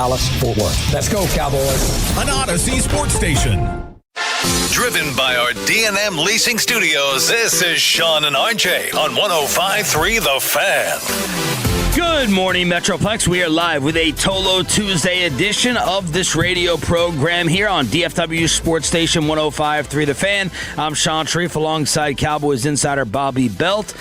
Dallas-Fort Worth. Let's go, Cowboys. An Odyssey sports station. Driven by our D&M Leasing Studios, this is Sean and RJ on 105.3 The Fan. Good morning, Metroplex. We are live with a Tolo Tuesday edition of this radio program here on DFW Sports Station 105.3 The Fan. I'm Sean Sharif alongside Cowboys insider Bobby Belt.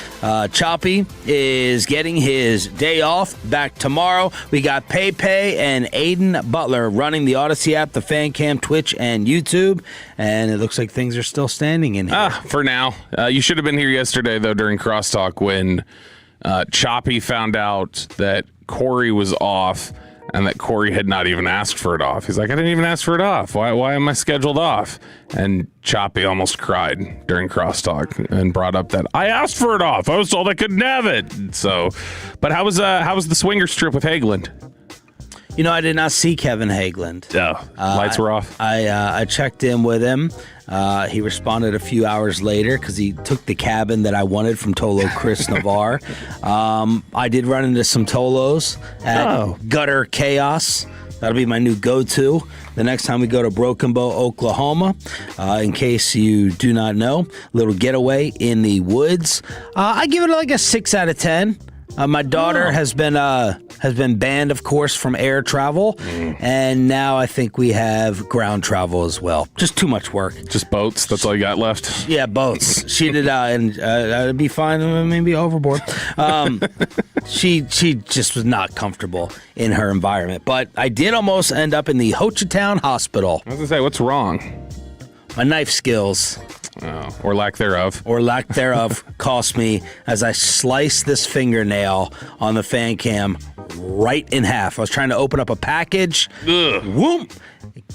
Choppy is getting his day off back tomorrow. We got Pepe and Aiden Butler running the Odyssey app, the Fan Cam, Twitch, and YouTube. And it looks like things are still standing in here. For now. You should have been here yesterday, though, during Crosstalk when Choppy found out that Corey was off and that Corey had not even asked for it off. He's like, I didn't even ask for it off. Why am I scheduled off? And Choppy almost cried during Crosstalk and brought up that I asked for it off. I was told I couldn't have it. So, but how was the swingers trip with Hageland? You know, I did not see Kevin Hageland. Lights were off. I checked in with him. He responded a few hours later because he took the cabin that I wanted from Tolo Chris Navarre. I did run into some Tolos at Gutter Chaos. That'll be my new go-to the next time we go to Broken Bow, Oklahoma. In case you do not know, little getaway in the woods. I give it like a 6 out of 10. My daughter has been banned, of course, from air travel, and now I think we have ground travel as well. Just too much work. Just boats? That's all you got left? Yeah, boats. She did, and I'd be fine, maybe overboard. She just was not comfortable in her environment, but I did almost end up in the Hochatown Hospital. I was going to say, what's wrong? My knife skills. Or lack thereof. Cost me as I sliced this fingernail on the fan cam right in half. I was trying to open up a package. Whoop!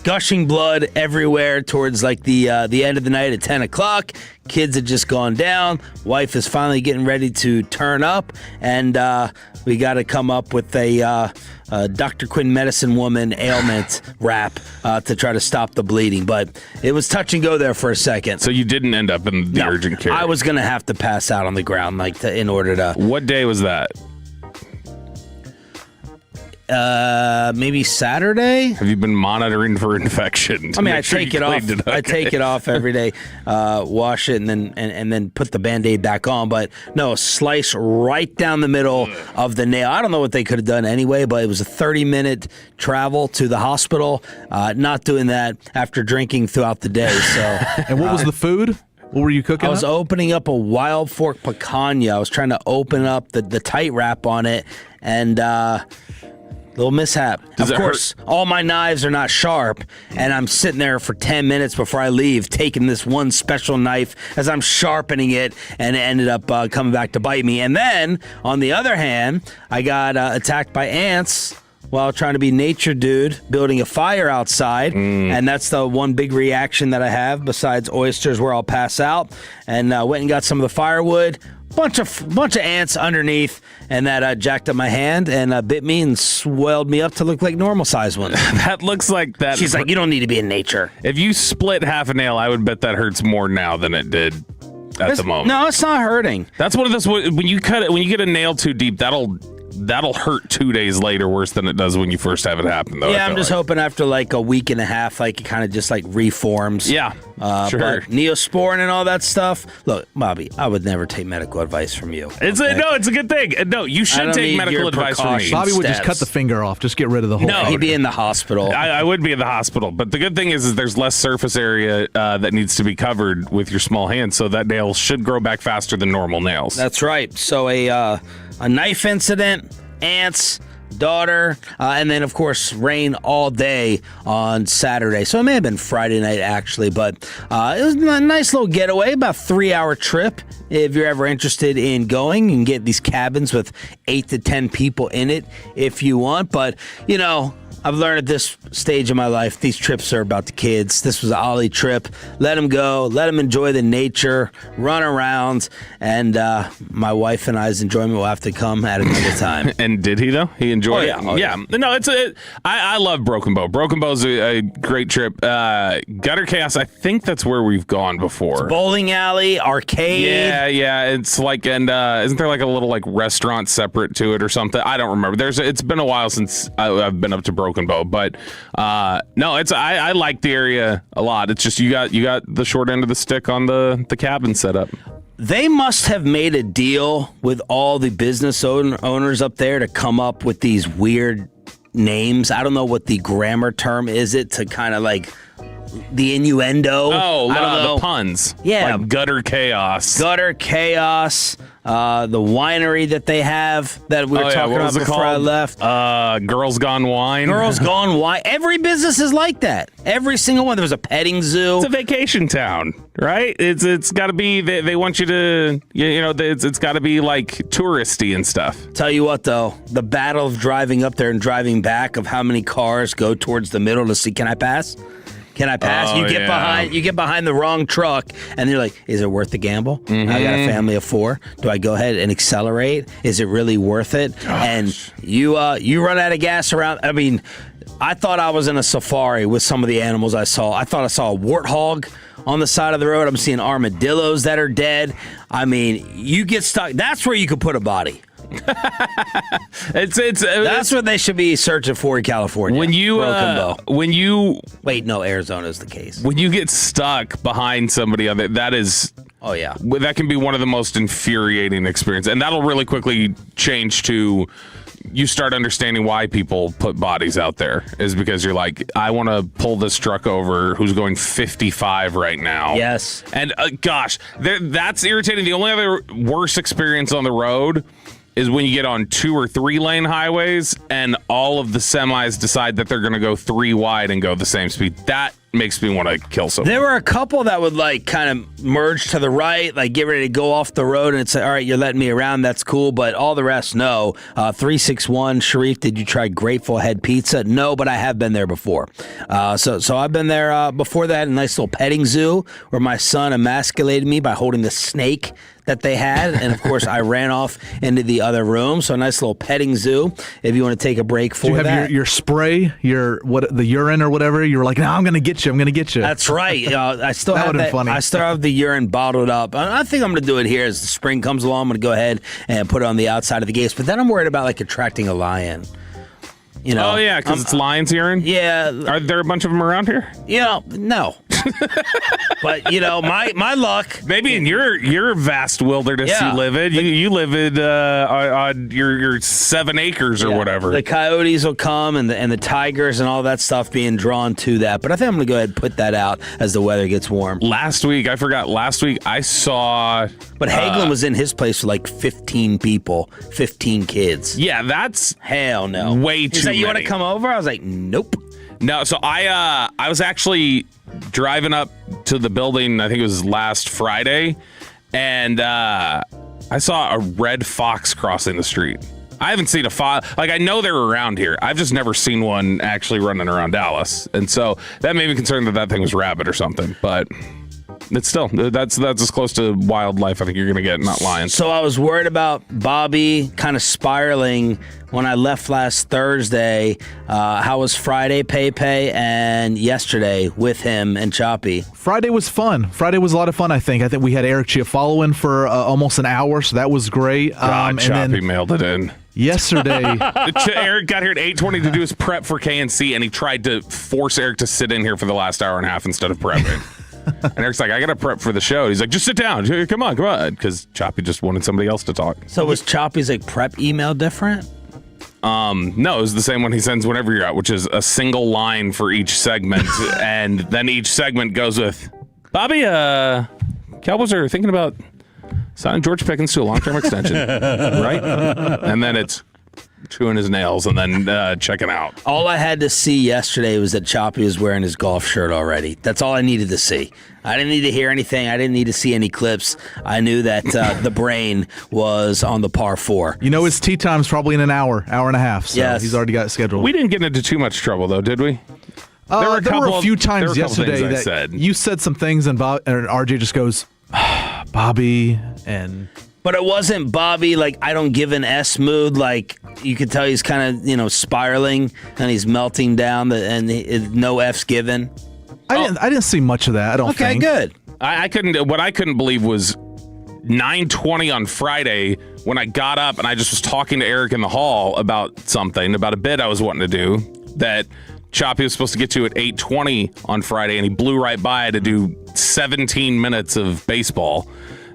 Gushing blood everywhere towards like the end of the night at 10 o'clock. Kids had just gone down. Wife is finally getting ready to turn up. And we got to come up with a Dr. Quinn Medicine Woman ailment rap to try to stop the bleeding. But it was touch and go there for a second. So you didn't end up in the urgent care? I was going to have to pass out on the ground in order to... What day was that? Maybe Saturday. Have you been monitoring for infection? I mean, I take it off. Okay. I take it off every day, wash it, and then put the Band-Aid back on. But no, slice right down the middle of the nail. I don't know what they could have done anyway, but it was a 30-minute travel to the hospital. Not doing that after drinking throughout the day. So. And what was the food? What were you cooking? I was opening up a wild fork picanha. I was trying to open up the tight wrap on it, and little mishap. Of course, all my knives are not sharp, and I'm sitting there for 10 minutes before I leave, taking this one special knife as I'm sharpening it, and it ended up coming back to bite me. And then, on the other hand, I got attacked by ants while trying to be nature dude, building a fire outside, and that's the one big reaction that I have, besides oysters where I'll pass out, and went and got some of the firewood. Bunch of ants underneath, and that jacked up my hand and bit me and swelled me up to look like normal size ones. That looks like that. She's like, you don't need to be in nature. If you split half a nail, I would bet that hurts more now than it did at the moment. No, it's not hurting. That's one of those, when you cut it, when you get a nail too deep, that'll hurt 2 days later worse than it does when you first have it happen, though. Yeah, I'm just hoping after like a week and a half, like it kind of just like reforms. Yeah, sure. But Neosporin and all that stuff. Look, Bobby, I would never take medical advice from you. It's a good thing. No, you should take medical advice from me. Bobby would just cut the finger off. Just get rid of the whole. No, he'd be in the hospital. I would be in the hospital, but the good thing is there's less surface area that needs to be covered with your small hand, so that nail should grow back faster than normal nails. That's right. So a knife incident. Ants, daughter, and then, of course, rain all day on Saturday. So it may have been Friday night, actually, but it was a nice little getaway, about a 3-hour trip. If you're ever interested in going, you can get these cabins with 8 to 10 people in it if you want. But, you know, I've learned at this stage of my life, these trips are about the kids. This was an Ollie trip. Let them go. Let them enjoy the nature, run around, and my wife and I's enjoyment will have to come at another time. And did he, though? He enjoyed it? Oh, yeah. No, I love Broken Bow. Broken Bow's a great trip. Gutter Chaos, I think that's where we've gone before. It's bowling alley, arcade. Yeah. It's like, and isn't there like a little like restaurant separate to it or something? I don't remember. It's been a while since I've been up to Broken Broken Bow. But no, it's I like the area a lot. It's just you got the short end of the stick on the cabin setup. They must have made a deal with all the business owners up there to come up with these weird names. I don't know what the grammar term is it to kind of like the innuendo. Oh, I don't know. The puns. Yeah. Like gutter chaos. Gutter chaos. The winery that they have that we were talking about before I left. Girls Gone Wine. Girls Gone Wine. Every business is like that. Every single one. There was a petting zoo. It's a vacation town, right? It's got to be. They want you to. It's got to be like touristy and stuff. Tell you what, though, the battle of driving up there and driving back of how many cars go towards the middle to see. Can I pass? Can I pass? Oh, You get behind the wrong truck, and you're like, "Is it worth the gamble? Mm-hmm. I got a family of 4. Do I go ahead and accelerate? Is it really worth it?" Gosh. And you run out of gas around. I mean, I thought I was in a safari with some of the animals I saw. I thought I saw a warthog on the side of the road. I'm seeing armadillos that are dead. I mean, you get stuck. That's where you could put a body. That's what they should be searching for in California. When you wait, no, Arizona is the case. When you get stuck behind somebody on that is that can be one of the most infuriating experiences, and that'll really quickly change to you start understanding why people put bodies out there is because you're like, I want to pull this truck over who's going 55 right now. Yes, and gosh, that's irritating. The only other worse experience on the road is when you get on 2 or 3 lane highways and all of the semis decide that they're going to go 3 wide and go the same speed. That makes me want to kill someone. There were a couple that would like kind of merge to the right, like get ready to go off the road, and it's like, all right, you're letting me around, that's cool, but all the rest, no. 361, Sharif, did you try Grateful Head Pizza? No, but I have been there before. So I've been there before that, a nice little petting zoo where my son emasculated me by holding the snake that they had, and of course I ran off into the other room. So a nice little petting zoo. If you want to take a break for that, you have that. your spray, the urine or whatever. You were like, no, I'm gonna get you. That's right. I still have that. Funny. I still have the urine bottled up. I think I'm gonna do it here as the spring comes along. I'm gonna go ahead and put it on the outside of the gates. But then I'm worried about like attracting a lion. Oh yeah, because it's lion's urine. Yeah. Are there a bunch of them around here? No. But my luck. Maybe in your vast wilderness you live in. You live in on your 7 acres or whatever. The coyotes will come and the tigers and all that stuff being drawn to that. But I think I'm gonna go ahead and put that out as the weather gets warm. Last week I saw. But Hagelin was in his place with like 15 people, 15 kids. Yeah, that's hell no. Way too many. You want to come over? I was like, nope. No, so I was actually driving up to the building, I think it was last Friday, and I saw a red fox crossing the street. I haven't seen a fox. Like, I know they're around here. I've just never seen one actually running around Dallas. And so that made me concerned that thing was rabbit or something. But it's still, that's as close to wildlife I think you're going to get, not lions. So I was worried about Bobby kind of spiraling when I left last Thursday. How was Friday, Pepe, and yesterday with him and Choppy? Friday was fun. Friday was a lot of fun, I think. I think we had Eric Chiafalo in for almost an hour, so that was great. God, Choppy mailed it in. Yesterday, Eric got here at 8:20 to do his prep for KNC, and he tried to force Eric to sit in here for the last hour and a half instead of prepping. And Eric's like, I got to prep for the show. He's like, just sit down. Come on. Because Choppy just wanted somebody else to talk. So was Choppy's like prep email different? No, it was the same one he sends whenever you're out, which is a single line for each segment. And then each segment goes with, Bobby, Cowboys are thinking about signing George Pickens to a long-term extension, right? And then it's chewing his nails and then checking out. All I had to see yesterday was that Choppy was wearing his golf shirt already. That's all I needed to see. I didn't need to hear anything. I didn't need to see any clips. I knew that the brain was on the par 4. His tee time's probably in an hour and a half. So yes. He's already got it scheduled. We didn't get into too much trouble, though, did we? There were a few times yesterday that you said some things and RJ just goes, Bobby, and... But it wasn't Bobby, like, I don't give an S mood. Like, you could tell he's kind of, spiraling and he's melting down and no F's given. I didn't see much of that, I don't think. Okay, good. I couldn't. What I couldn't believe was 9:20 on Friday when I got up and I just was talking to Eric in the hall about something, about a bit I was wanting to do. that Choppy was supposed to get to at 8:20 on Friday, and he blew right by to do 17 minutes of baseball.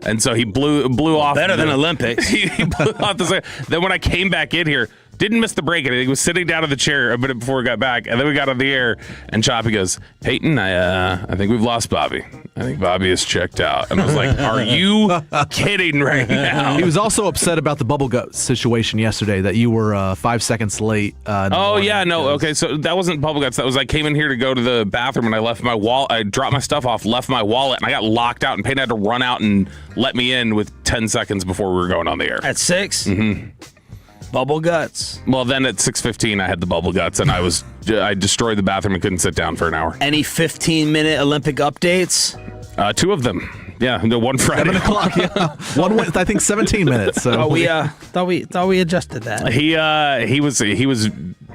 And so he blew off. Better than Olympics. He blew off the second. Then when I came back in here, didn't miss the break. He was sitting down in the chair a minute before we got back, and then we got on the air, and Choppy goes, Peyton, I think we've lost Bobby. I think Bobby is checked out. And I was like, are you kidding right now? He was also upset about the bubble gut situation yesterday, that you were 5 seconds late. Okay, so that wasn't bubble guts. That was I came in here to go to the bathroom, and I left my wallet. I dropped my stuff off, left my wallet, and I got locked out, and Peyton had to run out and let me in with 10 seconds before we were going on the air. At 6? Mm-hmm. Bubble guts. Well, then at 6:15, I had the bubble guts, and I destroyed the bathroom and couldn't sit down for an hour. Any 15-minute Olympic updates? 2 of them. Yeah, the one Friday. 7 o'clock. Yeah, one. I think 17 minutes. So we thought we adjusted that. He was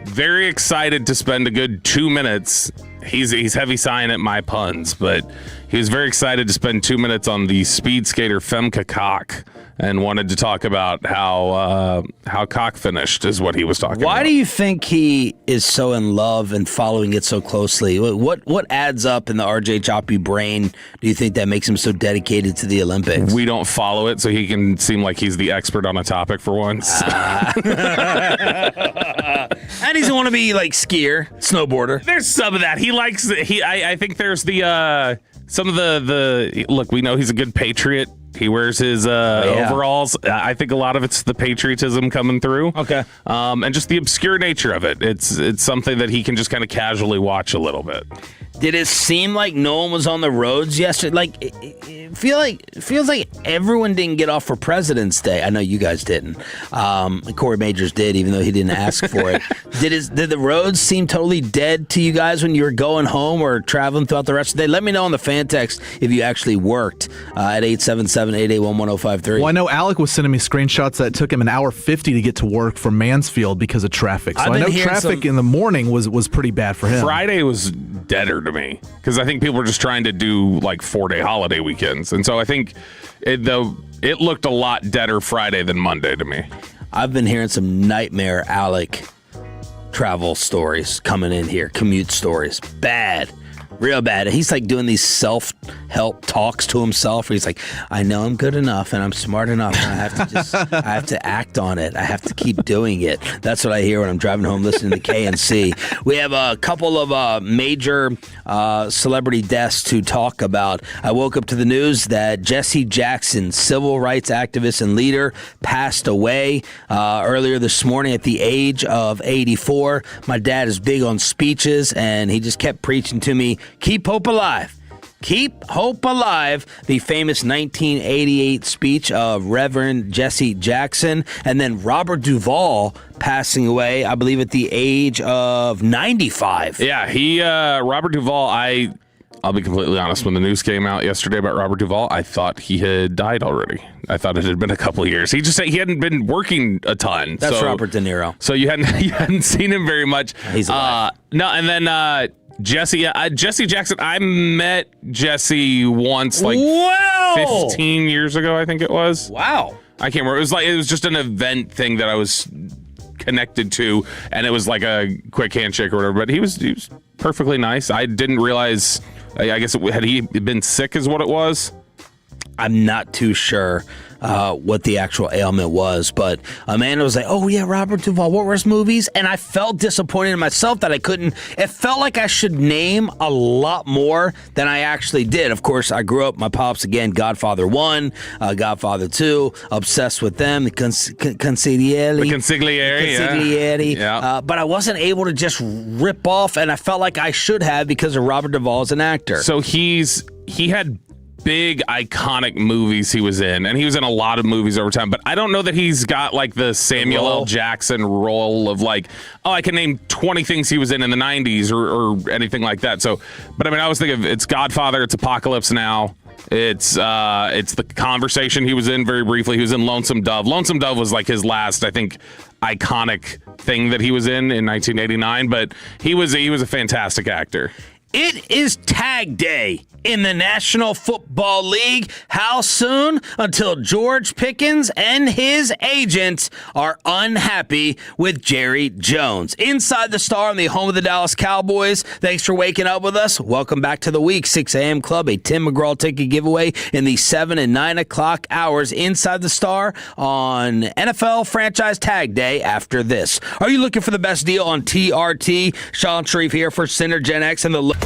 very excited to spend a good 2 minutes. He's heavy sighing at my puns, but he was very excited to spend 2 minutes on the speed skater Femke Koch, and wanted to talk about how Koch finished is what he was talking about. Why do you think he is so in love and following it so closely? What adds up in the RJ Choppy brain, do you think, that makes him so dedicated to the Olympics? We don't follow it, so he can seem like he's the expert on a topic for once. And he doesn't want to be like skier, snowboarder. There's some of that. He likes. I think there's the some of the. Look, we know he's a good patriot. He wears his overalls. I think a lot of it's the patriotism coming through. Okay. And just the obscure nature of it. It's something that he can just kind of casually watch a little bit. Did it seem like no one was on the roads yesterday? Like, it feels like everyone didn't get off for President's Day. I know you guys didn't. Corey Majors did, even though he didn't ask for it. Did the roads seem totally dead to you guys when you were going home or traveling throughout the rest of the day? Let me know on the fan text if you actually worked at 877-881-1053. Well, I know Alec was sending me screenshots that it took him an hour 50 to get to work from Mansfield because of traffic. So I know traffic in the morning was pretty bad for him. Friday was deader to me because I think people were just trying to do like 4-day holiday weekends, and so I think it looked a lot deader Friday than Monday to me. I've been hearing some nightmare Alec travel stories coming in here, commute stories. Bad. Real bad. He's like doing these self-help talks to himself where he's like, I know I'm good enough and I'm smart enough and I have to act on it. I have to keep doing it. That's what I hear when I'm driving home listening to KNC. We have a couple of major celebrity deaths to talk about. I woke up to the news that Jesse Jackson, civil rights activist and leader, passed away earlier this morning at the age of 84. My dad is big on speeches and he just kept preaching to me, keep hope alive. Keep hope alive. The famous 1988 speech of Reverend Jesse Jackson. And then Robert Duvall passing away, I believe, at the age of 95. Yeah, Robert Duvall, I'll be completely honest. When the news came out yesterday about Robert Duvall, I thought he had died already. I thought it had been a couple of years. He hadn't been working a ton. That's Robert De Niro. So you hadn't seen him very much. He's alive. No, and then Jesse Jackson. I met Jesse once, like 15 years ago, I think it was. Wow. I can't remember. It was just an event thing that I was connected to, and it was like a quick handshake or whatever. But he was perfectly nice. I didn't realize. I guess had he been sick, is what it was. I'm not too sure what the actual ailment was, but Amanda was like, oh yeah, Robert Duvall, what were his movies? And I felt disappointed in myself that I couldn't. It felt like I should name a lot more than I actually did. Of course, I grew up, my pops, again, Godfather 1, Godfather 2, obsessed with them, the Consigliere. Yeah. But I wasn't able to just rip off, and I felt like I should have because of Robert Duvall as an actor. So he had big iconic movies he was in, and he was in a lot of movies over time, but I don't know that he's got like the Samuel L. Jackson role of like, oh, I can name 20 things he was in the 90s or anything like that. So, but I mean, I was thinking it's Godfather, it's Apocalypse Now, it's The Conversation he was in very briefly. He was in Lonesome Dove. Lonesome Dove was like his last, I think, iconic thing that he was in 1989, but he was a fantastic actor. It is tag day in the National Football League. How soon? Until George Pickens and his agents are unhappy with Jerry Jones. Inside the Star on the home of the Dallas Cowboys. Thanks for waking up with us. Welcome back to the week. 6 a.m. Club, a Tim McGraw ticket giveaway in the 7 and 9 o'clock hours inside the Star on NFL Franchise Tag Day after this. Are you looking for the best deal on TRT? Sean Sharif here for Center Gen X and the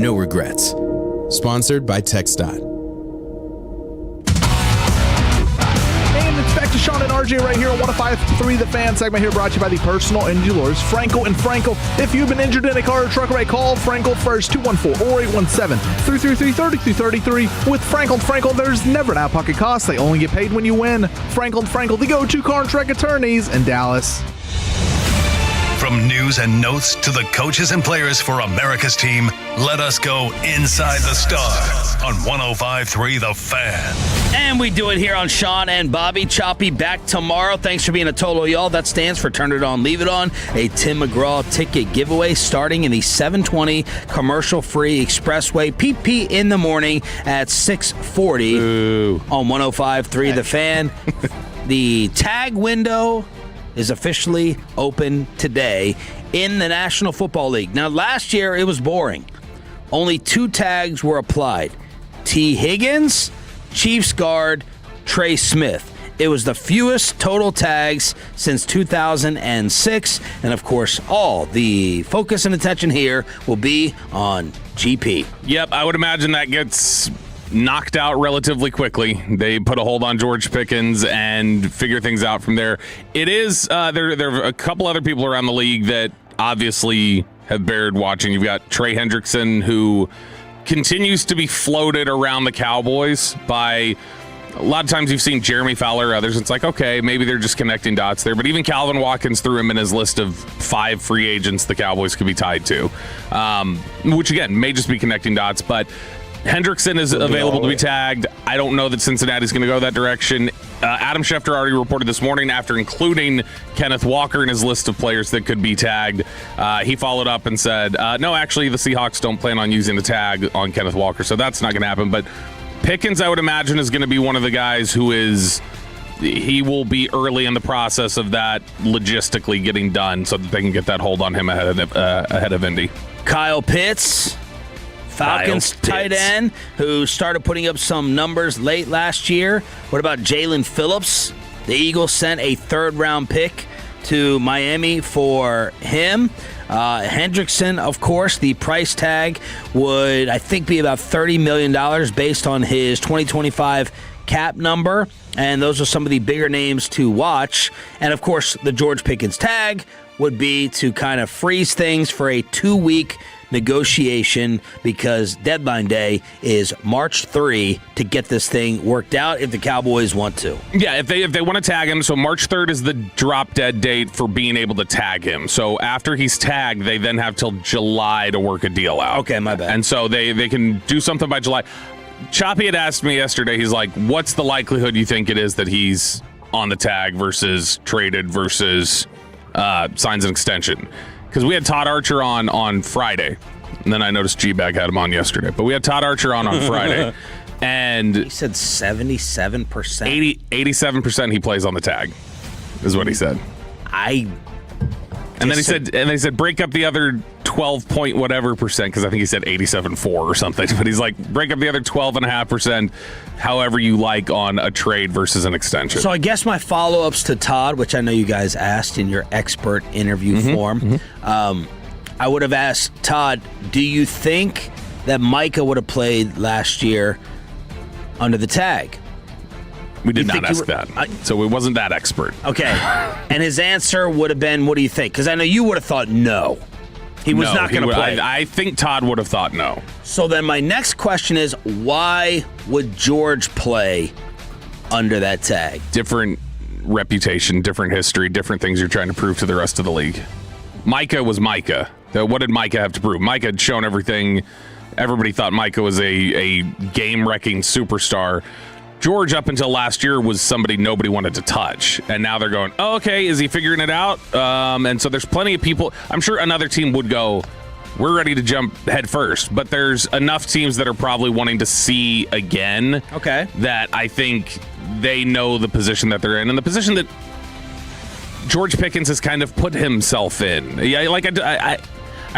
no regrets. Sponsored by TxDOT. And it's back to Sean and RJ right here on 105.3 The Fan segment here, brought to you by the personal injury lawyers Frankel and Frankel. If you've been injured in a car or truck ride, call Frankel first, 214 or 817-333-3333. With Frankel and Frankel, there's never an out-of-pocket cost. They only get paid when you win. Frankel and Frankel, the go-to car and truck attorneys in Dallas. From news and notes to the coaches and players for America's team, let us go inside the star on 105.3 The Fan. And we do it here on Sean and Bobby. Choppy back tomorrow. Thanks for being a total y'all. That stands for Turn It On, Leave It On, a Tim McGraw ticket giveaway starting in the 720 commercial-free expressway. PP in the morning at 6:40 on 105.3 The Fan. The tag window is officially open today in the National Football League. Now, last year it was boring. Only 2 tags were applied. T. Higgins, Chiefs guard, Trey Smith. It was the fewest total tags since 2006. And, of course, all the focus and attention here will be on GP. Yep, I would imagine that gets knocked out relatively quickly. They put a hold on George Pickens and figure things out from there. It is there are a couple other people around the league that obviously have bared watching. You've got Trey Hendrickson, who continues to be floated around the Cowboys by a lot of times. You've seen Jeremy Fowler, others. It's like, okay, maybe they're just connecting dots there. But even Calvin Watkins threw him in his list of 5 free agents the Cowboys could be tied to, which again may just be connecting dots. But Hendrickson is available to be tagged. I don't know that Cincinnati's going to go that direction. Adam Schefter already reported this morning, after including Kenneth Walker in his list of players that could be tagged, he followed up and said, no, actually, the Seahawks don't plan on using the tag on Kenneth Walker, so that's not going to happen. But Pickens, I would imagine, is going to be one of the guys he will be early in the process of that logistically getting done so that they can get that hold on him ahead of Indy. Kyle Pitts, Falcons tight end, who started putting up some numbers late last year. What about Jalen Phillips? The Eagles sent a 3rd-round pick to Miami for him. Hendrickson, of course, the price tag would, I think, be about $30 million based on his 2025 cap number. And those are some of the bigger names to watch. And, of course, the George Pickens tag would be to kind of freeze things for a 2-week negotiation, because deadline day is March 3 to get this thing worked out if the Cowboys want to. Yeah, if they want to tag him, so March 3rd is the drop dead date for being able to tag him. So after he's tagged, they then have till July to work a deal out. Okay, my bad. And so they can do something by July. Choppy had asked me yesterday, he's like, what's the likelihood you think it is that he's on the tag versus traded versus signs an extension? Because we had Todd Archer on Friday, and then I noticed G-Bag had him on yesterday. But we had Todd Archer on Friday, and he said 77%. 87% he plays on the tag, is what he said. And then he said break up the other 12 point whatever percent, because I think he said 87.4 or something. But he's like, break up the other 12.5%, however you like, on a trade versus an extension. So I guess my follow-ups to Todd, which I know you guys asked in your expert interview form, I would have asked Todd, do you think that Micah would have played last year under the tag? We did not ask that, so it wasn't that expert. Okay. And his answer would have been, what do you think? Because I know you would have thought no. He was not going to play. I think Todd would have thought no. So then my next question is, why would George play under that tag? Different reputation, different history, different things you're trying to prove to the rest of the league. Micah was Micah. What did Micah have to prove? Micah had shown everything. Everybody thought Micah was a game-wrecking superstar. George, up until last year, was somebody nobody wanted to touch. And now they're going, oh, okay, is he figuring it out? And so there's plenty of people. I'm sure another team would go, we're ready to jump head first. But there's enough teams that are probably wanting to see again. Okay. That I think they know the position that they're in. And the position that George Pickens has kind of put himself in. Yeah, like I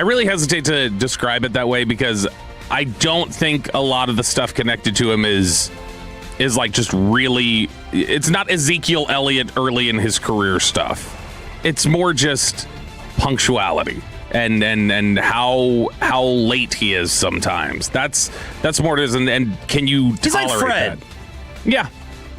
really hesitate to describe it that way, because I don't think a lot of the stuff connected to him is like just really, it's not Ezekiel Elliott early in his career stuff. It's more just punctuality. and how late he is sometimes. That's more it is. And can you He's like tolerate Fred. that? Yeah.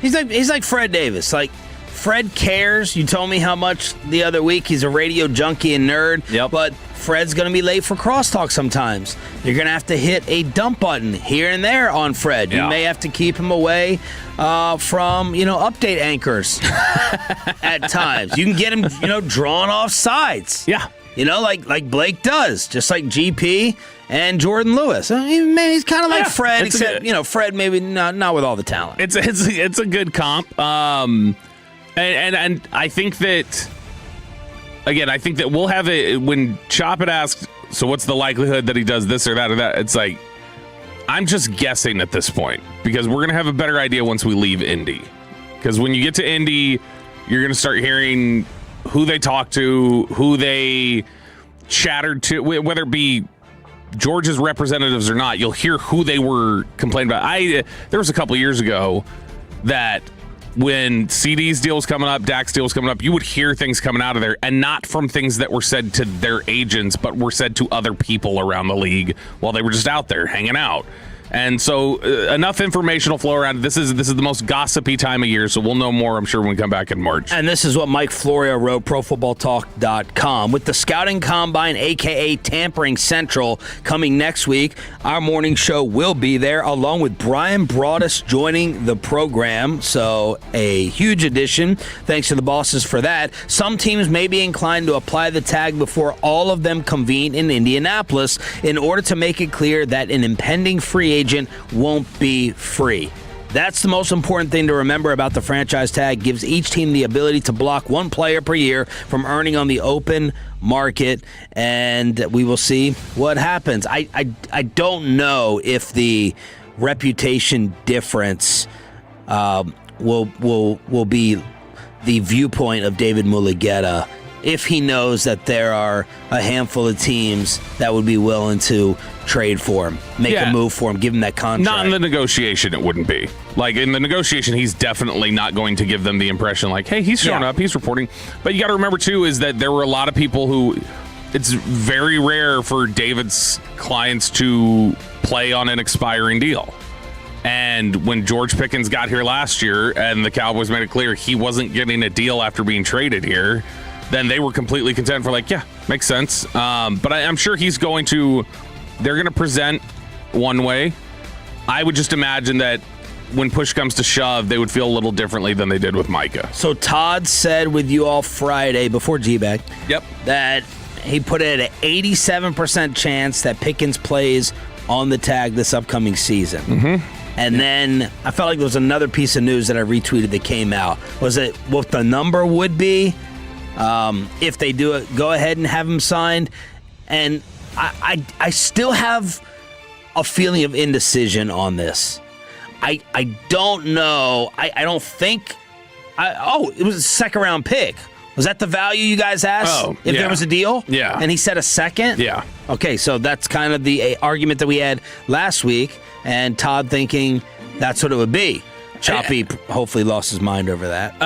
He's like Fred Davis. Like, Fred cares. You told me how much the other week. He's a radio junkie and nerd. Yep. But Fred's going to be late for crosstalk sometimes. You're going to have to hit a dump button here and there on Fred. Yeah. You may have to keep him away from, update anchors at times. You can get him, drawn off sides. Yeah. Like Blake does, just like GP and Jordan Lewis. He's kind of like Fred, except, Fred maybe not with all the talent. It's a good comp. And I think that, again, we'll have it when Chop had asked, so what's the likelihood that he does this or that or that? It's like, I'm just guessing at this point because we're going to have a better idea once we leave Indy. Because when you get to Indy, you're going to start hearing who they talked to, who they chattered to, whether it be Georgia's representatives or not. You'll hear who they were complaining about. There was a couple years ago that when CD's deal was coming up, Dak's deal was coming up, you would hear things coming out of there, and not from things that were said to their agents, but were said to other people around the league while they were just out there hanging out. And so enough information will flow around. This is the most gossipy time of year, so we'll know more, I'm sure, when we come back in March. And this is what Mike Florio wrote, ProFootballTalk.com. With the Scouting Combine, a.k.a. Tampering Central, coming next week, our morning show will be there, along with Brian Broaddus joining the program. So a huge addition. Thanks to the bosses for that. Some teams may be inclined to apply the tag before all of them convene in Indianapolis in order to make it clear that an impending free agent won't be free. That's the most important thing to remember about the franchise tag. Gives each team the ability to block one player per year from earning on the open market, and we will see what happens. I don't know if the reputation difference will be the viewpoint of David Mulugheta if he knows that there are a handful of teams that would be willing to trade for him, make a move for him, give him that contract. Not in the negotiation, it wouldn't be. Like, in the negotiation, he's definitely not going to give them the impression like, hey, he's showing up, he's reporting. But you got to remember, too, is that there were a lot of people who, it's very rare for David's clients to play on an expiring deal. And when George Pickens got here last year and the Cowboys made it clear he wasn't getting a deal after being traded here, then they were completely content for like, yeah, makes sense. But I'm sure they're going to present one way. I would just imagine that when push comes to shove, they would feel a little differently than they did with Micah. So Todd said with you all Friday before G-Bag that he put it at an 87% chance that Pickens plays on the tag this upcoming season. Mm-hmm. And then I felt like there was another piece of news that I retweeted that came out. Was it what the number would be? If they do it, go ahead and have him signed. And I still have a feeling of indecision on this. I don't know. I don't think. It was a second round pick. Was that the value you guys asked? If there was a deal? Yeah. And he said a second? Yeah. Okay, so that's kind of the argument that we had last week, and Todd thinking that's what it would be. Choppy hopefully lost his mind over that.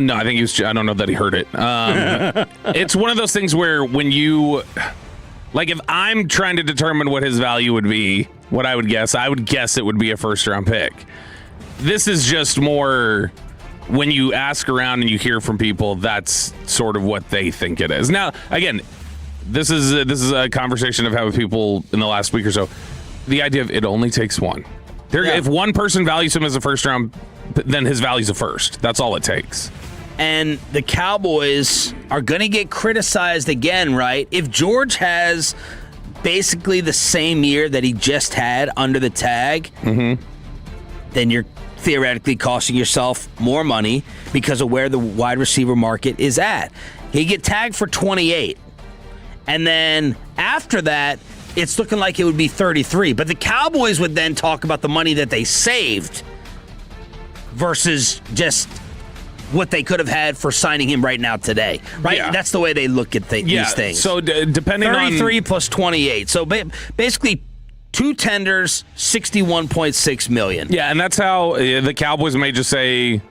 No, I think I don't know that he heard it. It's one of those things where when you, like, if I'm trying to determine what his value would be, what I would guess it would be a first round pick. This is just more when you ask around and you hear from people, that's sort of what they think it is. Now, again, this is a conversation I've had with people in the last week or so. The idea of it only takes one. If one person values him as a first round, then his value's a first. That's all it takes. And the Cowboys are going to get criticized again, right? If George has basically the same year that he just had under the tag, then you're theoretically costing yourself more money because of where the wide receiver market is at. He get tagged for 28. And then after that, it's looking like it would be 33. But the Cowboys would then talk about the money that they saved versus just what they could have had for signing him right now today. Right? Yeah. That's the way they look at these things. So depending 33 plus 28. So basically 2 tenders, $61.6 million. Yeah, and that's how the Cowboys may just say,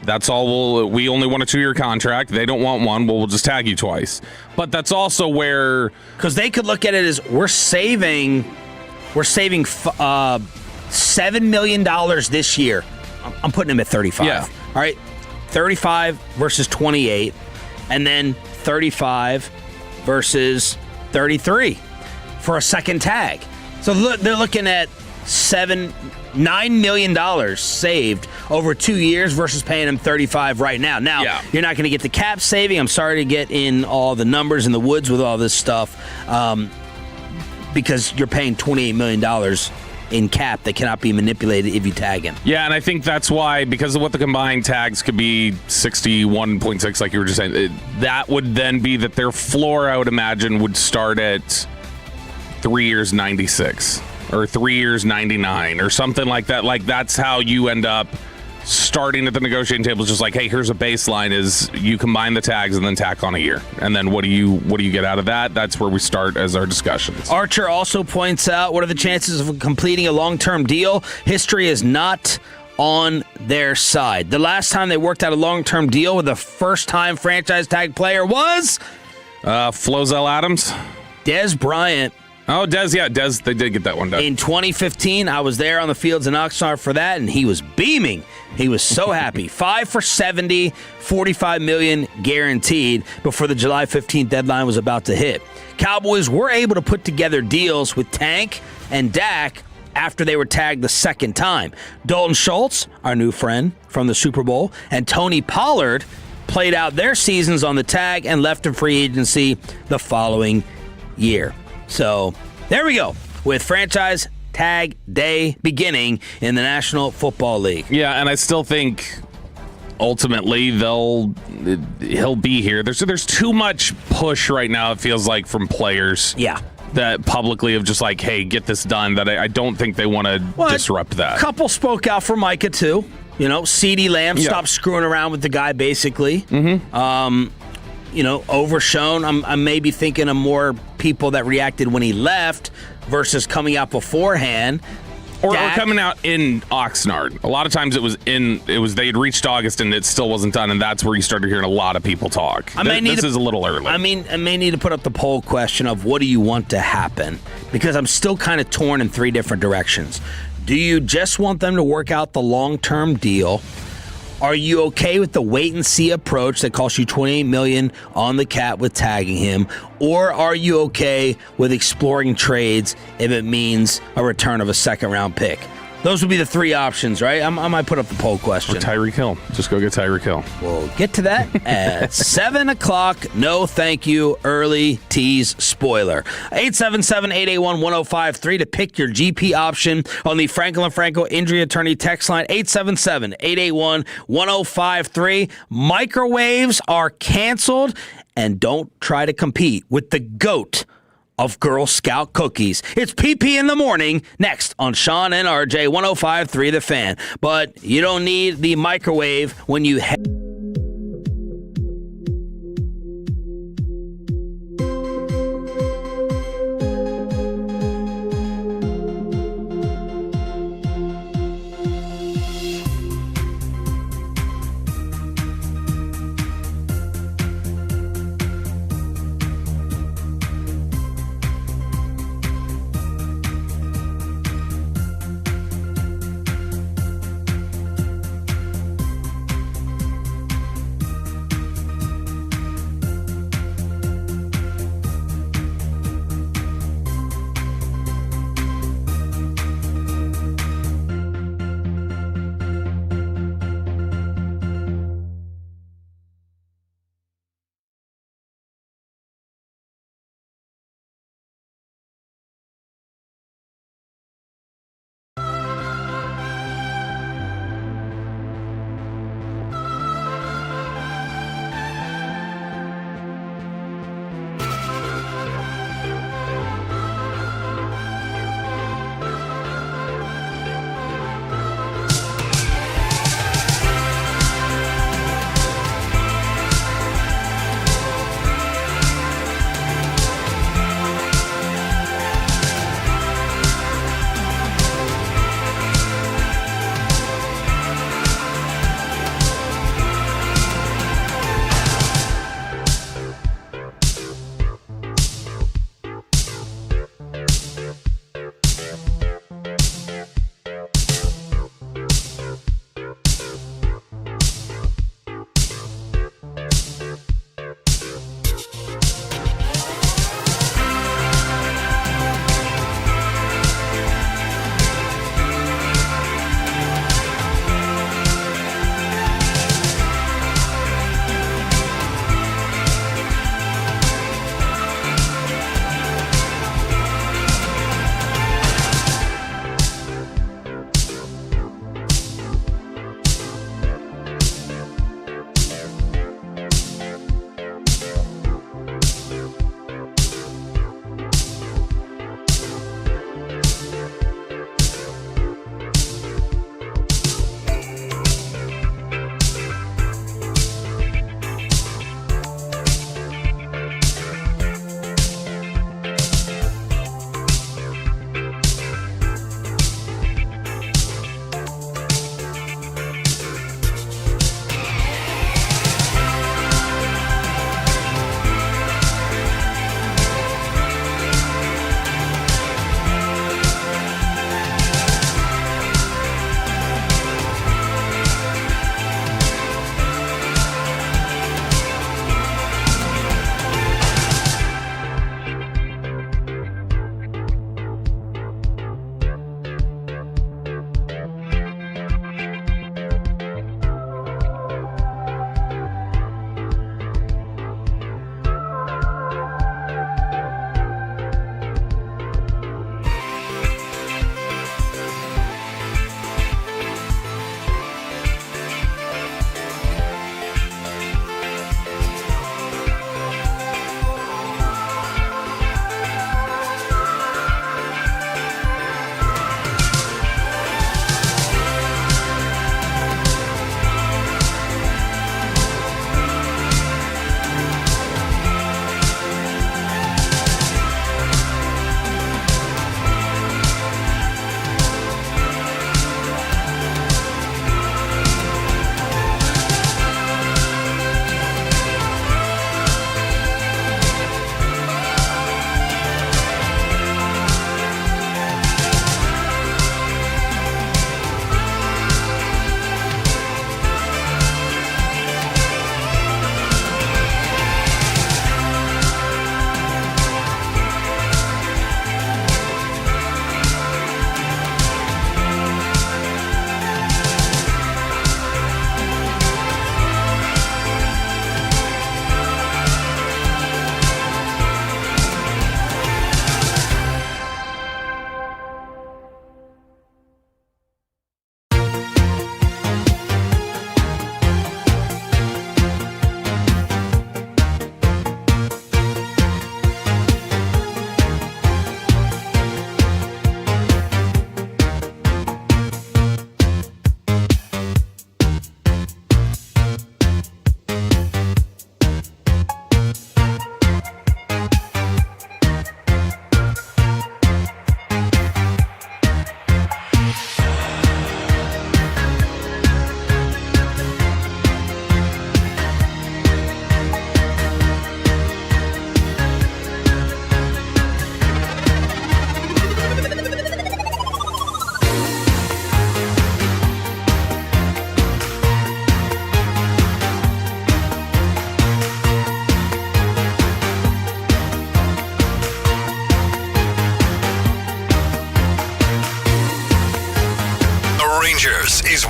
That's all. We only want a 2-year contract. They don't want one. Well, we'll just tag you twice. But that's also where, because they could look at it as we're saving $7 million this year. I'm putting him at 35. Yeah. All right, 35 versus 28, and then 35 versus 33 for a second tag. So they're looking at $9 million saved over 2 years versus paying him 35 right now. Now, You're not going to get the cap saving. I'm sorry to get in all the numbers in the woods with all this stuff, because you're paying $28 million in cap that cannot be manipulated if you tag him. Yeah, and I think that's why, because of what the combined tags could be, 61.6, like you were just saying, that would then be that their floor, I would imagine, would start at 3 years, 96. Or 3 years, 99, or something like that. Like, that's how you end up starting at the negotiating table. It's just like, hey, here's a baseline: is you combine the tags and then tack on a year, and then what do you get out of that? That's where we start as our discussions. Archer also points out, what are the chances of completing a long-term deal? History is not on their side. The last time they worked out a long-term deal with a first-time franchise tag player was Flozell Adams, Dez Bryant. Oh, Dez, they did get that one done. In 2015, I was there on the fields in Oxnard for that, and he was beaming. He was so happy. 5 for 70, $45 million guaranteed before the July 15th deadline was about to hit. Cowboys were able to put together deals with Tank and Dak after they were tagged the second time. Dalton Schultz, our new friend from the Super Bowl, and Tony Pollard played out their seasons on the tag and left in free agency the following year. So there we go, with franchise tag day beginning in the National Football League. Yeah, and I still think ultimately he'll be here. There's too much push right now, it feels like, from players. Yeah. That publicly of just like, hey, get this done, that I don't think they want to disrupt that. A couple spoke out for Micah, too. You know, CeeDee Lamb stopped screwing around with the guy, basically. Mm-hmm. Overshown. I'm maybe thinking of more people that reacted when he left versus coming out beforehand. Or coming out in Oxnard. A lot of times they had reached August and it still wasn't done, and that's where you started hearing a lot of people talk. This is a little early. I may need to put up the poll question of what do you want to happen, because I'm still kind of torn in 3 different directions. Do you just want them to work out the long-term deal? Are you okay with the wait-and-see approach that costs you $28 million on the cap with tagging him? Or are you okay with exploring trades if it means a return of a second-round pick? Those would be the 3 options, right? I might put up the poll question. Or Tyreek Hill. Just go get Tyreek Hill. We'll get to that at 7 o'clock. No thank you, early tease spoiler. 877-881-1053 to pick your GP option on the Franklin & Franco Injury Attorney text line. 877-881-1053. Microwaves are canceled, and don't try to compete with the GOAT of Girl Scout cookies. It's PP in the morning, next on Sean and RJ 105.3 The Fan. But you don't need the microwave when you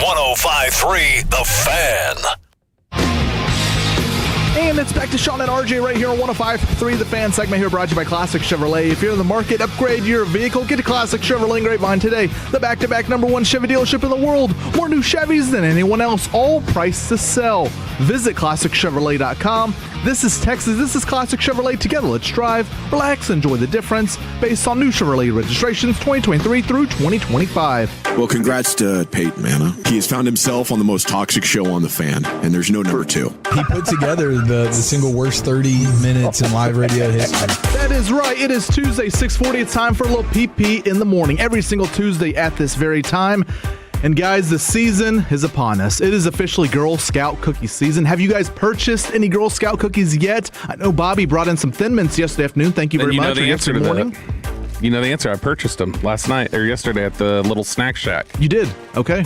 105.3 The Fan. And it's back to Sean and RJ right here on 105.3 The Fan segment here brought to you by Classic Chevrolet. If you're in the market, upgrade your vehicle. Get to Classic Chevrolet in Grapevine today. The back-to-back #1 Chevy dealership in the world. More new Chevys than anyone else, all priced to sell. Visit ClassicChevrolet.com. This is Texas. This is Classic Chevrolet. Together, let's drive, relax, enjoy the difference based on new Chevrolet registrations 2023 through 2025. Well, congrats to Peyton Manna. He has found himself on the most toxic show on The Fan, and there's no number 2. He put together the single worst 30 minutes in live radio history. That is right. It is Tuesday, 6:40. It's time for a little PP in the morning. Every single Tuesday at this very time. And guys, the season is upon us. It is officially Girl Scout cookie season. Have you guys purchased any Girl Scout cookies yet? I know Bobby brought in some Thin Mints yesterday afternoon. Thank you very much. The answer to that. You know the answer. I purchased them last night or yesterday at the little snack shack. You did? Okay.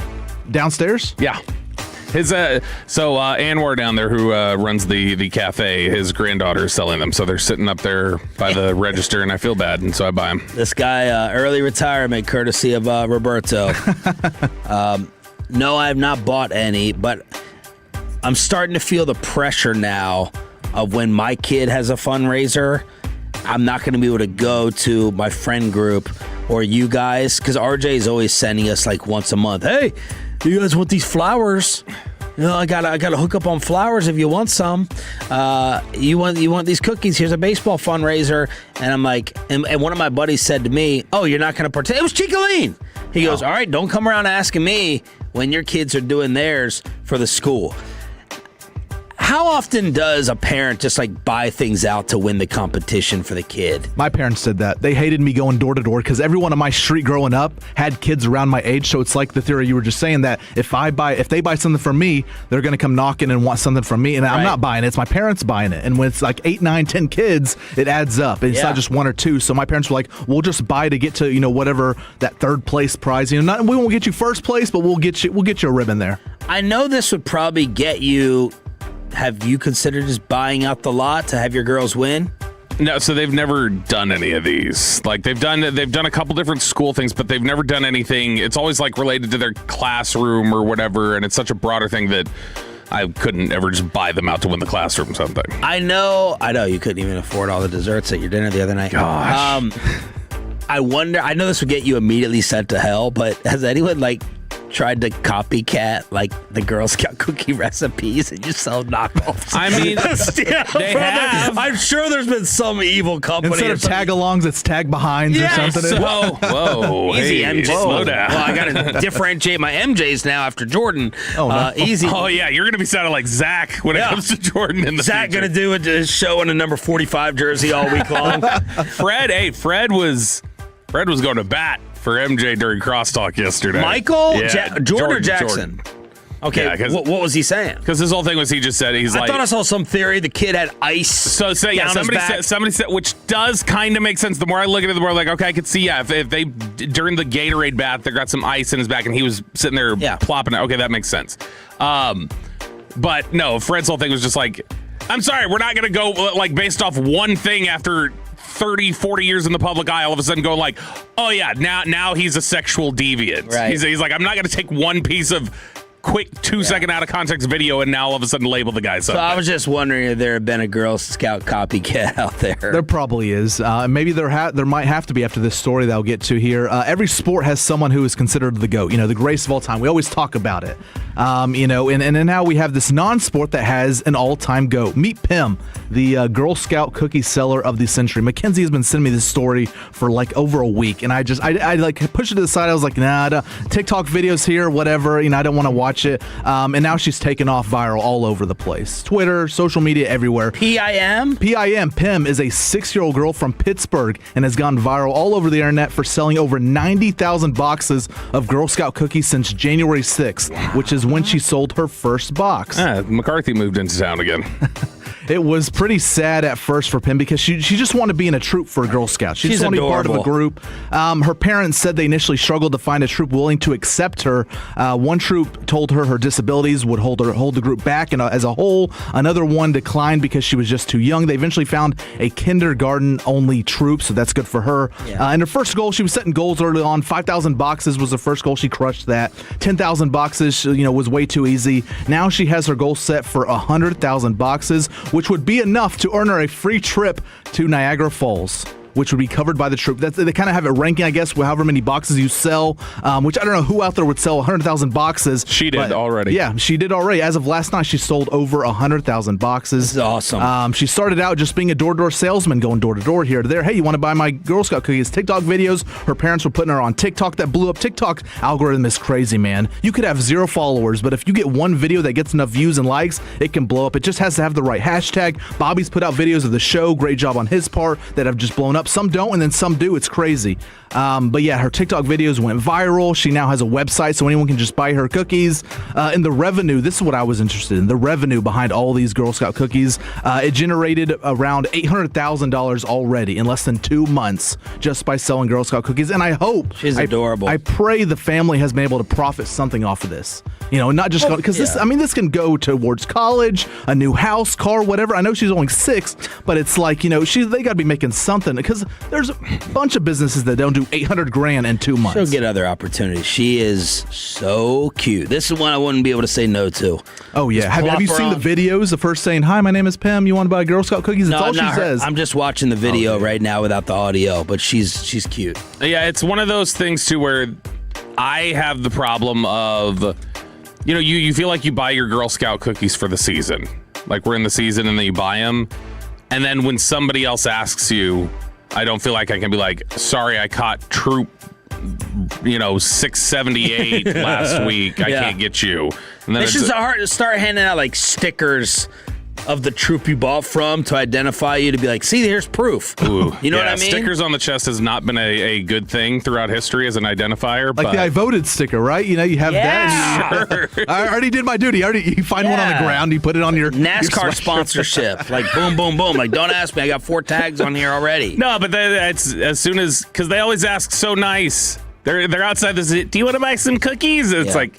Downstairs? Yeah. His Anwar down there who runs the cafe, his granddaughter is selling them, so they're sitting up there by the register, and I feel bad, and so I buy them. This guy, early retirement, courtesy of Roberto. No, I have not bought any, but I'm starting to feel the pressure now of when my kid has a fundraiser. I'm not going to be able to go to my friend group or you guys, because RJ is always sending us like once a month. Hey, you guys want these flowers? You know, I gotta hook up on flowers if you want some. You want these cookies? Here's a baseball fundraiser. And I'm like, and one of my buddies said to me, "Oh, you're not gonna participate?" It was Chicoline. He goes, "All right, don't come around asking me when your kids are doing theirs for the school." How often does a parent just like buy things out to win the competition for the kid? My parents did that. They hated me going door to door because everyone on my street growing up had kids around my age. So it's like the theory you were just saying that if they buy something from me, they're going to come knocking and want something from me. And I'm not buying it. It's my parents buying it. And when it's like 8, 9, 10 kids, it adds up. It's not just 1 or 2. So my parents were like, we'll just buy to get to, whatever that third place prize. We won't get you first place, but we'll get you a ribbon there. I know this would probably get you. Have you considered just buying out the lot to have your girls win? No, so they've never done any of these. Like they've done a couple different school things, but they've never done anything. It's always like related to their classroom or whatever, and it's such a broader thing that I couldn't ever just buy them out to win the classroom something. I know you couldn't even afford all the desserts at your dinner the other night. Gosh. I wonder, I know this would get you immediately sent to hell, but has anyone tried to copycat the Girl Scout cookie recipes and just sell knockoffs? I mean, they have. I'm sure there's been some evil company. Instead of tag-alongs, it's tag-behinds or something. Whoa, easy, hey, MJ. Slow down. Well, I got to differentiate my MJs now after Jordan. Oh, no. Easy. Oh, yeah, you're going to be sounding like Zach when it comes to Jordan in the Zach future. going to do a show in a number 45 jersey all week long. Fred was going to bat for MJ during crosstalk yesterday. Michael? Yeah. Jordan or Jackson? Jordan. Okay, Yeah, what was he saying? Because his whole thing was he just said I thought I saw some theory the kid had ice. Somebody said, which does kind of make sense. The more I look at it, the more I'm like, okay, I could see, if they during the Gatorade bath, they got some ice in his back and he was sitting there plopping it. Okay, that makes sense. But no, Fred's whole thing was just like, I'm sorry, we're not going to go based off one thing after 30, 40 years in the public eye, all of a sudden go oh yeah, now he's a sexual deviant. Right. He's like, I'm not going to take one piece of quick 2-second out of context video and now all of a sudden label the guy something. So I was just wondering if there had been a Girl Scout copycat out there. There probably is. Maybe there might have to be after this story that I'll get to here. Every sport has someone who is considered the GOAT, the greatest of all time. We always talk about it. And now we have this non-sport that has an all-time GOAT. Meet Pim, the Girl Scout cookie seller of the century. Mackenzie has been sending me this story for over a week, and I pushed it to the side. I was like, nah, TikTok videos here, whatever. I don't want to watch it. And now she's taken off viral all over the place. Twitter, social media, everywhere. PIM? Pim is a 6-year-old girl from Pittsburgh and has gone viral all over the internet for selling over 90,000 boxes of Girl Scout cookies since January 6th, which is when she sold her first box. McCarthy moved into town again. It was pretty sad at first for Pim because she just wanted to be in a troop for a Girl Scout. She just wanted to be part of a group. Her parents said they initially struggled to find a troop willing to accept her. One troop told her disabilities would hold the group back, and as a whole, another one declined because she was just too young. They eventually found a kindergarten-only troop, so that's good for her. Yeah. And her first goal, she was setting goals early on. 5,000 boxes was the first goal. She crushed that. 10,000 boxes, was way too easy. Now she has her goal set for 100,000 boxes, which would be enough to earn her a free trip to Niagara Falls, which would be covered by the troop. They kind of have a ranking, I guess, with however many boxes you sell, which I don't know who out there would sell 100,000 boxes. She did already. Yeah, she did already. As of last night, she sold over 100,000 boxes. This is awesome. She started out just being a door-to-door salesman, going door-to-door here to there. Hey, you want to buy my Girl Scout cookies? TikTok videos. Her parents were putting her on TikTok. That blew up. TikTok algorithm is crazy, man. You could have 0 followers, but if you get one video that gets enough views and likes, it can blow up. It just has to have the right hashtag. Bobby's put out videos of the show. Great job on his part that have just blown up. Some don't, and then some do. It's crazy. But yeah, her TikTok videos went viral. She now has a website, so anyone can just buy her cookies. And the revenue, this is what I was interested in, the revenue behind all these Girl Scout cookies. It generated around $800,000 already in less than 2 months just by selling Girl Scout cookies. And I hope, she's adorable. I pray the family has been able to profit something off of this. Not just because this can go towards college, a new house, car, whatever. I know she's only 6, but it's like, they got to be making something, because there's a bunch of businesses that don't do $800,000 in 2 months. She'll get other opportunities. She is so cute. This is one I wouldn't be able to say no to. Oh yeah, have you seen the videos of her saying, "Hi, my name is Pam. You want to buy Girl Scout cookies?" That's all she says. I'm just watching the video right now without the audio, but she's cute. Yeah, it's one of those things too where I have the problem of, you feel like you buy your Girl Scout cookies for the season. Like we're in the season and then you buy them. And then when somebody else asks you, I don't feel like I can be like, sorry, I caught troop, 678 last week. I can't get you. And then they should start handing out like stickers of the troop you bought from to identify you, to be like, see, here's proof. Ooh, you know what I mean? Stickers on the chest has not been a good thing throughout history as an identifier. Like the I voted sticker, right? You have that. Sure. I already did my duty. You find one on the ground, you put it on your NASCAR your sponsorship. Like boom, boom, boom. Like, don't ask me. I got 4 tags on here already. No, but it's as soon as, because they always ask so nice. They're outside this. Do you want to buy some cookies? It's like,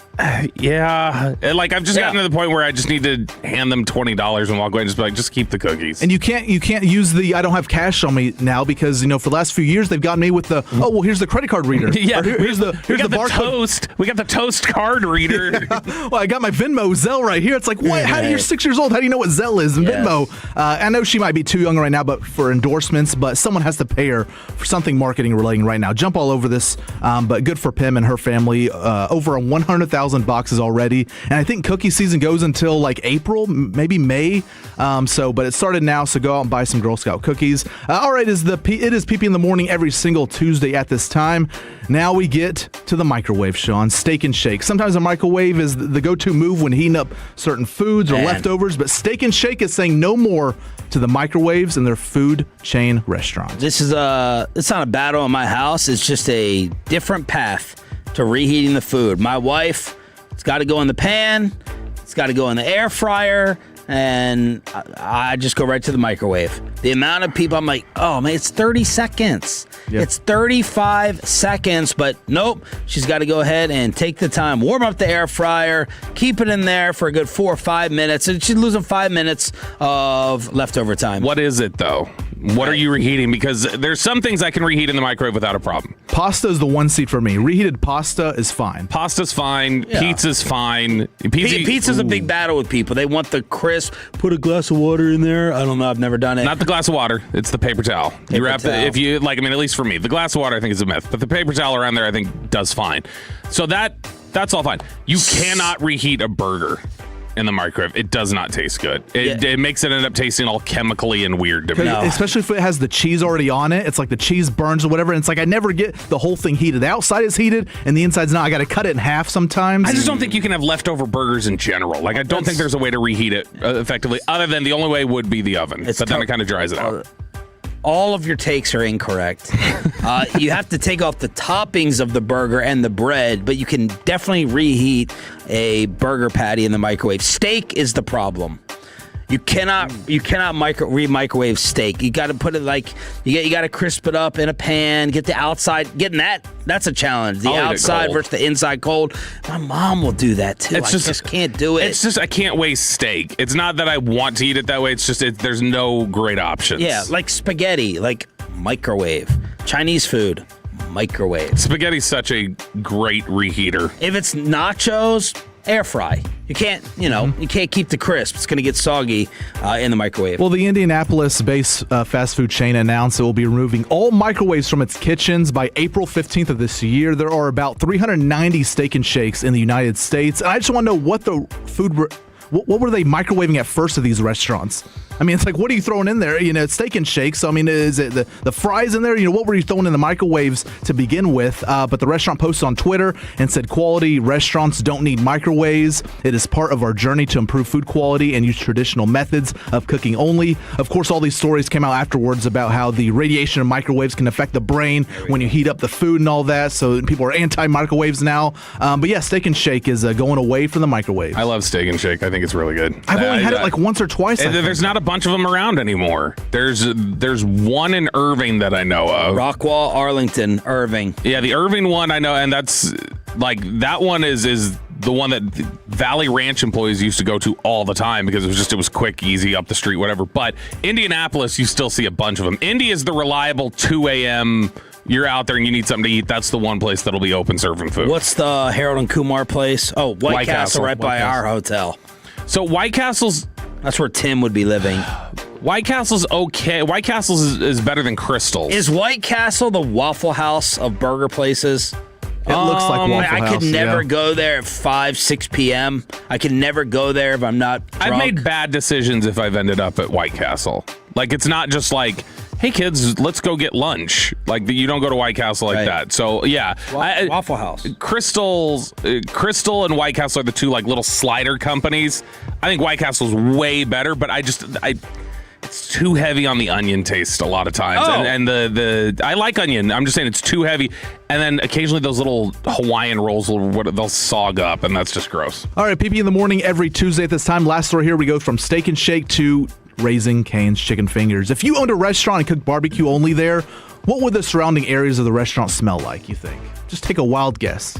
yeah. And like I've just gotten to the point where I just need to hand them $20 and walk away and just be like, just keep the cookies. And you can't use the I don't have cash on me now, because for the last few years they've gotten me with the here's the credit card reader. Yeah, here's the barcode. Toast. We got the Toast card reader. Well, I got my Venmo, Zelle right here. It's like, what? How do you're 6 years old? How do you know what Zelle is and Venmo? I know she might be too young right now, but for endorsements, but someone has to pay her for something marketing relating right now. Jump all over this, but good for Pim and her family. Over 100,000 boxes already, and I think cookie season goes until like April, maybe May. But it started now, so go out and buy some Girl Scout cookies. All right, it is PP in the morning every single Tuesday at this time. Now we get to the microwave, Sean. Steak and Shake. Sometimes a microwave is the go-to move when heating up certain foods or leftovers, but Steak and Shake is saying no more to the microwaves in their food chain restaurants. This is it's not a battle in my house. It's just a different path to reheating the food. My wife, it's got to go in the pan. It's got to go in the air fryer. And I just go right to the microwave. The amount of people, I'm like, oh, man, it's 30 seconds. Yep. It's 35 seconds. But nope, she's got to go ahead and take the time, warm up the air fryer, keep it in there for a good 4 or 5 minutes. And she's losing 5 minutes of leftover time. What is it, though? What are you reheating? Because there's some things I can reheat in the microwave without a problem. Pasta is the one seat for me. Reheated pasta is fine. Pasta's fine. Yeah. Pizza's fine. Pizza's a big battle with people. They want the crisp, put a glass of water in there. I don't know. I've never done it. Not the glass of water. It's the paper towel. You wrap it, if you like, at least for me, the glass of water I think is a myth, but the paper towel around there I think does fine. So that's all fine. You cannot reheat a burger in the microwave. It does not taste good. It makes it end up tasting all chemically and weird to me. No. Especially if it has the cheese already on it. It's like the cheese burns or whatever. And it's like I never get the whole thing heated. The outside is heated and the inside's not. I got to cut it in half sometimes. I just don't think you can have leftover burgers in general. Like I don't think there's a way to reheat it effectively, other than the only way would be the oven. But then it kind of dries it out. All of your takes are incorrect. You have to take off the toppings of the burger and the bread, but you can definitely reheat a burger patty in the microwave. Steak is the problem. You cannot microwave steak. You got to put it you got to crisp it up in a pan. Get the outside. That's a challenge. The outside versus the inside cold. My mom will do that too. I just can't do it. It's just I can't waste steak. It's not that I want to eat it that way. It's just there's no great options. Yeah, like spaghetti, microwave. Chinese food, microwave. Spaghetti's such a great reheater. If it's nachos, air fry. You can't, you can't keep the crisp. It's going to get soggy in the microwave. Well, the Indianapolis-based fast food chain announced it will be removing all microwaves from its kitchens by April 15th of this year. There are about 390 Steak and Shakes in the United States. And I just want to know what the food what were they microwaving at first of these restaurants? I mean, it's like, what are you throwing in there? It's Steak and Shake. So, I mean, is it the fries in there? What were you throwing in the microwaves to begin with? But the restaurant posted on Twitter and said, quality restaurants don't need microwaves. It is part of our journey to improve food quality and use traditional methods of cooking only. Of course, all these stories came out afterwards about how the radiation of microwaves can affect the brain when you heat up the food and all that. So people are anti-microwaves now. But yeah, Steak and Shake is going away from the microwaves. I love Steak and Shake. I think it's really good. I've only had it once or twice. There's not a bunch of them around anymore. There's one in Irving that I know of. Rockwall, Arlington, Irving. Yeah, the Irving one I know, and that's that one is the one that Valley Ranch employees used to go to all the time because it was quick, easy, up the street, whatever. But Indianapolis, you still see a bunch of them. Indy is the reliable 2 a.m. You're out there and you need something to eat. That's the one place that'll be open serving food. What's the Harold and Kumar place? Oh, White Castle right by our hotel. So White Castle's... That's where Tim would be living. White Castle's okay. White Castle's is better than Crystal's. Is White Castle the Waffle House of burger places? It looks like Waffle House. I could never go there at 5, 6 p.m. I could never go there if I'm not drunk. I've made bad decisions if I've ended up at White Castle. It's not just hey kids, let's go get lunch. You don't go to White Castle like that. So yeah, Waffle House. Crystal and White Castle are the two little slider companies. I think White Castle's way better, but it's too heavy on the onion taste a lot of times. Oh. And I like onion. I'm just saying it's too heavy. And then occasionally those little Hawaiian rolls they'll sog up, and that's just gross. All right, PP in the morning every Tuesday at this time. Last story here, we go from Steak and Shake to Raising Cane's Chicken Fingers. If you owned a restaurant and cooked barbecue only there, what would the surrounding areas of the restaurant smell like, you think? Just take a wild guess.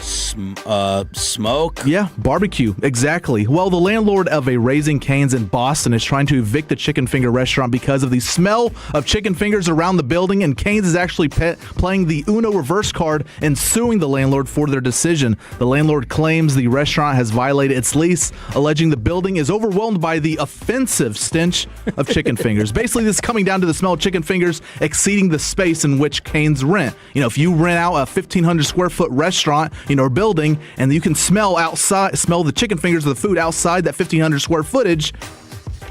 Smoke? Yeah, barbecue. Exactly. Well, the landlord of a Raising Cane's in Boston is trying to evict the chicken finger restaurant because of the smell of chicken fingers around the building, and Cane's is actually playing the Uno reverse card and suing the landlord for their decision. The landlord claims the restaurant has violated its lease, alleging the building is overwhelmed by the offensive stench of chicken fingers. Basically, this is coming down to the smell of chicken fingers exceeding the space in which Cane's rent. If you rent out a 1,500 square foot restaurant, or building, and you can smell the chicken fingers of the food outside that 1,500 square footage,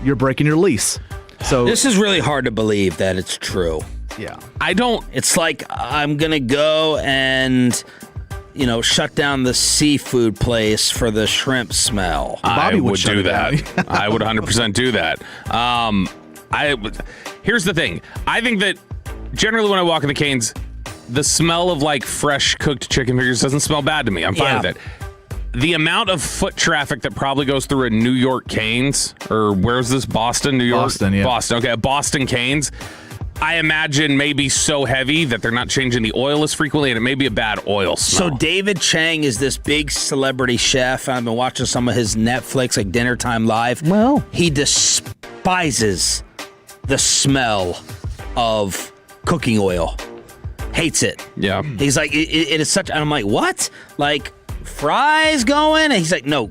you're breaking your lease. So this is really hard to believe that it's true. Yeah. It's like I'm going to go and, shut down the seafood place for the shrimp smell. Bobby would do that. I would 100% do that. Here's the thing. I think that generally when I walk into Cane's, the smell of fresh cooked chicken fingers doesn't smell bad to me. I'm fine with it. The amount of foot traffic that probably goes through a New York Cane's, or where's this? Boston, New York? Boston, yeah. Boston. Okay, Boston Cane's, I imagine may be so heavy that they're not changing the oil as frequently, and it may be a bad oil smell. So David Chang is this big celebrity chef. I've been watching some of his Netflix, Dinner Time Live. Well, he despises the smell of cooking oil. Hates it. Yeah. He's like, it is such, and I'm like, what? Fries going? And he's like, no.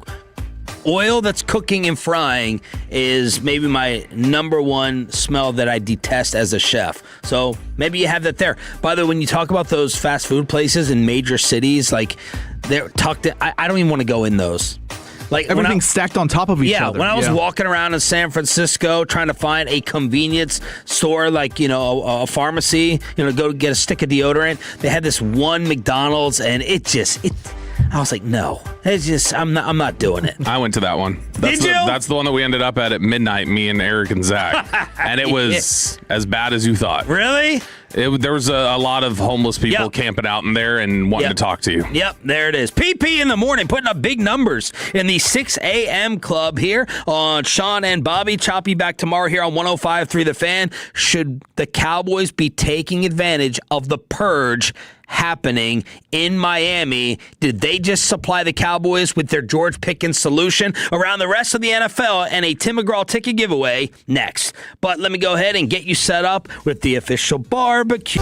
Oil that's cooking and frying is maybe my number one smell that I detest as a chef. So maybe you have that there. By the way, when you talk about those fast food places in major cities, they're tucked in, I don't even want to go in those. Everything's stacked on top of each other. When I was walking around in San Francisco trying to find a convenience store, a pharmacy, go get a stick of deodorant, they had this one McDonald's, and I was like, no, it's just, I'm not doing it. I went to that one. Did you? That's the one that we ended up at midnight, me and Eric and Zach. And it was as bad as you thought. Really? There was a lot of homeless people camping out in there and wanting to talk to you. Yep, there it is. PP in the morning, putting up big numbers in the 6 a.m. club here on Sean and Bobby. Choppy back tomorrow here on 105.3 The Fan. Should the Cowboys be taking advantage of the purge happening in Miami? Did they just supply the Cowboys with their George Pickens solution around the rest of the NFL? And a Tim McGraw ticket giveaway next. But let me go ahead and get you set up with the official barbecue.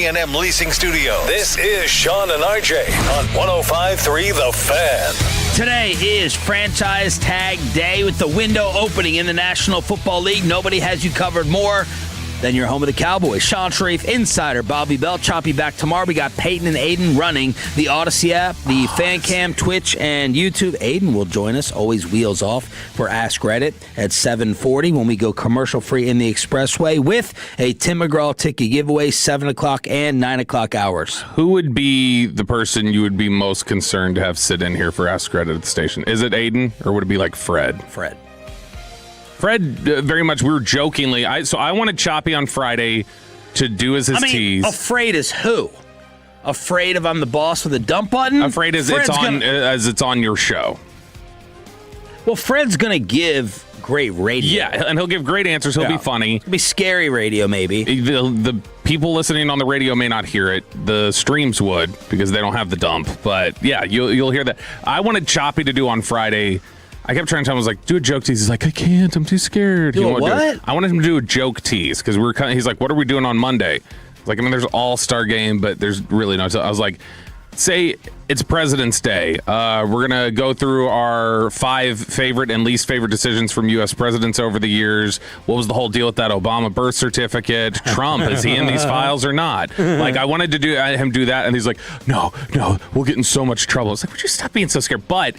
A&M Leasing Studio. This is Sean and RJ on 105.3 The Fan. Today is Franchise Tag Day with the window opening in the National Football League. Nobody has you covered more than your home of the Cowboys. Sean Sharif, Insider, Bobby Bell. Choppy back tomorrow. We got Peyton and Aiden running the Odyssey app, the Fan Cam, Twitch, and YouTube. Aiden will join us, always wheels off, for Ask Reddit at 7:40 when we go commercial-free in the Expressway with a Tim McGraw ticket giveaway, 7 o'clock and 9 o'clock hours. Who would be the person you would be most concerned to have sit in here for Ask Reddit at the station? Is it Aiden, or would it be like Fred? Fred, very much, we were jokingly. So I wanted Choppy on Friday to do as his tease. Afraid is who? Afraid of I'm the boss with a dump button? Afraid as it's on your show. Well, Fred's going to give great radio. Yeah, and he'll give great answers. He'll be funny. It'll be scary radio, maybe. The people listening on the radio may not hear it. The streams would, because they don't have the dump. But yeah, you'll hear that. I wanted Choppy to do on Friday. I kept trying to tell him, I was like, do a joke tease. He's like, I can't. I'm too scared. What? I wanted him to do a joke tease because he's like, what are we doing on Monday? Like, there's All-Star game, but there's really no. So I was like, say it's President's Day. We're going to go through our 5 favorite and least favorite decisions from U.S. presidents over the years. What was the whole deal with that Obama birth certificate? Trump, is he in these files or not? Like, I wanted to him do that, and he's like, no, we'll get in so much trouble. I was like, would you stop being so scared? But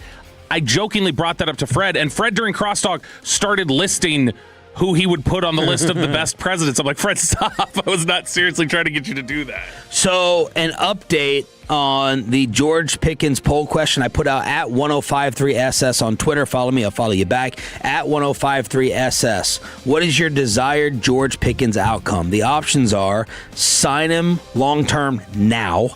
I jokingly brought that up to Fred, and Fred during Crosstalk started listing who he would put on the list of the best presidents. I'm like, Fred, stop. I was not seriously trying to get you to do that. So an update on the George Pickens poll question I put out at 1053SS on Twitter. Follow me, I'll follow you back at 1053SS. What is your desired George Pickens outcome? The options are sign him long-term now,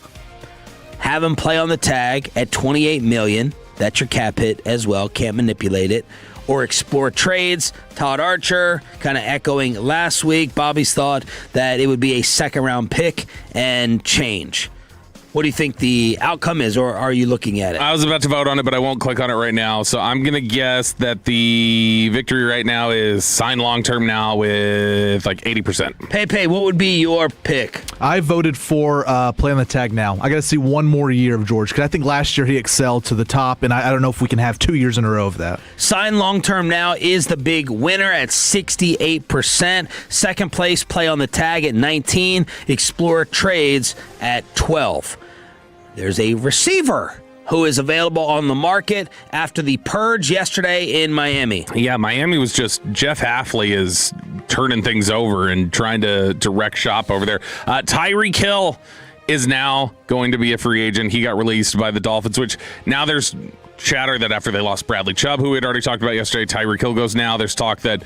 have him play on the tag at $28 million. That's your cap hit as well. Can't manipulate it. Or explore trades. Todd Archer, kind of echoing last week, Bobby's thought that it would be a second-round pick and change. What do you think the outcome is, or are you looking at it? I was about to vote on it, but I won't click on it right now. So I'm going to guess that the victory right now is sign long-term now with like 80%. Pepe, what would be your pick? I voted for play on the tag now. I got to see one more year of George, because I think last year he excelled to the top, and I don't know if we can have 2 years in a row of that. Sign long-term now is the big winner at 68%. Second place, play on the tag at 19%. Explore trades at 12%. There's a receiver who is available on the market after the purge yesterday in Miami. Yeah, Miami was just, Jeff Hafley is turning things over and trying to wreck shop over there. Tyreek Hill is now going to be a free agent. He got released by the Dolphins, which now there's chatter that after they lost Bradley Chubb, who we had already talked about yesterday, Tyreek Hill goes now. There's talk that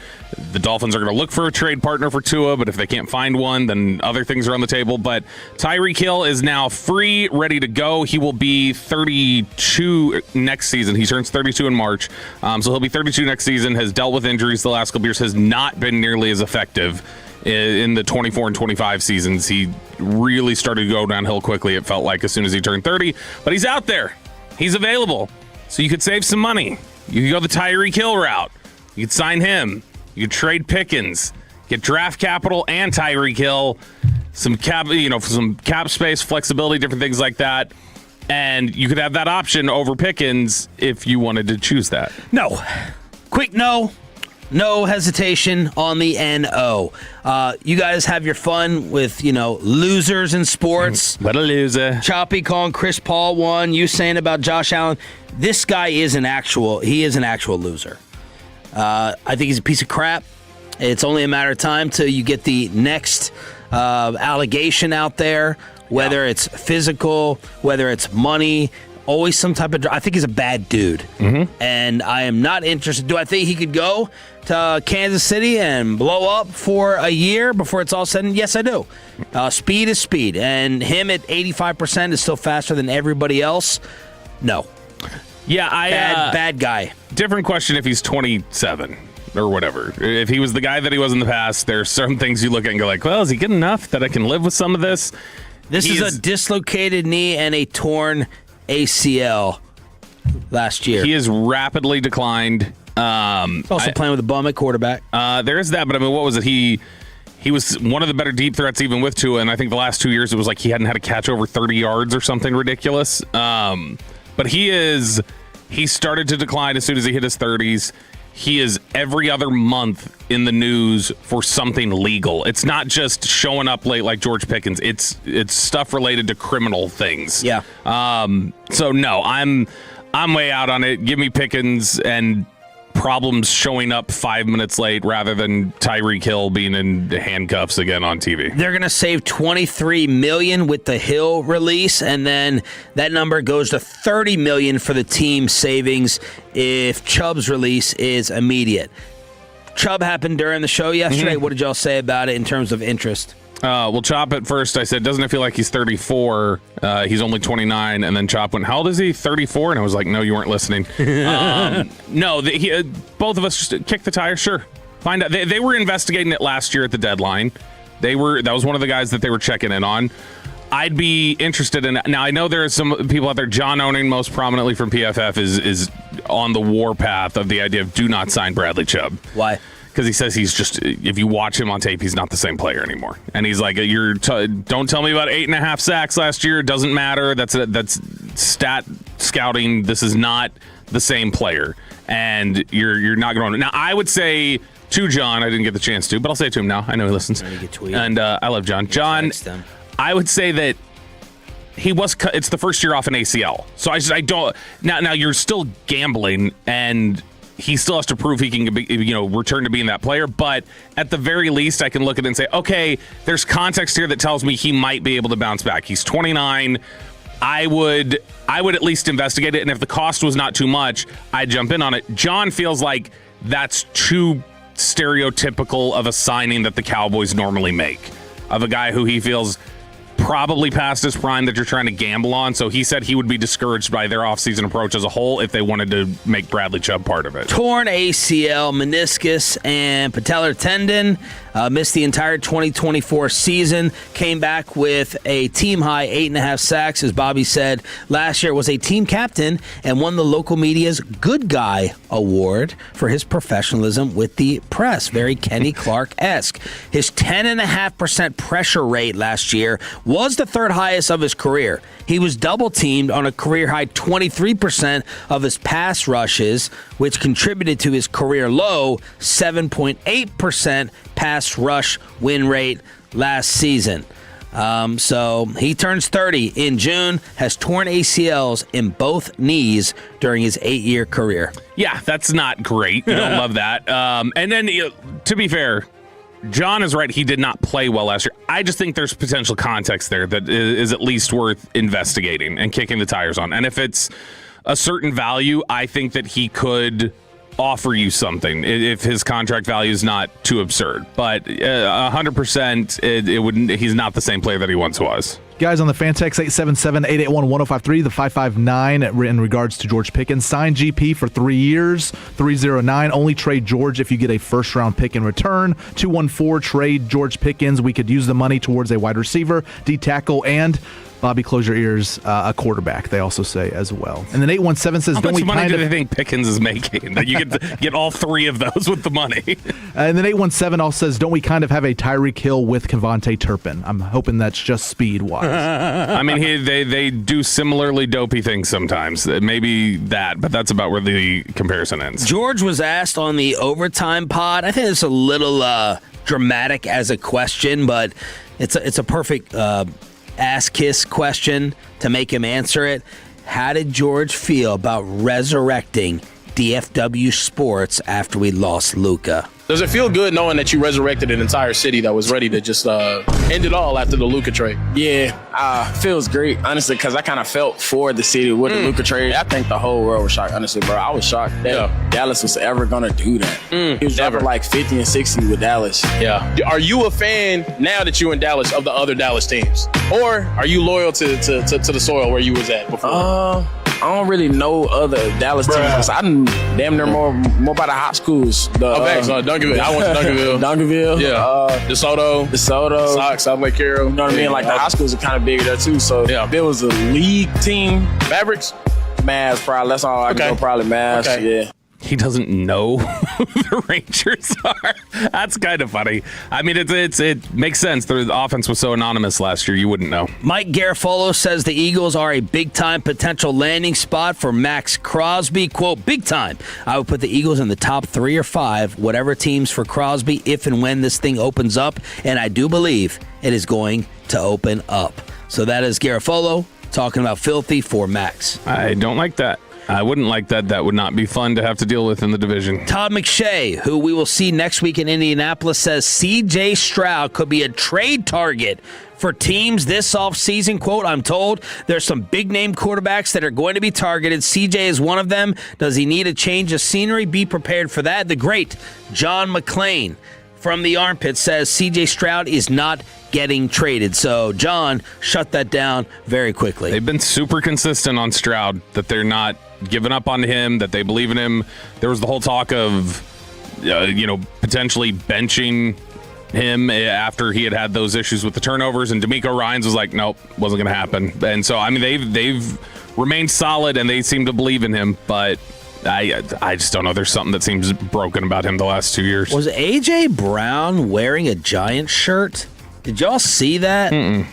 the Dolphins are going to look for a trade partner for Tua, but if they can't find one, then other things are on the table. But Tyreek Hill is now free, ready to go. He will be 32 next season. He turns 32 in March, so he'll be 32 next season. Has dealt with injuries the last couple years, has not been nearly as effective in the 24 and 25 seasons. He really started to go downhill quickly, it felt like, as soon as he turned 30. But he's out there. He's available. So you could save some money. You could go the Tyreek Hill route. You could sign him. You could trade Pickens. Get draft capital and Tyreek Hill. Some cap space, flexibility, different things like that. And you could have that option over Pickens if you wanted to choose that. No. Quick no. No hesitation on the NO. You guys have your fun with, losers in sports. What a loser. Choppy calling Chris Paul one. You saying about Josh Allen. This guy is an actual loser. I think he's a piece of crap. It's only a matter of time till you get the next allegation out there, whether it's physical, whether it's money, always some type of... I think he's a bad dude. Mm-hmm. And I am not interested. Do I think he could go to Kansas City and blow up for a year before it's all said? And yes, I do. Speed is speed. And him at 85% is still faster than everybody else. No. Yeah, bad guy. Different question if he's 27 or whatever. If he was the guy that he was in the past, there's some things you look at and go like, well, is he good enough that I can live with some of this? This is a dislocated knee and a torn ACL last year. He has rapidly declined. Also playing with a bum at quarterback. There is that, but what was it? He He was one of the better deep threats even with Tua, and I think the last 2 years it was like he hadn't had a catch over 30 yards or something ridiculous. But he started to decline as soon as he hit his 30s. He is every other month in the news for something legal. It's not just showing up late like George Pickens. It's stuff related to criminal things. Yeah. So no, I'm way out on it. Give me Pickens and problems showing up 5 minutes late rather than Tyreek Hill being in handcuffs again on TV. They're going to save $23 million with the Hill release, and then that number goes to $30 million for the team savings if Chubb's release is immediate. Chubb happened during the show yesterday. What did y'all say about it in terms of interest? Well, Chop at first, I said, doesn't it feel like he's 34? He's only 29. And then Chop went, how old is he? 34? And I was like, no, you weren't listening. No, both of us just kick the tires. Sure. Find out. They were investigating it last year at the deadline. That was one of the guys that they were checking in on. I'd be interested in it. Now, I know there are some people out there. John Owning, most prominently from PFF, is on the warpath of the idea of do not sign Bradley Chubb. Why? Because he says he's just, if you watch him on tape, he's not the same player anymore. And he's like, don't tell me about 8.5 sacks last year. It doesn't matter. That's stat scouting. This is not the same player. And you're not going to. Now, I would say to John, I didn't get the chance to, but I'll say it to him now. I know he listens. And I love John. John, I would say that it's the first year off an ACL. So I don't. Now you're still gambling, and he still has to prove he can return to being that player. But at the very least, I can look at it and say, okay, there's context here that tells me he might be able to bounce back. He's 29. I would at least investigate it. And if the cost was not too much, I'd jump in on it. John feels like that's too stereotypical of a signing that the Cowboys normally make, of a guy who he feels probably past his prime that you're trying to gamble on. So he said he would be discouraged by their offseason approach as a whole if they wanted to make Bradley Chubb part of it. Torn ACL, meniscus, and patellar tendon. Missed the entire 2024 season. Came back with a team-high 8.5 sacks, as Bobby said. Last year was a team captain and won the local media's Good Guy Award for his professionalism with the press. Very Kenny Clark-esque. His 10.5% pressure rate last year was the third highest of his career. He was double-teamed on a career-high 23% of his pass rushes, which contributed to his career-low 7.8% pass rush win rate last season. So he turns 30 in June, has torn ACLs in both knees during his 8-year career. Yeah, that's not great. You don't love that. And then, to be fair, John is right. He did not play well last year. I just think there's potential context there that is at least worth investigating and kicking the tires on. And if it's a certain value, I think that he could offer you something if his contract value is not too absurd. But 100%, he's not the same player that he once was. Guys on the fan text 877-881-1053, the 559 in regards to George Pickens. Sign GP for 3 years, 309. Only trade George if you get a first-round pick in return. 214, trade George Pickens. We could use the money towards a wide receiver, D-tackle, and Bobby, close your ears, a quarterback, they also say as well. And then 817 says, how much money do they think Pickens is making? That you get all three of those with the money. And then 817 also says, don't we kind of have a Tyreek Hill with Kevontae Turpin? I'm hoping that's just speed-wise. I mean, they do similarly dopey things sometimes. Maybe that, but that's about where the comparison ends. George was asked on the overtime pod. I think it's a little dramatic as a question, but it's a perfect ass-kiss question to make him answer it. How did George feel about resurrecting DFW sports after we lost Luka? Does it feel good knowing that you resurrected an entire city that was ready to just end it all after the Luka trade? Yeah, feels great, honestly, because I kind of felt for the city with the Luka trade. I think the whole world was shocked, honestly, bro. I was shocked that Dallas was ever going to do that. He was never like 50 and 60 with Dallas. Yeah. Are you a fan, now that you're in Dallas, of the other Dallas teams? Or are you loyal to the soil where you was at before? I don't really know other Dallas teams. I damn near more by the high schools. Duncanville. I went to Duncanville. Duncanville. Yeah. DeSoto. Sox, South Lake Carroll. You know what I mean? Like the high schools are kind of bigger there too. So if there was a league team, Mavericks? Mavs probably. That's all I can go. Probably Mavs. Okay. Yeah. He doesn't know who the Rangers are. That's kind of funny. I mean, it makes sense. The offense was so anonymous last year, you wouldn't know. Mike Garafolo says the Eagles are a big-time potential landing spot for Max Crosby. Quote, big time. I would put the Eagles in the top 3 or 5, whatever teams for Crosby, if and when this thing opens up. And I do believe it is going to open up. So that is Garafolo talking about filthy for Max. I don't like that. I wouldn't like that. That would not be fun to have to deal with in the division. Todd McShay, who we will see next week in Indianapolis, says C.J. Stroud could be a trade target for teams this offseason. Quote, I'm told there's some big-name quarterbacks that are going to be targeted. C.J. is one of them. Does he need a change of scenery? Be prepared for that. The great John McClain from the Armpit says C.J. Stroud is not getting traded. So, John, shut that down very quickly. They've been super consistent on Stroud, that they're not giving up on him, that they believe in him. There was the whole talk of, potentially benching him after he had those issues with the turnovers, and DeMeco Ryans was like, nope, wasn't going to happen. And so, I mean, they've remained solid, and they seem to believe in him, but I just don't know. There's something that seems broken about him the last 2 years. Was A.J. Brown wearing a Giants shirt? Did y'all see that? I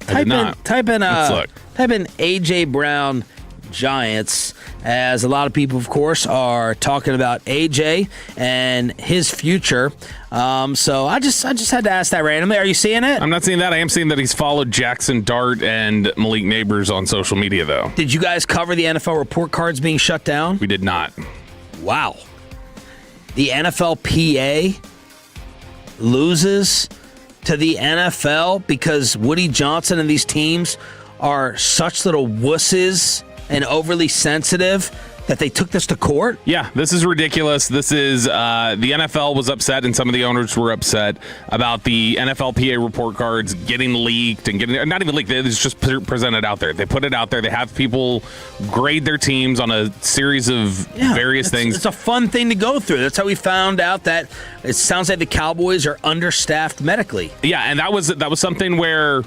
did not. Type in A.J. Brown Giants, as a lot of people, of course, are talking about A.J. and his future. So I just had to ask that randomly. Are you seeing it? I'm not seeing that. I am seeing that he's followed Jackson Dart and Malik Neighbors on social media, though. Did you guys cover the NFL report cards being shut down? We did not. Wow. The NFLPA loses to the NFL because Woody Johnson and these teams are such little wusses and overly sensitive that they took this to court? Yeah, this is ridiculous. This is, the NFL was upset and some of the owners were upset about the NFLPA report cards getting leaked and not even leaked, it's just presented out there. They put it out there. They have people grade their teams on a series of various things. It's a fun thing to go through. That's how we found out that it sounds like the Cowboys are understaffed medically. Yeah, and that was something where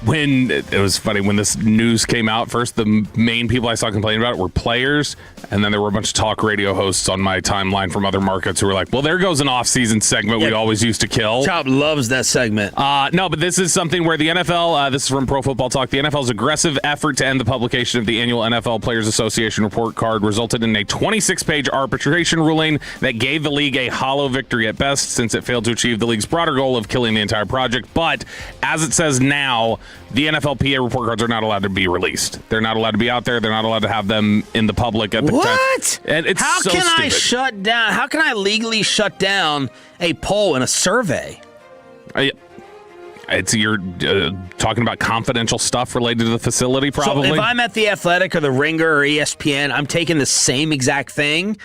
when it was funny when this news came out first, the main people I saw complaining about it were players, and then there were a bunch of talk radio hosts on my timeline from other markets who were like, well, there goes an off-season segment we always used to kill. Chop loves that segment. No, but this is something where the NFL, this is from Pro Football Talk, the NFL's aggressive effort to end the publication of the annual NFL Players Association report card resulted in a 26-page arbitration ruling that gave the league a hollow victory at best, since it failed to achieve the league's broader goal of killing the entire project. But as it says now, the NFLPA report cards are not allowed to be released. They're not allowed to be out there. They're not allowed to have them in the public at the time. What? And it's How so can stupid. I shut down? How can I legally shut down a poll and a survey? You're talking about confidential stuff related to the facility, probably. So if I'm at The Athletic or The Ringer or ESPN, I'm taking the same exact thing.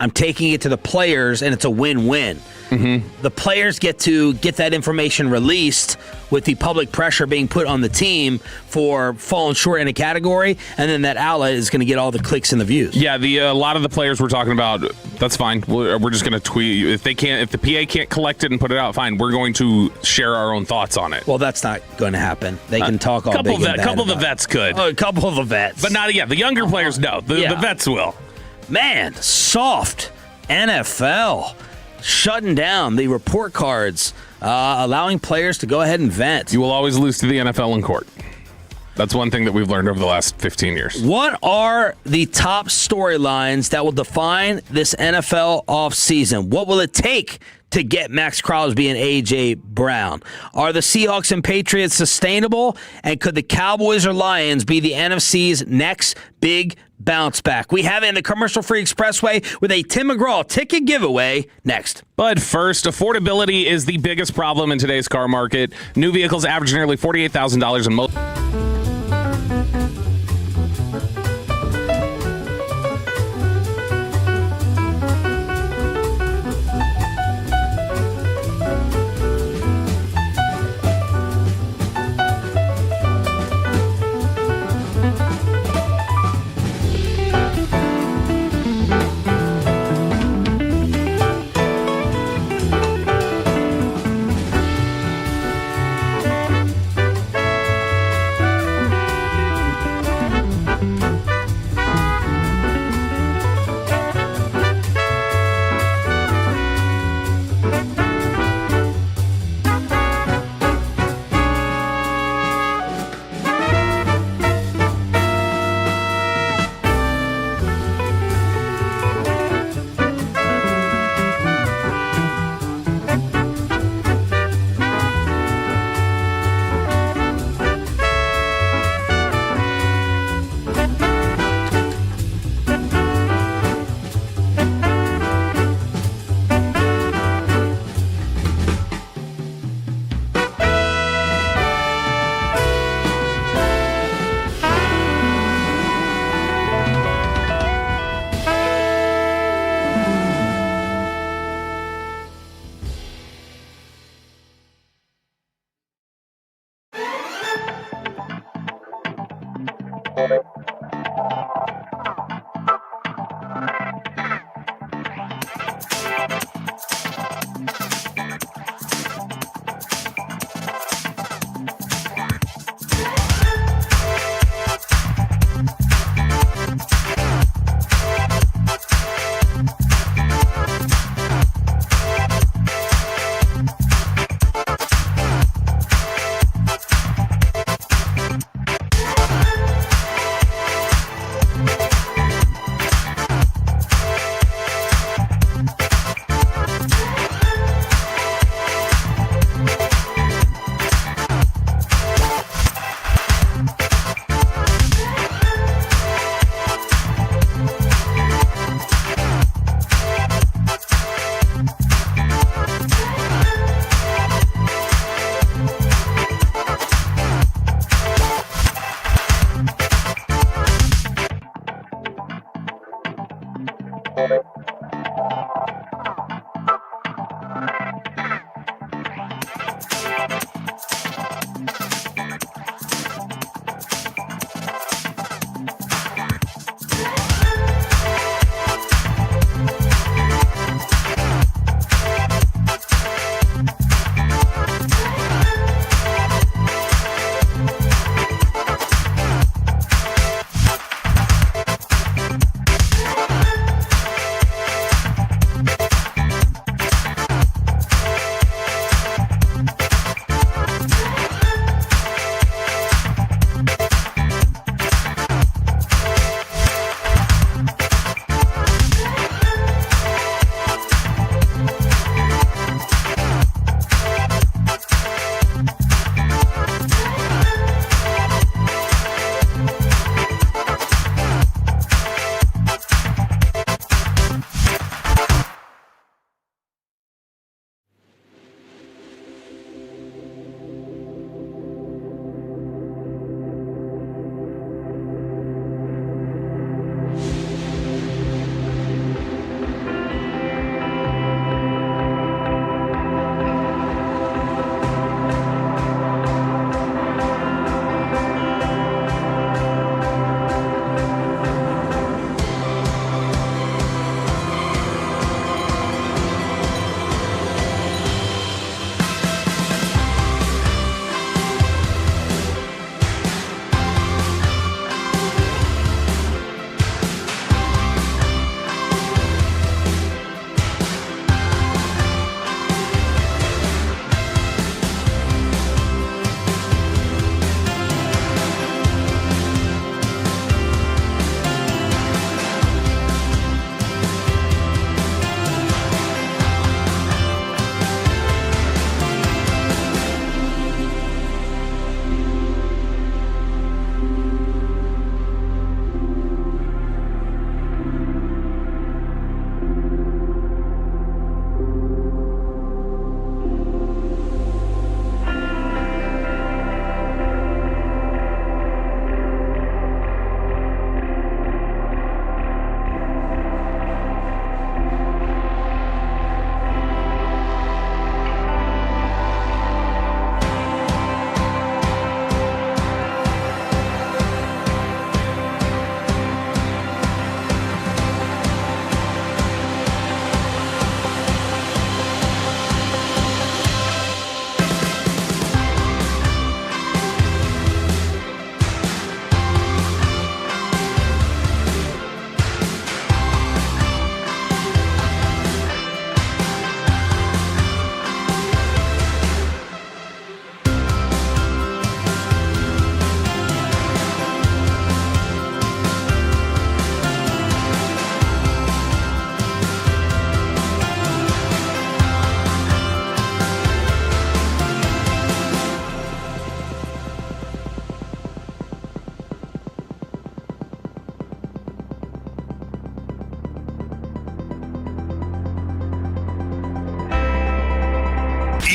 I'm taking it to the players, and it's a win-win. The players get to get that information released with the public pressure being put on the team for falling short in a category, and then that outlet is going to get all the clicks and the views. Yeah, a lot of the players we're talking about, that's fine. We're just going to tweet. If the PA can't collect it and put it out, fine. We're going to share our own thoughts on it. Well, that's not going to happen. They can talk all big and bad. A couple of the vets could. Oh, a couple of the vets. But not, the younger players, no. The vets will. Man, soft NFL shutting down the report cards, allowing players to go ahead and vent. You will always lose to the NFL in court. That's one thing that we've learned over the last 15 years. What are the top storylines that will define this NFL offseason? What will it take to get Max Crosby and A.J. Brown? Are the Seahawks and Patriots sustainable? And could the Cowboys or Lions be the NFC's next big bounce back? We have it in the commercial-free expressway with a Tim McGraw ticket giveaway next. But first, affordability is the biggest problem in today's car market. New vehicles average nearly $48,000 in most.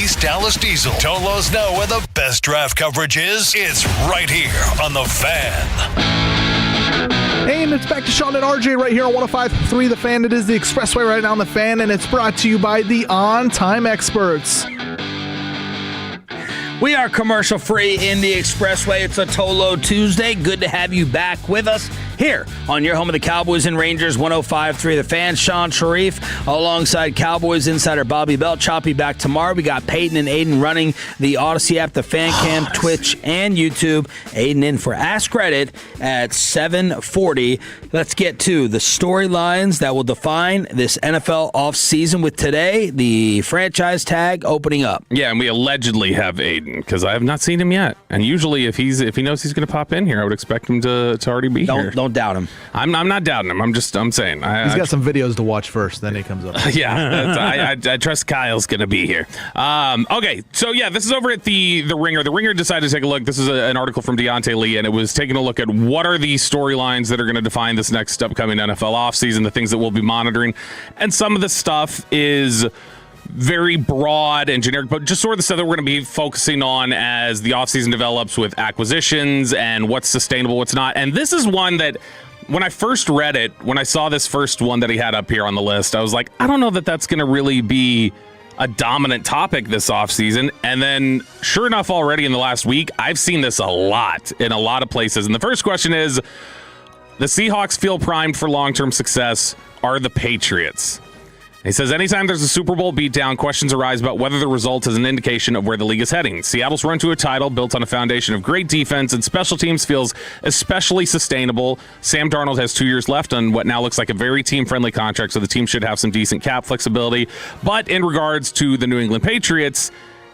East Dallas Diesel. Don't let us know where the best draft coverage is. It's right here on The Fan. And it's back to Sean and RJ right here on 105.3 The Fan. It is the Expressway right now on The Fan, and it's brought to you by the On Time Experts. We are commercial free in the Expressway. It's a Tolo Tuesday. Good to have you back with us here on your home of the Cowboys and Rangers, 105.3 The Fan. Sean Sharif alongside Cowboys insider Bobby Belt. Choppy back tomorrow. We got Peyton and Aiden running the Odyssey app, the Fan Cam, Twitch, and YouTube. Aiden in for Ask Reddit at 7:40. Let's get to the storylines that will define this NFL offseason with today, the franchise tag opening up. Yeah, and we allegedly have Aiden because I have not seen him yet. And usually if he knows he's going to pop in here, I would expect him to already be here. Don't doubt him. I'm not doubting him. I'm saying. He's got some videos to watch first, then he comes up. Yeah, I trust Kyle's going to be here. Okay, so yeah, this is over at the Ringer. The Ringer decided to take a look. This is an article from Deontay Lee, and it was taking a look at what are the storylines that are going to define this next upcoming NFL offseason, the things that we'll be monitoring. And some of the stuff is very broad and generic, but just sort of the stuff that we're going to be focusing on as the offseason develops with acquisitions and what's sustainable, what's not. And this is one that when I first read it, when I saw this first one that he had up here on the list, I was like, I don't know that that's going to really be a dominant topic this offseason. And then sure enough, already in the last week, I've seen this a lot in a lot of places. And the first question is, the Seahawks feel primed for long-term success. Are the Patriots? He says, anytime there's a Super Bowl beatdown, questions arise about whether the result is an indication of where the league is heading. Seattle's run to a title built on a foundation of great defense and special teams feels especially sustainable. Sam Darnold has 2 years left on what now looks like a very team-friendly contract, so the team should have some decent cap flexibility. But in regards to the New England Patriots,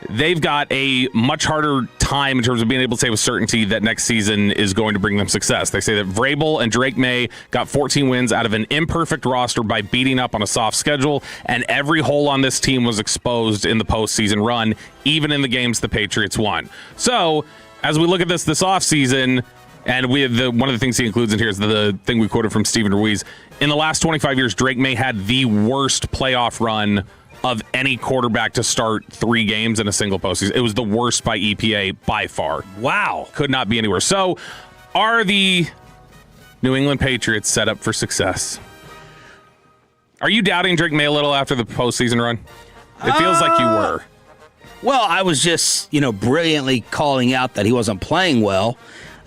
they've got a much harder time in terms of being able to say with certainty that next season is going to bring them success. They say that Vrabel and Drake May got 14 wins out of an imperfect roster by beating up on a soft schedule, and every hole on this team was exposed in the postseason run, even in the games the Patriots won. So, as we look at this offseason, and one of the things he includes in here is the thing we quoted from Steven Ruiz. In the last 25 years, Drake May had the worst playoff run of any quarterback to start 3 games in a single postseason. It was the worst by EPA by far. Wow. Could not be anywhere. So, are the New England Patriots set up for success? Are you doubting Drake May a little after the postseason run? It feels like you were. Well, I was just, brilliantly calling out that he wasn't playing well.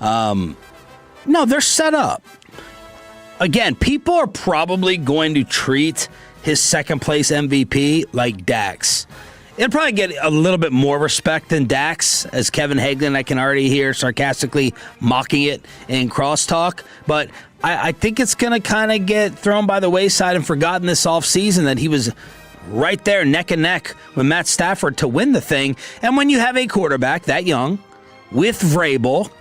No, they're set up. Again, people are probably going to treat his second-place MVP like Dax. It'll probably get a little bit more respect than Dax, as Kevin Hagelin, I can already hear sarcastically mocking it in crosstalk. But I think it's going to kind of get thrown by the wayside and forgotten this offseason that he was right there neck and neck with Matt Stafford to win the thing. And when you have a quarterback that young with Vrabel,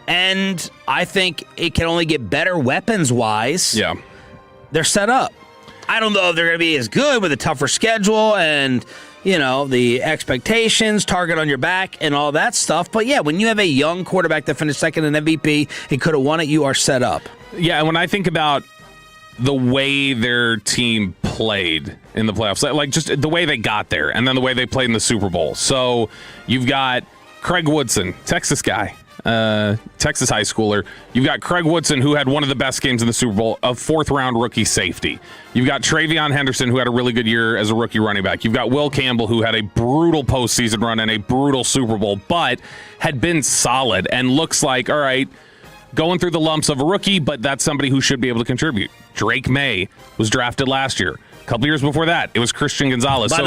and I think it can only get better weapons-wise, they're set up. I don't know if they're going to be as good with a tougher schedule and, the expectations, target on your back, and all that stuff. But, yeah, when you have a young quarterback that finished second in MVP, he could have won it, you are set up. Yeah, and when I think about the way their team played in the playoffs, like just the way they got there, and then the way they played in the Super Bowl. So you've got Craig Woodson, Texas guy. Texas high schooler. You've got Craig Woodson, who had one of the best games in the Super Bowl, a 4th-round rookie safety. You've got Travion Henderson, who had a really good year as a rookie running back. You've got Will Campbell, who had a brutal postseason run and a brutal Super Bowl, but had been solid and looks like, all right, going through the lumps of a rookie, but that's somebody who should be able to contribute. Drake May was drafted last year. A couple years before that, it was Christian Gonzalez. By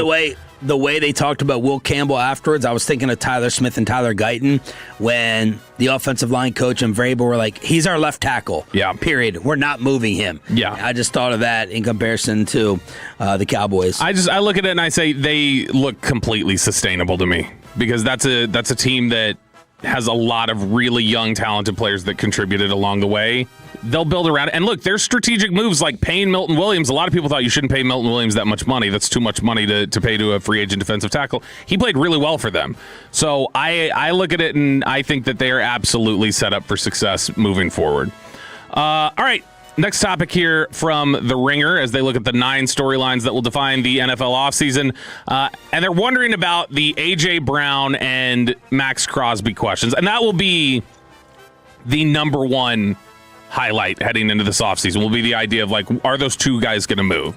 the way they talked about Will Campbell afterwards, I was thinking of Tyler Smith and Tyler Guyton when the offensive line coach and Vrabel were like, he's our left tackle. Yeah. Period. We're not moving him. Yeah. I just thought of that in comparison to the Cowboys. I look at it and I say they look completely sustainable to me because that's a team that has a lot of really young, talented players that contributed along the way. They'll build around it. And look, there's strategic moves like paying Milton Williams. A lot of people thought you shouldn't pay Milton Williams that much money. That's too much money to pay to a free agent defensive tackle. He played really well for them. So I look at it and I think that they are absolutely set up for success moving forward. All right. Next topic here from The Ringer as they look at the 9 storylines that will define the NFL offseason. And they're wondering about the A.J. Brown and Max Crosby questions. And that will be the number one highlight heading into this offseason will be the idea of, like, are those two guys going to move?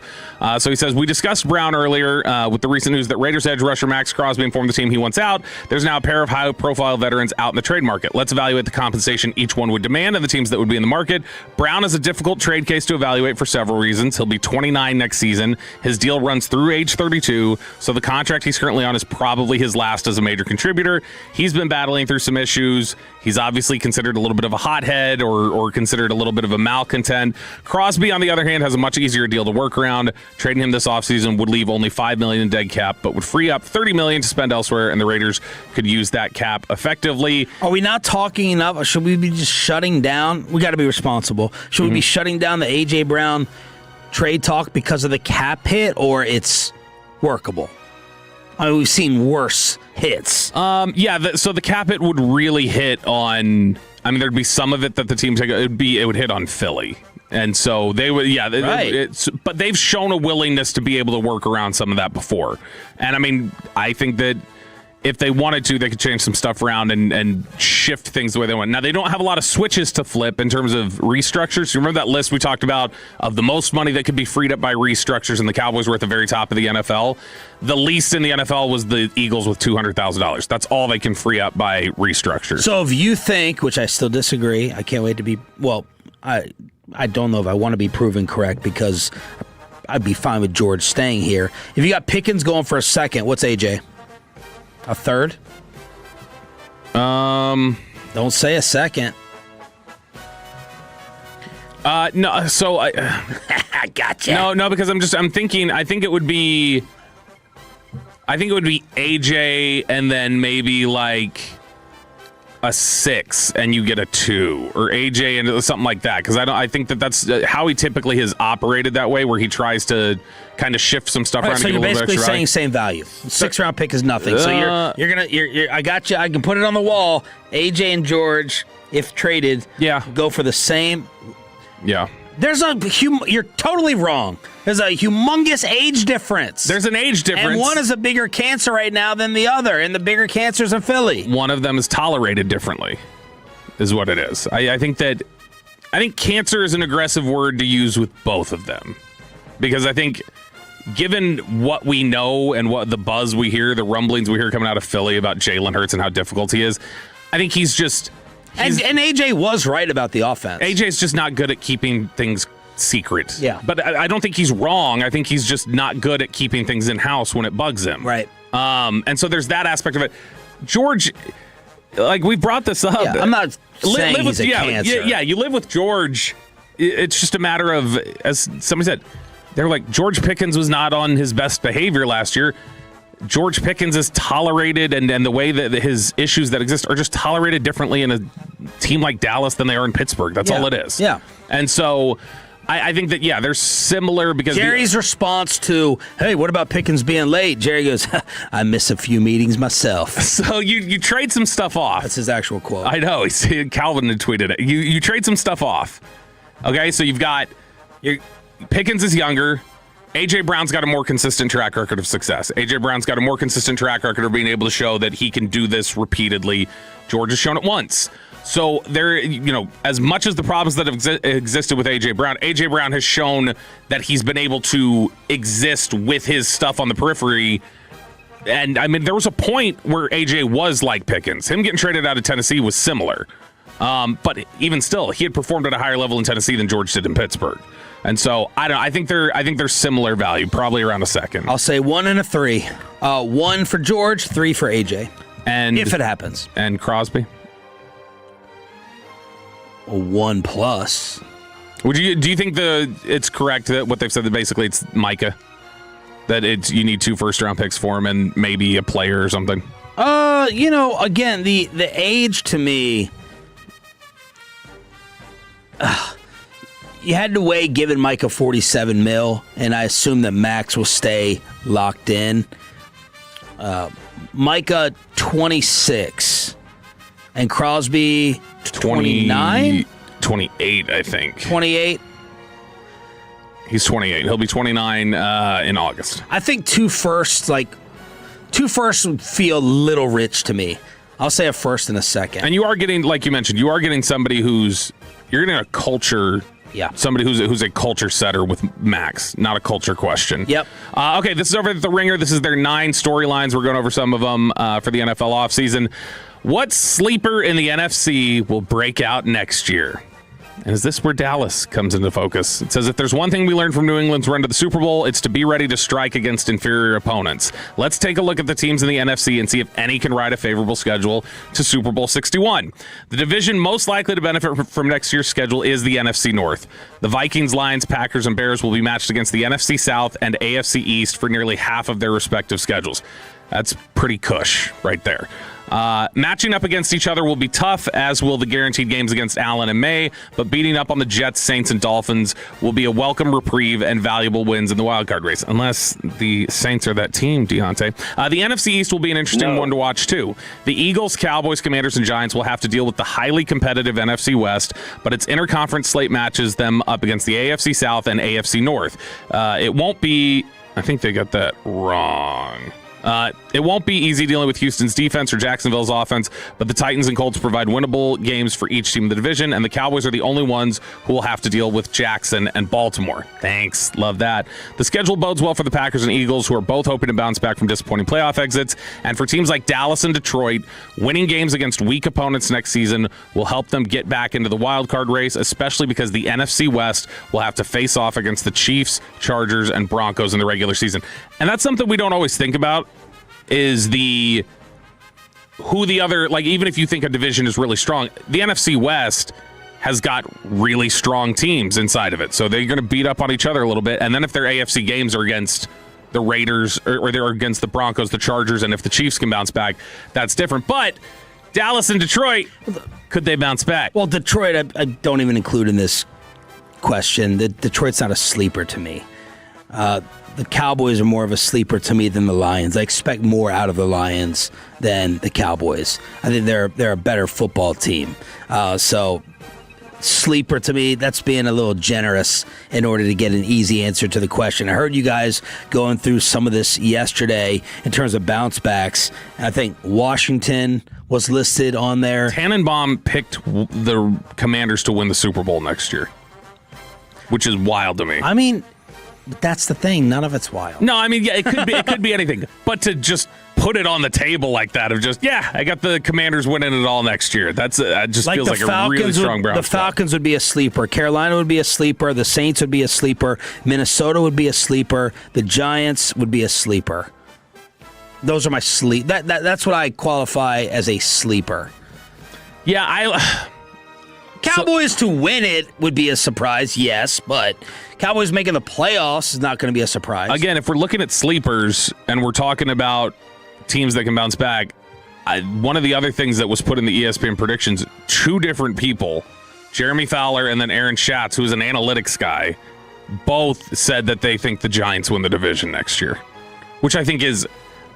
So he says, we discussed Brown earlier with the recent news that Raiders edge rusher Max Crosby informed the team he wants out. There's now a pair of high-profile veterans out in the trade market. Let's evaluate the compensation each one would demand and the teams that would be in the market. Brown is a difficult trade case to evaluate for several reasons. He'll be 29 next season. His deal runs through age 32, so the contract he's currently on is probably his last as a major contributor. He's been battling through some issues. He's obviously considered a little bit of a hothead or considered a little bit of a malcontent. Crosby, on the other hand, has a much easier deal to work around. Trading him this offseason would leave only $5 million in dead cap, but would free up $30 million to spend elsewhere, and the Raiders could use that cap effectively. Are we not talking enough? Or should we be just shutting down? We got to be responsible. Should we be shutting down the A.J. Brown trade talk because of the cap hit, or it's workable? I mean, we've seen worse hits. So the cap hit would really hit on. I mean, there'd be some of it that the team take. It would hit on Philly, and so they would. Yeah, right. But they've shown a willingness to be able to work around some of that before, and I mean, I think that if they wanted to, they could change some stuff around and shift things the way they want. Now, they don't have a lot of switches to flip in terms of restructures. You remember that list we talked about of the most money that could be freed up by restructures, and the Cowboys were at the very top of the NFL? The least in the NFL was the Eagles with $200,000. That's all they can free up by restructures. So if you think, which I still disagree, I can't wait to be, well, I don't know if I want to be proven correct because I'd be fine with George staying here. If you got Pickens going for a second, what's AJ? A third? Don't say a second. No. So I gotcha. No, because I'm thinking. I think it would be AJ and then maybe like a 6 and you get a 2, or AJ and something like that. Because I think that's how he typically has operated that way, where he tries to kind of shift some stuff around. So to you're get a basically saying same value. 6-round pick is nothing. So you're I got you. I can put it on the wall. AJ and George, if traded, go for the same. Yeah. You're totally wrong. There's a humongous age difference. There's an age difference. And one is a bigger cancer right now than the other, and the bigger cancer's in Philly. One of them is tolerated differently, is what it is. I think cancer is an aggressive word to use with both of them. Because I think, given what we know and what the buzz we hear, the rumblings we hear coming out of Philly about Jalen Hurts and how difficult he is, I think he's just... And AJ was right about the offense. AJ's just not good at keeping things secret. Yeah. But I don't think he's wrong. I think he's just not good at keeping things in-house when it bugs him. Right. And so there's that aspect of it. George, like, we brought this up. Yeah, I'm not saying he's a cancer. Yeah, you live with George. It's just a matter of, as somebody said, they're like, George Pickens was not on his best behavior last year. George Pickens is tolerated, and the way that his issues that exist are just tolerated differently in a team like Dallas than they are in Pittsburgh. That's all it is. Yeah. And so I think that, they're similar because... Jerry's response to, hey, what about Pickens being late? Jerry goes, I miss a few meetings myself. So you trade some stuff off. That's his actual quote. I know. Calvin had tweeted it. You trade some stuff off. Okay, so you've got... Pickens is younger. A.J. Brown's got a more consistent track record of success. A.J. Brown's got a more consistent track record of being able to show that he can do this repeatedly. George has shown it once. So there, as much as the problems that have existed with A.J. Brown has shown that he's been able to exist with his stuff on the periphery. And, I mean, there was a point where A.J. was like Pickens. Him getting traded out of Tennessee was similar. But even still, he had performed at a higher level in Tennessee than George did in Pittsburgh. And so I think they're similar value, probably around a second. I'll say 1 and a 3. 1 for George, 3 for AJ. And if it happens. And Crosby? A 1+. Do you think it's correct that what they've said, that basically it's Micah? That you need 2 first-round picks for him and maybe a player or something? Again, the age to me... You had to weigh giving Micah $47 million, and I assume that Max will stay locked in. Micah 26, and Crosby 29? 28, I think. 28? He's 28. He'll be 29 in August. I think 2 firsts would feel a little rich to me. I'll say a first and a second. And you are getting, like you mentioned, somebody who's You're getting a culture. Yeah. Somebody who's a culture setter with Max, not a culture question. Yep. Okay, this is over at The Ringer. This is their 9 storylines. We're going over some of them for the NFL offseason. What sleeper in the NFC will break out next year? And is this where Dallas comes into focus? It says, if there's one thing we learned from New England's run to the Super Bowl, it's to be ready to strike against inferior opponents. Let's take a look at the teams in the NFC and see if any can ride a favorable schedule to Super Bowl 61. The division most likely to benefit from next year's schedule is the NFC North. The Vikings, Lions, Packers, and Bears will be matched against the NFC South and AFC East for nearly half of their respective schedules. That's pretty cush right there. Matching up against each other will be tough, as will the guaranteed games against Allen and May, but beating up on the Jets, Saints, and Dolphins will be a welcome reprieve and valuable wins in the wildcard race, unless the Saints are that team, Deontay. The NFC East will be an interesting one to watch, too. The Eagles, Cowboys, Commanders, and Giants will have to deal with the highly competitive NFC West, but its interconference slate matches them up against the AFC South and AFC North. It won't be... I think they got that wrong. It won't be easy dealing with Houston's defense or Jacksonville's offense, but the Titans and Colts provide winnable games for each team in the division, and the Cowboys are the only ones who will have to deal with Jackson and Baltimore. Thanks. Love that. The schedule bodes well for the Packers and Eagles, who are both hoping to bounce back from disappointing playoff exits, and for teams like Dallas and Detroit, winning games against weak opponents next season will help them get back into the wild card race, especially because the NFC West will have to face off against the Chiefs, Chargers, and Broncos in the regular season. And that's something we don't always think about, is who the other, like, even if you think a division is really strong, the NFC West has got really strong teams inside of it. So they're going to beat up on each other a little bit. And then if their AFC games are against the Raiders or they're against the Broncos, the Chargers, and if the Chiefs can bounce back, that's different. But Dallas and Detroit, could they bounce back? Well, Detroit, I don't even include in this question. Detroit's not a sleeper to me. The Cowboys are more of a sleeper to me than the Lions. I expect more out of the Lions than the Cowboys. I think they're a better football team. So sleeper to me, that's being a little generous in order to get an easy answer to the question. I heard you guys going through some of this yesterday in terms of bounce backs. And I think Washington was listed on there. Tannenbaum picked the Commanders to win the Super Bowl next year, which is wild to me. I mean, but that's the thing. None of it's wild. No, I mean, yeah, it could be anything. But to just put it on the table like that, of just, I got the Commanders winning it all next year. That's just like feels like a really strong Browns. The Falcons would be a sleeper. Carolina would be a sleeper. The Saints would be a sleeper. Minnesota would be a sleeper. The Giants would be a sleeper. Those are my sleep. That's what I qualify as a sleeper. Yeah, Cowboys to win it would be a surprise, yes, but Cowboys making the playoffs is not going to be a surprise. Again, if we're looking at sleepers and we're talking about teams that can bounce back, one of the other things that was put in the ESPN predictions, 2 different people, Jeremy Fowler and then Aaron Schatz, who's an analytics guy, both said that they think the Giants win the division next year, which I think is,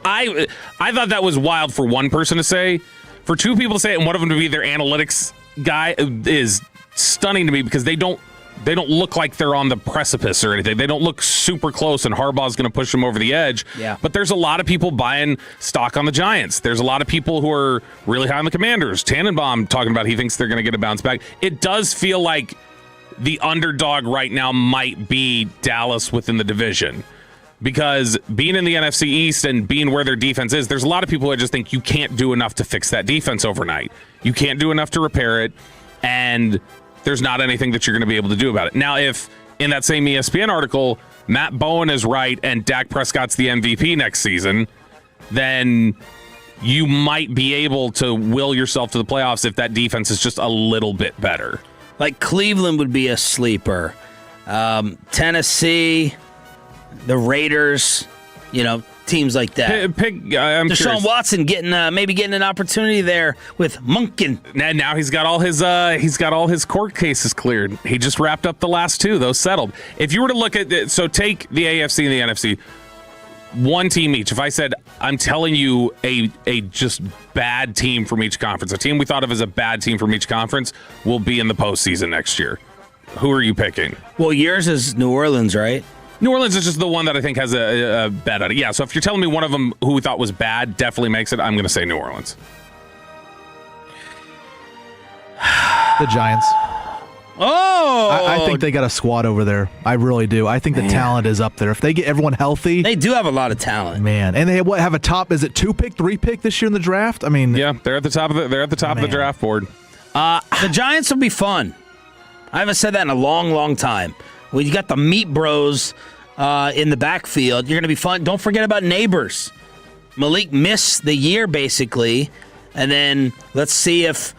I thought that was wild for one person to say. For 2 people to say it and one of them to be their analytics guy is stunning to me, because they don't look like they're on the precipice or anything. They don't look super close, and Harbaugh's going to push them over the edge. Yeah. But there's a lot of people buying stock on the Giants. There's a lot of people who are really high on the Commanders. Tannenbaum talking about he thinks they're going to get a bounce back. It does feel like the underdog right now might be Dallas within the division, because being in the NFC East and being where their defense is, there's a lot of people that just think you can't do enough to fix that defense overnight. You can't do enough to repair it, and there's not anything that you're going to be able to do about it. Now, if in that same ESPN article, Matt Bowen is right and Dak Prescott's the MVP next season, then you might be able to will yourself to the playoffs if that defense is just a little bit better. Like Cleveland would be a sleeper. Tennessee, the Raiders, teams like that. I'm Deshaun curious. Watson maybe getting an opportunity there with Munkin. And now he's got all his court cases cleared. He just wrapped up the last 2; those settled. If you were to look at it, so take the AFC and the NFC, one team each. If I said I'm telling you a just bad team from each conference, a team we thought of as a bad team from each conference will be in the postseason next year, who are you picking? Well, yours is New Orleans, right? New Orleans is just the one that I think has a bet on it. Yeah, so if you're telling me one of them who we thought was bad definitely makes it, I'm going to say New Orleans. The Giants. Oh! I think they got a squad over there. I really do. I think the talent is up there. If they get everyone healthy. They do have a lot of talent. Man. And they have a top, is it 2-pick, 3-pick this year in the draft? I mean. Yeah, they're at the top of the draft board. The Giants will be fun. I haven't said that in a long, long time. Well, you got the Meat Bros in the backfield. You're going to be fun. Don't forget about Neighbors. Malik missed the year, basically. And then let's see if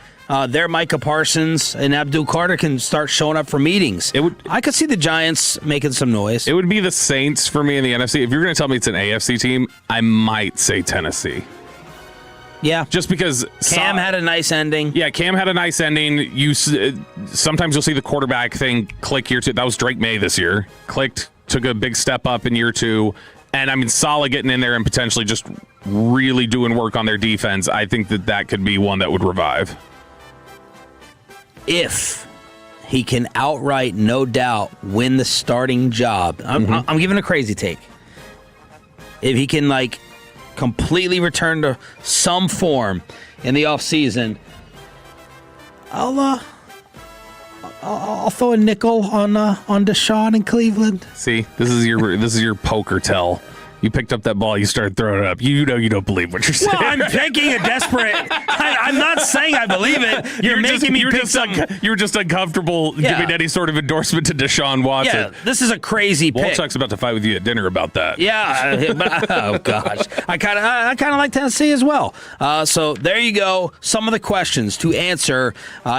their Micah Parsons and Abdul Carter can start showing up for meetings. I could see the Giants making some noise. It would be the Saints for me in the NFC. If you're going to tell me it's an AFC team, I might say Tennessee. Yeah. Just because Cam had a nice ending. Yeah, Cam had a nice ending. Sometimes you'll see the quarterback thing click year two. That was Drake May this year. Clicked, took a big step up in year two. And, I mean, Saleh getting in there and potentially just really doing work on their defense, I think that could be one that would revive. If he can outright, no doubt, win the starting job. I'm giving a crazy take. If he can, completely return to some form in the offseason, I'll throw a nickel on Deshaun in Cleveland. See, this is your poker tell. You picked up that ball, you started throwing it up. You know you don't believe what you're saying. Well, I'm taking a desperate. I'm not saying I believe it. You're making me pick something. You were just uncomfortable giving any sort of endorsement to Deshaun Watson. Yeah, this is a crazy pick. Walchuk's about to fight with you at dinner about that. Yeah, but oh gosh, I kind of like Tennessee as well. So there you go. Some of the questions to answer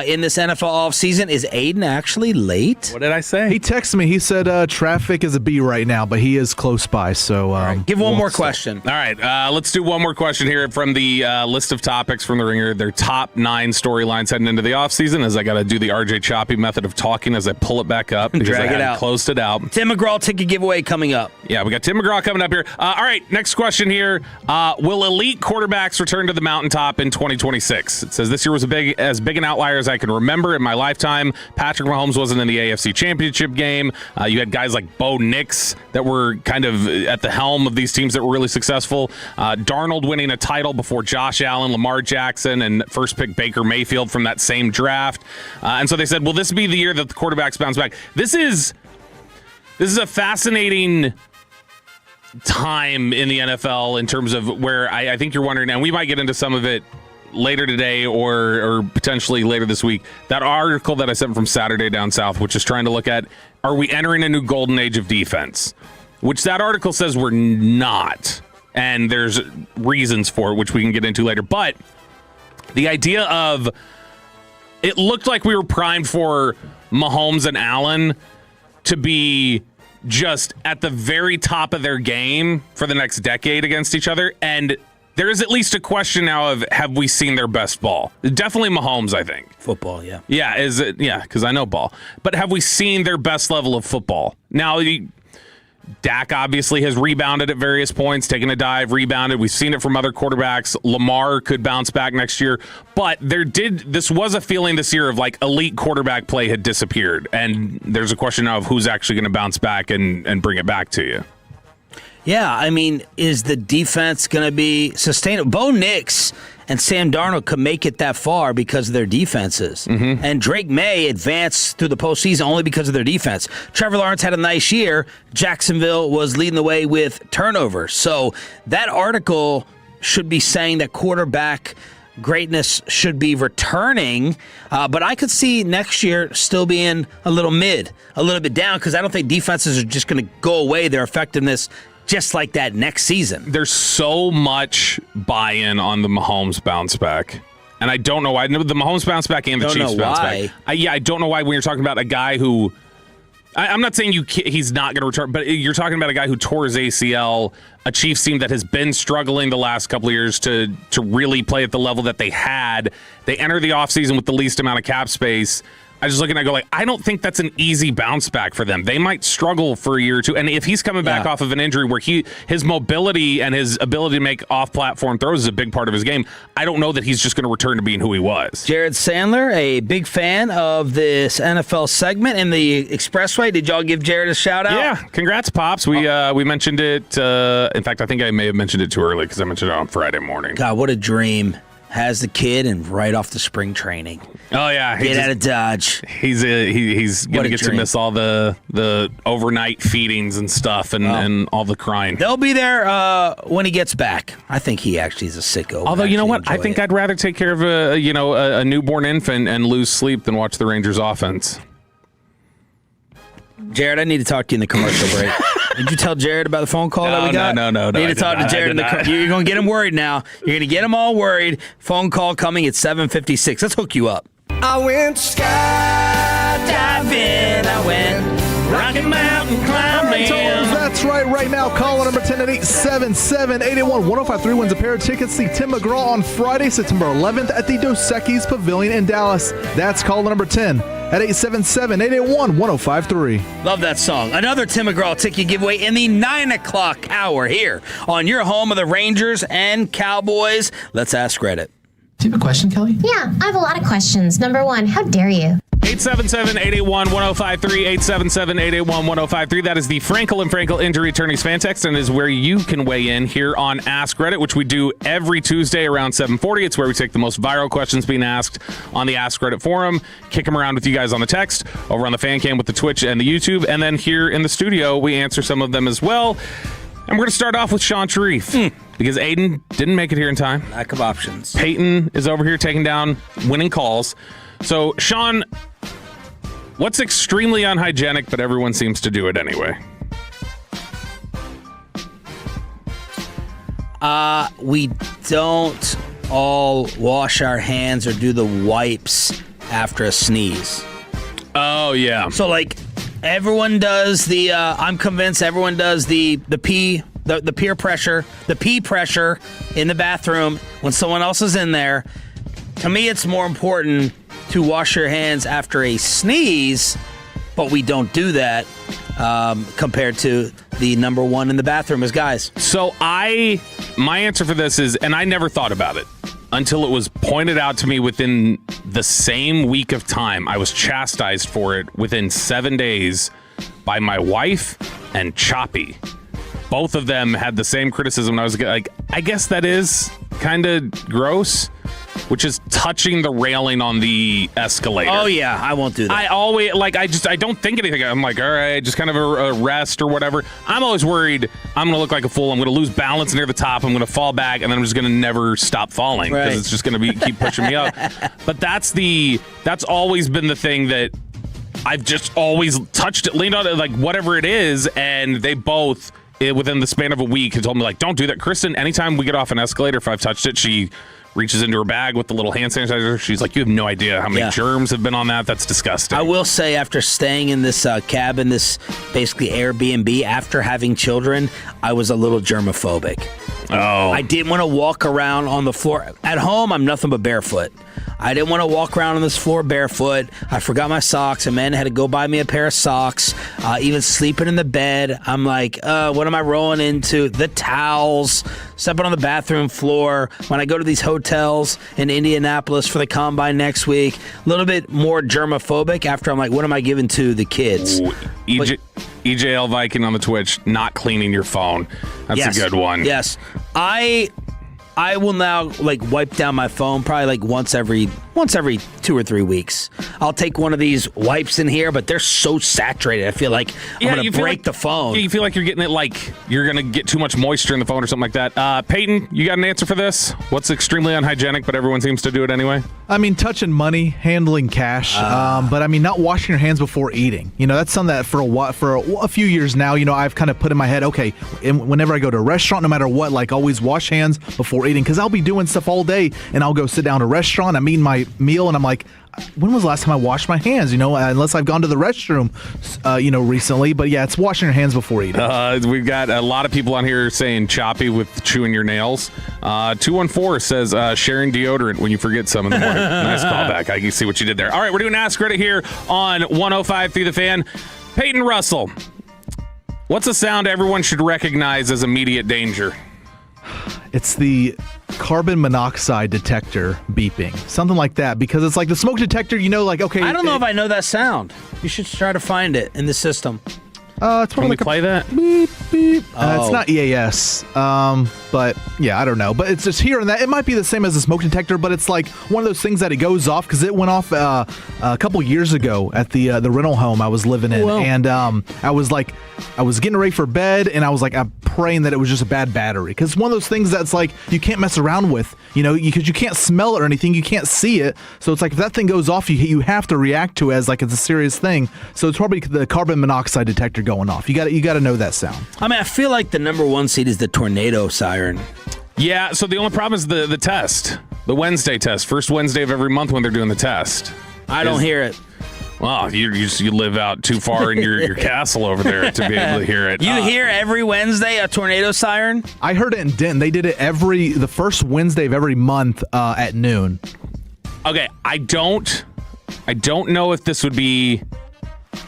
in this NFL offseason. Is Aiden actually late? What did I say? He texted me. He said traffic is a B right now, but he is close by. So give one more question. All right, let's do one more question here from the list of topics from the Ringer. Their top 9 storylines heading into the offseason, as I got to do the RJ Choppy method of talking as I pull it back up. Drag it out. Closed it out. Tim McGraw ticket giveaway coming up. Yeah, we got Tim McGraw coming up here. All right, next question here. Will elite quarterbacks return to the mountaintop in 2026? It says this year was as big an outlier as I can remember in my lifetime. Patrick Mahomes wasn't in the AFC Championship game. You had guys like Bo Nix that were kind of at the helm of these teams that were really successful. Darnold winning a title before Josh Allen, Lamar Jackson, and first pick Baker Mayfield from that same draft. And so they said, will this be the year that the quarterbacks bounce back? This is a fascinating time in the NFL in terms of where I think you're wondering, and we might get into some of it later today or potentially later this week. That article that I sent from Saturday Down South, which is trying to look at, are we entering a new golden age of defense? Which that article says we're not. And there's reasons for it, which we can get into later. But the idea of it looked like we were primed for Mahomes and Allen to be just at the very top of their game for the next decade against each other. And there is at least a question now of, have we seen their best ball? Definitely Mahomes, I think. Football, yeah. Yeah, because I know ball. But have we seen their best level of football? Now, Dak obviously has rebounded at various points, taken a dive, rebounded. We've seen it from other quarterbacks. Lamar could bounce back next year. But this was a feeling this year of elite quarterback play had disappeared. And there's a question now of who's actually going to bounce back and bring it back to you. Yeah, I mean, is the defense going to be sustainable? Bo Nix and Sam Darnold could make it that far because of their defenses. Mm-hmm. And Drake May advanced through the postseason only because of their defense. Trevor Lawrence had a nice year. Jacksonville was leading the way with turnovers. So that article should be saying that quarterback greatness should be returning. But I could see next year still being a little bit down, because I don't think defenses are just going to go away, their effectiveness, just like that next season. There's so much buy-in on the Mahomes bounce back. And I don't know why. The Mahomes bounce back and the Chiefs bounce back. I don't know why when you're talking about a guy who... I'm not saying he's not going to return, but you're talking about a guy who tore his ACL, a Chiefs team that has been struggling the last couple of years to really play at the level that they had. They enter the offseason with the least amount of cap space. I just look and I go, I don't think that's an easy bounce back for them. They might struggle for a year or two. And if he's coming back off of an injury where his mobility and his ability to make off-platform throws is a big part of his game, I don't know that he's just going to return to being who he was. Jared Sandler, a big fan of this NFL segment in the Expressway. Did y'all give Jared a shout-out? Yeah. Congrats, Pops. We mentioned it. In fact, I think I may have mentioned it too early because I mentioned it on Friday morning. God, what a dream. has the kid and right off the spring training. Oh yeah, Get out of Dodge. He's gonna get to miss all the overnight feedings and stuff and all the crying. They'll be there when he gets back. I think he actually is a sicko. Although you know what, I think I'd rather take care of a newborn infant and lose sleep than watch the Rangers offense. Jared, I need to talk to you in the commercial break. Did you tell Jared about the phone call that we got? No. Need to talk to Jared. You're going to get him worried now. You're going to get him all worried. Phone call coming at 7:56. Let's hook you up. I went skydiving. I went Rocky Mountain climbing. That's right now. Caller number 10 at 877-881-1053 wins a pair of tickets to Tim McGraw on Friday, September 11th at the Dos Equis Pavilion in Dallas. That's caller number 10 at 877-881-1053. Love that song. Another Tim McGraw ticket giveaway in the 9 o'clock hour here on your home of the Rangers and Cowboys. Let's ask Reddit. Do you have a question, Kelly? Yeah, I have a lot of questions. Number one, how dare you? 877-881-1053, 877-881-1053. That is the Frankel and Frankel Injury Attorneys fan text, and is where you can weigh in here on Ask Reddit, which we do every Tuesday around 7:40. It's where we take the most viral questions being asked on the Ask Reddit forum, kick them around with you guys on the text, over on the fan cam with the Twitch and the YouTube, and then here in the studio, we answer some of them as well. And we're going to start off with Sean Sharif because Aiden didn't make it here in time. Lack of options. Peyton is over here taking down winning calls. So, Sean, what's extremely unhygienic, but everyone seems to do it anyway? We don't all wash our hands or do the wipes after a sneeze. Oh, yeah. So, like, everyone does the, I'm convinced everyone does the pee pressure in the bathroom when someone else is in there. To me, it's more important to wash your hands after a sneeze, but we don't do that compared to the number one in the bathroom as guys. So my answer for this is, and I never thought about it until it was pointed out to me within the same week of time. I was chastised for it within 7 days by my wife and Choppy. Both of them had the same criticism. I was like, I guess that is kind of gross, which is touching the railing on the escalator. Oh, yeah, I won't do that. I always, I don't think anything. I'm like, all right, just kind of a rest or whatever. I'm always worried I'm going to look like a fool. I'm going to lose balance near the top. I'm going to fall back, and then I'm just going to never stop falling because it's just going to keep pushing me up. But that's always been the thing that I've just always touched it, leaned on it, like whatever it is, and they both, within the span of a week, had told me, like, don't do that. Kristen, anytime we get off an escalator, if I've touched it, she reaches into her bag with the little hand sanitizer. She's like, you have no idea how many germs have been on that. That's disgusting. I will say, after staying in this cabin, this basically Airbnb, after having children, I was a little germophobic. Oh. I didn't want to walk around on the floor. At home, I'm nothing but barefoot. I didn't want to walk around on this floor barefoot. I forgot my socks. A man had to go buy me a pair of socks. Even sleeping in the bed, I'm like, what am I rolling into? The towels, stepping on the bathroom floor. When I go to these hotels in Indianapolis for the Combine next week, a little bit more germophobic after I'm like, what am I giving to the kids? Ooh, EJL Viking on the Twitch, not cleaning your phone. That's a good one. Yes. I will now wipe down my phone probably once every 2 or 3 weeks. I'll take one of these wipes in here, but they're so saturated. I feel like I'm going to break the phone. Yeah, you feel like you're getting it you're going to get too much moisture in the phone or something like that. Peyton, you got an answer for this? What's extremely unhygienic, but everyone seems to do it anyway? I mean, touching money, handling cash, but I mean, not washing your hands before eating. That's something that for a few years now, I've kind of put in my head, okay, whenever I go to a restaurant, no matter what, always wash hands before eating, because I'll be doing stuff all day, and I'll go sit down at a restaurant, I'm eating my meal, and I'm like, when was the last time I washed my hands? Unless I've gone to the restroom, recently. But yeah, it's washing your hands before eating. We've got a lot of people on here saying choppy with chewing your nails. 214 says sharing deodorant when you forget some in the morning. Nice callback. I can see what you did there. All right, we're doing Ask Reddit here on 105 through the fan. Peyton Russell, what's a sound everyone should recognize as immediate danger? It's the carbon monoxide detector beeping, something like that, because it's like the smoke detector, okay. I don't know if I know that sound. You should try to find it in the system. It's Can we play that? Beep, beep. Oh. It's not EAS. But yeah, I don't know. But it's just here and that. It might be the same as a smoke detector, but it's like one of those things that it goes off because it went off a couple years ago at the rental home I was living in, and I was getting ready for bed, and I was like, I'm praying that it was just a bad battery because it's one of those things that's like you can't mess around with, because you can't smell it or anything, you can't see it. So it's like if that thing goes off, you have to react to it as like it's a serious thing. So it's probably the carbon monoxide detector going off. You got to know that sound. I mean, I feel like the number one seed is the tornado siren. Yeah, so the only problem is the test. The Wednesday test. First Wednesday of every month when they're doing the test. I don't hear it. Well, you live out too far in your castle over there to be able to hear it. You hear every Wednesday a tornado siren? I heard it in Denton. They did it the first Wednesday of every month at noon. Okay, I don't know if this would be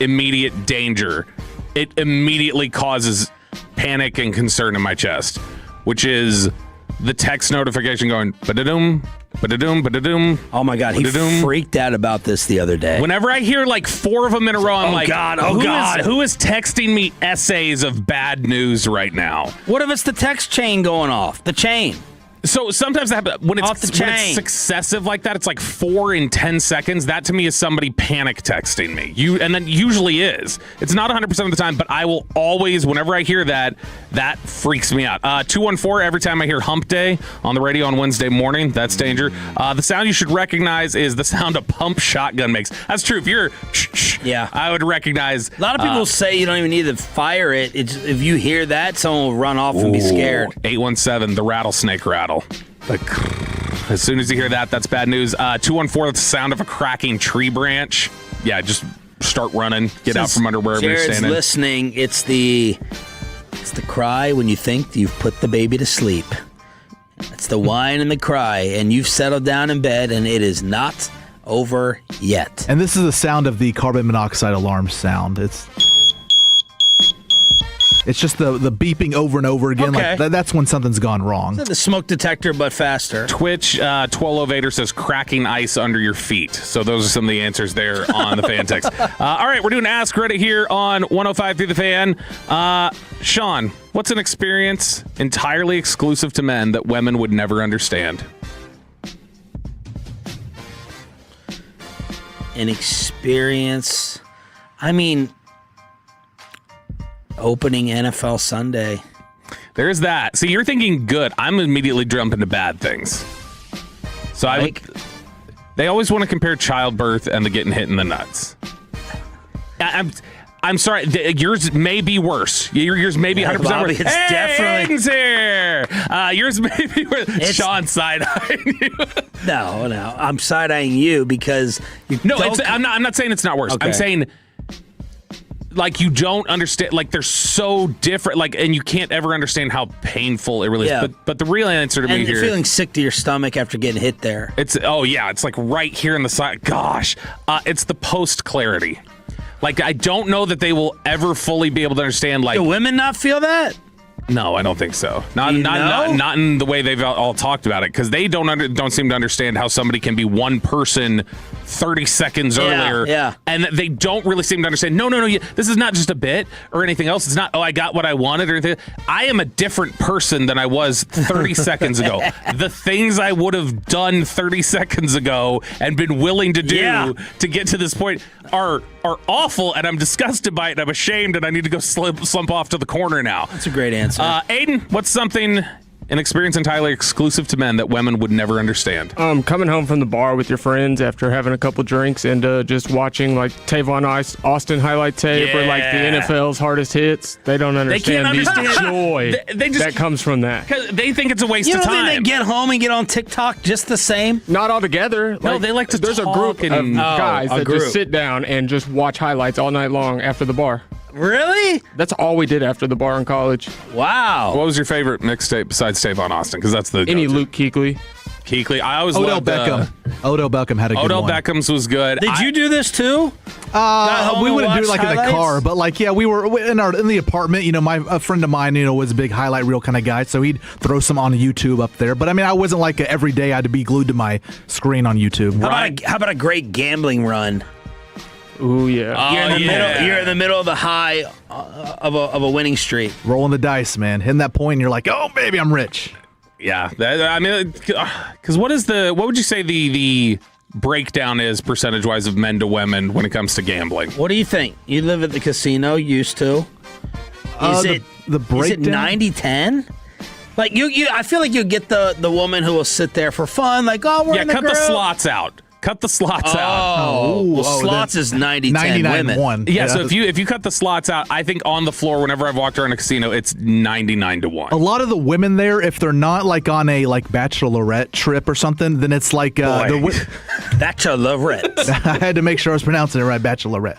immediate danger. It immediately causes panic and concern in my chest, which is the text notification going ba-da-doom, ba-da-doom, ba-da-doom. Oh my God, he freaked out about this the other day. Whenever I hear like 4 of them in a row, I'm who is texting me essays of bad news right now? What if it's the text chain going off? The chain. So sometimes that happens when it's successive like that. It's like 4 in 10 seconds. That to me is somebody panic texting me. And then usually is. It's not 100% of the time, but I will always, whenever I hear that freaks me out. 214. Every time I hear Hump Day on the radio on Wednesday morning, that's danger. The sound you should recognize is the sound a pump shotgun makes. That's true. If you're, I would recognize. A lot of people say you don't even need to fire it. If you hear that, someone will run off and be scared. 817, the rattlesnake rattle. Like, as soon as you hear that, that's bad news. 214, that's the sound of a cracking tree branch. Yeah, just start running. Get out from under wherever you're standing. Jared's listening. It's the cry when you think you've put the baby to sleep. It's the whine and the cry, and you've settled down in bed, and it is not over yet. And this is the sound of the carbon monoxide alarm sound. It's just the beeping over and over again. Okay. Like that's when something's gone wrong. It's the smoke detector, but faster. Twitch 1208 says cracking ice under your feet. So those are some of the answers there on the fan text. All right, we're doing Ask Reddit here on 105 The Fan. Sean, what's an experience entirely exclusive to men that women would never understand? An experience. I mean, opening NFL Sunday. There's that. See, you're thinking good. I'm immediately jumping to bad things. So they always want to compare childbirth and the getting hit in the nuts. I'm sorry. Yours may be worse. Yours may be 100% Bobby, worse. it's definitely here. Yours may be worse. Sean side-eyeing you. No. I'm side-eyeing you because I'm not saying it's not worse. Okay. I'm saying like you don't understand, like they're so different, like, and you can't ever understand how painful it really is. But the real answer to me here, and feeling sick to your stomach after getting hit there. It's like right here in the side. Gosh, it's the post clarity. Like I don't know that they will ever fully be able to understand. Like, do women not feel that? No, I don't think so. Not in the way they've all talked about it, because they don't seem to understand how somebody can be one person 30 seconds earlier. Yeah. And they don't really seem to understand. No. This is not just a bit or anything else. It's not, I got what I wanted or anything. I am a different person than I was 30 seconds ago. The things I would have done 30 seconds ago and been willing to do to get to this point are awful, and I'm disgusted by it, and I'm ashamed, and I need to go slump off to the corner now. That's a great answer. Aiden, what's an experience entirely exclusive to men that women would never understand? Coming home from the bar with your friends after having a couple drinks and just watching like Tavon Austin highlight tape or like the NFL's hardest hits. They don't understand the joy that comes from that. Because they think it's a waste of time. You don't think they get home and get on TikTok just the same? Not all together. No, they like to There's talk a group of guys that group. just sit down and just watch highlights all night long after the bar. Really? That's all we did after the bar in college. Wow. What was your favorite mixtape besides Tavon Austin? Because that's the any go-to. Luke Kuechly. I always Odell loved Beckham. Odell Beckham had a good Odell one. Beckham's was good. Did you do this too? We wouldn't do it like highlights? In the car, but like we were in the apartment. A friend of mine, was a big highlight reel kind of guy, so he'd throw some on YouTube up there. But I mean, I wasn't like every day I had to be glued to my screen on YouTube. How about a great gambling run? Ooh, yeah. You're in the middle of the high of a winning streak. Rolling the dice, man. Hitting that point, and you're like, oh, baby, I'm rich. Yeah. Because what would you say the breakdown is percentage-wise of men to women when it comes to gambling? What do you think? You live at the casino, used to. Is it the breakdown? Is it 90-10? Like I feel like you get the woman who will sit there for fun, like, oh, we're in the cut group. the slots out. Cut the slots out. Slots is 90-10 women. 99-1. Yeah, so if you cut the slots out, I think on the floor, whenever I've walked around a casino, it's 99-1. A lot of the women there, if they're not like on a bachelorette trip or something, then it's like bachelorette. I had to make sure I was pronouncing it right, bachelorette.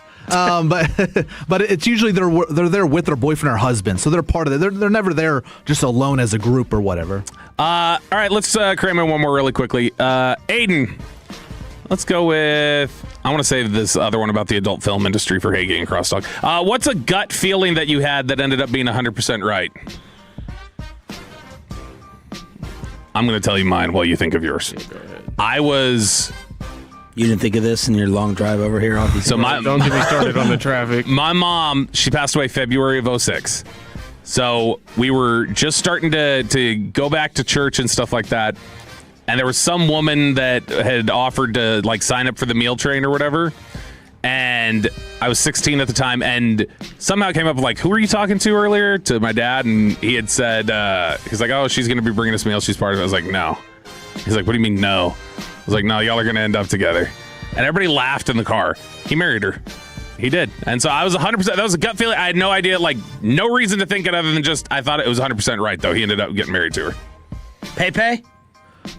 But it's usually they're there with their boyfriend or husband, so they're part of it. They're never there just alone as a group or whatever. All right, let's cram in one more really quickly. Aiden. Let's go with, I want to save this other one about the adult film industry for Hagee and Crosstalk. What's a gut feeling that you had that ended up being 100% right? I'm going to tell you mine while you think of yours. Go ahead. You didn't think of this in your long drive over here? So don't get me started on the traffic. My mom, she passed away February of 2006. So we were just starting to go back to church and stuff like that. And there was some woman that had offered to sign up for the meal train or whatever. And I was 16 at the time, and somehow it came up with who were you talking to earlier? To my dad, and he had said, he's like, oh, she's going to be bringing us meals. She's part of it. I was like, no. He's like, what do you mean no? I was like, no, y'all are going to end up together. And everybody laughed in the car. He married her. He did. And so I was 100%. That was a gut feeling. I had no idea, no reason to think it other than just I thought it was 100% right, though. He ended up getting married to her. Pepe?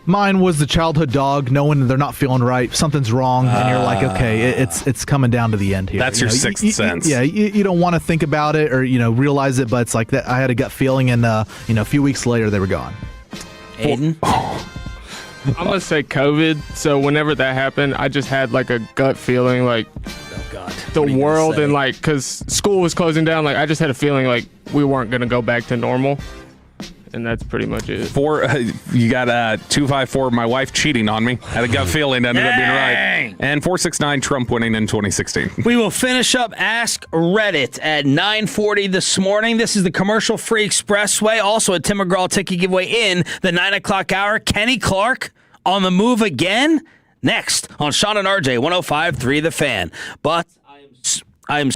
Mine was the childhood dog, knowing they're not feeling right, something's wrong, and you're like, okay, it's coming down to the end here. That's your sixth sense. You don't want to think about it or realize it, but it's like that. I had a gut feeling, and a few weeks later they were gone. Aiden? I'm gonna say COVID. So whenever that happened, I just had a gut feeling oh God, the world and because school was closing down. I just had a feeling we weren't gonna go back to normal. And that's pretty much it. You got 254. My wife cheating on me. Had a gut feeling ended up being right. And 469. Trump winning in 2016. We will finish up Ask Reddit at 9:40 this morning. This is the commercial-free expressway. Also a Tim McGraw ticket giveaway in the 9 o'clock hour. Kenny Clark on the move again. Next on Sean and RJ 105.3 The Fan. But I am.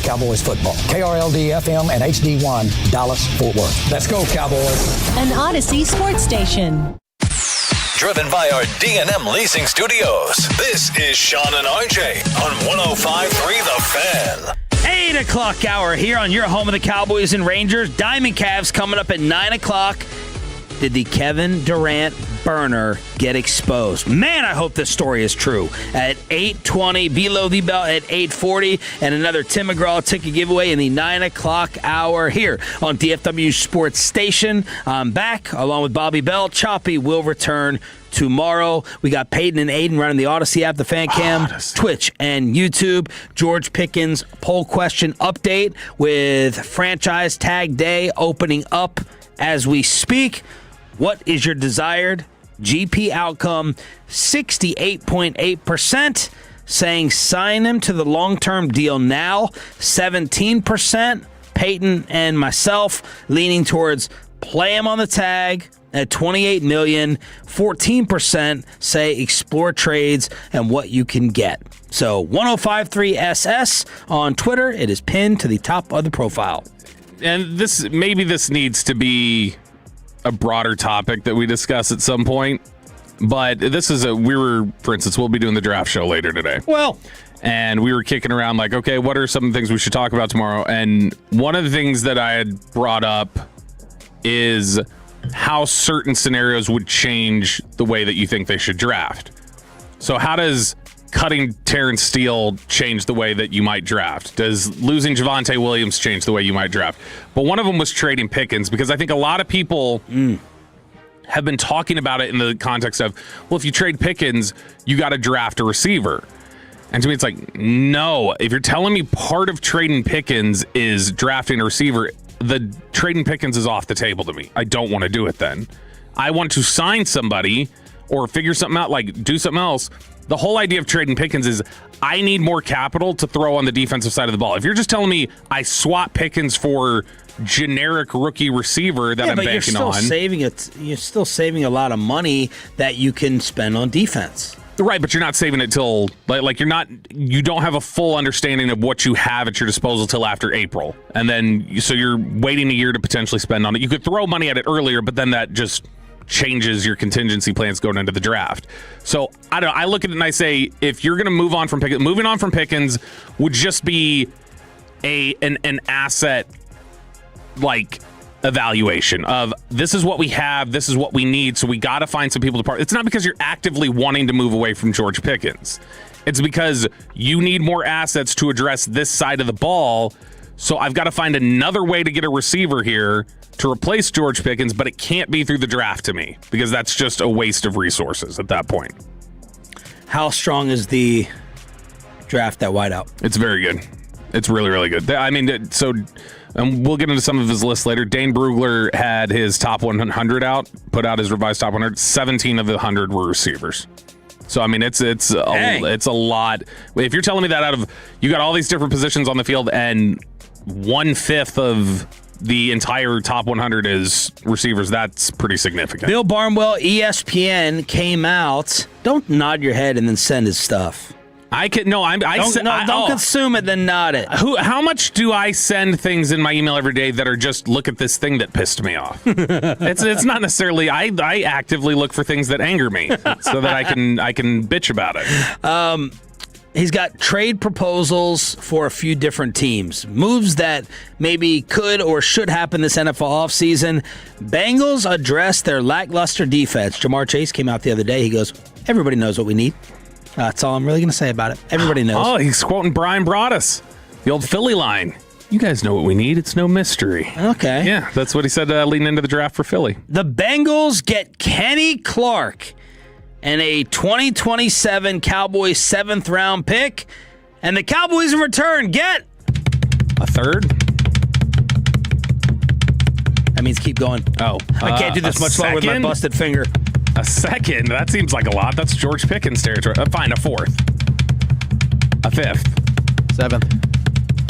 Cowboys football. KRLD-FM and HD1, Dallas, Fort Worth. Let's go, Cowboys. An Odyssey sports station. Driven by our D&M Leasing Studios. This is Sean and RJ on 105.3 The Fan. 8 o'clock hour here on your home of the Cowboys and Rangers. Diamond Cavs coming up at 9 o'clock. Did the Kevin Durant burner get exposed? Man, I hope this story is true. At 8:20, below the belt at 8:40, and another Tim McGraw ticket giveaway in the 9 o'clock hour here on DFW Sports Station. I'm back along with Bobby Bell. Choppy will return tomorrow. We got Peyton and Aiden running the Odyssey app, the Fan Cam, Twitch, and YouTube. George Pickens poll question update with franchise tag day opening up as we speak. What is your desired GP outcome? 68.8% saying sign him to the long-term deal now. 17%, Peyton and myself, leaning towards play him on the tag at $28 million. 14% say explore trades and what you can get. So 1053SS on Twitter. It is pinned to the top of the profile. And this needs to be a broader topic that we discuss at some point, but for instance, we'll be doing the draft show later today. Well, and we were kicking around like, okay, what are some things we should talk about tomorrow? And one of the things that I had brought up is how certain scenarios would change the way that you think they should draft. So how does cutting Terrence Steele change the way that you might draft? Does losing Javonte Williams change the way you might draft? But one of them was trading Pickens, because I think a lot of people have been talking about it in the context of, well, if you trade Pickens, you got to draft a receiver. And to me, it's like, no. If you're telling me part of trading Pickens is drafting a receiver, the trading Pickens is off the table to me. I don't want to do it then. I want to sign somebody or figure something out, like do something else. The whole idea of trading Pickens is I need more capital to throw on the defensive side of the ball. If you're just telling me I swap Pickens for generic rookie receiver that I'm banking on. You're still saving a lot of money that you can spend on defense. Right, but you're not saving it till you don't have a full understanding of what you have at your disposal till after April. And then so you're waiting a year to potentially spend on it. You could throw money at it earlier, but then that just changes your contingency plans going into the draft. So I don't know. I look at it and I say, if you're going to move on from Pickens, moving on from Pickens would just be an asset like evaluation of this is what we have, this is what we need, so we got to find some people to part. It's not because you're actively wanting to move away from George Pickens. It's because you need more assets to address this side of the ball. So I've got to find another way to get a receiver here to replace George Pickens, but it can't be through the draft to me, because that's just a waste of resources at that point. How strong is the draft at wideout? It's very good. It's really, really good. I mean, so we'll get into some of his lists later. Dane Brugler had his top 100 out, put out his revised top 100. 17 of the 100 were receivers. So, I mean, it's a lot. If you're telling me that you got all these different positions on the field and 1/5 of the entire top 100 is receivers, that's pretty significant. Bill Barnwell, ESPN, came out. Don't nod your head and then send his stuff. Don't consume it, then nod it. How much do I send things in my email every day that are just look at this thing that pissed me off? It's not necessarily. I actively look for things that anger me so that I can bitch about it. He's got trade proposals for a few different teams. Moves that maybe could or should happen this NFL offseason. Bengals address their lackluster defense. Jamar Chase came out the other day. He goes, everybody knows what we need. That's all I'm really going to say about it. Everybody knows. Oh, he's quoting Brian Broaddus, the old Philly line. You guys know what we need. It's no mystery. Okay. Yeah, that's what he said leading into the draft for Philly. The Bengals get Kenny Clark and a 2027 Cowboys 7th round pick. And the Cowboys in return get a third. That means keep going. Oh. I can't do this much longer with my busted finger. A second? That seems like a lot. That's George Pickens territory. Fine, a 4th. A 5th. 7th.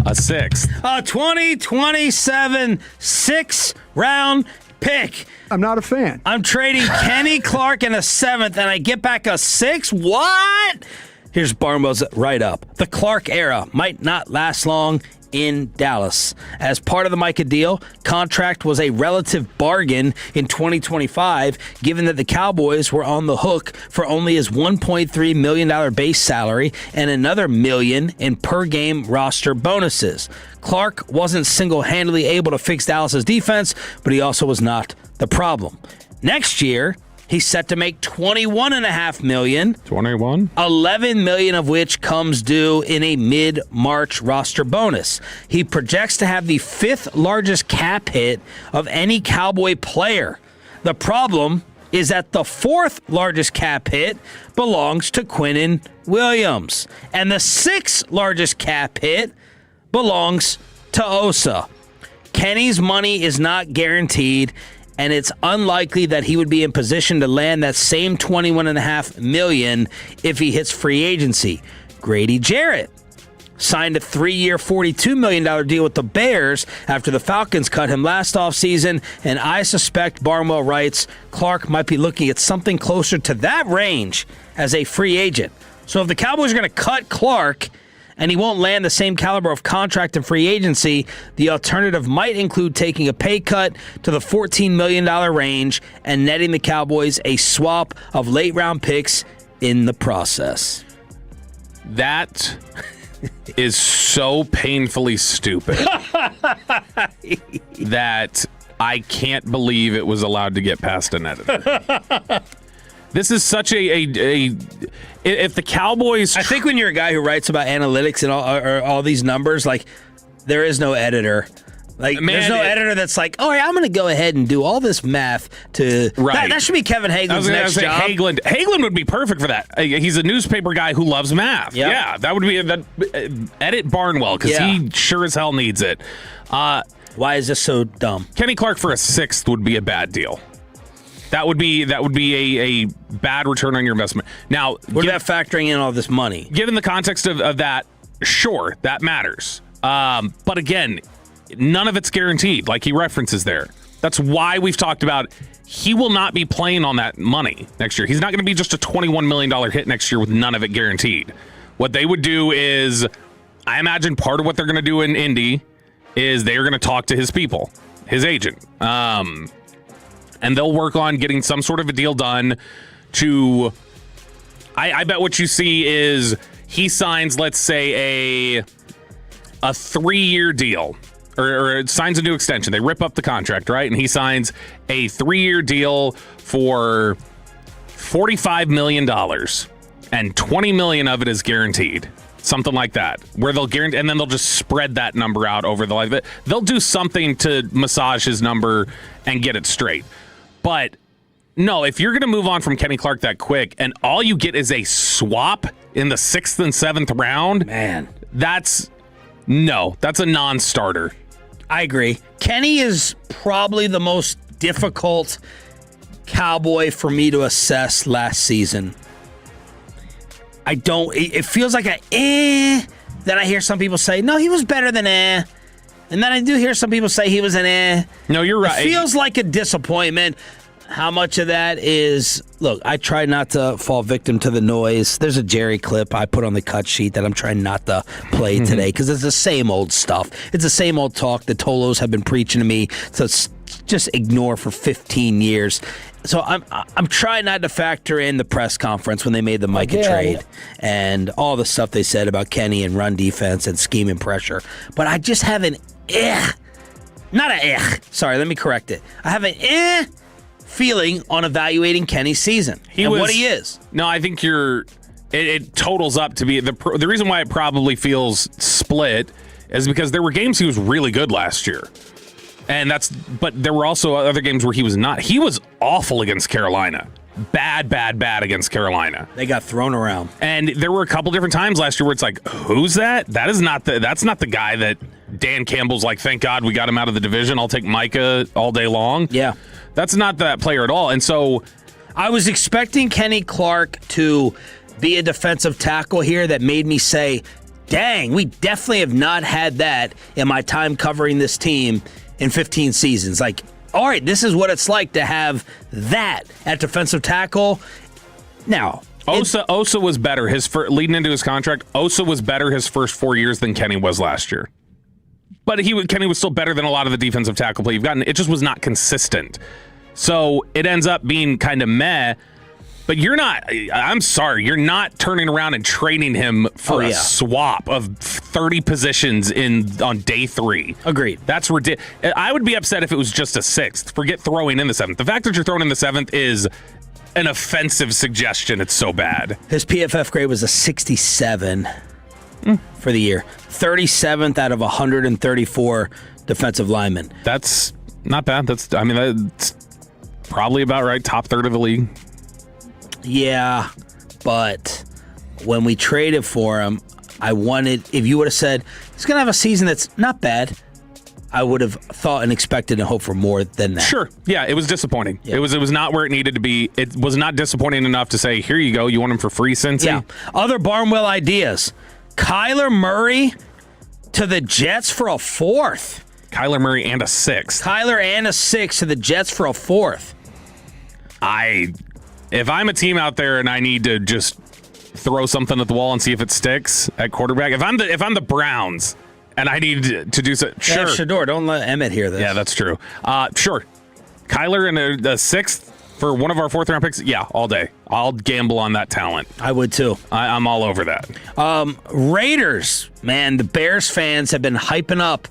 A 6th. A 2027 6th round pick. I'm not a fan. I'm trading Kenny Clark in a 7th, and I get back a 6th? What? Here's Barnwell's write-up. The Clark era might not last long in Dallas. As part of the Micah deal, contract was a relative bargain in 2025, given that the Cowboys were on the hook for only his $1.3 million base salary and another $1 million in per-game roster bonuses. Clark wasn't single-handedly able to fix Dallas's defense, but he also was not the problem. Next year, he's set to make $21.5 million. 21? $11 million of which comes due in a mid-March roster bonus. He projects to have the 5th largest cap hit of any Cowboy player. The problem is that the 4th largest cap hit belongs to Quinnen Williams, and the 6th largest cap hit belongs to Osa. Kenny's money is not guaranteed, and it's unlikely that he would be in position to land that same $21.5 million if he hits free agency. Grady Jarrett signed a 3-year, $42 million deal with the Bears after the Falcons cut him last offseason, and I suspect Barnwell writes Clark might be looking at something closer to that range as a free agent. So if the Cowboys are going to cut Clark and he won't land the same caliber of contract in free agency, the alternative might include taking a pay cut to the $14 million range and netting the Cowboys a swap of late-round picks in the process. That is so painfully stupid that I can't believe it was allowed to get past an editor. This is such if the Cowboys... I think when you're a guy who writes about analytics and all these numbers, like, there is no editor. Like, there's no editor that's like, all right, I'm going to go ahead and do all this math to... Right. That should be Kevin Hagelin's next job. Hagelin would be perfect for that. He's a newspaper guy who loves math. Yep. Yeah, that would be... edit Barnwell, because he sure as hell needs it. Why is this so dumb? Kenny Clark for a 6th would be a bad deal. That would be a bad return on your investment. Now, what about factoring in all this money? Given the context of that, sure, that matters. But again, none of it's guaranteed, like he references there. That's why we've talked about he will not be playing on that money next year. He's not going to be just a $21 million hit next year with none of it guaranteed. What they would do is, I imagine part of what they're going to do in Indy is they are going to talk to his people, his agent. And they'll work on getting some sort of a deal done to... I bet what you see is he signs, let's say, a 3-year deal. Or signs a new extension. They rip up the contract, right? And he signs a 3-year deal for $45 million. And $20 million of it is guaranteed. Something like that, where they'll guarantee, and then they'll just spread that number out over the life of it. They'll do something to massage his number and get it straight. But no, if you're going to move on from Kenny Clark that quick, and all you get is a swap in the 6th and 7th round, man, that's a non-starter. I agree. Kenny is probably the most difficult Cowboy for me to assess last season. It feels like Then I hear some people say, no, he was better than And then I do hear some people say he was an No, you're right. It feels like a disappointment. How much of that is, look, I try not to fall victim to the noise. There's a Jerry clip I put on the cut sheet that I'm trying not to play today because it's the same old stuff. It's the same old talk that Tolos have been preaching to me to just ignore for 15 years. So I'm trying not to factor in the press conference when they made the Micah trade and all the stuff they said about Kenny and run defense and scheme and pressure. But I just have an not a sorry, let me correct it. I have an feeling on evaluating Kenny's season what he is. No, I think it totals up to be the reason why it probably feels split is because there were games he was really good last year. But there were also other games where he was not. He was awful against Carolina. Bad against Carolina. They got thrown around. And there were a couple different times last year where it's like, who's that? That's not the guy that Dan Campbell's like, thank God we got him out of the division. I'll take Micah all day long. Yeah. That's not that player at all. And so I was expecting Kenny Clark to be a defensive tackle here that made me say, dang, we definitely have not had that in my time covering this team in 15 seasons. Like, all right, this is what it's like to have that at defensive tackle. Now, Osa was better leading into his contract. Osa was better his first 4 years than Kenny was last year. But Kenny was still better than a lot of the defensive tackle play you've gotten. It just was not consistent. So it ends up being kind of meh. But I'm sorry, you're not turning around and trading him for a swap of 30 positions on day 3. Agreed. That's ridiculous. I would be upset if it was just a 6th. Forget throwing in the 7th. The fact that you're throwing in the 7th is an offensive suggestion. It's so bad. His PFF grade was a 67 for the year. 37th out of 134 defensive linemen. That's not bad. That's probably about right. Top third of the league. Yeah, but when we traded for him, if you would have said, he's going to have a season that's not bad, I would have thought and expected and hoped for more than that. Sure. Yeah, it was disappointing. Yeah. It was not where it needed to be. It was not disappointing enough to say, here you go, you want him for free, Cincy? Yeah. Other Barnwell ideas. Kyler Murray to the Jets for a 4th. Kyler Murray and a 6th. Kyler and a 6th to the Jets for a 4th. If I'm a team out there and I need to just throw something at the wall and see if it sticks at quarterback, if I'm the Browns and I need to do so, sure. Yeah, Shador, don't let Emmett hear this. Yeah, that's true. Sure. Kyler and a 6th for one of our 4th round picks, yeah, all day. I'll gamble on that talent. I would too. I'm all over that. Raiders, man, the Bears fans have been hyping up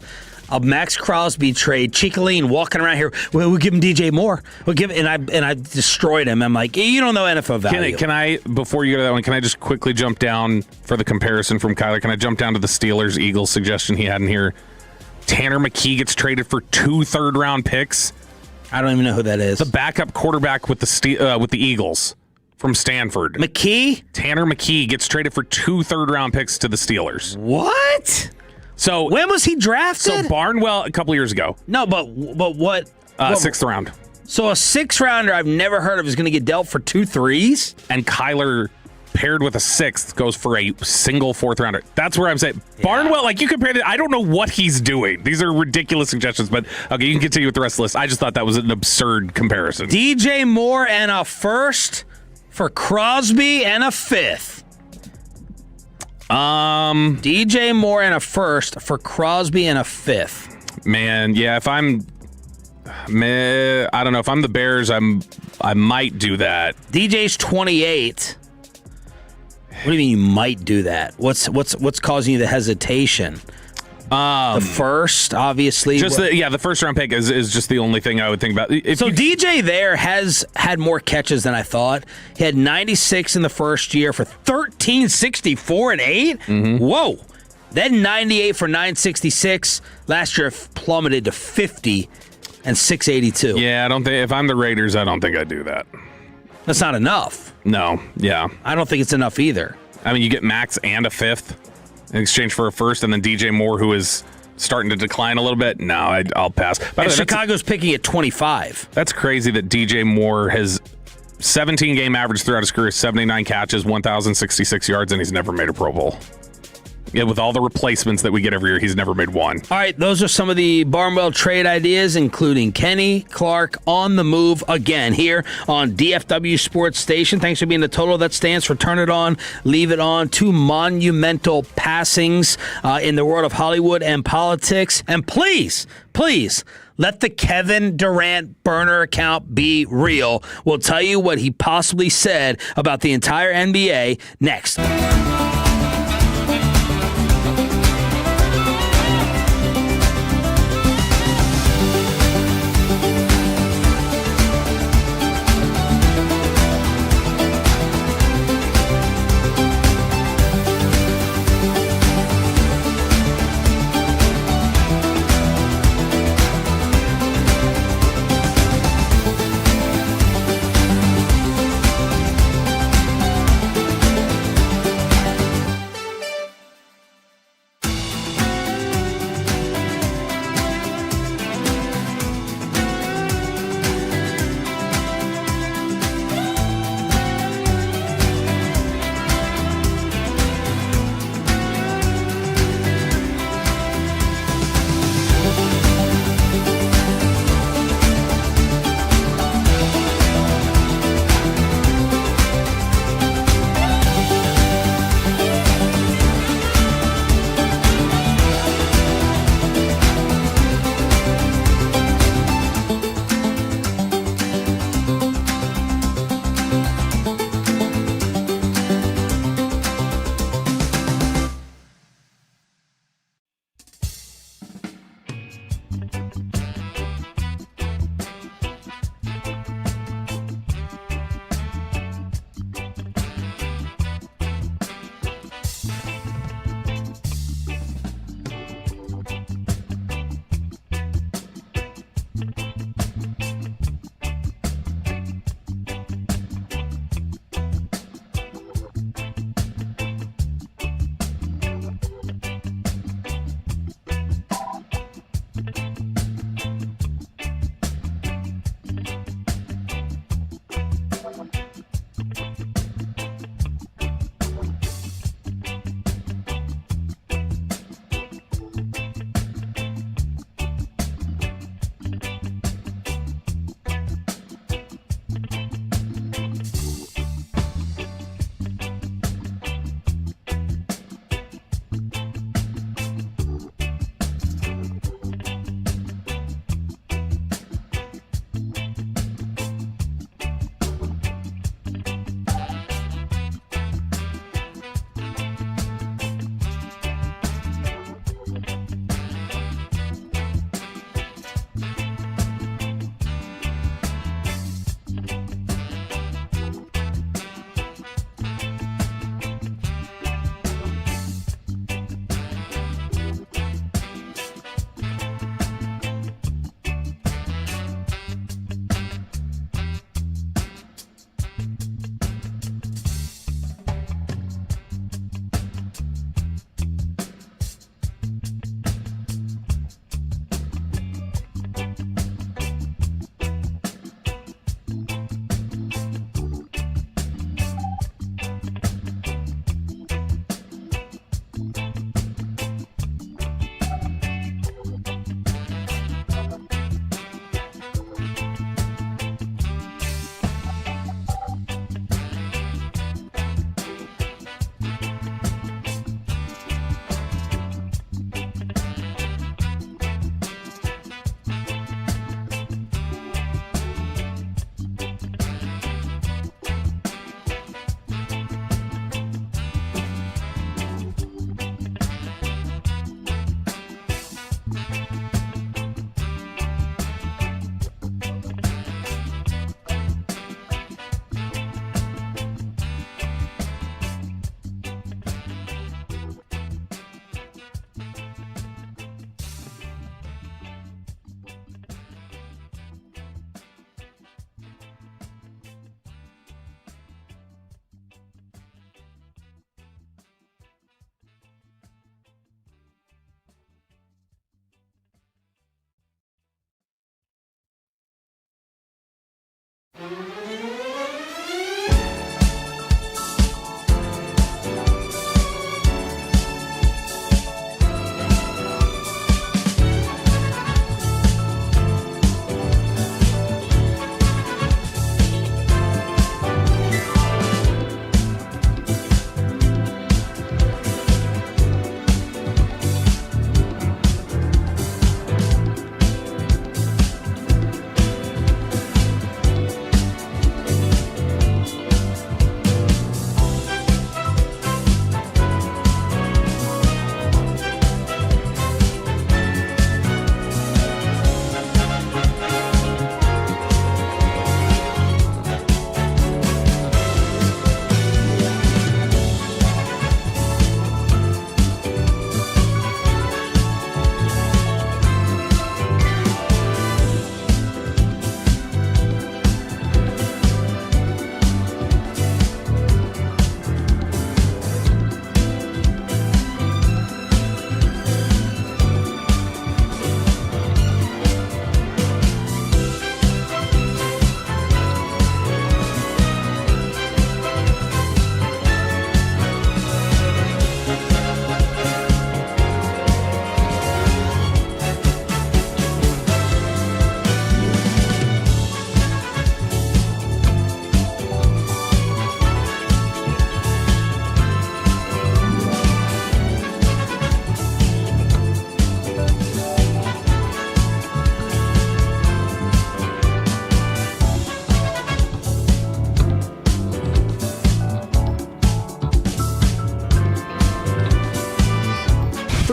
a Max Crosby trade. Chicoline walking around here. We'll give him DJ Moore. And I destroyed him. I'm like, you don't know NFL value. Can I before you go to that one? Can I just quickly jump down for the comparison from Kyler? Can I jump down to the Steelers Eagles suggestion he had in here? Tanner McKee gets traded for 2 third-round picks. I don't even know who that is. The backup quarterback with the Eagles from Stanford. McKee? Tanner McKee gets traded for 2 third-round picks to the Steelers. What? So when was he drafted? So Barnwell a couple years ago. No, but what? 6th round. So a 6th rounder I've never heard of is going to get dealt for 2 3s? And Kyler paired with a 6th goes for a single 4th rounder. That's where I'm saying Barnwell, like you compared it, I don't know what he's doing. These are ridiculous suggestions, but okay, you can continue with the rest of the list. I just thought that was an absurd comparison. DJ Moore and a 1st for Crosby and a 5th. DJ Moore and a 1st for Crosby and a 5th. Man, yeah, I don't know. If I'm the Bears, I might do that. DJ's 28. What do you mean you might do that? What's causing you the hesitation? The 1st, obviously. Just the 1st round pick is just the only thing I would think about. DJ there has had more catches than I thought. He had 96 in the first year for 1364 and 8. Mm-hmm. Whoa. Then 98 for 966. Last year plummeted to 50 and 682. Yeah, I don't think if I'm the Raiders, I don't think I'd do that. That's not enough. No, yeah. I don't think it's enough either. I mean, you get Max and a 5th in exchange for a 1st, and then DJ Moore, who is starting to decline a little bit. No, I'll pass. And Chicago's picking at 25. That's crazy that DJ Moore has 17-game average throughout his career, 79 catches, 1,066 yards, and he's never made a Pro Bowl. Yeah, with all the replacements that we get every year, he's never made one. All right, those are some of the Barnwell trade ideas, including Kenny Clark on the move again here on DFW Sports Station. Thanks for being the total that stands for Turn It On, Leave It On. 2 monumental passings in the world of Hollywood and politics. And please, let the Kevin Durant burner account be real. We'll tell you what he possibly said about the entire NBA next.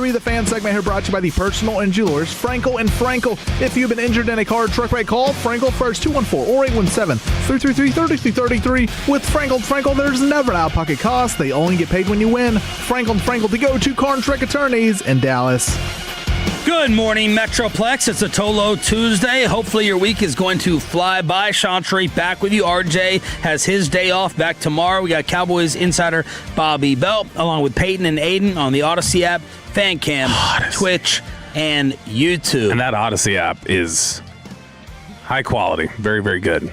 105.3, the fan segment here brought to you by the personal and jewelers Frankel and Frankel. If you've been injured in a car or truck wreck, call Frankel first, 214 or 817-333-3333. With Frankel and Frankel, there's never an out-of-pocket cost. They only get paid when you win. Frankel and Frankel, the go-to car and truck attorneys in Dallas. Good morning, Metroplex. It's a Tolo Tuesday. Hopefully your week is going to fly by. Sean Tree back with you. RJ has his day off back tomorrow. We got Cowboys insider Bobby Belt, along with Peyton and Aiden on the Odyssey app, FanCam, Twitch, and YouTube. And that Odyssey app is high quality. Very, very good.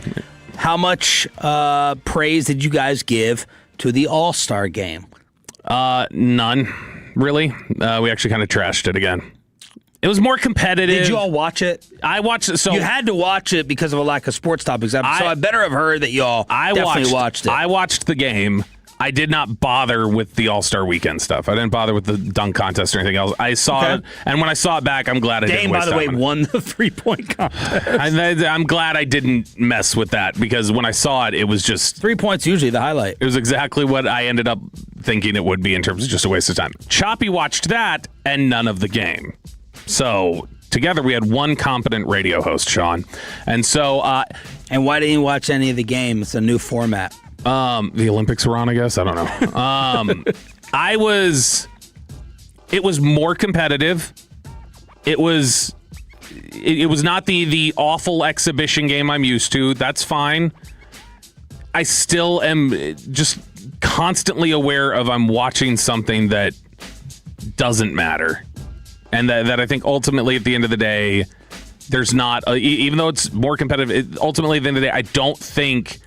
How much praise did you guys give to the All-Star game? None, really. We actually kind of trashed it again. It was more competitive. Did you all watch it? I watched it. So you had to watch it because of a lack of sports topics. So I better have heard that y'all definitely watched it. I watched the game. I did not bother with the All-Star Weekend stuff. I didn't bother with the dunk contest or anything else. I saw it, and when I saw it back, I'm glad I didn't waste time. Dame, by the way, won the three-point contest. I'm glad I didn't mess with that because when I saw it, it was just 3 points usually the highlight. It was exactly what I ended up thinking it would be in terms of just a waste of time. Choppy watched that and none of the game. So together we had one competent radio host, Sean. And so and why didn't you watch any of the game? It's a new format. The Olympics were on, I guess. I don't know. It was more competitive. It was not the awful exhibition game I'm used to. That's fine. I still am just constantly aware of I'm watching something that doesn't matter. And that I think ultimately at the end of the day, there's not, even though it's more competitive, ultimately at the end of the day, I don't think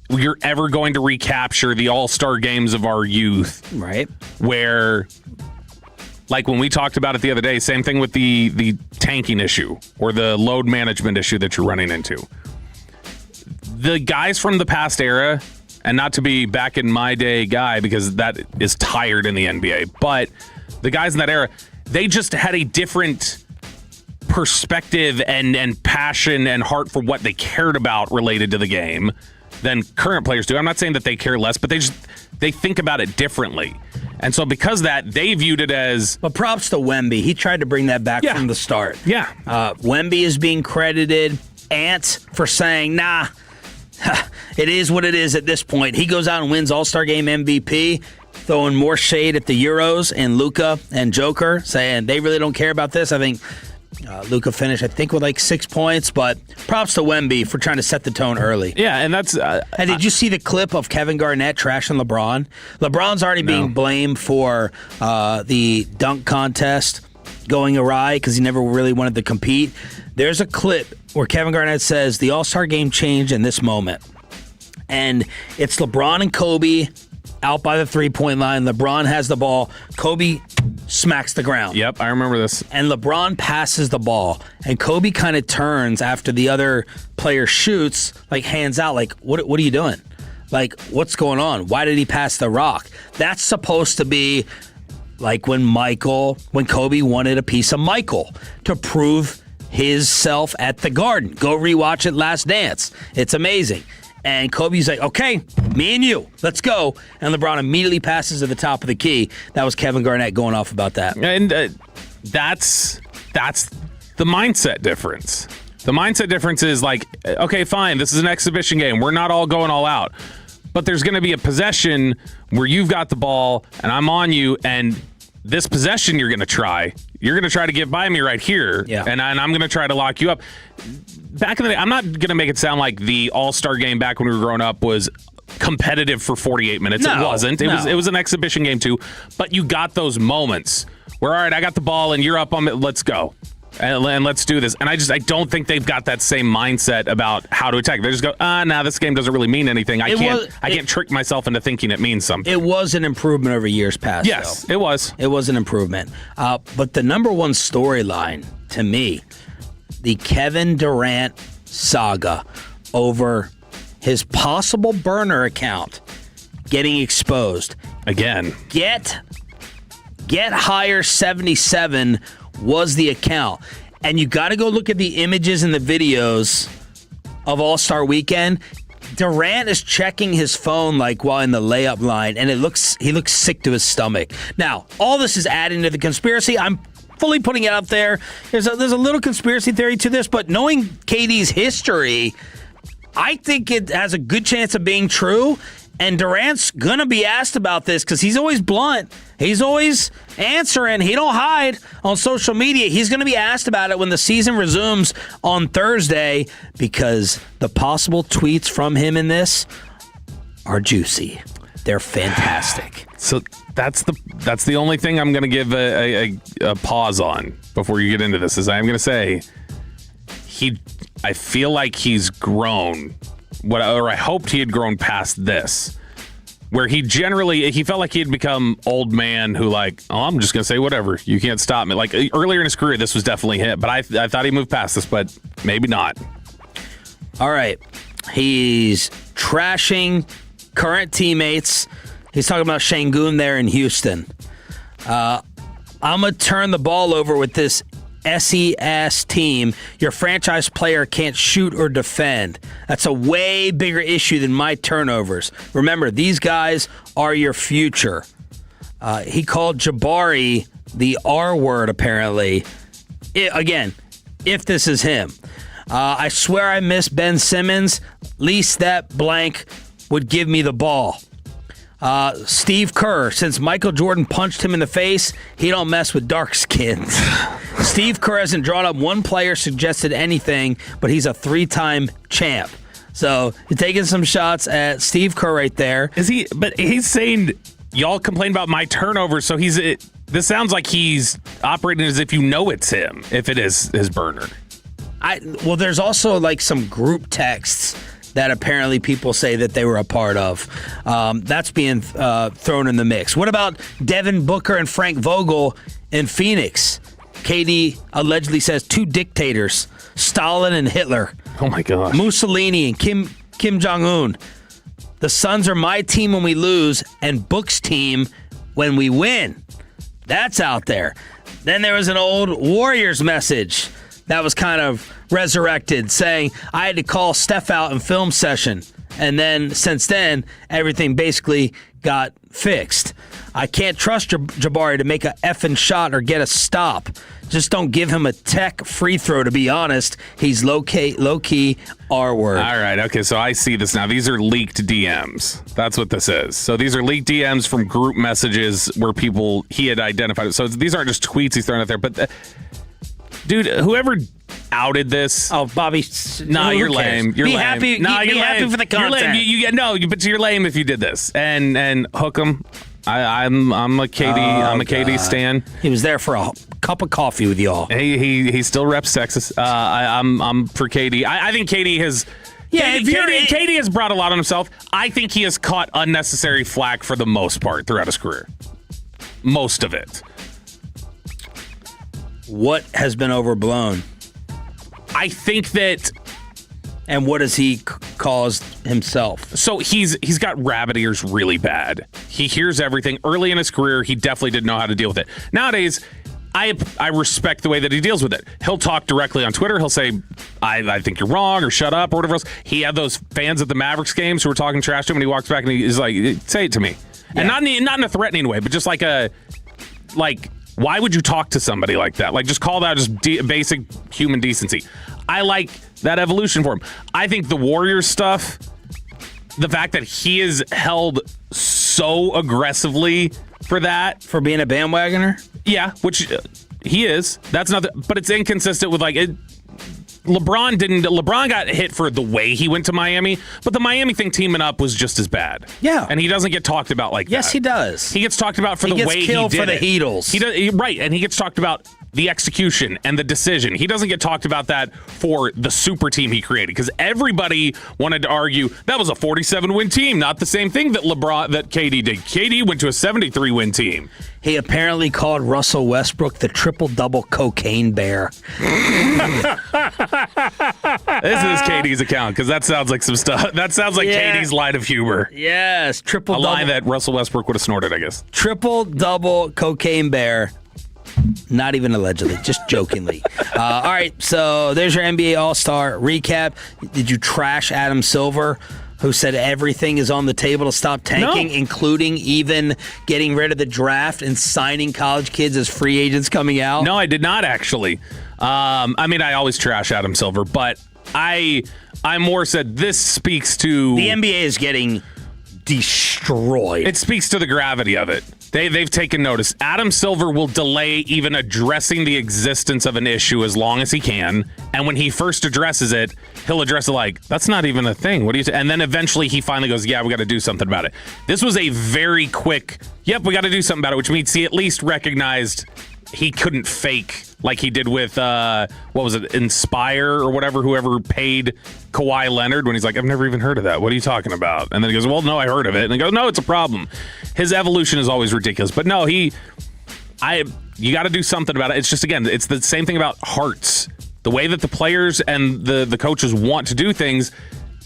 we're ever going to recapture the all-star games of our youth. Right. Where, like when we talked about it the other day, same thing with the tanking issue or the load management issue that you're running into. The guys from the past era, and not to be back in my day guy because that is tired in the NBA, but the guys in that era, they just had a different perspective and passion and heart for what they cared about related to the game than current players do. I'm not saying that they care less, but they think about it differently. And so because of that, they viewed it as... But props to Wemby. He tried to bring that back from the start. Yeah. Wemby is being credited. Ant for saying, nah, it is what it is at this point. He goes out and wins All-Star Game MVP, throwing more shade at the Euros and Luka and Joker, saying they really don't care about this. I think Luka finished, with like 6 points, but props to Wemby for trying to set the tone early. Yeah, and that's... and did you see the clip of Kevin Garnett trashing LeBron? LeBron's already being blamed for the dunk contest going awry because he never really wanted to compete. There's a clip where Kevin Garnett says the All-Star game changed in this moment. And it's LeBron and Kobe out by the three-point line. LeBron has the ball. Kobe smacks the ground. Yep, I remember this. And LeBron passes the ball. And Kobe kind of turns after the other player shoots, like hands out, like, what are you doing? Like, what's going on? Why did he pass the rock? That's supposed to be like when Kobe wanted a piece of Michael to prove his self at the Garden. Go rewatch it, Last Dance. It's amazing. And Kobe's like, okay, me and you, let's go. And LeBron immediately passes to the top of the key. That was Kevin Garnett going off about that. And that's the mindset difference. The mindset difference is like, okay, fine, this is an exhibition game. We're not all going all out. But there's going to be a possession where you've got the ball and I'm on you, and this possession you're going to try to get by me right here, and I'm going to try to lock you up. Back in the day, I'm not going to make it sound like the All-Star game back when we were growing up was competitive for 48 minutes. No, it wasn't. It was an exhibition game too. But you got those moments where, all right, I got the ball and you're up on it. Let's go. And let's do this. And I don't think they've got that same mindset about how to attack. They just go, this game doesn't really mean anything. I can't trick myself into thinking it means something. It was an improvement over years past. Yes, though. it was. It was an improvement. But the number one storyline to me, the Kevin Durant saga over his possible burner account getting exposed. Again. Get Higher 77 was the account. And you got to go look at the images and the videos of All-Star Weekend. Durant is checking his phone like while in the layup line, and he looks sick to his stomach. Now, all this is adding to the conspiracy. I'm fully putting it out there. There's a little conspiracy theory to this, but knowing KD's history, I think it has a good chance of being true. And Durant's going to be asked about this because he's always blunt. He's always answering. He don't hide on social media. He's going to be asked about it when the season resumes on Thursday because the possible tweets from him in this are juicy. They're fantastic. So that's the only thing I'm going to give a pause on before you get into this is I'm going to say I feel like he's grown. Or I hoped he had grown past this, where he felt like he had become old man who I'm just going to say whatever. You can't stop me. Like earlier in his career, this was definitely him, but I thought he moved past this, but maybe not. All right. He's trashing current teammates. He's talking about Şengün there in Houston. I'm going to turn the ball over with this SES team. Your franchise player can't shoot or defend. That's a way bigger issue than my turnovers. Remember, these guys are your future. He called Jabari the R word, apparently. Again, if this is him. I swear I miss Ben Simmons. Least that blank would give me the ball. Steve Kerr, since Michael Jordan punched him in the face, he don't mess with dark skins. Steve Kerr hasn't drawn up one player suggested anything, but he's a 3-time champ. So you're taking some shots at Steve Kerr right there. Is he? But he's saying y'all complain about my turnovers, so this sounds like he's operating as if you know it's him, if it is his burner. Well, there's also some group texts that apparently people say that they were a part of. That's being thrown in the mix. What about Devin Booker and Frank Vogel in Phoenix? KD allegedly says 2 dictators, Stalin and Hitler. Oh, my gosh. Mussolini and Kim Jong-un. The Suns are my team when we lose and Book's team when we win. That's out there. Then there was an old Warriors message that was kind of resurrected saying I had to call Steph out in film session. And then since then, everything basically got fixed. I can't trust Jabari to make a effing shot or get a stop. Just don't give him a tech free throw, to be honest. He's low-key R-word. All right, okay, so I see this now. These are leaked DMs. That's what this is. So these are leaked DMs from group messages where he had identified. So these aren't just tweets he's throwing out there. But, dude, whoever outed this. Oh, Bobby. No, you're lame. You're be lame. happy. No, be happy for the content. You're lame. But you're lame if you did this. And hook him. I'm a KD. I'm a KD stan. He was there for a cup of coffee with y'all. He still reps Texas. I'm for KD. I think KD has. Yeah, KD has brought a lot on himself. I think he has caught unnecessary flack for the most part throughout his career. Most of it. What has been overblown? I think that. And what has he caused himself? So he's got rabbit ears really bad. He hears everything. Early in his career, he definitely didn't know how to deal with it. Nowadays, I respect the way that he deals with it. He'll talk directly on Twitter. He'll say, I think you're wrong, or shut up, or whatever else. He had those fans at the Mavericks games who were talking trash to him, and he walks back and he's like, say it to me. Yeah. And not in a threatening way, but just like why would you talk to somebody like that? Just call that just basic human decency. I like that evolution for him. I think the Warriors stuff, the fact that he is held so aggressively for that. For being a bandwagoner? Yeah, which he is. That's not, but it's inconsistent with LeBron got hit for the way he went to Miami, but the Miami thing teaming up was just as bad. Yeah. And he doesn't get talked about like that. Yes, he does. He gets talked about for the way he did it. He gets killed for the Heatles. He does, right, and he gets talked about the execution and the decision. He doesn't get talked about that for the super team he created, because everybody wanted to argue that was a 47-win team, not the same thing that KD did. KD went to a 73-win team. He apparently called Russell Westbrook the triple-double cocaine bear. This is KD's account, because that sounds like some stuff. That sounds like KD's line of humor. Yes, triple-double. A line that Russell Westbrook would have snorted, I guess. Triple-double cocaine bear. Not even allegedly, just jokingly. All right, so there's your NBA All-Star recap. Did you trash Adam Silver? who said everything is on the table to stop tanking, including even getting rid of the draft and signing college kids as free agents coming out? No, I did not actually. I mean, I always trash Adam Silver, but I more said this speaks to... The NBA is getting destroyed. It speaks to the gravity of it. They've taken notice. Adam Silver will delay even addressing the existence of an issue as long as he can. And when he first addresses it, he'll address it like, that's not even a thing. What do you say? And then eventually he finally goes, yeah, we got to do something about it. This was a very quick, yep, we got to do something about it, which means he at least recognized he couldn't fake like he did with, what was it, Inspire or whatever, whoever paid Kawhi Leonard when he's like, I've never even heard of that. What are you talking about? And then he goes, well, no, I heard of it. And he goes, no, it's a problem. His evolution is always ridiculous. But no, you got to do something about it. It's just, again, it's the same thing about hearts. The way that the players and the coaches want to do things,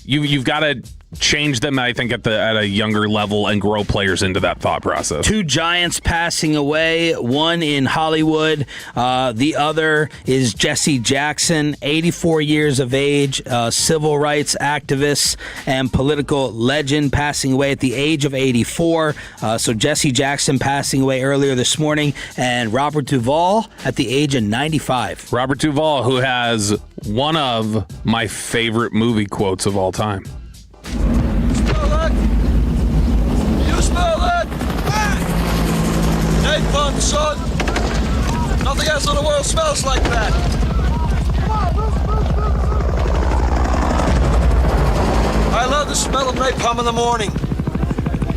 you've got to change them, I think, at a younger level and grow players into that thought process. 2 giants passing away, one in Hollywood. The other is Jesse Jackson, 84 years of age, civil rights activist and political legend, passing away at the age of 84. So Jesse Jackson passing away earlier this morning, and Robert Duvall at the age of 95. Robert Duvall, who has one of my favorite movie quotes of all time. Smell that? You smell that? Napalm, son. Nothing else in the world smells like that. I love the smell of napalm in the morning.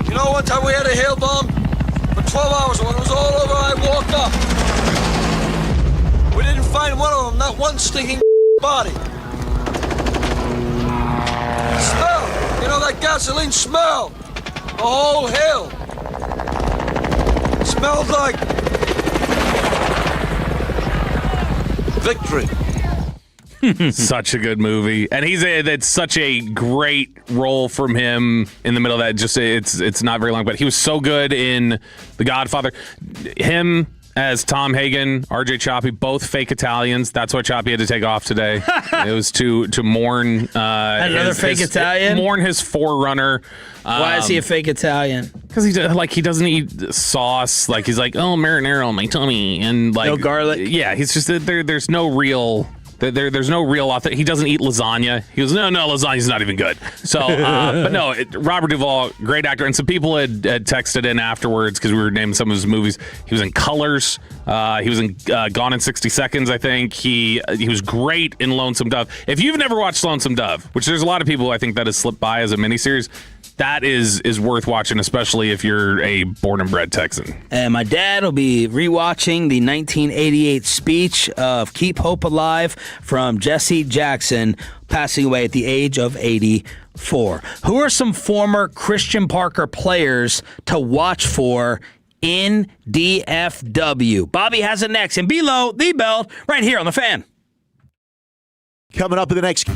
You know, one time we had a hail bomb for 12 hours. When it was all over, I walked up. We didn't find one of them, not one stinking body. Smell! You know that gasoline smell? The whole hill. It smelled like victory. Such a good movie, and it's such a great role from him in the middle of that. Just it's not very long, but he was so good in The Godfather. Him as Tom Hagen, RJ Choppy, both fake Italians. That's why Choppy had to take off today. It was to mourn another fake Italian. Mourn his forerunner. Why is he a fake Italian? Because he doesn't eat sauce. Like he's like, oh, marinara on my tummy, and like no garlic. Yeah, he's just there's no real. There's no real author. He doesn't eat lasagna. He goes, no, lasagna's not even good. So, but no, Robert Duvall, great actor. And some people had texted in afterwards because we were naming some of his movies. He was in Colors. He was in Gone in 60 Seconds, I think. He was great in Lonesome Dove. If you've never watched Lonesome Dove, which there's a lot of people I think that has slipped by as a miniseries, that is worth watching, especially if you're a born and bred Texan. And my dad will be rewatching the 1988 speech of Keep Hope Alive from Jesse Jackson, passing away at the age of 84. Who are some former Christian Parker players to watch for in DFW? Bobby has it next. And below the belt, right here on The Fan. Coming up in the next...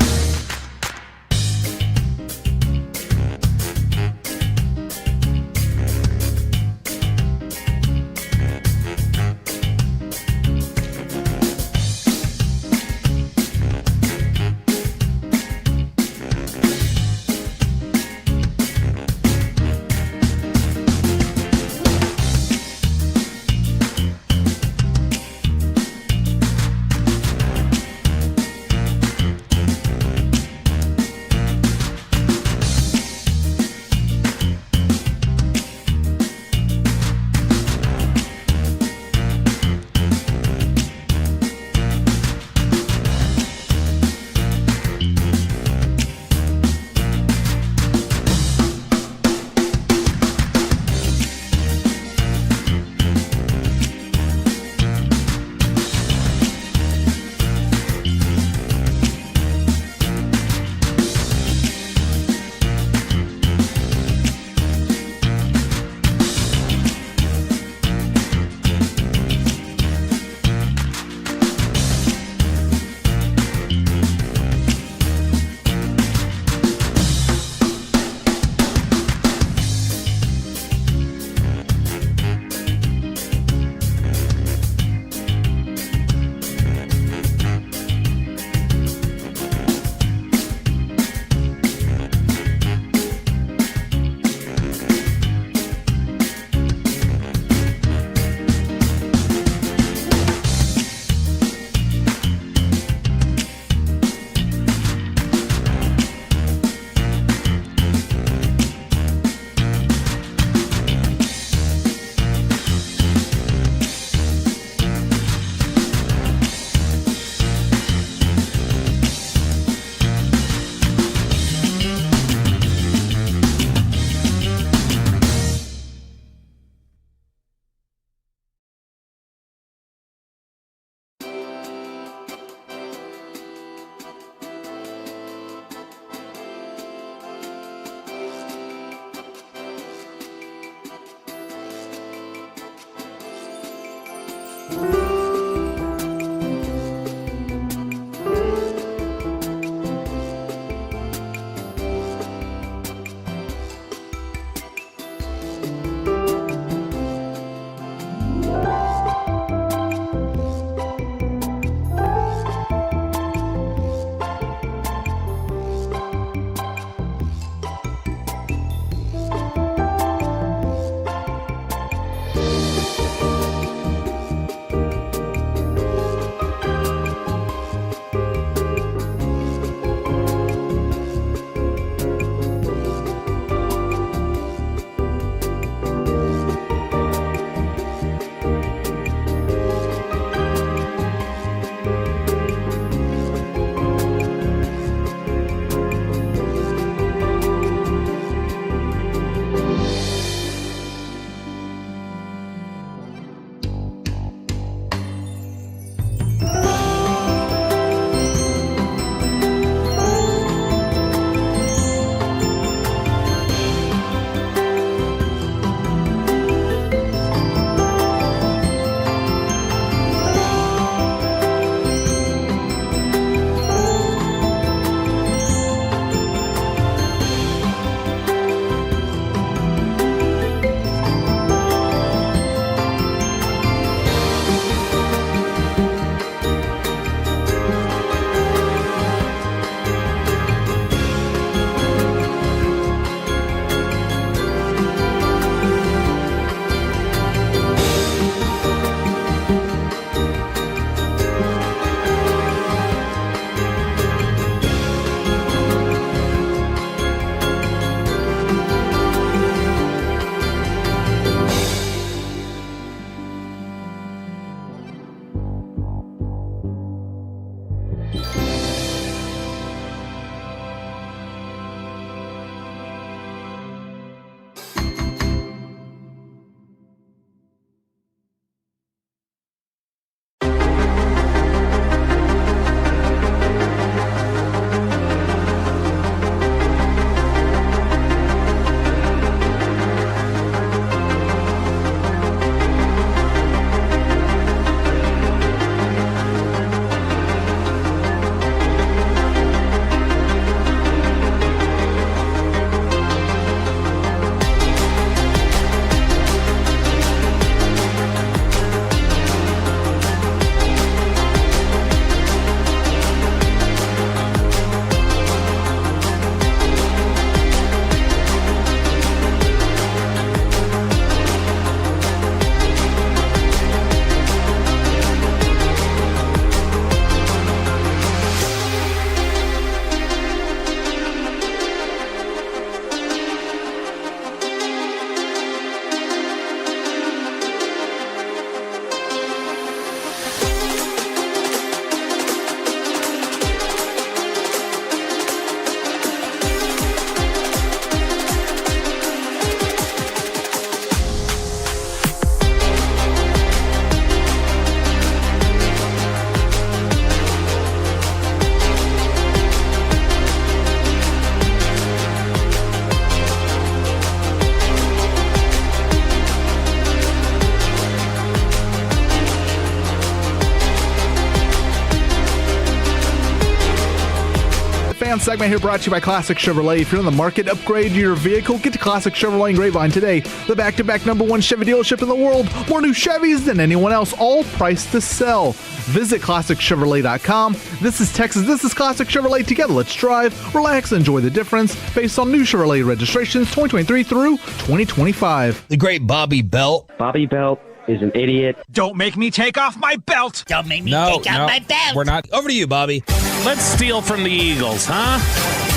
Segment here brought to you by Classic Chevrolet. If you're in the market, upgrade your vehicle, get to Classic Chevrolet in Grapevine today. The back-to-back #1 Chevy dealership in the world. More new Chevys than anyone else, all priced to sell. Visit ClassicChevrolet.com. This is Texas. This is Classic Chevrolet. Together, let's drive, relax, enjoy the difference based on new Chevrolet registrations 2023 through 2025. The great Bobby Belt. Bobby Belt is an idiot. Don't make me take off my belt. Don't make me take off my belt. We're not. Over to you, Bobby. Let's steal from the Eagles, huh?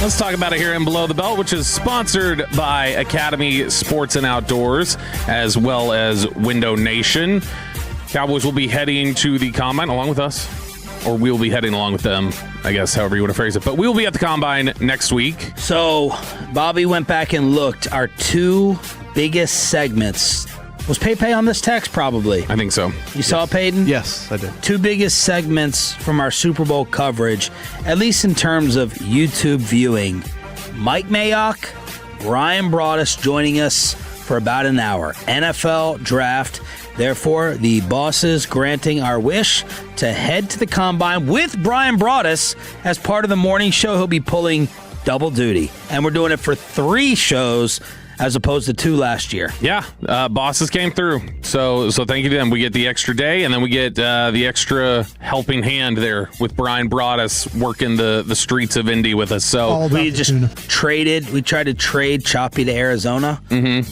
Let's talk about it here in Below the Belt, which is sponsored by Academy Sports and Outdoors, as well as Window Nation. Cowboys will be heading to the Combine along with us, or we'll be heading along with them, I guess, however you want to phrase it. But we'll be at the Combine next week. So Bobby went back and looked. Our two biggest segments. Was Pepe on this text? Probably. I think so. You saw it, Peyton? Yes, I did. Two biggest segments from our Super Bowl coverage, at least in terms of YouTube viewing. Mike Mayock, Ryan Broaddus joining us for about an hour. NFL draft. Therefore, the bosses granting our wish to head to the Combine with Brian Broaddus as part of the morning show. He'll be pulling double duty. And we're doing it for 3 shows as opposed to 2 last year. Yeah, bosses came through. So thank you to them. We get the extra day, and then we get the extra helping hand there with Brian Broaddus working the streets of Indy with us. So we just traded. We tried to trade Choppy to Arizona,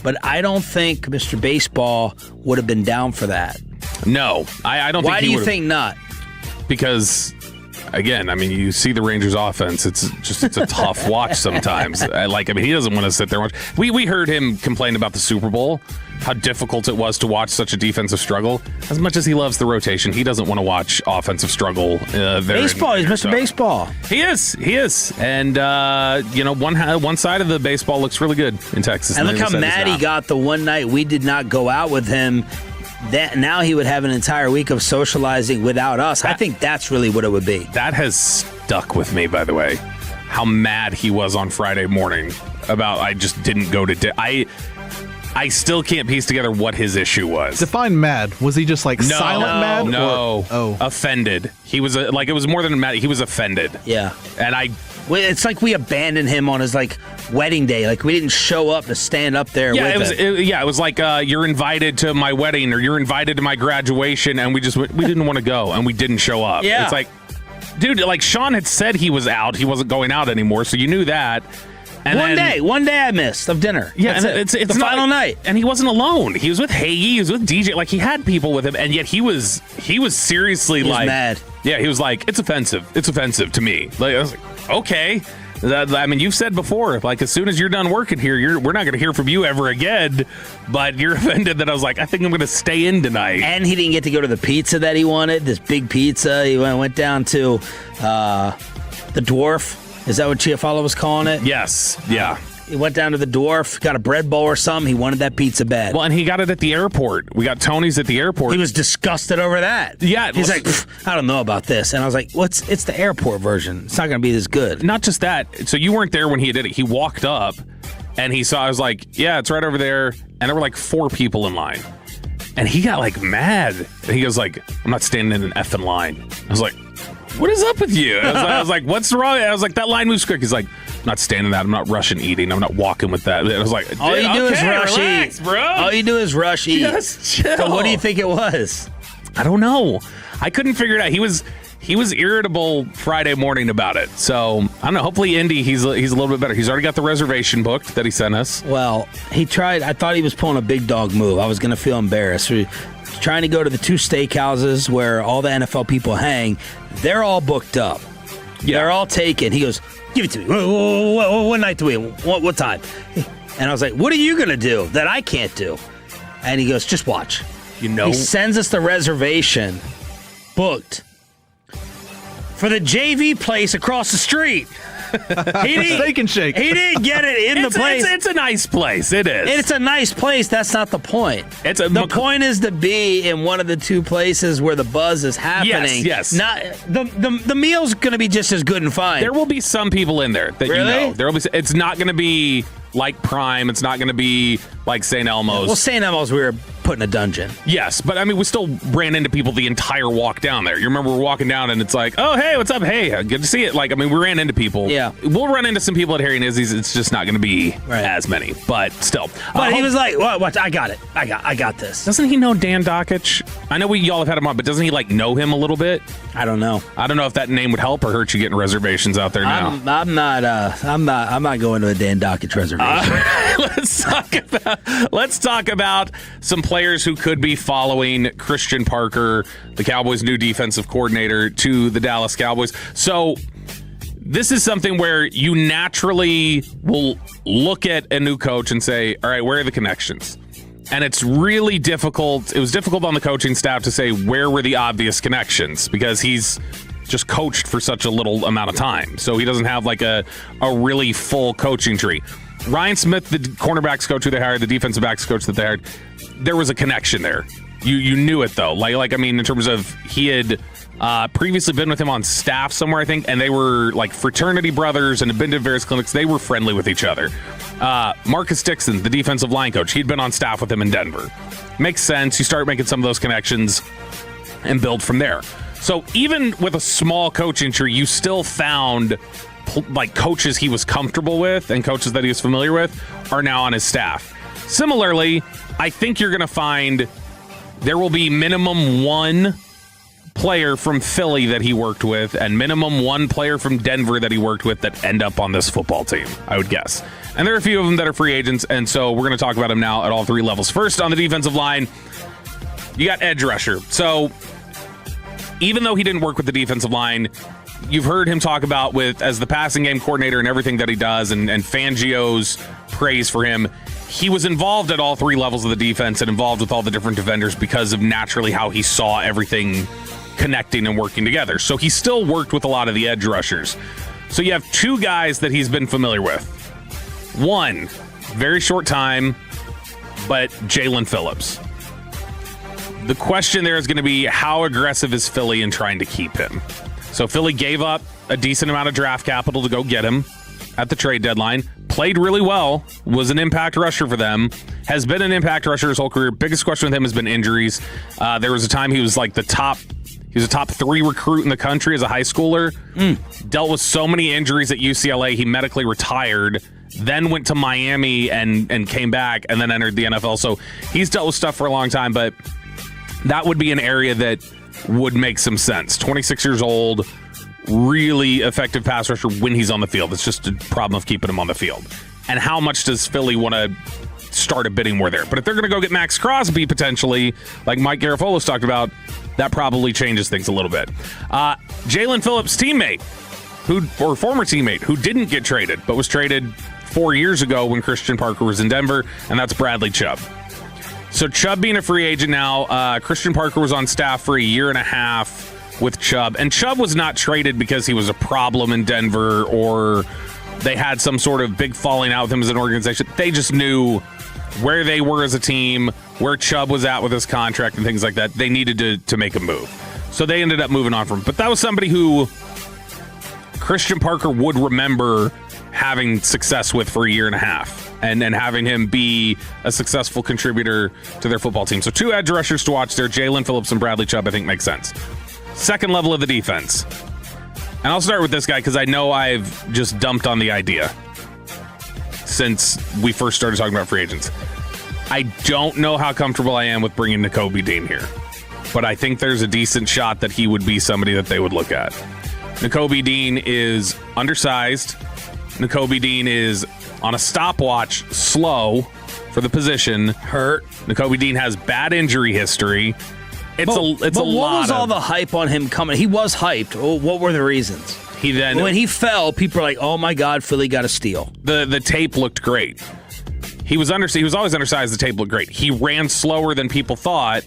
but I don't think Mr. Baseball would have been down for that. No, I don't think Why do you think not? Because... Again, I mean, you see the Rangers' offense. It's a tough watch sometimes. He doesn't want to sit there and watch. We heard him complain about the Super Bowl, how difficult it was to watch such a defensive struggle. As much as he loves the rotation, he doesn't want to watch offensive struggle. Baseball, he's Mr. Baseball. He is. And, one side of the baseball looks really good in Texas. And look how mad he got the one night we did not go out with him. That now he would have an entire week of socializing without us. I think that's really what it would be. That has stuck with me, by the way. How mad he was on Friday morning about I just didn't go to I still can't piece together what his issue was. Define mad. Was he just silent mad? No. Offended. He was it was more than mad. He was offended. Yeah. And it's like we abandoned him on his wedding day. Like we didn't show up to stand up there with him. It was like you're invited to my wedding or you're invited to my graduation, and we didn't want to go and we didn't show up. Yeah. It's like, dude, Sean had said he was out. He wasn't going out anymore, so you knew that. And one day I missed of dinner. Yeah, That's it's the final night, and he wasn't alone. He was with Hagee, he was with DJ. Like he had people with him, and yet he was seriously mad. Yeah, he was like, it's offensive. It's offensive to me. Like I was like, okay. I mean, you've said before, as soon as you're done working here, we're not going to hear from you ever again. But you're offended that I was like, I think I'm going to stay in tonight. And he didn't get to go to the pizza that he wanted, this big pizza. He went down to the Dwarf. Is that what Chiafalo was calling it? Yes. Yeah. He went down to the Dwarf, got a bread bowl or something. He wanted that pizza bad. Well, and he got it at the airport. We got Tony's at the airport. He was disgusted over that. Yeah. He's like, I don't know about this. And I was like, it's the airport version. It's not going to be this good. Not just that. So you weren't there when he did it. He walked up and he saw, I was like, yeah, it's right over there. And there were 4 people in line. And he got mad. And he goes I'm not standing in an effing line. I was like, what is up with you? I was like, what's wrong? I was like, that line moves quick. He's like, I'm not standing that. I'm not rushing eating. I'm not walking with that. I was like, all you do is rush eat, bro. All you do is rush eat. Just chill. So what do you think it was? I don't know. I couldn't figure it out. He was irritable Friday morning about it. So I don't know. Hopefully, Indy, he's a little bit better. He's already got the reservation booked that he sent us. Well, he tried. I thought he was pulling a big dog move. I was going to feel embarrassed. Trying to go to the 2 steakhouses where all the NFL people hang. They're all booked up. Yeah. They're all taken. He goes, give it to me. What night do we? What time? And I was like, what are you going to do that I can't do? And he goes, just watch. He sends us the reservation booked for the JV place across the street. Steak and Shake. He didn't get it in the place. It's a nice place. It is. It's a nice place. That's not the point. The point is to be in one of the 2 places where the buzz is happening. Yes. Not the meal's going to be just as good and fine. There will be some people in there that really? You know. There will be. It's not going to be like Prime. It's not going to be like St. Elmo's. Well, St. Elmo's we were put in a dungeon. Yes, but I mean, we still ran into people the entire walk down there. You remember we're walking down and it's like, oh, hey, what's up? Hey, good to see it. We ran into people. Yeah. We'll run into some people at Harry and Izzy's. It's just not going to be as many, but still. But he was like, what? I got it. I got this. Doesn't he know Dan Dockich? I know y'all have had him on, but doesn't he know him a little bit? I don't know. I don't know if that name would help or hurt you getting reservations out there now. I'm not going to a Dan Dockich reservation. Let's talk about some players who could be following Christian Parker, the Cowboys' new defensive coordinator, to the Dallas Cowboys. So this is something where you naturally will look at a new coach and say, all right, where are the connections? And it's really difficult. It was difficult on the coaching staff to say where were the obvious connections because he's just coached for such a little amount of time. So he doesn't have a really full coaching tree. Ryan Smith, the cornerbacks coach who they hired, the defensive backs coach that they hired, there was a connection there. You knew it though. In terms of he had previously been with him on staff somewhere, I think, and they were like fraternity brothers and had been to various clinics. They were friendly with each other. Marcus Dixon, the defensive line coach, he'd been on staff with him in Denver. Makes sense. You start making some of those connections and build from there. So even with a small coaching tree, you still found like coaches he was comfortable with and coaches that he was familiar with are now on his staff. Similarly, I think you're going to find there will be minimum one player from Philly that he worked with and minimum one player from Denver that he worked with that end up on this football team, I would guess. And there are a few of them that are free agents, and so we're going to talk about them now at all three levels. First, on the defensive line, you got edge rusher. So even though he didn't work with the defensive line, you've heard him talk about with as the passing game coordinator and everything that he does and Fangio's praise for him. He was involved at all three levels of the defense and involved with all the different defenders because of naturally how he saw everything connecting and working together. So he still worked with a lot of the edge rushers. So you have two guys that he's been familiar with. One, very short time, but Jalen Phillips. The question there is going to be how aggressive is Philly in trying to keep him? So Philly gave up a decent amount of draft capital to go get him at the trade deadline. Played really well, was an impact rusher for them, has been an impact rusher his whole career. Biggest question with him has been injuries. There was a time he was like a top 3 recruit in the country as a high schooler. Dealt with so many injuries at UCLA, he medically retired, then went to Miami and came back and then entered the NFL. So he's dealt with stuff for a long time, but that would be an area that would make some sense. 26 years old, really effective pass rusher when he's on the field. It's just a problem of keeping him on the field. And how much does Philly want to start a bidding war there? But if they're going to go get Max Crosby potentially, like Mike Garafolo's talked about, that probably changes things a little bit. Jalen Phillips' teammate, former teammate, who didn't get traded, but was traded 4 years ago when Christian Parker was in Denver, and that's Bradley Chubb. So Chubb being a free agent now, Christian Parker was on staff for a year and a half with Chubb. And Chubb was not traded because he was a problem in Denver or they had some sort of big falling out with him as an organization. They just knew where they were as a team, where Chubb was at with his contract and things like that. They needed to make a move. So they ended up moving on from him. But that was somebody who Christian Parker would remember having success with for a year and a half and having him be a successful contributor to their football team. So two edge rushers to watch there, Jalen Phillips and Bradley Chubb, I think makes sense. Second level of the defense. And I'll start with this guy because I know I've just dumped on the idea since we first started talking about free agents. I don't know how comfortable I am with bringing Nakobe Dean here, but I think there's a decent shot that he would be somebody that they would look at. Nakobe Dean is undersized. Nakobe Dean is on a stopwatch, slow for the position. Hurt. Nakobe Dean has bad injury history. It's a lot. What was all the hype on him coming? He was hyped. What were the reasons? When he fell, people were like, "Oh my God, Philly got a steal." The tape looked great. He was always undersized. The tape looked great. He ran slower than people thought.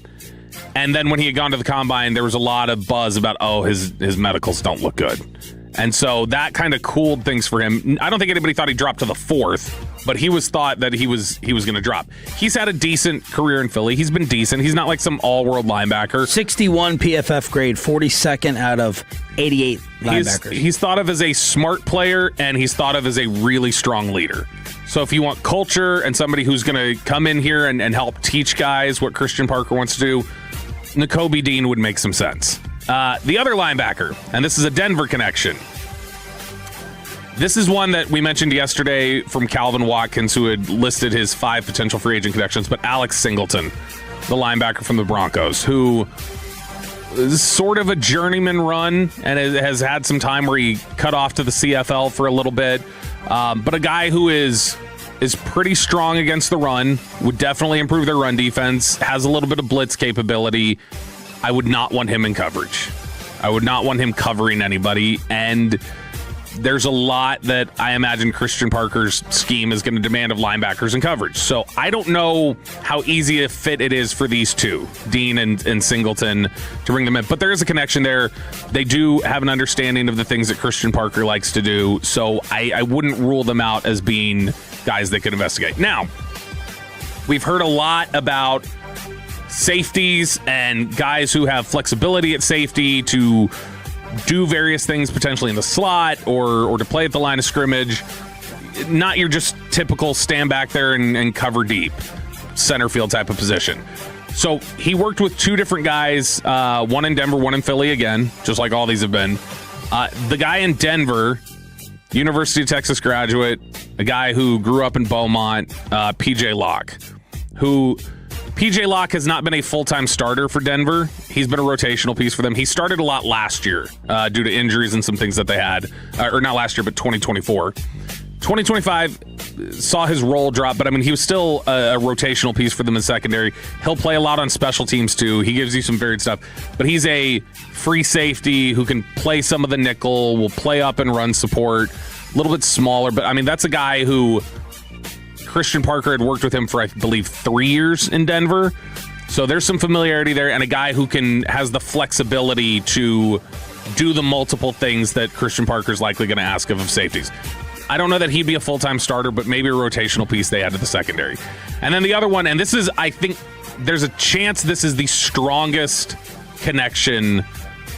And then when he had gone to the combine, there was a lot of buzz about, his medicals don't look good. And so that kind of cooled things for him. I don't think anybody thought he dropped to the 4th, but he was thought that he was going to drop. He's had a decent career in Philly. He's been decent. He's not like some all-world linebacker. 61 PFF grade, 42nd out of 88 linebackers. He's thought of as a smart player, and he's thought of as a really strong leader. So if you want culture and somebody who's going to come in here and help teach guys what Christian Parker wants to do, Nakobe Dean would make some sense. The other linebacker, and this is a Denver connection. This is one that we mentioned yesterday from Calvin Watkins, who had listed his 5 potential free agent connections, but Alex Singleton, the linebacker from the Broncos, who is sort of a journeyman run and has had some time where he cut off to the CFL for a little bit, but a guy who is pretty strong against the run, would definitely improve their run defense, has a little bit of blitz capability. I would not want him in coverage. I would not want him covering anybody, and there's a lot that I imagine Christian Parker's scheme is going to demand of linebackers and coverage. So I don't know how easy a fit it is for these two, Dean and Singleton, to bring them in. But there is a connection there. They do have an understanding of the things that Christian Parker likes to do. So I wouldn't rule them out as being guys that could investigate. Now, we've heard a lot about safeties and guys who have flexibility at safety to do various things potentially in the slot or to play at the line of scrimmage. Not your just typical stand back there and cover deep center field type of position. So he worked with two different guys, one in Denver, one in Philly again, just like all these have been. The guy in Denver, University of Texas graduate, a guy who grew up in Beaumont, PJ Locke, who PJ Locke has not been a full-time starter for Denver. He's been a rotational piece for them. He started a lot last year due to injuries and some things that they had, or not last year, but 2024. 2025 saw his role drop, but I mean, he was still a rotational piece for them in secondary. He'll play a lot on special teams too. He gives you some varied stuff, but he's a free safety who can play some of the nickel, will play up and run support, a little bit smaller, but I mean, that's a guy who Christian Parker had worked with him for, I believe, 3 years in Denver. So there's some familiarity there, and a guy who has the flexibility to do the multiple things that Christian Parker's likely going to ask of safeties. I don't know that he'd be a full-time starter, but maybe a rotational piece they add to the secondary. And then the other one, and this is, I think, there's a chance this is the strongest connection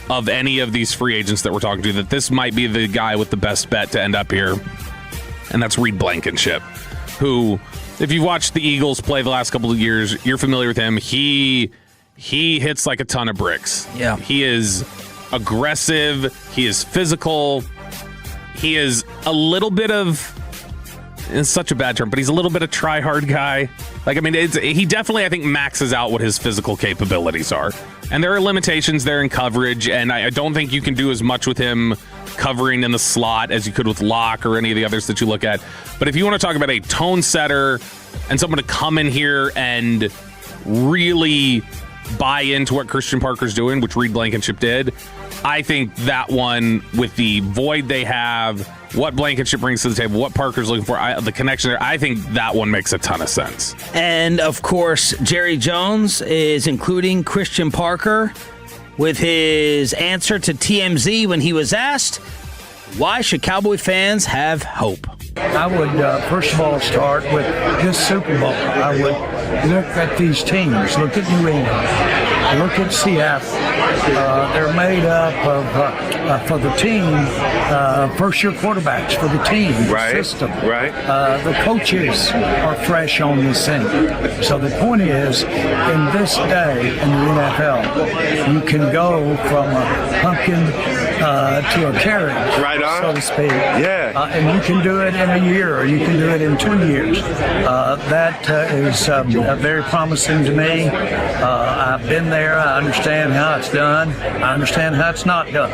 of any of these free agents that we're talking to, that this might be the guy with the best bet to end up here, and that's Reed Blankenship, who, if you've watched the Eagles play the last couple of years, you're familiar with him. He hits like a ton of bricks. Yeah. He is aggressive. He is physical. He is a little bit of, it's such a bad term, but he's a little bit of try-hard guy. Like, I mean, he definitely, I think, maxes out what his physical capabilities are. And there are limitations there in coverage, and I don't think you can do as much with him covering in the slot as you could with Locke or any of the others that you look at. But if you want to talk about a tone setter and someone to come in here and really buy into what Christian Parker's doing, which Reed Blankenship did, I think that one, with the void they have, what Blankenship brings to the table, what Parker's looking for, the connection there, I think that one makes a ton of sense. And, of course, Jerry Jones is including Christian Parker with his answer to TMZ when he was asked, why should Cowboy fans have hope? I would, first of all, start with this Super Bowl. I would look at these teams. Look at New England. Look at Seattle. They're made up of, for the team, first-year quarterbacks for the team, the system. The coaches are fresh on this thing. So the point is, in this day in the NFL, you can go from a pumpkin to a carrot, so to speak. And you can do it in a year, or you can do it in 2 years. That is very promising to me. I've been there. I understand how it's done. I understand how it's not done.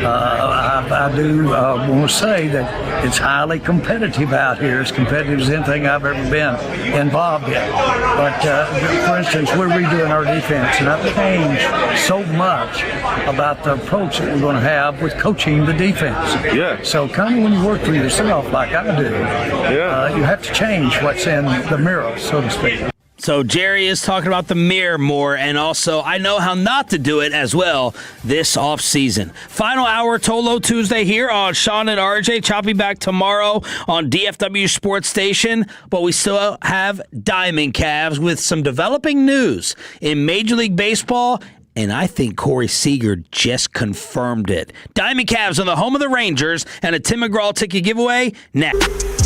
I do want to say that it's highly competitive out here, as competitive as anything I've ever been involved in. But for instance, we're redoing our defense, and I've changed so much about the approach that we're going to have with coaching the defense. So kind of when you work for yourself, like I do, you have to change what's in the mirror, so to speak. So Jerry is talking about the mirror more, and also I know how not to do it as well this offseason. Final hour Tolo Tuesday here on Sean and RJ. Choppy back tomorrow on DFW Sports Station, but we still have Diamond Cavs with some developing news in Major League Baseball, and I think Corey Seager just confirmed it. Diamond Cavs on the home of the Rangers, and a Tim McGraw ticket giveaway next.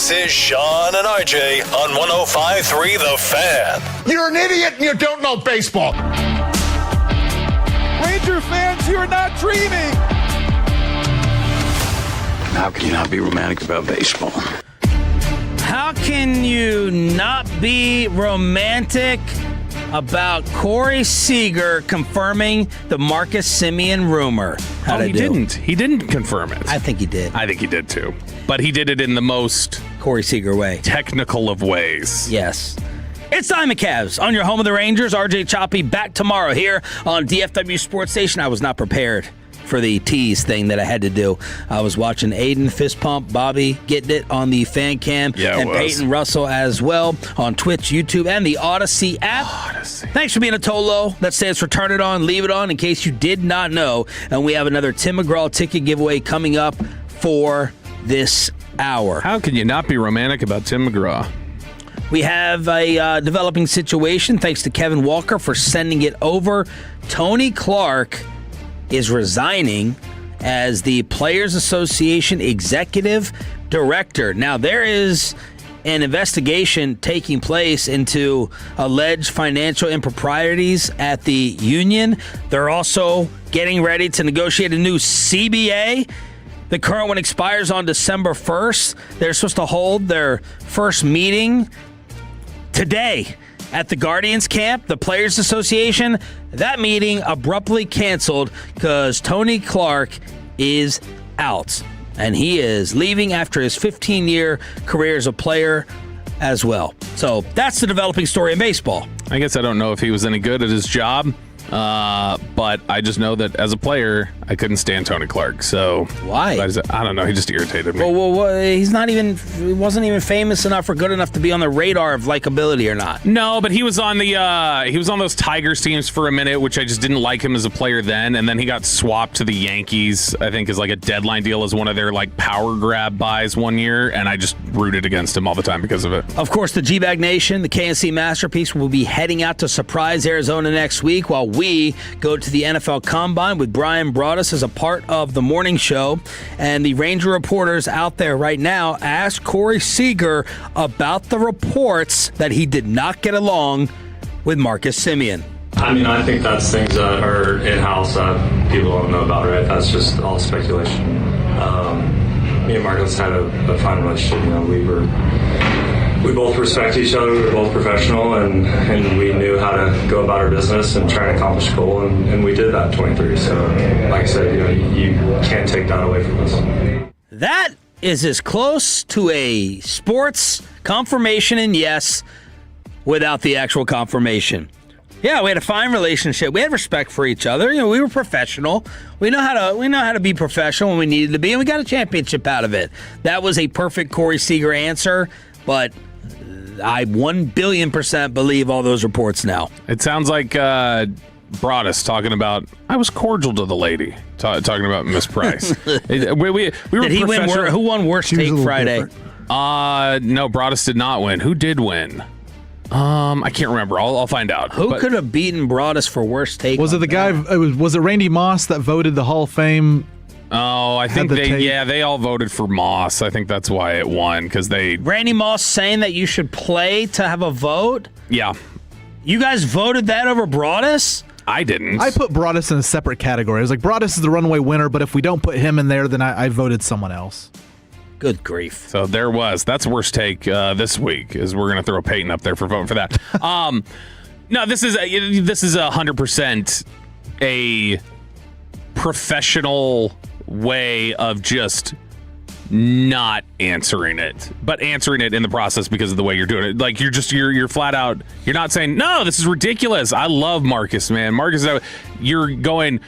This is Sean and RJ on 105.3 The Fan. You're an idiot and you don't know baseball. Ranger fans, you're not dreaming. How can you not be romantic about baseball? How can you not be romantic about Corey Seager confirming the Marcus Semien rumor? He didn't. He didn't confirm it. I think he did. I think he did too. But he did it in the most Corey Seager way. Technical of ways. Yes. It's Diamond Cavs on your home of the Rangers. RJ Choppy back tomorrow here on DFW Sports Station. I was not prepared for the tease thing that I had to do. I was watching Aiden fist pump, Bobby getting it on the fan cam, and Peyton Russell as well on Twitch, YouTube, and the Odyssey app. Thanks for being a Tolo. That stands for Turn It On, Leave It On, in case you did not know. And we have another Tim McGraw ticket giveaway coming up for this hour. How can you not be romantic about Tim McGraw? We have a developing situation thanks to Kevin Walker for sending it over. Tony Clark is resigning as the Players Association Executive Director. Now, there is an investigation taking place into alleged financial improprieties at the union. They're also getting ready to negotiate a new CBA. The current one expires on December 1st. They're supposed to hold their first meeting today at the Guardians camp, the Players Association. That meeting abruptly canceled because Tony Clark is out. And he is leaving after his 15-year career as a player as well. So that's the developing story in baseball. I guess I don't know if he was any good at his job, but I just know that as a player, I couldn't stand Tony Clark. So why? I don't know. He just irritated me. Well, he wasn't even famous enough or good enough to be on the radar of likability or not. No, but he was on those Tigers teams for a minute, which I just didn't like him as a player then. And then he got swapped to the Yankees, I think, as like a deadline deal as one of their like power grab buys one year. And I just rooted against him all the time because of it. Of course, the G-Bag Nation, the KNC Masterpiece, will be heading out to surprise Arizona next week while we go to the NFL Combine with Brian Broaddus as a part of the morning show. And the Ranger reporters out there right now asked Corey Seager about the reports that he did not get along with Marcus Semien. I mean, I think that's things that are in-house that people don't know about, right? That's just all speculation. Me and Marcus had a fine relationship. You know, we both respect each other. We were both professional, and we knew how to go about our business and try to accomplish a goal, and we did that at 23. So, like I said, you know, you can't take that away from us. That is as close to a sports confirmation and yes without the actual confirmation. Yeah, we had a fine relationship. We had respect for each other. You know, we were professional. We know how to be professional when we needed to be, and we got a championship out of it. That was a perfect Corey Seager answer, but I 1,000,000,000% believe all those reports now. It sounds like Broaddus talking about, I was cordial to the lady, talking about Miss Price. we were Did he win? Who won Worst Take Friday? No, Broaddus did not win. Who did win? I can't remember. I'll find out. Who could have beaten Broaddus for Worst Take? Was it the guy? Was it Randy Moss that voted the Hall of Fame? Oh, I think they all voted for Moss. I think that's why it won, because Randy Moss saying that you should play to have a vote? Yeah. You guys voted that over Broaddus? I didn't. I put Broaddus in a separate category. I was like, Broaddus is the runaway winner, but if we don't put him in there, then I voted someone else. Good grief. So that's Worst Take this week, is we're going to throw Peyton up there for voting for that. No, this is 100% a professional way of just not answering it, but answering it in the process because of the way you're doing it. Like you're flat out, you're not saying, no, this is ridiculous. I love Marcus, man. Marcus, you're going,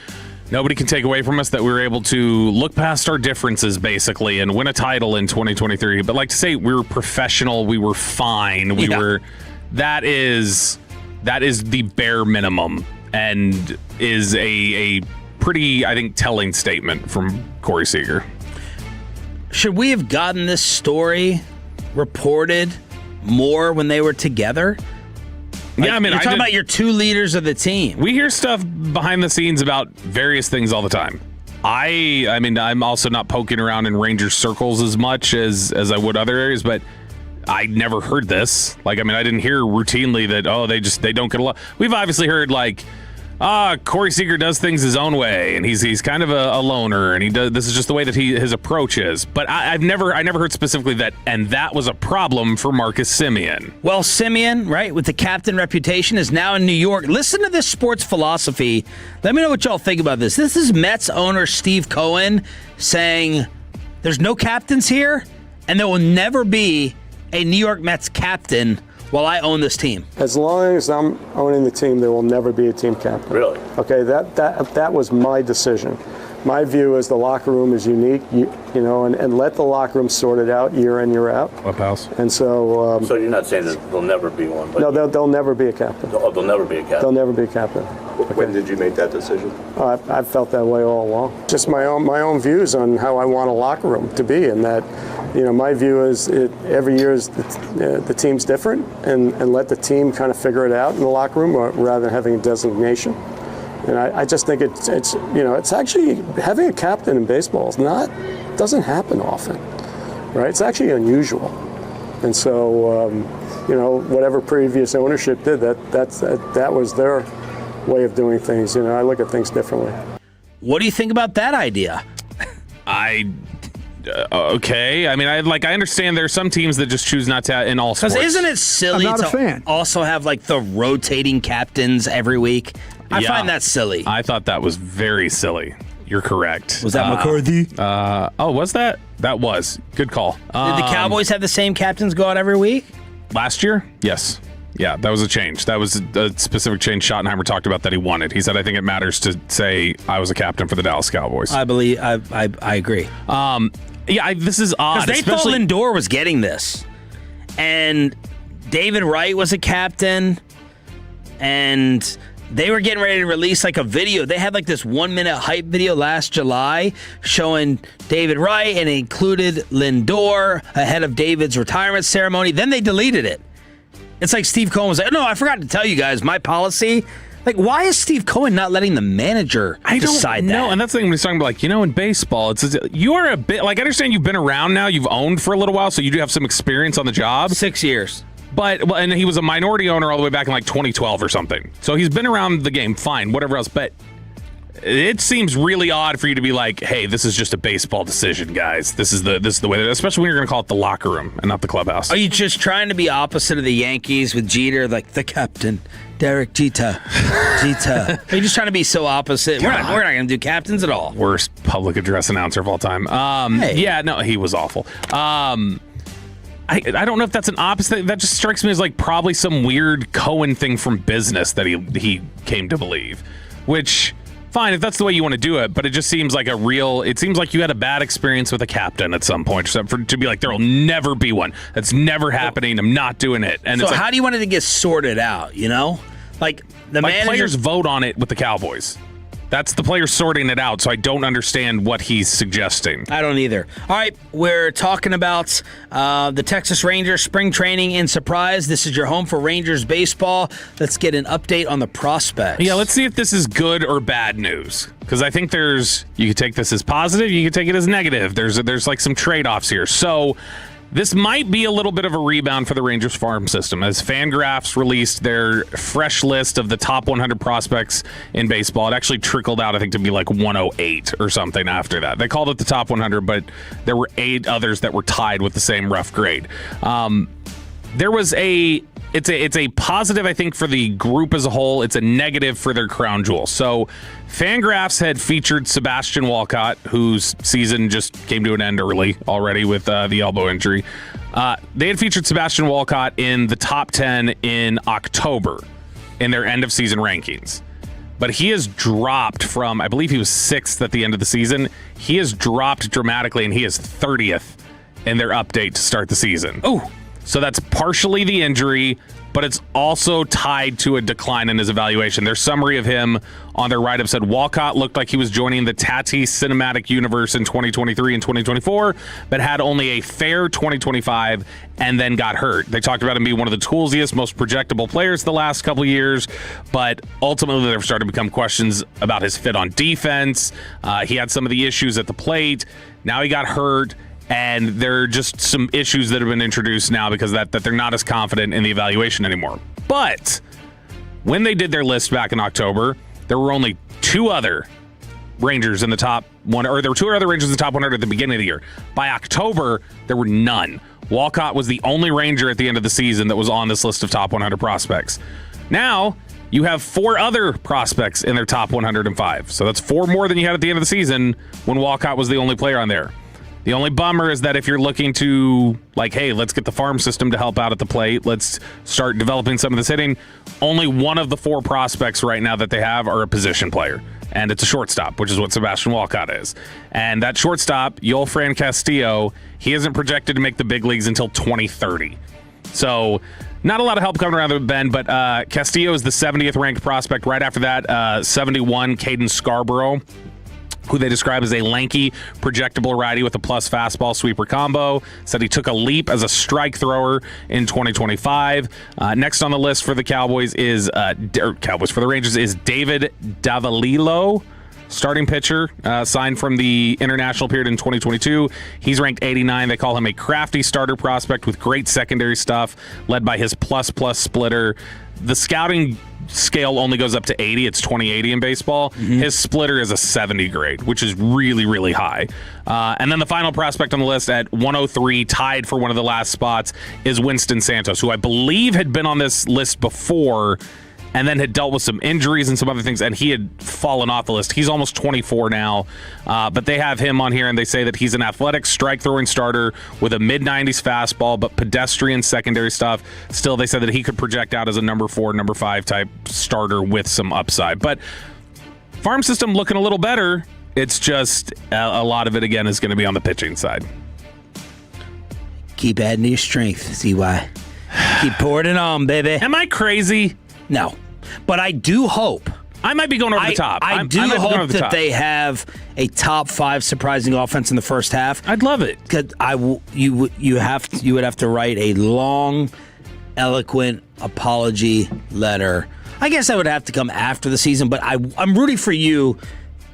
nobody can take away from us that we were able to look past our differences basically and win a title in 2023. But like to say we were professional, we were fine. That is the bare minimum and is a pretty, I think, telling statement from Corey Seager. Should we have gotten this story reported more when they were together? Yeah, I mean, you're talking about your two leaders of the team. We hear stuff behind the scenes about various things all the time. I mean, I'm also not poking around in Rangers circles as much as I would other areas, but I never heard this. Like, I mean, I didn't hear routinely that, they don't get along. We've obviously heard, like, Corey Seager does things his own way, and he's kind of a loner, and this is just the way that his approach is. But I never heard specifically that, and that was a problem for Marcus Semien. Well, Semien, right, with the captain reputation, is now in New York. Listen to this sports philosophy. Let me know what y'all think about this. This is Mets owner Steve Cohen saying there's no captains here, and there will never be a New York Mets captain while I own this team. As long as I'm owning the team, there will never be a team captain. Really? Okay, that was my decision. My view is the locker room is unique, and let the locker room sort it out year in, year out. Clubhouse. And so... so you're not saying that there'll never be one? But no, there'll never be a captain. There'll never be a captain? There'll never be a captain. When did you make that decision? I've felt that way all along. Just my own views on how I want a locker room to be, and that, my view is every year is the team's different, and let the team kind of figure it out in the locker room rather than having a designation. And I just think it's actually having a captain in baseball doesn't happen often, right? It's actually unusual, and so whatever previous ownership did, that was their way of doing things. I look at things differently. What do you think about that idea? I okay. I mean, I understand there's some teams that just choose not to in all sports. Because isn't it silly to also have like the rotating captains every week? I find that silly. I thought that was very silly. You're correct. Was that McCarthy? Was that? That was. Good call. Did the Cowboys have the same captains go out every week? Last year? Yes. Yeah, that was a change. That was a specific change Schottenheimer talked about that he wanted. He said, I think it matters to say I was a captain for the Dallas Cowboys. I believe, I agree. This is odd. Because they thought Lindor was getting this. And David Wright was a captain. And they were getting ready to release like a video. They had like this 1-minute hype video last July showing David Wright, and it included Lindor ahead of David's retirement ceremony. Then they deleted it. It's like Steve Cohen was like, no, I forgot to tell you guys my policy. Like, why is Steve Cohen not letting the manager decide that? No, and that's the thing when he's talking about, like, in baseball, you're a bit, like, I understand you've been around now, you've owned for a little while, so you do have some experience on the job. 6 years. And he was a minority owner all the way back in, like, 2012 or something. So he's been around the game, fine, whatever else, but it seems really odd for you to be like, hey, this is just a baseball decision, guys. This is the way, especially when you're going to call it the locker room and not the clubhouse. Are you just trying to be opposite of the Yankees with Jeter, like the captain, Derek Jeter? Are you just trying to be so opposite? We're not going to do captains at all. Worst public address announcer of all time. Yeah, no, he was awful. I don't know if that's an opposite. That just strikes me as like probably some weird Cohen thing from business that he came to believe, which... Fine, if that's the way you want to do it, but it just seems like it seems like you had a bad experience with a captain at some point, to be like, there will never be one. That's never happening. I'm not doing it. And so it's like, how do you want it to get sorted out, Like, players vote on it with the Cowboys. That's the players sorting it out, so I don't understand what he's suggesting. I don't either. All right, we're talking about the Texas Rangers spring training in Surprise. This is your home for Rangers baseball. Let's get an update on the prospects. Yeah, let's see if this is good or bad news. Because I think you could take this as positive, you could take it as negative. There's like some trade-offs here. So this might be a little bit of a rebound for the Rangers farm system, as Fangraphs released their fresh list of the top 100 prospects in baseball. It actually trickled out, I think, to be like 108 or something after that. They called it the top 100, but there were 8 others that were tied with the same rough grade. It's a positive, I think, for the group as a whole. It's a negative for their crown jewel. So Fangraphs had featured Sebastian Walcott, whose season just came to an end early already with the elbow injury. They had featured Sebastian Walcott in the top 10 in October in their end-of-season rankings. But he has dropped from, I believe he was 6th at the end of the season. He has dropped dramatically, and he is 30th in their update to start the season. Oh, so that's partially the injury, but it's also tied to a decline in his evaluation. Their summary of him on their write-up said Walcott looked like he was joining the Tatis cinematic universe in 2023 and 2024, but had only a fair 2025 and then got hurt. They talked about him being one of the toolsiest, most projectable players the last couple of years, but ultimately there started to become questions about his fit on defense. He had some of the issues at the plate. Now he got hurt. And there are just some issues that have been introduced now because that they're not as confident in the evaluation anymore. But when they did their list back in October, there were only 2 other Rangers in the top one, or there were 2 other Rangers in the top 100 at the beginning of the year. By October, there were none. Walcott was the only Ranger at the end of the season that was on this list of top 100 prospects. Now, you have 4 other prospects in their top 105. So that's 4 more than you had at the end of the season when Walcott was the only player on there. The only bummer is that if you're looking to, like, hey, let's get the farm system to help out at the plate, let's start developing some of this hitting, only one of the 4 prospects right now that they have are a position player. And it's a shortstop, which is what Sebastian Walcott is. And that shortstop, Yolfran Castillo, he isn't projected to make the big leagues until 2030. So not a lot of help coming around the bend, but Castillo is the 70th ranked prospect. Right after that, 71, Caden Scarborough, who they describe as a lanky, projectable righty with a plus fastball sweeper combo. Said he took a leap as a strike thrower in 2025. Next on the list for the Cowboys is, for the Rangers is David Davalillo, starting pitcher, signed from the international period in 2022. He's ranked 89. They call him a crafty starter prospect with great secondary stuff, led by his plus splitter. the scouting scale only goes up to 80. It's 20/80 in baseball. His splitter is a 70 grade, which is really, really high. And then the final prospect on the list at 103, tied for one of the last spots, is Winston Santos, who I believe had been on this list before and then had dealt with some injuries and some other things, and he had fallen off the list. He's almost 24 now, but they have him on here, and they say that he's an athletic strike-throwing starter with a mid-90s fastball, but pedestrian secondary stuff. Still, they said that he could project out as a number 4, number 5 type starter with some upside. But farm system looking a little better. It's just a lot of it, again, is going to be on the pitching side. Keep adding to your strength, CY. Keep pouring it on, baby. Am I crazy? No. But I do hope. I might be going over the top. I do hope that they have a top 5 surprising offense in the first half. I'd love it. Because you would have to write a long, eloquent apology letter. I guess that would have to come after the season, but I'm rooting for you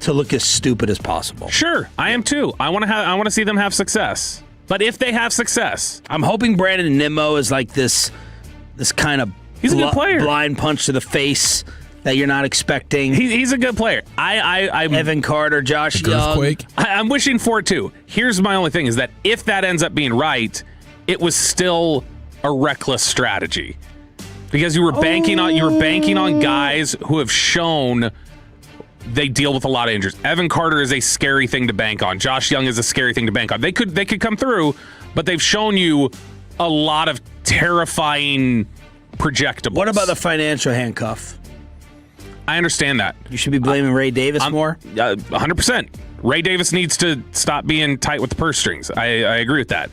to look as stupid as possible. Sure, I am too. I want to see them have success. But if they have success, I'm hoping Brandon Nimmo is like this kind of he's a good player. Blind punch to the face that you're not expecting. He's a good player. I'm Evan Carter, Josh Young. I'm wishing for it too. Here's my only thing is that if that ends up being right, it was still a reckless strategy because you were banking on guys who have shown they deal with a lot of injuries. Evan Carter is a scary thing to bank on. Josh Young is a scary thing to bank on. They could come through, but they've shown you a lot of terrifying projectables. What about the financial handcuff? I understand that. You should be blaming Ray Davis more? 100%. Ray Davis needs to stop being tight with the purse strings. I agree with that.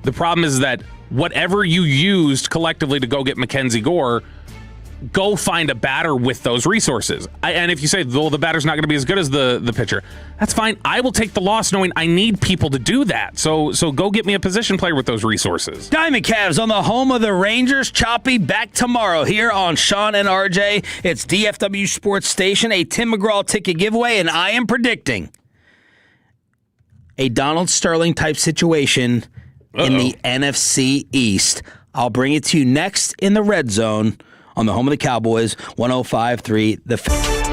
The problem is that whatever you used collectively to go get Mackenzie Gore, go find a batter with those resources. And if you say, well, the batter's not going to be as good as the pitcher, that's fine. I will take the loss knowing I need people to do that. So go get me a position player with those resources. Diamond Cavs on the home of the Rangers. Choppy back tomorrow here on Sean and RJ. It's DFW Sports Station, a Tim McGraw ticket giveaway, and I am predicting a Donald Sterling type situation in the NFC East. I'll bring it to you next in the Red Zone on the home of the Cowboys, 105.3 The Fan.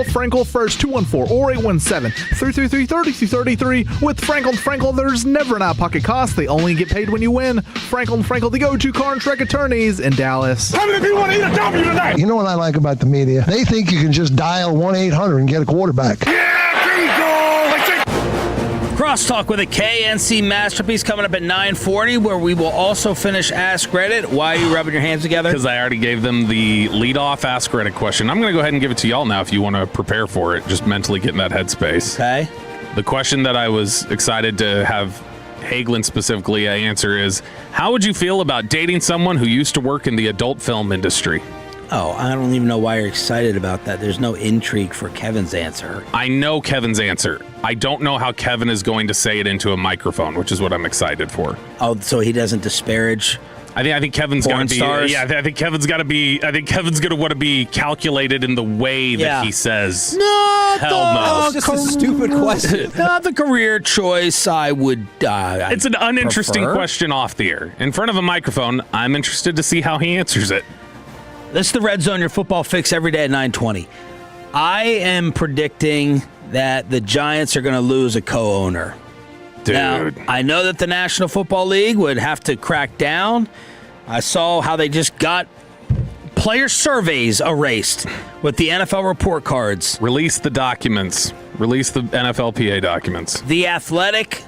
Frankel first, 214 or 817-333-3333. With Frankel & Frankel, there's never an out-of-pocket cost. They only get paid when you win. Frankel & Frankel, the go-to car and truck attorneys in Dallas. How many people want to eat a W tonight? You know what I like about the media? They think you can just dial 1-800 and get a quarterback. Crosstalk with a KNC masterpiece coming up at 9:40, where we will also finish Ask Reddit. Why are you rubbing your hands together? Because I already gave them the lead-off Ask Reddit question. I'm going to go ahead and give it to y'all now if you want to prepare for it. Just mentally get in that headspace. Okay. The question that I was excited to have Hagelin specifically answer is, how would you feel about dating someone who used to work in the adult film industry? Oh, I don't even know why you're excited about that. There's no intrigue for Kevin's answer. I know Kevin's answer. I don't know how Kevin is going to say it into a microphone, which is what I'm excited for. Oh, so he doesn't disparage? I think Kevin's got to be. Stars? Yeah, I think Kevin's got to be. I think Kevin's going to want to be calculated in the way that he says. No, hell no. It's just a stupid question. Not the career choice. I would. It's an uninteresting question off the air. In front of a microphone, I'm interested to see how he answers it. This is the Red Zone, your football fix every day at 9:20. I am predicting that the Giants are going to lose a co-owner. Dude. Now, I know that the National Football League would have to crack down. I saw how they just got player surveys erased with the NFL report cards. Release the documents. Release the MLBPA documents. The Athletic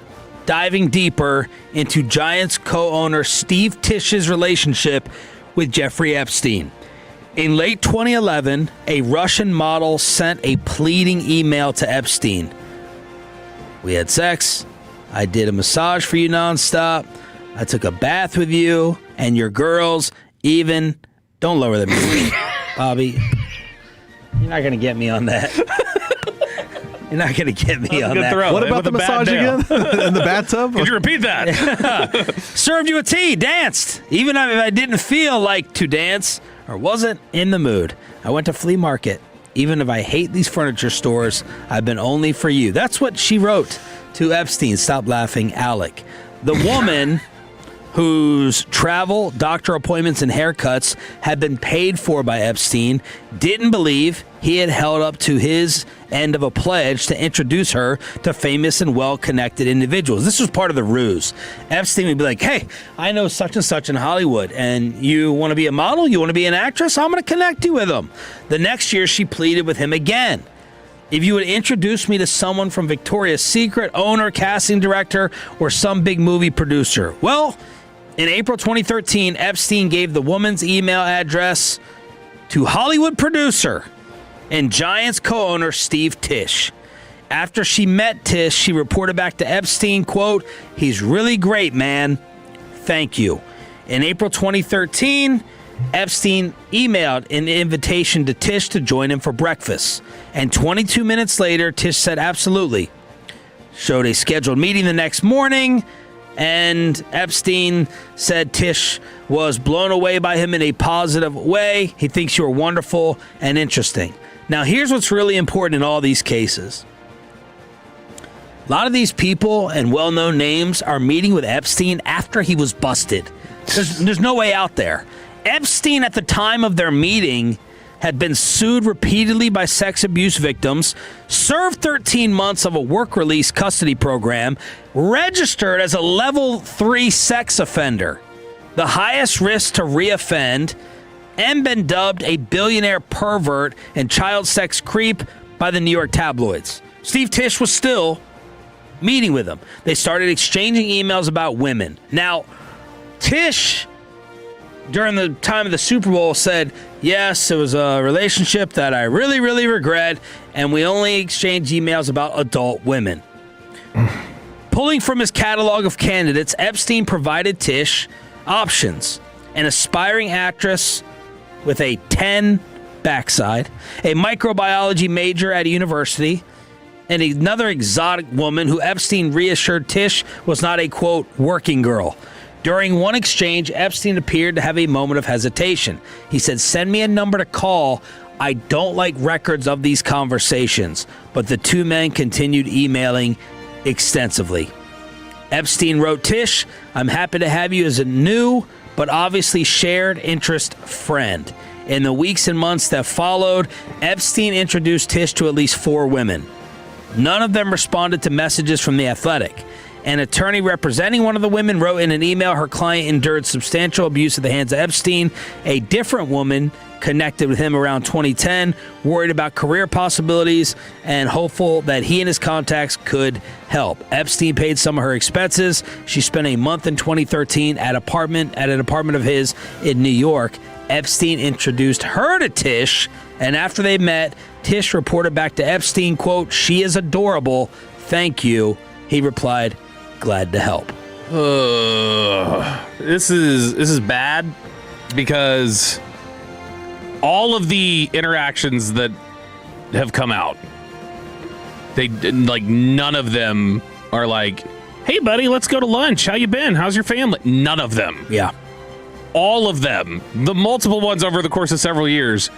diving deeper into Giants co-owner Steve Tisch's relationship with Jeffrey Epstein. In late 2011, a Russian model sent a pleading email to Epstein. We had sex. I did a massage for you nonstop. I took a bath with you and your girls. Even, don't lower the music, Bobby. You're not going to get me on that. You're not going to get me on that. What about the massage again? In the bathtub? Could you repeat that? Served you a tea, danced. Even if I didn't feel like to dance or wasn't in the mood. I went to flea market. Even if I hate these furniture stores, I've been only for you. That's what she wrote to Epstein. Stop laughing, Alec. The woman whose travel, doctor appointments, and haircuts had been paid for by Epstein didn't believe he had held up to his end of a pledge to introduce her to famous and well-connected individuals. This was part of the ruse. Epstein would be like, hey, I know such and such in Hollywood, and you want to be a model? You want to be an actress? I'm going to connect you with them. The next year, she pleaded with him again. If you would introduce me to someone from Victoria's Secret, owner, casting director, or some big movie producer. Well, in April 2013, Epstein gave the woman's email address to Hollywood producer and Giants co-owner Steve Tisch. After she met Tisch, she reported back to Epstein, quote, he's really great, man. Thank you. In April 2013, Epstein emailed an invitation to Tisch to join him for breakfast. And 22 minutes later, Tisch said absolutely. Showed a scheduled meeting the next morning, and Epstein said Tisch was blown away by him in a positive way. He thinks you're wonderful and interesting. Now, here's what's really important in all these cases. A lot of these people and well-known names are meeting with Epstein after he was busted. There's no way out there. Epstein, at the time of their meeting, had been sued repeatedly by sex abuse victims, served 13 months of a work release custody program, registered as a level 3 sex offender, the highest risk to reoffend, and been dubbed a billionaire pervert and child sex creep by the New York tabloids. Steve Tisch was still meeting with him. They started exchanging emails about women. Now, Tisch, during the time of the Super Bowl, said, yes, it was a relationship that I really, really regret, and we only exchanged emails about adult women. Pulling from his catalog of candidates, Epstein provided Tisch options: an aspiring actress with a 10 backside, a microbiology major at a university, and another exotic woman who Epstein reassured Tisch was not a, quote, working girl. During one exchange, Epstein appeared to have a moment of hesitation. He said, send me a number to call. I don't like records of these conversations. But the two men continued emailing extensively. Epstein wrote Tisch, I'm happy to have you as a new but obviously shared interest friend. In the weeks and months that followed, Epstein introduced Tish to at least 4 women. None of them responded to messages from The Athletic. An attorney representing one of the women wrote in an email her client endured substantial abuse at the hands of Epstein. A different woman connected with him around 2010, worried about career possibilities and hopeful that he and his contacts could help. Epstein paid some of her expenses. She spent a month in 2013 at an apartment of his in New York. Epstein introduced her to Tish, and after they met, Tish reported back to Epstein, quote, "She is adorable. Thank you." He replied, "Glad to help." This is bad because all of the interactions that have come out, none of them are like, "Hey buddy, let's go to lunch. How you been? How's your family?" None of them. Yeah. All of them, the multiple ones over the course of several years,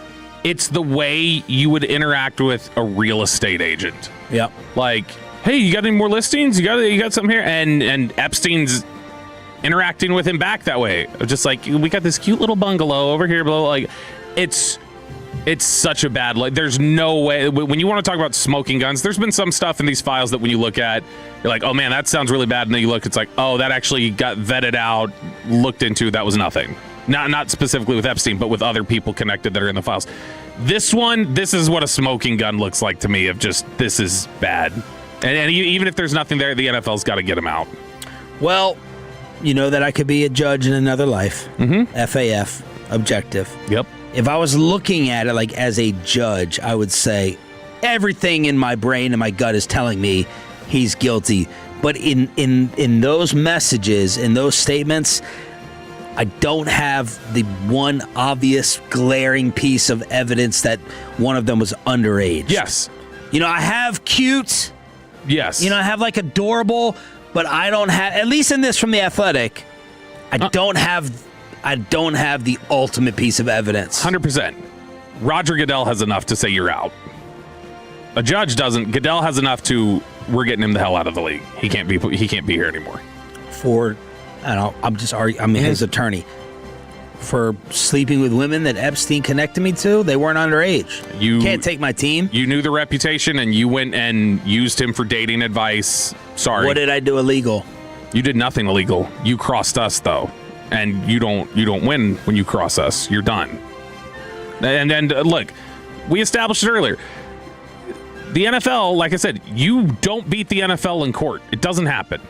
it's the way you would interact with a real estate agent. Yeah. Like, "Hey, you got any more listings? You got something here?" And Epstein's interacting with him back that way. Just like, "We got this cute little bungalow over here," blah, blah, like it's such a bad, like, there's no way. When you want to talk about smoking guns, there's been some stuff in these files that when you look at, you're like, "Oh man, that sounds really bad," and then you look, it's like, "Oh, that actually got vetted out, looked into, that was nothing." Not specifically with Epstein, but with other people connected that are in the files. This is what a smoking gun looks like to me, of just, this is bad. And even if there's nothing there, the NFL's got to get him out. Well, you know that I could be a judge in another life. Mm-hmm. FAF, objective. Yep. If I was looking at it like as a judge, I would say everything in my brain and my gut is telling me he's guilty. But in those messages, in those statements, I don't have the one obvious glaring piece of evidence that one of them was underage. Yes. I have cute. Yes. I have like adorable, but I don't have, at least in this from The Athletic, I don't have the ultimate piece of evidence. 100%. Roger Goodell has enough to say you're out. A judge doesn't. Goodell has enough to, we're getting him the hell out of the league. He can't be here anymore. I'm his attorney. For sleeping with women that Epstein connected me to, they weren't underage. You can't take my team. You knew the reputation, and you went and used him for dating advice. Sorry. What did I do illegal? You did nothing illegal. You crossed us, though, and you don't win when you cross us. You're done. And look, we established it earlier. The NFL, like I said, you don't beat the NFL in court. It doesn't happen.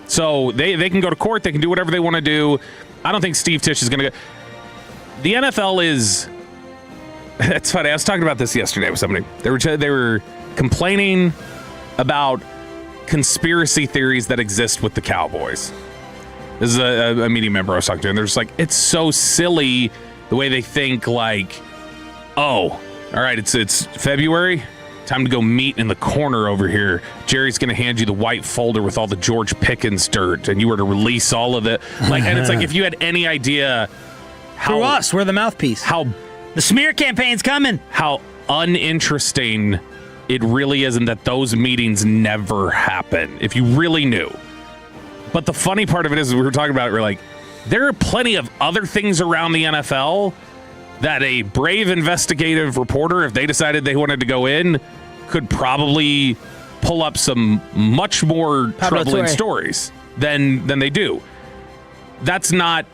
So they can go to court. They can do whatever they want to do. I don't think Steve Tisch is going to go. The NFL is. It's funny. I was talking about this yesterday with somebody. They were complaining about conspiracy theories that exist with the Cowboys. This is a media member I was talking to, and they're just like, it's so silly the way they think. Like, oh, all right, it's February. Time to go meet in the corner over here. Jerry's going to hand you the white folder with all the George Pickens dirt, and you were to release all of it. Like, and it's like, if you had any idea how through us, we're the mouthpiece. How the smear campaign's coming. How uninteresting it really is, and that those meetings never happen. If you really knew. But the funny part of it is, we were talking about it. We're like, there are plenty of other things around the NFL that a brave investigative reporter, if they decided they wanted to go in, could probably pull up some much more troubling stories than they do. That's not.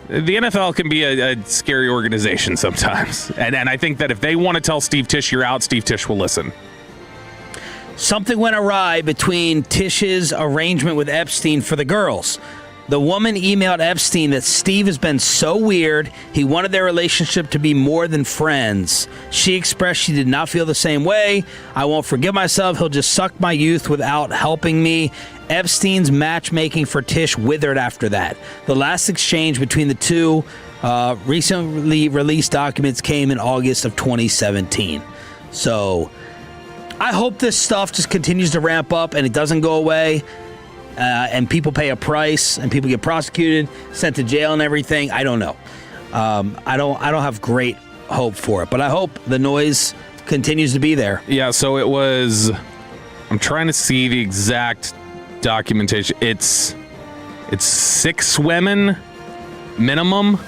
The NFL can be a scary organization sometimes. And I think that if they want to tell Steve Tisch you're out, Steve Tisch will listen. Something went awry between Tisch's arrangement with Epstein for the girls. The woman emailed Epstein that Steve has been so weird, he wanted their relationship to be more than friends. She expressed she did not feel the same way. I won't forgive myself. He'll just suck my youth without helping me. Epstein's matchmaking for Tisch withered after that. The last exchange between the two recently released documents came in August of 2017. So I hope this stuff just continues to ramp up and it doesn't go away. And people pay a price, and people get prosecuted, sent to jail, and everything. I don't know. I don't have great hope for it, but I hope the noise continues to be there. Yeah. So it was. I'm trying to see the exact documentation. It's 6 women minimum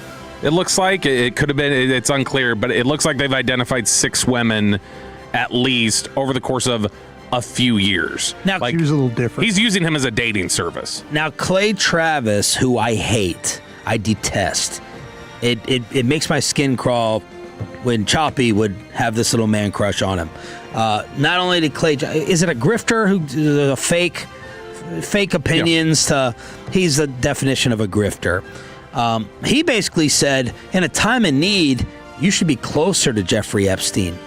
It looks like it could have been. It's unclear, but it looks like they've identified 6 women at least over the course of a few years. Now, he was a little different. He's using him as a dating service. Now, Clay Travis, who I hate, I detest. It makes my skin crawl when Choppy would have this little man crush on him. Not only did Clay, is it a grifter who fake opinions? He's the definition of a grifter. He basically said, in a time of need, you should be closer to Jeffrey Epstein,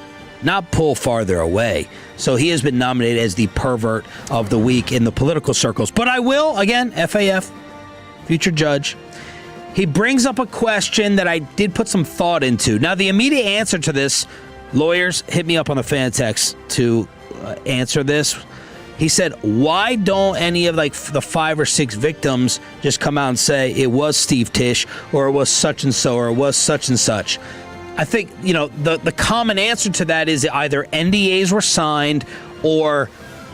not pull farther away. So he has been nominated as the pervert of the week in the political circles. But I will, again, FAF, future judge. He brings up a question that I did put some thought into. Now, the immediate answer to this, lawyers, hit me up on the fan text to answer this. He said, why don't any of the 5 or 6 victims just come out and say it was Steve Tisch or it was such and so or it was such and such? I think, the common answer to that is either NDAs were signed or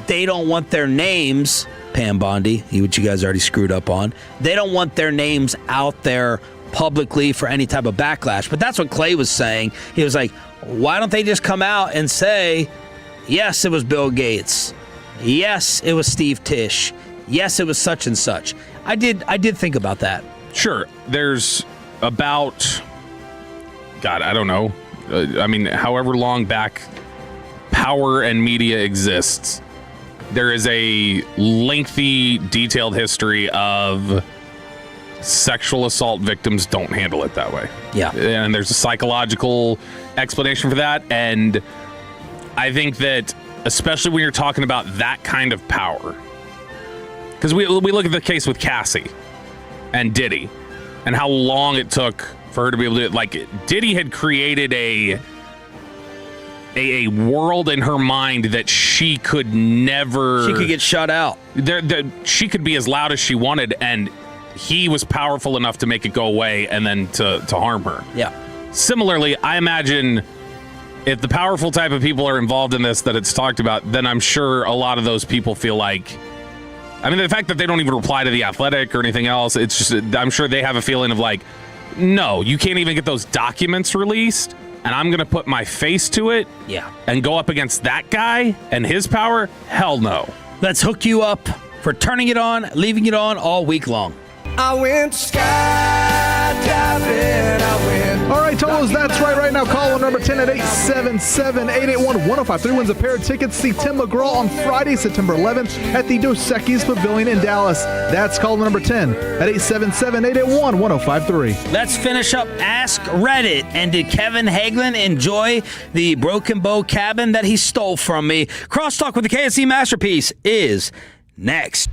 they don't want their names, Pam Bondi, which you guys already screwed up on, they don't want their names out there publicly for any type of backlash. But that's what Clay was saying. He was like, why don't they just come out and say, yes, it was Bill Gates. Yes, it was Steve Tisch. Yes, it was such and such. I did think about that. Sure. There's about, God, I don't know. However long back power and media exists, there is a lengthy, detailed history of sexual assault victims don't handle it that way. Yeah. And there's a psychological explanation for that. And I think that, especially when you're talking about that kind of power, because we look at the case with Cassie and Diddy and how long it took for her to be able to, Diddy had created a world in her mind that she could never... She could get shut out. She could be as loud as she wanted, and he was powerful enough to make it go away and then to harm her. Yeah. Similarly, I imagine if the powerful type of people are involved in this that it's talked about, then I'm sure a lot of those people feel like... the fact that they don't even reply to The Athletic or anything else, it's just... I'm sure they have a feeling of no, you can't even get those documents released, and I'm going to put my face to it and go up against that guy and his power? Hell no. Let's hook you up for turning it on, leaving it on all week long. I went skydiving, All right, Tolos, that's right now. Call on number 10 at 877-881-1053 wins a pair of tickets. See Tim McGraw on Friday, September 11th at the Dos Equis Pavilion in Dallas. That's call number 10 at 877-881-1053. Let's finish up Ask Reddit. And did Kevin Hagelin enjoy the Broken Bow cabin that he stole from me? Crosstalk with the KSC Masterpiece is next.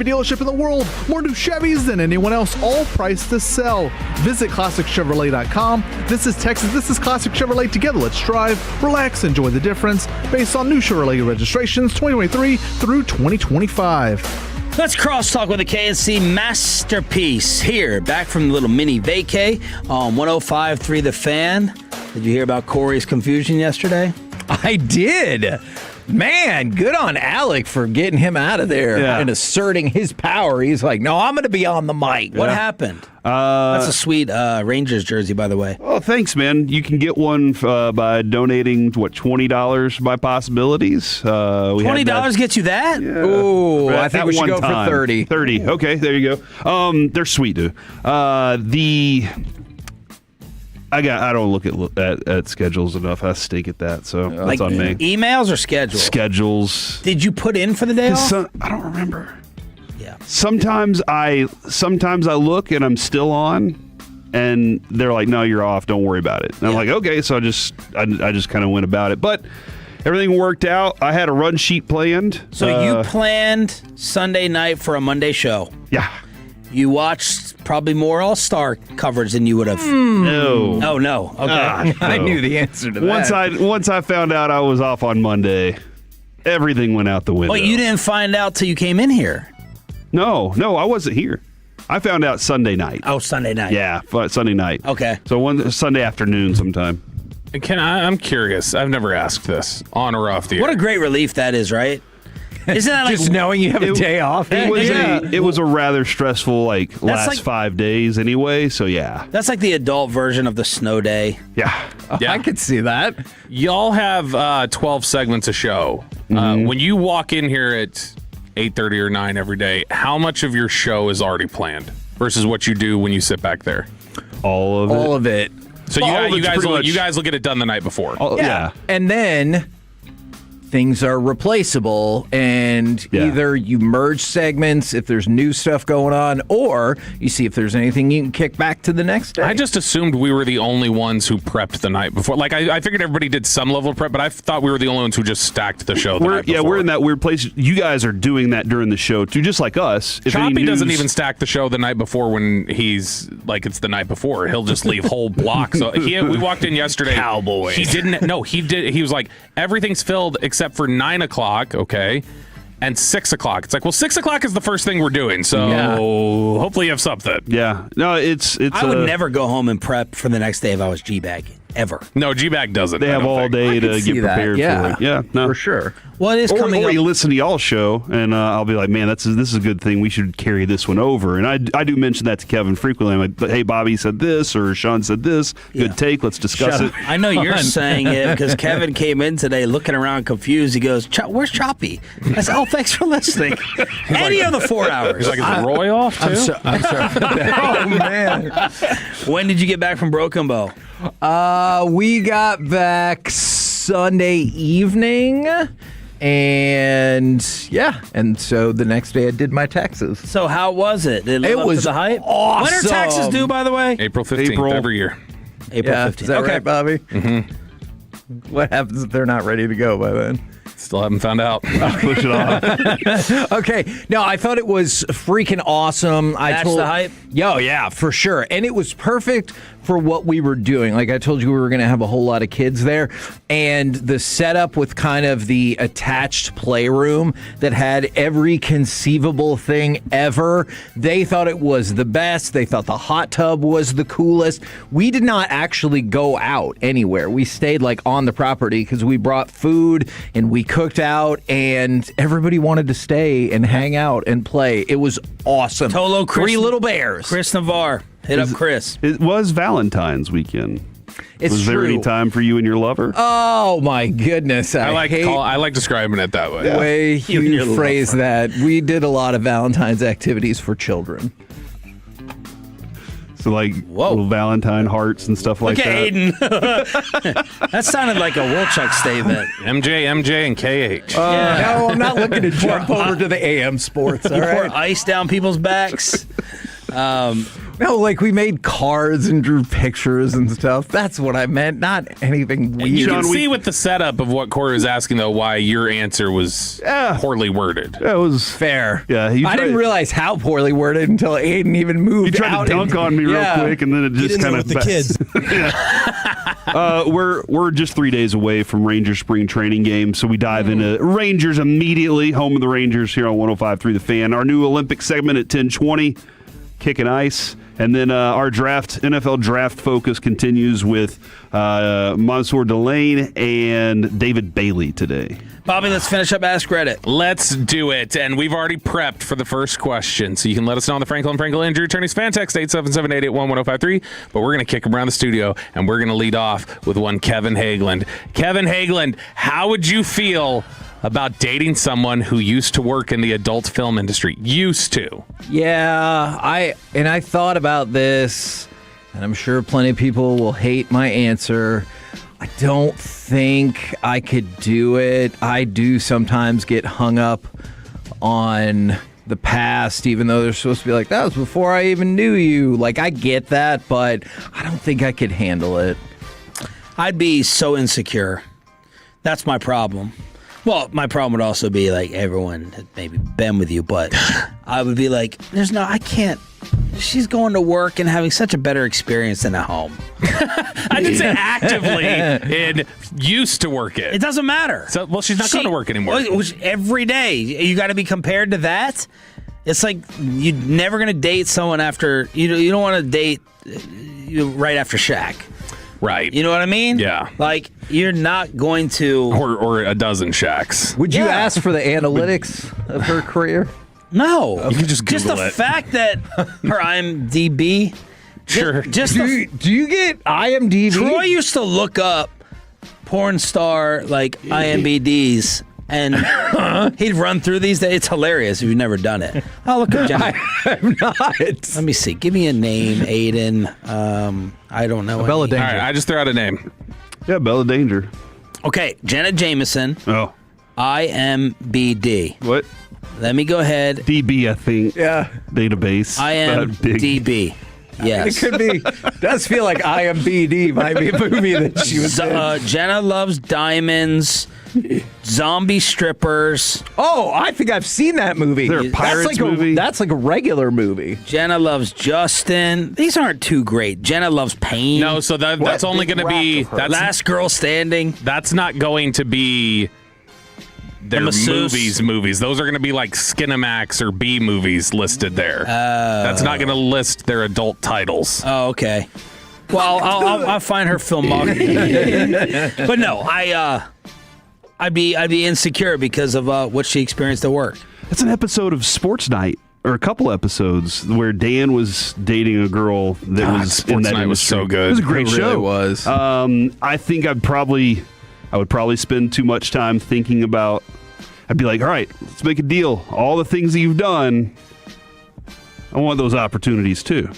dealership in the world. More new Chevys than anyone else, all priced to sell. Visit ClassicChevrolet.com. This is Texas. This is Classic Chevrolet. Together, let's drive, relax, enjoy the difference. Based on new Chevrolet registrations 2023 through 2025. Let's crosstalk with the KNC masterpiece here, back from the little mini vacay on 105.3 The Fan. Did you hear about Corey's confusion yesterday? I did. Man, good on Alec for getting him out of there and asserting his power. He's like, no, I'm going to be on the mic. What happened? That's a sweet Rangers jersey, by the way. Oh, thanks, man. You can get one by donating, $20 by possibilities. $20 gets you that? Yeah. Ooh, I think we should go for 30. 30. Okay, there you go. They're sweet, dude. I don't look at schedules enough. I stink at that, so that's on me. Emails or schedules? Schedules. Did you put in for the day off? I don't remember. Yeah. Sometimes I look and I'm still on, and they're like, "No, you're off. Don't worry about it." And I'm like, "Okay." So I just kind of went about it, but everything worked out. I had a run sheet planned. So you planned Sunday night for a Monday show. Yeah. You watched probably more All-Star coverage than you would have. No. Oh, no. Okay. I knew the answer to that. Once I found out I was off on Monday, everything went out the window. Well, you didn't find out till you came in here. No, I wasn't here. I found out Sunday night. Oh, Sunday night. Yeah, Sunday night. Okay. So Sunday afternoon sometime. I'm curious. I've never asked this, on or off the air. What a great relief that is, right? Isn't that like just knowing you have a day off? It was a rather stressful last 5 days anyway. So yeah, that's like the adult version of the snow day. Yeah, I could see that. Y'all have 12 segments a show. When you walk in here at 8:30 or 9 every day, how much of your show is already planned versus what you do when you sit back there? All of it. All of it. So you guys will get it done the night before. Yeah. And then things are replaceable, and either you merge segments if there's new stuff going on, or you see if there's anything you can kick back to the next day. I just assumed we were the only ones who prepped the night before. Like, I figured everybody did some level of prep, but I thought we were the only ones who just stacked the show the night before. Yeah, we're in that weird place. You guys are doing that during the show, too, just like us. Choppy doesn't even stack the show the night before when he's, it's the night before. He'll just leave whole blocks. So we walked in yesterday. Cowboys. He didn't, no, he did. He was like, everything's filled except for 9 o'clock, okay, and 6 o'clock. It's like, well, 6 o'clock is the first thing we're doing, so hopefully you have something. Yeah. No, it's. I would never go home and prep for the next day if I was G-Bag. Ever. No, G-Bag doesn't. They have all day to get prepared for it. Yeah, no. For sure. Well, it is coming or up. you listen to y'all's show, and I'll be like, man, this is a good thing. We should carry this one over. And I do mention that to Kevin frequently. I'm like, hey, Bobby said this, or Sean said this. Good take. Let's discuss it. I know you're saying it because Kevin came in today looking around confused. He goes, where's Choppy? I said, oh, thanks for listening. Any of the 4 hours. He's like, is Roy off, too? I'm sorry. Oh, man. When did you get back from Broken Bow? We got back Sunday evening, and so the next day I did my taxes. So how was it? Did it live up to the hype? Awesome. When are taxes due, by the way? April 15th every year. April 15th. Is that right, Bobby? Mm-hmm. What happens if they're not ready to go by then? Still haven't found out. Push it off. Okay. No, I thought it was freaking awesome. Match the hype? Yeah, for sure. And it was perfect for what we were doing. Like I told you, we were going to have a whole lot of kids there. And the setup with kind of the attached playroom that had every conceivable thing ever, they thought it was the best. They thought the hot tub was the coolest. We did not actually go out anywhere. We stayed on the property because we brought food and we cooked out, and everybody wanted to stay and hang out and play. It was awesome. Tolo, Chris, 3 little bears. Chris Navarre. Hit up Chris. It was Valentine's weekend. Was there any time for you and your lover? Oh my goodness! I like describing it that way. The way you phrase that. We did a lot of Valentine's activities for children. So little Valentine hearts and stuff like that. Look at Aiden. That sounded like a Wolchuk statement. MJ, and KH. No, I'm not looking to jump over to the AM sports. All right. Pour ice down people's backs. No, like we made cards and drew pictures and stuff. That's what I meant, not anything weird. You can see with the setup of what Corey was asking, though, why your answer was poorly worded. Yeah, it was fair. Yeah, I didn't realize how poorly worded until Aiden even moved. He tried to dunk on me real quick, and then it just kind of the kids. We're just 3 days away from Rangers spring training game, so we dive into Rangers immediately. Home of the Rangers here on 105.3 The Fan. Our new Olympic segment at 10:20, Kicking Ice. And then our NFL draft focus continues with Mansour Delane and David Bailey today. Bobby, let's finish up Ask Reddit. Let's do it. And we've already prepped for the first question. So you can let us know on the Franklin Injury Attorneys fan text 877-881-1053. But we're going to kick them around the studio, and we're going to lead off with one Kevin Hageland. Kevin Hageland, how would you feel about dating someone who used to work in the adult film industry? Used to. Yeah, I thought about this, and I'm sure plenty of people will hate my answer. I don't think I could do it. I do sometimes get hung up on the past, even though they're supposed to be like, that was before I even knew you. Like, I get that, but I don't think I could handle it. I'd be so insecure. That's my problem. Well, my problem would also be like everyone had maybe been with you, but I would be like, I can't. She's going to work and having such a better experience than at home. I didn't say actively and used to work it. It doesn't matter. So, well, she's not going to work anymore. Every day. You got to be compared to that. It's like you're never going to date someone after, you don't want to date right after Shaq. Right. You know what I mean? Yeah. Like, you're not going to... Or a dozen Shaqs. Would you ask for the analytics of her career? No. You can just Google the it. fact that her IMDb... Sure. Do you get IMDb? Troy used to look up porn star, like, IMDb's, and he'd run through these. It's hilarious if you've never done it. Oh, look up Jenna. I'm not. Let me see. Give me a name, Aiden. I don't know. Bella Danger. All right, I just threw out a name. Yeah, Bella Danger. Okay, Jenna Jameson. Oh. IMBD. What? Let me go ahead. DB, I think. Yeah. Database. IMDb. Yes. It could be. Does feel like IMBD might be a movie that she was in. Jenna Loves Diamonds. Zombie Strippers. Oh, I think I've seen that movie. Is there a Pirates movie? That's like a regular movie. Jenna Loves Justin. These aren't too great. Jenna Loves Pain. No, so that's only going to be... That's Last Girl Standing. That's not going to be their movies. Those are going to be like Skinamax or B movies listed there. That's not going to list their adult titles. Oh, okay. Well, I'll find her filmography. But no, I'd be insecure because of what she experienced at work. That's an episode of Sports Night, or a couple episodes, where Dan was dating a girl that was in that industry. Was so good. It was a great show. Really was. I think I would probably spend too much time thinking about. I'd be like, all right, let's make a deal. All the things that you've done, I want those opportunities too.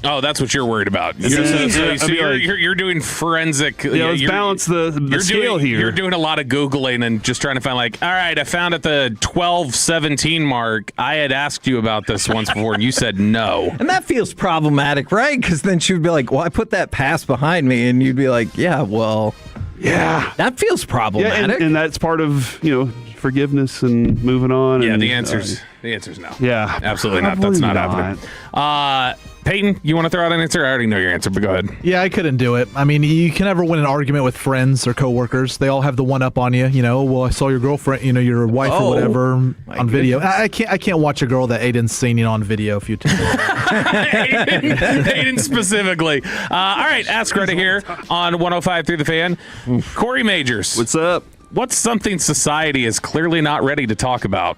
Oh, that's what you're worried about. You're doing forensic. Let's balance the scale here. You're doing a lot of Googling and just trying to find, like, all right, I found at the 12:17 mark, I had asked you about this once before, and you said no. And that feels problematic, right? Because then she would be like, well, I put that past behind me, and you'd be like, yeah, well, yeah. That feels problematic. Yeah, and that's part of, forgiveness and moving on. Yeah, and, the answer's no. Yeah. Absolutely not. That's not happening. Peyton, you want to throw out an answer? I already know your answer, but go ahead. Yeah, I couldn't do it. I mean, you can never win an argument with friends or coworkers. They all have the one up on you. Well, I saw your girlfriend, your wife or whatever on video. I can't watch a girl that Aiden's seen on video a few times. Aiden specifically. All right, Ask Reddit here on 105.3 The Fan. Corey Majors. What's up? What's something society is clearly not ready to talk about?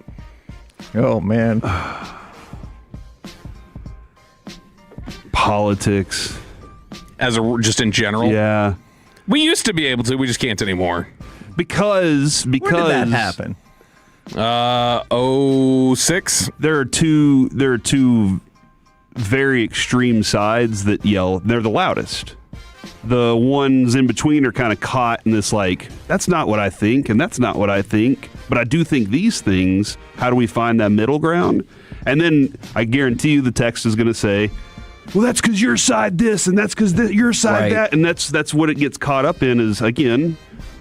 Oh, man. Politics. Just in general? Yeah. We used to be able to. We just can't anymore. Because when did that happen? 06. There are two very extreme sides that yell. They're the loudest. The ones in between are kind of caught in this, like, that's not what I think, and that's not what I think, but I do think these things. How do we find that middle ground? And then I guarantee you the text is going to say, well, that's because your side this, and that's because your side that, and that's what it gets caught up in. Is again,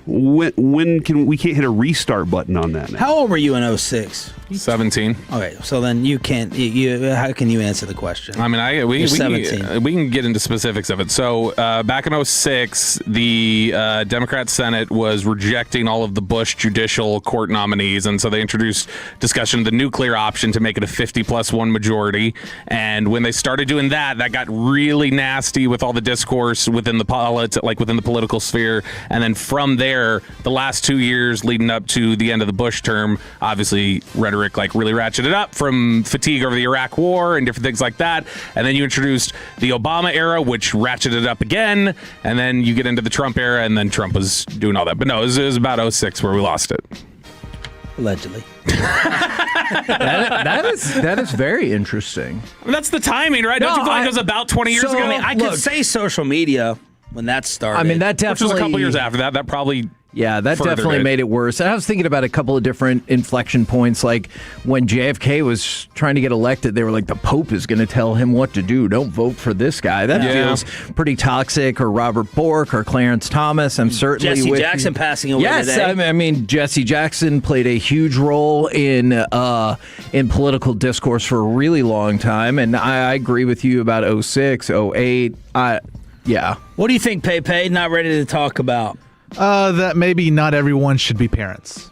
when can we can't hit a restart button on that now? How old were you in 06? 17. Okay, so then you can't. How can you answer the question? I mean, we can get into specifics of it. So back in 06, the Democrat Senate was rejecting all of the Bush judicial court nominees, and so they introduced discussion of the nuclear option to make it a 50+1 majority. And when they started doing that, that got really nasty with all the discourse within the political sphere. And then from there, the last 2 years leading up to the end of the Bush term, obviously rhetoric really ratcheted up from fatigue over the Iraq War and different things like that. And then you introduced the Obama era, which ratcheted up again. And then you get into the Trump era, and then Trump was doing all that. But no, it was about 06 where we lost it. Allegedly. That is very interesting. I mean, that's the timing, right? Don't you feel like it was about 20 years ago? I mean, I could say social media when that started. I mean, that definitely... Which was a couple years after that. That probably... Yeah, that definitely made it worse. And I was thinking about a couple of different inflection points, like when JFK was trying to get elected, they were like, the Pope is going to tell him what to do. Don't vote for this guy. That feels pretty toxic. Or Robert Bork or Clarence Thomas. I'm certainly Jesse Jackson passing away today. Yes, I mean, Jesse Jackson played a huge role in political discourse for a really long time. And I agree with you about 06, 08. Yeah. What do you think, Pepe? Not ready to talk about? That maybe not everyone should be parents.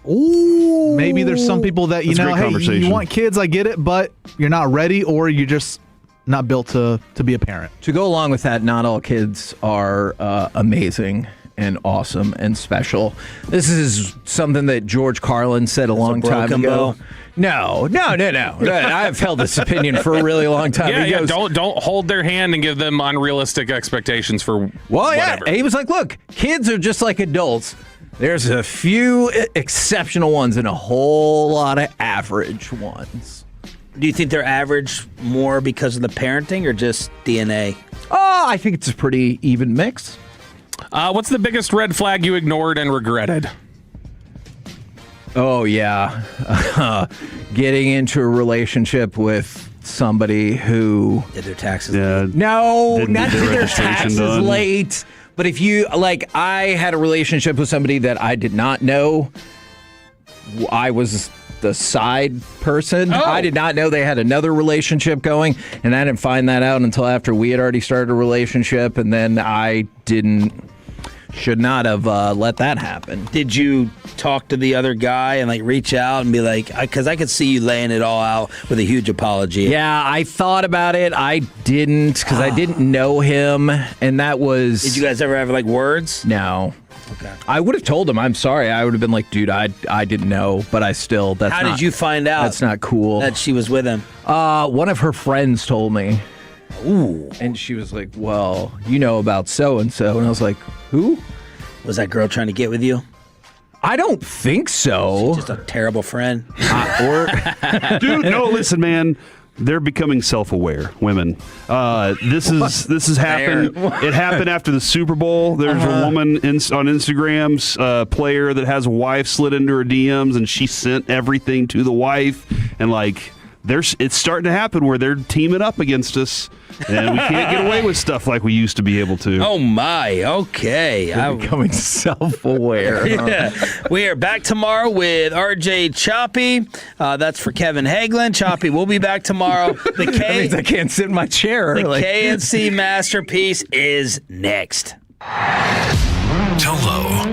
Ooh. Maybe there's some people that, hey, you want kids, I get it, but you're not ready, or you're just not built to be a parent. To go along with that, not all kids are amazing and awesome and special. This is something that George Carlin said a long time ago. No. I've held this opinion for a really long time. Yeah, don't hold their hand and give them unrealistic expectations for whatever. Yeah, he was like, look, kids are just like adults. There's a few exceptional ones and a whole lot of average ones. Do you think they're average more because of the parenting or just DNA? Oh, I think it's a pretty even mix. What's the biggest red flag you ignored and regretted? Oh, yeah. Getting into a relationship with somebody who... Did their taxes late. No, not did their taxes late. But if you... I had a relationship with somebody that I did not know. I was the side person. I did not know they had another relationship going, and I didn't find that out until after we had already started a relationship, and then I should not have let that happen. Did you talk to the other guy and reach out and be like, because I could see you laying it all out with a huge apology. Yeah, I thought about it. I didn't, because I didn't know him, and that was... Did you guys ever have words? No. Okay. I would have told him, I'm sorry. I would have been like, dude, I didn't know, but I still... How did you find out? That's not cool. That she was with him? One of her friends told me. Ooh. And she was like, well, you know about so-and-so. And I was like, who? Was that girl trying to get with you? I don't think so. She's just a terrible friend. Dude, no, listen, man. They're becoming self-aware, women. This has happened. It happened after the Super Bowl. There's a woman on Instagram's player that has a wife slid into her DMs, and she sent everything to the wife. And it's starting to happen where they're teaming up against us, and we can't get away with stuff like we used to be able to. Oh my! Okay, I'm becoming self-aware. Yeah, we are back tomorrow with RJ Choppy. That's for Kevin Hagelin. Choppy will be back tomorrow. That means I can't sit in my chair. The KNC masterpiece is next. Tolo.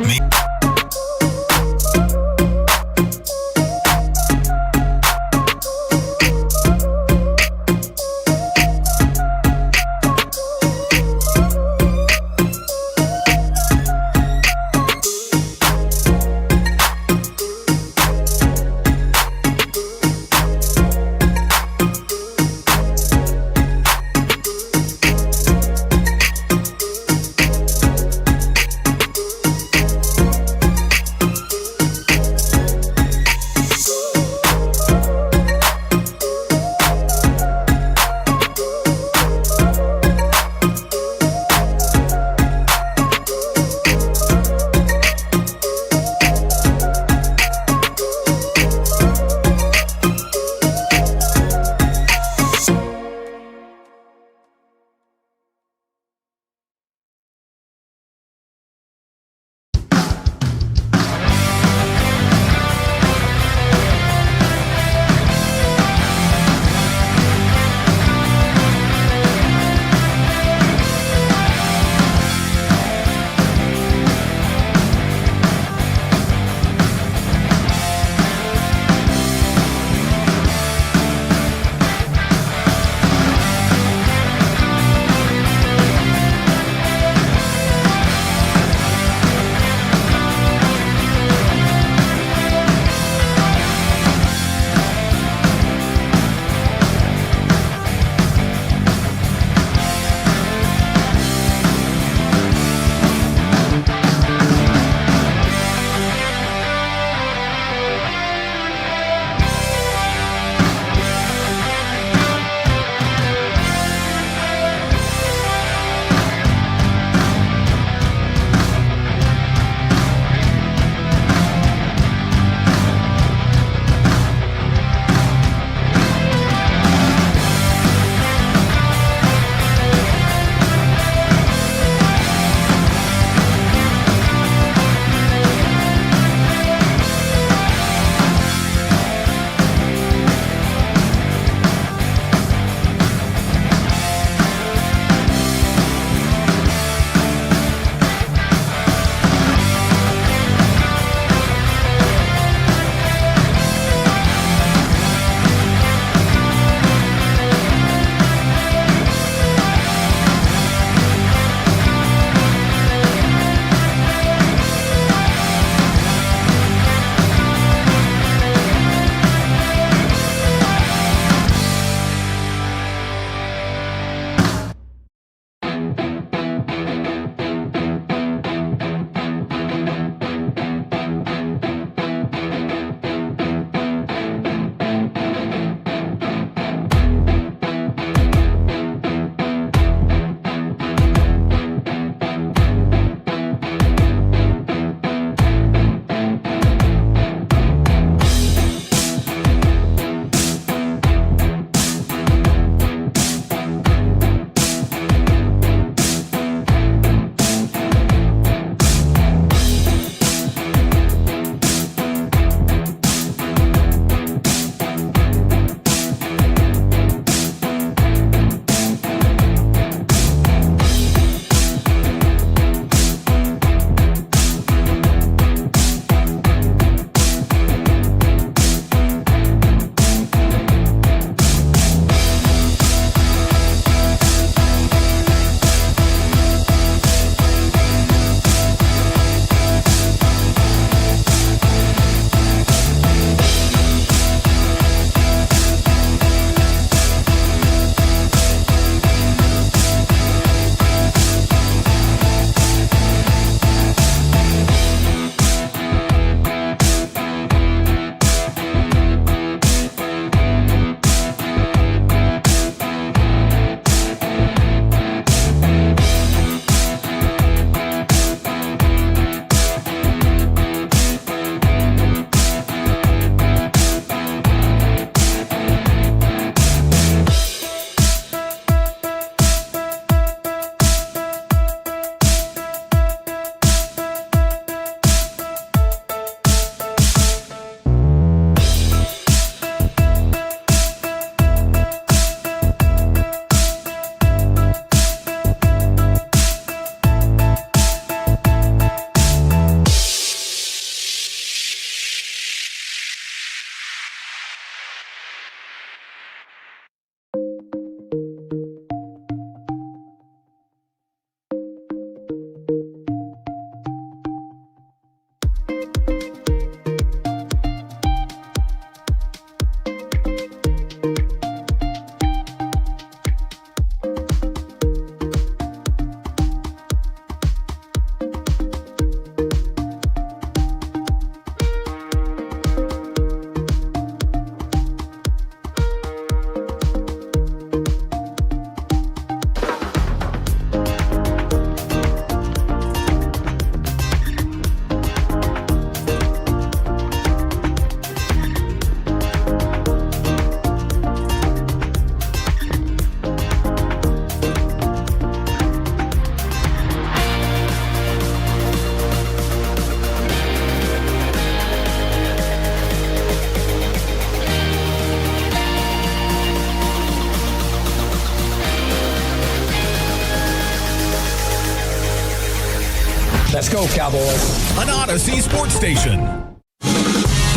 go, Cowboys. An Odyssey sports station.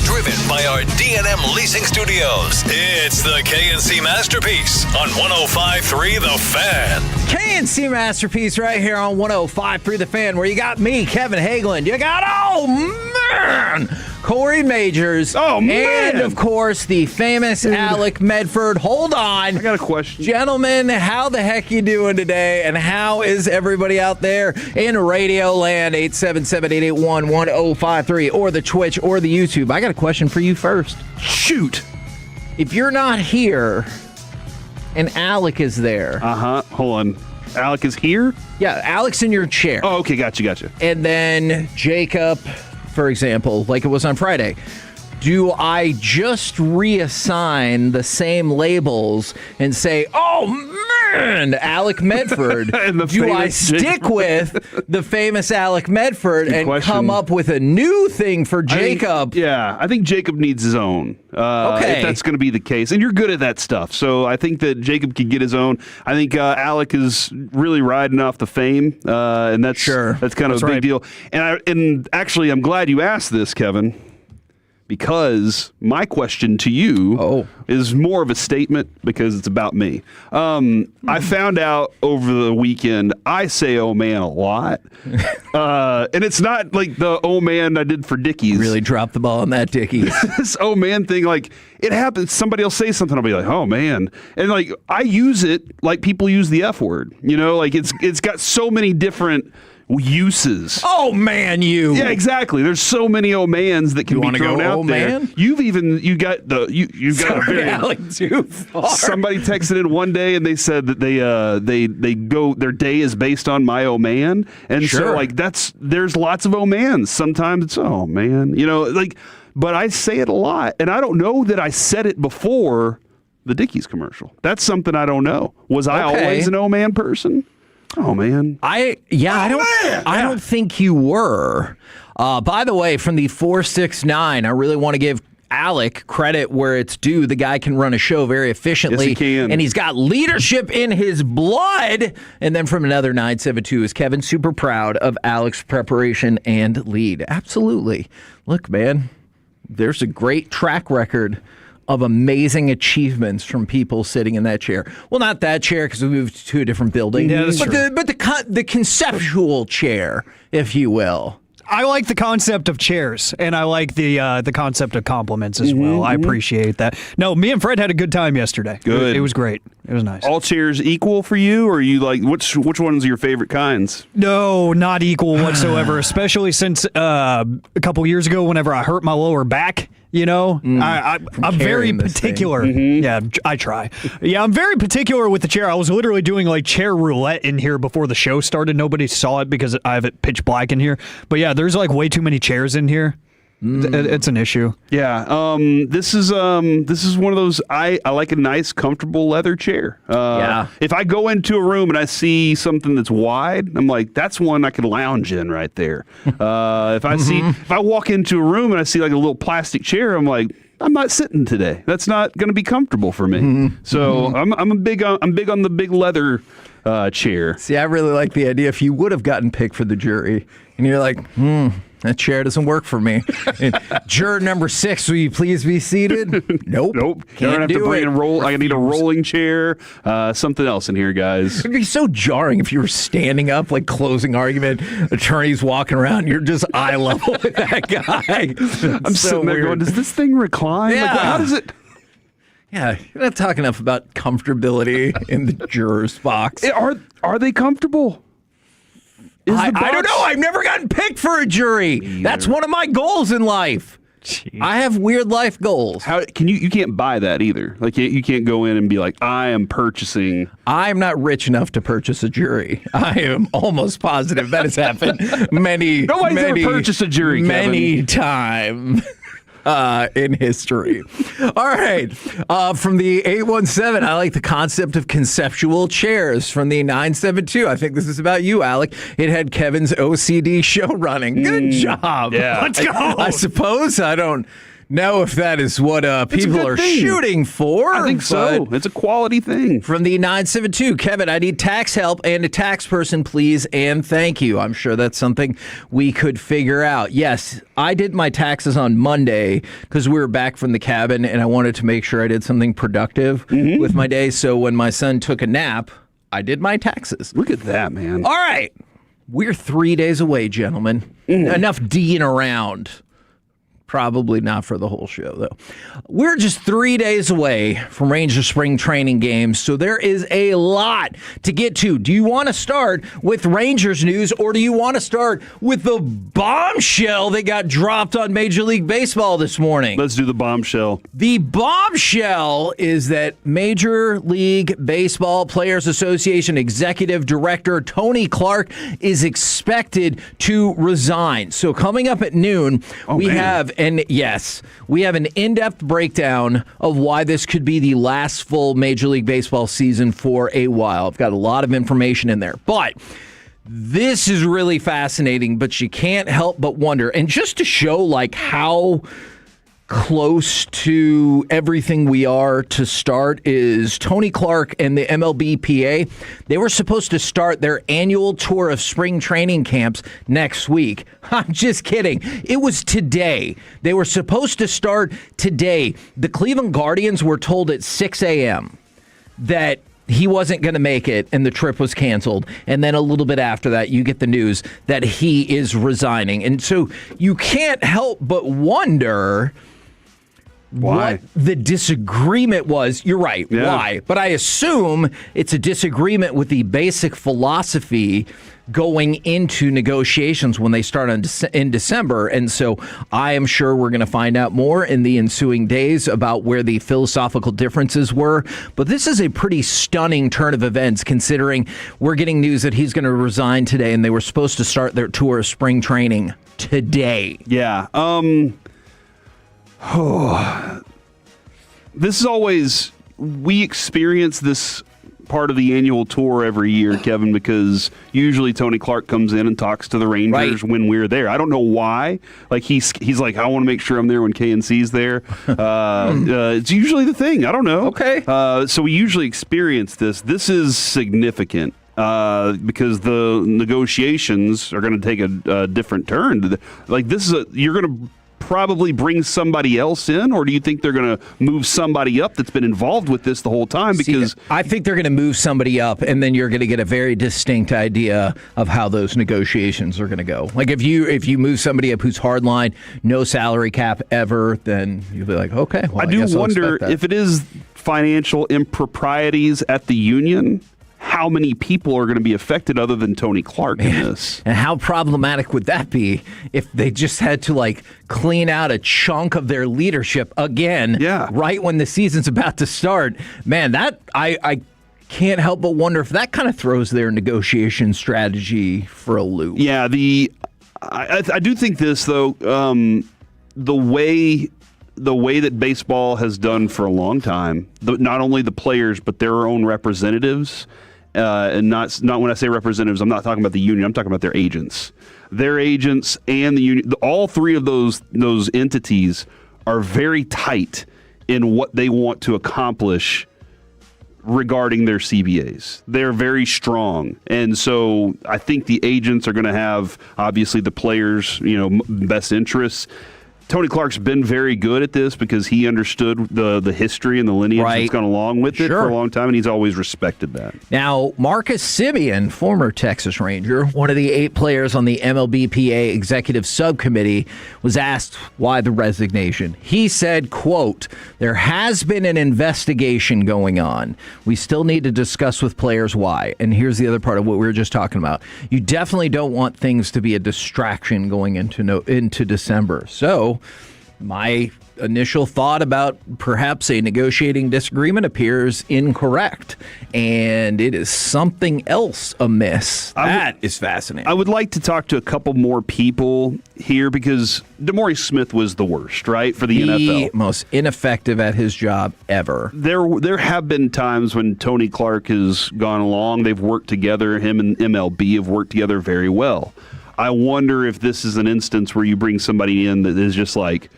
Driven by our D&M Leasing Studios, it's the KNC Masterpiece on 105.3 The Fan. KNC Masterpiece right here on 105.3 The Fan, where you got me, Kevin Hageland. You got, Corey Majors. Oh, man. And, of course, the famous Alec Medford. Hold on. I got a question. Gentlemen, how the heck you doing today? And how is everybody out there in Radio Land? 877-881-1053 or the Twitch or the YouTube. I got a question for you first. Shoot. If you're not here and Alec is there. Hold on. Alec is here? Yeah, Alec's in your chair. Oh, okay. Gotcha. And then Jacob, for example, like it was on Friday. Do I just reassign the same labels and say, oh, man, Alec Medford? Do I stick with the famous Alec Medford and come up with a new thing for Jacob? I think Jacob needs his own. Okay. If that's going to be the case. And you're good at that stuff. So I think that Jacob can get his own. I think Alec is really riding off the fame. And that's kind of a big deal. And actually, I'm glad you asked this, Kevin. Because my question to you is more of a statement because it's about me. I found out over the weekend I say "oh man" a lot, and it's not like the "oh man" I did for Dickies. Really dropped the ball on that Dickies. This "oh man" thing, like it happens. Somebody will say something, I'll be like, "oh man," and like I use it like people use the F word. You know, like it's got so many different uses. Oh man, you. Yeah, exactly. There's so many oh mans that can be thrown out there. Man? You've got a very Alec, too far. Somebody texted in one day and they said that they go their day is based on my oh man, and so like there's lots of oh mans. Sometimes it's oh man, you know, like, but I say it a lot, and I don't know that I said it before the Dickies commercial. That's something I don't know. Was I always an oh man person? Oh man! I don't think you were. By the way, from the 469, I really want to give Alec credit where it's due. The guy can run a show very efficiently. Yes, he can. And he's got leadership in his blood. And then from another 972 is Kevin, super proud of Alec's preparation and lead. Absolutely. Look, man, there's a great track record of amazing achievements from people sitting in that chair. Well, not that chair because we moved to a different building. Yeah, that's true. But the conceptual chair, if you will. I like the concept of chairs, and I like the concept of compliments as well. I appreciate that. No, me and Fred had a good time yesterday. Good. It was great. It was nice. All chairs equal for you, or are you like which ones are your favorite kinds? No, not equal whatsoever. Especially since a couple years ago, whenever I hurt my lower back. You know, I'm very particular. Yeah, I try. Yeah, I'm very particular with the chair. I was literally doing like chair roulette in here before the show started. Nobody saw it because I have it pitch black in here. But yeah, there's like way too many chairs in here. It's an issue. Yeah. This is one of those. I like a nice, comfortable leather chair. If I go into a room and I see something that's wide, I'm like, that's one I could lounge in right there. If I walk into a room and I see like a little plastic chair, I'm like, I'm not sitting today. That's not going to be comfortable for me. So I'm big on the big leather chair. See, I really like the idea if you would have gotten picked for the jury and you're like, that chair doesn't work for me. Juror number 6, will you please be seated? Nope. Can't do it. I need a rolling chair. Something else in here, guys. It'd be so jarring if you were standing up, like closing argument, attorneys walking around, you're just eye level with that guy. I'm so sitting there going, does this thing recline? Yeah. Like, how does it? Yeah, you're not talking enough about comfortability in the juror's box. Are they comfortable? I don't know. I've never gotten picked for a jury. That's one of my goals in life. Jeez. I have weird life goals. How can you can't buy that either. Like you can't go in and be like, I am purchasing. I'm not rich enough to purchase a jury. I am almost positive that has happened Nobody's ever purchased a jury, many times. In history. All right. From the 817, I like the concept of conceptual chairs. From the 972, I think this is about you, Alec. It had Kevin's OCD show running. Good job. Yeah. Let's go. I suppose I don't know if that is what people are shooting for. I think so. It's a quality thing. From the 972, Kevin, I need tax help and a tax person, please, and thank you. I'm sure that's something we could figure out. Yes, I did my taxes on Monday because we were back from the cabin, and I wanted to make sure I did something productive with my day. So when my son took a nap, I did my taxes. Look at that, man. All right. We're 3 days away, gentlemen. Enough D'ing around. Probably not for the whole show, though. We're just 3 days away from Ranger spring training games, so there is a lot to get to. Do you want to start with Rangers news, or do you want to start with the bombshell that got dropped on Major League Baseball this morning? Let's do the bombshell. The bombshell is that Major League Baseball Players Association Executive Director Tony Clark is expected to resign. So coming up at noon, we have an in-depth breakdown of why this could be the last full Major League Baseball season for a while. I've got a lot of information in there, but this is really fascinating, but you can't help but wonder. And just to show like how close to everything we are to start is Tony Clark and the MLBPA. They were supposed to start their annual tour of spring training camps next week. I'm just kidding. It was today. They were supposed to start today. The Cleveland Guardians were told at 6 a.m. that he wasn't going to make it and the trip was canceled. And then a little bit after that, you get the news that he is resigning. And so you can't help but wonder what the disagreement was. You're right. Yeah. Why? But I assume it's a disagreement with the basic philosophy going into negotiations when they start in December. And so I am sure we're going to find out more in the ensuing days about where the philosophical differences were. But this is a pretty stunning turn of events, considering we're getting news that he's going to resign today, and they were supposed to start their tour of spring training today. Yeah. This is always, we experience this part of the annual tour every year, Kevin, because usually Tony Clark comes in and talks to the Rangers when we're there. I don't know why. Like he's like, I want to make sure I'm there when KNC's there. It's usually the thing. I don't know. Okay. So we usually experience this. This is significant. Because the negotiations are going to take a different turn. Like you're going to probably bring somebody else in, or do you think they're going to move somebody up that's been involved with this the whole time? Because I think they're going to move somebody up, and then you're going to get a very distinct idea of how those negotiations are going to go. Like if you move somebody up who's hardline, no salary cap ever, then you'll be like, okay. Well, I do wonder if it is financial improprieties at the union, how many people are going to be affected other than Tony Clark in this? And how problematic would that be if they just had to clean out a chunk of their leadership again right when the season's about to start? Man, that I can't help but wonder if that kind of throws their negotiation strategy for a loop. Yeah, I do think this, though, the way that baseball has done for a long time, not only the players but their own representatives, and not when I say representatives, I'm not talking about the union. I'm talking about their agents. Their agents and the union, all three of those entities are very tight in what they want to accomplish regarding their CBAs. They're very strong. And so I think the agents are going to have, obviously, the players' best interests. Tony Clark's been very good at this because he understood the history and the lineage that's gone along with it for a long time, and he's always respected that. Now, Marcus Semien, former Texas Ranger, one of the 8 players on the MLBPA executive subcommittee, was asked why the resignation. He said, quote, "There has been an investigation going on. We still need to discuss with players why." And here's the other part of what we were just talking about. You definitely don't want things to be a distraction going into December. So my initial thought about perhaps a negotiating disagreement appears incorrect, and it is something else amiss. That is fascinating. I would like to talk to a couple more people here because DeMaurice Smith was the worst, right, for the NFL. Most ineffective at his job ever. There have been times when Tony Clark has gone along. They've worked together. Him and MLB have worked together very well. I wonder if this is an instance where you bring somebody in that is just like,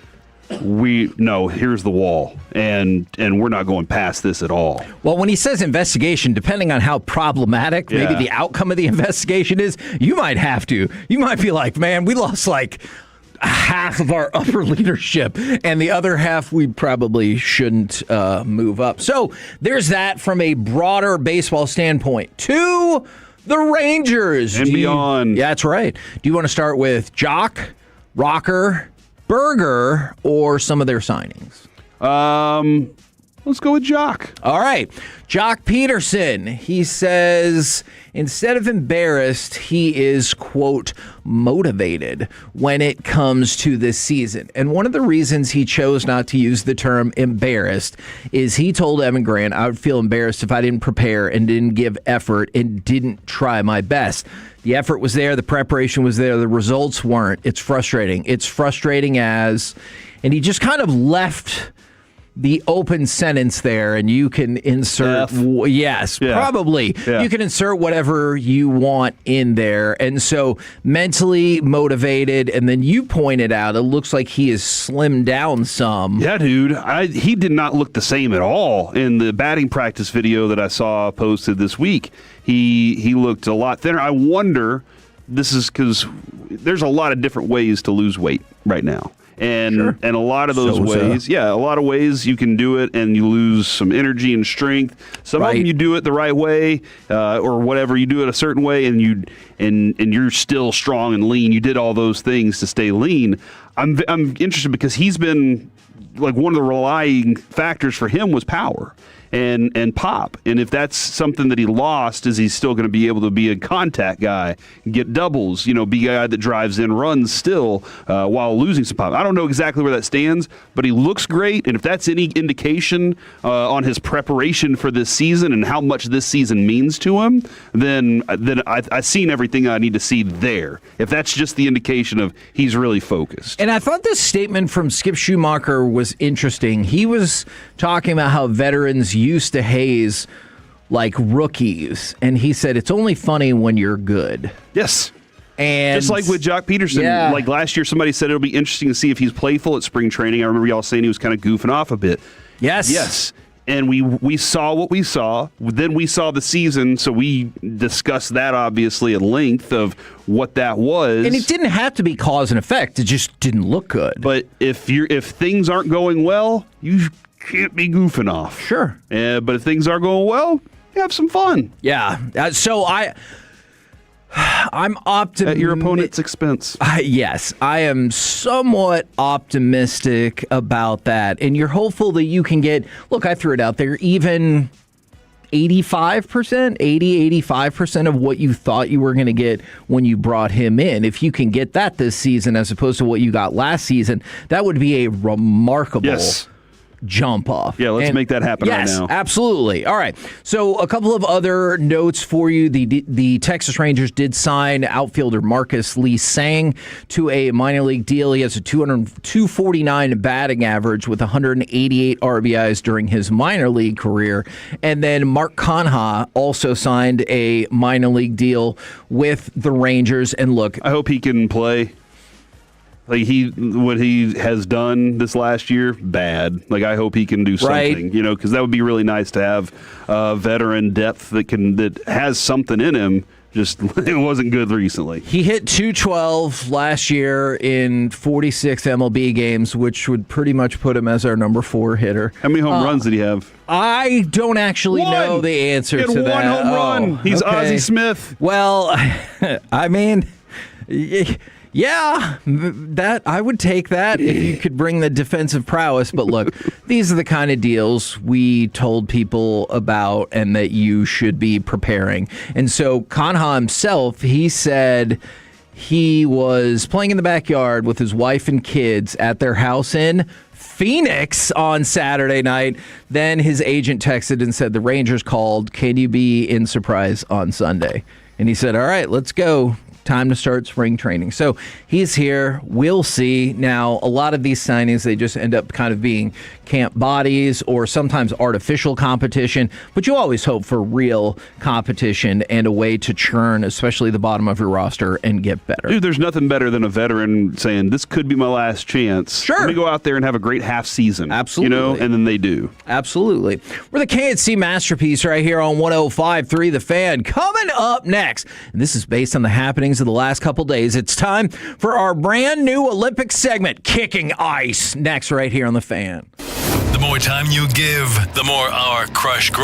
here's the wall, and we're not going past this at all. Well, when he says investigation, depending on how problematic maybe the outcome of the investigation is, you might have to. You might be like, man, we lost like half of our upper leadership, and the other half we probably shouldn't move up. So there's that from a broader baseball standpoint. To the Rangers. And beyond. Yeah, that's right. Do you want to start with Jock, Rocker, Berger, or some of their signings? Let's go with Jock. All right. Jock Peterson. He says instead of embarrassed, he is, quote, motivated when it comes to this season. And one of the reasons he chose not to use the term embarrassed is he told Evan Grant, I would feel embarrassed if I didn't prepare and didn't give effort and didn't try my best. The effort was there. The preparation was there. The results weren't. It's frustrating. It's frustrating as, and he just kind of left the open sentence there, and you can insert, probably. Yeah. You can insert whatever you want in there. And so mentally motivated, and then you pointed out, it looks like he has slimmed down some. Yeah, dude. He did not look the same at all in the batting practice video that I saw posted this week. He looked a lot thinner. I wonder, this is because there's a lot of different ways to lose weight right now. And a lot of those ways, a lot of ways you can do it and you lose some energy and strength. Some of them you do it the right way, or whatever, you do it a certain way and you're still strong and lean. You did all those things to stay lean. I'm interested because he's been like one of the relying factors for him was power and pop. And if that's something that he lost, is he still going to be able to be a contact guy, get doubles, be a guy that drives in runs still while losing some pop? I don't know exactly where that stands, but he looks great. And if that's any indication on his preparation for this season and how much this season means to him, then I've seen everything I need to see there. If that's just the indication of he's really focused. And I thought this statement from Skip Schumacher was interesting. He was talking about how veterans used to haze like rookies, and he said it's only funny when you're good. Yes. And just like with Jock Peterson, like last year somebody said it'll be interesting to see if he's playful at spring training. I remember y'all saying he was kind of goofing off a bit. Yes. And we saw what we saw. Then we saw the season, so we discussed that obviously at length of what that was. And it didn't have to be cause and effect. It just didn't look good. But if things aren't going well, you can't be goofing off. Sure. But if things are going well, have some fun. Yeah. So I'm optimistic. At your opponent's expense. Yes. I am somewhat optimistic about that. And you're hopeful that you can get, look, I threw it out there, even 85% of what you thought you were going to get when you brought him in. If you can get that this season as opposed to what you got last season, that would be a remarkable jump off. Yeah, let's make that happen right now. Yes, absolutely. All right. So a couple of other notes for you. The Texas Rangers did sign outfielder Marcus Lee Sang to a minor league deal. He has a 249 batting average with 188 RBIs during his minor league career. And then Mark Conha also signed a minor league deal with the Rangers. And look, I hope he can play. Like what he has done this last year, bad. Like I hope he can do something, because that would be really nice to have veteran depth that has something in him. Just it wasn't good recently. He hit 212 last year in 46 MLB games, which would pretty much put him as our number 4 hitter. How many home runs did he have? I don't actually know the answer to that. He had one home run. He's Ozzie Smith. Well, I mean. Yeah, that I would take that if you could bring the defensive prowess. But look, these are the kind of deals we told people about and that you should be preparing. And so Conha himself, he said he was playing in the backyard with his wife and kids at their house in Phoenix on Saturday night. Then his agent texted and said, the Rangers called. Can you be in surprise on Sunday? And he said, all right, let's go. time to start spring training. So he's here. We'll see. Now, a lot of these signings, they just end up kind of being camp bodies or sometimes artificial competition, but you always hope for real competition and a way to churn, especially the bottom of your roster, and get better. Dude, there's nothing better than a veteran saying, this could be my last chance. Sure. Let me go out there and have a great half season. Absolutely. You know, and then they do. Absolutely. We're the KNC Masterpiece right here on 105.3 The Fan. Coming up next, and this is based on the happenings of the last couple days, it's time for our brand new Olympic segment, Kicking Ice. Next right here on The Fan. The more time you give, the more our crush grows.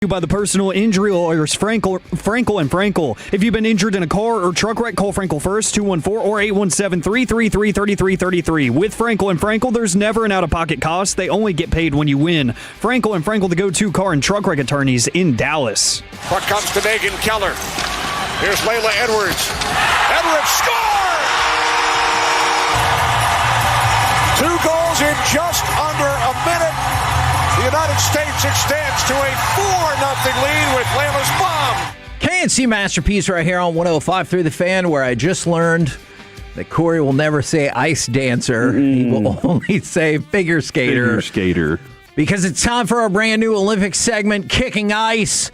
By the personal injury lawyers, Frankel and Frankel. If you've been injured in a car or truck wreck, call Frankel first, 214 or 817-333-3333. With Frankel and Frankel, there's never an out-of-pocket cost. They only get paid when you win. Frankel and Frankel, the go-to car and truck wreck attorneys in Dallas. Puck comes to Megan Keller. Here's Layla Edwards. Edwards scores! 2 goals in just under a minute. The United States extends to a 4-0 lead with Layla's bomb. KNC Masterpiece right here on 105.3 The Fan, where I just learned that Corey will never say ice dancer. He will only say figure skater. Figure skater. Because it's time for our brand new Olympic segment, Kicking Ice.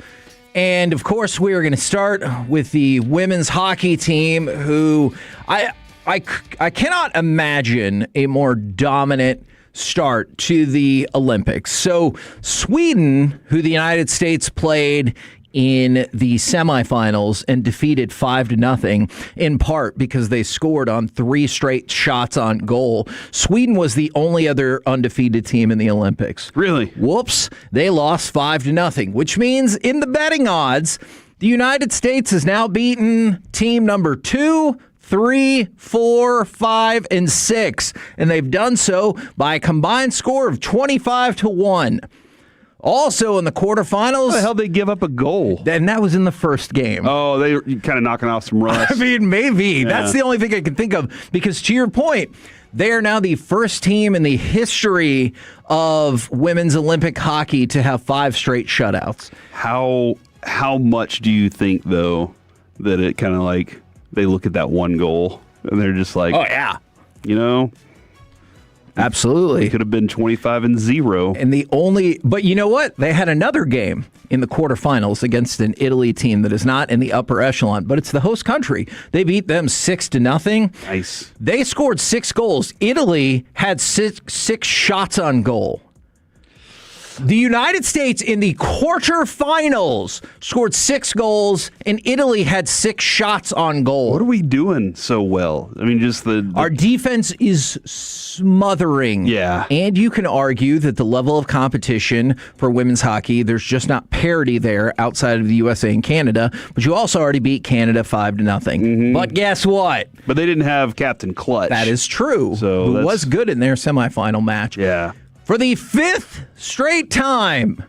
And, of course, we are going to start with the women's hockey team, who I cannot imagine a more dominant start to the Olympics. So Sweden, who the United States played in the semifinals and defeated 5-0, in part because they scored on 3 straight shots on goal. Sweden was the only other undefeated team in the Olympics. Really? Whoops. They lost 5-0, which means in the betting odds, the United States has now beaten team number 2, 3, 4, 5, and 6. And they've done so by a combined score of 25-1. Also in the quarterfinals. How the hell they give up a goal? And that was in the first game. Oh, they were kind of knocking off some rust. I mean, maybe. Yeah. That's the only thing I can think of. Because to your point, they are now the first team in the history of women's Olympic hockey to have 5 straight shutouts. How much do you think, though, that it kind of like they look at that one goal and they're just like, oh, yeah. You know? Absolutely. It could have been 25-0. But you know what? They had another game in the quarterfinals against an Italy team that is not in the upper echelon, but it's the host country. They beat them 6-0. Nice. They scored 6 goals. Italy had six shots on goal. The United States in the quarterfinals scored 6 goals, and Italy had 6 shots on goal. What are we doing so well? I mean, just our defense is smothering. Yeah. And you can argue that the level of competition for women's hockey, there's just not parity there outside of the USA and Canada, but you also already beat Canada 5-0. Mm-hmm. But guess what? But they didn't have Captain Clutch. That is true. Who was good in their semifinal match. Yeah. For the 5th straight time,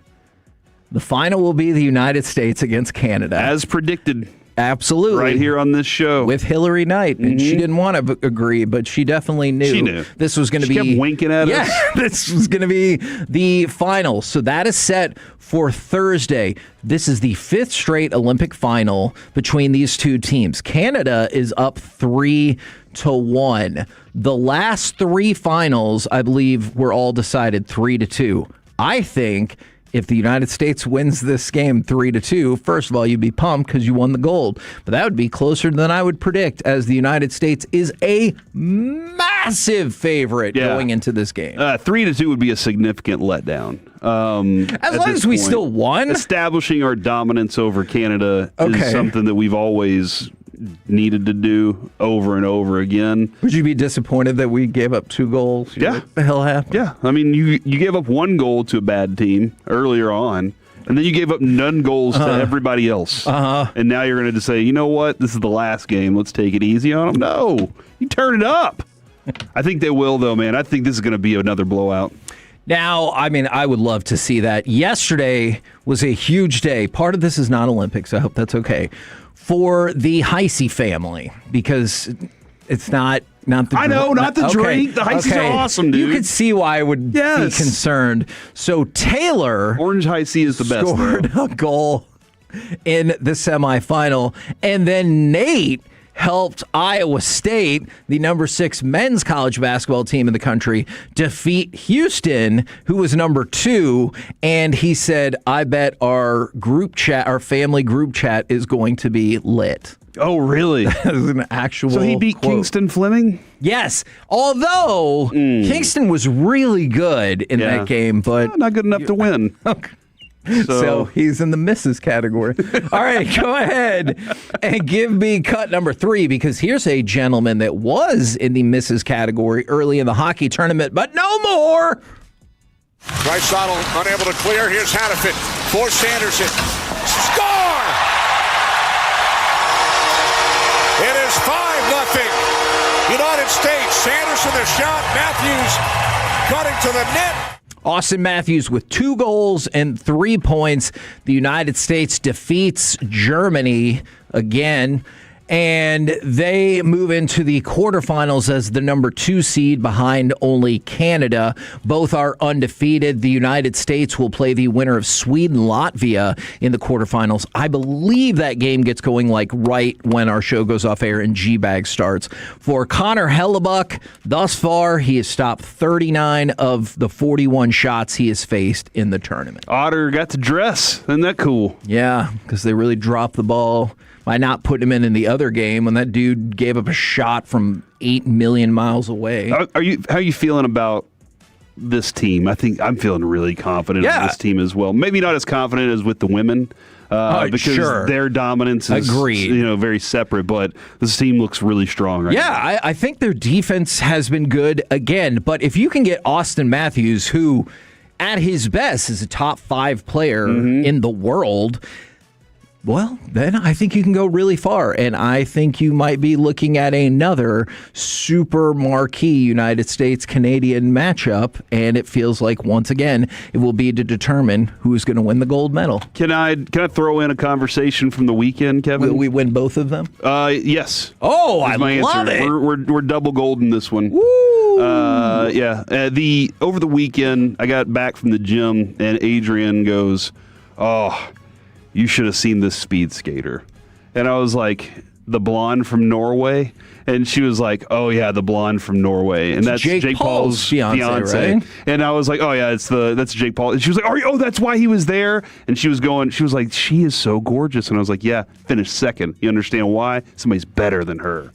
the final will be the United States against Canada. As predicted. Absolutely. Right here on this show. With Hillary Knight. And she didn't want to agree, but she definitely knew. She knew. This was going to be... She kept winking at us. This was going to be the final. So that is set for Thursday. This is the 5th straight Olympic final between these two teams. Canada is up 3-1. The last 3 finals, I believe, were all decided 3-2. I think if the United States wins this game 3-2, first of all, you'd be pumped because you won the gold. But that would be closer than I would predict, as the United States is a massive favorite going into this game. 3-2 would be a significant letdown. As long as we still won. Establishing our dominance over Canada is something that we've always needed to do over and over again. Would you be disappointed that we gave up 2 goals? Yeah. What the hell happened? Yeah. I mean, you gave up 1 goal to a bad team earlier on, and then you gave up none goals to everybody else. And now you're going to say, you know what? This is the last game. Let's take it easy on them. No. You turn it up. I think they will, though, man. I think this is going to be another blowout. Now, I mean, I would love to see that. Yesterday was a huge day. Part of this is not Olympics. I hope that's okay. For the Heisey family, because it's not the I know, not the drink. The Heiseys are awesome, dude. You could see why I would be concerned. So Taylor Orange Heisey is the best. Scored a goal in the semifinal, and then Nate helped Iowa State, the number 6 men's college basketball team in the country, defeat Houston, who was number 2. And he said, I bet our group chat, our family group chat, is going to be lit. Oh, really? That is an actual So he beat quote. Kingston Fleming? Yes. Although Kingston was really good in that game, but not good enough to win. So he's in the misses category. All right, go ahead and give me cut number 3, because here's a gentleman that was in the misses category early in the hockey tournament, but no more. Draisaitl unable to clear. Here's Hannafin. for Sanderson. Score! It is 5-0. United States. Sanderson the shot. Matthews cutting to the net. Austin Matthews with 2 goals and 3 points. The United States defeats Germany again, and they move into the quarterfinals as the number 2 seed behind only Canada. Both are undefeated. The United States will play the winner of Sweden-Latvia in the quarterfinals. I believe that game gets going like right when our show goes off air and G-Bag starts. For Connor Hellebuck, thus far, he has stopped 39 of the 41 shots he has faced in the tournament. Otter got to dress. Isn't that cool? Yeah, because they really dropped the ball by not putting him in the other game when that dude gave up a shot from 8 million miles away. How are you feeling about this team? I think I'm feeling really confident in this team as well. Maybe not as confident as with the women because their dominance is very separate, but this team looks really strong right now. I think their defense has been good again, but if you can get Austin Matthews, who at his best is a top 5 player in the world, well, then I think you can go really far, and I think you might be looking at another super marquee United States-Canadian matchup, and it feels like, once again, it will be to determine who's going to win the gold medal. Can I throw in a conversation from the weekend, Kevin? Will we win both of them? Yes. Oh, I love it. We're double gold in this one. Woo! Over the weekend, I got back from the gym, and Adrian goes, "Oh, you should have seen this speed skater." And I was like, "The blonde from Norway?" And she was like, "Oh yeah, the blonde from Norway." And that's Jake Paul's fiance. Right? And I was like, "Oh yeah, that's Jake Paul." And she was like, "Oh, that's why he was there." And she was like, "She is so gorgeous." And I was like, "Yeah, finished second. You understand why? Somebody's better than her."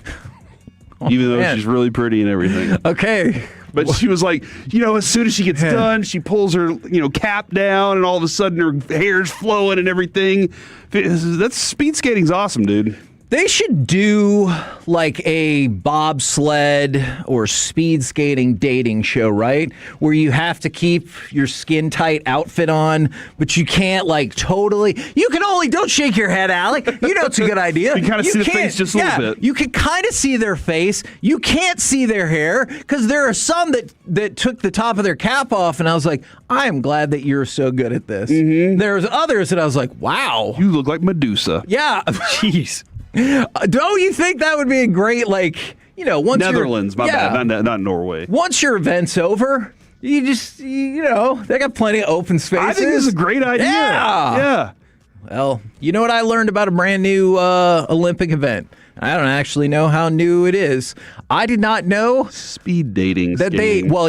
Even though she's really pretty and everything. Okay. But she was like, as soon as she gets done, she pulls her, cap down, and all of a sudden her hair's flowing and everything. That's speed skating's awesome, dude. They should do like a bobsled or speed skating dating show, right? Where you have to keep your skin tight outfit on, but you can't don't shake your head, Alec. You know it's a good idea. You kind of see the face just a little bit. You can kind of see their face. You can't see their hair because there are some that took the top of their cap off, and I was like, I am glad that you're so good at this. There's others that I was like, wow. You look like Medusa. Yeah. Jeez. Don't you think that would be a great, once Netherlands, my bad, not Norway. Once your event's over, you just, they got plenty of open spaces. I think this is a great idea. Yeah. Well, you know what I learned about a brand new Olympic event? I don't actually know how new it is. I did not know speed dating that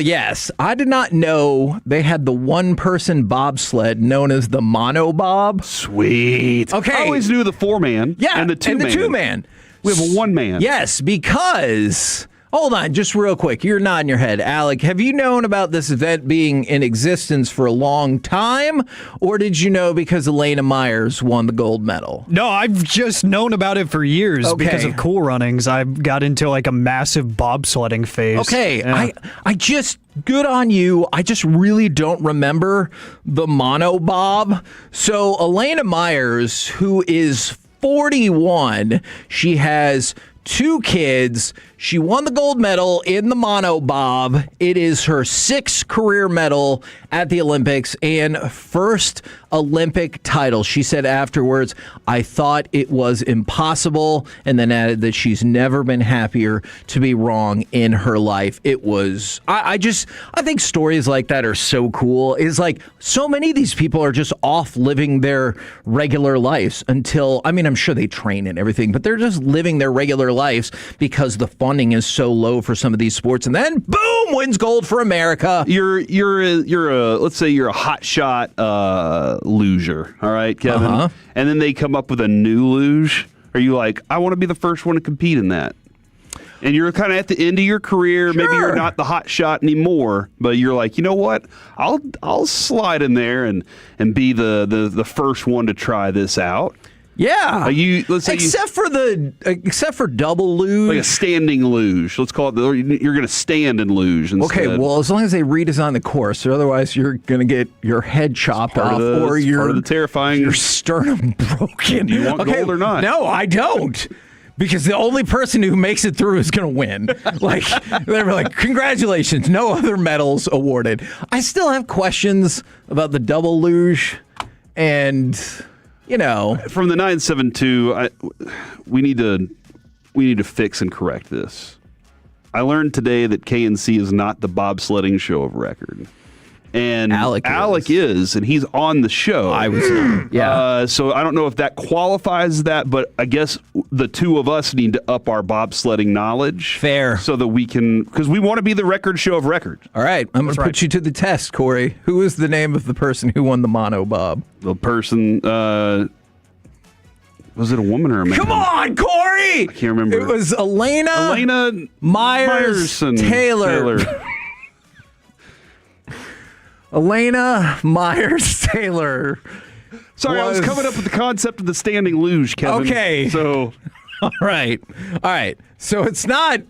yes, I did not know they had the one-person bobsled known as the monobob. Sweet. Okay. I always knew the 4-man and the 2-man. We have a 1-man. Yes, because hold on, just real quick. You're nodding your head. Alec, have you known about this event being in existence for a long time, or did you know because Elena Myers won the gold medal? No, I've just known about it for years because of Cool Runnings. I got into like a massive bobsledding phase. Okay, yeah. I just, good on you. I just really don't remember the monobob. So Elena Myers, who is 41, she has 2 kids. She won the gold medal in the monobob. It is her 6th career medal at the Olympics and first Olympic title. She said afterwards, I thought it was impossible, and then added that she's never been happier to be wrong in her life. It was, I think stories like that are so cool. It's like so many of these people are just off living their regular lives until, I'm sure they train and everything, but they're just living their regular lives because the funding is so low for some of these sports, and then boom, wins gold for America. You're a let's say you're a hot shot luger, all right, Kevin, and then they come up with a new luge. Are you like, I want to be the first one to compete in that? And you're kind of at the end of your career. Sure. Maybe you're not the hot shot anymore, but you're like, you know what? I'll slide in there and be the first one to try this out. Yeah. Except for double luge. Like a standing luge. Let's call it, you're going to stand and luge instead. Okay, well, as long as they redesign the course, or otherwise you're going to get your head chopped off or part of the terrifying. Your sternum broken. Do you want gold or not? No, I don't. Because the only person who makes it through is going to win. Like, they were like, congratulations, no other medals awarded. I still have questions about the double luge and, From the 972, we need to fix and correct this. I learned today that KNC is not the bobsledding show of record. And Alec is, and he's on the show. I was not. Yeah. So I don't know if that qualifies that, but I guess the two of us need to up our bobsledding knowledge. Fair. So that we can, because we want to be the record show of record. All right. I'm going to put you to the test, Corey. Who is the name of the person who won the mono bob? The person, was it a woman or a man? Come on, Corey! I can't remember. It was Elena Myers Taylor. Elena Myers Taylor. Sorry, I was coming up with the concept of the standing luge, Kevin. Okay. So, all right. So it's not.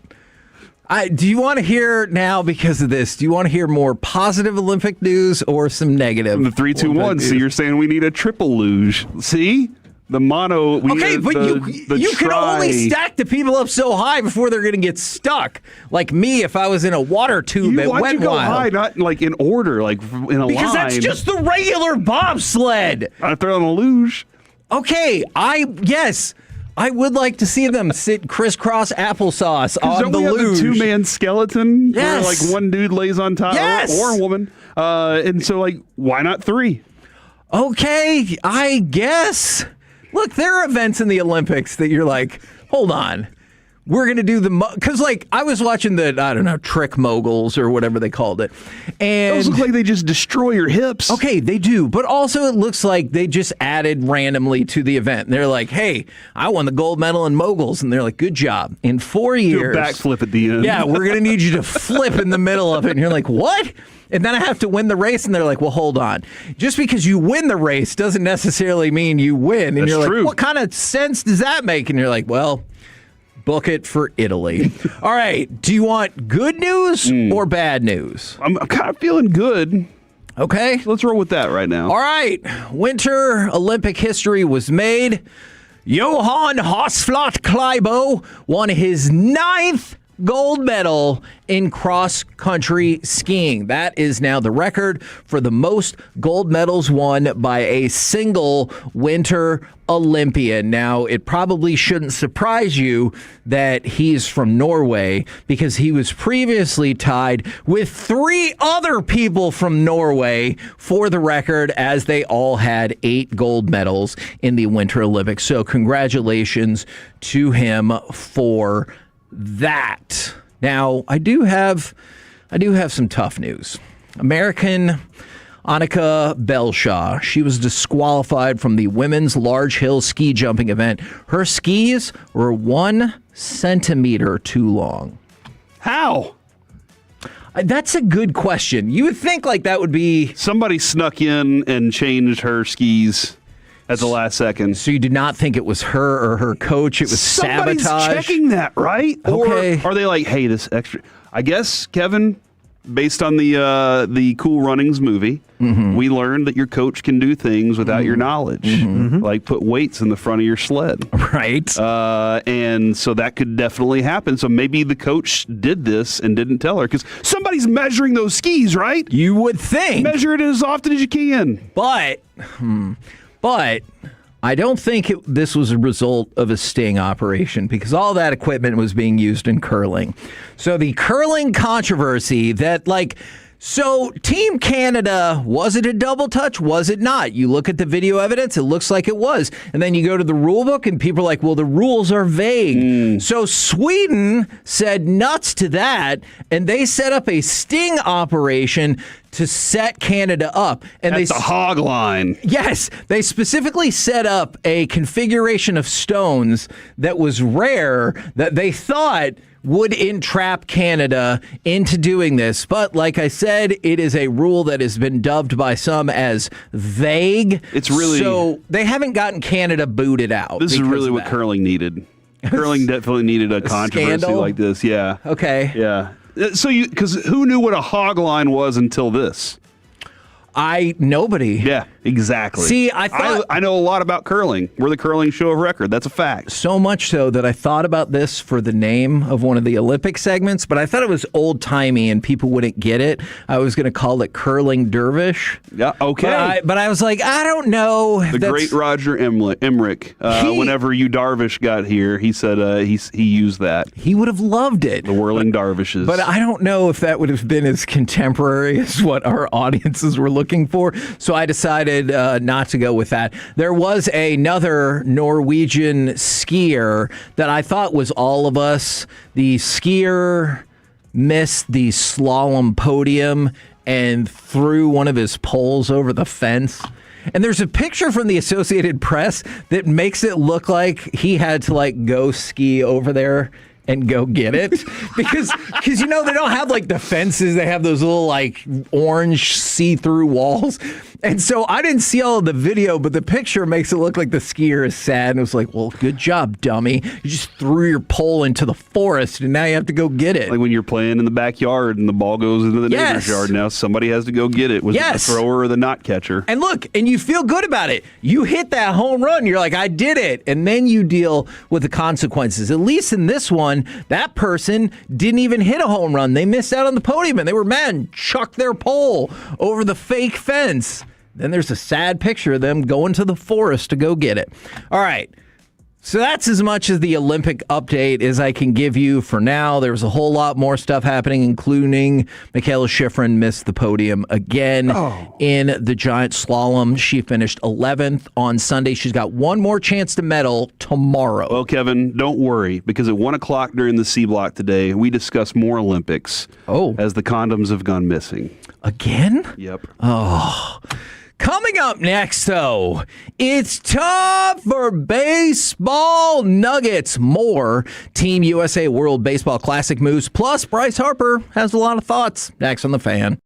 Do you want to hear now because of this? Do you want to hear more positive Olympic news or some negative? From the 3-2-1. So you're saying we need a triple luge? See. The mono. Okay, but you can only stack the people up so high before they're going to get stuck. Like me, if I was in a water tube at Why'd you go high, not like in order, like in a line? Because that's just the regular bobsled. I throw on a luge. Okay, I would like to see them sit crisscross applesauce on the luge. The two-man skeleton. Yes. Where like one dude lays on top, or a woman. And so like, why not three? Okay, I guess. Look, there are events in the Olympics that you're like, hold on. We're going to do because like I was watching the, trick moguls or whatever they called it. And those look like they just destroy your hips. Okay, they do. But also it looks like they just added randomly to the event. And they're like, hey, I won the gold medal in moguls. And they're like, good job. In 4 years. Do a backflip at the end. Yeah, we're going to need you to flip in the middle of it. And you're like, what? And then I have to win the race, and they're like, well, hold on. Just because you win the race doesn't necessarily mean you win. And That's you're true. like, what kind of sense does that make? And you're like, well, book it for Italy. All right. Do you want good news or bad news? I'm kind of feeling good. Okay. Let's roll with that right now. All right. Winter Olympic history was made. Johan Hosflot Kleibo won his 9th gold medal in cross-country skiing. That is now the record for the most gold medals won by a single Winter Olympian. Now, it probably shouldn't surprise you that he's from Norway because he was previously tied with 3 other people from Norway for the record, as they all had 8 gold medals in the Winter Olympics. So congratulations to him for that. Now, I do have some tough news. American Annika Belshaw, she was disqualified from the women's large hill ski jumping event. Her skis were 1 centimeter too long. How? That's a good question. You would think like that would be somebody snuck in and changed her skis at the last second. So you did not think it was her or her coach? It was Somebody's sabotage? checking that, right? Okay. Or are they like, hey, this extra? I guess, Kevin, based on the Cool Runnings movie, we learned that your coach can do things without your knowledge, like put weights in the front of your sled. Right. And so that could definitely happen. So maybe the coach did this and didn't tell her because somebody's measuring those skis, right? You would think. Measure it as often as you can. But I don't think this was a result of a sting operation because all that equipment was being used in curling. So the curling controversy that so Team Canada, was it a double touch? Was it not? You look at the video evidence, it looks like it was. And then you go to the rule book and people are like, well, the rules are vague. So Sweden said nuts to that, and they set up a sting operation to set Canada up. And That's the hog line. Yes. They specifically set up a configuration of stones that was rare that they thought would entrap Canada into doing this. But like I said, it is a rule that has been dubbed by some as vague. It's really so they haven't gotten Canada booted out. This is really what curling needed. Curling definitely needed a controversy scandal? like this. Yeah. Okay. Yeah. So because who knew what a hog line was until this? Nobody. Yeah, exactly. See, I know a lot about curling. We're the curling show of record. That's a fact. So much so that I thought about this for the name of one of the Olympic segments, but I thought it was old-timey and people wouldn't get it. I was going to call it Curling Dervish. Yeah, okay. But I was like, I don't know. The great Roger Emmerich, whenever you Darvish got here, he said he used that. He would have loved it. The whirling Darvishes. But I don't know if that would have been as contemporary as what our audiences were looking for. So I decided not to go with that. There was another Norwegian skier that I thought was all of us. The skier missed the slalom podium and threw one of his poles over the fence. And there's a picture from the Associated Press that makes it look like he had to go ski over there and go get it because they don't have the fences. They have those little orange see-through walls. And so I didn't see all of the video, but the picture makes it look like the skier is sad. And it was like, well, good job, dummy. You just threw your pole into the forest and now you have to go get it. Like when you're playing in the backyard and the ball goes into the neighbor's yard. Now somebody has to go get it. Was it the thrower or the not catcher? And look, and you feel good about it. You hit that home run. You're like, I did it. And then you deal with the consequences. At least in this one, that person didn't even hit a home run. They missed out on the podium and they were mad and chucked their pole over the fake fence. Then there's a sad picture of them going to the forest to go get it. All right. So that's as much as the Olympic update as I can give you for now. There's a whole lot more stuff happening, including Michaela Schifrin missed the podium again in the giant slalom. She finished 11th on Sunday. She's got one more chance to medal tomorrow. Well, Kevin, don't worry, because at 1 o'clock during the C Block today, we discuss more Olympics as the condoms have gone missing. Again? Yep. Oh. Coming up next, though, it's time for baseball nuggets. More Team USA World Baseball Classic moves. Plus, Bryce Harper has a lot of thoughts. Next on The Fan.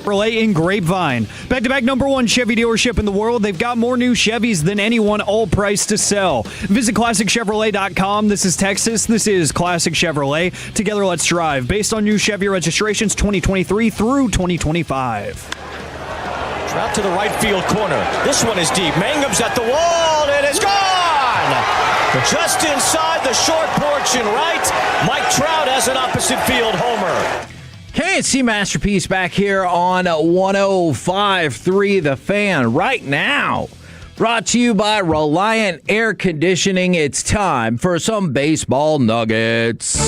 Chevrolet in Grapevine. Back-to-back #1 Chevy dealership in the world. They've got more new Chevys than anyone, all priced to sell. Visit ClassicChevrolet.com. This is Texas. This is Classic Chevrolet. Together, let's drive. Based on new Chevy registrations 2023 through 2025. Trout to the right field corner. This one is deep. Mangum's at the wall. It is gone! Just inside the short porch and right. Mike Trout has an opposite field homer. K&C Masterpiece back here on 105.3 The Fan right now. Brought to you by Reliant Air Conditioning. It's time for some baseball nuggets.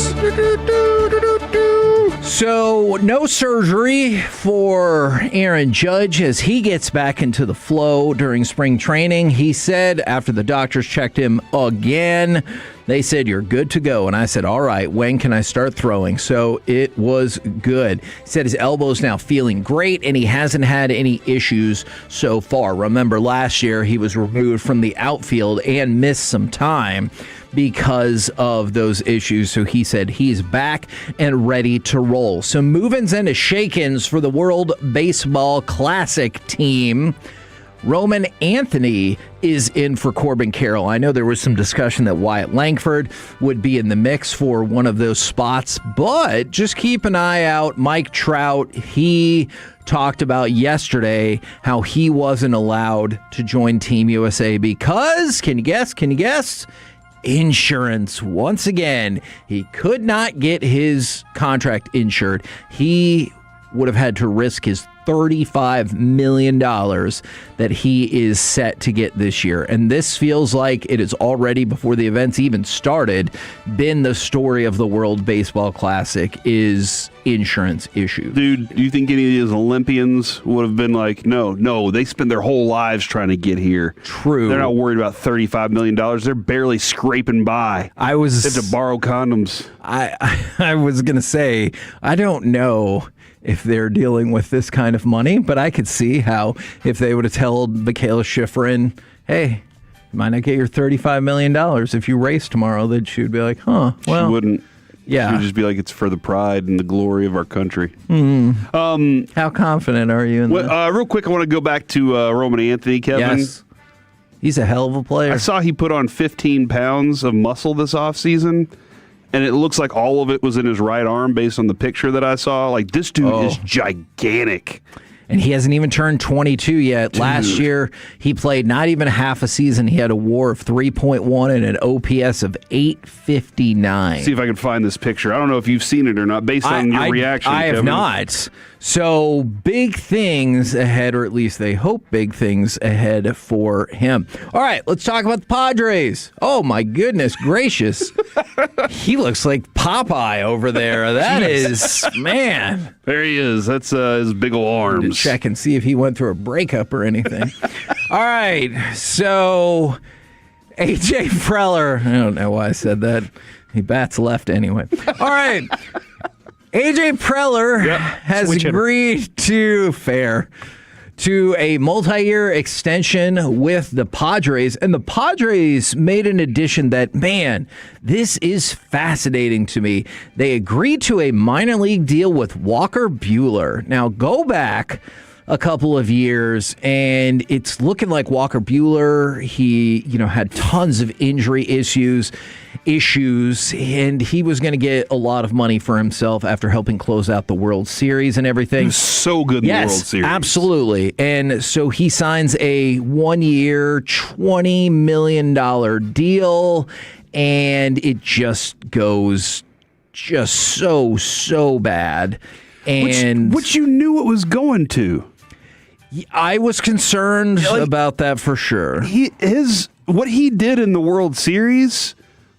So, no surgery for Aaron Judge as he gets back into the flow during spring training. He said after the doctors checked him again, they said, "You're good to go." And I said, "All right, when can I start throwing?" So it was good. He said his elbow's now feeling great, and he hasn't had any issues so far. Remember, last year he was removed from the outfield and missed some time because of those issues. So he said he's back and ready to roll. So move-ins and shake-ins for the World Baseball Classic team. Roman Anthony is in for Corbin Carroll. I know there was some discussion that Wyatt Langford would be in the mix for one of those spots, but just keep an eye out. Mike Trout, he talked about yesterday how he wasn't allowed to join Team USA because, can you guess? Insurance. Once again, he could not get his contract insured. He would have had to risk his $35 million that he is set to get this year. And this feels like it is already, before the events even started, been the story of the World Baseball Classic is insurance issues. Dude, do you think any of these Olympians would have been like, no, they spend their whole lives trying to get here. True. They're not worried about $35 million. They're barely scraping by. They have to borrow condoms. I was going to say, I don't know if they're dealing with this kind of money, but I could see how if they would have told Michaela Schifrin, hey, you might not get your $35 million if you race tomorrow, then she would be like, well. She wouldn't. Yeah. She would just be like, it's for the pride and the glory of our country. How confident are you in that? Real quick, I want to go back to Roman Anthony, Kevin. Yes. He's a hell of a player. I saw he put on 15 pounds of muscle this offseason. And it looks like all of it was in his right arm based on the picture that I saw. Like, this dude is gigantic. And he hasn't even turned 22 yet. Dude. Last year, he played not even half a season. He had a WAR of 3.1 and an OPS of 859. See if I can find this picture. I don't know if you've seen it or not, based on your reaction. I have not. So big things ahead, or at least they hope big things ahead for him. All right, let's talk about the Padres. Oh, my goodness gracious. He looks like Popeye over there. That is, man. There he is. That's his big ol' arms. Check and see if he went through a breakup or anything. All right, so AJ Preller. I don't know why I said that. He bats left anyway. All right. AJ Preller has agreed to a multi-year extension with the Padres. And the Padres made an addition that, man, this is fascinating to me. They agreed to a minor league deal with Walker Buehler. Now, go back a couple of years, and it's looking like Walker Buehler, he, had tons of injury issues, and he was going to get a lot of money for himself after helping close out the World Series and everything. He was so good in the World Series. Absolutely. And so he signs a 1-year, $20 million deal, and it just goes so bad. And which you knew it was going to. I was concerned about that for sure. What he did in the World Series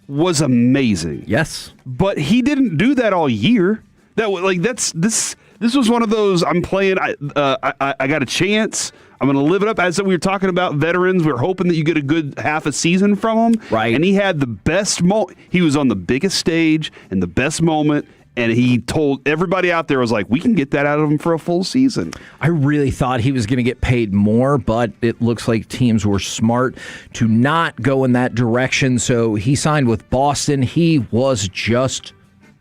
was amazing. Yes, but he didn't do that all year. This was one of those. I'm playing. I got a chance. I'm going to live it up. As we were talking about veterans, we were hoping that you get a good half a season from him. Right, and he had the best moment. He was on the biggest stage and the best moment. And he told everybody out there, was like, we can get that out of him for a full season. I really thought he was going to get paid more, but it looks like teams were smart to not go in that direction. So he signed with Boston. He was just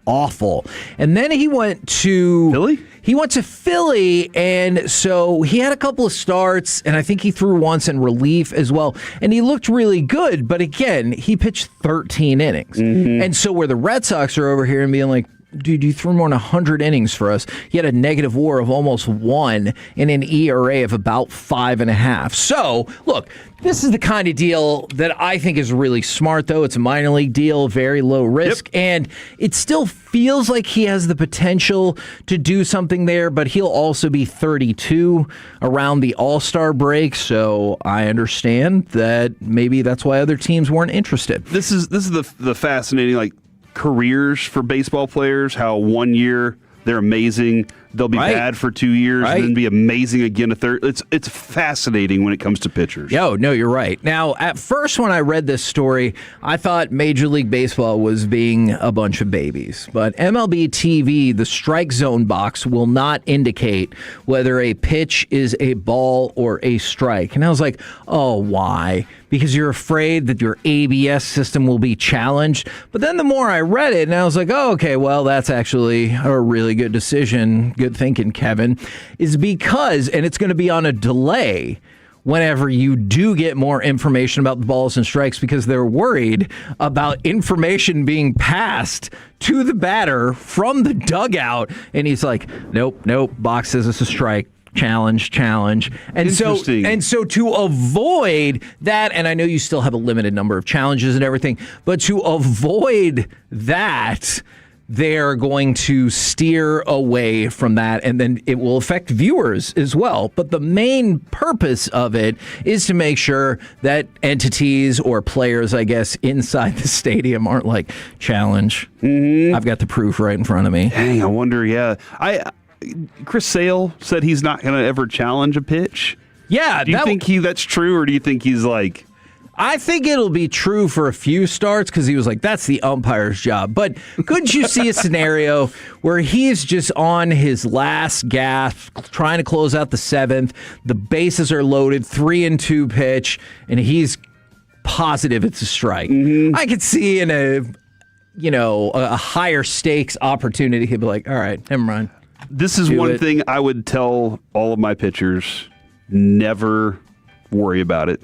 awful. And then he went to Philly? he went to Philly, and so he had a couple of starts, and I think he threw once in relief as well, and he looked really good, but again, he pitched 13 innings. And so where the Red Sox are over here and being like, dude, you threw more than 100 innings for us. He had a negative WAR of almost 1 and an ERA of about 5.5. So, look, this is the kind of deal that I think is really smart, though. It's a minor league deal, very low risk, and it still feels like he has the potential to do something there, but he'll also be 32 around the All-Star break, so I understand that maybe that's why other teams weren't interested. This is the fascinating, careers for baseball players, how 1 year they're amazing, they'll be bad for 2 years, and then be amazing again a third. It's fascinating when it comes to pitchers. No, you're right. Now, at first when I read this story, I thought Major League Baseball was being a bunch of babies. But MLB TV, the strike zone box, will not indicate whether a pitch is a ball or a strike. And I was like, oh, why? Because you're afraid that your ABS system will be challenged. But then the more I read it, and I was like, oh, okay, well, that's actually a really good decision. Good thinking, Kevin. Is because, and it's going to be on a delay whenever you do get more information about the balls and strikes, because they're worried about information being passed to the batter from the dugout. And he's like, nope, box says it's a strike. Challenge. And so to avoid that, and I know you still have a limited number of challenges and everything, but to avoid that, they're going to steer away from that, and then it will affect viewers as well. But the main purpose of it is to make sure that entities or players, I guess, inside the stadium aren't like, challenge. I've got the proof right in front of me. Dang, I wonder, Chris Sale said he's not going to ever challenge a pitch. Yeah. Do you think that's true, or do you think he's like... I think it'll be true for a few starts, because he was like, that's the umpire's job. But couldn't you see a scenario where he's just on his last gasp, trying to close out the seventh, the bases are loaded, 3-2 pitch, and he's positive it's a strike? I could see in a higher stakes opportunity, he'd be like, all right, never mind. This is one thing I would tell all of my pitchers: never worry about it.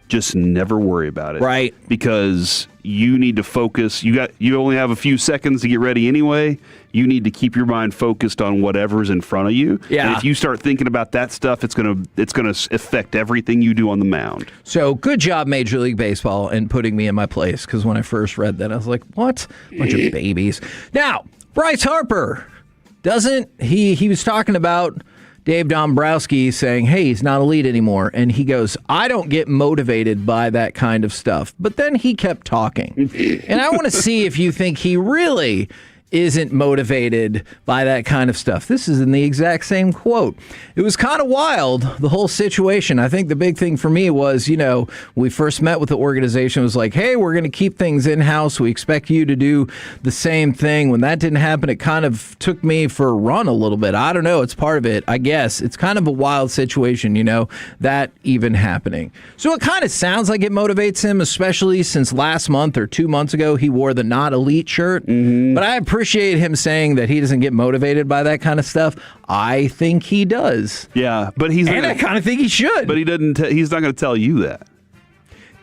Just never worry about it. Right. Because you need to focus. You only have a few seconds to get ready anyway. You need to keep your mind focused on whatever's in front of you. Yeah. And if you start thinking about that stuff, it's gonna affect everything you do on the mound. So good job, Major League Baseball, in putting me in my place, because when I first read that, I was like, what? Bunch of babies. Now, Bryce Harper he was talking about Dave Dombrowski saying, hey, he's not elite anymore. And he goes, I don't get motivated by that kind of stuff. But then he kept talking. And I want to see if you think he really isn't motivated by that kind of stuff. This is in the exact same quote. It was kind of wild, the whole situation. I think the big thing for me was, we first met with the organization, it was like, hey, we're going to keep things in-house. We expect you to do the same thing. When that didn't happen, it kind of took me for a run a little bit. I don't know. It's part of it, I guess. It's kind of a wild situation, that even happening. So it kind of sounds like it motivates him, especially since last month or 2 months ago, he wore the not elite shirt. But I appreciate him saying that he doesn't get motivated by that kind of stuff. I think he does. Yeah, but I kind of think he should. But he doesn't. He's not going to tell you that.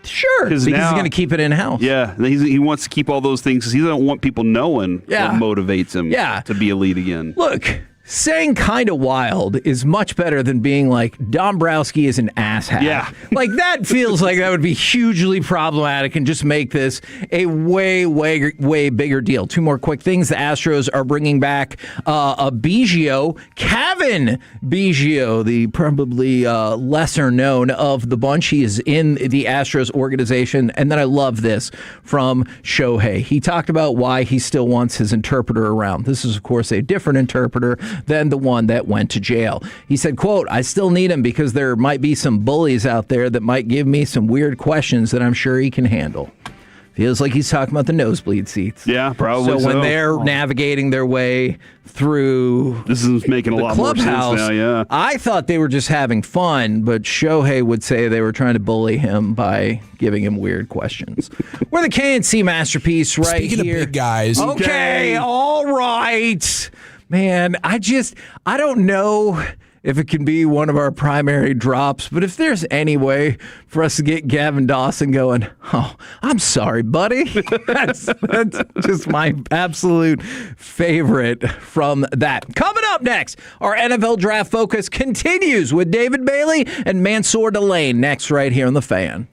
Sure, because he's going to keep it in house. Yeah, he wants to keep all those things because he doesn't want people knowing what motivates him. To be elite again. Look. Saying kind of wild is much better than being like, Dombrowski is an asshat. Yeah. Like, that feels like that would be hugely problematic and just make this a way, way, way bigger deal. Two more quick things. The Astros are bringing back a Biggio, Kevin Biggio, the probably lesser known of the bunch. He is in the Astros organization. And then I love this from Shohei. He talked about why he still wants his interpreter around. This is, of course, a different interpreter than the one that went to jail. He said, quote, I still need him because there might be some bullies out there that might give me some weird questions that I'm sure he can handle. Feels like he's talking about the nosebleed seats. Yeah, probably so. When they're navigating their way through this is making a lot more sense now, yeah. I thought they were just having fun, but Shohei would say they were trying to bully him by giving him weird questions. We're the KNC Masterpiece right Speaking here. Of big guys. Okay, all right. Man, I don't know if it can be one of our primary drops, but if there's any way for us to get Gavin Dawson going, oh, I'm sorry, buddy. That's just my absolute favorite from that. Coming up next, our NFL Draft Focus continues with David Bailey and Mansour Delane next right here on The Fan.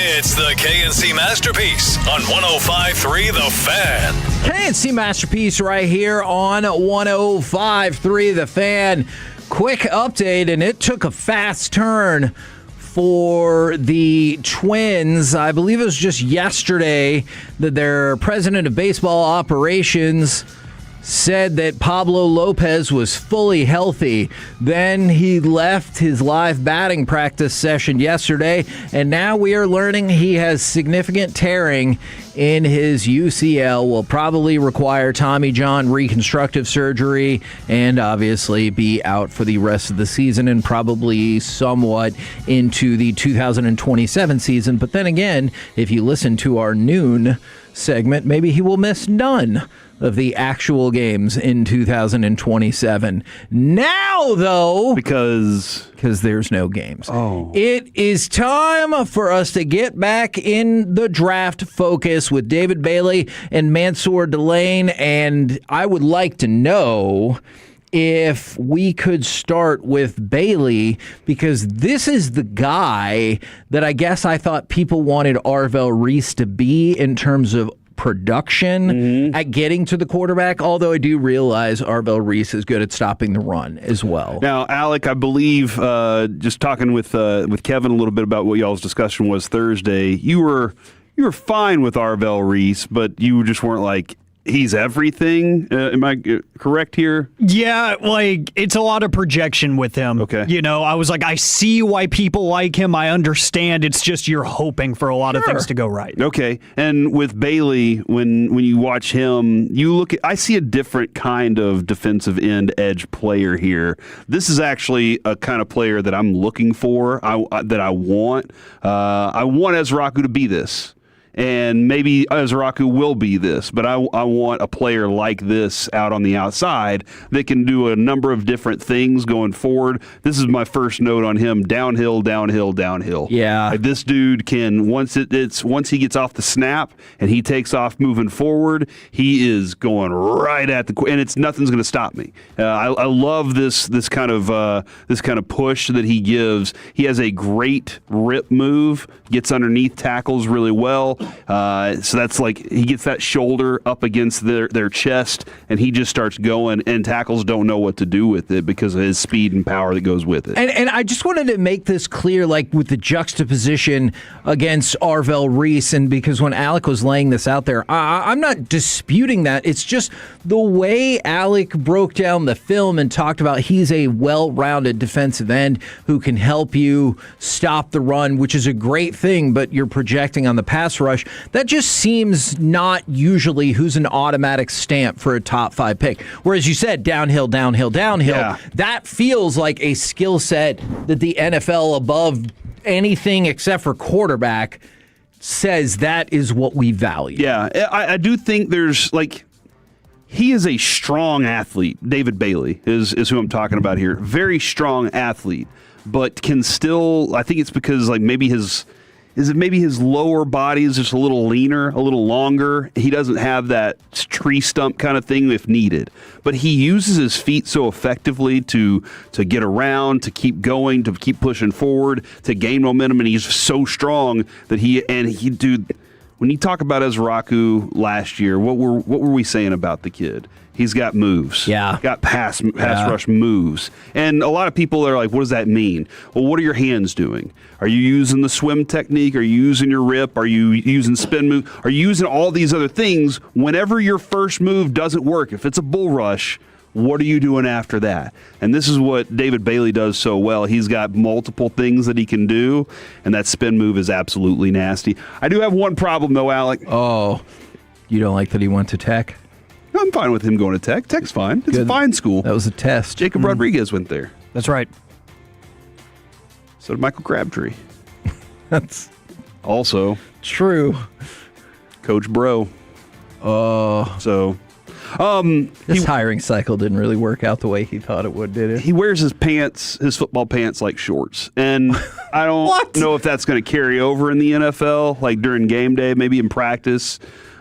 It's the KNC Masterpiece on 105.3 The Fan. KNC Masterpiece right here on 105.3 The Fan. Quick update, and it took a fast turn for the Twins. I believe it was just yesterday that their president of baseball operations said that Pablo Lopez was fully healthy. Then he left his live batting practice session yesterday, and now we are learning he has significant tearing in his UCL, will probably require Tommy John reconstructive surgery, and obviously be out for the rest of the season and probably somewhat into the 2027 season. But then again, if you listen to our noon segment, maybe he will miss none of the actual games in 2027. Now, though, because there's no games. It is time for us to get back in the draft focus with David Bailey and Mansour Delane, and I would like to know if we could start with Bailey, because this is the guy that I guess I thought people wanted Arvell Reese to be in terms of production at getting to the quarterback, although I do realize Arvell Reese is good at stopping the run as well. Now, Alec, I believe, just talking with Kevin a little bit about what y'all's discussion was Thursday, you were fine with Arvell Reese, but you just weren't like, he's everything. Am I correct here? Yeah, like, it's a lot of projection with him. Okay. You know, I was like, I see why people like him. I understand. It's just you're hoping for a lot of things to go right. Okay. And with Bailey, when you watch him, you look at, I see a different kind of defensive end edge player here. This is actually a kind of player that I'm looking for, that I want. I want Ezraku to be this. And maybe Ezraku will be this, but I want a player like this out on the outside that can do a number of different things going forward. This is my first note on him: downhill, downhill, downhill. Yeah, like this dude can once he gets off the snap and he takes off moving forward, he is going right at the, and nothing's going to stop me. I love this kind of push that he gives. He has a great rip move, gets underneath tackles really well. So that's like he gets that shoulder up against their chest, and he just starts going, and tackles don't know what to do with it because of his speed and power that goes with it. And I just wanted to make this clear, like with the juxtaposition against Arvell Reese, and because when Alec was laying this out there, I'm not disputing that. It's just the way Alec broke down the film and talked about he's a well-rounded defensive end who can help you stop the run, which is a great thing, but you're projecting on the pass rush. That just seems not usually who's an automatic stamp for a top 5 pick. Whereas you said downhill, downhill, downhill. Yeah. That feels like a skill set that the NFL, above anything except for quarterback, says that is what we value. Yeah, I do think there's like, he is a strong athlete. David Bailey is who I'm talking about here. Very strong athlete, but can still, I think it's because like maybe his lower body is just a little leaner, a little longer. He doesn't have that tree stump kind of thing if needed. But he uses his feet so effectively to get around, to keep going, to keep pushing forward, to gain momentum, and he's so strong that dude, when you talk about Ezraku last year, what were we saying about the kid? He's got moves. Yeah. Got pass rush moves. And a lot of people are like, what does that mean? Well, what are your hands doing? Are you using the swim technique? Are you using your rip? Are you using spin move? Are you using all these other things? Whenever your first move doesn't work, if it's a bull rush, what are you doing after that? And this is what David Bailey does so well. He's got multiple things that he can do, and that spin move is absolutely nasty. I do have one problem, though, Alec. Oh, you don't like that he went to Tech? I'm fine with him going to Tech. Tech's fine. It's a fine school. That was a test. Jacob Rodriguez went there. That's right. So did Michael Crabtree. That's also true. Coach Bro. This hiring cycle didn't really work out the way he thought it would, did it? He wears his football pants like shorts. And I don't know if that's going to carry over in the NFL, like during game day, maybe in practice.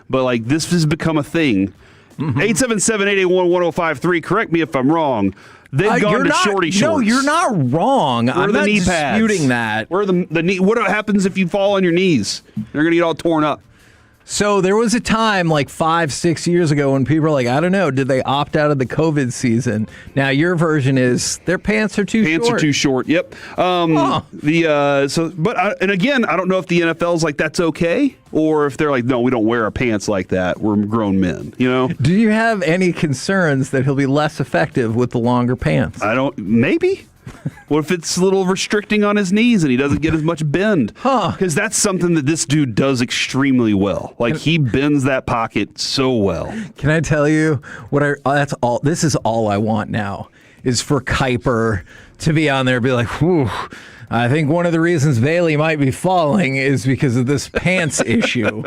But like this has become a thing. 877-881-1053. Correct me if I'm wrong. They've gone to shorty shorts. No, you're not wrong. I'm not disputing that. Where the knee? What happens if you fall on your knees? They're going to get all torn up. So there was a time like 5-6 years ago when people were like, I don't know, did they opt out of the COVID season? Now your version is their pants are too short. Pants are too short. Yep. And again, I don't know if the NFL's like that's okay, or if they're like, no, we don't wear our pants like that. We're grown men. You know. Do you have any concerns that he'll be less effective with the longer pants? I don't. Maybe. What if it's a little restricting on his knees and he doesn't get as much bend? Because that's something that this dude does extremely well. Like, he bends that pocket so well. Can I tell you that's all? This is all I want now is for Kuiper to be on there and be like, whew, I think one of the reasons Bailey might be falling is because of this pants issue.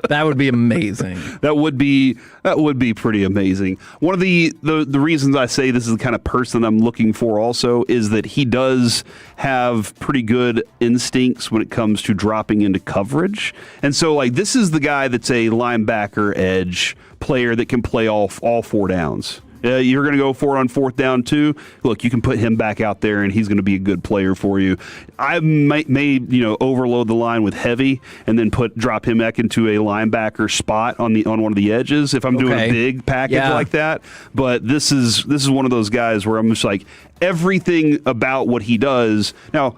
That would be amazing. That would be pretty amazing. One of the reasons I say this is the kind of person I'm looking for also is that he does have pretty good instincts when it comes to dropping into coverage. And so, like, this is the guy that's a linebacker edge player that can play all four downs. You're going to go for it on fourth down too. Look, you can put him back out there, and he's going to be a good player for you. I may overload the line with heavy, and then drop him back into a linebacker spot on one of the edges if I'm doing a big package like that. But this is one of those guys where I'm just like, everything about what he does. Now,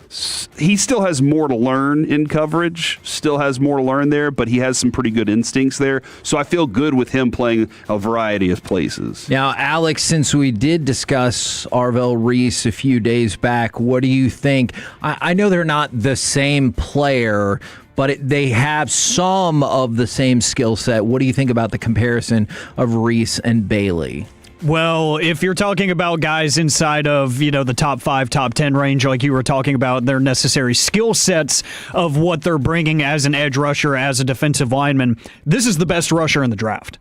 he still has more to learn in coverage, still has more to learn there, but he has some pretty good instincts there. So I feel good with him playing a variety of places. Now, Alex, since we did discuss Arvell Reese a few days back, what do you think? I know they're not the same player, but they have some of the same skill set. What do you think about the comparison of Reese and Bailey? Well, if you're talking about guys inside of, the top 5, top 10 range, like you were talking about, their necessary skill sets of what they're bringing as an edge rusher, as a defensive lineman, this is the best rusher in the draft.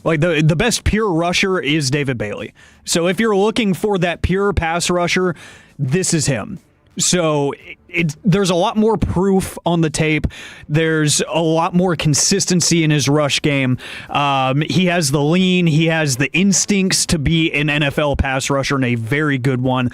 Like, the best pure rusher is David Bailey. So if you're looking for that pure pass rusher, this is him. So there's a lot more proof on the tape. There's a lot more consistency in his rush game. He has the lean. He has the instincts to be an NFL pass rusher and a very good one.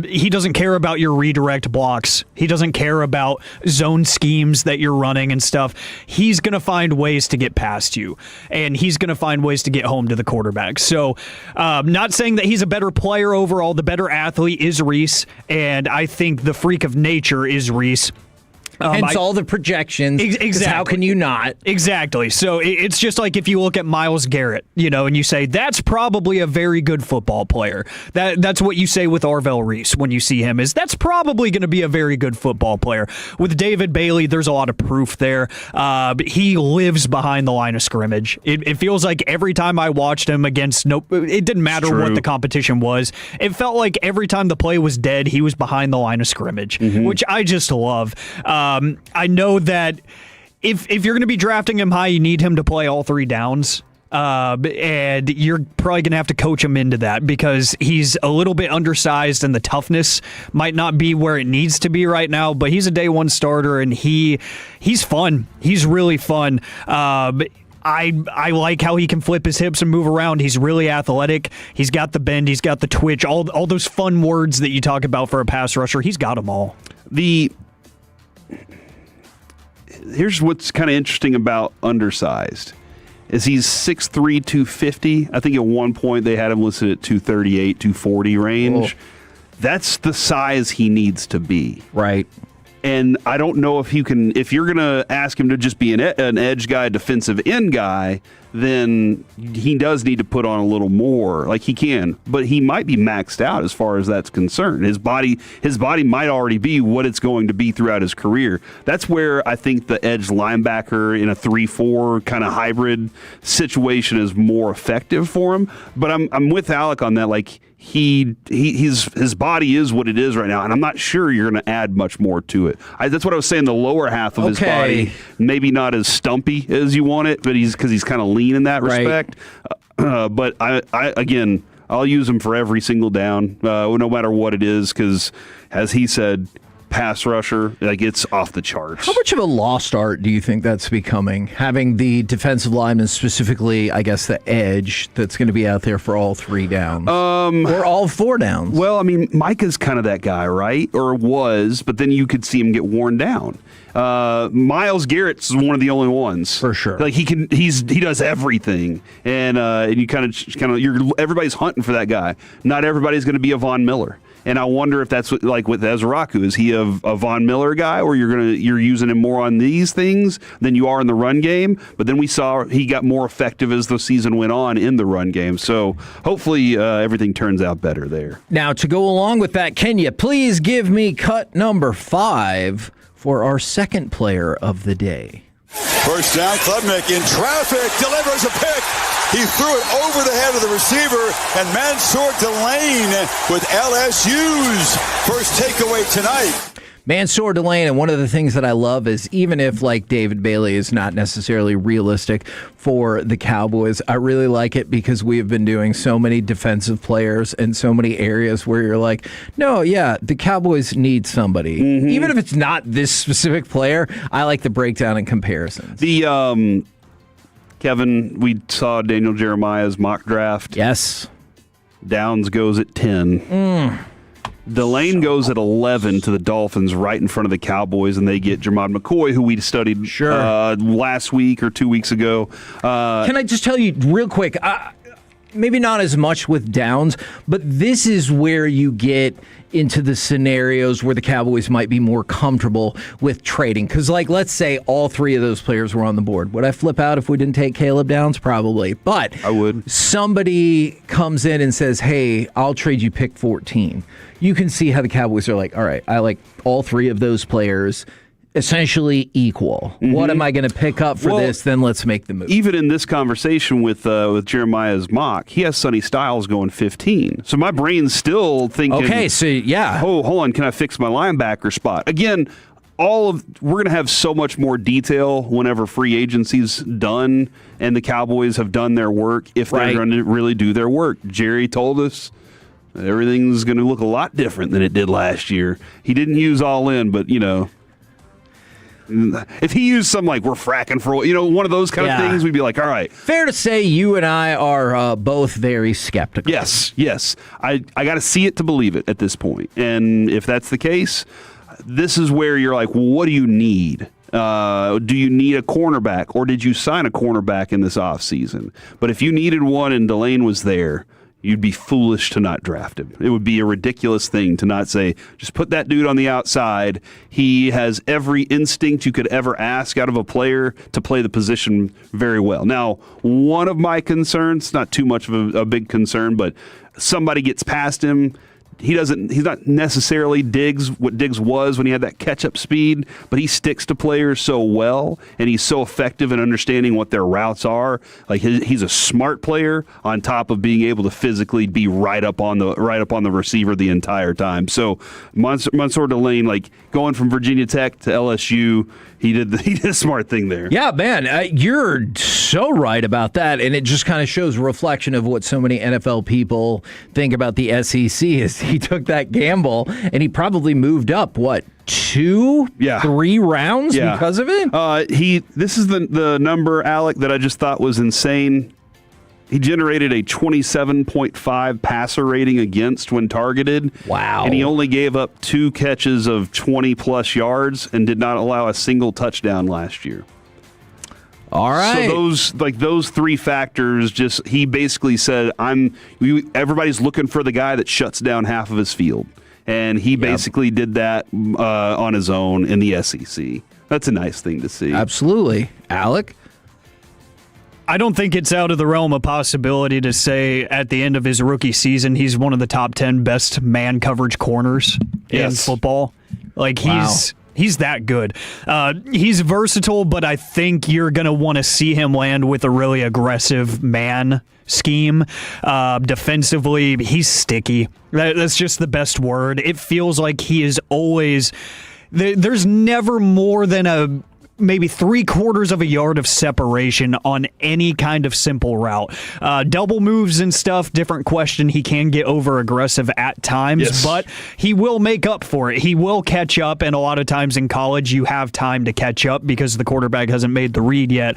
He doesn't care about your redirect blocks. He doesn't care about zone schemes that you're running and stuff. He's going to find ways to get past you, and he's going to find ways to get home to the quarterback. So not saying that he's a better player overall. The better athlete is Reese, and I think the freak of nature is Reese. Hence all the projections. Exactly. How can you not? Exactly. So it's just like if you look at Myles Garrett, and you say, that's probably a very good football player. That's what you say with Arvell Reese when you see him, is that's probably going to be a very good football player. With David Bailey, there's a lot of proof there. He lives behind the line of scrimmage. It feels like every time I watched him against, it didn't matter what the competition was. It felt like every time the play was dead, he was behind the line of scrimmage, which I just love. I know that if you're going to be drafting him high, you need him to play all 3 downs. And you're probably going to have to coach him into that because he's a little bit undersized and the toughness might not be where it needs to be right now, but he's a day one starter and he's fun. He's really fun. I like how he can flip his hips and move around. He's really athletic. He's got the bend. He's got the twitch. All those fun words that you talk about for a pass rusher, he's got them all. Here's what's kind of interesting about undersized is he's 6'3", 250. I think at one point they had him listed at 238, 240 range. Whoa. That's the size he needs to be. Right. And I don't know if if you're going to ask him to just be an edge guy, defensive end guy, then he does need to put on a little more. Like, he can, but he might be maxed out as far as that's concerned. His body might already be what it's going to be throughout his career. That's where I think the edge linebacker in a 3-4 kind of hybrid situation is more effective for him. But I'm with Alec on that. Like, his body is what it is right now, and I'm not sure you're going to add much more to it. That's what I was saying. The lower half of his body, maybe not as stumpy as you want it, but because he's kind of lean in that respect. But I'll use him for every single down, no matter what it is, because as he said, pass rusher. Like, it's off the charts. How much of a lost art do you think that's becoming? Having the defensive lineman, specifically, I guess, the edge that's going to be out there for all 3 downs. Or all 4 downs. Well, I mean, Micah's kind of that guy, right? Or was, but then you could see him get worn down. Myles Garrett's one of the only ones for sure. Like he does everything, and you everybody's hunting for that guy. Not everybody's going to be a Von Miller, and I wonder if that's with Ezraku. Is he a Von Miller guy, or you're using him more on these things than you are in the run game? But then we saw he got more effective as the season went on in the run game. So hopefully everything turns out better there. Now, to go along with that, can you please give me cut number 5 for our second player of the day? First down, Klubnik in traffic, delivers a pick. He threw it over the head of the receiver, and Mansour Delane with LSU's first takeaway tonight. Mansour Delane, and one of the things that I love is even if, like, David Bailey is not necessarily realistic for the Cowboys, I really like it because we have been doing so many defensive players in so many areas where you're like, no, yeah, the Cowboys need somebody. Even if it's not this specific player, I like the breakdown and comparisons. The Kevin, we saw Daniel Jeremiah's mock draft. Yes. Downs goes at 10. Delane goes at 11 to the Dolphins right in front of the Cowboys, and they get Jermod McCoy, who we studied last week or 2 weeks ago. Can I just tell you real quick, maybe not as much with Downs, but this is where you get into the scenarios where the Cowboys might be more comfortable with trading. Because, like, let's say all 3 of those players were on the board. Would I flip out if we didn't take Caleb Downs? Probably. But I would. Somebody comes in and says, hey, I'll trade you pick 14. You can see how the Cowboys are like, all right, I like all 3 of those players essentially equal. What am I going to pick up for this? Then let's make the move. Even in this conversation with Jeremiah's mock, he has Sonny Styles going 15. So my brain's still thinking, okay, so yeah. Oh, hold on, can I fix my linebacker spot? Again, we're going to have so much more detail whenever free agency's done and the Cowboys have done their work, if they're going to really do their work. Jerry told us that everything's going to look a lot different than it did last year. He didn't use all in, but, if he used some, like, we're fracking for, one of those kind of things, we'd be like, all right. Fair to say you and I are both very skeptical. Yes. I got to see it to believe it at this point. And if that's the case, this is where you're like, well, what do you need? Do you need a cornerback, or did you sign a cornerback in this offseason? But if you needed one and Delane was there, you'd be foolish to not draft him. It would be a ridiculous thing to not say, just put that dude on the outside. He has every instinct you could ever ask out of a player to play the position very well. Now, one of my concerns, not too much of a big concern, but somebody gets past him. He's not necessarily what Diggs was when he had that catch-up speed, but he sticks to players so well, and he's so effective in understanding what their routes are. Like, he's a smart player on top of being able to physically be right up on the receiver the entire time. So Mansour Delane, like, going from Virginia Tech to LSU, he did a smart thing there. Yeah, man, you're so right about that, and it just kind of shows a reflection of what so many NFL people think about the SEC. Is he took that gamble, and he probably moved up 3 rounds because of it. This is the number, Alec, that I just thought was insane. He generated a 27.5 passer rating against when targeted. Wow. And he only gave up 2 catches of 20-plus yards and did not allow a single touchdown last year. All right. So those 3 factors, he basically said, everybody's looking for the guy that shuts down half of his field. And he basically did that on his own in the SEC. That's a nice thing to see. Absolutely. Alec? I don't think it's out of the realm of possibility to say at the end of his rookie season, he's one of the top 10 best man coverage corners in football. Like, he's that good. He's versatile, but I think you're going to want to see him land with a really aggressive man scheme. Defensively, he's sticky. That's just the best word. It feels like he is always... There's never more than a maybe 3/4 of a yard of separation on any kind of simple route. Double moves and stuff, different question. He can get over aggressive at times, but he will make up for it. He will catch up, and a lot of times in college you have time to catch up because the quarterback hasn't made the read yet.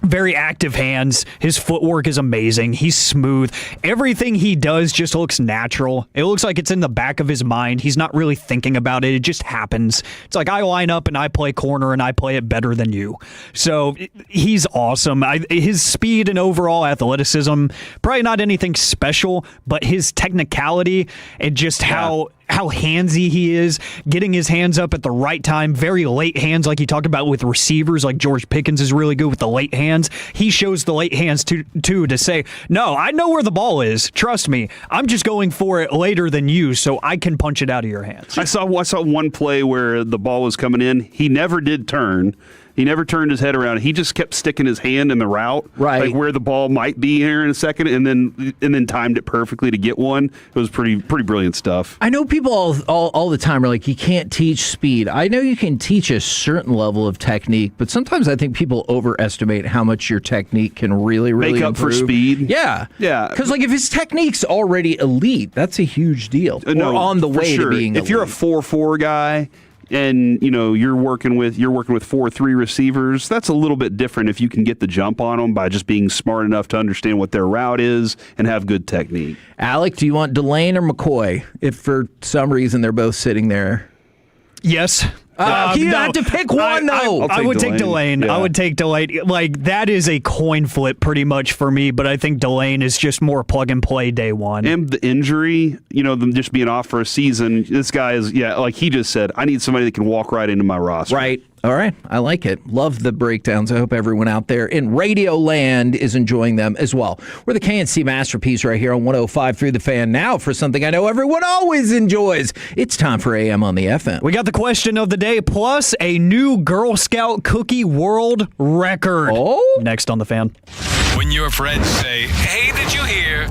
Very active hands. His footwork is amazing. He's smooth. Everything he does just looks natural. It looks like it's in the back of his mind. He's not really thinking about it. It just happens. It's like I line up and I play corner and I play it better than you. So he's awesome. His speed and overall athleticism, probably not anything special, but his technicality and just how handsy he is, getting his hands up at the right time, very late hands like he talked about with receivers, like George Pickens is really good with the late hands. He shows the late hands too to say, no, I know where the ball is. Trust me. I'm just going for it later than you so I can punch it out of your hands. I saw one play where the ball was coming in. He never did turn. He never turned his head around. He just kept sticking his hand in the route, like where the ball might be here in a second, and then timed it perfectly to get one. It was pretty brilliant stuff. I know people all the time are like, you can't teach speed. I know you can teach a certain level of technique, but sometimes I think people overestimate how much your technique can really make up improve. for speed. Yeah. Because like if his technique's already elite, that's a huge deal. No, or on the way sure. to being elite. If you're a 4-4 guy, and you're working with 4-3 receivers, that's a little bit different if you can get the jump on them by just being smart enough to understand what their route is and have good technique. Alec, do you want Delane or McCoy if for some reason they're both sitting there? Yes. You have to pick one, though. I would take Delane. I would take Delane. Like, that is a coin flip pretty much for me, but I think Delane is just more plug and play day one. And the injury, them just being off for a season, this guy is, like he just said, I need somebody that can walk right into my roster. Right. All right. I like it. Love the breakdowns. I hope everyone out there in Radio Land is enjoying them as well. We're the KNC Masterpiece right here on 105.3 The Fan. Now for something I know everyone always enjoys. It's time for AM on the FM. We got the question of the day plus a new Girl Scout cookie world record. Oh? Next on The Fan. When your friends say, hey, did you hear?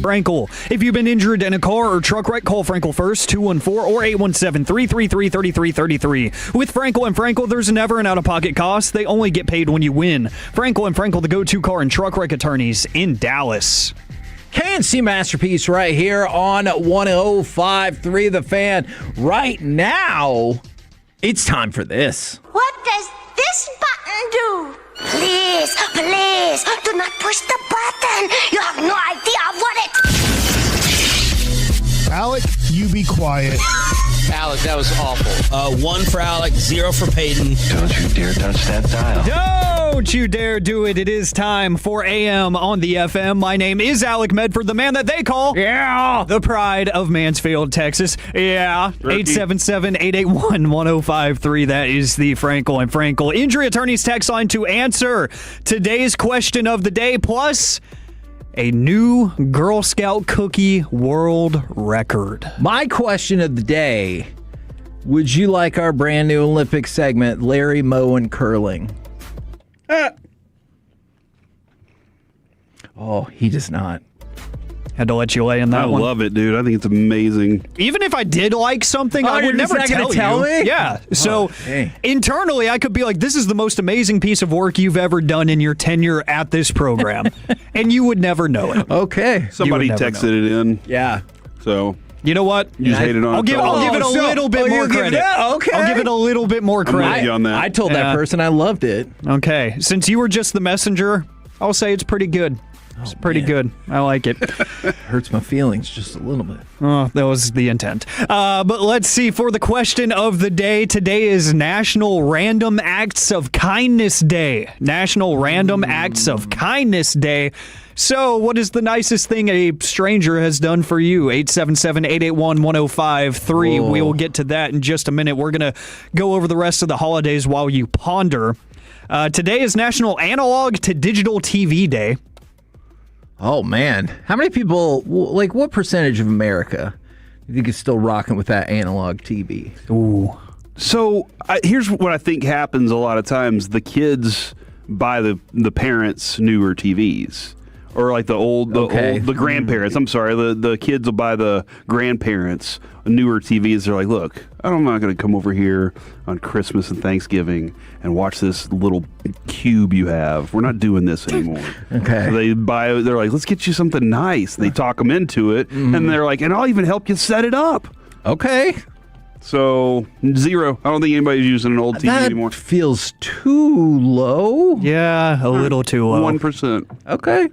Frankel. If you've been injured in a car or truck wreck, call Frankel first, 214 or 817-333-3333. With Frankel and Frankel, there's never an out-of-pocket cost. They only get paid when you win. Frankel and Frankel, the go-to car and truck wreck attorneys in Dallas. KNC Masterpiece right here on 105.3 The Fan. Right now, it's time for this. What does this button do? Please, please, do not push the button. You have no idea what it... Alec, you be quiet. Alec, that was awful. 1 for Alec, 0 for Peyton. Don't you dare touch that dial. Don't you dare do it. It is time for AM on the FM. My name is Alec Medford, the man that they call the pride of Mansfield, Texas. 877-881-1053. That is the Frankel and Frankel Injury Attorneys text line to answer today's question of the day, plus a new Girl Scout cookie world record. My question of the day, would you like our brand new Olympic segment, Larry, Moe, and Curling? Oh, he does not. Had to let you lay in that one. I love it, dude. I think it's amazing. Even if I did like something, I would never tell you. Me? Yeah. So internally, I could be like, this is the most amazing piece of work you've ever done in your tenure at this program. And you would never know it. Okay. Somebody texted it in. Yeah. So... You know what? You just hate it on I'll give it a little bit more credit. Okay. I'll give it a little bit more credit. I'm with you on that. I told that person I loved it. Okay. Since you were just the messenger, I'll say it's pretty good. It's pretty good. I like it. Hurts my feelings just a little bit. Oh, that was the intent. But let's see. For the question of the day, today is National Random Acts of Kindness Day. National Random Acts of Kindness Day. So, what is the nicest thing a stranger has done for you? 877-881-1053. We will get to that in just a minute. We're going to go over the rest of the holidays while you ponder. Today is National Analog to Digital TV Day. Oh, man. How many people, like, what percentage of America do you think is still rocking with that analog TV? Ooh. So, here's what I think happens a lot of times. The kids buy the parents' newer TVs. Or like the grandparents. I'm sorry, the kids will buy the grandparents newer TVs. They're like, look, I'm not going to come over here on Christmas and Thanksgiving and watch this little cube you have. We're not doing this anymore. Okay. So they're like, let's get you something nice. They talk them into it, and they're like, and I'll even help you set it up. Okay. So 0. I don't think anybody's using an old TV anymore. That feels too low. Yeah, a little too low. 1%. Okay.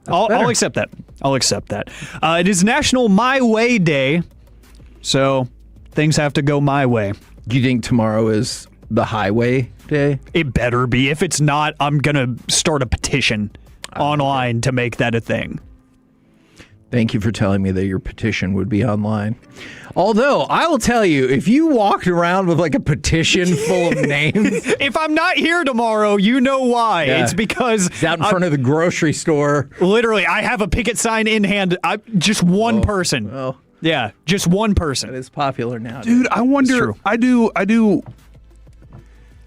I'll accept that. It is National My Way Day, so things have to go my way. Do you think tomorrow is the highway day? It better be. If it's not, I'm going to start a petition online to make that a thing. Thank you for telling me that your petition would be online. Although, I will tell you, if you walked around with like a petition full of names... If I'm not here tomorrow, you know why. Yeah. It's because... It's out in front of the grocery store. Literally, I have a picket sign in hand. Just one person. Oh. Yeah, just one person. That is popular now. Dude, I wonder... I do...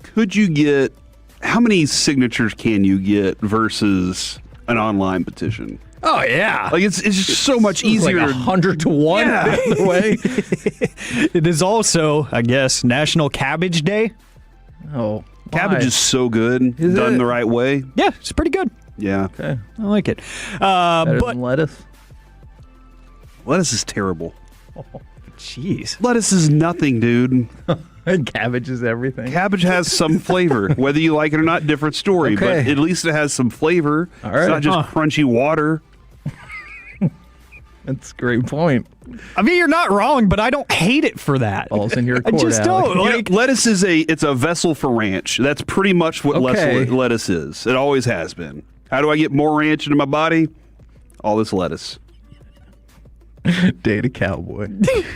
Could you get... How many signatures can you get versus an online petition? Oh, yeah. Like, it's just so much easier. Like 100 to 1 the way. It is also, I guess, National Cabbage Day. Oh, cabbage is so good. Done the right way. Yeah, it's pretty good. Yeah. Okay. I like it. Better than lettuce? Lettuce is terrible. Oh, jeez. Lettuce is nothing, dude. And cabbage is everything. Cabbage has some flavor. Whether you like it or not, different story. Okay. But at least it has some flavor. All right. It's not just crunchy water. That's a great point. I mean, you're not wrong, but I don't hate it for that. All's in your court, I just Alec. don't. Like, lettuce is a vessel for ranch. That's pretty much what lettuce is. It always has been. How do I get more ranch into my body? All this lettuce. Date a cowboy.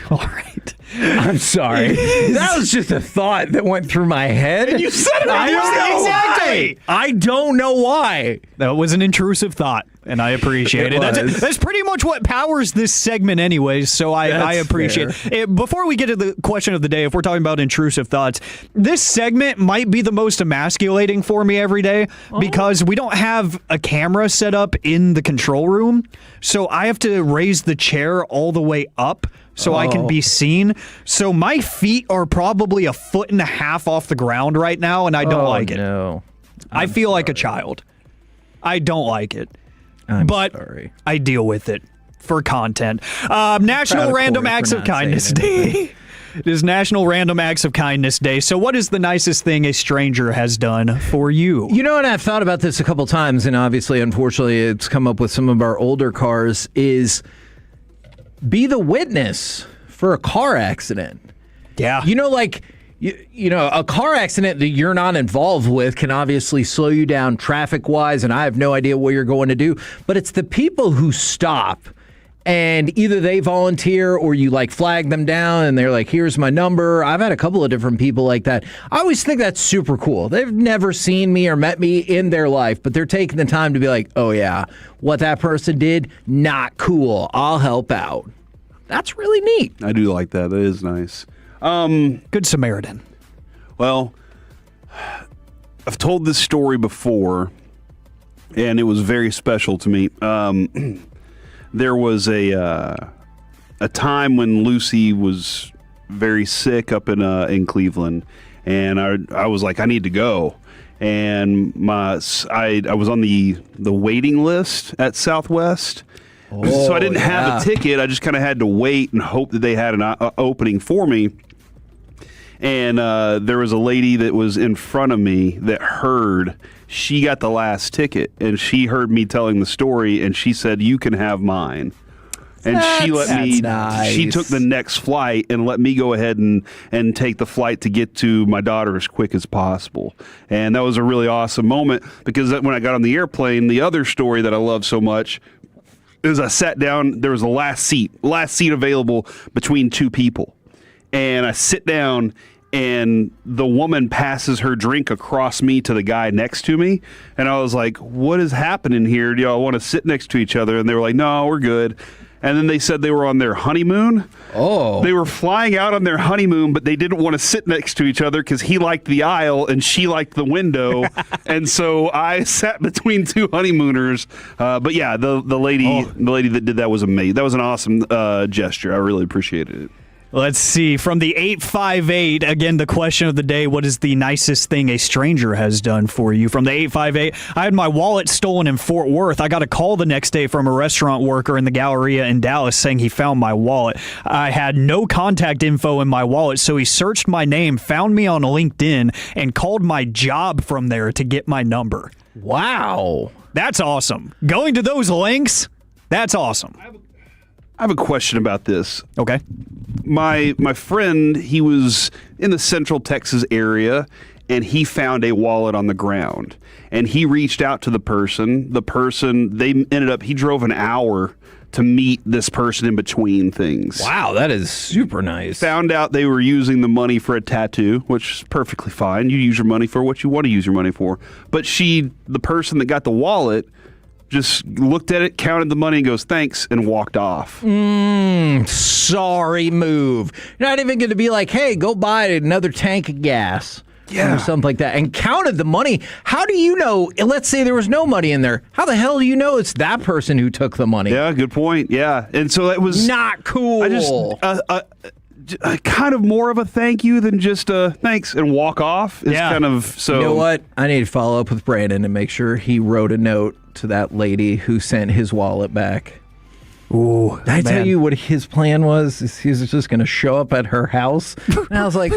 All right. I'm sorry. That was just a thought that went through my head. And you said it. I don't know Exactly. why. I don't know why. That was an intrusive thought, and I appreciate it. That's pretty much what powers this segment anyways, so I appreciate it. Before we get to the question of the day, if we're talking about intrusive thoughts, this segment might be the most emasculating for me every day because we don't have a camera set up in the control room, so I have to raise the chair all the way up so I can be seen. So my feet are probably 1.5 feet off the ground right now, and I don't like it. No. I feel like a child. I don't like it. But sorry. I deal with it for content. National Random Acts of Kindness Day. It is National Random Acts of Kindness Day. So what is the nicest thing a stranger has done for you? You know, and I've thought about this a couple times, and obviously, unfortunately, it's come up with some of our older cars, is be the witness for a car accident. Yeah. You know, like, you know, a car accident that you're not involved with can obviously slow you down traffic-wise, and I have no idea what you're going to do. But it's the people who stop, and either they volunteer or you, like, flag them down, and they're like, here's my number. I've had a couple of different people like that. I always think that's super cool. They've never seen me or met me in their life, but they're taking the time to be like, oh, yeah, what that person did, not cool. I'll help out. That's really neat. I do like that. That is nice. Good Samaritan. Well, I've told this story before, and it was very special to me. There was a time when Lucy was very sick up in Cleveland, and I was like, I need to go. And I was on the waiting list at Southwest. So I didn't have a ticket. I just kind of had to wait and hope that they had an opening for me. And there was a lady that was in front of me that heard. She got the last ticket, and she heard me telling the story, and she said, you can have mine. And she let me. Nice. She took the next flight and let me go ahead and take the flight to get to my daughter as quick as possible. And that was a really awesome moment because when I got on the airplane, the other story that I love so much is I sat down. There was the last seat available between two people, and I sit down. And the woman passes her drink across me to the guy next to me. And I was like, what is happening here? Do y'all want to sit next to each other? And they were like, no, we're good. And then they said they were on their honeymoon. Oh. They were flying out on their honeymoon, but they didn't want to sit next to each other because he liked the aisle and she liked the window. And so I sat between two honeymooners. But yeah, the lady that did that was amazing. That was an awesome gesture. I really appreciated it. Let's see. From the 858, again, the question of the day, what is the nicest thing a stranger has done for you? From the 858, I had my wallet stolen in Fort Worth. I got a call the next day from a restaurant worker in the Galleria in Dallas saying he found my wallet. I had no contact info in my wallet, so he searched my name, found me on LinkedIn, and called my job from there to get my number. Wow. That's awesome. Going to those links, that's awesome. I have a question about this. Okay. My friend, he was in the Central Texas area, and he found a wallet on the ground. And he reached out to the person. He drove an hour to meet this person in between things. Wow, that is super nice. Found out they were using the money for a tattoo, which is perfectly fine. You use your money for what you want to use your money for. But the person that got the wallet, just looked at it, counted the money, and goes, thanks, and walked off. Sorry move. You're not even going to be like, hey, go buy another tank of gas. Yeah. Or something like that. And counted the money. How do you know? Let's say there was no money in there. How the hell do you know it's that person who took the money? Yeah, good point. Yeah. And so that was not cool. I just kind of more of a thank you than just a thanks and walk off is kind of so. You know what? I need to follow up with Brandon and make sure he wrote a note to that lady who sent his wallet back. Ooh, did I tell you what his plan was? He was just going to show up at her house. And I was like,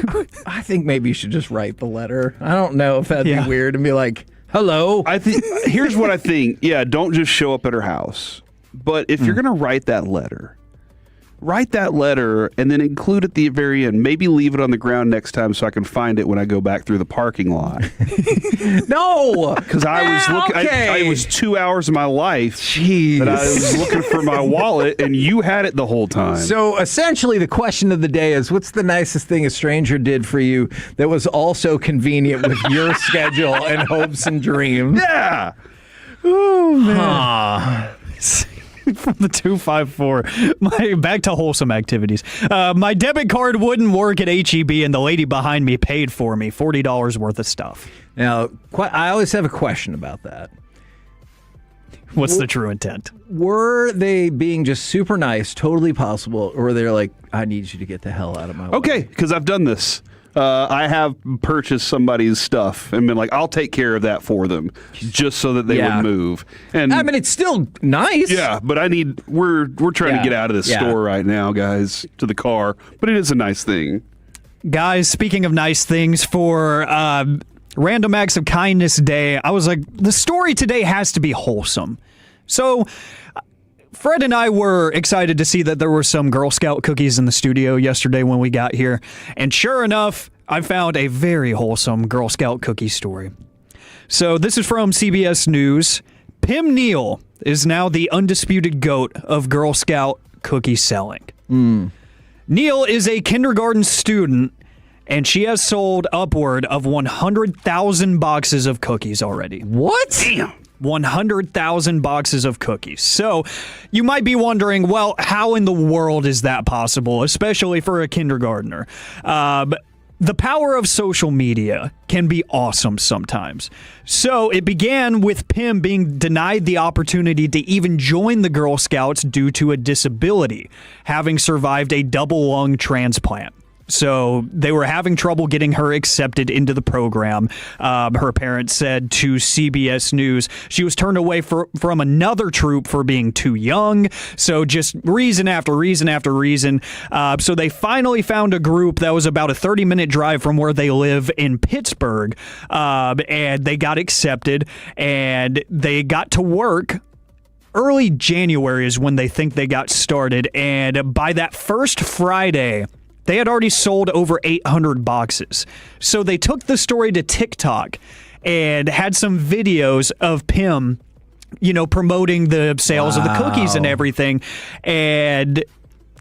I think maybe you should just write the letter. I don't know if that'd be weird and be like, hello. I think here's what I think. Yeah, don't just show up at her house. But if you're going to write that letter, write that letter and then include at the very end. Maybe leave it on the ground next time so I can find it when I go back through the parking lot. No, because I was looking. Okay. It was 2 hours of my life that I was looking for my wallet, and you had it the whole time. So essentially, the question of the day is, what's the nicest thing a stranger did for you that was also convenient with your schedule and hopes and dreams? Yeah. Oh, man. From the 254, back to wholesome activities. My debit card wouldn't work at HEB, and the lady behind me paid for me $40 worth of stuff. Now, I always have a question about that. What's the true intent? Were they being just super nice, totally possible, or were they like, I need you to get the hell out of my way? Okay, because I've done this. I have purchased somebody's stuff and been like, I'll take care of that for them just so that they would move. And I mean, it's still nice. Yeah, but we're trying to get out of this store right now, guys, to the car. But it is a nice thing. Guys, speaking of nice things, for Random Acts of Kindness Day, I was like, the story today has to be wholesome. So Fred and I were excited to see that there were some Girl Scout cookies in the studio yesterday when we got here. And sure enough, I found a very wholesome Girl Scout cookie story. So this is from CBS News. Pim Neal is now the undisputed GOAT of Girl Scout cookie selling. Neal is a kindergarten student, and she has sold upward of 100,000 boxes of cookies already. What? Damn. 100,000 boxes of cookies. So you might be wondering, well, how in the world is that possible, especially for a kindergartner? The power of social media can be awesome sometimes. So it began with Pim being denied the opportunity to even join the Girl Scouts due to a disability, having survived a double lung transplant. So they were having trouble getting her accepted into the program. Her parents said to CBS News she was turned away from another troop for being too young. So just reason after reason after reason. So they finally found a group that was about a 30-minute drive from where they live in Pittsburgh. And they got accepted, and they got to work. Early January is when they think they got started. And by that first Friday, they had already sold over 800 boxes. So they took the story to TikTok and had some videos of Pim, promoting the sales of the cookies and everything. And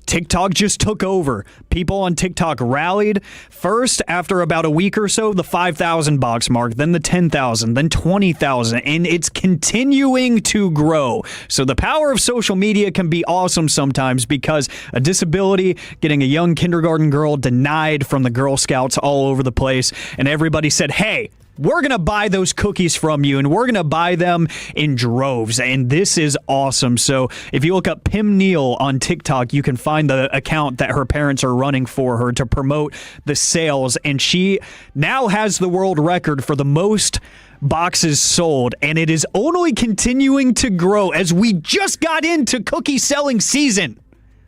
TikTok just took over. People on TikTok rallied. First, after about a week or so, the 5,000 box mark, then the 10,000, then 20,000, and it's continuing to grow. So the power of social media can be awesome sometimes, because a disability, getting a young kindergarten girl denied from the Girl Scouts all over the place, and everybody said, hey, we're going to buy those cookies from you, and we're going to buy them in droves. And this is awesome. So if you look up Pim Neal on TikTok, you can find the account that her parents are running for her to promote the sales. And she now has the world record for the most boxes sold, and it is only continuing to grow as we just got into cookie selling season.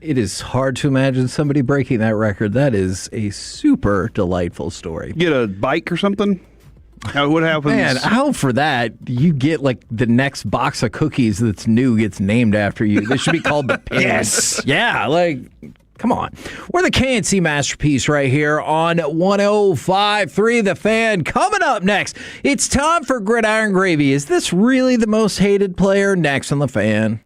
It is hard to imagine somebody breaking that record. That is a super delightful story. Get a bike or something? What happens? Man, how for that you get like the next box of cookies that's new gets named after you. They should be called the Pims. Yes. Yeah, like, come on. We're the KNC Masterpiece right here on 105.3 The Fan. Coming up next, it's time for Gridiron Gravy. Is this really the most hated player? Next on The Fan.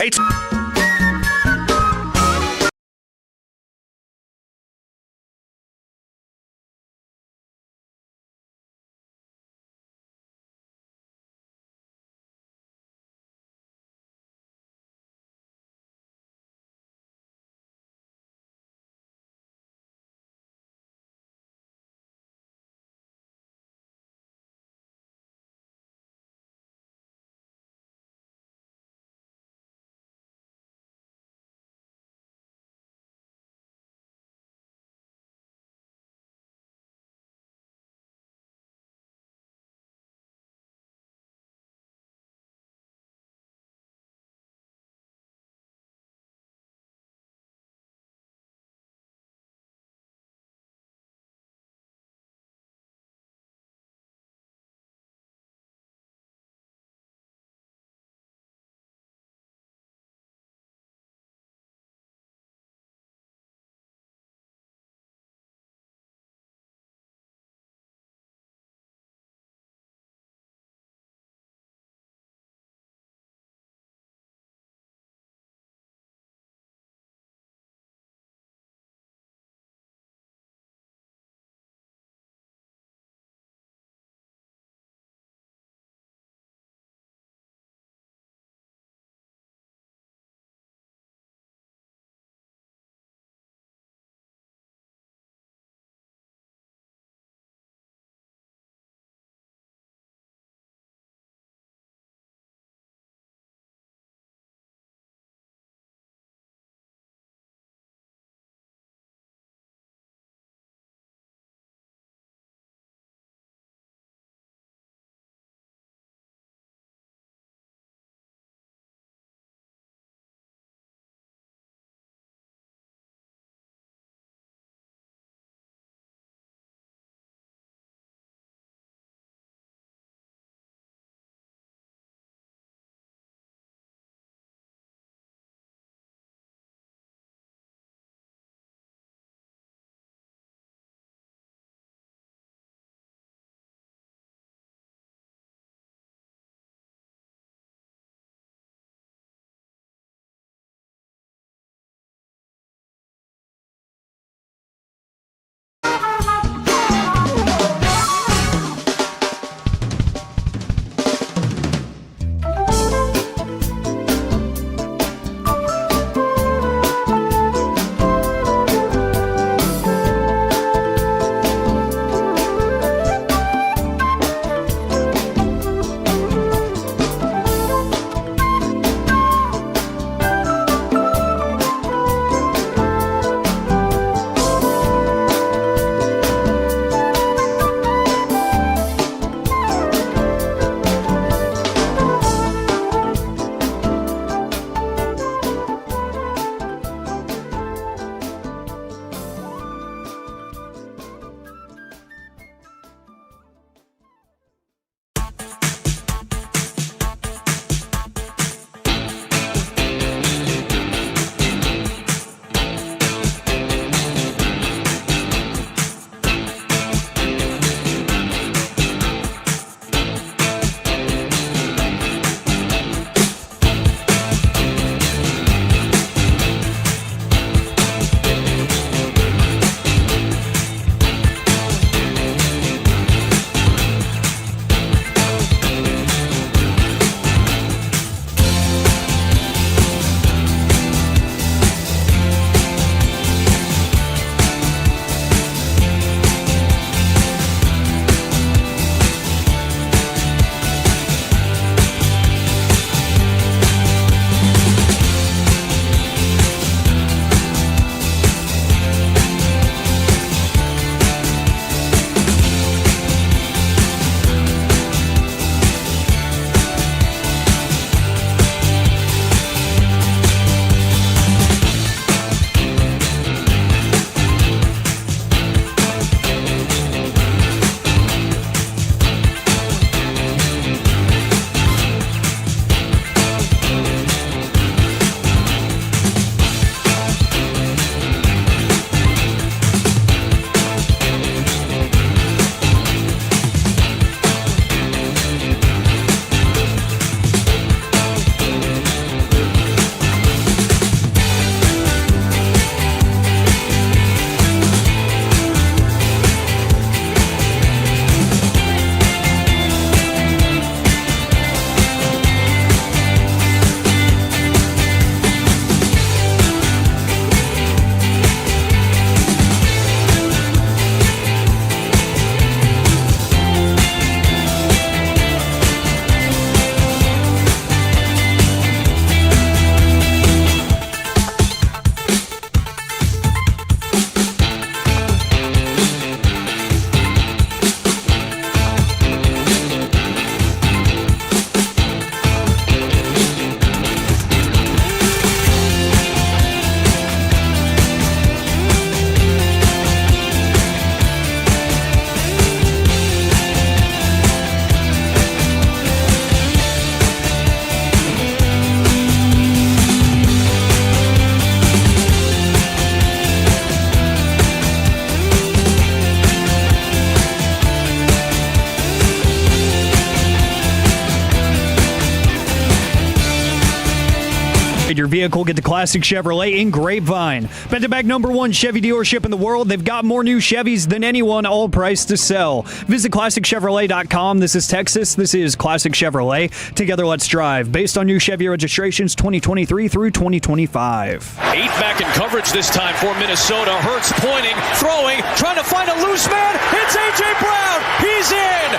your vehicle, get to Classic Chevrolet in Grapevine. Back-to-back #1 Chevy dealership in the world. They've got more new Chevys than anyone, all priced to sell. Visit ClassicChevrolet.com. This is Texas. This is Classic Chevrolet. Together, let's drive. Based on new Chevy registrations 2023 through 2025. 8 back in coverage this time for Minnesota. Hurts pointing, throwing, trying to find a loose man. It's A.J. Brown. He's in.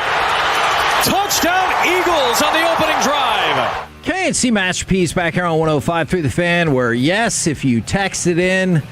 Touchdown Eagles on the opening drive. K&C Masterpiece back here on 105.3 The Fan, where, yes, if you texted in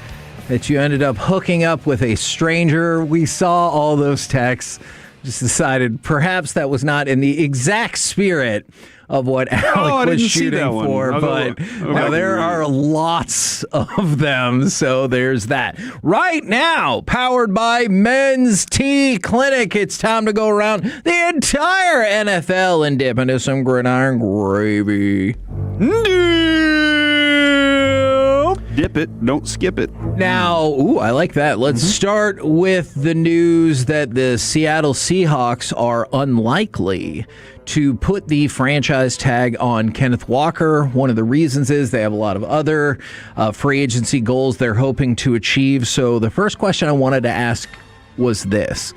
that you ended up hooking up with a stranger, we saw all those texts, just decided perhaps that was not in the exact spirit of what Alec was shooting for, but now there are lots of them, so there's that. Right now, powered by Men's Tea Clinic, it's time to go around the entire NFL and dip into some gridiron gravy. Dip it, don't skip it. Now, I like that. Let's start with the news that the Seattle Seahawks are unlikely to put the franchise tag on Kenneth Walker. One of the reasons is they have a lot of other free agency goals they're hoping to achieve. So the first question I wanted to ask was this.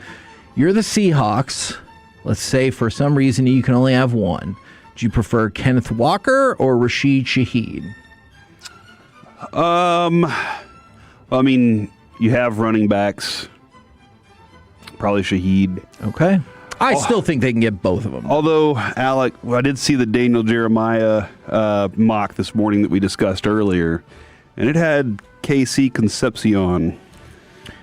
You're the Seahawks. Let's say for some reason you can only have one. Do you prefer Kenneth Walker or Rashid Shaheed? I mean, you have running backs. Probably Shaheed. Okay. I still think they can get both of them. Although, Alec, I did see the Daniel Jeremiah mock this morning that we discussed earlier, and it had KC Concepcion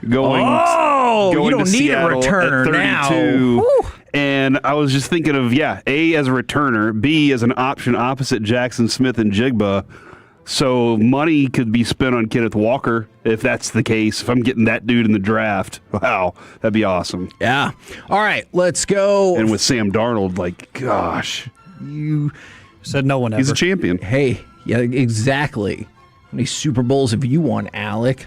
going you don't to need Seattle a returner at 32. now. And I was just thinking of, A, as a returner, B, as an option opposite Jackson Smith and Jigba. So money could be spent on Kenneth Walker if that's the case. If I'm getting that dude in the draft, wow, that'd be awesome. Yeah. All right, let's go. And with Sam Darnold, gosh. You said no one ever. He's a champion. Hey, yeah, exactly. How many Super Bowls have you won, Alec?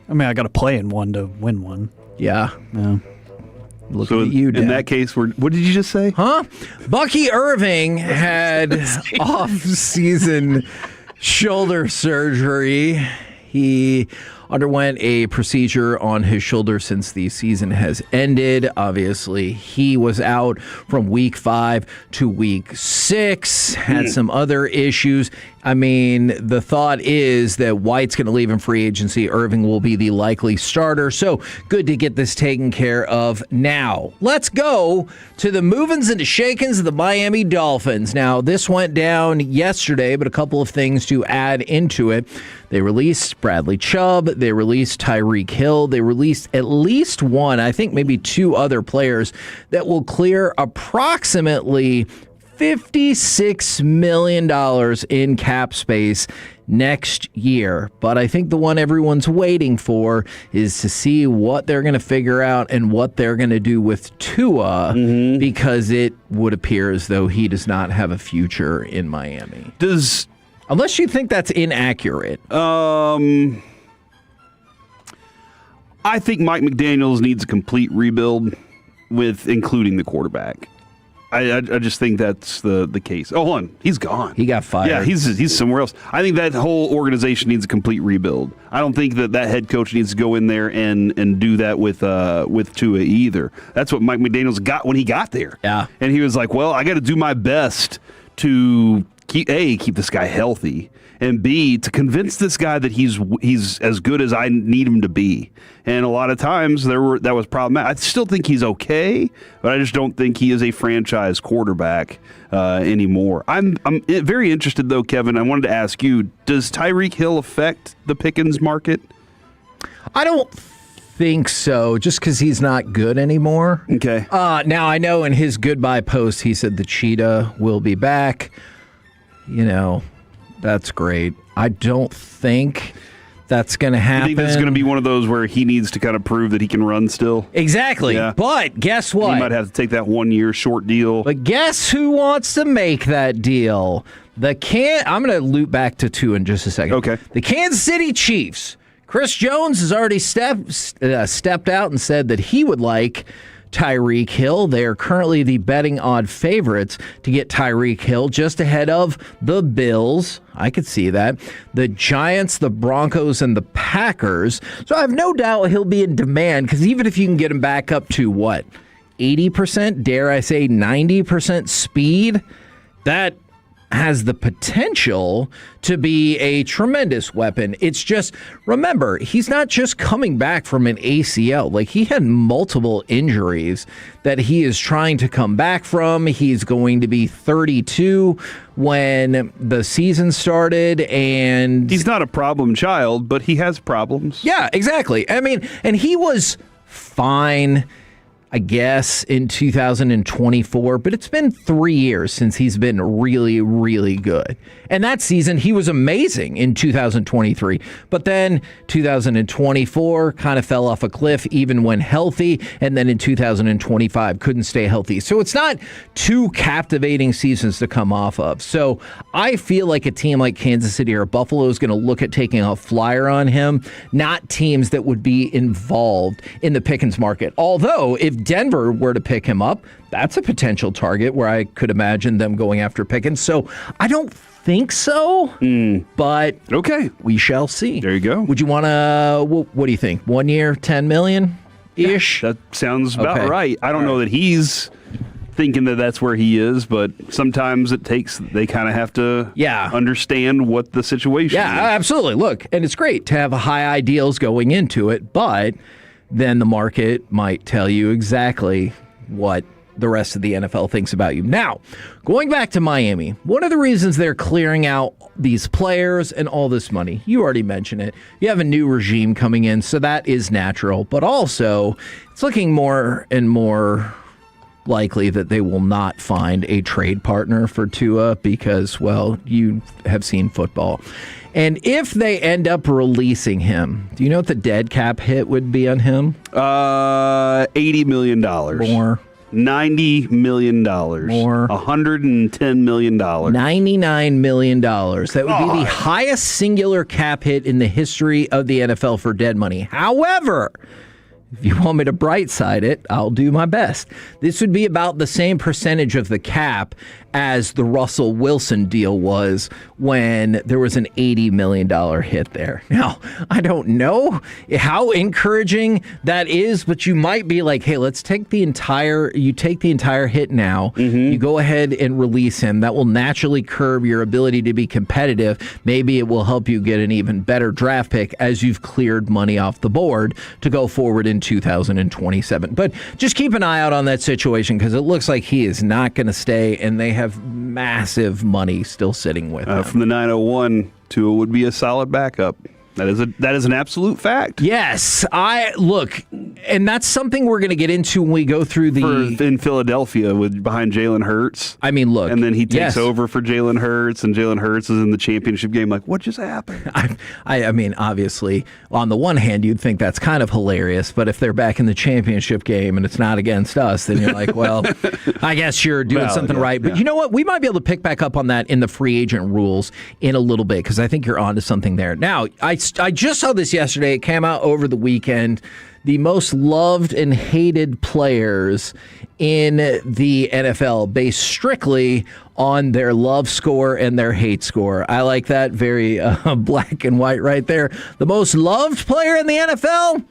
I mean, I got to play in one to win one. Yeah. Look so at you, Dad. In that case, what did you just say? Huh? Bucky Irving had off-season shoulder surgery. He underwent a procedure on his shoulder since the season has ended. Obviously, he was out from week 5 to week 6, had some other issues. I mean, the thought is that White's going to leave in free agency. Irving will be the likely starter. So good to get this taken care of now. Let's go to the movins and the shakins of the Miami Dolphins. Now, this went down yesterday, but a couple of things to add into it. They released Bradley Chubb. They released Tyreek Hill. They released at least one, I think maybe 2 other players that will clear approximately $56 million in cap space next year. But I think the one everyone's waiting for is to see what they're going to figure out and what they're going to do with Tua, because it would appear as though he does not have a future in Miami. Unless you think that's inaccurate. I think Mike McDaniels needs a complete rebuild with including the quarterback. I just think that's the case. Oh, hold on. He's gone. He got fired. Yeah, he's somewhere else. I think that whole organization needs a complete rebuild. I don't think that head coach needs to go in there and do that with Tua either. That's what Mike McDaniels got when he got there. Yeah. And he was like, well, I got to do my best to keep this guy healthy, and B, to convince this guy that he's as good as I need him to be. And a lot of times that was problematic. I still think he's okay, but I just don't think he is a franchise quarterback anymore. I'm very interested though, Kevin. I wanted to ask you: does Tyreek Hill affect the Pickens market? I don't think so, just because he's not good anymore. Okay. Now I know in his goodbye post he said the cheetah will be back. You know, that's great. I don't think that's going to happen. I think that's going to be one of those where he needs to kind of prove that he can run still. Exactly. Yeah. But guess what? He might have to take that 1-year short deal. But guess who wants to make that deal? I'm going to loop back to Tua in just a second. Okay. The Kansas City Chiefs. Chris Jones has already stepped out and said that he would like Tyreek Hill. They are currently the betting odd favorites to get Tyreek Hill, just ahead of the Bills. I could see that. The Giants, the Broncos, and the Packers. So I have no doubt he'll be in demand, because even if you can get him back up to, 80%, dare I say 90% speed, that has the potential to be a tremendous weapon. It's just, remember, he's not just coming back from an ACL. Like, he had multiple injuries that he is trying to come back from. He's going to be 32 when the season started, and he's not a problem child, but he has problems. Yeah, exactly. I mean, and he was fine, I guess, in 2024, but it's been 3 years since he's been really, really good. And that season, he was amazing in 2023. But then 2024 kind of fell off a cliff, even when healthy. And then in 2025, couldn't stay healthy. So it's not two captivating seasons to come off of. So I feel like a team like Kansas City or Buffalo is going to look at taking a flyer on him, not teams that would be involved in the Pickens market. Although, if Denver were to pick him up, that's a potential target where I could imagine them going after Pickens. So I don't think so, but okay, we shall see. There you go. Would you want to, what do you think? 1 year, 10 million-ish? That sounds about right. I don't know that he's thinking that that's where he is, but sometimes they kind of have to understand what the situation is. Yeah, absolutely. Look, and it's great to have high ideals going into it, but then the market might tell you exactly what the rest of the NFL thinks about you. Now, going back to Miami, one of the reasons they're clearing out these players and all this money, you already mentioned it. You have a new regime coming in, so that is natural. But also, it's looking more and more likely that they will not find a trade partner for Tua because, well, you have seen football. And if they end up releasing him, do you know what the dead cap hit would be on him? $80 million. More. $90 million. More. $110 million. $99 million. That would be the highest singular cap hit in the history of the NFL for dead money. However, if you want me to bright side it, I'll do my best. This would be about the same percentage of the cap as the Russell Wilson deal was when there was an $80 million hit there. Now, I don't know how encouraging that is, but you might be like, hey, let's take the entire hit now. You go ahead and release him. That will naturally curb your ability to be competitive. Maybe it will help you get an even better draft pick as you've cleared money off the board to go forward in 2027. But just keep an eye out on that situation because it looks like he is not going to stay, and they have massive money still sitting with him. From the 901, Tua would be a solid backup. That is an absolute fact. Yes, and that's something we're going to get into when we go through in Philadelphia behind Jalen Hurts. I mean, look, and then he takes over for Jalen Hurts, and Jalen Hurts is in the championship game. Like, what just happened? I mean, obviously, on the one hand, you'd think that's kind of hilarious, but if they're back in the championship game and it's not against us, then you're like, well, I guess you're doing something right. But you know what? We might be able to pick back up on that in the free agent rules in a little bit because I think you're onto something there. Now, I just saw this yesterday. It came out over the weekend. The most loved and hated players in the NFL based strictly on their love score and their hate score. I like that. Very black and white right there. The most loved player in the NFL,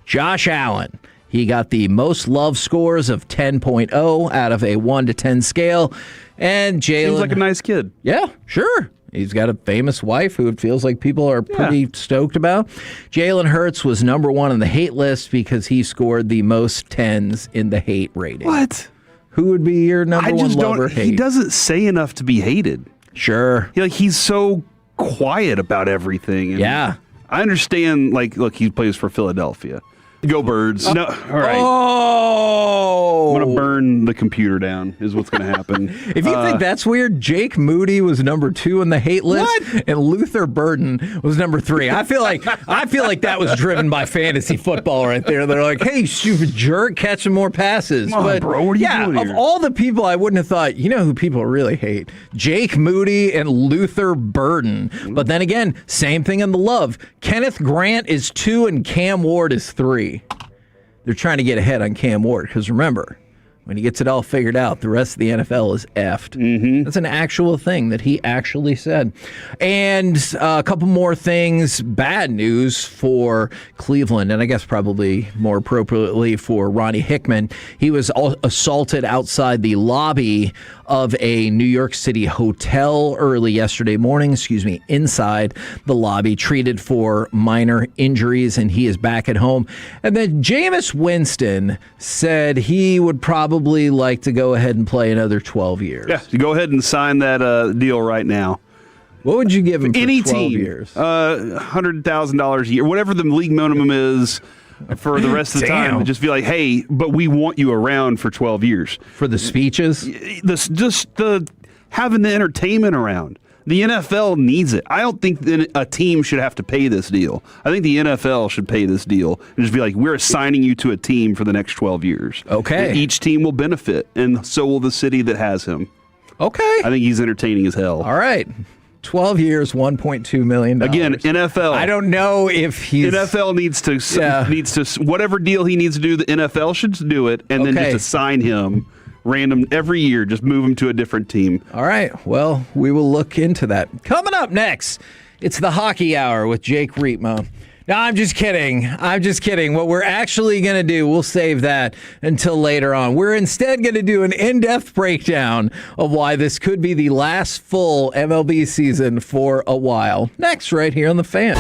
Josh Allen. He got the most love scores of 10.0 out of a 1 to 10 scale. And Jalen. Seems like a nice kid. Yeah, sure. He's got a famous wife who it feels like people are pretty stoked about. Jalen Hurts was number one on the hate list because he scored the most 10s in the hate rating. What? Who would be your number one lover? He doesn't say enough to be hated. Sure. He's so quiet about everything. And I understand, look, he plays for Philadelphia. Go Birds. No, all right. Oh! I'm going to burn the computer down is what's going to happen. If you think that's weird, Jake Moody was number 2 in the hate list, and Luther Burden was number 3. I feel like that was driven by fantasy football right there. They're like, hey, stupid jerk, catching more passes. Come on, bro, what are you doing here? Of all the people I wouldn't have thought, you know who people really hate? Jake Moody and Luther Burden. But then again, same thing in the love. Kenneth Grant is 2 and Cam Ward is 3. they're trying to get ahead on Cam Ward because remember, when he gets it all figured out, the rest of the NFL is effed. Mm-hmm. That's an actual thing that he actually said. And a couple more things. Bad news for Cleveland, and I guess probably more appropriately for Ronnie Hickman. He was assaulted outside the lobby of a New York City hotel early yesterday morning, inside the lobby, treated for minor injuries, and he is back at home. And then Jameis Winston said he would probably like to go ahead and play another 12 years. Yeah, go ahead and sign that deal right now. What would you give him for any 12 team? years? $100,000 a year, whatever the league minimum is for the rest of the time. Just be like, hey, but we want you around for 12 years. For the speeches? Having the entertainment around. The NFL needs it. I don't think a team should have to pay this deal. I think the NFL should pay this deal and just be like, we're assigning you to a team for the next 12 years. Okay. And each team will benefit, and so will the city that has him. Okay. I think he's entertaining as hell. All right. 12 years, $1.2 million. Again, NFL. I don't know if he's... NFL needs to whatever deal he needs to do, the NFL should do it, and then just assign him random every year, just move him to a different team. All right. Well, we will look into that. Coming up next, it's the Hockey Hour with Jake Rietma. No, I'm just kidding. What we're actually going to do, we'll save that until later on. We're instead going to do an in-depth breakdown of why this could be the last full MLB season for a while. Next, right here on The Fan.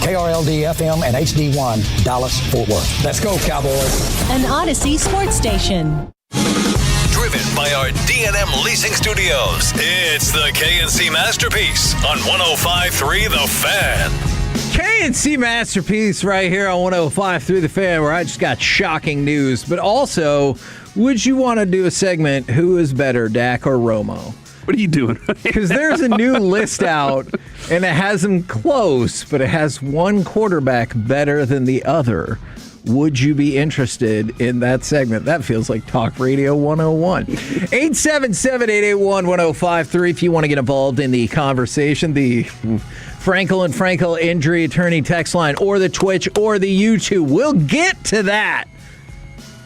KRLD-FM and HD1, Dallas-Fort Worth. Let's go, Cowboys. An Odyssey sports station. Driven by our D&M Leasing Studios, it's the KNC Masterpiece on 105.3 The Fan. KNC Masterpiece right here on 105.3 The Fan, where I just got shocking news. But also, would you want to do a segment, Who is Better, Dak or Romo? What are you doing? Because there's a new list out, and it has them close, but it has one quarterback better than the other. Would you be interested in that segment? That feels like Talk Radio 101. 877-881-1053 if you want to get involved in the conversation. The Frankel and Frankel injury attorney text line, or the Twitch, or the YouTube. We'll get to that.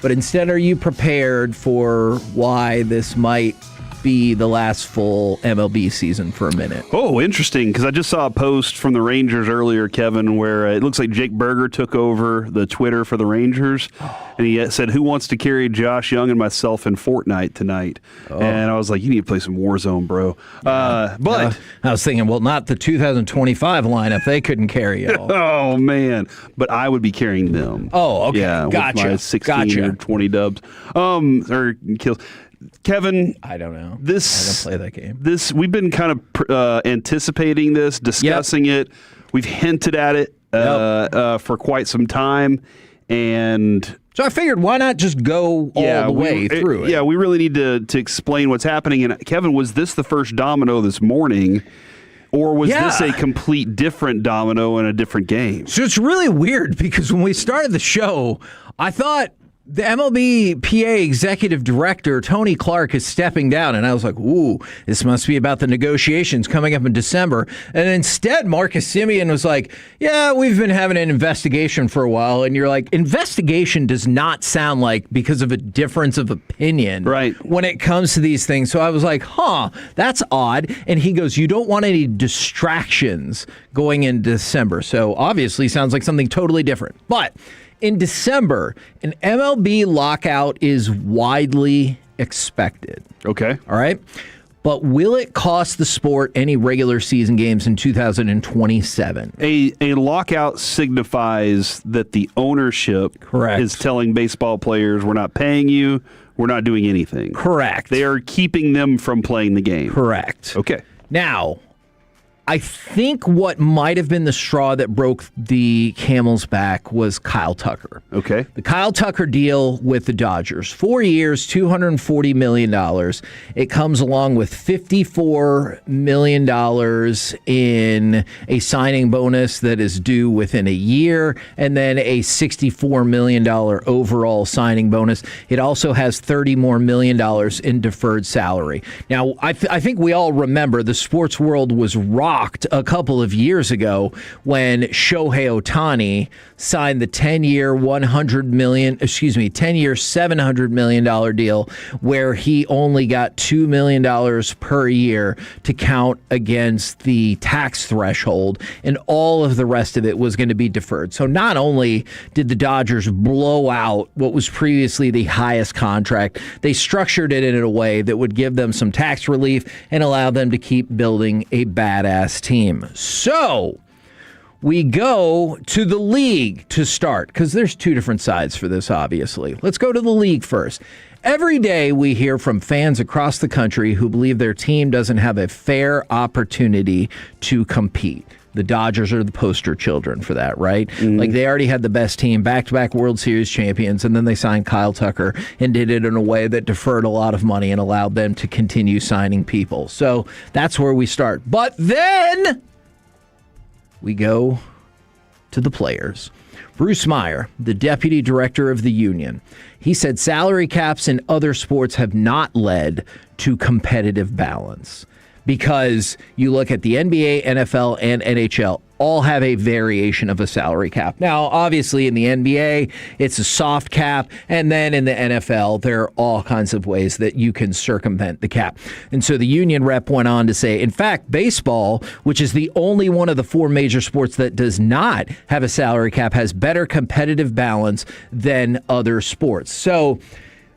But instead, are you prepared for why this might be the last full MLB season for a minute? Oh, interesting, because I just saw a post from the Rangers earlier, Kevin, where it looks like Jake Berger took over the Twitter for the Rangers, and he said, "Who wants to carry Josh Young and myself in Fortnite tonight?" And I was like, you need to play some Warzone, bro. But I was thinking, well, not the 2025 lineup. They couldn't carry it all. Oh, man. But I would be carrying them. Oh, okay. Yeah, Gotcha. with my 16 or 20 dubs. Or kills. Kevin, I don't know. I don't play that game. We've been kind of anticipating this, discussing it. We've hinted at it for quite some time, and so I figured, why not just go all the way through it? Yeah, we really need to explain what's happening. And Kevin, was this the first domino this morning? Or was this a complete different domino in a different game? So it's really weird, because when we started the show, I thought the MLBPA executive director, Tony Clark, is stepping down. And I was like, ooh, this must be about the negotiations coming up in December. And instead, Marcus Simeon was like, yeah, we've been having an investigation for a while. And you're like, investigation does not sound like because of a difference of opinion when it comes to these things. So I was like, that's odd. And he goes, you don't want any distractions going in December. So obviously sounds like something totally different. But in December, an MLB lockout is widely expected. Okay. All right. But will it cost the sport any regular season games in 2027? A lockout signifies that the ownership is telling baseball players, we're not paying you, we're not doing anything. Correct. They are keeping them from playing the game. Correct. Okay. Now, I think what might have been the straw that broke the camel's back was Kyle Tucker. Okay. The Kyle Tucker deal with the Dodgers. 4 years, $240 million. It comes along with $54 million in a signing bonus that is due within a year, and then a $64 million overall signing bonus. It also has $30 more million in deferred salary. Now, I think we all remember the sports world was rocked a couple of years ago when Shohei Ohtani signed the 10-year $700 million deal, where he only got $2 million per year to count against the tax threshold, and all of the rest of it was going to be deferred. So not only did the Dodgers blow out what was previously the highest contract, they structured it in a way that would give them some tax relief and allow them to keep building a badass team. So we go to the league to start, because there's two different sides for this, obviously. Let's go to the league first. Every day we hear from fans across the country who believe their team doesn't have a fair opportunity to compete. The Dodgers are the poster children for that, right? Mm-hmm. Like, they already had the best team, back-to-back World Series champions, and then they signed Kyle Tucker and did it in a way that deferred a lot of money and allowed them to continue signing people. So that's where we start. But then we go to the players. Bruce Meyer, the deputy director of the union, he said salary caps in other sports have not led to competitive balance, because you look at the NBA, NFL, and NHL, all have a variation of a salary cap. Now, obviously, in the NBA, it's a soft cap, and then in the NFL, there are all kinds of ways that you can circumvent the cap. And so the union rep went on to say, in fact, baseball, which is the only one of the four major sports that does not have a salary cap, has better competitive balance than other sports. So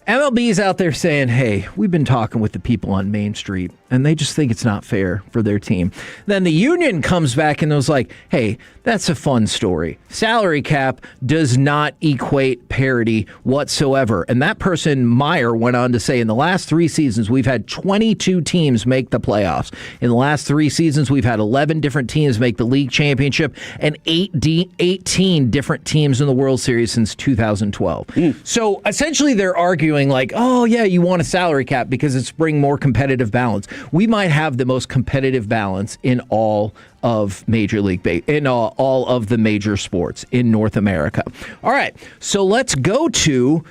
MLB's out there saying, hey, we've been talking with the people on Main Street, and they just think it's not fair for their team. Then the union comes back and was like, hey, that's a fun story. Salary cap does not equate parity whatsoever. And that person, Meyer, went on to say, in the last 3 seasons, we've had 22 teams make the playoffs. In the last 3 seasons, we've had 11 different teams make the league championship and 18 different teams in the World Series since 2012. So essentially they're arguing like, oh, yeah, you want a salary cap because it's bring more competitive balance. We might have the most competitive balance in all of Major League in all of the major sports in North America. All right, so let's go to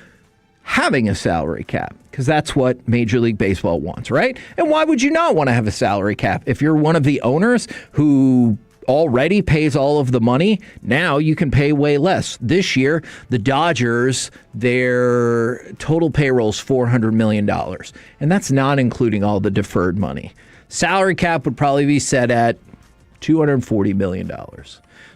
having a salary cap, because that's what Major League Baseball wants, right? And why would you not want to have a salary cap? If you're one of the owners who already pays all of the money, now you can pay way less. This year, the Dodgers, their total payroll is $400 million, and that's not including all the deferred money. Salary cap would probably be set at $240 million.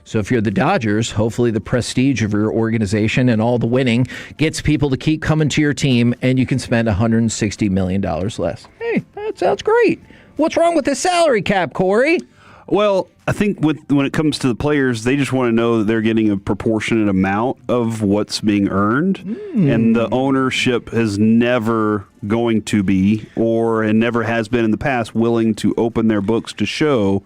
So if you're the Dodgers, hopefully the prestige of your organization and all the winning gets people to keep coming to your team, and you can spend $160 million less. Hey, that sounds great. What's wrong with the salary cap, Corey? Well, I think when it comes to the players, they just want to know that they're getting a proportionate amount of what's being earned. And the ownership is never going to be, and never has been in the past, willing to open their books to show,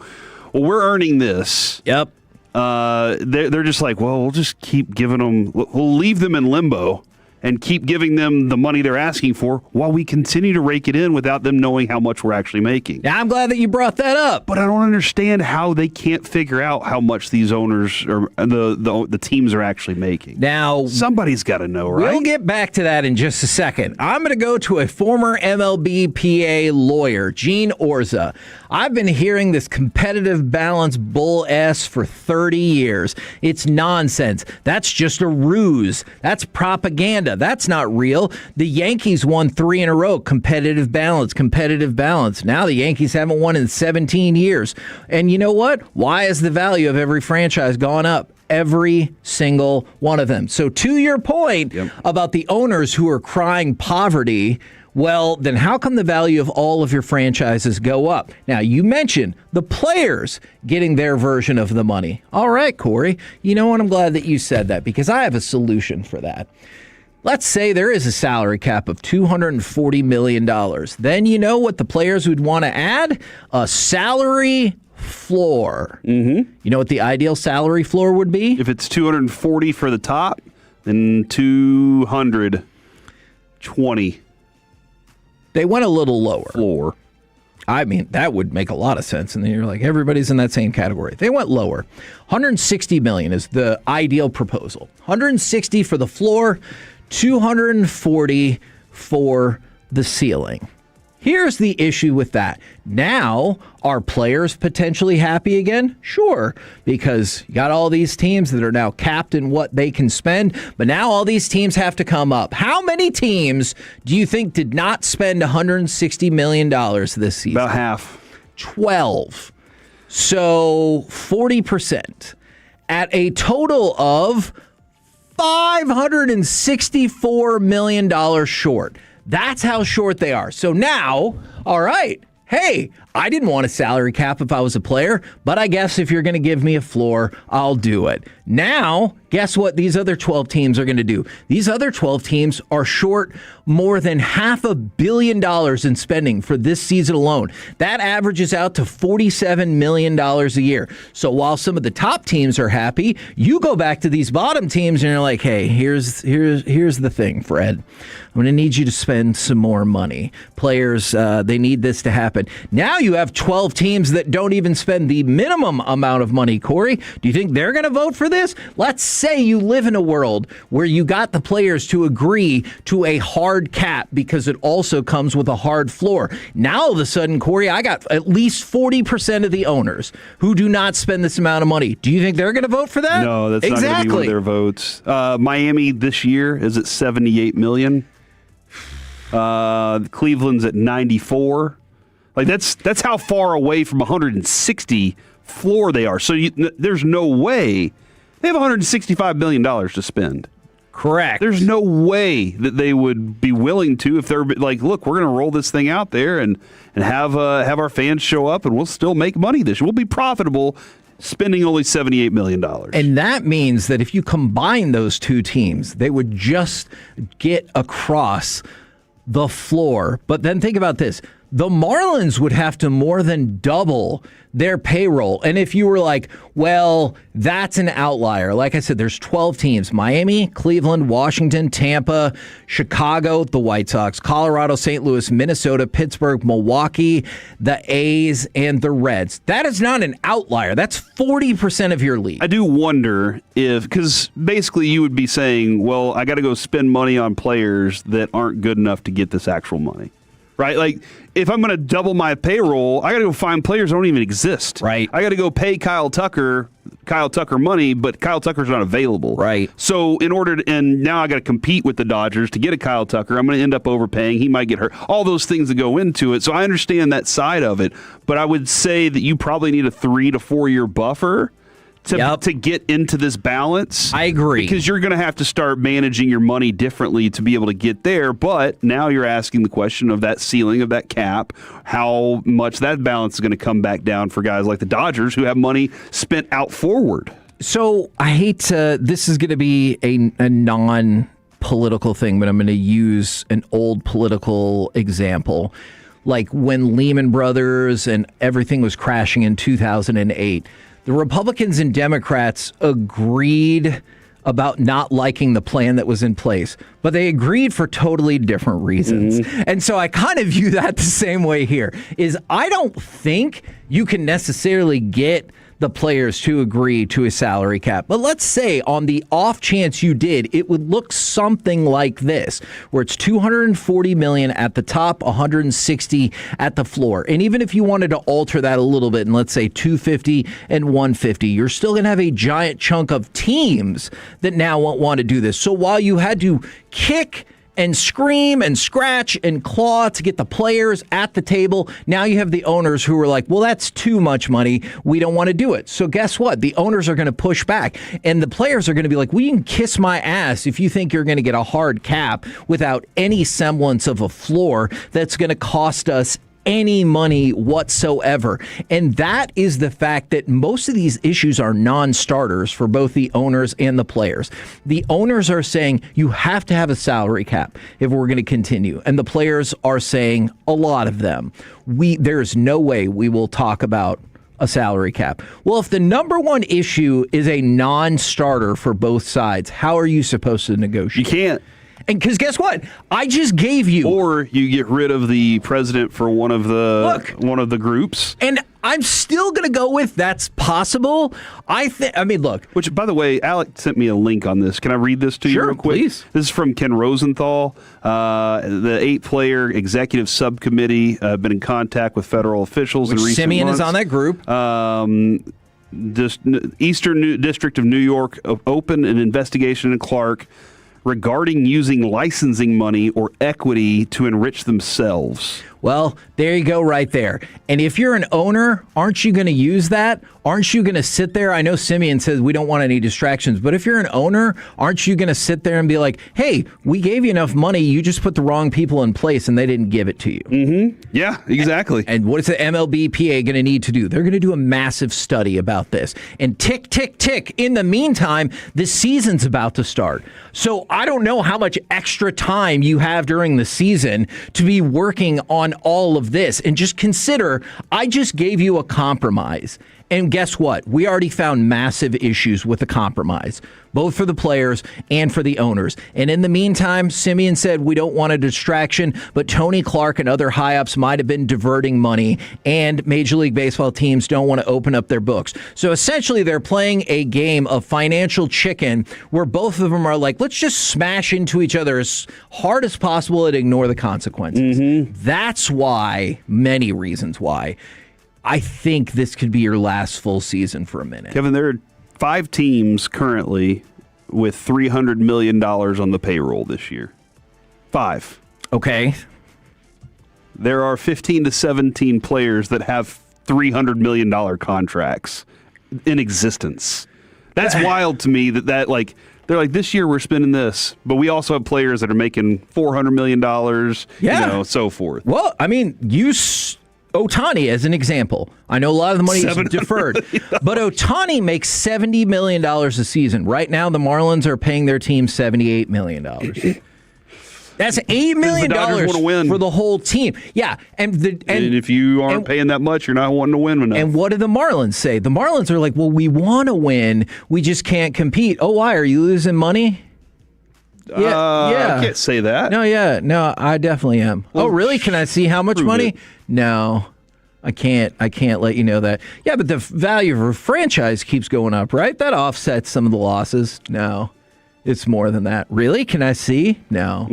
well, we're earning this. Yep. They're just like, well, we'll just keep giving them, we'll leave them in limbo and keep giving them the money they're asking for while we continue to rake it in without them knowing how much we're actually making. Yeah, I'm glad that you brought that up. But I don't understand how they can't figure out how much these owners or the teams are actually making. Now, somebody's got to know, right? We'll get back to that in just a second. I'm going to go to a former MLBPA lawyer, Gene Orza. I've been hearing this competitive balance bull S for 30 years. It's nonsense. That's just a ruse. That's propaganda. That's not real. The Yankees won 3 in a row. Competitive balance, competitive balance. Now the Yankees haven't won in 17 years. And you know what? Why has the value of every franchise gone up? Every single one of them. So to your point about the owners who are crying poverty, well, then how come the value of all of your franchises go up? Now, you mentioned the players getting their version of the money. All right, Corey. You know what? I'm glad that you said that, because I have a solution for that. Let's say there is a salary cap of $240 million. Then you know what the players would want to add? A salary floor. You know what the ideal salary floor would be? If it's 240 for the top, then 220. They went a little lower. Floor. I mean, that would make a lot of sense. And then you're like, everybody's in that same category. They went lower. $160 million is the ideal proposal. $160 for the floor, $240 for the ceiling. Here's the issue with that. Now, are players potentially happy again? Sure, because you got all these teams that are now capped in what they can spend, but now all these teams have to come up. How many teams do you think did not spend $160 million this season? About half. 12. So 40%. At a total of $564 million short. That's how short they are. So now, all right, hey, I didn't want a salary cap if I was a player, but I guess if you're going to give me a floor, I'll do it. Now, guess what these other 12 teams are going to do? These other 12 teams are short more than $500 million in spending for this season alone. That averages out to $47 million a year. So while some of the top teams are happy, you go back to these bottom teams and you're like, hey, here's the thing, Fred. I'm going to need you to spend some more money. Players, they need this to happen. Now you have 12 teams that don't even spend the minimum amount of money, Corey. Do you think they're going to vote for this? Let's say you live in a world where you got the players to agree to a hard cap because it also comes with a hard floor. Now all of a sudden, Corey, I got at least 40% of the owners who do not spend this amount of money. Do you think they're going to vote for that? No, that's not going to be one of their votes. Miami this year is at $78 million. Cleveland's at 94. Like that's how far away from 160 floor they are. So there's no way they have $165 million to spend. Correct. There's no way that they would be willing to if they're like, look, we're going to roll this thing out there and have our fans show up, and we'll still make money this year. We'll be profitable spending only $78 million. And that means that if you combine those two teams, they would just get across the floor. But then think about this. The Marlins would have to more than double their payroll. And if you were like, well, that's an outlier. Like I said, there's 12 teams. Miami, Cleveland, Washington, Tampa, Chicago, the White Sox, Colorado, St. Louis, Minnesota, Pittsburgh, Milwaukee, the A's, and the Reds. That is not an outlier. That's 40% of your league. I do wonder because basically you would be saying, well, I got to go spend money on players that aren't good enough to get this actual money. Right? Like, if I'm going to double my payroll, I got to go find players that don't even exist. Right. I got to go pay Kyle Tucker money, but Kyle Tucker's not available. Right. So and now I got to compete with the Dodgers to get a Kyle Tucker. I'm going to end up overpaying. He might get hurt. All those things that go into it. So I understand that side of it, but I would say that you probably need a 3 to 4 year buffer to get into this balance. I agree. Because you're going to have to start managing your money differently to be able to get there. But now you're asking the question of that ceiling of that cap, how much that balance is going to come back down for guys like the Dodgers who have money spent out forward. So I hate to, this is going to be a non-political thing, but I'm going to use an old political example. Like when Lehman Brothers and everything was crashing in 2008. The Republicans and Democrats agreed about not liking the plan that was in place, but they agreed for totally different reasons. Mm-hmm. And so I kind of view that the same way here, is I don't think you can necessarily get the players to agree to a salary cap. But let's say on the off chance you did, it would look something like this, where it's $240 million at the top, $160 at the floor. And even if you wanted to alter that a little bit and let's say $250 and $150, you're still going to have a giant chunk of teams that now won't want to do this. So while you had to kick and scream and scratch and claw to get the players at the table, now you have the owners who are like, well, that's too much money. We don't want to do it. So guess what? The owners are going to push back. And the players are going to be like, well, you can kiss my ass if you think you're going to get a hard cap without any semblance of a floor that's going to cost us any money whatsoever. And that is the fact that most of these issues are non-starters for both the owners and the players. The owners are saying you have to have a salary cap if we're going to continue. And the players are saying, a lot of them, there's no way we will talk about a salary cap. Well, if the number one issue is a non-starter for both sides, how are you supposed to negotiate? You can't. And because guess what? I just gave you. Or you get rid of the president for one of the groups. And I'm still going to go with that's possible. Look. Which, by the way, Alec sent me a link on this. Can I read this to you real quick? Please. This is from Ken Rosenthal. The 8-player executive subcommittee been in contact with federal officials in recent Simeon months. is on that group. Eastern District of New York opened an investigation in Clark regarding using licensing money or equity to enrich themselves. Well, there you go right there. And if you're an owner, aren't you going to use that? Aren't you going to sit there? I know Simeon says we don't want any distractions, but if you're an owner, aren't you going to sit there and be like, hey, we gave you enough money, you just put the wrong people in place and they didn't give it to you. Mm-hmm. Yeah, exactly. And what is the MLBPA going to need to do? They're going to do a massive study about this. And tick, tick, tick. In the meantime, the season's about to start. So I don't know how much extra time you have during the season to be working on all of this. And just consider, I just gave you a compromise. And guess what? We already found massive issues with the compromise, both for the players and for the owners. And in the meantime, Simeon said we don't want a distraction, but Tony Clark and other high-ups might have been diverting money, and Major League Baseball teams don't want to open up their books. So essentially, they're playing a game of financial chicken where both of them are like, let's just smash into each other as hard as possible and ignore the consequences. Mm-hmm. That's why, many reasons why, I think this could be your last full season for a minute. Kevin, there are 5 teams currently with $300 million on the payroll this year. 5. Okay. There are 15 to 17 players that have $300 million contracts in existence. That's wild to me that they're like, this year we're spending this, but we also have players that are making $400 million, so forth. Well, I mean, use Ohtani as an example. I know a lot of the money is deferred, but Ohtani makes $70 million a season. Right now, the Marlins are paying their team $78 million. That's $8 million for the whole team. Yeah, and if you aren't paying that much, you're not wanting to win enough. And what do the Marlins say? The Marlins are like, well, we want to win, we just can't compete. Oh, why? Are you losing money? I can't say that. No, I definitely am. Well, really? Can I see how much money? It. No, I can't let you know that. Yeah, but the value of a franchise keeps going up, right? That offsets some of the losses. No. It's more than that. Really? Can I see? No.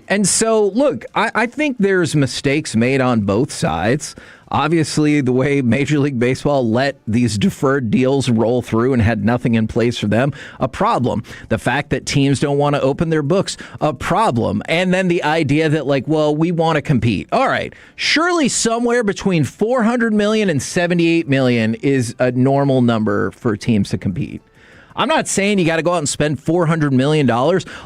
And so, look, I think there's mistakes made on both sides. Obviously, the way Major League Baseball let these deferred deals roll through and had nothing in place for them, a problem. The fact that teams don't want to open their books, a problem. And then the idea that, like, well, we want to compete. All right, surely somewhere between $400 million and $78 million is a normal number for teams to compete. I'm not saying you got to go out and spend $400 million,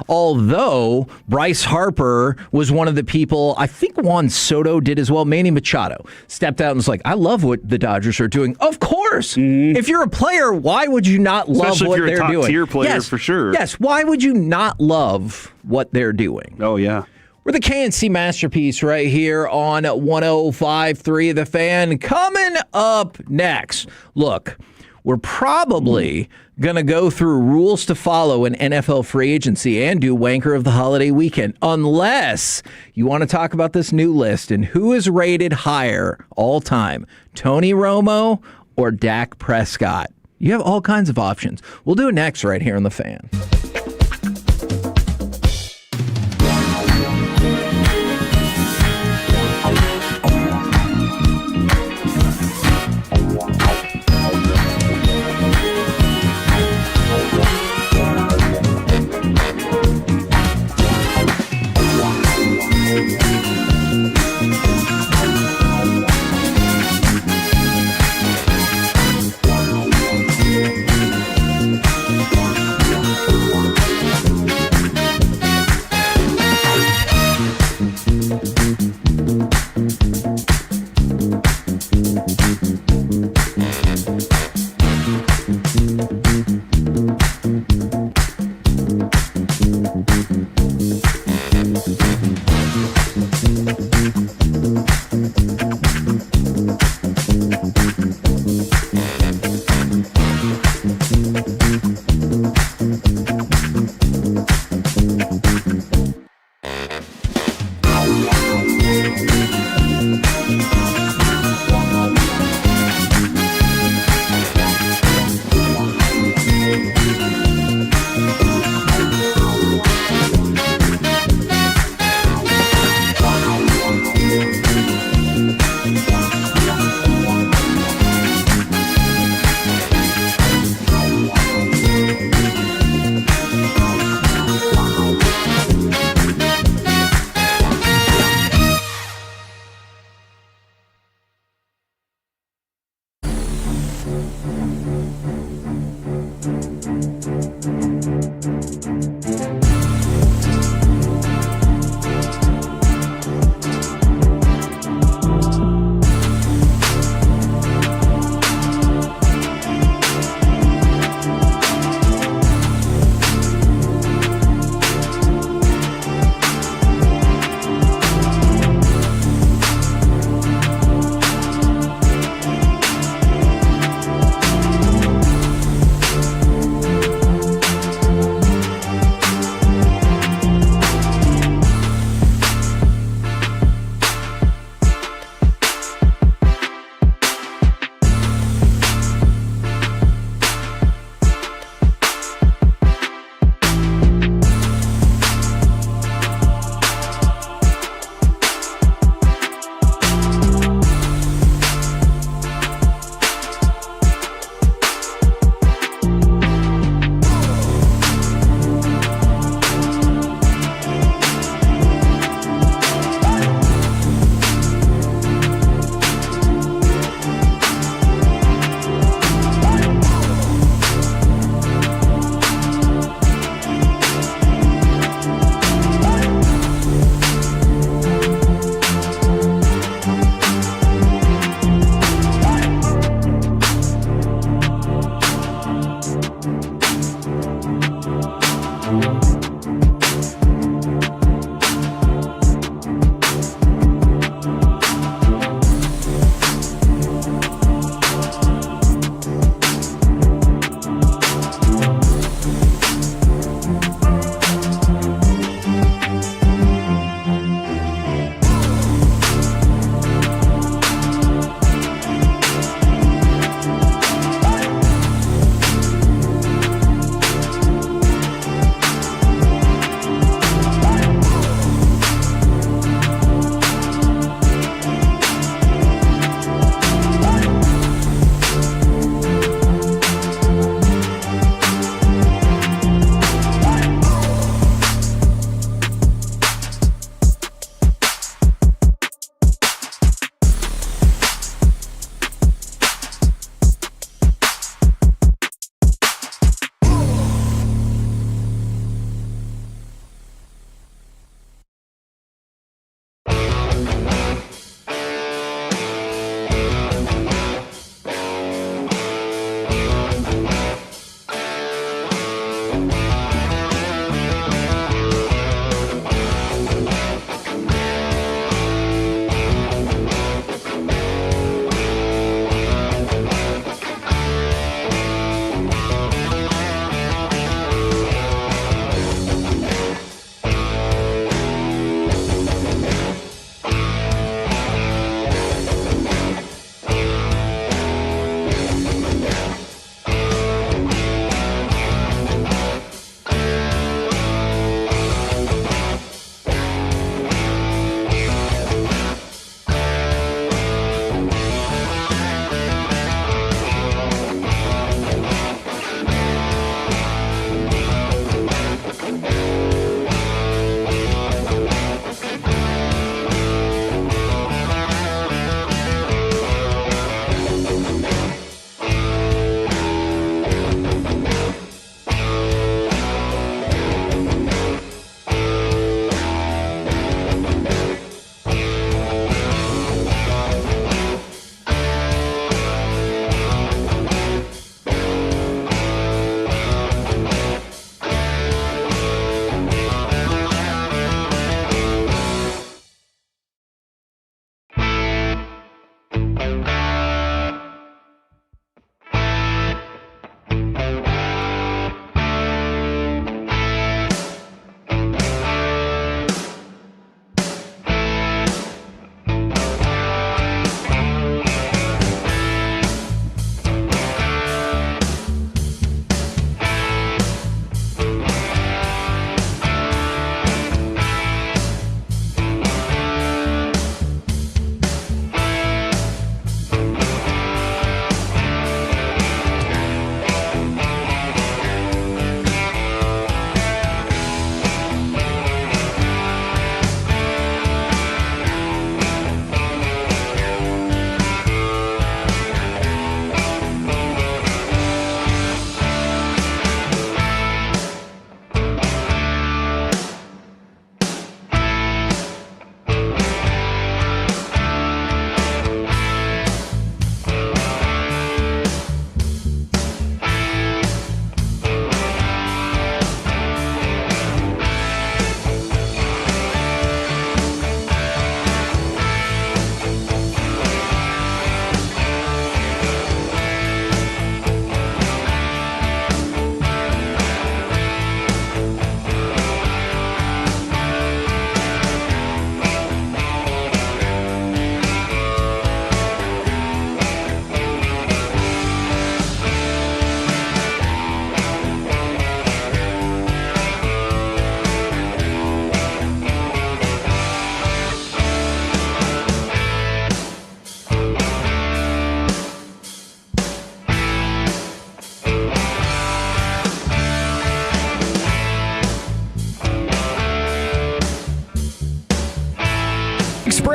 although Bryce Harper was one of the people, I think Juan Soto did as well, Manny Machado, stepped out and was like, I love what the Dodgers are doing. Of course. If you're a player, why would you not love what they're doing? Especially if you're a top-tier player, for sure. Yes, why would you not love what they're doing? Oh, yeah. We're the KNC Masterpiece right here on 105.3 The Fan. Coming up next, look, we're probably going to go through rules to follow in NFL free agency and do Wanker of the Holiday Weekend, unless you want to talk about this new list and who is rated higher all time, Tony Romo or Dak Prescott. You have all kinds of options. We'll do it next right here on The Fan.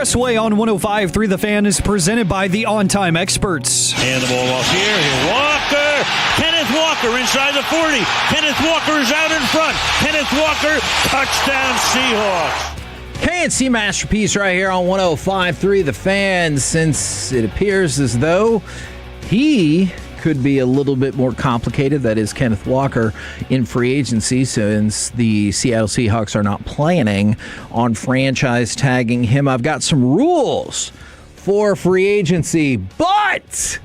Expressway on 105.3 The Fan is presented by the On-Time Experts. And the ball off here. Walker. Kenneth Walker inside the 40. Kenneth Walker is out in front. Kenneth Walker, touchdown Seahawks. KNC Masterpiece right here on 105.3 The Fan, since it appears as though he could be a little bit more complicated. That is Kenneth Walker in free agency, since the Seattle Seahawks are not planning on franchise tagging him. I've got some rules for free agency, but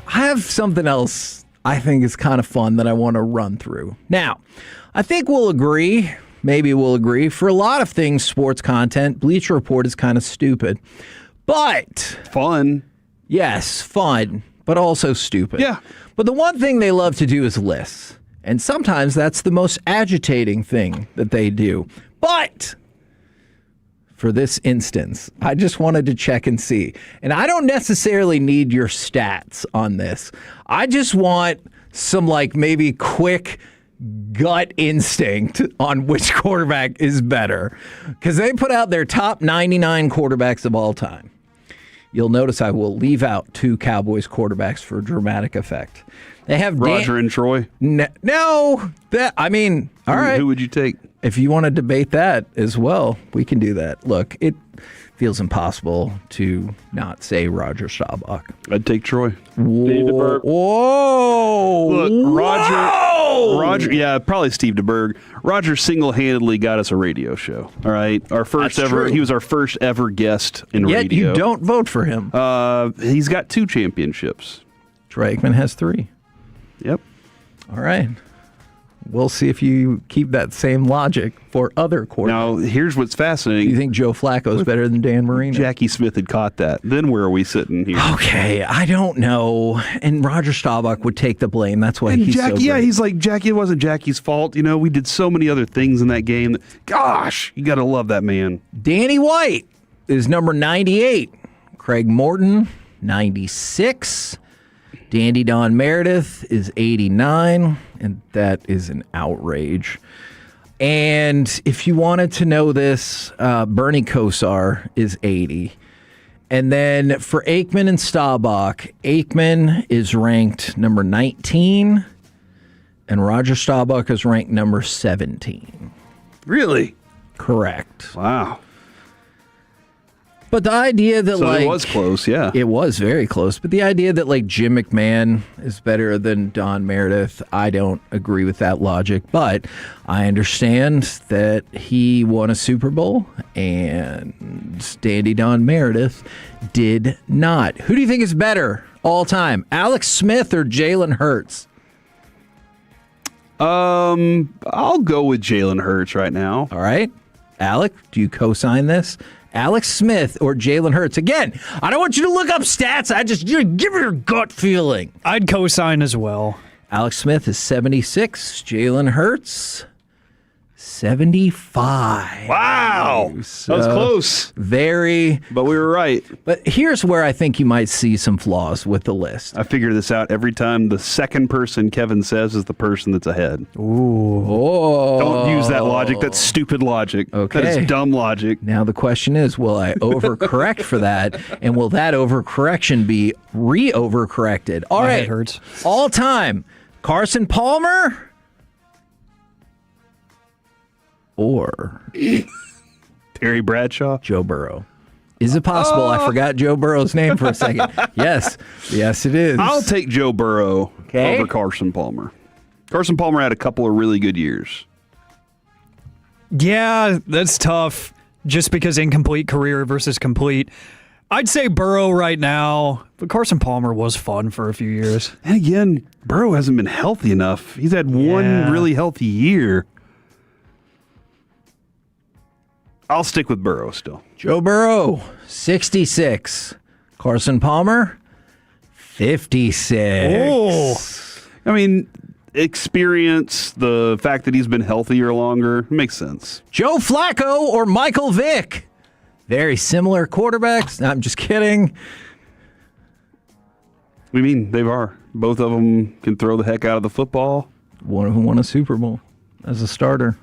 I have something else I think is kind of fun that I want to run through. Now, I think we'll agree, maybe we'll agree, for a lot of things, sports content, Bleacher Report is kind of stupid. But fun. Yes, fun, but also stupid. Yeah. But the one thing they love to do is lists. And sometimes that's the most agitating thing that they do. But for this instance, I just wanted to check and see. And I don't necessarily need your stats on this. I just want some, like, maybe quick gut instinct on which quarterback is better. Because they put out their top 99 quarterbacks of all time. You'll notice I will leave out 2 Cowboys quarterbacks for dramatic effect. They have Roger and Troy. No, that, I mean, all right. Who would you take? If you want to debate that as well, we can do that. Look, it feels impossible to not say Roger Staubach. I'd take Troy. Whoa! Whoa! Look, Roger. Yeah, probably Steve DeBerg. Roger single-handedly got us a radio show. All right, our first That's ever. true. He was our first ever guest in Yet radio. you don't vote for him. He's got 2 championships. Troy Aikman has 3. Yep. All right. We'll see if you keep that same logic for other quarterbacks. Now, here's what's fascinating. You think Joe Flacco is better than Dan Marino? Jackie Smith had caught that. Then where are we sitting here? Okay, I don't know. And Roger Staubach would take the blame. That's why And he's Jackie, so great. yeah, he's like, Jackie, it wasn't Jackie's fault. You know, we did so many other things in that game. Gosh, you got to love that man. Danny White is number 98. Craig Morton, 96. Dandy Don Meredith is 89, and that is an outrage. And if you wanted to know this, Bernie Kosar is 80. And then for Aikman and Staubach, Aikman is ranked number 19, and Roger Staubach is ranked number 17. Really? Correct. Wow. But the idea that, So like, it was close, yeah. It was very close. But the idea that, like, Jim McMahon is better than Don Meredith, I don't agree with that logic. But I understand that he won a Super Bowl and Dandy Don Meredith did not. Who do you think is better all time, Alex Smith or Jalen Hurts? I'll go with Jalen Hurts right now. All right. Alec, do you co-sign this? Alex Smith or Jalen Hurts? Again, I don't want you to look up stats. You give me your gut feeling. I'd co-sign as well. Alex Smith is 76. Jalen Hurts, 75. Wow. So, that was close. Very. But we were right. But here's where I think you might see some flaws with the list. I figure this out every time the second person Kevin says is the person that's ahead. Ooh. Oh. Don't use that logic. That's stupid logic. Okay. That is dumb logic. Now the question is, will I overcorrect for that? And will that overcorrection be re-overcorrected? All My right. head hurts. All time. Carson Palmer or Terry Bradshaw? Joe Burrow. Is it possible? I forgot Joe Burrow's name for a second. Yes. Yes, it is. I'll take Joe Burrow Okay. over Carson Palmer. Carson Palmer had a couple of really good years. Yeah, that's tough. Just because incomplete career versus complete. I'd say Burrow right now, but Carson Palmer was fun for a few years. And again, Burrow hasn't been healthy enough. He's had one really healthy year. I'll stick with Burrow still. Joe Burrow, 66. Carson Palmer, 56. Oh. I mean, experience, the fact that he's been healthier longer, makes sense. Joe Flacco or Michael Vick? Very similar quarterbacks. No, I'm just kidding. We mean they are. Both of them can throw the heck out of the football. One of them won a Super Bowl as a starter.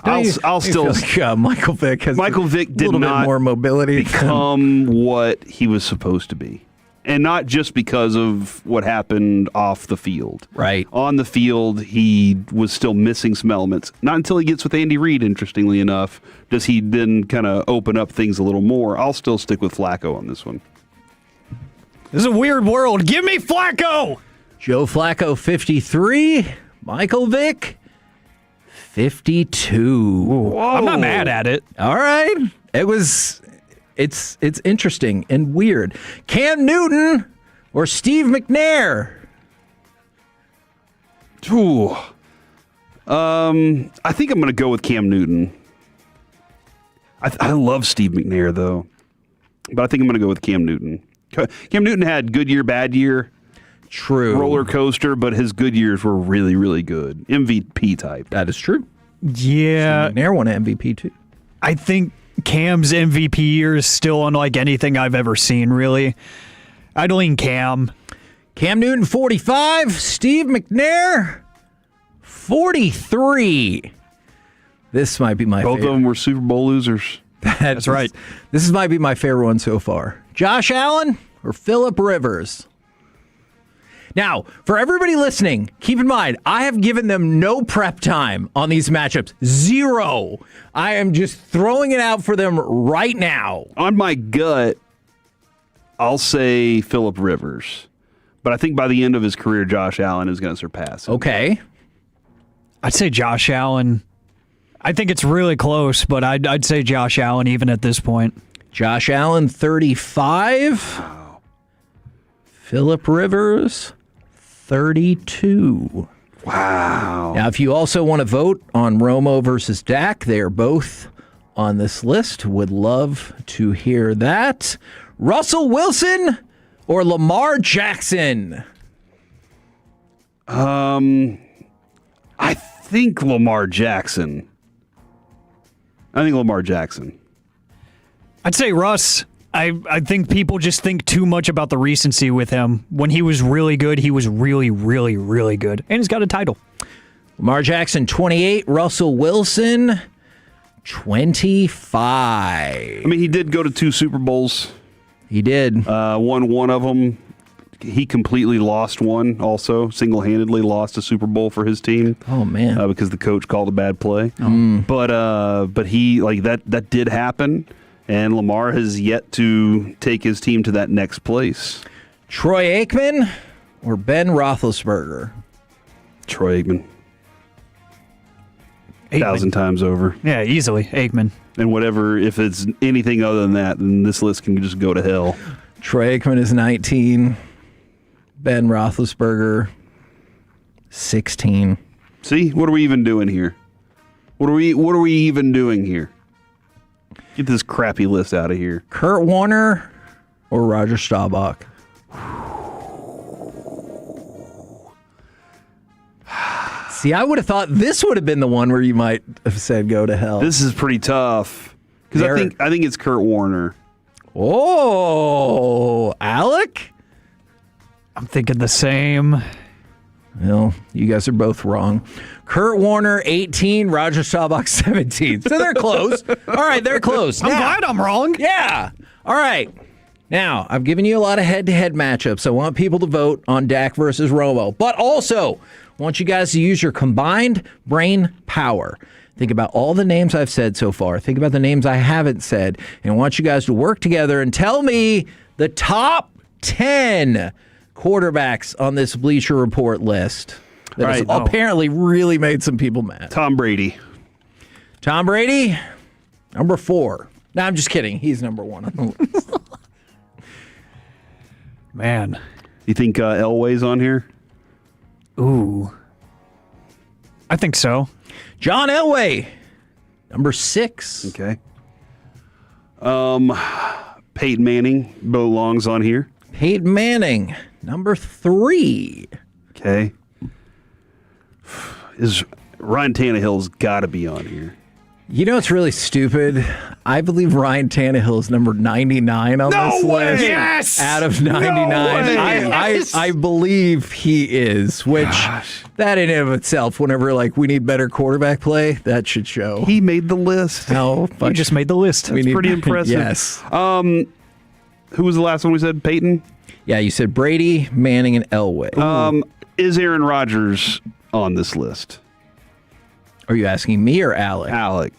I'll still. Michael Vick has Michael Vick did a little not bit more mobility. Become what he was supposed to be. And not just because of what happened off the field. Right. On the field, he was still missing some elements. Not until he gets with Andy Reid, interestingly enough, does he then kind of open up things a little more. I'll still stick with Flacco on this one. This is a weird world. Give me Flacco! Joe Flacco, 53. Michael Vick, 52. I'm not mad at it. All right. It's interesting and weird. Cam Newton or Steve McNair? Ooh. I think I'm going to go with Cam Newton. I love Steve McNair, though. But I think I'm going to go with Cam Newton. Cam Newton had good year, bad year. True. Roller coaster, but his good years were really, really good. MVP type. That is true. Yeah. Steve McNair won an MVP, too. I think Cam's MVP year is still unlike anything I've ever seen, really. I'd lean Cam. Cam Newton, 45. Steve McNair, 43. This might be my favorite. Both of them were Super Bowl losers. That's right. This might be my favorite one so far. Josh Allen or Phillip Rivers? Now, for everybody listening, keep in mind, I have given them no prep time on these matchups. Zero. I am just throwing it out for them right now. On my gut, I'll say Phillip Rivers. But I think by the end of his career, Josh Allen is going to surpass him. Okay. I'd say Josh Allen. I think it's really close, but I'd say Josh Allen even at this point. Josh Allen, 35. Wow. Phillip Rivers, 32. Wow. Now, if you also want to vote on Romo versus Dak, they are both on this list. Would love to hear that. Russell Wilson or Lamar Jackson? I think Lamar Jackson. I'd say Russ. I think people just think too much about the recency with him. When he was really good, he was really, really, really good. And he's got a title. Lamar Jackson, 28. Russell Wilson, 25. I mean, he did go to 2 Super Bowls. He did. Won one of them. He completely lost one also. Single-handedly lost a Super Bowl for his team. Oh, man. Because the coach called a bad play. But he, like, that did happen. And Lamar has yet to take his team to that next place. Troy Aikman or Ben Roethlisberger? Troy Aikman. 1,000 times over. Yeah, easily. Aikman. And whatever, if it's anything other than that, then this list can just go to hell. Troy Aikman is 19. Ben Roethlisberger, 16. See, what are we even doing here? What are we even doing here? Get this crappy list out of here. Kurt Warner or Roger Staubach? See, I would have thought this would have been the one where you might have said go to hell. This is pretty tough. Because I think it's Kurt Warner. Oh, Alec? I'm thinking the same. Well, you guys are both wrong. Kurt Warner, 18. Roger Staubach, 17. So they're close. All right, they're close. I'm glad I'm wrong. Yeah. All right. Now, I've given you a lot of head-to-head matchups. I want people to vote on Dak versus Romo. But also, I want you guys to use your combined brain power. Think about all the names I've said so far. Think about the names I haven't said. And I want you guys to work together and tell me the top 10 quarterbacks on this Bleacher Report list that has apparently really made some people mad. Tom Brady. Tom Brady, number 4. No, I'm just kidding. He's number 1 on the list. Man. You think Elway's on here? Ooh. I think so. John Elway, number 6. Okay. Peyton Manning belongs on here. Peyton Manning, number 3. Okay. Ryan Tannehill's got to be on here. You know what's really stupid? I believe Ryan Tannehill is number 99 on this list. Yes! Out of 99. I believe he is, which that in and of itself, whenever we need better quarterback play, that should show. He made the list. How You just made the list. That's pretty impressive. Yes. Who was the last one we said? Peyton? Yeah, you said Brady, Manning, and Elway. Is Aaron Rodgers on this list? Are you asking me or Alec? Alec.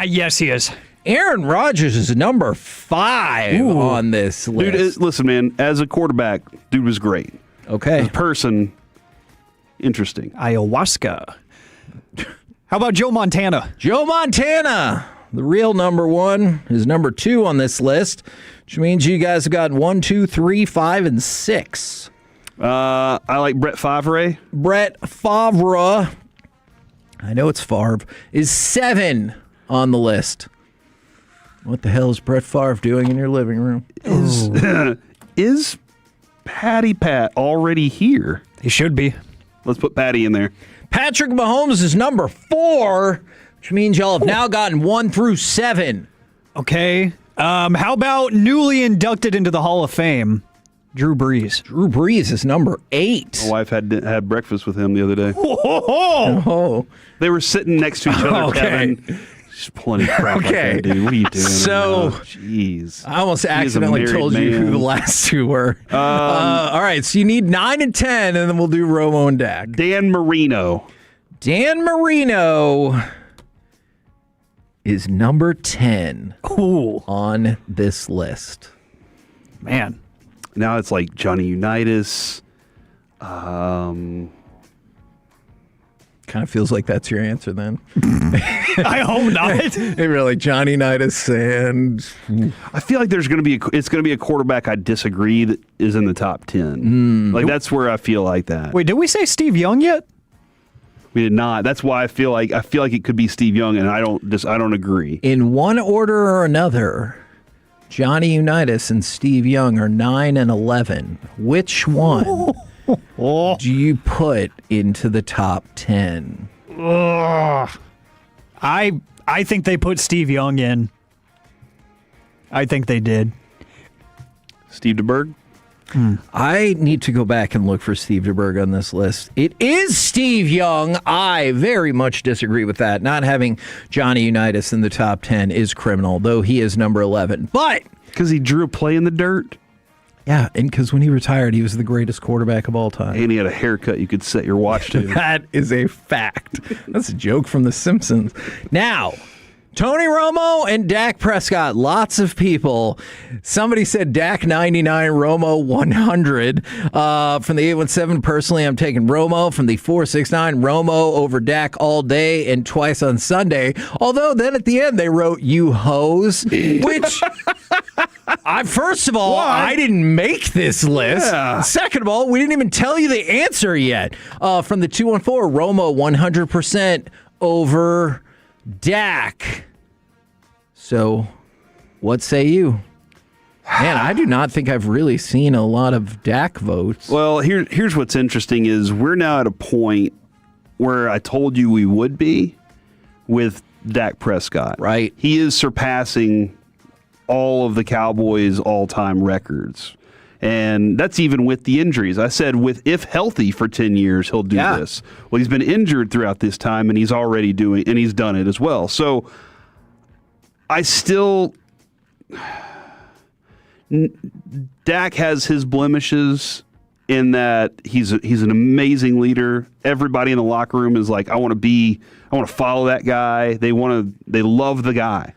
Yes, he is. Aaron Rodgers is number 5 on this list. Dude, listen, man, as a quarterback, dude was great. Okay. As a person, interesting. Ayahuasca. How about Joe Montana? Joe Montana, the real number 1, is number 2 on this list, which means you guys have gotten 1, 2, 3, 5, and 6. I like Brett Favre. Brett Favre, I know it's Favre, is 7 on the list. What the hell is Brett Favre doing in your living room? Is Patty Pat already here? He should be. Let's put Patty in there. Patrick Mahomes is number 4, which means y'all have now gotten 1 through 7. Okay. How about newly inducted into the Hall of Fame, Drew Brees? Drew Brees is number 8. My wife had breakfast with him the other day. Oh. They were sitting next to each other, Kevin. There's plenty of crap like that, dude. What are you doing? So, jeez. I almost accidentally told you who the last 2 were. All right, so you need 9 and 10, and then we'll do Romo and Dak. Dan Marino. Dan Marino is number 10 on this list. Man. Now it's like Johnny Unitas. Kind of feels like that's your answer then. I hope not. Hey, really, Johnny Unitas and I feel like it's going to be a quarterback I disagree that is in the top 10. That's where I feel like that. Wait, did we say Steve Young yet? We did not. That's why I feel like it could be Steve Young, and I don't agree. In one order or another, Johnny Unitas and Steve Young are 9 and 11. Which one do you put into the top 10? I think they put Steve Young in. I think they did. Steve DeBerg? I need to go back and look for Steve DeBerg on this list. It is Steve Young. I very much disagree with that. Not having Johnny Unitas in the top 10 is criminal, though he is number 11. But because he drew a play in the dirt? Yeah, and because when he retired, he was the greatest quarterback of all time. And he had a haircut you could set your watch to. That is a fact. That's a joke from The Simpsons. Now, Tony Romo and Dak Prescott. Lots of people. Somebody said Dak 99, Romo 100. From the 817, personally, I'm taking Romo. From the 469, Romo over Dak all day and twice on Sunday. Although then at the end they wrote, you hoes, which... First of all, I didn't make this list. Yeah. Second of all, we didn't even tell you the answer yet. From the 214, Romo 100% over Dak. So, what say you? Man, I do not think I've really seen a lot of Dak votes. Well, here's what's interesting is we're now at a point where I told you we would be with Dak Prescott. Right. He is surpassing all of the Cowboys' all-time records. And that's even with the injuries. I said if healthy for 10 years, he'll do this. Well, he's been injured throughout this time, and he's done it as well. So I still... Dak has his blemishes in that he's an amazing leader. Everybody in the locker room is like, I want to follow that guy. They love the guy.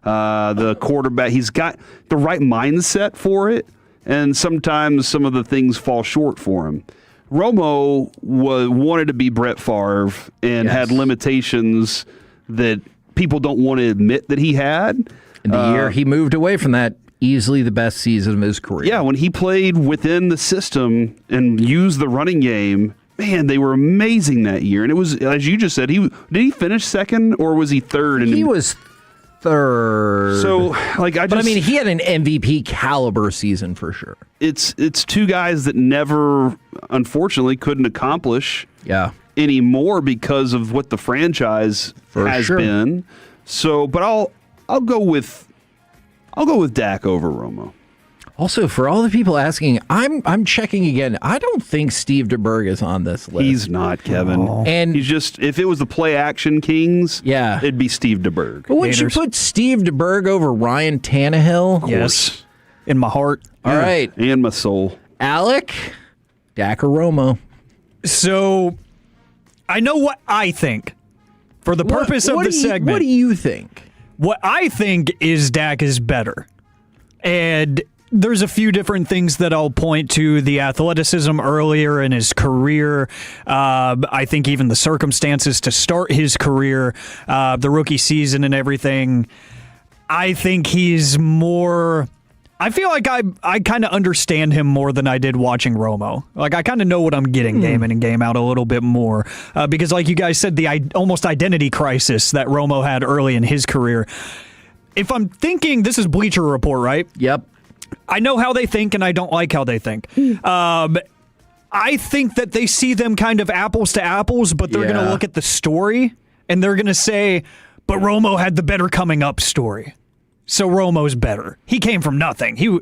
The quarterback, he's got the right mindset for it, and sometimes some of the things fall short for him. Romo wanted to be Brett Favre and had limitations that people don't want to admit that he had. In the year he moved away from that, easily the best season of his career. Yeah, when he played within the system and used the running game, man, they were amazing that year. And it was, as you just said, did he finish second or was he third? He was third. So, but he had an MVP caliber season for sure. It's two guys that never, unfortunately, couldn't accomplish. Yeah. anymore because of what the franchise has been. So, but I'll go with Dak over Romo. Also, for all the people asking, I'm checking again. I don't think Steve DeBerg is on this list. He's not, Kevin. And he's just, if it was the play action Kings, it'd be Steve DeBerg. But would you put Steve DeBerg over Ryan Tannehill? Yes. In my heart. All right. And my soul. Alec, Dak or Romo? So, I know what I think. For the purpose of the segment. What do you think? What I think is Dak is better. And there's a few different things that I'll point to. The athleticism earlier in his career. I think even the circumstances to start his career, the rookie season and everything. I think he's more... I feel like I kind of understand him more than I did watching Romo. Like, I kind of know what I'm getting game in and game out a little bit more. Because like you guys said, the almost identity crisis that Romo had early in his career. If I'm thinking, this is Bleacher Report, right? Yep. I know how they think, and I don't like how they think. I think that they see them kind of apples to apples, but they're going to look at the story, and they're going to say, but Romo had the better coming up story. So Romo's better. He came from nothing.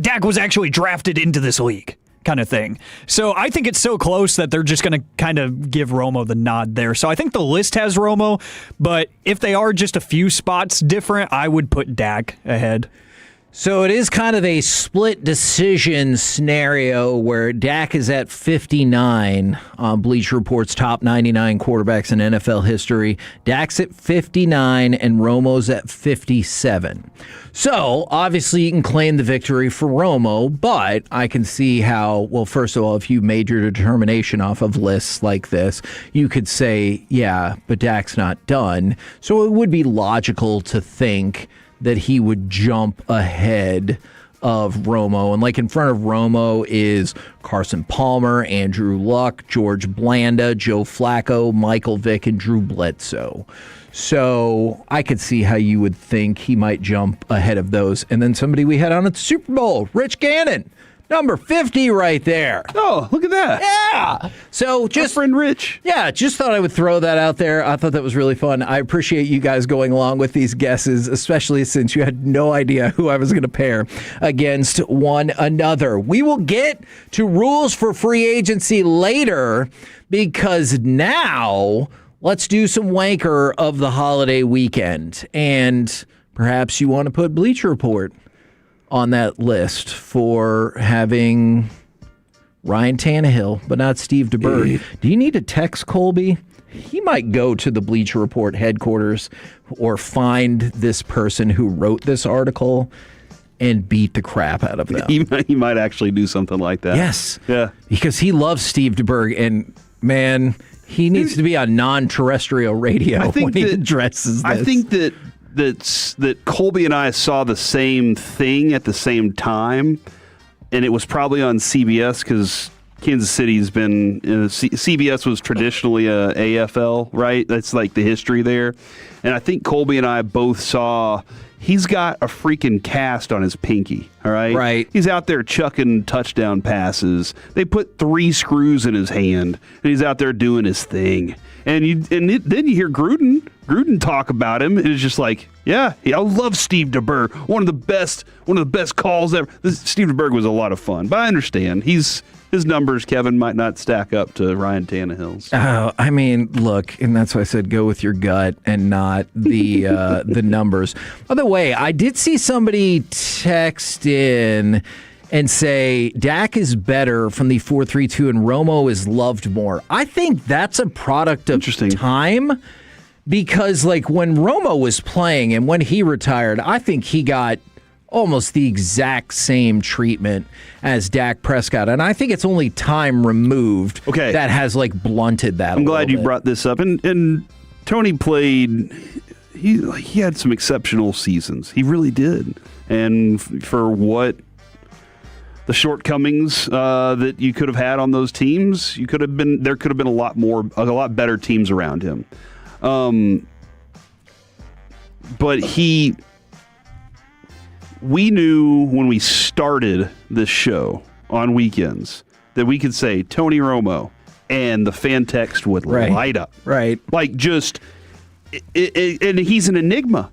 Dak was actually drafted into this league kind of thing. So I think it's so close that they're just going to kind of give Romo the nod there. So I think the list has Romo, but if they are just a few spots different, I would put Dak ahead. So it is kind of a split decision scenario where Dak is at 59 on Bleacher Report's top 99 quarterbacks in NFL history. Dak's at 59 and Romo's at 57. So obviously you can claim the victory for Romo, but I can see how, well, first of all, if you made your determination off of lists like this, you could say, yeah, but Dak's not done. So it would be logical to think that he would jump ahead of Romo. And like in front of Romo is Carson Palmer, Andrew Luck, George Blanda, Joe Flacco, Michael Vick, and Drew Bledsoe. So I could see how you would think he might jump ahead of those. And then somebody we had on at the Super Bowl, Rich Gannon. Number 50 right there. Oh, look at that. Yeah. So just our friend Rich. Yeah, just thought I would throw that out there. I thought that was really fun. I appreciate you guys going along with these guesses, especially since you had no idea who I was going to pair against one another. We will get to rules for free agency later because now let's do some wanker of the holiday weekend. And perhaps you want to put Bleacher Report on that list for having Ryan Tannehill, but not Steve DeBerg. Do you need to text Colby? He might go to the Bleacher Report headquarters or find this person who wrote this article and beat the crap out of them. He might actually do something like that. Yes. Yeah. Because he loves Steve DeBerg, and man, he needs to be on non-terrestrial radio when he addresses this. I think that Colby and I saw the same thing at the same time, and it was probably on CBS because Kansas City's been CBS was traditionally a AFL, right? That's like the history there, and I think Colby and I both saw he's got a freaking cast on his pinky. All right, right. He's out there chucking touchdown passes. They put 3 screws in his hand, and he's out there doing his thing. And then you hear Gruden talk about him. It's just like, yeah, I love Steve DeBerg. One of the best calls ever. Steve DeBerg was a lot of fun, but I understand his numbers, Kevin, might not stack up to Ryan Tannehill's. Oh, I mean, look, and that's why I said go with your gut and not the the numbers. By the way, I did see somebody text in and say Dak is better from the 4-3-2 and Romo is loved more. I think that's a product of time because like when Romo was playing and when he retired, I think he got almost the exact same treatment as Dak Prescott. And I think it's only time removed that has like blunted that. I'm glad you brought this up. And Tony played, he had some exceptional seasons. He really did. And for what the shortcomings that you could have had on those teams, there could have been a lot better teams around him. But we knew when we started this show on weekends that we could say Tony Romo and the fan text would light up. Right. Like just, and he's an enigma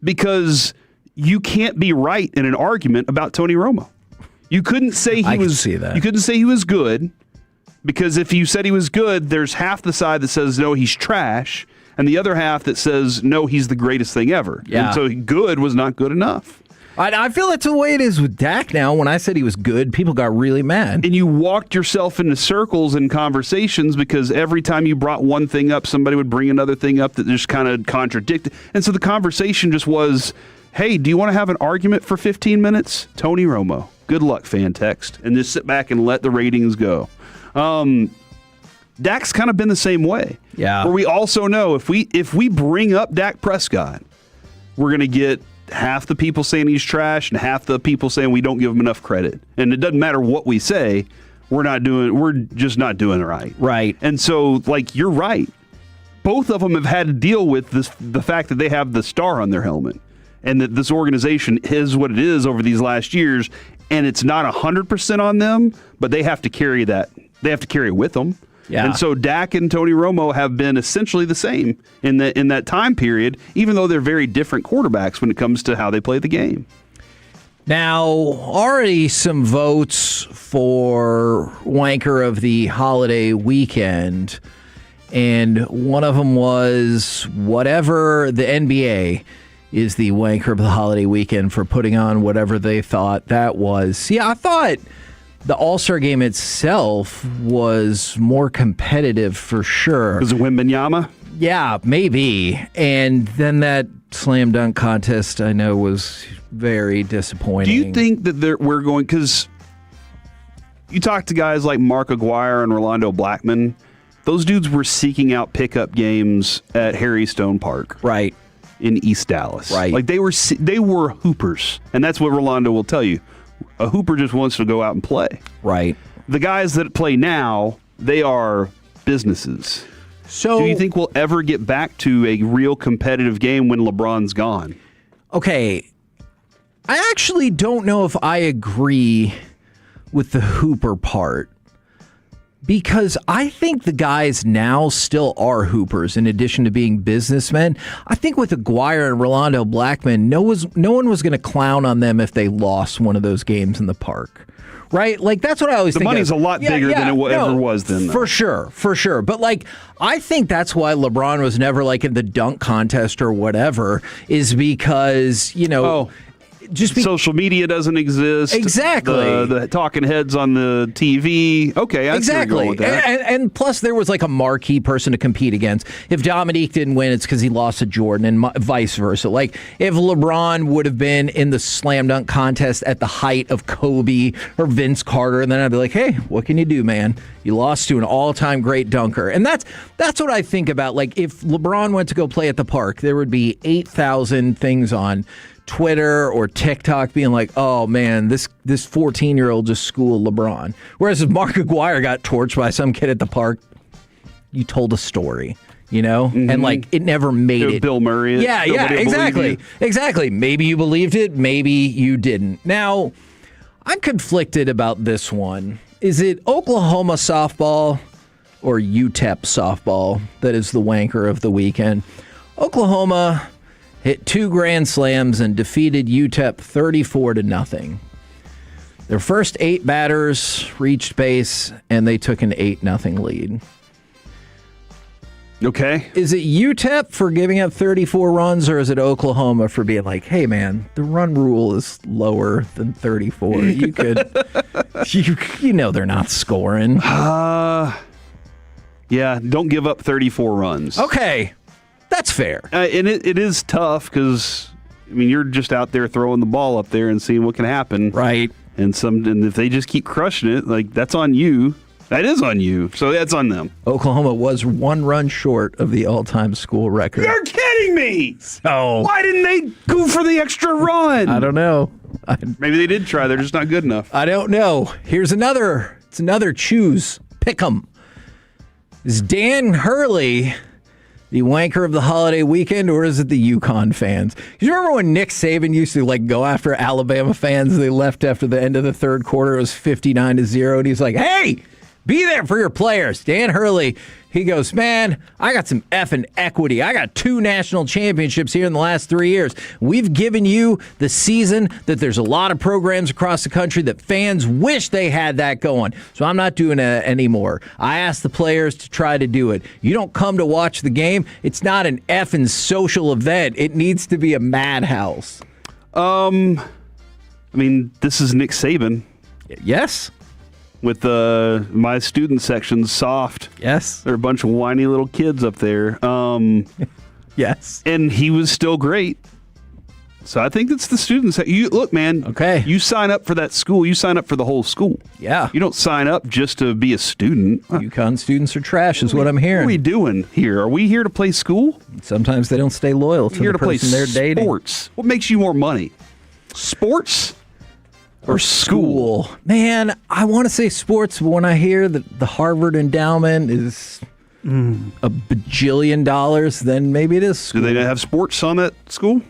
because you can't be right in an argument about Tony Romo. You couldn't say he was. You couldn't say he was good because if you said he was good, there's half the side that says no, he's trash, and the other half that says no, he's the greatest thing ever. Yeah. And so good was not good enough. I feel that's the way it is with Dak now. When I said he was good, people got really mad. And you walked yourself into circles in conversations because every time you brought one thing up, somebody would bring another thing up that just kind of contradicted. And so the conversation just was, hey, do you want to have an argument for 15 minutes? Tony Romo. Good luck, fan text. And just sit back and let the ratings go. Dak's kind of been the same way. Yeah. Where we also know if we bring up Dak Prescott, we're going to get half the people saying he's trash and half the people saying we don't give him enough credit. And it doesn't matter what we say, we're just not doing it right. Right. And so, like, you're right. Both of them have had to deal with the fact that they have the star on their helmet and that this organization is what it is over these last years. And it's not 100% on them, but they have to carry that. They have to carry it with them. Yeah. And so Dak and Tony Romo have been essentially the same in that time period, even though they're very different quarterbacks when it comes to how they play the game. Now, already some votes for Wanker of the holiday weekend, and one of them was whatever the NBA is the Wanker of the holiday weekend for putting on whatever they thought that was. Yeah, I thought the All-Star game itself was more competitive for sure. Was it Wembanyama? Yeah, maybe. And then that slam dunk contest, I know, was very disappointing. Do you think that we're going, because you talk to guys like Mark Aguirre and Rolando Blackman, those dudes were seeking out pickup games at Harry Stone Park. Right. In East Dallas. Right. Like they were hoopers. And that's what Rolando will tell you. A hooper just wants to go out and play. Right. The guys that play now, they are businesses. So do you think we'll ever get back to a real competitive game when LeBron's gone? Okay. I actually don't know if I agree with the hooper part. Because I think the guys now still are hoopers in addition to being businessmen. I think with Aguirre and Rolando Blackman, no one was going to clown on them if they lost one of those games in the park. Right? Like, that's what I always think. The money's a lot bigger than it ever was then. For sure. But, like, I think that's why LeBron was never, like, in the dunk contest or whatever, is because, you know... social media doesn't exist. Exactly. The talking heads on the TV. Okay, I see where you're going with that. And plus, there was like a marquee person to compete against. If Dominique didn't win, it's because he lost to Jordan, and vice versa. Like, if LeBron would have been in the slam dunk contest at the height of Kobe or Vince Carter, and then I'd be like, hey, what can you do, man? You lost to an all-time great dunker. And that's what I think about. Like, if LeBron went to go play at the park, there would be 8,000 things on Twitter or TikTok being like, oh man, this 14-year-old just schooled LeBron. Whereas if Mark Aguirre got torched by some kid at the park, you told a story, you know? Mm-hmm. And like, it never made it. Bill Murray. Yeah, exactly. Maybe you believed it, maybe you didn't. Now, I'm conflicted about this one. Is it Oklahoma softball or UTEP softball that is the wanker of the weekend? Oklahoma hit 2 grand slams and defeated UTEP 34-0. Their first 8 batters reached base, and they took an 8-0 lead. Okay. Is it UTEP for giving up 34 runs, or is it Oklahoma for being like, hey, man, the run rule is lower than 34. You could, you know they're not scoring. Yeah, don't give up 34 runs. Okay. That's fair. And it is tough because, I mean, you're just out there throwing the ball up there and seeing what can happen. Right. And if they just keep crushing it, like, that's on you. That is on you. So that's on them. Oklahoma was 1 run short of the all-time school record. You're kidding me! So why didn't they go for the extra run? I don't know. Maybe they did try. They're just not good enough. I don't know. Here's another. It's another choose. Pick 'em. Is Dan Hurley the wanker of the holiday weekend, or is it the UConn fans? You remember when Nick Saban used to like go after Alabama fans? They left after the end of the third quarter. It was 59-0, and he's like, "Hey, Be there for your players. Dan Hurley, he goes, man, I got some effing equity. I got 2 national championships here in the last 3 years. We've given you the season that there's a lot of programs across the country that fans wish they had that going. So I'm not doing it anymore. I asked the players to try to do it. You don't come to watch the game. It's not an effing social event. It needs to be a madhouse. I mean, this is Nick Saban. Yes. With my student section soft. Yes. There are a bunch of whiny little kids up there. Yes. And he was still great. So I think it's the students. Look, man. Okay. You sign up for that school. You sign up for the whole school. Yeah. You don't sign up just to be a student. UConn students are trash is what I'm hearing. What are we doing here? Are we here to play school? Sometimes they don't stay loyal to the person they're dating. Sports. What makes you more money? Sports? Or school? Man, I want to say sports, but when I hear that the Harvard endowment is a bajillion dollars, then maybe it is school. Do they not have sports on that school?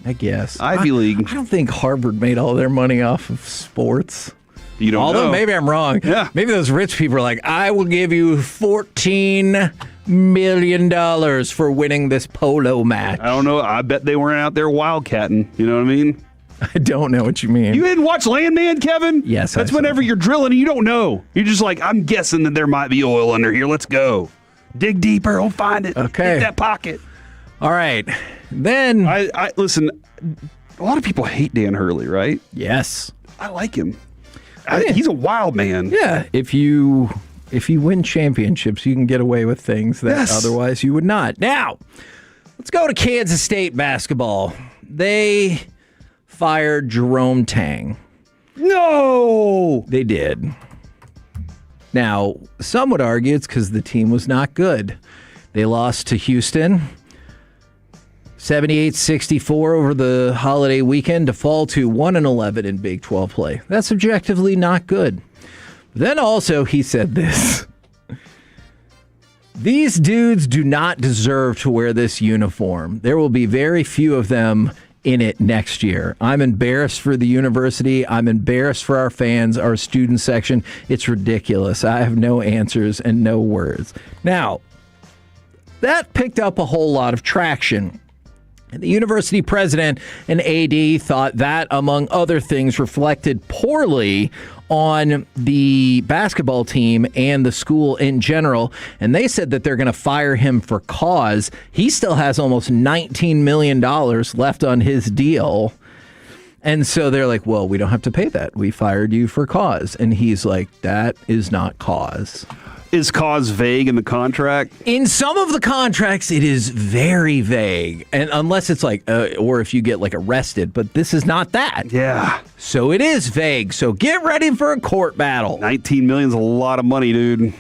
I guess. Ivy League. I don't think Harvard made all their money off of sports. You don't know. Although maybe I'm wrong. Yeah. Maybe those rich people are like, I will give you $14 million for winning this polo match. I don't know. I bet they weren't out there wildcatting. You know what I mean? I don't know what you mean. You didn't watch Landman, Kevin? Yes, That's whenever you're drilling and you don't know. You're just like, I'm guessing that there might be oil under here. Let's go. Dig deeper. We'll find it. Okay. Hit that pocket. All right. Then. I listen, a lot of people hate Dan Hurley, right? Yes. I like him. He's a wild man. Yeah. If you win championships, you can get away with things that otherwise you would not. Now, let's go to Kansas State basketball. They fired Jerome Tang. No! They did. Now, some would argue it's because the team was not good. They lost to Houston 78-64 over the holiday weekend to fall to 1-11 in Big 12 play. That's objectively not good. Then also he said this. These dudes do not deserve to wear this uniform. There will be very few of them in it next year. I'm embarrassed for the university. I'm embarrassed for our fans, our student section. It's ridiculous. I have no answers and no words. Now, that picked up a whole lot of traction. And the university president and AD thought that, among other things, reflected poorly on the basketball team and the school in general. And they said that they're going to fire him for cause. He still has almost $19 million left on his deal. And so they're like, well, we don't have to pay that. We fired you for cause. And he's like, that is not cause. Is cause vague in the contract? In some of the contracts, it is very vague, and unless it's like, or if you get like arrested, but this is not that. Yeah. So it is vague. So get ready for a court battle. $19 million is a lot of money, dude.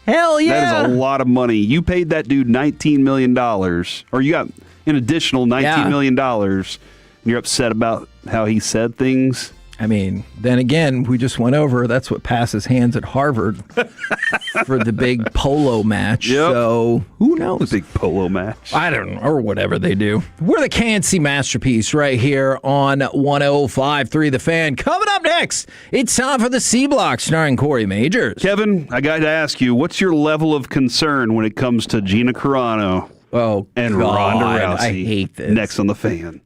Hell yeah. That is a lot of money. You paid that dude $19 million, or you got an additional $19 million, and you're upset about how he said things. I mean, then again, we just went over, that's what passes hands at Harvard for the big polo match. Yep. So who knows? The big polo match. I don't know, or whatever they do. We're the K&C Masterpiece right here on 105.3 The Fan. Coming up next, it's time for the C Block starring Corey Majors. Kevin, I got to ask you, what's your level of concern when it comes to Gina Carano and Ronda Rousey? I hate this. Next on The Fan.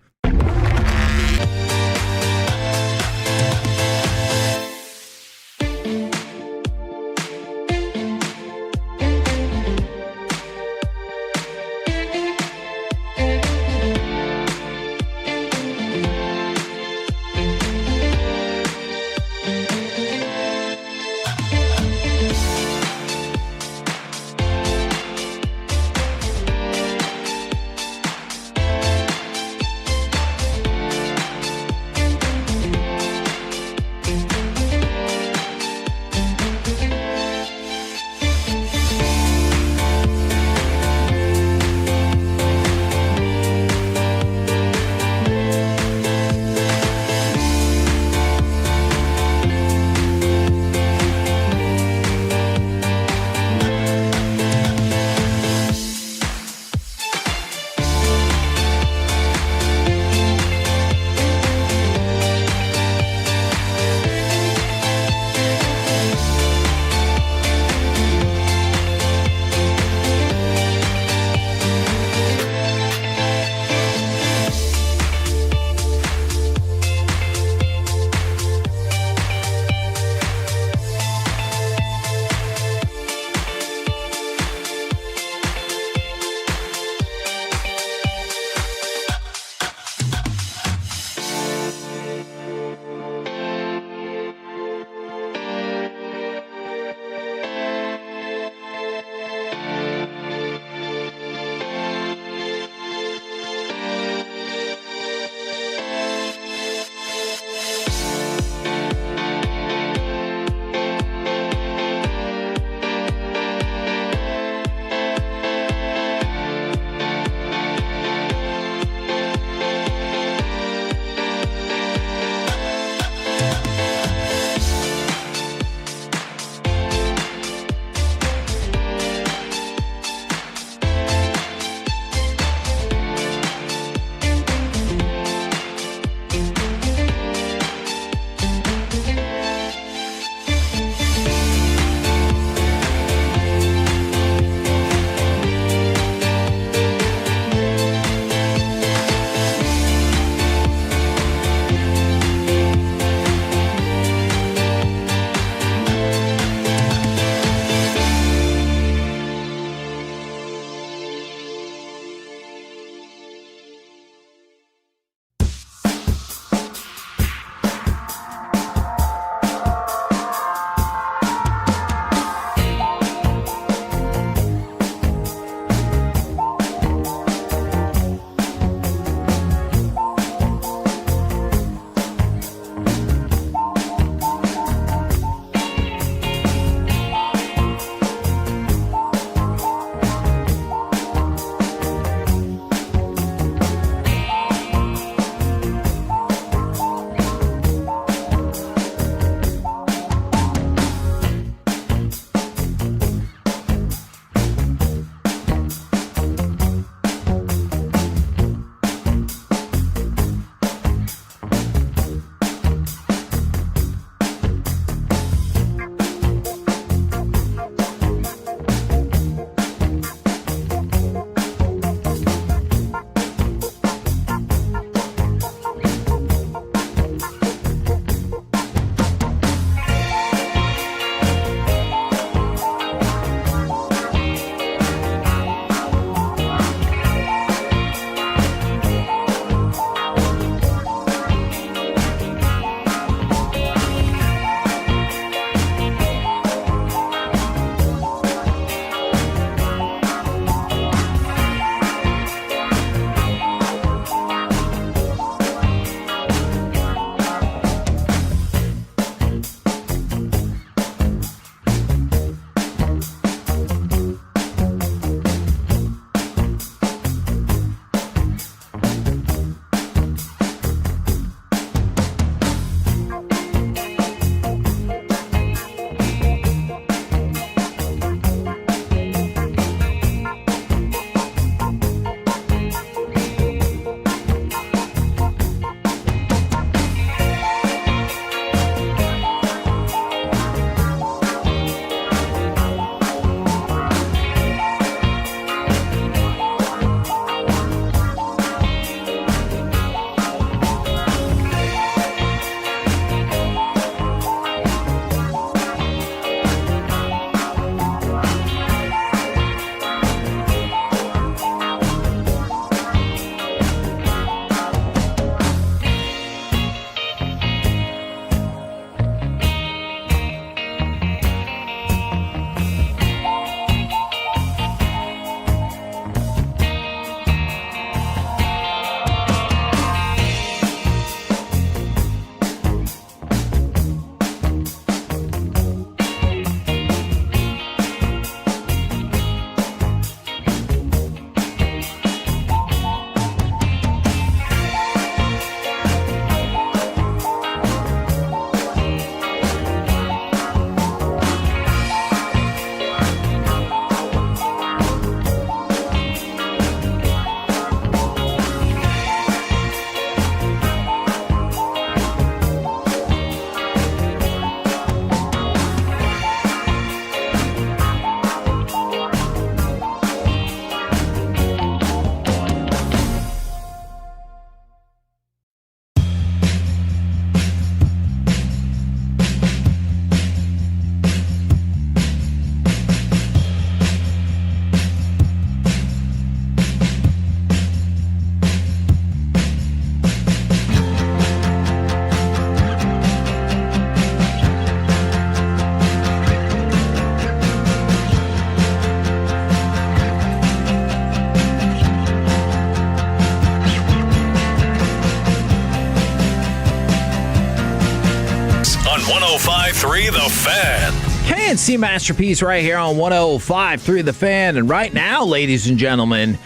105.3 The Fan. KNC Masterpiece right here on 105.3 The Fan. And right now, ladies and gentlemen,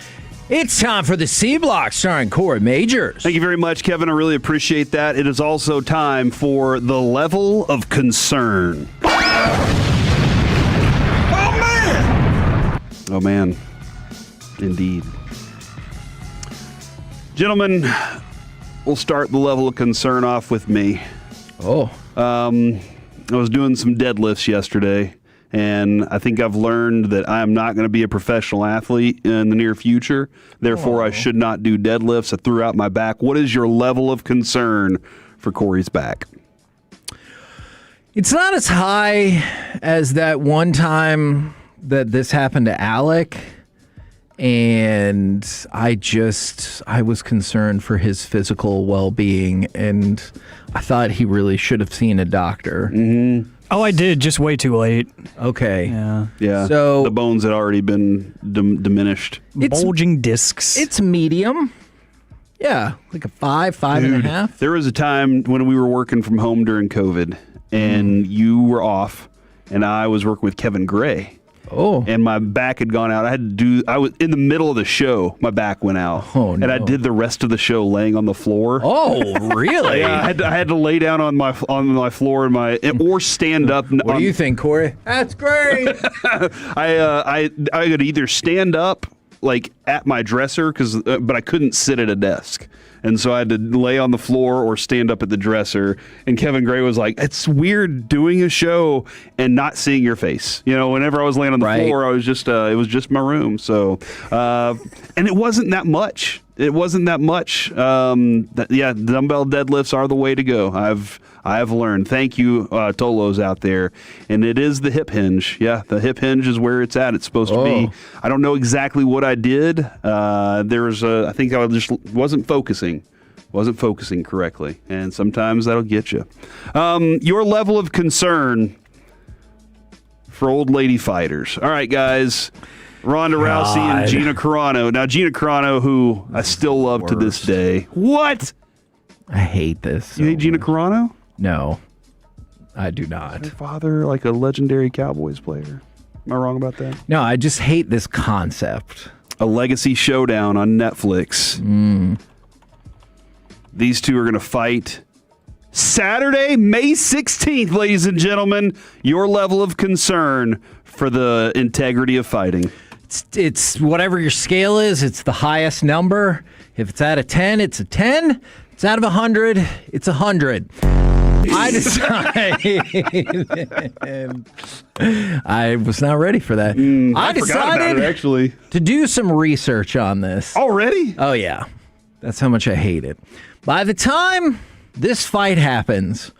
it's time for the C Block starring Corey Majors. Thank you very much, Kevin. I really appreciate that. It is also time for the level of concern. Oh, man. Indeed. Gentlemen, we'll start the level of concern off with me. Oh. I was doing some deadlifts yesterday, and I think I've learned that I am not going to be a professional athlete in the near future. Therefore, I should not do deadlifts. I threw out my back. What is your level of concern for Corey's back? It's not as high as that one time that this happened to Alec. And I was concerned for his physical well-being, and I thought he really should have seen a doctor. Mm-hmm. Oh, I did, just way too late. Okay. Yeah. So the bones had already been diminished. Bulging discs. It's medium. Yeah, like a 5.5. There was a time when we were working from home during COVID, and you were off, and I was working with Kevin Gray. Oh. And my back had gone out. I was in the middle of the show. My back went out. Oh, no. And I did the rest of the show laying on the floor. Oh, really? Yeah, I had to lay down on my floor or stand up. What do you think, Corey? That's great. I could either stand up like at my dresser but I couldn't sit at a desk. And so I had to lay on the floor or stand up at the dresser. And Kevin Gray was like, "It's weird doing a show and not seeing your face." You know, whenever I was laying on the floor, I was just it was just my room. So, and it wasn't that much. Dumbbell deadlifts are the way to go. I have learned. Thank you, Tolos out there. And it is the hip hinge. Yeah, the hip hinge is where it's at. It's supposed to be. I don't know exactly what I did. I think I just wasn't focusing. Wasn't focusing correctly. And sometimes that'll get you. Your level of concern for old lady fighters. All right, guys. Ronda Rousey and Gina Carano. Now, Gina Carano, who I still love to this day. What? I hate this. You hate Gina Carano? No, I do not. Is her father like a legendary Cowboys player? Am I wrong about that? No, I just hate this concept. A legacy showdown on Netflix. These two are going to fight Saturday, May 16th, ladies and gentlemen. Your level of concern for the integrity of fighting. It's whatever your scale is, it's the highest number. If it's out of 10, it's a 10. If it's out of 100, it's 100. I was not ready for that. I decided actually to do some research on this. Already? Oh, yeah. That's how much I hate it. By the time this fight happens,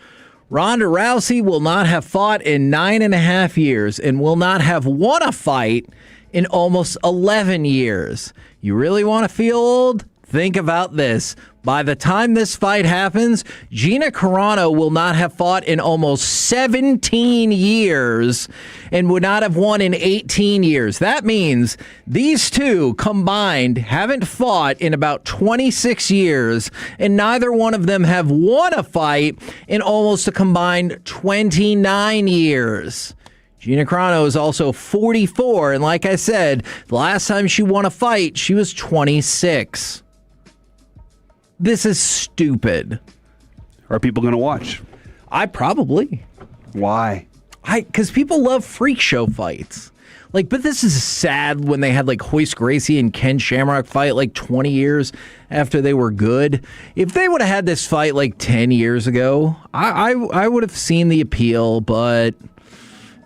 Ronda Rousey will not have fought in 9.5 years and will not have won a fight in almost 11 years. You really want to feel old? Think about this. By the time this fight happens, Gina Carano will not have fought in almost 17 years and would not have won in 18 years. That means these two combined haven't fought in about 26 years, and neither one of them have won a fight in almost a combined 29 years. Gina Carano is also 44, and like I said, the last time she won a fight, she was 26. This is stupid. Are people going to watch? I probably. Why? Because people love freak show fights. But this is sad when they had Hoist Gracie and Ken Shamrock fight 20 years after they were good. If they would have had this fight 10 years ago, I would have seen the appeal, but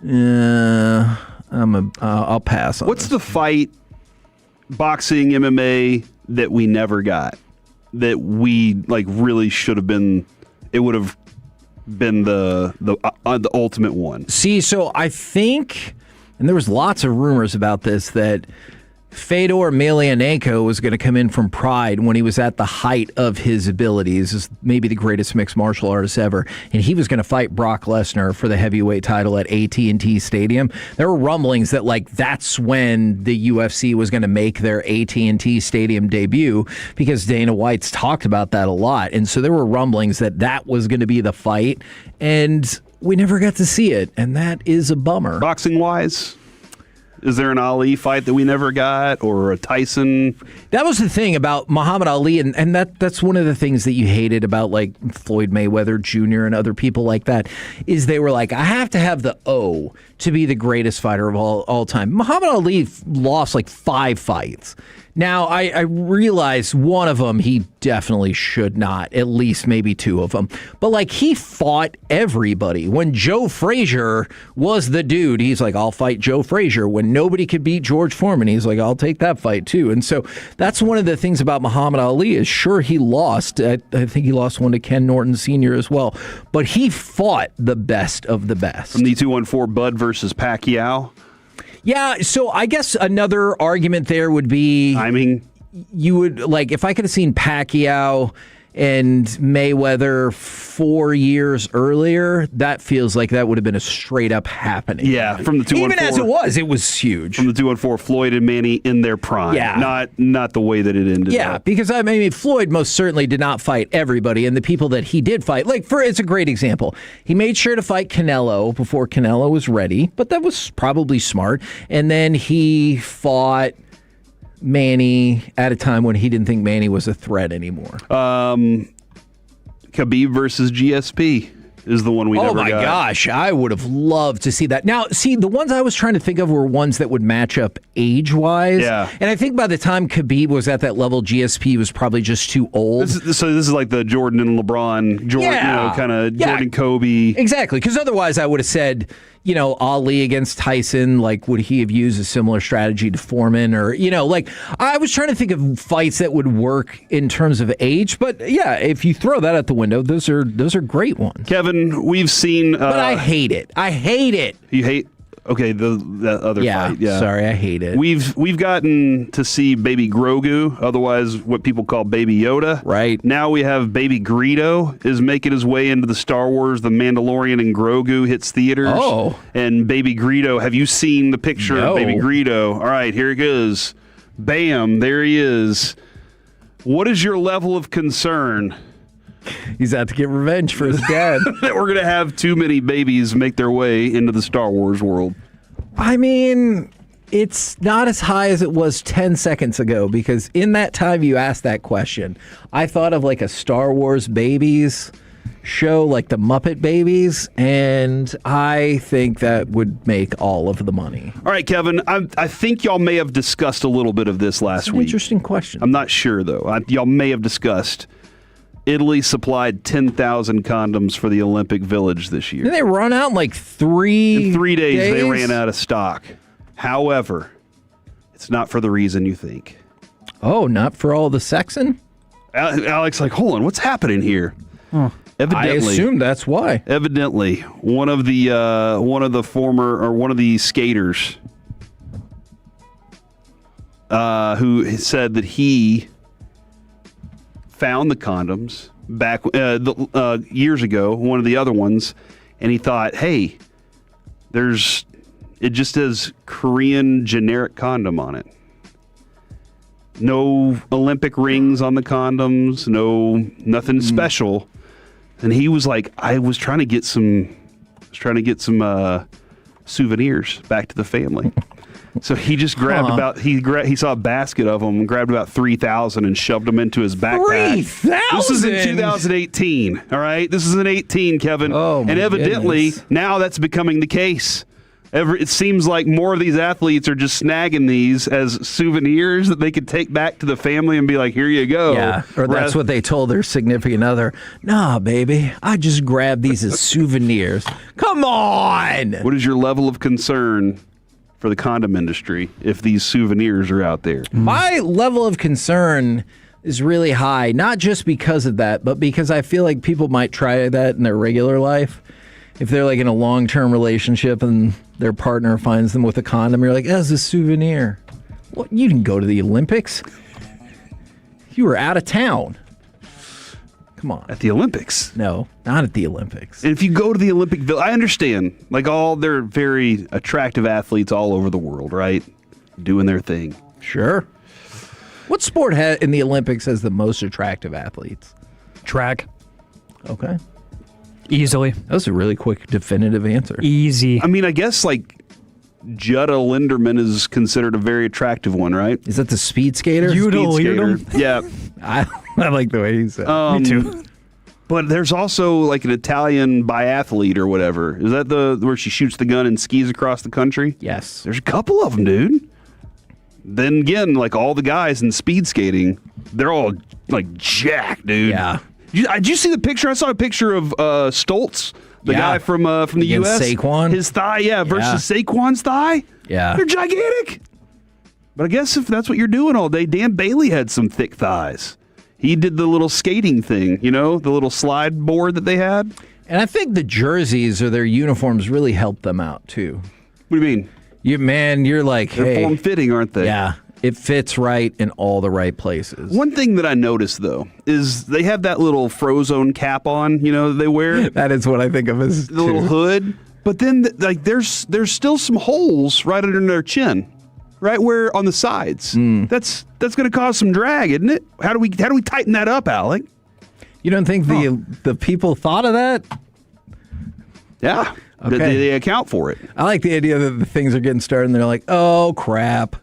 I'll pass on What's the fight, boxing, MMA, that we never got? That we really should have been. It would have been the ultimate one. See, so I think, and there was lots of rumors about this, that Fedor Emelianenko was going to come in from Pride when he was at the height of his abilities, as maybe the greatest mixed martial artist ever, and he was going to fight Brock Lesnar for the heavyweight title at AT&T Stadium. There were rumblings that that's when the UFC was going to make their AT&T Stadium debut, because Dana White's talked about that a lot, and so there were rumblings that was going to be the fight, and we never got to see it, and that is a bummer. Boxing-wise, is there an Ali fight that we never got, or a Tyson? That was the thing about Muhammad Ali, and that's one of the things that you hated about like Floyd Mayweather Jr. and other people like that, is they were like, I have to have the O to be the greatest fighter of all time. Muhammad Ali lost like 5 fights. Now, I realize one of them he definitely should not, at least maybe 2 of them. But, like, he fought everybody. When Joe Frazier was the dude, he's like, I'll fight Joe Frazier. When nobody could beat George Foreman, he's like, I'll take that fight, too. And so that's one of the things about Muhammad Ali is, sure, he lost. I think he lost one to Ken Norton Sr. as well. But he fought the best of the best. From the 214 Bud versus Pacquiao. Yeah, so I guess another argument there would be timing. You would, like, if I could have seen Pacquiao and Mayweather 4 years earlier, that feels like that would have been a straight up happening. Yeah, from the 214. Even as it was huge. From the 214, Floyd and Manny in their prime. Yeah. Not the way that it ended up. Because I mean, Floyd most certainly did not fight everybody, and the people that he did fight, it's a great example. He made sure to fight Canelo before Canelo was ready, but that was probably smart. And then he fought Manny at a time when he didn't think Manny was a threat anymore. Khabib versus GSP is the one we never got. Oh my gosh, I would have loved to see that. Now, see, the ones I was trying to think of were ones that would match up age-wise. Yeah. And I think by the time Khabib was at that level, GSP was probably just too old. This is like the Jordan and LeBron, Jordan Kobe. Exactly, because otherwise I would have said, Ali against Tyson, like, would he have used a similar strategy to Foreman? Or, I was trying to think of fights that would work in terms of age. But, yeah, if you throw that out the window, those are great ones. Kevin, we've seen... but I hate it. I hate it. You hate... Okay, that other fight. Yeah, sorry, I hate it. We've gotten to see Baby Grogu, otherwise what people call Baby Yoda. Right. Now we have Baby Greedo is making his way into the Star Wars. The Mandalorian and Grogu hits theaters. Oh. And Baby Greedo, have you seen the picture of Baby Greedo? All right, here it goes. Bam, there he is. What is your level of concern? He's out to get revenge for his dad. That we're going to have too many babies make their way into the Star Wars world. I mean, it's not as high as it was 10 seconds ago, because in that time you asked that question, I thought of like a Star Wars babies show, like the Muppet Babies, and I think that would make all of the money. All right, Kevin, I think y'all may have discussed a little bit of this last week. Interesting question. I'm not sure, though. Y'all may have discussed Italy supplied 10,000 condoms for the Olympic Village this year. Did they run out in like 3 In 3 days, they ran out of stock. However, it's not for the reason you think. Oh, not for all the sexing? Alex, hold on, what's happening here? Oh. Evidently, I assume that's why. Evidently, one of the skaters who said that he found the condoms back years ago, one of the other ones, and he thought, hey, it just says Korean generic condom on it. No Olympic rings on the condoms, nothing special. And he was like, I was trying to get some souvenirs back to the family. So he just grabbed he saw a basket of them, grabbed about 3,000 and shoved them into his backpack. 3,000? This is in 2018, all right? This is in 18, Kevin. Oh, my and evidently, goodness. now that's becoming the case. It seems like more of these athletes are just snagging these as souvenirs that they could take back to the family and be like, here you go. Yeah, or that's what they told their significant other. Nah, baby, I just grabbed these as souvenirs. Come on! What is your level of concern for the condom industry if these souvenirs are out there? My level of concern is really high, not just because of that, but because I feel like people might try that in their regular life. If they're like in a long-term relationship and their partner finds them with a condom, you're like, as a souvenir. What? You didn't go to the Olympics. You were out of town. Come on. At the Olympics? No, not at the Olympics. And if you go to the Olympic Village, I understand. Like, they're very attractive athletes all over the world, right? Doing their thing. Sure. What sport in the Olympics has the most attractive athletes? Track. Okay. Easily. That was a really quick, definitive answer. Easy. I mean, I guess like Jutta Linderman is considered a very attractive one, right? Is that the speed skater? Yeah. I like the way he said it. Me too. But there's also like an Italian biathlete or whatever. Is that where she shoots the gun and skis across the country? Yes. There's a couple of them, dude. Then again, like all the guys in speed skating, they're all like jacked, dude. Yeah. Did you see the picture? I saw a picture of Stoltz, the guy from the Against U.S. Saquon? His thigh, versus Saquon's thigh. Yeah. They're gigantic. But I guess if that's what you're doing all day, Dan Bailey had some thick thighs. He did the little skating thing, the little slide board that they had. And I think the jerseys or their uniforms really helped them out, too. What do you mean? You're like, They're hey. form-fitting, aren't they? Yeah. It fits right in all the right places. One thing that I noticed, though, is they have that little Frozone cap on, that they wear. That is what I think of as the little hood. But then, there's still some holes right under their chin, right where on the sides. That's going to cause some drag, isn't it? How do we tighten that up, Alec? You don't think the people thought of that? Yeah. Okay. They account for it. I like the idea that the things are getting started and they're like, oh, crap.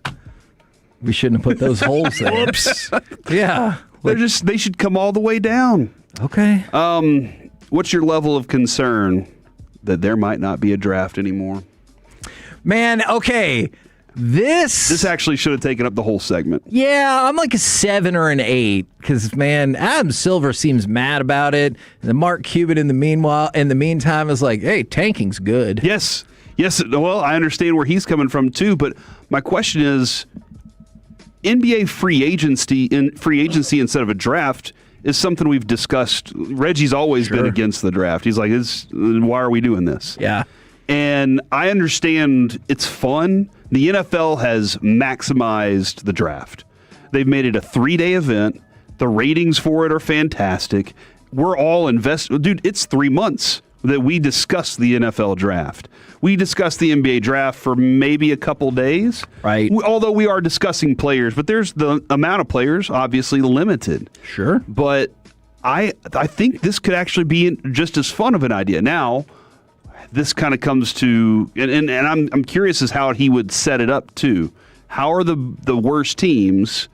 We shouldn't have put those holes there. Whoops. Yeah. They should come all the way down. Okay. What's your level of concern that there might not be a draft anymore? Man, okay. This actually should have taken up the whole segment. Yeah, I'm like a 7 or an 8 because, man, Adam Silver seems mad about it. And then Mark Cuban, in the meantime, is like, hey, tanking's good. Yes. Well, I understand where he's coming from too, but my question is, NBA free agency instead of a draft is something we've discussed. Reggie's always been against the draft. He's like, why are we doing this? Yeah. And I understand it's fun. The NFL has maximized the draft. They've made it a 3-day event. The ratings for it are fantastic. We're all invested. Dude, it's 3 months that we discuss the NFL draft. We discuss the NBA draft for maybe a couple days. Right. Although we are discussing players, but there's the amount of players obviously limited. Sure. But I think this could actually be just as fun of an idea. Now, this kind of comes to, and I'm curious as how he would set it up too. How are the worst teams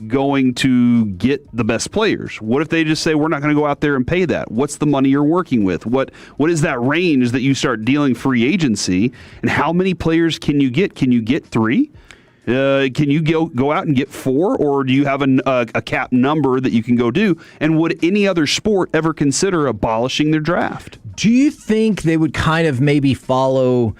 going to get the best players? What if they just say, we're not going to go out there and pay that? What's the money you're working with? What is that range that you start dealing free agency? And how many players can you get? Can you get 3? Can you go out and get 4? Or do you have a cap number that you can go do? And would any other sport ever consider abolishing their draft? Do you think they would kind of maybe follow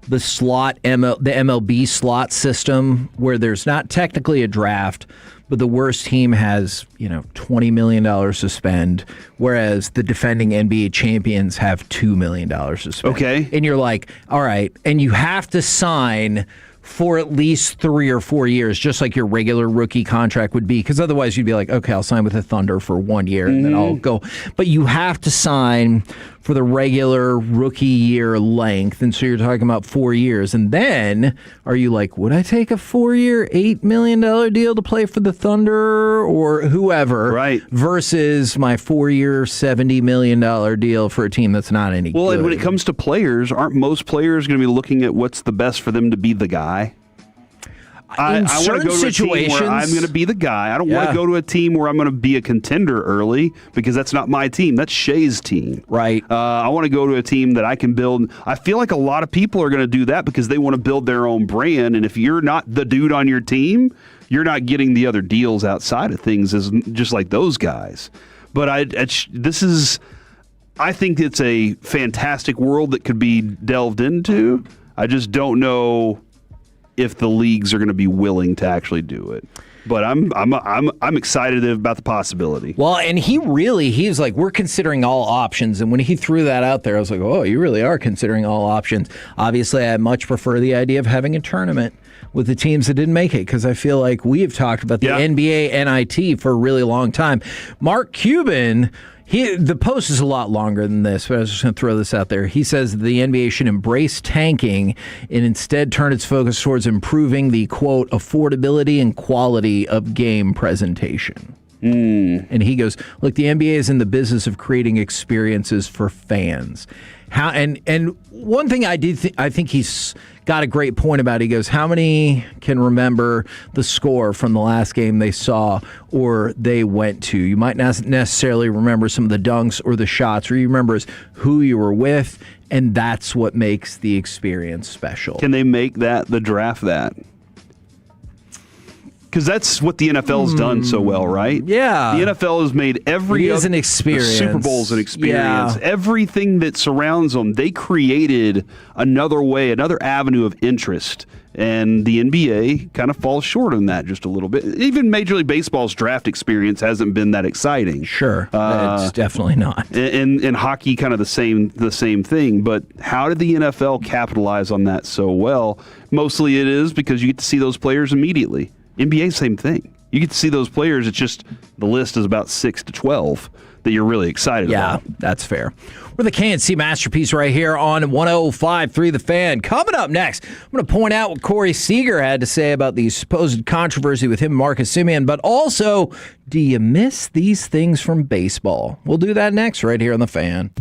the MLB slot system where there's not technically a draft, but the worst team has, $20 million to spend, whereas the defending NBA champions have $2 million to spend. Okay. And you're like, all right, and you have to sign for at least 3 or 4 years, just like your regular rookie contract would be, because otherwise you'd be like, okay, I'll sign with the Thunder for 1 year and then I'll go. But you have to sign for the regular rookie year length, and so you're talking about 4 years. And then are you like, would I take a 4-year, $8 million deal to play for the Thunder or whoever, right, versus my 4-year, $70 million deal for a team that's not any good? Well, and when it comes to players, aren't most players going to be looking at what's the best for them to be the guy? I want to go to a team where I'm going to be the guy. I don't want to go to a team where I'm going to be a contender early, because that's not my team. That's Shea's team. Right. I want to go to a team that I can build. I feel like a lot of people are going to do that because they want to build their own brand. And if you're not the dude on your team, you're not getting the other deals outside of things as just like those guys. But I think it's a fantastic world that could be delved into. I just don't know if the leagues are going to be willing to actually do it. But I'm excited about the possibility. Well, and he's like, we're considering all options. And when he threw that out there, I was like, oh, you really are considering all options. Obviously, I much prefer the idea of having a tournament with the teams that didn't make it, because I feel like we have talked about the NBA NIT for a really long time. Mark Cuban, the post is a lot longer than this, but I was just going to throw this out there. He says the NBA should embrace tanking and instead turn its focus towards improving the, quote, affordability and quality of game presentation. And he goes, look, the NBA is in the business of creating experiences for fans. And one thing I think he's got a great point about. He goes, how many can remember the score from the last game they saw or they went to? You might not necessarily remember some of the dunks or the shots, or you remember is who you were with, and that's what makes the experience special. Can they make the draft that? Because that's what the NFL's done so well, right? Yeah. The NFL has made every... It is an experience. The Super Bowl's an experience. Yeah. Everything that surrounds them, they created another way, another avenue of interest. And the NBA kind of falls short on that just a little bit. Even Major League Baseball's draft experience hasn't been that exciting. Sure, it's definitely not. And hockey, kind of the same thing. But how did the NFL capitalize on that so well? Mostly it is because you get to see those players immediately. NBA, same thing. You get to see those players. It's just the list is about 6 to 12 that you're really excited about. Yeah, that's fair. We're the KNC Masterpiece right here on 105.3 The Fan. Coming up next, I'm going to point out what Corey Seager had to say about the supposed controversy with him and Marcus Semien, but also, do you miss these things from baseball? We'll do that next right here on The Fan.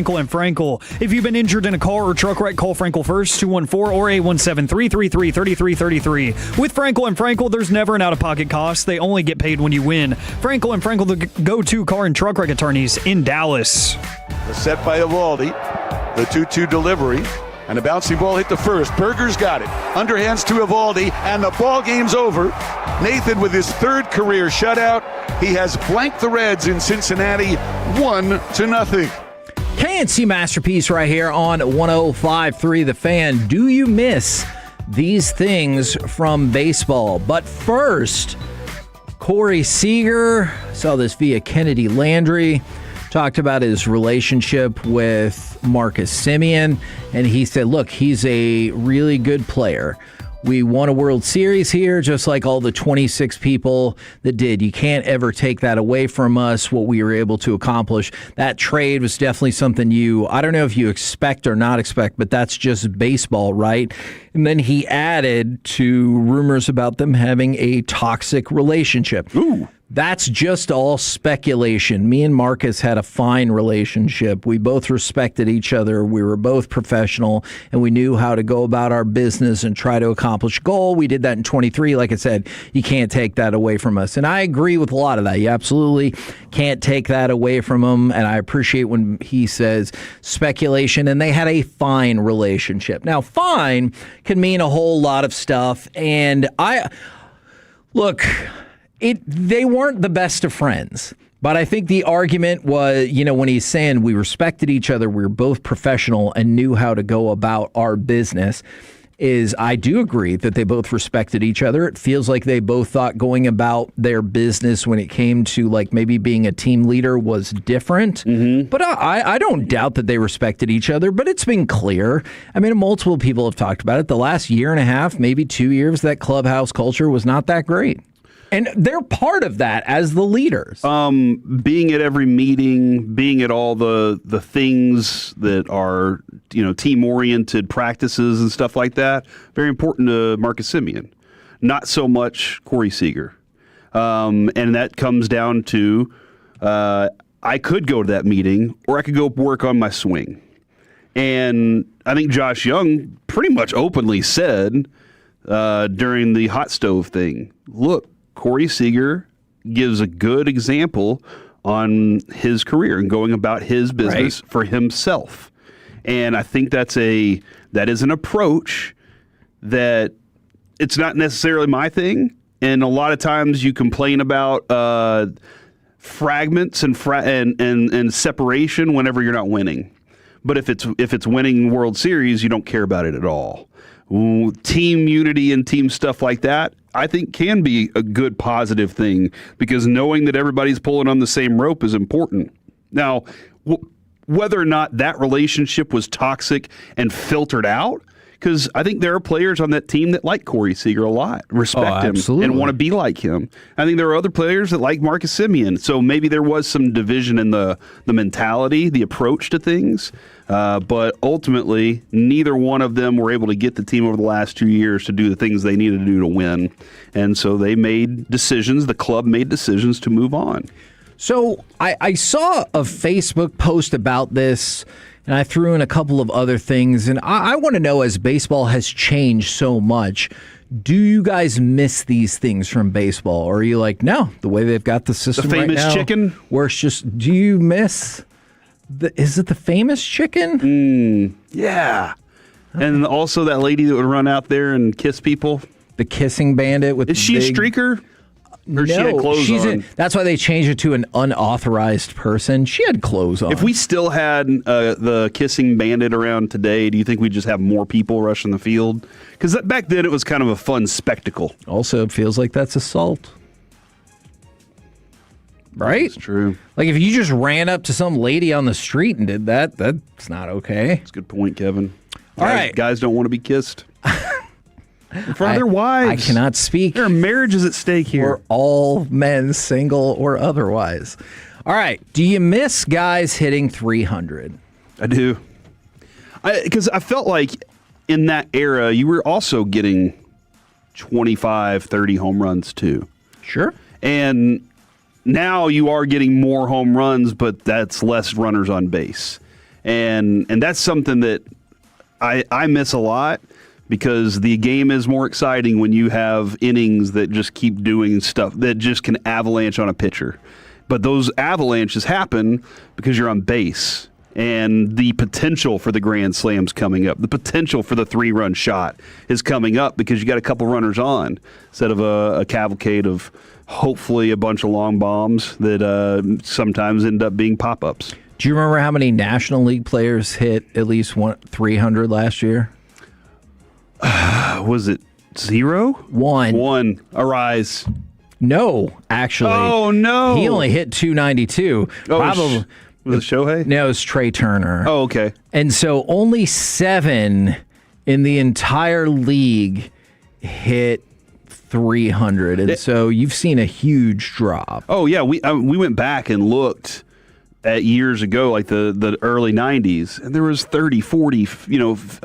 Frankel and Frankel. If you've been injured in a car or truck wreck, call Frankel first, 214 or 817-333-3333. With Frankel and Frankel, there's never an out-of-pocket cost. They only get paid when you win. Frankel and Frankel, the go-to car and truck wreck attorneys in Dallas. The set by Evaldi, the 2-2 delivery, and a bouncing ball hit the first. Berger's got it. Underhands to Evaldi, and the ball game's over. Nathan with his third career shutout. He has blanked the Reds in Cincinnati 1-0. KNC Masterpiece right here on 105.3 The Fan. Do you miss these things from baseball? But first, Corey Seager, saw this via Kennedy Landry, talked about his relationship with Marcus Semien, and he said, look, he's a really good player. We won a World Series here, just like all the 26 people that did. You can't ever take that away from us, what we were able to accomplish. That trade was definitely something I don't know if you expect or not expect, but that's just baseball, right? And then he added to rumors about them having a toxic relationship. Ooh. That's just all speculation. Me and Marcus had a fine relationship. We both respected each other. We were both professional, and we knew how to go about our business and try to accomplish a goal. We did that in 23. Like I said, you can't take that away from us. And I agree with a lot of that. You absolutely can't take that away from him. And I appreciate when he says speculation, and they had a fine relationship. Now, fine can mean a whole lot of stuff. And they weren't the best of friends, but I think the argument was, when he's saying we respected each other, we were both professional and knew how to go about our business, is I do agree that they both respected each other. It feels like they both thought going about their business when it came to like maybe being a team leader was different. Mm-hmm. But I don't doubt that they respected each other, but it's been clear. I mean, multiple people have talked about it. The last year and a half, maybe 2 years, that clubhouse culture was not that great. And they're part of that as the leaders. Being at every meeting, being at all the things that are, team-oriented practices and stuff like that, very important to Marcus Semien. Not so much Corey Seager. And that comes down to I could go to that meeting or I could go work on my swing. And I think Josh Young pretty much openly said during the hot stove thing, look, Corey Seager gives a good example on his career and going about his business for himself. And I think that is an approach that it's not necessarily my thing. And a lot of times you complain about fragments and separation whenever you're not winning. But if it's winning World Series, you don't care about it at all. Team unity and team stuff like that, I think can be a good positive thing because knowing that everybody's pulling on the same rope is important. Now, whether or not that relationship was toxic and filtered out, because I think there are players on that team that like Corey Seager a lot, respect him, and want to be like him. I think there are other players that like Marcus Semien. So maybe there was some division in the mentality, the approach to things. But ultimately, neither one of them were able to get the team over the last 2 years to do the things they needed to do to win. And so they made decisions, the club made decisions to move on. So I saw a Facebook post about this, and I threw in a couple of other things. And I want to know, as baseball has changed so much, do you guys miss these things from baseball? Or are you like, no, the way they've got the system right now. The famous chicken? Where it's just, do you miss... Is it the famous chicken? Yeah. And also that lady that would run out there and kiss people. The kissing bandit with. Is she a streaker? Or she had clothes on? That's why they changed it to an unauthorized person. She had clothes on. If we still had the kissing bandit around today, do you think we'd just have more people rushing the field? Because back then it was kind of a fun spectacle. Also, it feels like that's assault. Right? That's true. Like if you just ran up to some lady on the street and did that, that's not okay. That's a good point, Kevin. All right. Guys don't want to be kissed. In front of their wives. I cannot speak. There are marriages at stake here. For all men, single or otherwise. All right. Do you miss guys hitting 300? I do. Because I felt like in that era, you were also getting 25, 30 home runs too. Sure. And now you are getting more home runs, but that's less runners on base. And that's something that I miss a lot, because the game is more exciting when you have innings that just keep doing stuff that just can avalanche on a pitcher. But those avalanches happen because you're on base. And the potential for the grand slams coming up, the potential for the 3-run shot is coming up because you got a couple runners on instead of a cavalcade of hopefully a bunch of long bombs that sometimes end up being pop-ups. Do you remember how many National League players hit at least 300 last year? Was it 0? 1. 1. Arise. No, actually. Oh, no. He only hit 292. Oh, Probably. Was it Shohei? No, it was Trey Turner. Oh, okay. And so only 7 in the entire league hit 300. And so you've seen a huge drop. Oh, yeah. We went back and looked at years ago, like the early 90s, and there was 30, 40,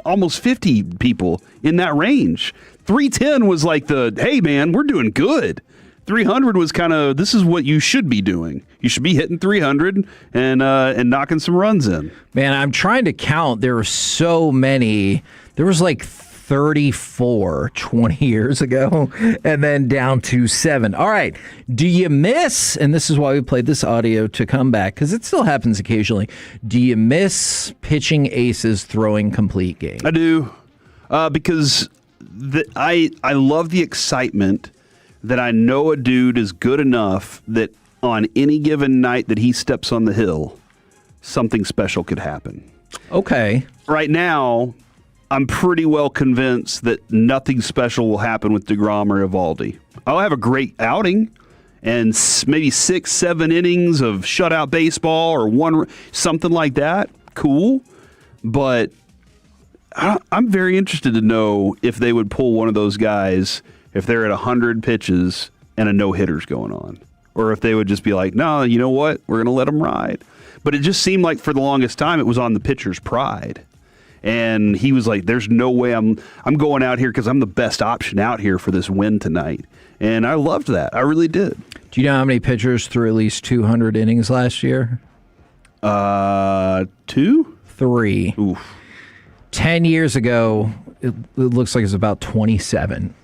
almost 50 people in that range. 310 was like hey, man, we're doing good. 300 was kind of, this is what you should be doing. You should be hitting 300 and knocking some runs in. Man, I'm trying to count. There were so many. There was like 34 20 years ago, and then down to 7. All right. Do you miss, and this is why we played this audio to come back, because it still happens occasionally. Do you miss pitching aces throwing complete games? I do, because I love the excitement that I know a dude is good enough that on any given night that he steps on the hill, something special could happen. Okay. Right now, I'm pretty well convinced that nothing special will happen with DeGrom or Eovaldi. I'll have a great outing and maybe 6-7 innings of shutout baseball or something like that. Cool. But I'm very interested to know if they would pull one of those guys if they're at 100 pitches and a no-hitter's going on. Or if they would just be like, no, you know what? We're going to let them ride. But it just seemed like for the longest time it was on the pitcher's pride. And he was like, there's no way I'm going out here because I'm the best option out here for this win tonight. And I loved that. I really did. Do you know how many pitchers threw at least 200 innings last year? 2? 3. Oof. 10 years ago, it looks like it's about 27.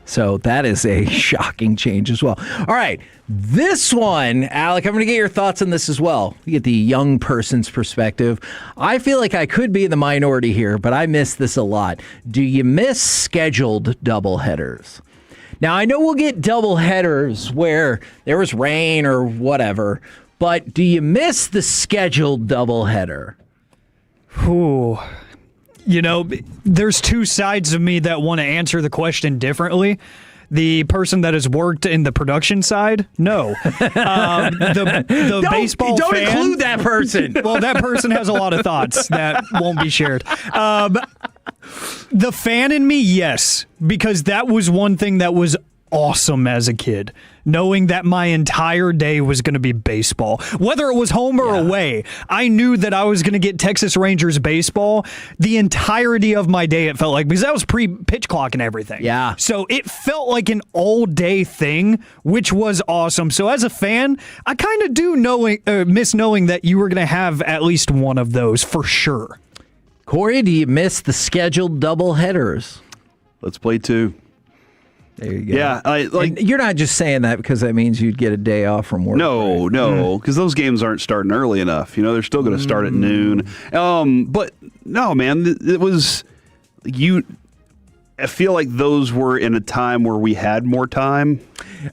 So that is a shocking change as well. All right. This one, Alec, I'm going to get your thoughts on this as well. You get the young person's perspective. I feel like I could be in the minority here, but I miss this a lot. Do you miss scheduled doubleheaders? Now, I know we'll get doubleheaders where there was rain or whatever, but do you miss the scheduled doubleheader? Ooh. You know, there's two sides of me that want to answer the question differently. The person that has worked in the production side, no. The baseball don't fan, include that person. Well, that person has a lot of thoughts that won't be shared. The fan in me, yes, because that was one thing that was awesome as a kid, knowing that my entire day was going to be baseball. Whether it was home or away, I knew that I was going to get Texas Rangers baseball the entirety of my day, it felt like, because that was pre-pitch clock and everything. Yeah. So it felt like an all-day thing, which was awesome. So as a fan, I kind of do miss knowing that you were going to have at least one of those for sure. Corey, do you miss the scheduled doubleheaders? Let's play 2. There you go. Yeah, and you're not just saying that because that means you'd get a day off from work. No, because those games aren't starting early enough. You know, they're still going to start at noon. But no, man, it was I feel like those were in a time where we had more time.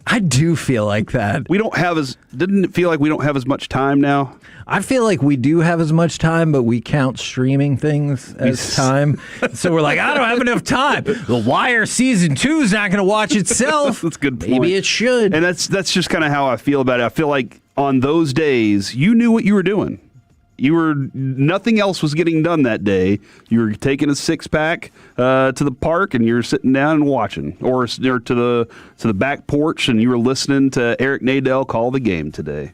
I do feel like that. Didn't it feel like we don't have as much time now? I feel like we do have as much time, but we count streaming things as time. So we're like, I don't have enough time. The Wire Season 2 is not going to watch itself. That's a good point. Maybe it should. And that's just kind of how I feel about it. I feel like on those days, you knew what you were doing. Nothing else was getting done that day. You were taking a 6-pack to the park, and you were sitting down and watching, or to the back porch, and you were listening to Eric Nadel call the game today.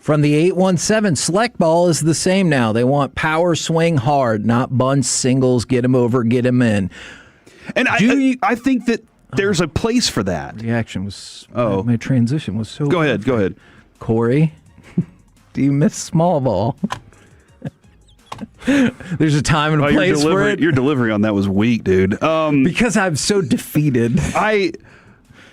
From the 817, select ball is the same now. They want power swing hard, not bunts, singles, get him over, get him in. And I think that there's a place for that. The action was, my transition was so Go ahead. Corey, do you miss small ball? There's a time and a place for it. Your delivery on that was weak, dude. Because I'm so defeated.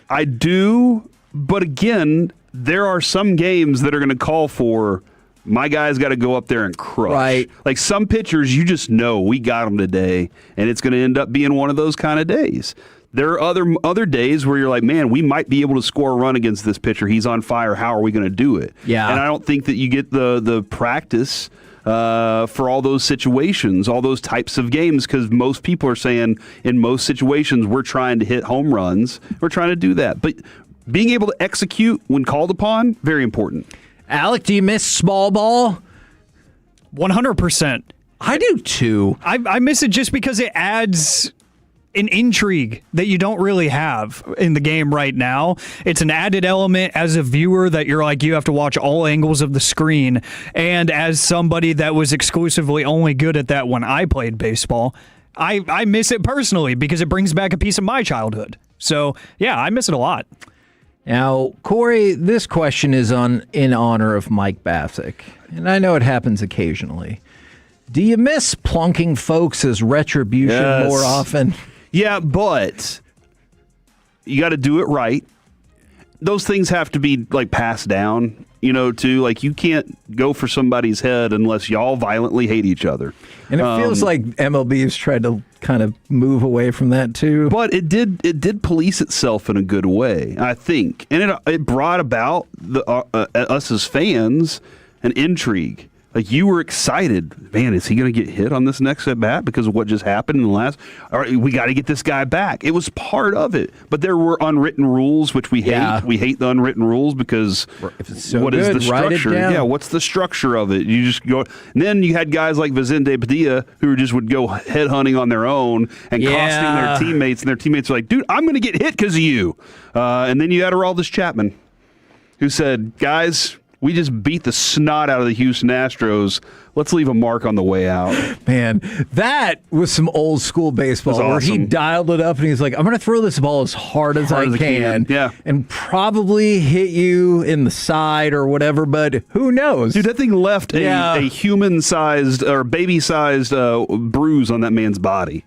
I do, but again, there are some games that are going to call for my guy's got to go up there and crush. Right. Like some pitchers, you just know we got them today, and it's going to end up being one of those kind of days. There are other days where you're like, man, we might be able to score a run against this pitcher. He's on fire. How are we going to do it? Yeah. And I don't think that you get the practice for all those situations, all those types of games, because most people are saying in most situations we're trying to hit home runs. We're trying to do that. But being able to execute when called upon, very important. Alec, do you miss small ball? 100%. I do too. I miss it just because it adds an intrigue that you don't really have in the game right now. It's an added element as a viewer that you're like, you have to watch all angles of the screen. And as somebody that was exclusively only good at that when I played baseball, I miss it personally because it brings back a piece of my childhood. So, yeah, I miss it a lot. Now, Corey, this question is in honor of Mike Bassick, and I know it happens occasionally. Do you miss plunking folks as retribution more often? Yeah, but you got to do it right. Those things have to be like passed down, too. Like you can't go for somebody's head unless y'all violently hate each other. And it feels like MLB has tried to kind of move away from that too. But it did police itself in a good way, I think, and it brought about us as fans an intrigue. Like you were excited, man. Is he going to get hit on this next at bat because of what just happened in the last? All right, we got to get this guy back. It was part of it, but there were unwritten rules which we hate. We hate the unwritten rules because if it's so what good, is the structure? Yeah, what's the structure of it? You just go, and then you had guys like Vicente Padilla who just would go head hunting on their own and costing their teammates, and their teammates are like, "Dude, I'm going to get hit because of you." And then you had Aroldis Chapman, who said, "Guys, we just beat the snot out of the Houston Astros. Let's leave a mark on the way out." Man, that was some old school baseball where he dialed it up and he's like, I'm going to throw this ball as hard as I can. Yeah. And probably hit you in the side or whatever, but who knows? Dude, that thing left a human-sized or baby-sized bruise on that man's body.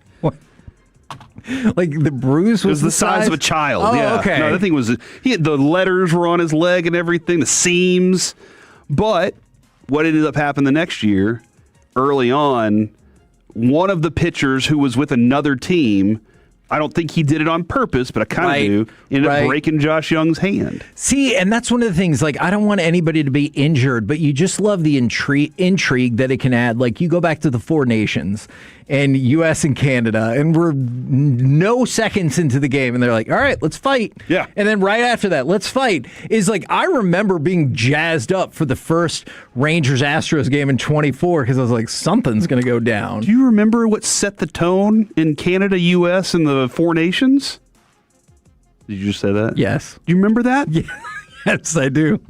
Like the bruise was the size of a child. Oh, yeah. okay. No, that thing was. The letters were on his leg and everything, the seams. But what ended up happening the next year, early on, one of the pitchers who was with another team, I don't think he did it on purpose, but I kind of do, ended up breaking Josh Young's hand. See, and that's one of the things, like, I don't want anybody to be injured, but you just love the intrigue that it can add. Like, you go back to the Four Nations and U.S. and Canada, and we're no seconds into the game, and they're like, all right, let's fight. Yeah. And then right after that, let's fight. Is like, I remember being jazzed up for the first Rangers-Astros game in 24, because I was like, something's going to go down. Do you remember what set the tone in Canada, U.S., and the Four Nations? Did you just say that? Yes. Do you remember that? Yes, I do.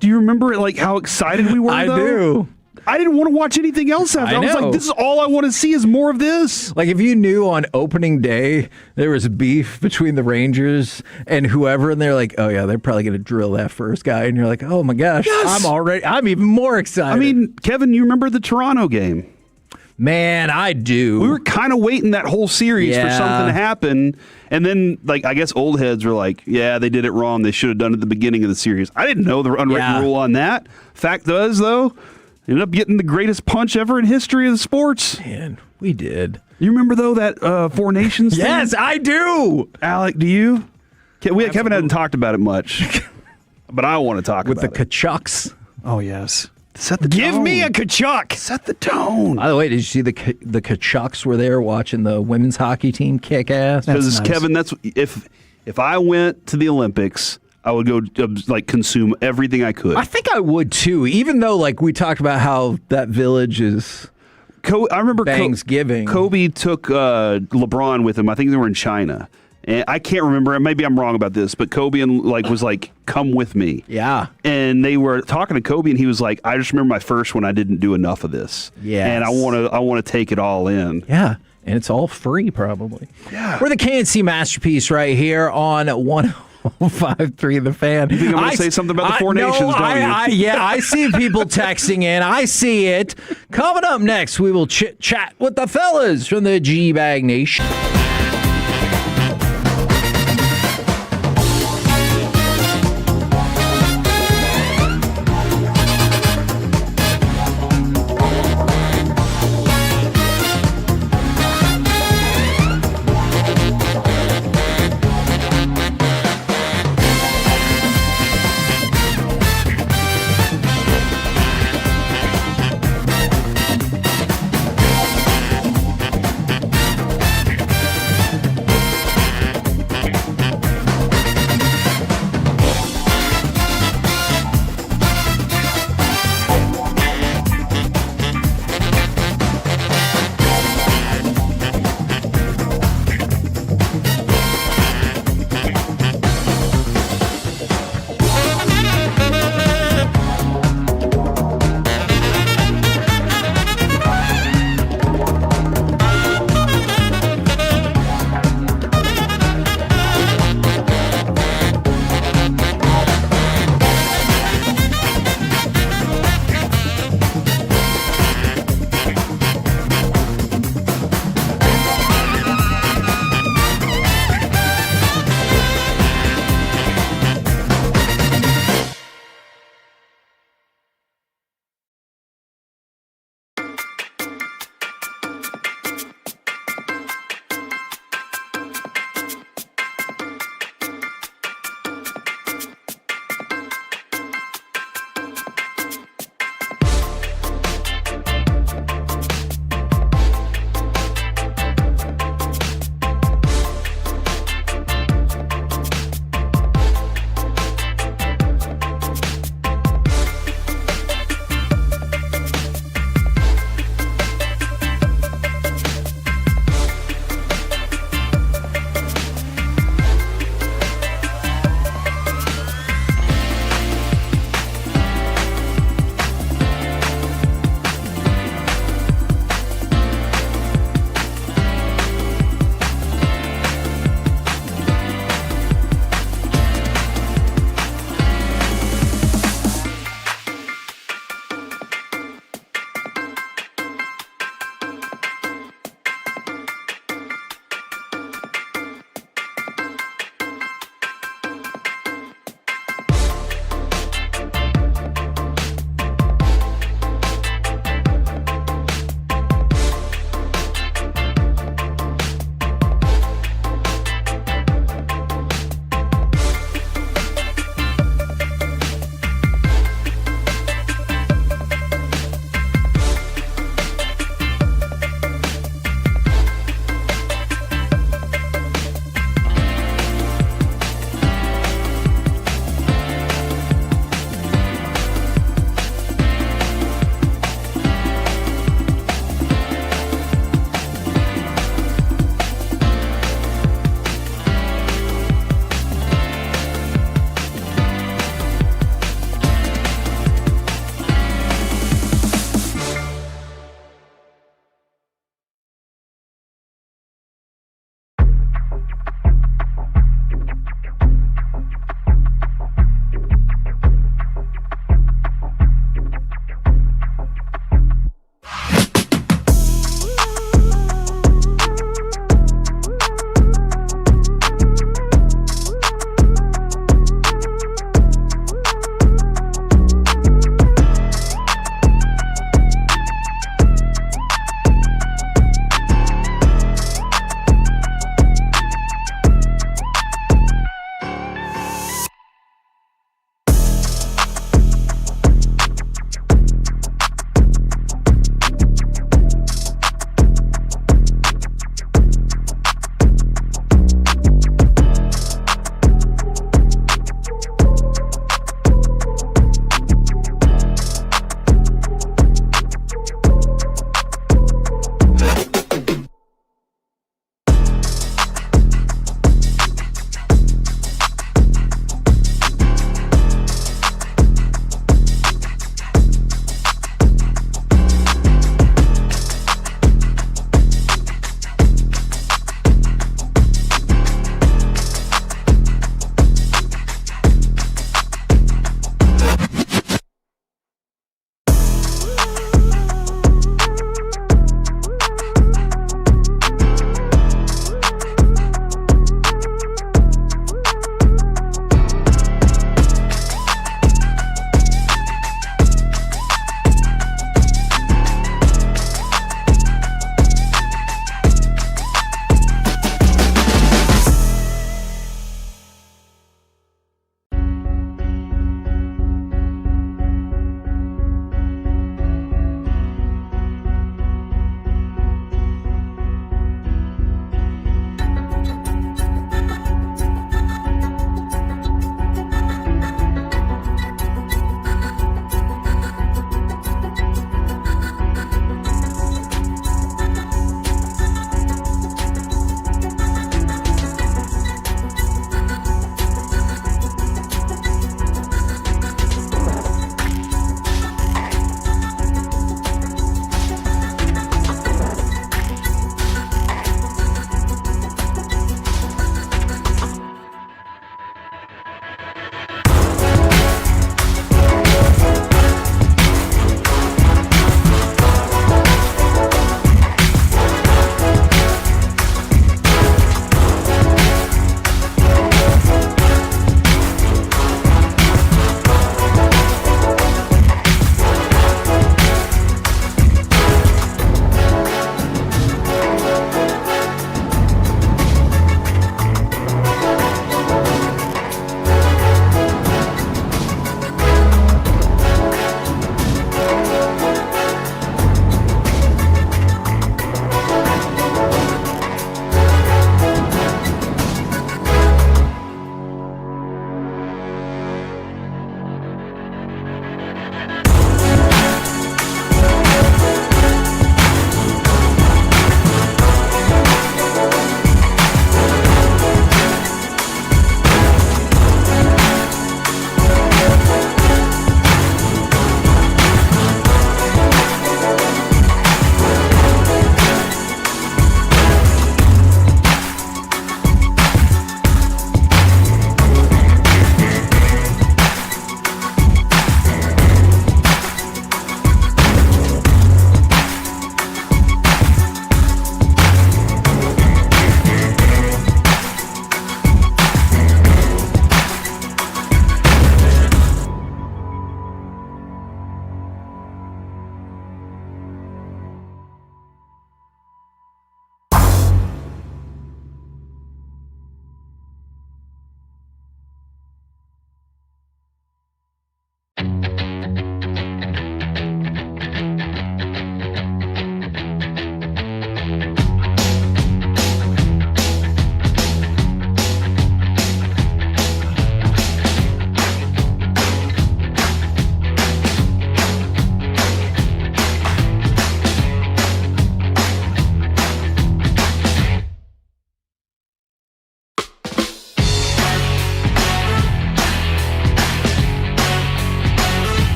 Do you remember like how excited we were? I do. I didn't want to watch anything else after. I was like, this is all I want to see is more of this. Like, if you knew on opening day there was beef between the Rangers and whoever, and they're like, oh, yeah, they're probably going to drill that first guy. And you're like, oh, my gosh, I'm even more excited. I mean, Kevin, you remember the Toronto game? Man, I do. We were kind of waiting that whole series for something to happen. And then, like, I guess old heads were like, yeah, they did it wrong. They should have done it at the beginning of the series. I didn't know the unwritten rule on that. Fact does, though, ended up getting the greatest punch ever in history of the sports. Man, we did. You remember, though, that Four Nations thing? Yes, I do. Alec, do you? Kevin hadn't talked about it much, but I want to talk about it. With the Kachucks. Oh, yes. Set the tone. Give me a Kachuk. Set the tone. By the way, did you see the Kachucks were there watching the women's hockey team kick ass? Because, Kevin, that's if I went to the Olympics, I would go like consume everything I could. I think I would too, even though like we talked about how that village is. I remember Thanksgiving. Kobe took LeBron with him. I think they were in China. And I can't remember. Maybe I'm wrong about this, but Kobe was like, "Come with me." Yeah. And they were talking to Kobe, and he was like, "I just remember my first one. I didn't do enough of this. Yeah. And I want to take it all in." Yeah. And it's all free, probably. Yeah. We're the KNC Masterpiece right here on 105.3 The Fan. You think I'm going to say something about the Four Nations, don't you? I see people texting in. I see it. Coming up next, we will chat with the fellas from the G-Bag Nation.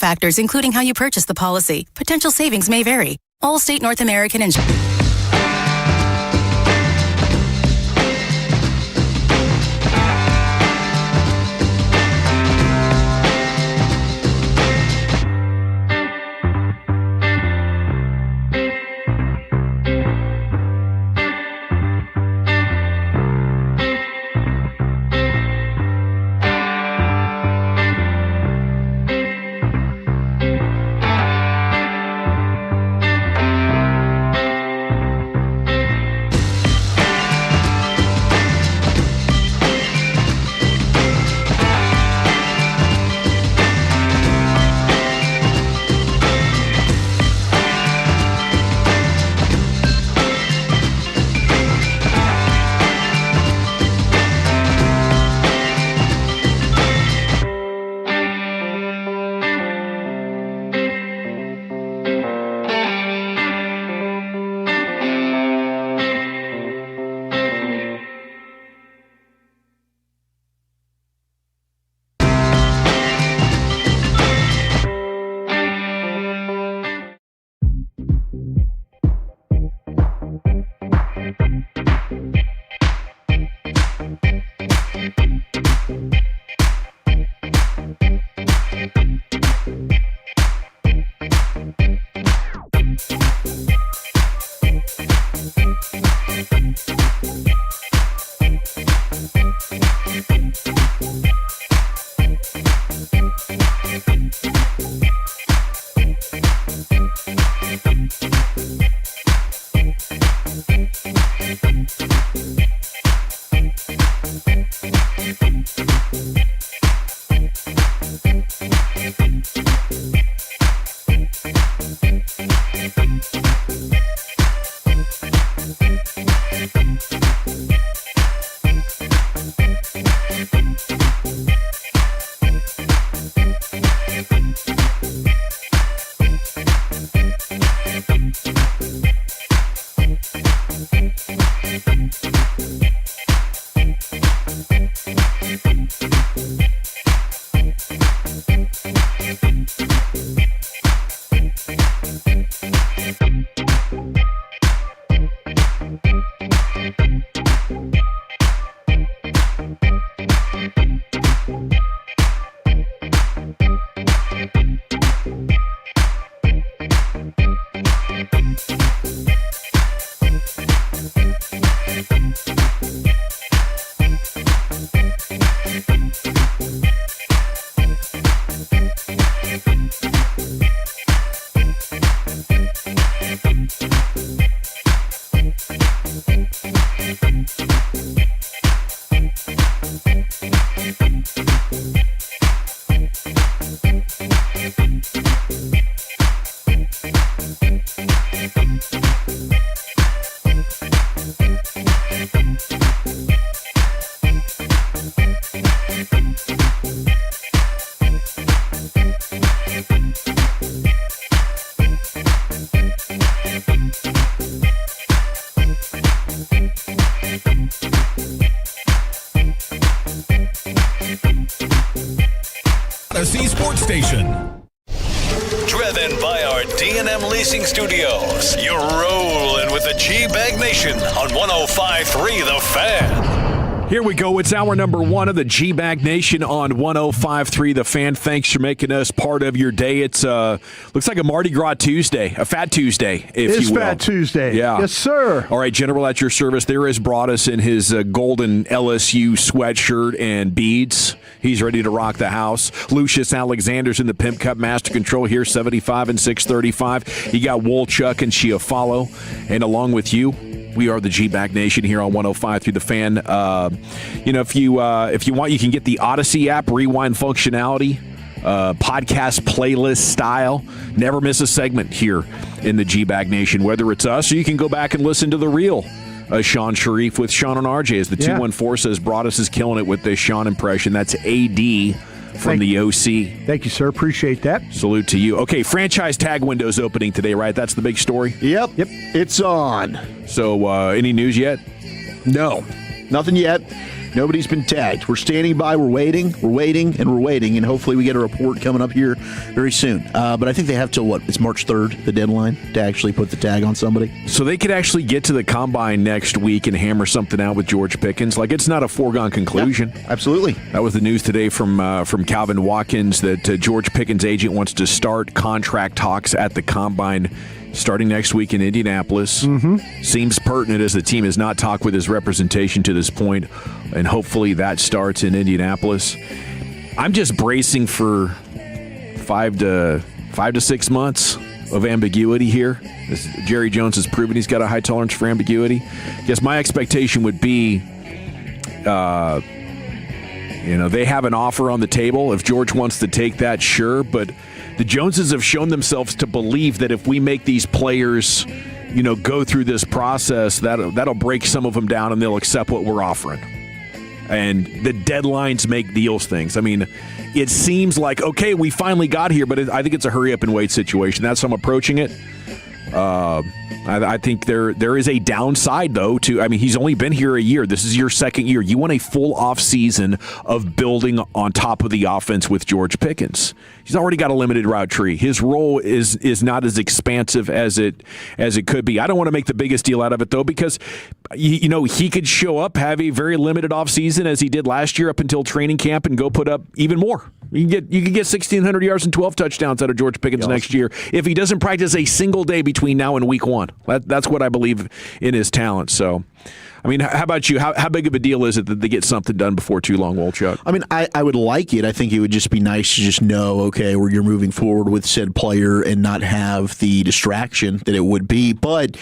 factors, including how you purchase the policy. Potential savings may vary. Allstate North American Insurance. Odyssey Sports Station. Driven by our D&M Leasing Studios, you're rolling with the G-Bag Nation on 105.3 The Fan. Here we go. It's hour number one of the G-Bag Nation on 105.3 The Fan. Thanks for making us part of your day. It's looks like a Mardi Gras Tuesday, a Fat Tuesday, if you will. It's Fat Tuesday. Yeah. Yes, sir. All right, General, at your service. There is Broadus in his golden LSU sweatshirt and beads. He's ready to rock the house. Lucius Alexander's in the Pimp Cup Master Control here, 75 and 635. You got Wolchuk and Chiafalo. And along with you, we are the G-Bag Nation here on 105 through The Fan. If you want, you can get the Odyssey app, rewind functionality, podcast playlist style. Never miss a segment here in the G-Bag Nation, whether it's us or you can go back and listen to the real Sean Sharif with Sean and RJ. As the 214 says, Broadus is killing it with this Sean impression. That's AD from the OC. Thank you, sir. Appreciate that. Salute to you. Okay, franchise tag window's opening today, right? That's the big story? Yep. It's on. So, any news yet? No. Nothing yet. Nobody's been tagged. We're standing by. We're waiting, and hopefully we get a report coming up here very soon. But I think they have till what? It's March 3rd, the deadline, to actually put the tag on somebody. So they could actually get to the combine next week and hammer something out with George Pickens. Like, it's not a foregone conclusion. Yeah, absolutely. That was the news today from Calvin Watkins that George Pickens' agent wants to start contract talks at the combine starting next week in Indianapolis. Seems pertinent as the team has not talked with his representation to this point, and hopefully that starts in Indianapolis. I'm just bracing for 5 to 6 months of ambiguity here. Jerry Jones has proven he's got a high tolerance for ambiguity. I guess my expectation would be, they have an offer on the table. If George wants to take that, sure, but the Joneses have shown themselves to believe that if we make these players, go through this process, that'll break some of them down and they'll accept what we're offering. And the deadlines make deals things. I mean, it seems like, okay, we finally got here, but I think it's a hurry up and wait situation. That's how I'm approaching it. I think there is a downside, though, he's only been here a year. This is your second year. You want a full off season of building on top of the offense with George Pickens. He's already got a limited route tree. His role is not as expansive as it could be. I don't want to make the biggest deal out of it, though, because he could show up, have a very limited offseason as he did last year up until training camp, and go put up even more. You can get 1,600 yards and 12 touchdowns out of George Pickens next year if he doesn't practice a single day between now and week 1. That's what I believe in his talent. So, how about you? How big of a deal is it that they get something done before too long, Wolchuk? I would like it. I think it would just be nice to just know, okay, where you're moving forward with said player and not have the distraction that it would be. But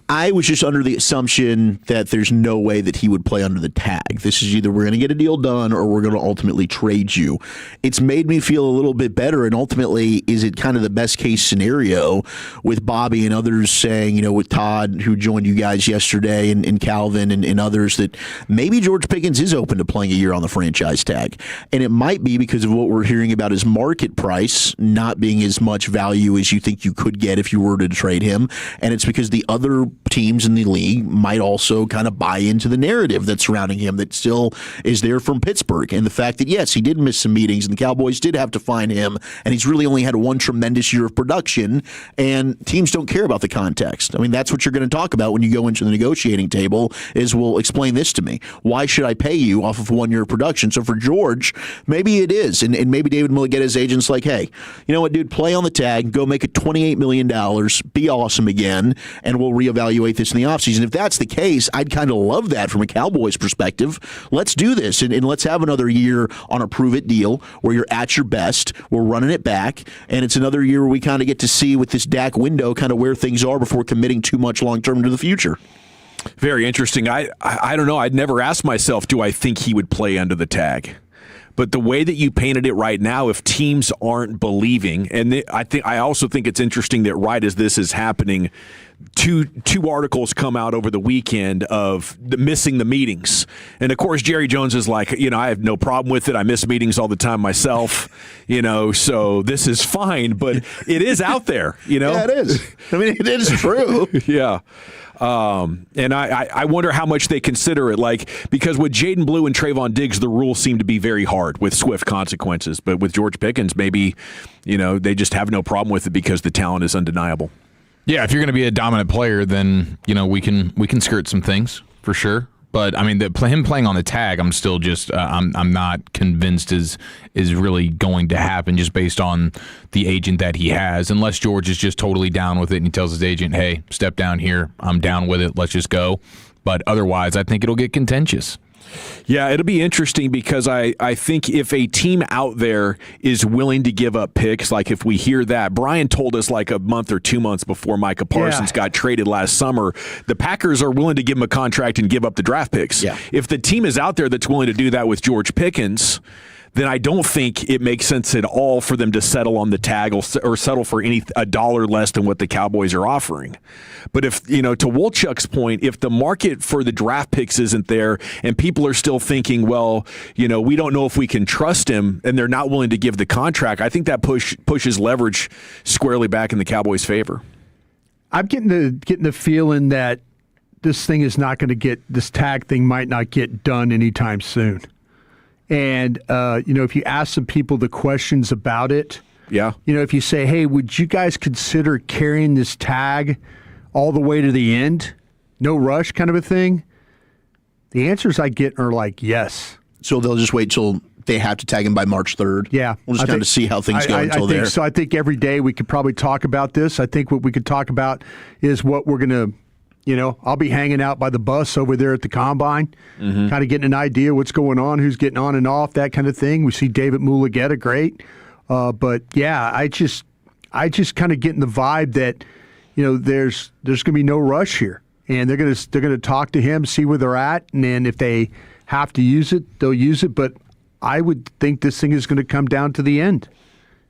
I was just under the assumption that there's no way that he would play under the tag. This is either we're going to get a deal done or we're going to ultimately trade you. It's made me feel a little bit better, and ultimately, is it kind of the best case scenario with Bobby and others saying, with Todd, who joined you guys yesterday, and Calvin and others, that maybe George Pickens is open to playing a year on the franchise tag. And it might be because of what we're hearing about his market price not being as much value as you think you could get if you were to trade him. And it's because the other teams in the league might also kind of buy into the narrative that's surrounding him that still is there from Pittsburgh. And the fact that, yes, he did miss some meetings and the Cowboys did have to find him, and he's really only had one tremendous year of production, and teams don't care about the context. That's what you're going to talk about when you go into the negotiating table is, well, explain this to me. Why should I pay you off of 1 year of production? So for George, maybe it is. And maybe David Mulligeta's agent's like, hey, you know what, dude, play on the tag, go make it $28 million, be awesome again, and we'll reevaluate this in the offseason. If that's the case, I'd kind of love that from a Cowboys perspective. Let's do this, and let's have another year on a prove-it deal where you're at your best, we're running it back, and it's another year where we kind of get to see with this Dak window kind of where things are before committing too much long-term into the future. Very interesting. I don't know. I'd never asked myself, do I think he would play under the tag? But the way that you painted it right now, if teams aren't believing, and I also think it's interesting that right as this is happening, two articles come out over the weekend of missing the meetings. And of course, Jerry Jones is like, I have no problem with it. I miss meetings all the time myself, so this is fine, but it is out there, Yeah, it is. It is true. Yeah. And I wonder how much they consider it, because with Jaden Blue and Trayvon Diggs, the rules seem to be very hard with swift consequences. But with George Pickens, maybe, they just have no problem with it because the talent is undeniable. Yeah, if you're going to be a dominant player, then, we can skirt some things for sure. But him playing on the tag, I'm still just I'm not convinced is really going to happen just based on the agent that he has, unless George is just totally down with it and he tells his agent, "Hey, step down here. I'm down with it. Let's just go." But otherwise, I think it'll get contentious. Yeah, it'll be interesting because I think if a team out there is willing to give up picks, like if we hear that, Brian told us like a month or 2 months before Micah Parsons got traded last summer, the Packers are willing to give him a contract and give up the draft picks. Yeah. If the team is out there that's willing to do that with George Pickens, then I don't think it makes sense at all for them to settle on the tag or settle for a dollar less than what the Cowboys are offering. But if, to Wolchuk's point, if the market for the draft picks isn't there and people are still thinking, well, we don't know if we can trust him and they're not willing to give the contract, I think that pushes leverage squarely back in the Cowboys' favor. I'm getting the feeling that this thing is not going to get, this tag thing might not get done anytime soon. And, if you ask some people the questions about it, if you say, hey, would you guys consider carrying this tag all the way to the end? No rush kind of a thing? The answers I get are like, yes. So they'll just wait till they have to tag him by March 3rd? Yeah. We'll just kind of see how things go until there. So I think every day we could probably talk about this. I think what we could talk about is what we're going to, I'll be hanging out by the bus over there at the Combine, kind of getting an idea what's going on, who's getting on and off, that kind of thing. We see David Mulugeta, great. But, yeah, I just kind of getting the vibe that, there's going to be no rush here. And they're going to talk to him, see where they're at, and then if they have to use it, they'll use it. But I would think this thing is going to come down to the end,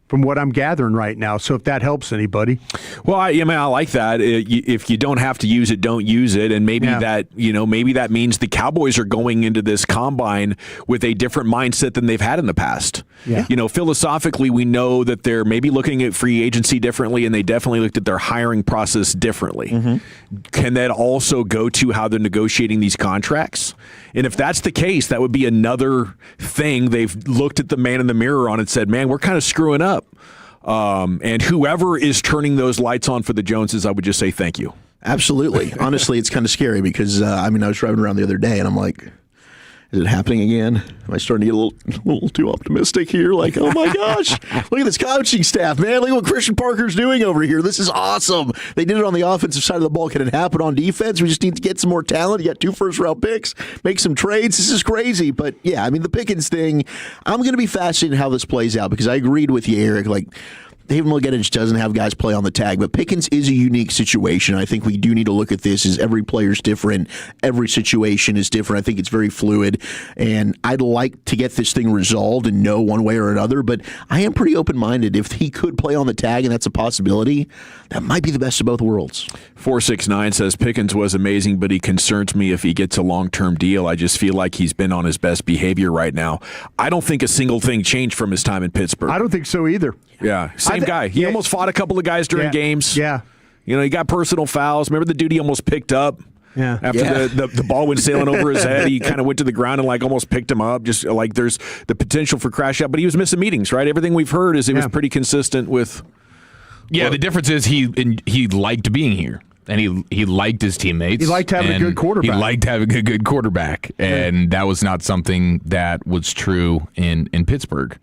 from what I'm gathering right now. So if that helps anybody. Well, I like that. If you don't have to use it, don't use it. And maybe that means the Cowboys are going into this combine with a different mindset than they've had in the past. Yeah. Philosophically, we know that they're maybe looking at free agency differently, and they definitely looked at their hiring process differently. Can that also go to how they're negotiating these contracts? And if that's the case, that would be another thing they've looked at the man in the mirror on and said, man, we're kind of screwing up. And whoever is turning those lights on for the Joneses, I would just say thank you. Absolutely. Honestly, it's kind of scary because, I was driving around the other day and I'm like, is it happening again? Am I starting to get a little too optimistic here? Like, oh my gosh, look at this coaching staff, man. Look at what Christian Parker's doing over here. This is awesome. They did it on the offensive side of the ball. Can it happen on defense? We just need to get some more talent. You got 2 first-round picks, make some trades. This is crazy. But, yeah, the Pickens thing, I'm going to be fascinated how this plays out because I agreed with you, Eric. Like, David Mulugeta just doesn't have guys play on the tag, but Pickens is a unique situation. I think we do need to look at this as every player's different. Every situation is different. I think it's very fluid, and I'd like to get this thing resolved and know one way or another, but I am pretty open-minded. If he could play on the tag, and that's a possibility, that might be the best of both worlds. 469 says, Pickens was amazing, but he concerns me if he gets a long-term deal. I just feel like he's been on his best behavior right now. I don't think a single thing changed from his time in Pittsburgh. I don't think so either. Yeah, same guy. He almost fought a couple of guys during games. Yeah. He got personal fouls. Remember the dude he almost picked up? Yeah. After the ball went sailing over his head, he kind of went to the ground and almost picked him up. Just like there's the potential for crash out, but he was missing meetings, right? Everything we've heard is it was pretty consistent with. Yeah, the difference is he liked being here. And he liked his teammates. He liked having a good quarterback. He liked having a good quarterback. And that was not something that was true in Pittsburgh.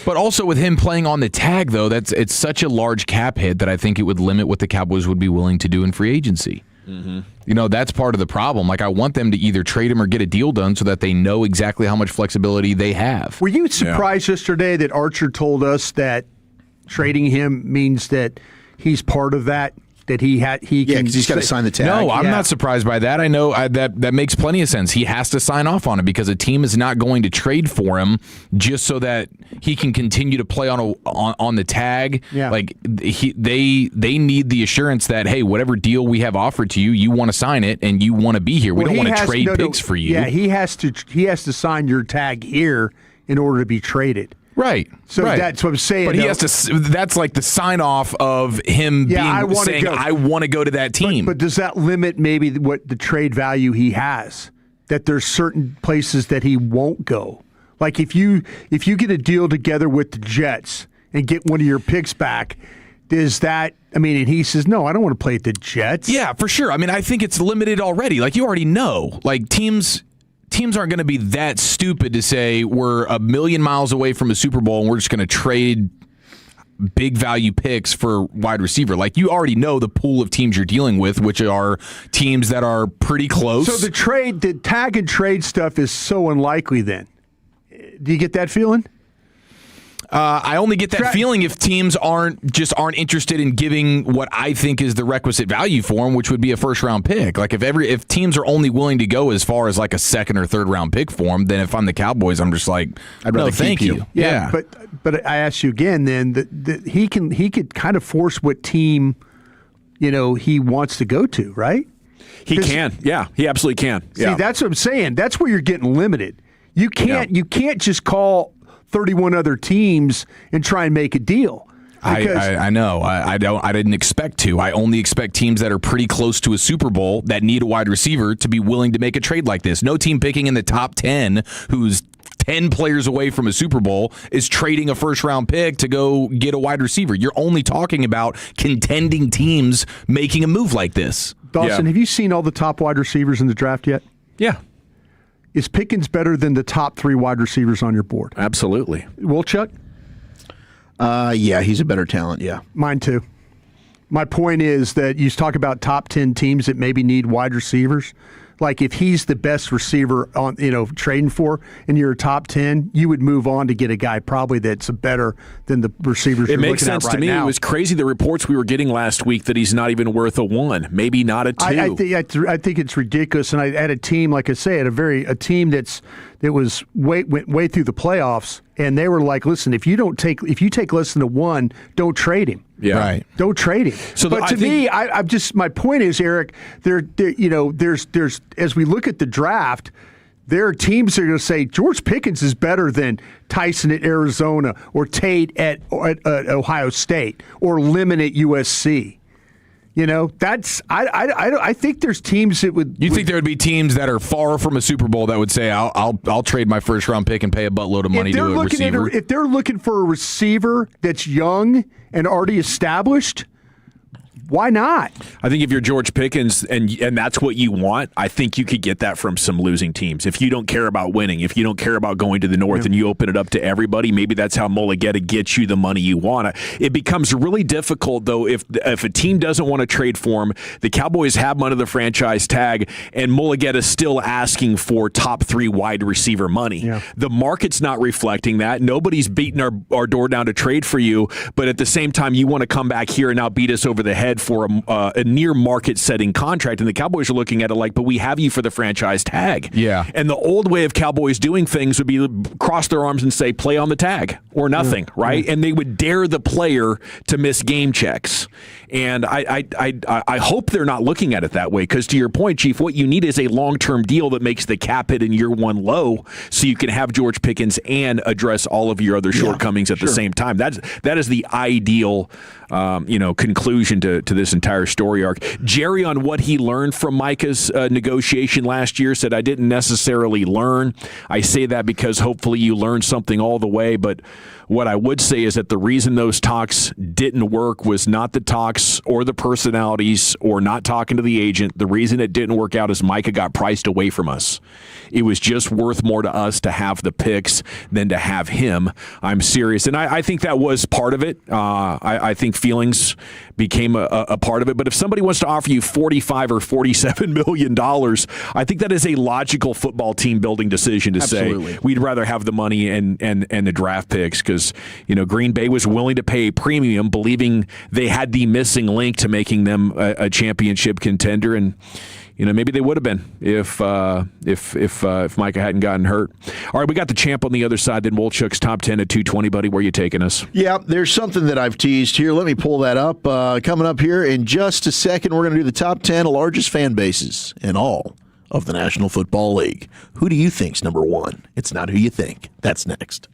But also with him playing on the tag, though, it's such a large cap hit that I think it would limit what the Cowboys would be willing to do in free agency. That's part of the problem. Like, I want them to either trade him or get a deal done so that they know exactly how much flexibility they have. Were you surprised yesterday that Archer told us that trading him means that he's part of that? That he because he's got to sign the tag. No, I'm not surprised by that. I know that makes plenty of sense. He has to sign off on it because a team is not going to trade for him just so that he can continue to play on the tag. Yeah. Like they need the assurance that, hey, whatever deal we have offered to you, you want to sign it and you want to be here. We don't want to trade picks for you. Yeah, he has to sign your tag here in order to be traded. Right. So that's what I'm saying. But he has to. That's like the sign off of him saying, I want to go to that team. But does that limit maybe what the trade value he has? That there's certain places that he won't go. Like if you get a deal together with the Jets and get one of your picks back, is that? And he says, no, I don't want to play at the Jets. Yeah, for sure. I think it's limited already. Like you already know. Like teams aren't going to be that stupid to say we're a million miles away from a Super Bowl and we're just going to trade big value picks for wide receiver. Like you already know the pool of teams you're dealing with, which are teams that are pretty close. So the tag and trade stuff is so unlikely then. Do you get that feeling? I only get that feeling if teams aren't interested in giving what I think is the requisite value for them, which would be a first round pick. Like if teams are only willing to go as far as like a second or third round pick for them, then if I'm the Cowboys, I'm just like, I'd rather thank you. Yeah. But I ask you again, then that he could kind of force what team he wants to go to, right? He can. Yeah, he absolutely can. See, that's what I'm saying. That's where you're getting limited. You can't just call 31 other teams and try and make a deal. I know. I didn't expect to. I only expect teams that are pretty close to a Super Bowl that need a wide receiver to be willing to make a trade like this. No team picking in the top 10 who's 10 players away from a Super Bowl is trading a first-round pick to go get a wide receiver. You're only talking about contending teams making a move like this. Dawson, have you seen all the top wide receivers in the draft yet? Yeah. Is Pickens better than the top 3 wide receivers on your board? Absolutely. Wilczek? Yeah, he's a better talent, yeah. Mine too. My point is that you talk about top 10 teams that maybe need wide receivers. Like if he's the best receiver on, trading for, and you're a top 10, you would move on to get a guy probably that's better than the receivers you're looking at right now. It makes sense to me. It was crazy the reports we were getting last week that he's not even worth a 1, maybe not a 2. I think it's ridiculous. And I had a team, like I say, a team that was went way through the playoffs, and they were like, listen, if you take less than a 1, don't trade him. Yeah, right. Don't trade him. So, but I'm just my point is, Eric, there's as we look at the draft, there are teams that are going to say George Pickens is better than Tyson at Arizona or Tate at Ohio State or Lemon at USC. That's I think there's teams that would. You think there would be teams that are far from a Super Bowl that would say, "I'll trade my first round pick and pay a buttload of money to a receiver." If they're looking for a receiver that's young and already established, why not? I think if you're George Pickens and that's what you want, I think you could get that from some losing teams. If you don't care about winning, if you don't care about going to the North and you open it up to everybody, maybe that's how Mulligeta gets you the money you want. It becomes really difficult, though, if a team doesn't want to trade for him, the Cowboys have him under the franchise tag, and Mulligeta's still asking for top 3 wide receiver money. Yeah. The market's not reflecting that. Nobody's beating our door down to trade for you, but at the same time, you want to come back here and now beat us over the head for a near market-setting contract, and the Cowboys are looking at it like, but we have you for the franchise tag. Yeah. And the old way of Cowboys doing things would be cross their arms and say, play on the tag or nothing, right? And they would dare the player to miss game checks. And I hope they're not looking at it that way, because to your point, Chief, what you need is a long-term deal that makes the cap hit in year 1 low, so you can have George Pickens and address all of your other shortcomings at the same time. That is the ideal conclusion to this entire story arc. Jerry, on what he learned from Micah's negotiation last year, said, I didn't necessarily learn. I say that because hopefully you learned something all the way, but what I would say is that the reason those talks didn't work was not the talks or the personalities or not talking to the agent. The reason it didn't work out is Micah got priced away from us. It was just worth more to us to have the picks than to have him. I'm serious. And I think that was part of it. I think feelings became a part of it. But if somebody wants to offer you $45 or $47 million, I think that is a logical football team building decision to say we'd rather have the money and the draft picks, because Green Bay was willing to pay a premium, believing they had the missing link to making them a championship contender. And maybe they would have been if Micah hadn't gotten hurt. All right, we got the champ on the other side. Then Wolchuk's top 10 at 220, buddy. Where are you taking us? Yeah, there's something that I've teased here. Let me pull that up. Coming up here in just a second, we're going to do the top 10 largest fan bases in all of the National Football League. Who do you think's number 1? It's not who you think. That's next.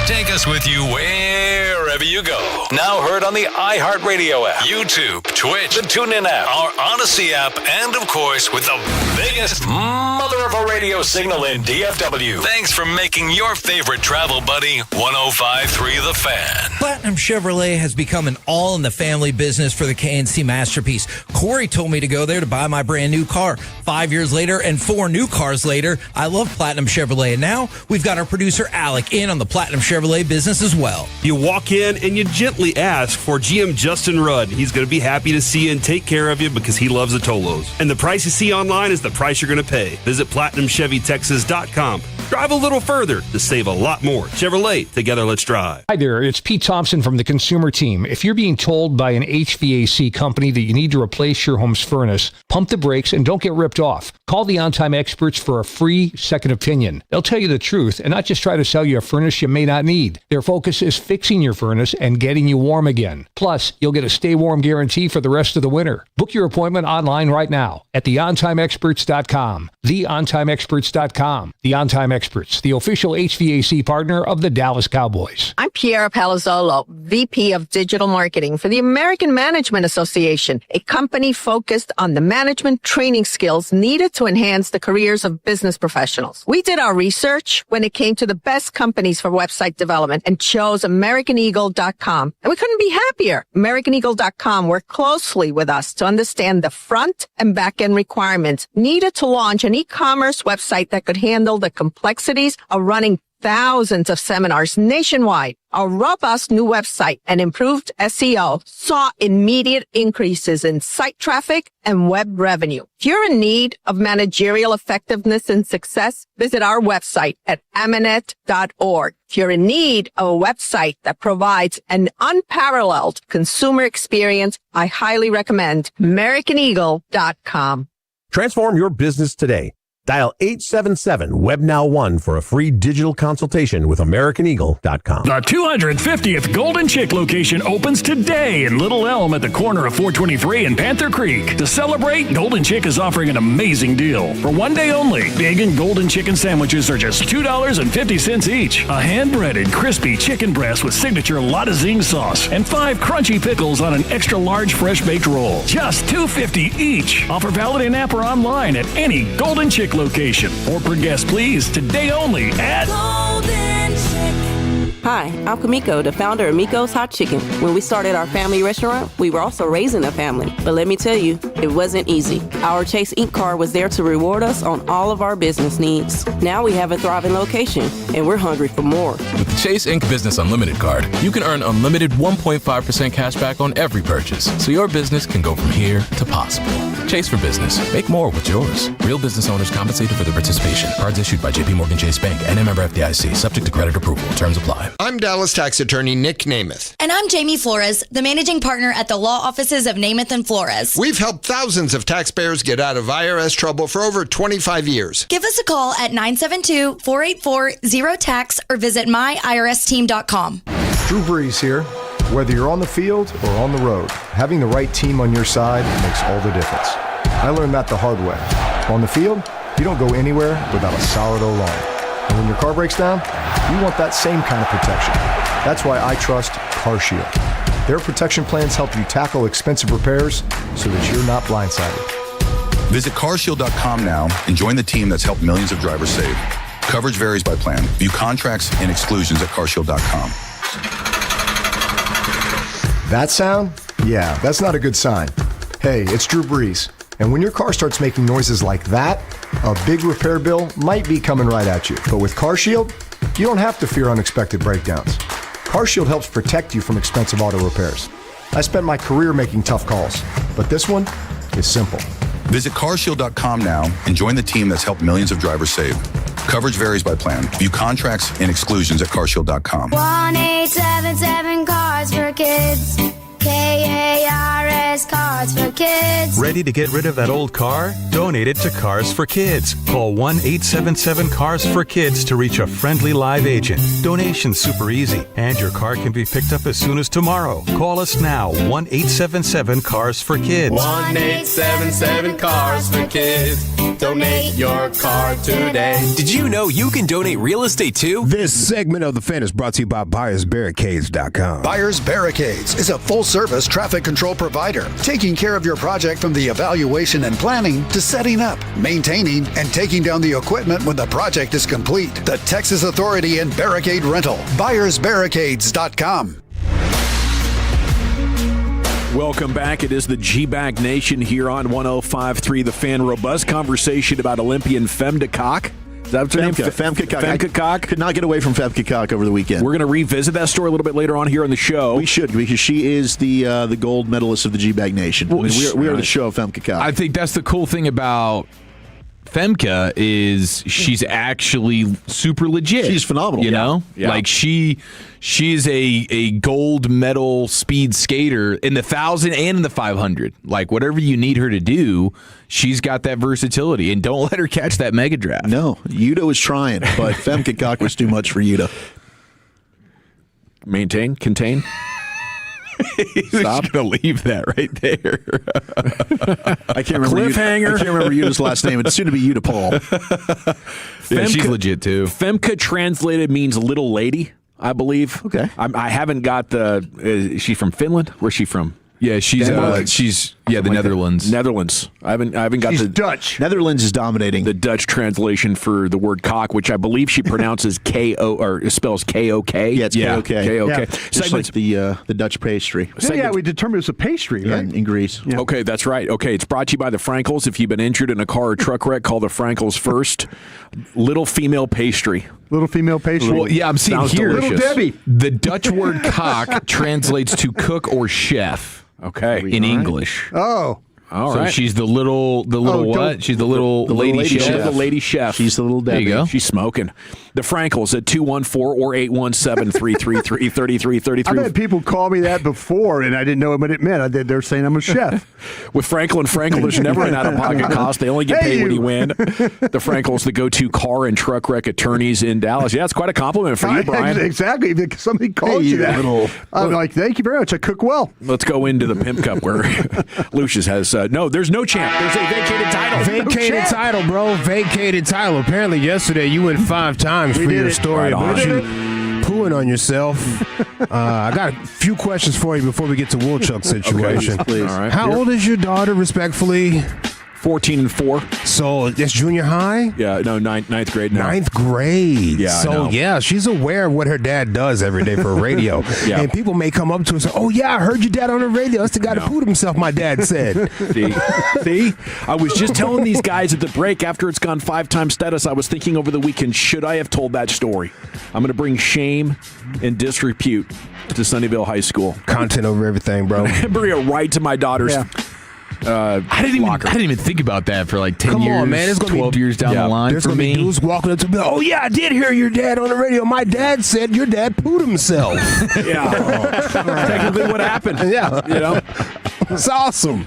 Take us with you wherever you go. Now heard on the iHeartRadio app, YouTube, Twitch, the TuneIn app, our Odyssey app, and of course with the biggest mother of a radio signal in DFW. Thanks for making your favorite travel buddy 105.3 The Fan. Platinum Chevrolet has become an all-in-the-family business for the KNC Masterpiece. Corey told me to go there to buy my brand new car. 5 years later and 4 new cars later, I love Platinum Chevrolet. And now we've got our producer Alec in on the Platinum Chevrolet business as well. You walk in and you gently ask for GM Justin Rudd. He's going to be happy to see you and take care of you because he loves Atolos. And the price you see online is the price you're going to pay. Visit PlatinumChevyTexas.com. Drive a little further to save a lot more. Chevrolet, together let's drive. Hi there, it's Pete Thompson from the Consumer Team. If you're being told by an HVAC company that you need to replace your home's furnace, pump the brakes and don't get ripped off. Call the On-Time Experts for a free second opinion. They'll tell you the truth and not just try to sell you a furnace you may not need. Their focus is fixing your furnace and getting you warm again. Plus, you'll get a stay warm guarantee for the rest of the winter. Book your appointment online right now at theontimeexperts.com. Theontimeexperts.com. The On-Time Experts, the official HVAC partner of the Dallas Cowboys. I'm Piera Palazzolo, VP of Digital Marketing for the American Management Association, a company focused on the management training skills needed to enhance the careers of business professionals. We did our research when it came to the best companies for website development and chose AmericanEagle.com. And we couldn't be happier. AmericanEagle.com worked closely with us to understand the front and back end requirements needed to launch an e-commerce website that could handle the complexities of running thousands of seminars nationwide. Our robust new website and improved SEO saw immediate increases in site traffic and web revenue. If you're in need of managerial effectiveness and success, visit our website at amanet.org. If you're in need of a website that provides an unparalleled consumer experience, I highly recommend AmericanEagle.com. Transform your business today. Dial 877-WebNow1 for a free digital consultation with AmericanEagle.com. The 250th Golden Chick location opens today in Little Elm at the corner of 423 and Panther Creek. To celebrate, Golden Chick is offering an amazing deal. For one day only, bacon golden chicken sandwiches are just $2.50 each. A hand-breaded, crispy chicken breast with signature Lotta Zing sauce and 5 crunchy pickles on an extra large fresh-baked roll. Just $2.50 each. Offer valid in app or online at any Golden Chick location. Or per guest, please. Today only at Golden Chick. Hi, I'm Kamiko, the founder of Miko's Hot Chicken. When we started our family restaurant, we were also raising a family. But let me tell you, it wasn't easy. Our Chase Inc. card was there to reward us on all of our business needs. Now we have a thriving location, and we're hungry for more. With the Chase Inc. Business Unlimited card, you can earn unlimited 1.5% cash back on every purchase, so your business can go from here to possible. Chase for business. Make more with yours. Real business owners compensated for their participation. Cards issued by JPMorgan Chase Bank and a member FDIC. Subject to credit approval. Terms apply. I'm Dallas tax attorney Nick Namath. And I'm Jamie Flores, the managing partner at the law offices of Namath and Flores. We've helped thousands of taxpayers get out of IRS trouble for over 25 years. Give us a call at 972-484-0TAX or visit myiRSteam.com. Drew Brees here. Whether you're on the field or on the road, having the right team on your side makes all the difference. I learned that the hard way. On the field, you don't go anywhere without a solid O-line. And when your car breaks down, you want that same kind of protection. That's why I trust CarShield. Their protection plans help you tackle expensive repairs so that you're not blindsided. Visit carshield.com now and join the team that's helped millions of drivers save. Coverage varies by plan. View contracts and exclusions at carshield.com. That sound? Yeah, that's not a good sign. Hey, it's Drew Brees. And when your car starts making noises like that, a big repair bill might be coming right at you. But with CarShield, you don't have to fear unexpected breakdowns. CarShield helps protect you from expensive auto repairs. I spent my career making tough calls, but this one is simple. Visit carshield.com now and join the team that's helped millions of drivers save. Coverage varies by plan. View contracts and exclusions at carshield.com. 1-877 Cars for Kids. KARS Cars for Kids. Ready to get rid of that old car? Donate it to Cars for Kids. Call 1-877 Cars for Kids to reach a friendly live agent. Donation's super easy, and your car can be picked up as soon as tomorrow. Call us now, 1-877 Cars for Kids. 1-877 Cars for Kids. Donate your car today. Did you know you can donate real estate too? This segment of The Fan is brought to you by BuyersBarricades.com. Buyers Barricades is a full-service traffic control provider, taking care of your project from the evaluation and planning to setting up, maintaining, and taking down the equipment when the project is complete. The Texas Authority in Barricade Rental. BuyersBarricades.com. Welcome back. It is the G-Bag Nation here on 105.3 The Fan. Robust conversation about Olympian Femke Koch. Is that her name? Femke Koch. Femke Koch. Could not get away from Femke Koch over the weekend. We're going to revisit that story a little bit later on here on the show. We should, because she is the gold medalist of the G-Bag Nation. Well, we are the show of Femke Koch. I think that's the cool thing about Femke is she's actually super legit. She's phenomenal. You know? Yeah. Like she's a gold medal speed skater in the 1,000 and in the 500. Like whatever you need her to do, she's got that versatility. And don't let her catch that mega draft. No, Yuta was trying, but Femke Koch was too much for Yuta. Contain. Stop. Gonna leave that right there. I can't remember Cliffhanger. I can't remember Yuta's last name. It's soon to be Yuta Paul. Yeah, she's legit too. Femke translated means little lady, I believe. Okay. I haven't got the. Is she from Finland? Where's she from? Yeah, she's the Netherlands. Netherlands. I haven't got She's the Dutch. Netherlands is dominating. the Dutch translation for the word cock, which I believe she pronounces K-O or spells K-O-K. Yeah, it's K-O-K. K-O-K. Yeah. Just like the Dutch pastry. Yeah, we determined it's a pastry, right? in Greece. Yeah. Okay, that's right. Okay, it's brought to you by the Frankels. If you've been injured in a car or truck wreck, call the Frankels first. Little female pastry. Little female pastry. Well, yeah, I'm seeing Sounds here. Little Debbie. The Dutch word cock translates to cook or chef. Okay. In English. Oh. All So right. she's the little what? She's the little lady She's chef. the lady chef. She's the little Debbie. There you go. She's smoking. The Frankels at 214 or 817-333-3333. I've had people call me that before, and I didn't know what it meant. They're saying I'm a chef. With Frankel and Frankel, there's never an out-of-pocket cost. They only get paid when you win. The Frankels, the go-to car and truck wreck attorneys in Dallas. Yeah, it's quite a compliment for you, Brian. Exactly. If somebody calls you that, I'm like, thank you very much. I cook well. Let's go into the Pimp Cup where Lucius has no, there's no champ. There's a vacated title. Vacated title, bro. Vacated title. Apparently yesterday you went 5 times for your story about you pooing on yourself. I got a few questions for you before we get to Woolchuck's situation. Okay, please. All right. How old is your daughter, respectfully? 14 and 4. So that's junior high? Yeah, no, ninth grade now. 9th grade. Yeah, I So, know. yeah, she's aware of what her dad does every day for radio. Yeah. And people may come up to her and say, oh, yeah, I heard your dad on the radio. That's the guy that pooed himself, my dad said. See? I was just telling these guys at the break after it's gone 5-time status, I was thinking over the weekend, should I have told that story? I'm going to bring shame and disrepute to Sunnyvale High School. Content over everything, bro. Bring it right to my daughter's I didn't even think about that for like 10 Come years, on, man. It's gonna 12 years down the line There's for gonna me. be dudes walking up to me, oh, yeah, I did hear your dad on the radio. My dad said your dad pooed himself. Yeah. Technically what happened. Yeah. You know? It's awesome.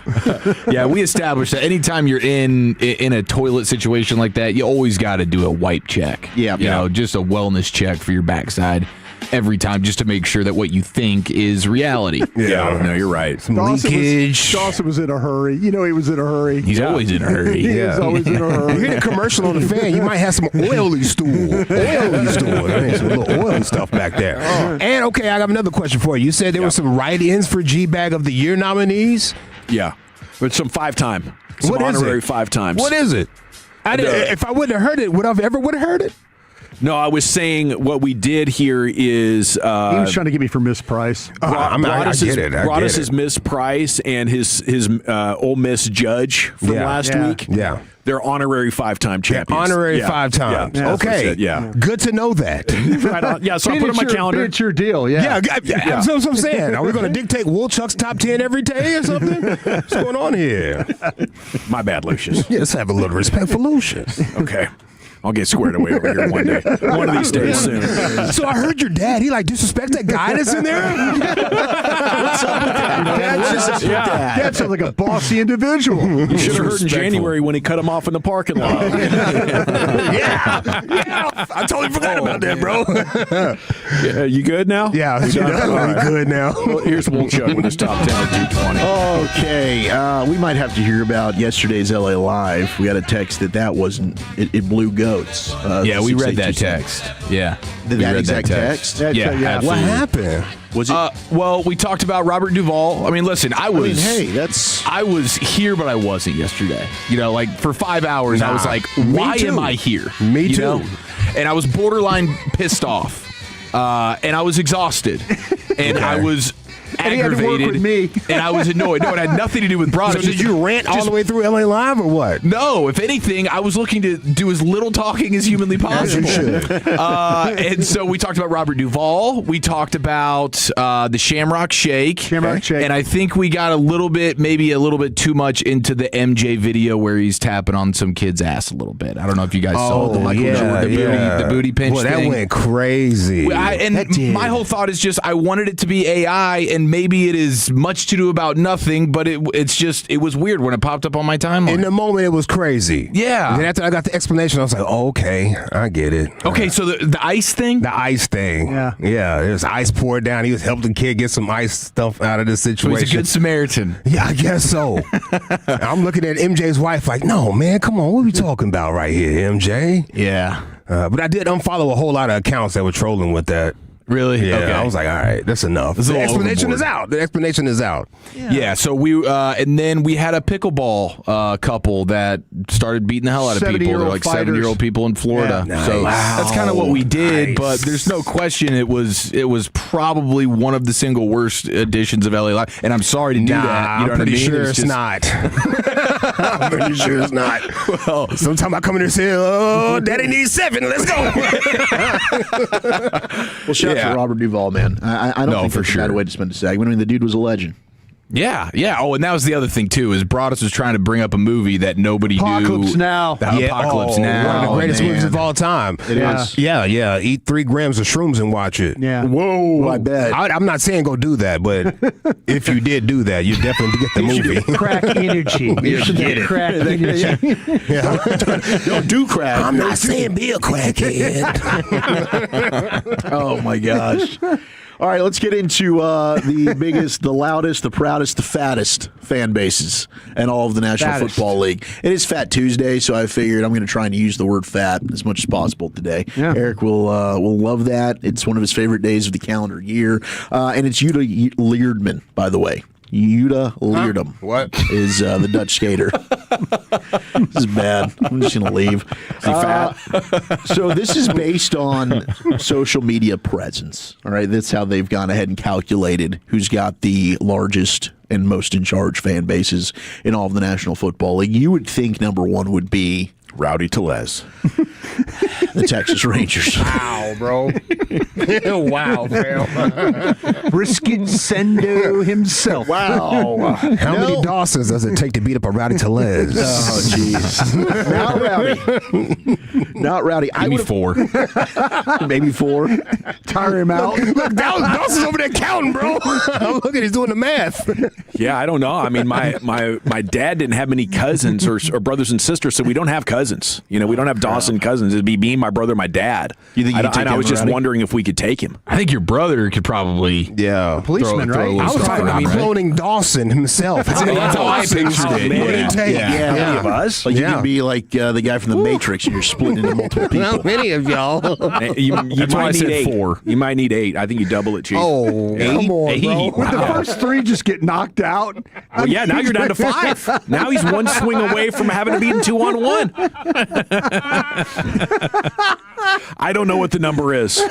Yeah, we established that anytime you're in a toilet situation like that, you always got to do a wipe check. Yeah. You know, just a wellness check for your backside every time just to make sure that what you think is reality. Yeah, no, you're right. Some leakage. Dawson was in a hurry. You know he was in a hurry. He's always in a hurry. He is always in a hurry. You hear the commercial on the fan, you might have some oily stool. Oily stool. There ain't some little oily stuff back there. And, okay, I got another question for you. You said there were some write-ins for G-Bag of the Year nominees? Yeah. But some 5-time. Some What is honorary it? 5 times. What is it? If I wouldn't have heard it, would I have ever would have heard it? No, I was saying what we did here is He was trying to get me for Miss Price. I get it. Brought us his Miss Price and his Ole Miss judge from last week. Yeah. They're honorary 5-time champions. Honorary 5 times. Yeah. Okay. Yeah. Good to know that. Right on. Yeah, so I put it on my calendar. It's your deal, yeah. That's what I'm saying. Are we going to dictate Woolchuck's top 10 every day or something? What's going on here? My bad, Lucius. Yeah, let's have a little respect for Lucius. Okay. I'll get squared away over here one day. One of these days soon. So I heard your dad, he like disrespect that guy that's in there? What's up with that? Dad sounds like a bossy individual. You should have heard in January when he cut him off in the parking lot. Yeah. I totally forgot about that, bro. Yeah, you good now? Yeah, I'm good now. Well, here's Woolchuck with his top 10 at 220. Okay, we might have to hear about yesterday's LA Live. We got a text that wasn't, it blew goats. Yeah, we read that text. Yeah. That exact text? Yeah. What happened? Was it? Well, we talked about Robert Duvall. I mean, listen, I was here, but I wasn't yesterday. You know, like for 5 hours, I was like, why am I here? Me You too. know? And I was borderline pissed off. And I was exhausted. And I was And he had to work aggravated. with me. And I was annoyed. No, it had nothing to do with Broad. So did you rant all the way through LA Live or what? No, if anything, I was looking to do as little talking as humanly possible. And so we talked about Robert Duvall. We talked about the Shamrock Shake. And I think we got maybe a little bit too much into the MJ video where he's tapping on some kid's ass a little bit. I don't know if you guys saw the Michael Jordan, the booty pinch Boy, thing. That went crazy. My whole thought is just I wanted it to be AI and and maybe it is much to do about nothing, but it was weird when it popped up on my timeline. In the moment, it was crazy. Yeah. And then after I got the explanation, I was like, oh, okay, I get it. Okay, so the ice thing? The ice thing. Yeah. Yeah, there's ice poured down. He was helping the kid get some ice stuff out of this situation. So he's a good Samaritan. Yeah, I guess so. I'm looking at MJ's wife like, no, man, come on. What are we talking about right here, MJ? Yeah. But I did unfollow a whole lot of accounts that were trolling with that. Really? Yeah. Okay. I was like, all right, that's enough. The explanation is out. The explanation is out. Yeah. So we and then we had a pickleball couple that started beating the hell out of people. They're like 70-year-old people in Florida. Yeah. Nice. So that's kind of what we did. Nice. But there's no question it was probably one of the single worst editions of LA Live. And I'm sorry to do that. You know I'm pretty what I mean? sure it's not. I'm pretty sure it's not. Well, sometimes I come in and say, oh, Daddy needs 7. Let's go. Well, shout out to Robert Duvall, man. I don't think that's a bad way to spend a segment. I mean, the dude was a legend. Yeah. Oh, and that was the other thing, too, is Broadus was trying to bring up a movie that nobody Apocalypse knew. Now. Apocalypse Now. One of the greatest movies of all time. It is. Yeah. Eat 3 grams of shrooms and watch it. Yeah. Whoa. I bet. I'm not saying go do that, but if you did do that, you definitely get the movie. Crack energy. You should get crack energy. Don't do crack. I'm not saying be a crackhead. Oh, my gosh. All right, let's get into the biggest, the loudest, the proudest, the fattest fan bases in all of the National Football League. It is Fat Tuesday, so I figured I'm going to try and use the word fat as much as possible today. Yeah. Eric will love that. It's one of his favorite days of the calendar year. And it's Yuta Leerdman, by the way. Yuta Leerdam is the Dutch skater. This is bad. I'm just going to leave. Is he fat? So this is based on social media presence. All right, that's how they've gone ahead and calculated who's got the largest and most in charge fan bases in all of the National Football League. You would think number one would be Rowdy Tellez. The Texas Rangers. Wow, bro. Wow, fam. Brisket Sendo himself. Wow. How many Dawsons does it take to beat up a Rowdy Tellez? Oh, jeez. Not Rowdy. Give me 4. Maybe 4. Tire him out. Look, Dawson's over there counting, bro. Look at he's doing the math. Yeah, I don't know. I mean, my dad didn't have many cousins or brothers and sisters, so we don't have cousins. You know, we don't have Dawson cousins. It'd be me, my brother, my dad. You think I was just wondering if we could take him. I think your brother could probably policeman, right? I was talking about cloning Dawson himself. That's how I pictured it. What did it take? Many of us. Like you could be like the guy from the Matrix, and you're splitting into multiple people. Not many of y'all. You That's why I might said need 8. 4. You might need 8. I think you double it, Chief. Oh, 8? Come on, bro. Wow. Would the first 3 just get knocked out? Well, yeah, now you're down to 5. Now he's one swing away from having to beat him 2-on-1. I don't know what the number is.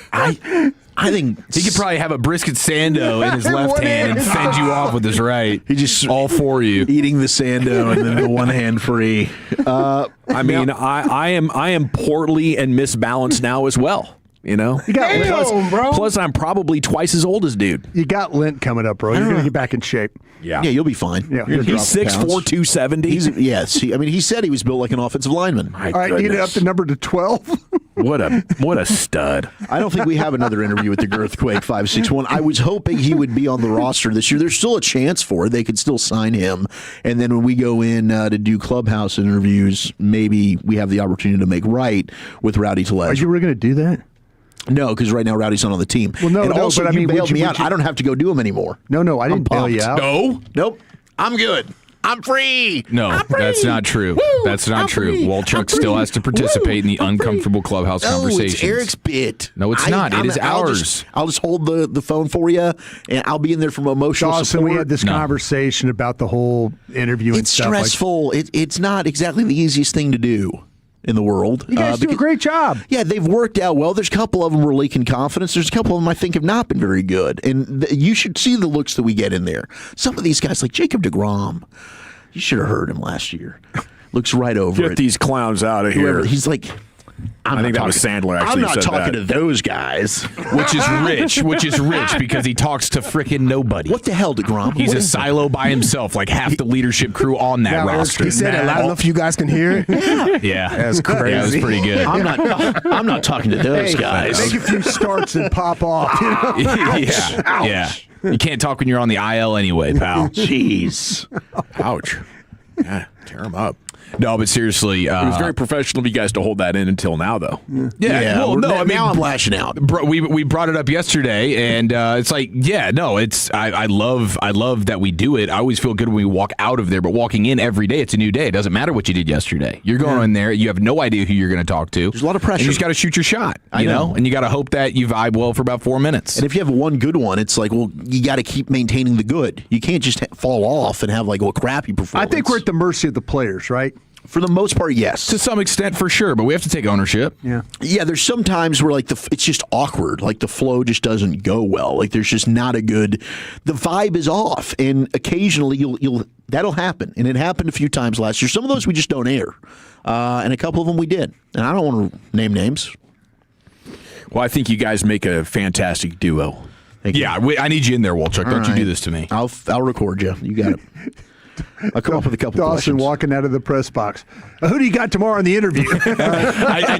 I think he could probably have a brisket sando in his left hand and fend you off with his right. He just all for you, eating the sando and then the one hand free. I mean, I am portly and misbalanced now as well. You know, plus I'm probably twice as old as dude. You got Lent coming up, bro. You're going to get back in shape. Yeah, you'll be fine. Yeah, he's 6'4", 270. Yes, he said he was built like an offensive lineman. All right, you get it up to number to 12. What a stud. I don't think we have another interview with the Girthquake 561. I was hoping he would be on the roster this year. There's still a chance for it. They could still sign him. And then when we go in to do clubhouse interviews, maybe we have the opportunity to make right with Rowdy Tellez. Are you really going to do that? No, because right now Rowdy's not on the team. Well, and also, but I mean, you bailed me out. I don't have to go do them anymore. No, I didn't bail you out. No? Nope. I'm good. I'm free. No, that's not true. That's not true. Walchuk still has to participate in the uncomfortable clubhouse conversations. It's Eric's bit. No, it's not. It is ours. I'll just hold the phone for you, and I'll be in there from emotional support. We had this conversation about the whole interview and stuff. It's stressful. It's not exactly the easiest thing to do in the world. You guys do a great job. Yeah, they've worked out well. There's a couple of them who are leaking confidence. There's a couple of them I think have not been very good. And you should see the looks that we get in there. Some of these guys, like Jacob deGrom, you should have heard him last year. Looks right over it. Get these clowns out of here. He's like, I think that was Sandler actually I'm not said talking that. to those guys. Which is rich because he talks to frickin' nobody. What the hell, DeGrom? He's a silo by himself, like half the leadership crew on that roster. He said it loud enough you guys can hear it. Yeah, that's crazy. Yeah, it was pretty good. I'm not talking to those guys. Make a few starts and pop off. Yeah. You can't talk when you're on the IL anyway, pal. Jeez. Ouch. Yeah, tear him up. No, but seriously, It was very professional of you guys to hold that in until now, though. Yeah. Well, no, now I'm lashing out. We brought it up yesterday, and it's like, I love that we do it. I always feel good when we walk out of there, but walking in every day, it's a new day. It doesn't matter what you did yesterday. You're going in there, you have no idea who you're going to talk to. There's a lot of pressure. And you just got to shoot your shot, you know, and you got to hope that you vibe well for about 4 minutes. And if you have one good one, it's like, well, you got to keep maintaining the good. You can't just fall off and have like a crappy performance. I think we're at the mercy of the players, right? For the most part, yes. To some extent, for sure, but we have to take ownership. Yeah. Yeah, there's some times where like it's just awkward. Like the flow just doesn't go well. Like there's just not a good. The vibe is off, and occasionally that'll happen. And it happened a few times last year. Some of those we just don't air, and a couple of them we did. And I don't want to name names. Well, I think you guys make a fantastic duo. I need you in there, Wolchuk. Don't you do this to me. I'll record you. You got it. I'll come up with a couple Dawson questions. walking out of the press box. Who do you got tomorrow in the interview? I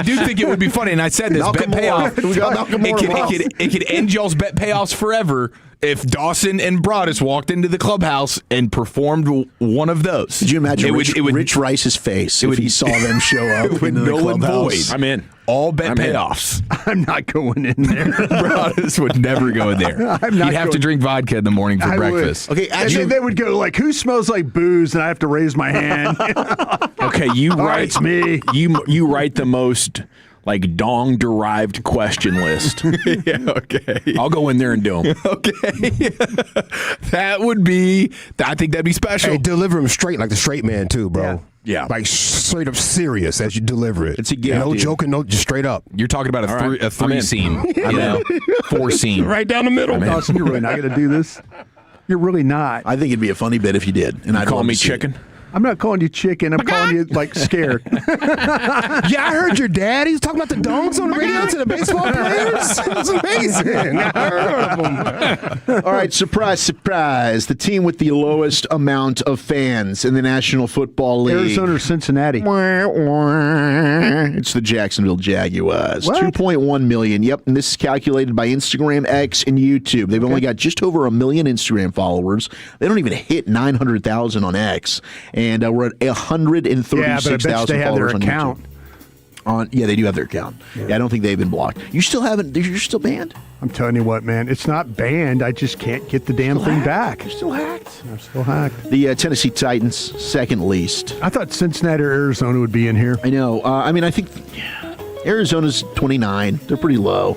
do think it would be funny, and I said this, bet payoff. It could end y'all's bet payoffs forever if Dawson and Broadus walked into the clubhouse and performed one of those. Could you imagine Rich Rice's face if he saw them show up in the clubhouse? I'm in. All bet payoffs. I'm not going in there. Broadus would never go in there. You'd have to drink vodka in the morning for breakfast. Okay, actually, they would go like, "Who smells like booze?" And I have to raise my hand. Okay, you write it's me. You write the most like dong-derived question list. Yeah, okay. I'll go in there and do them. Okay. That would be, I think that'd be special. Hey, deliver them straight like the straight man too, bro. Yeah. Like straight up serious as you deliver it. It's a gift. No joking, no, just straight up. You're talking about a three seam, you know, 4 seam. Right down the middle. Dawson, you're really not going to do this. You're really not. I think it'd be a funny bit if you did. And I'd call love me to see chicken. it. I'm not calling you chicken. I'm calling you like scared. Yeah, I heard your dad. He was talking about the dongs on the radio to the baseball players. It was amazing. I heard of them. All right, surprise, surprise. The team with the lowest amount of fans in the National Football League. Arizona or Cincinnati? It's the Jacksonville Jaguars. What? 2.1 million. Yep, and this is calculated by Instagram, X, and YouTube. They've only got just over 1 million Instagram followers. They don't even hit 900,000 on X. And we're at 136,000 they have followers their on account. YouTube. Yeah, they do have their account. Yeah, I don't think they've been blocked. You still haven't? You're still banned? I'm telling you what, man. It's not banned. I just can't get the damn thing back. You're still hacked. I'm still hacked. The Tennessee Titans, second least. I thought Cincinnati or Arizona would be in here. I know. I mean, I think Arizona's 29. They're pretty low.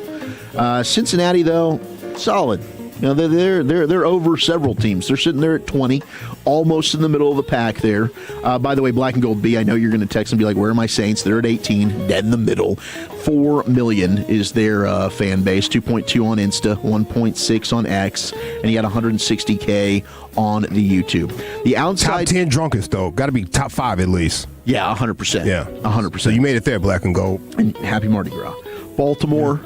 Cincinnati, though, solid. You know, they're over several teams. They're sitting there at 20, almost in the middle of the pack there. By the way, Black and Gold B, I know you're going to text and be like, where are my Saints? They're at 18, dead in the middle. 4 million is their fan base, 2.2 on Insta, 1.6 on X, and you got 160K on the YouTube. The outside... Top 10 drunkest, though. Got to be top 5 at least. Yeah, 100%. Yeah. 100%. So you made it there, Black and Gold. And happy Mardi Gras. Baltimore,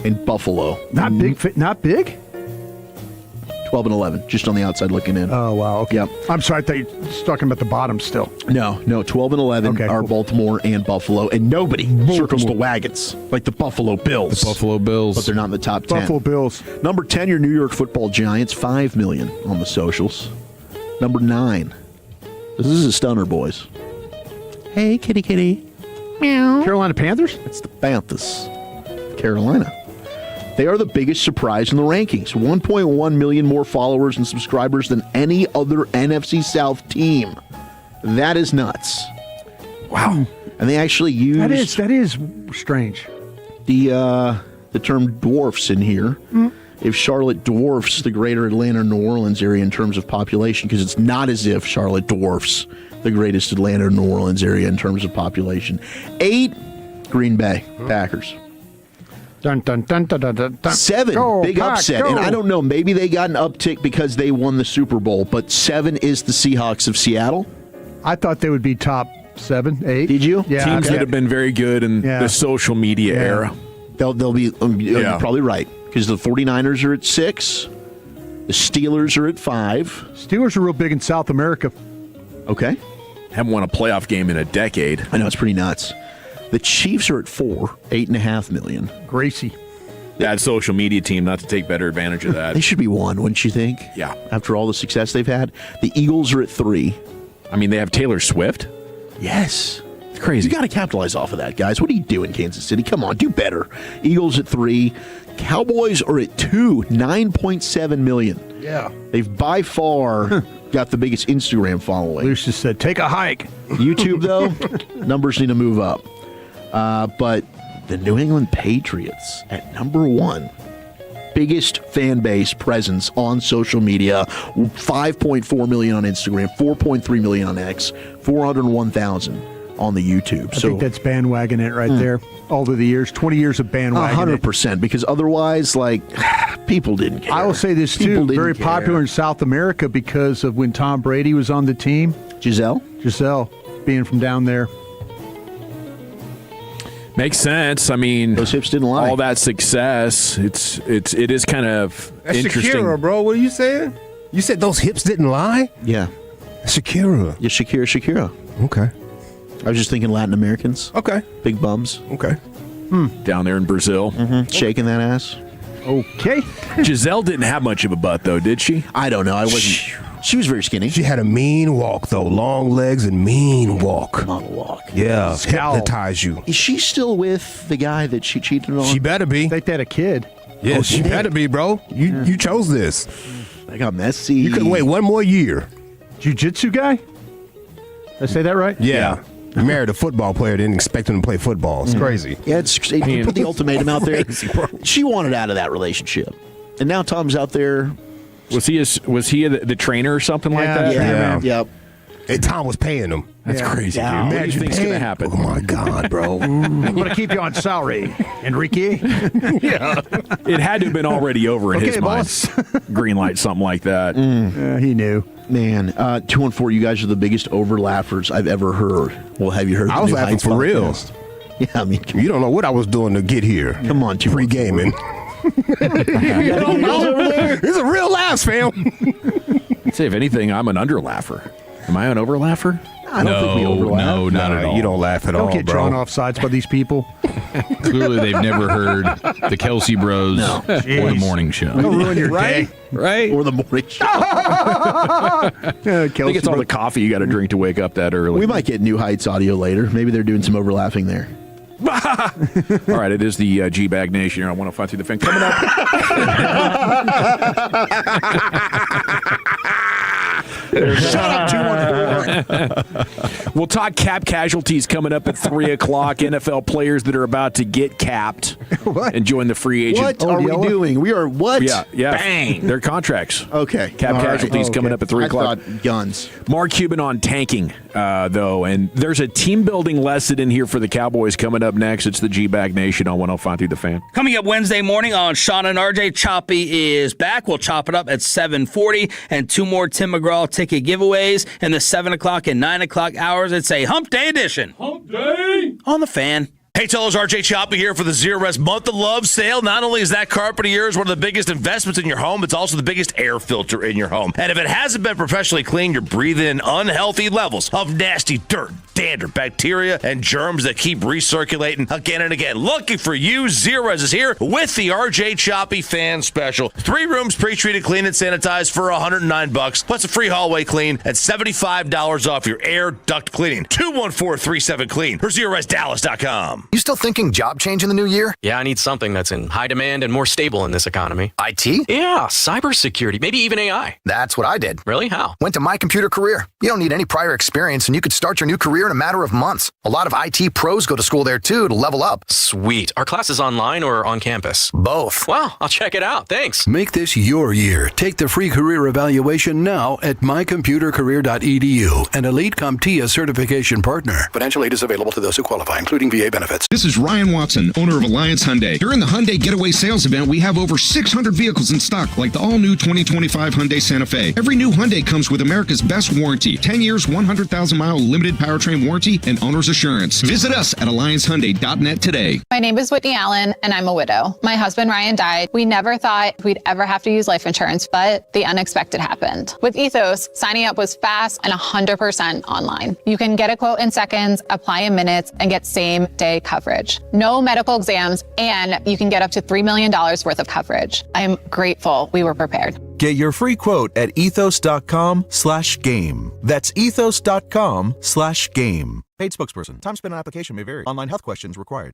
and Buffalo. Not big. Not big? 12 and 11, just on the outside looking in. Oh, wow. Okay. Yep. I'm sorry. I thought you were talking about the bottom still. No, 12 and 11 are cool. Baltimore and Buffalo, and nobody circles the wagons like the Buffalo Bills. The Buffalo Bills. But they're not in the top 10. Buffalo Bills. Number 10, your New York Football Giants, 5 million on the socials. Number 9. This is a stunner, boys. Hey, kitty, kitty. Meow. Carolina Panthers? It's the Panthers. Carolina. They are the biggest surprise in the rankings. 1.1 million more followers and subscribers than any other NFC South team. That is nuts. Wow. And they actually use... That is strange. The term dwarfs in here. If Charlotte dwarfs the greater Atlanta, New Orleans area in terms of population, because it's not as if Charlotte dwarfs the greatest Atlanta, New Orleans area in terms of population. 8, Green Bay Packers. Dun, dun, dun, dun, dun, dun, dun. 7, go, big Pack, upset. go. And I don't know, maybe they got an uptick because they won the Super Bowl, but 7 is the Seahawks of Seattle. I thought they would be top 7, 8. Did you? Yeah. Teams that have been very good in the social media era. They'll be you're probably right, because the 49ers are at 6. The Steelers are at 5. Steelers are real big in South America. Okay. Haven't won a playoff game in a decade. I know, it's pretty nuts. The Chiefs are at 4, $8.5 million. Gracie. That social media team, not to take better advantage of that. They should be 1, wouldn't you think? Yeah. After all the success they've had. The Eagles are at 3. I mean, they have Taylor Swift. Yes. It's crazy. You got to capitalize off of that, guys. What are you doing, Kansas City? Come on, do better. Eagles at 3. Cowboys are at 2, $9.7 million. Yeah. They've by far got the biggest Instagram following. Lucius said, take a hike. YouTube, though, numbers need to move up. But the New England Patriots at number 1. Biggest fan base presence on social media. 5.4 million on Instagram, 4.3 million on X, 401,000 on the YouTube. I think that's bandwagon it right there. Over the years, 20 years of bandwagon. 100%, because otherwise, people didn't care. I will say this, too. Very popular in South America because of when Tom Brady was on the team. Giselle, being from down there. Makes sense. I mean, those hips didn't lie. All that success, it is kind of That's interesting. Shakira, bro. What are you saying? You said those hips didn't lie? Yeah. Shakira. Yeah, Shakira. Okay. I was just thinking Latin Americans. Okay. Big bums. Okay. Down there in Brazil. Shaking that ass. Okay. Giselle didn't have much of a butt, though, did she? I don't know. I wasn't. She was very skinny. She had a mean walk, though. Long legs and mean walk. Monologue. Yeah. Hypnotize you. Is she still with the guy that she cheated on? She better be. I think they had a kid. Yeah, she better be, bro. You chose this. I got messy. You couldn't wait one more year. Jiu-jitsu guy? Did I say that right? Yeah. You married a football player, didn't expect him to play football. It's crazy. Yeah, you put the ultimatum out there. She wanted out of that relationship. And now Tom's out there. Was he the trainer or something like that? Yeah. Yep. And Tom was paying him. That's crazy, dude. Yeah. What do you think's going to happen? Oh, my God, bro. I'm going to keep you on salary, Enrique. Yeah. It had to have been already over in his mind. Green light, something like that. He knew. Man, 214, you guys are the biggest over-laughers I've ever heard. Well, have you heard I the was new laughing Heights for real. podcast? Yeah, I mean, you don't know what I was doing to get here. Come on, pre-gaming. You don't know over there? It's a real laugh, fam. I'd say, if anything, I'm an under-laugher. Am I an over-laugher? I don't think we overlap. No, not at all. You don't laugh at all, Don't get drawn off sides by these people. Clearly, they've never heard the Kelsey Bros or the morning show. Don't ruin your day. Right? Or the morning show. I think it's all the coffee you got to drink to wake up that early. We might get New Heights audio later. Maybe they're doing some overlapping there. All right, it is the G-Bag Nation here on 105 through the Fan. Coming up. Shut up, 214. We'll talk cap casualties coming up at 3 o'clock. NFL players that are about to get capped What? and join the free agent. What are we doing? We are what? Yeah. Bang. Their contracts. Okay. Cap All right. casualties coming up at 3 o'clock. I thought guns. Mark Cuban on tanking, though, and there's a team-building lesson in here for the Cowboys coming up next. It's the G-Bag Nation on 105 through the Fan. Coming up Wednesday morning on Sean and RJ, Choppy is back. We'll chop it up at 7:40, and 2 more Tim McGraw ticket giveaways in the 7 o'clock and 9 o'clock hours. It's a Hump Day edition. Hump Day on the Fan. Hey, tellers, RJ Choppy here for the Zero Rest Month of Love sale. Not only is that carpet of yours one of the biggest investments in your home, it's also the biggest air filter in your home. And if it hasn't been professionally cleaned, you're breathing in unhealthy levels of nasty dirt, dander, bacteria, and germs that keep recirculating again and again. Looking for you, Zero Res is here with the RJ Choppy Fan Special. 3 rooms pre-treated, clean, and sanitized for $109, plus a free hallway clean and $75 off your air duct cleaning. 214-37-CLEAN or ZeroResDallas.com. You still thinking job change in the new year? Yeah, I need something that's in high demand and more stable in this economy. IT? Yeah, cybersecurity, maybe even AI. That's what I did. Really? How? Went to My Computer Career. You don't need any prior experience, and you could start your new career in a matter of months. A lot of IT pros go to school there, too, to level up. Sweet. Are classes online or on campus? Both. Wow, I'll check it out. Thanks. Make this your year. Take the free career evaluation now at mycomputercareer.edu, an elite CompTIA certification partner. Financial aid is available to those who qualify, including VA benefits. benefits. This is Ryan Watson, owner of Alliance Hyundai. During the Hyundai Getaway Sales Event, we have over 600 vehicles in stock, like the all-new 2025 Hyundai Santa Fe. Every new Hyundai comes with America's best warranty, 10 years, 100,000-mile limited powertrain warranty, and owner's assurance. Visit us at AllianceHyundai.net today. My name is Whitney Allen, and I'm a widow. My husband, Ryan, died. We never thought we'd ever have to use life insurance, but the unexpected happened. With Ethos, signing up was fast and 100% online. You can get a quote in seconds, apply in minutes, and get same-day coverage. No medical exams, and you can get up to $3 million worth of coverage. I am grateful we were prepared. Get your free quote at ethos.com/game. That's ethos.com/game. Paid spokesperson. Time spent on application may vary. Online health questions required.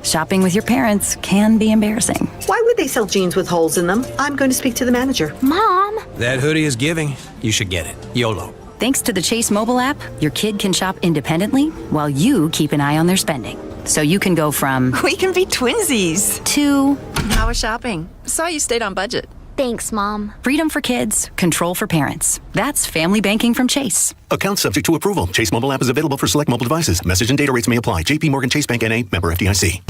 Shopping with your parents can be embarrassing. Why would they sell jeans with holes in them? I'm going to speak to the manager. Mom! That hoodie is giving. You should get it. YOLO. Thanks to the Chase mobile app, your kid can shop independently while you keep an eye on their spending. So you can go from We can be twinsies to How was shopping? Saw you stayed on budget. Thanks, Mom. Freedom for kids, control for parents. That's family banking from Chase. Account subject to approval. Chase mobile app is available for select mobile devices. Message and data rates may apply. JP Morgan Chase Bank N.A. member FDIC.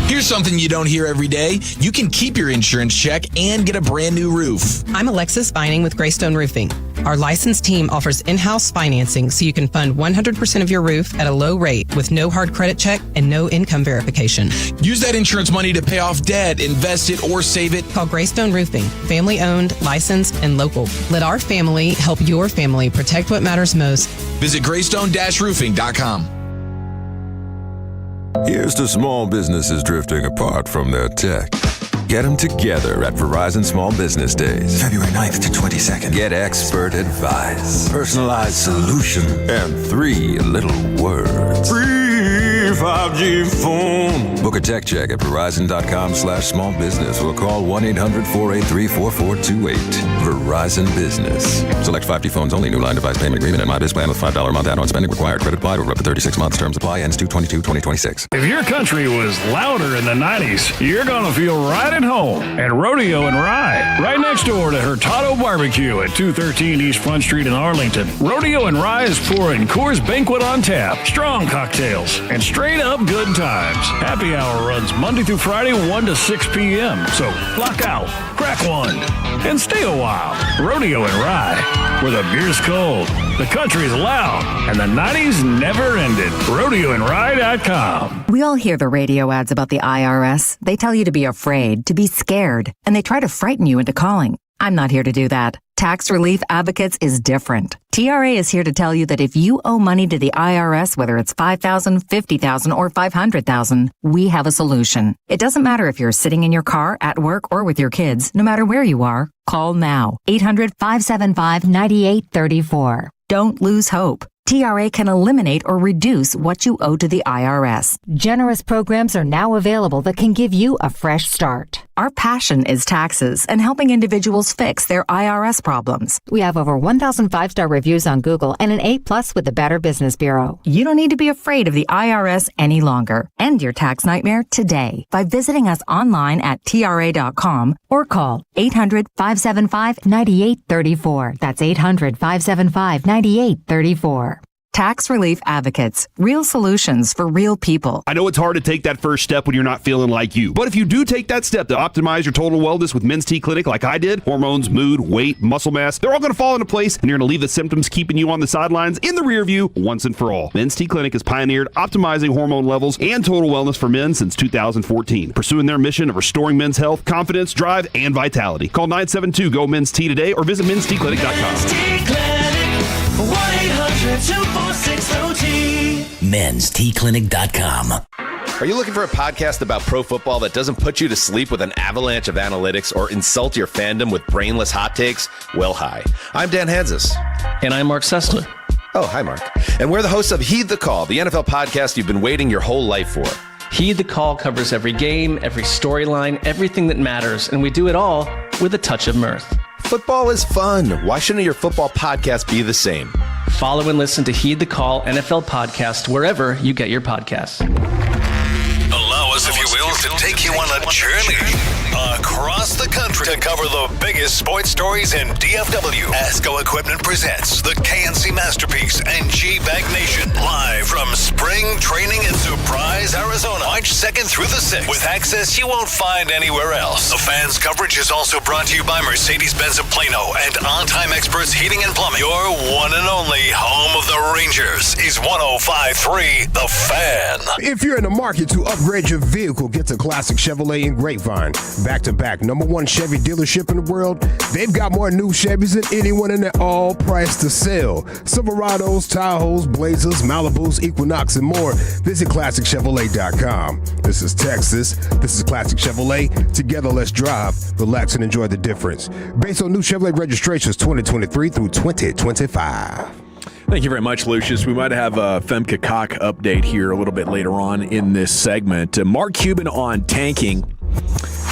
Here's something you don't hear every day. You can keep your insurance check and get a brand new roof. I'm Alexis Vining with Greystone Roofing. Our licensed team offers in-house financing so you can fund 100% of your roof at a low rate with no hard credit check and no income verification. Use that insurance money to pay off debt, invest it, or save it. Call Greystone Roofing, family-owned, licensed, and local. Let our family help your family protect what matters most. Visit greystone-roofing.com. Here's to small businesses drifting apart from their tech. Get them together at Verizon Small Business Days. February 9th to 22nd. Get expert advice, personalized solution, and 3 little words. Free 5G phone. Book a tech check at Verizon.com/smallbusiness or call 1-800-483-4428. Verizon Business. Select 5G phones only. New line device payment agreement and My Biz plan with $5 a month add-on spending required. Credit applied over up to 36 months. Terms apply. Ends 2/22/2026. If your country was louder in the 90s, you're going to feel right at home at Rodeo and Rye, right next door to Hurtado Barbecue at 213 East Front Street in Arlington. Rodeo and Rye is pouring Coors Banquet on tap, strong cocktails, and straight-up good times. Happy hour runs Monday through Friday, 1 to 6 p.m. So block out, crack one, and stay a while. Rodeo and Rye, where the beer's cold, the country's loud, and the 90s never ended. RodeoandRye.com. We all hear the radio ads about the IRS. They tell you to be afraid, to be scared, and they try to frighten you into calling. I'm not here to do that. Tax Relief Advocates is different. TRA is here to tell you that if you owe money to the IRS, whether it's $5,000, $50,000, or $500,000, we have a solution. It doesn't matter if you're sitting in your car, at work, or with your kids. No matter where you are, call now. 800-575-9834. Don't lose hope. TRA can eliminate or reduce what you owe to the IRS. Generous programs are now available that can give you a fresh start. Our passion is taxes and helping individuals fix their IRS problems. We have over 1,000 5-star reviews on Google and an A+ with the Better Business Bureau. You don't need to be afraid of the IRS any longer. End your tax nightmare today by visiting us online at TRA.com or call 800-575-9834. That's 800-575-9834. Tax Relief Advocates. Real solutions for real people. I know it's hard to take that first step when you're not feeling like you. But if you do take that step to optimize your total wellness with Men's T Clinic like I did, hormones, mood, weight, muscle mass, they're all going to fall into place and you're going to leave the symptoms keeping you on the sidelines in the rear view once and for all. Men's T Clinic has pioneered optimizing hormone levels and total wellness for men since 2014, pursuing their mission of restoring men's health, confidence, drive, and vitality. Call 972-GO-MEN'S-T today or visit menstclinic.com. 1-800-246-OT. menstclinic.com. Are you looking for a podcast about pro football that doesn't put you to sleep with an avalanche of analytics or insult your fandom with brainless hot takes? Well, hi. I'm Dan Hansis. And I'm Mark Sessler. Oh, hi, Mark. And we're the hosts of Heed the Call, the NFL podcast you've been waiting your whole life for. Heed the Call covers every game, every storyline, everything that matters, and we do it all with a touch of mirth. Football is fun. Why shouldn't your football podcast be the same? Follow and listen to Heed the Call NFL podcast wherever you get your podcasts. Allow us, if you will, to take you on a journey across the country to cover the biggest sports stories in DFW. ASCO Equipment presents the KNC Masterpiece and G-Bag Nation live from spring training in Surprise, Arizona, March 2nd through the 6th, with access you won't find anywhere else. The fans' coverage is also brought to you by Mercedes-Benz of Plano and On Time Experts Heating and Plumbing. Your one and only home of the Rangers is 105.3 The Fan. If you're in the market to upgrade your vehicle, get to Classic Chevrolet in Grapevine. Back-to-back #1 Chevy dealership in the world. They've got more new Chevys than anyone in their all price to sell. Silverados, Tahoes, Blazers, Malibus, Equinox, and more. Visit ClassicChevrolet.com. This is Texas. This is Classic Chevrolet. Together, let's drive, relax, and enjoy the difference. Based on new Chevrolet registrations 2023 through 2025. Thank you very much, Lucius. We might have a Femke Koch update here a little bit later on in this segment. Mark Cuban on tanking.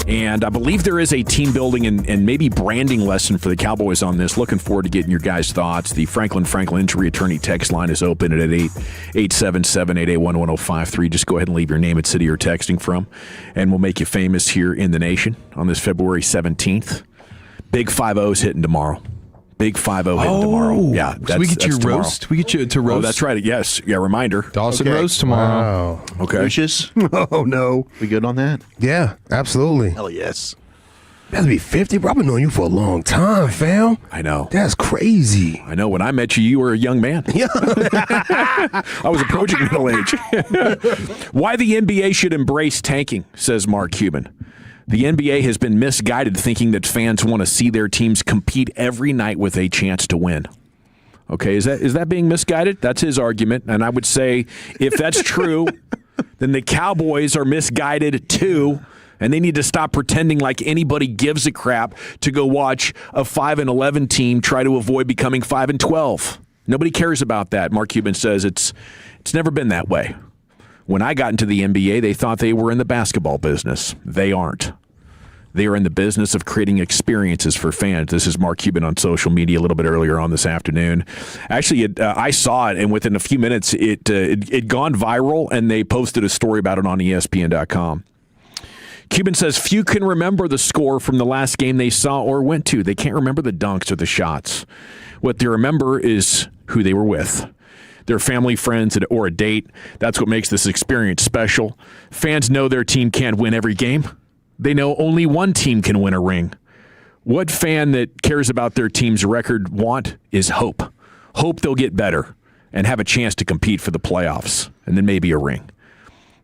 And I believe there is a team building and maybe branding lesson for the Cowboys on this. Looking forward to getting your guys' thoughts. The Franklin Injury Attorney text line is open at 877-881-1053. Just go ahead and leave your name and city you're texting from, and we'll make you famous here in the nation on this February 17th. Big 5-0's hitting tomorrow. Big 5-0 hitting tomorrow. Yeah, so we get you roast. We get you to roast. Oh, that's right. Yes. Yeah, reminder. Dawson roast tomorrow. Wow. Okay. Lucius? Oh, no. We good on that? Yeah, absolutely. Hell yes. That'll be 50. Bro, I've been knowing you for a long time, fam. I know. That's crazy. I know. When I met you, you were a young man. Yeah. I was approaching middle age. Why the NBA should embrace tanking, says Mark Cuban. The NBA has been misguided thinking that fans want to see their teams compete every night with a chance to win. Okay, is that being misguided? That's his argument. And I would say if that's true, then the Cowboys are misguided too. And they need to stop pretending like anybody gives a crap to go watch a 5-11 team try to avoid becoming 5-12. Nobody cares about that. Mark Cuban says it's never been that way. When I got into the NBA, they thought they were in the basketball business. They aren't. They are in the business of creating experiences for fans. This is Mark Cuban on social media a little bit earlier on this afternoon. Actually, I saw it, and within a few minutes, it gone viral, and they posted a story about it on ESPN.com. Cuban says few can remember the score from the last game they saw or went to. They can't remember the dunks or the shots. What they remember is who they were with. Their family, friends, or a date. That's what makes this experience special. Fans know their team can't win every game. They know only one team can win a ring. What fan that cares about their team's record want is hope. Hope they'll get better and have a chance to compete for the playoffs and then maybe a ring.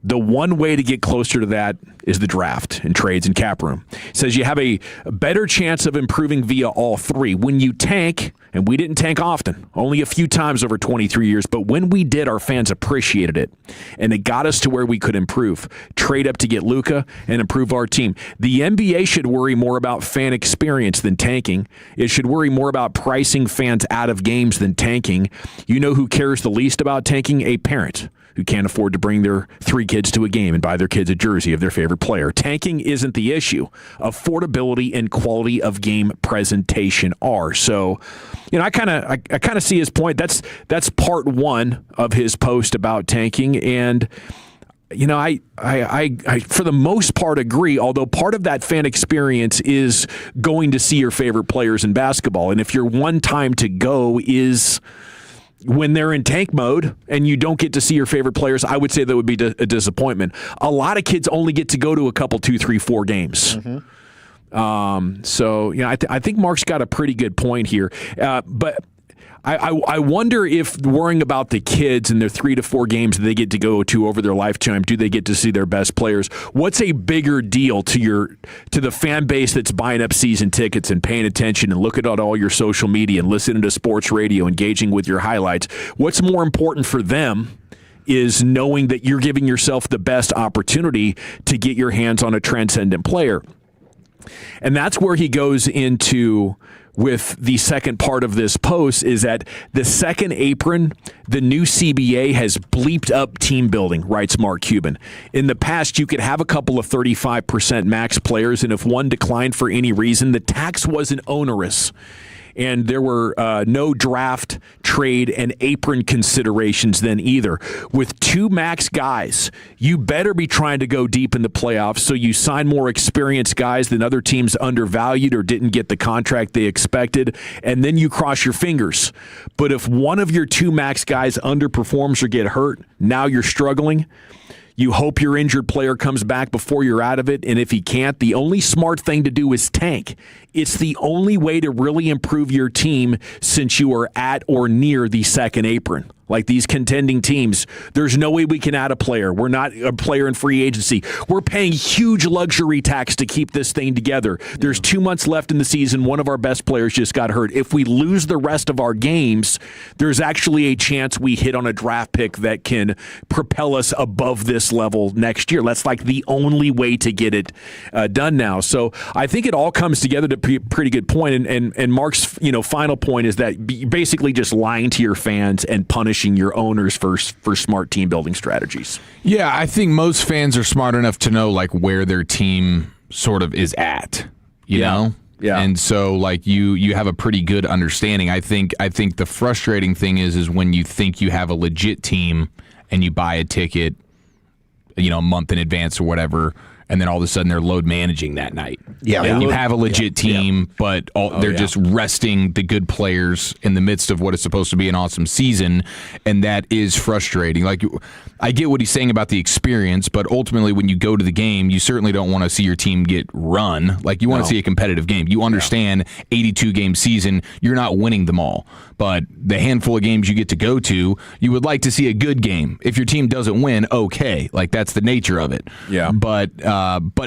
The one way to get closer to that is the draft and trades and cap room. It says you have a better chance of improving via all three. When you tank, and we didn't tank often, only a few times over 23 years, but when we did, our fans appreciated it. And it got us to where we could improve. Trade up to get Luka and improve our team. The NBA should worry more about fan experience than tanking. It should worry more about pricing fans out of games than tanking. You know who cares the least about tanking? A parent who can't afford to bring their 3 kids to a game and buy their kids a jersey of their favorite player. Tanking isn't the issue. Affordability and quality of game presentation are. So, I kind of see his point. That's part one of his post about tanking, and I for the most part agree. Although part of that fan experience is going to see your favorite players in basketball, and if your one time to go is when they're in tank mode and you don't get to see your favorite players, I would say that would be a disappointment. A lot of kids only get to go to a couple, 2, 3, 4 games. Mm-hmm. So, I think Mark's got a pretty good point here. But I wonder if worrying about the kids and their 3 to 4 games that they get to go to over their lifetime, do they get to see their best players? What's a bigger deal to the fan base that's buying up season tickets and paying attention and looking at all your social media and listening to sports radio, engaging with your highlights? What's more important for them is knowing that you're giving yourself the best opportunity to get your hands on a transcendent player. And that's where he goes into with the second part of this post, is that the second apron, the new CBA has bleeped up team building, writes Mark Cuban. In the past, you could have a couple of 35% max players, and if one declined for any reason, the tax wasn't onerous. and there were no draft, trade, and apron considerations then either. With 2 max guys, you better be trying to go deep in the playoffs, so you sign more experienced guys than other teams undervalued or didn't get the contract they expected, and then you cross your fingers. But if one of your 2 max guys underperforms or get hurt, now you're struggling. You hope your injured player comes back before you're out of it, and if he can't, the only smart thing to do is tank. It's the only way to really improve your team since you are at or near the second apron. Like these contending teams, there's no way we can add a player. We're not a player in free agency. We're paying huge luxury tax to keep this thing together. There's 2 months left in the season. One of our best players just got hurt. If we lose the rest of our games, there's actually a chance we hit on a draft pick that can propel us above this level next year. That's like the only way to get it done now. So I think it all comes together to a pretty good point. And Mark's final point is that basically just lying to your fans and punishing your owners for smart team building strategies. Yeah, I think most fans are smart enough to know like where their team sort of is at, you know? Yeah. And so like you have a pretty good understanding. I think the frustrating thing is when you think you have a legit team and you buy a ticket, a month in advance or whatever, and then all of a sudden they're load managing that night. Yeah, and you have a legit team, but they're just resting the good players in the midst of what is supposed to be an awesome season, and that is frustrating. Like, I get what he's saying about the experience, but ultimately when you go to the game, you certainly don't want to see your team get run. Like, you want to see a competitive game. You understand 82-game season, you're not winning them all. But the handful of games you get to go to, you would like to see a good game. If your team doesn't win, okay. Like, that's the nature of it. Yeah. But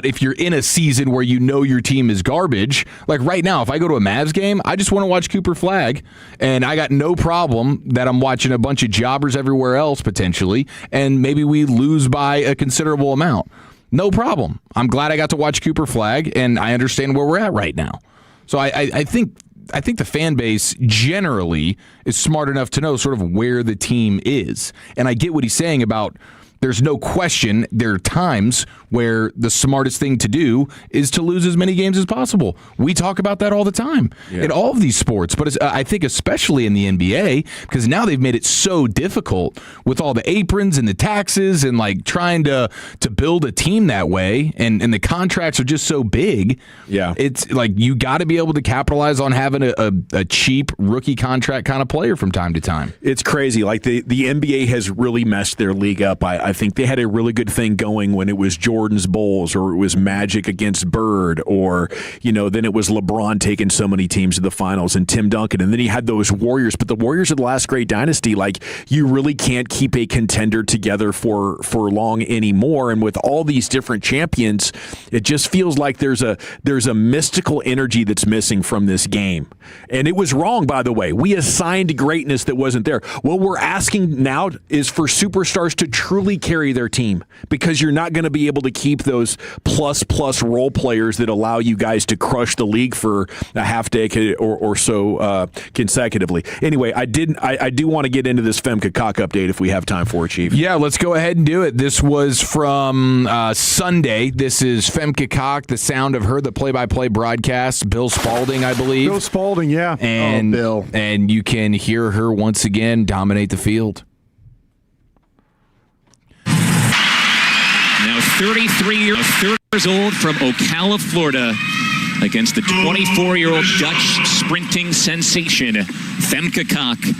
if you're in a season where you know your team is garbage, like right now, if I go to a Mavs game, I just want to watch Cooper Flagg, and I got no problem that I'm watching a bunch of jobbers everywhere else, potentially, and maybe we lose by a considerable amount. No problem. I'm glad I got to watch Cooper Flagg, and I understand where we're at right now. So I think the fan base generally is smart enough to know sort of where the team is. And I get what he's saying about there's no question there are times where the smartest thing to do is to lose as many games as possible. We talk about that all the time in all of these sports, but I think especially in the NBA, because now they've made it so difficult with all the aprons and the taxes and like trying to build a team that way, and the contracts are just so big. Yeah, it's like you got to be able to capitalize on having a cheap rookie contract kind of player from time to time. It's crazy. Like the NBA has really messed their league up. I think they had a really good thing going when it was Jordan's Bulls, or it was Magic against Bird, or, then it was LeBron taking so many teams to the finals and Tim Duncan. And then he had those Warriors, but the Warriors are the last great dynasty. Like, you really can't keep a contender together for long anymore. And with all these different champions, it just feels like there's a mystical energy that's missing from this game. And it was wrong, by the way. We assigned greatness that wasn't there. What we're asking now is for superstars to truly carry their team, because you're not going to be able to keep those plus role players that allow you guys to crush the league for a half decade or so consecutively. Anyway, I do want to get into this Femke Koch update if we have time for it, Chief. Yeah, let's go ahead and do it. This was from Sunday. This is Femke Koch, the sound of her, the play-by-play broadcast. Bill Spalding, I believe. Bill Spalding, yeah. And Bill. And you can hear her once again dominate the field. Now 33 years old from Ocala, Florida, against the 24-year-old Dutch sprinting sensation, Femke Koch. It's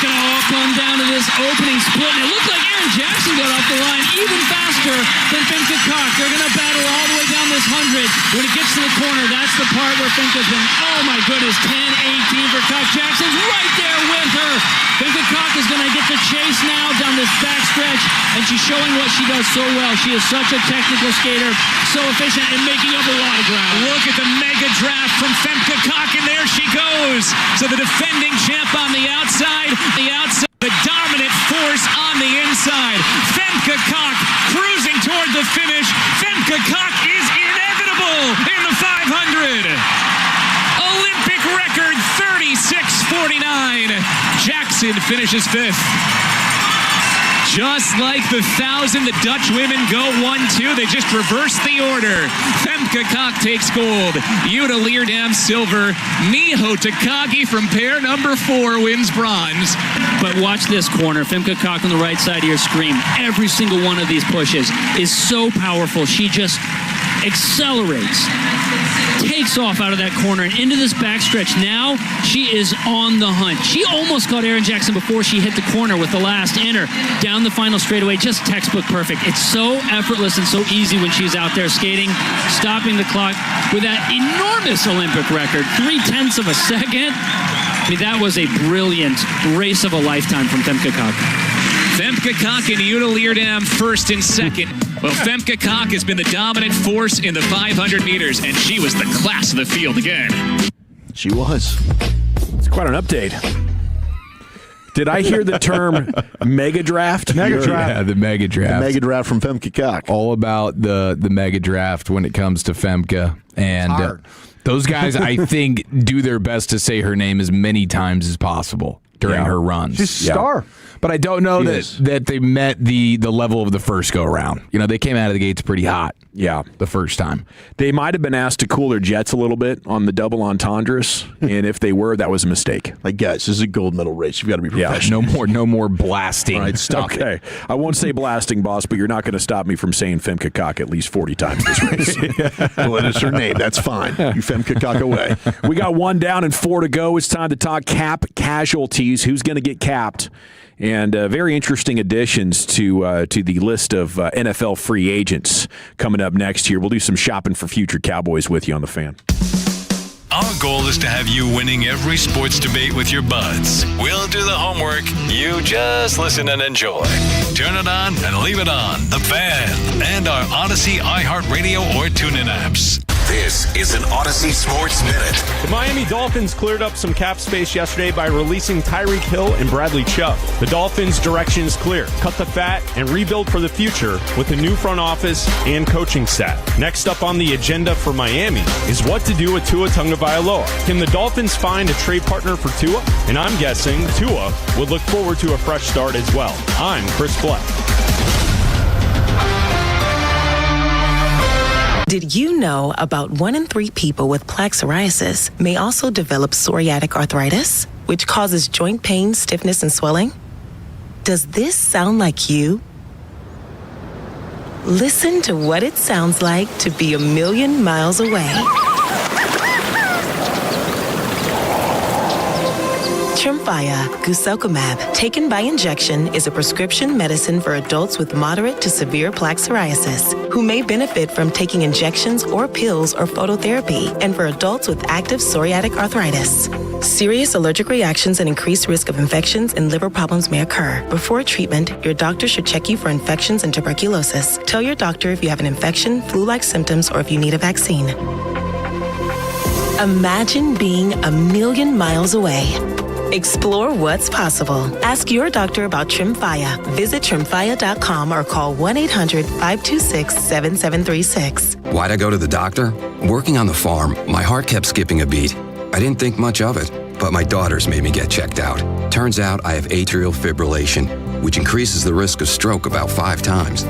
going to all come down to this opening split. And it looked like Aaron Jackson got off the line even faster than Femke Koch. They're going to battle all the way down this 100. When it gets to the corner, that's the part where Femke's been, oh my goodness, 10-18 for Koch. Jackson's right there with her. Femke Koch is going to get the chase now down this backstretch, and she's showing what she does so well. She is such a technical skater, so efficient, and making up a lot of ground. Look at the mega draft from Femke Koch, and there she goes. So the defending champ on the outside, the dominant force on the inside. Femke Koch cruising toward the finish. Femke Koch is inevitable in the 500. Olympic record 36:49. Jackson finishes fifth. Just like the 1,000, the Dutch women go 1-2. They just reverse the order. Femke Kok takes gold. Jutta Leerdam silver. Miho Takagi from pair number 4 wins bronze. But watch this corner. Femke Kok on the right side of your screen. Every single one of these pushes is so powerful. She just accelerates, takes off out of that corner and into this backstretch. Now she is on the hunt. She almost caught Erin Jackson before she hit the corner with the last inner. Down the final straightaway, just textbook perfect. It's so effortless and so easy when she's out there skating, stopping the clock with that enormous Olympic record, 0.3 of a second. I mean, that was a brilliant race of a lifetime from Femke Kok. Femke Kok and Jutta Leerdam first and second. Well, Femke Kok has been the dominant force in the 500 meters, and she was the class of the field again. She was. It's quite an update. Did I hear the term mega draft? Mega draft. Yeah, the mega draft. The mega draft from Femke Kok. All about the mega draft when it comes to Femke. And those guys, I think, do their best to say her name as many times as possible during her runs. She's a star. But I don't know that they met the level of the first go-around. You know, they came out of the gates pretty hot. Yeah. The first time. They might have been asked to cool their jets a little bit on the double entendres, and if they were, that was a mistake. Like, guys, this is a gold medal race. You've got to be professional. No more blasting. All right, stop it. I won't say blasting, boss, but you're not going to stop me from saying Femke Kok at least 40 times this race. Well, it is her name. That's fine. You Femke Kok away. We got 1 down and 4 to go. It's time to talk cap casualties. Who's going to get capped? And very interesting additions to the list of NFL free agents coming up next year. We'll do some shopping for future Cowboys with you on The Fan. Our goal is to have you winning every sports debate with your buds. We'll do the homework. You just listen and enjoy. Turn it on and leave it on. The Fan and our Odyssey, iHeartRadio, or TuneIn apps. This is an Odyssey Sports Minute. The Miami Dolphins cleared up some cap space yesterday by releasing Tyreek Hill and Bradley Chubb. The Dolphins' direction is clear. Cut the fat and rebuild for the future with a new front office and coaching staff. Next up on the agenda for Miami is what to do with Tua Tagovailoa. Can the Dolphins find a trade partner for Tua? And I'm guessing Tua would look forward to a fresh start as well. I'm Chris Black. Did you know about 1 in 3 people with plaque psoriasis may also develop psoriatic arthritis, which causes joint pain, stiffness, and swelling? Does this sound like you? Listen to what it sounds like to be a million miles away. Tremfya guselkumab, taken by injection, is a prescription medicine for adults with moderate to severe plaque psoriasis who may benefit from taking injections or pills or phototherapy, and for adults with active psoriatic arthritis. Serious allergic reactions and increased risk of infections and liver problems may occur. Before treatment, your doctor should check you for infections and tuberculosis. Tell your doctor if you have an infection, flu-like symptoms, or if you need a vaccine. Imagine being a million miles away. Explore what's possible. Ask your doctor about Tremfya. Visit Tremfya.com or call 1-800-526-7736. Why'd I go to the doctor? Working on the farm, my heart kept skipping a beat. I didn't think much of it, but my daughters made me get checked out. Turns out I have atrial fibrillation, which increases the risk of stroke about 5 times.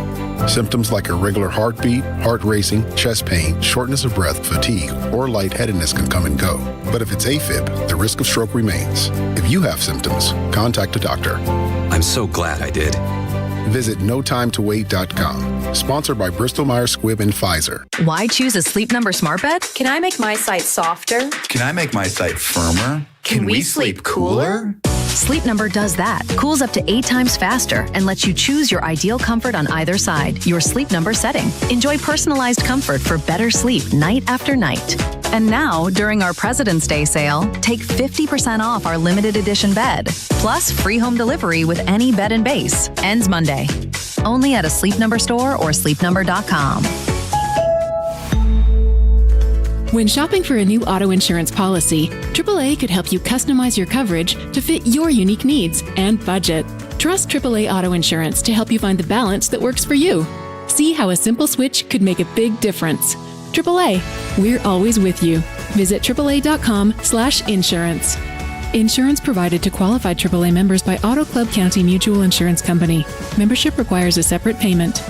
Symptoms like irregular heartbeat, heart racing, chest pain, shortness of breath, fatigue, or lightheadedness can come and go. But if it's AFib, the risk of stroke remains. If you have symptoms, contact a doctor. I'm so glad I did. Visit notimetowait.com. Sponsored by Bristol-Myers Squibb and Pfizer. Why choose a Sleep Number smart bed? Can I make my site softer? Can I make my site firmer? Can we sleep cooler? Sleep Number does that. Cools up to 8 times faster and lets you choose your ideal comfort on either side. Your Sleep Number setting. Enjoy personalized comfort for better sleep night after night. And now, during our President's Day sale, take 50% off our limited edition bed. Plus, free home delivery with any bed and base. Ends Monday. Only at a Sleep Number store or sleepnumber.com. When shopping for a new auto insurance policy, AAA could help you customize your coverage to fit your unique needs and budget. Trust AAA Auto Insurance to help you find the balance that works for you. See how a simple switch could make a big difference. AAA, we're always with you. Visit AAA.com/insurance. Insurance provided to qualified AAA members by Auto Club County Mutual Insurance Company. Membership requires a separate payment.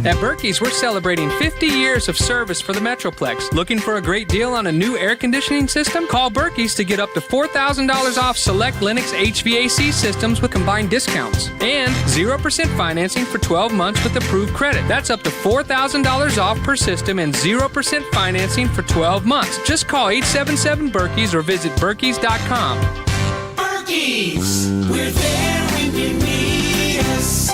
At Berkey's, we're celebrating 50 years of service for the Metroplex. Looking for a great deal on a new air conditioning system? Call Berkey's to get up to $4,000 off select Lennox HVAC systems with combined discounts. And 0% financing for 12 months with approved credit. That's up to $4,000 off per system and 0% financing for 12 months. Just call 877-BERKEYS or visit Berkeys.com. Berkey's, we're there when you need us.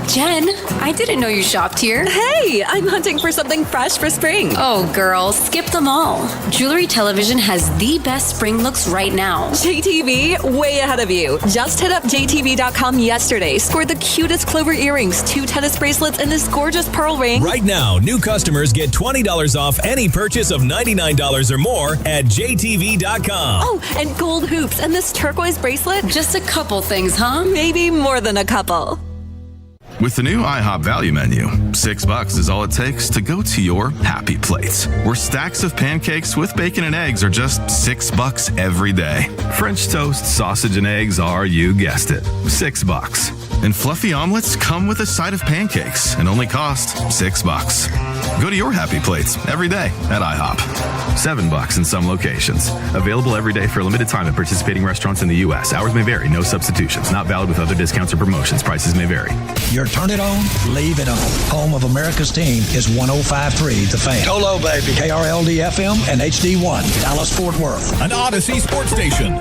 Jen, I didn't know you shopped here. Hey, I'm hunting for something fresh for spring. Oh, girl, skip them all. Jewelry Television has the best spring looks right now. JTV, way ahead of you. Just hit up JTV.com yesterday. Scored the cutest clover earrings, 2 tennis bracelets, and this gorgeous pearl ring. Right now, new customers get $20 off any purchase of $99 or more at JTV.com. Oh, and gold hoops and this turquoise bracelet. Just a couple things, huh? Maybe more than a couple. With the new IHOP value menu, $6 is all it takes to go to your happy place, where stacks of pancakes with bacon and eggs are just $6 every day. French toast, sausage, and eggs are, you guessed it, $6. And fluffy omelets come with a side of pancakes and only cost $6. Go to your happy plates every day at IHOP. $7 in some locations. Available every day for a limited time at participating restaurants in the U.S. Hours may vary. No substitutions. Not valid with other discounts or promotions. Prices may vary. Your turn it on, leave it on. Home of America's team is 105.3 The Fan. Hello, baby. KRLD-FM and HD1, Dallas-Fort Worth. An Odyssey sports station.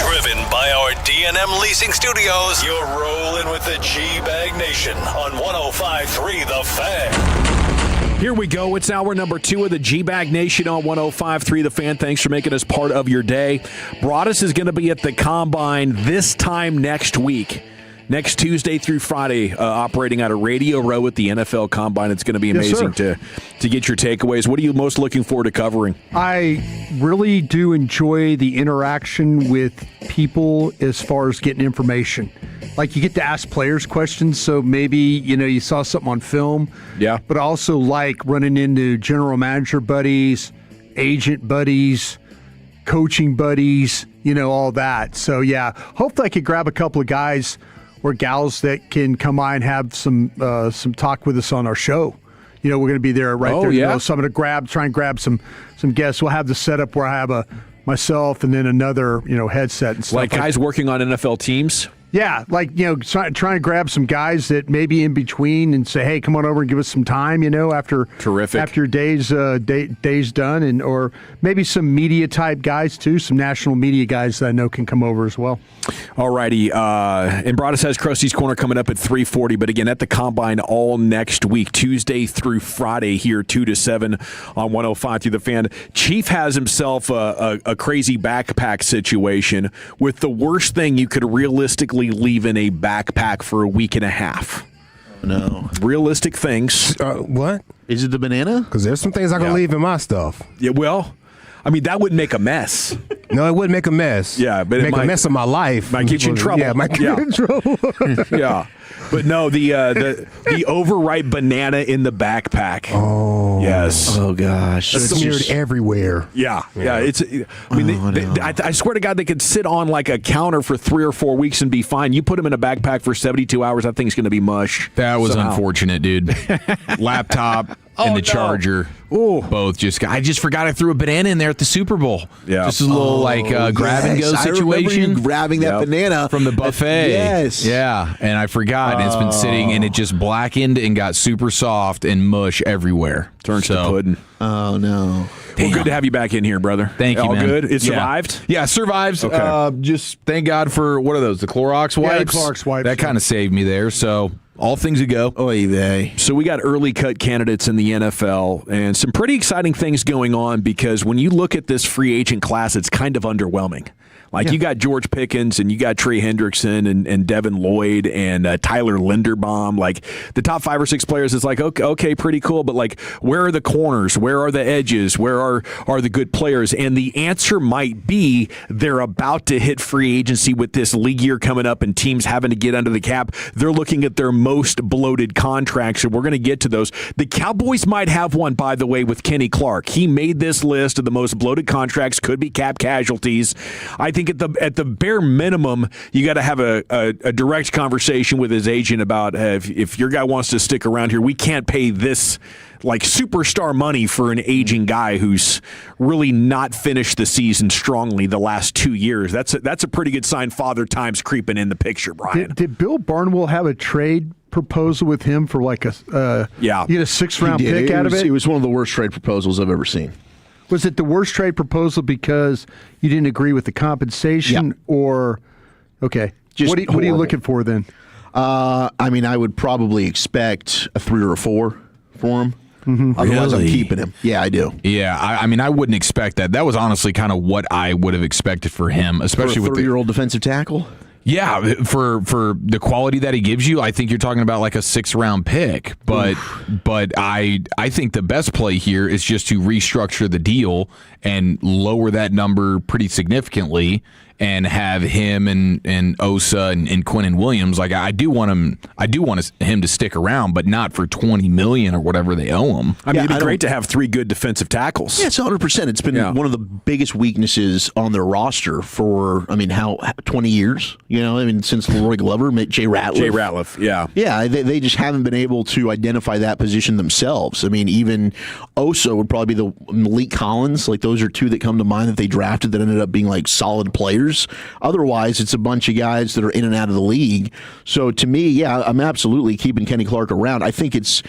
Driven by our D&M Leasing Studios, you're rolling with the G-Bag Nation on 105.3 The Fan. Here we go. It's hour number 2 of the G-Bag Nation on 105.3 The Fan. Thanks for making us part of your day. Broadus is going to be at the Combine this time next week. Next Tuesday through Friday, operating out of Radio Row at the NFL Combine. It's going to be amazing to get your takeaways. What are you most looking forward to covering? I really do enjoy the interaction with people as far as getting information. Like, you get to ask players questions, so maybe, you saw something on film. Yeah. But I also like running into general manager buddies, agent buddies, coaching buddies, all that. So, yeah, hopefully I could grab a couple of guys or gals that can come by and have some talk with us on our show. We're going to be there there. Yeah. So I'm going to try and grab some guests. We'll have the setup where I have myself and then another, headset and stuff. Like guys working on NFL teams? Yeah, trying to grab some guys that may be in between and say, hey, come on over and give us some time, after your day's done, and or maybe some media type guys too, some national media guys that I know can come over as well. All righty, and Broadus has Krusty's Corner coming up at 3:40, but again at the Combine all next week, Tuesday through Friday here 2 to 7 on 105 through The Fan. Chief has himself a crazy backpack situation with the worst thing you could realistically leave in a backpack for a week and a half. No. Realistic things. What? Is it the banana? Because there's some things I can leave in my stuff. Yeah, well, I mean, that would make a mess. No, it wouldn't make a mess. Yeah, but it might make a mess of my life. Might get you in trouble. Yeah, might get you in trouble. Yeah. But no, the overripe banana in the backpack. Oh. Yes. Oh, gosh. It's smeared everywhere. Yeah. It's. I mean, I swear to God, they could sit on like a counter for 3 or 4 weeks and be fine. You put them in a backpack for 72 hours, that thing's going to be mush. That was somehow. unfortunate, dude. Laptop and the charger. Ooh. Both I just forgot I threw a banana in there at the Super Bowl. Yeah. Just a little grab and go situation. I remember you grabbing that banana from the buffet. Yes. Yeah. And I forgot. And it's been sitting and it just blackened and got super soft and mush everywhere. Turns to pudding. Oh, no. Well, good to have you back in here, brother. Thank you, All man. good? It survived? Yeah, survives. Okay. Just thank God for, what are those, the Clorox wipes? Yeah, the Clorox wipes. That kind of saved me there, so all things a go. Oy vey. So we got early cut candidates in the NFL and some pretty exciting things going on because when you look at this free agent class, it's kind of underwhelming. You got George Pickens and you got Trey Hendrickson and Devin Lloyd and Tyler Linderbaum. Like the top 5 or 6 players is like, okay, pretty cool. But like, where are the corners? Where are the edges? Where are the good players? And the answer might be they're about to hit free agency with this league year coming up and teams having to get under the cap. They're looking at their most bloated contracts, and we're going to get to those. The Cowboys might have one, by the way, with Kenny Clark. He made this list of the most bloated contracts, could be cap casualties. I think at the bare minimum, you got to have a direct conversation with his agent about if your guy wants to stick around here, we can't pay this like superstar money for an aging guy who's really not finished the season strongly the last 2 years. That's a pretty good sign. Father Time's creeping in the picture, Brian. Did Bill Barnwell have a trade proposal with him for like you get a 6th-round pick out of it? It was one of the worst trade proposals I've ever seen. Was it the worst trade proposal because you didn't agree with the compensation, or okay? What are you looking for then? I mean, I would probably expect a 3 or a 4 for him. Mm-hmm. Otherwise, I'm keeping him. Yeah, I do. Yeah, I mean, I wouldn't expect that. That was honestly kind of what I would have expected for him, especially with a 30-year-old defensive tackle. Yeah, for the quality that he gives you, I think you're talking about like a 6th-round pick. But I think the best play here is just to restructure the deal and lower that number pretty significantly, and have him and Osa and Quinnen Williams. Like I do want him to stick around, but not for $20 million or whatever they owe him. I mean, it'd be great to have 3 good defensive tackles. Yeah, it's 100%. It's been one of the biggest weaknesses on their roster for 20 years. You know, I mean, since Leroy Glover, Jay Ratliff. Yeah, they just haven't been able to identify that position themselves. I mean, even Osa would probably be the Malik Collins. Like those are 2 that come to mind that they drafted that ended up being like solid players. Otherwise, it's a bunch of guys that are in and out of the league. So to me, yeah, I'm absolutely keeping Kenny Clark around. I think it's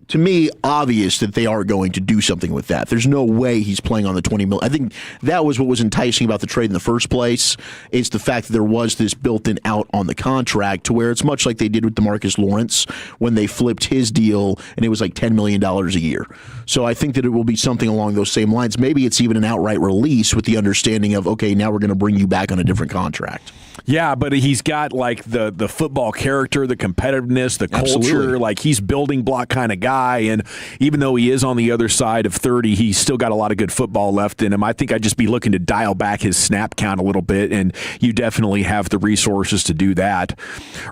to me obvious that they are going to do something with that. There's no way he's playing on the $20 million. I think that was what was enticing about the trade in the first place. It's the fact that there was this built-in out on the contract to where it's much like they did with DeMarcus Lawrence when they flipped his deal and it was like $10 million a year. So I think that it will be something along those same lines. Maybe it's even an outright release with the understanding of, okay, now we're going to bring you back on a different contract. Yeah, but he's got like the football character, the competitiveness, the culture. Absolutely. Like he's building block kind of guy. And even though he is on the other side of 30, he's still got a lot of good football left in him. I think I'd just be looking to dial back his snap count a little bit, and you definitely have the resources to do that.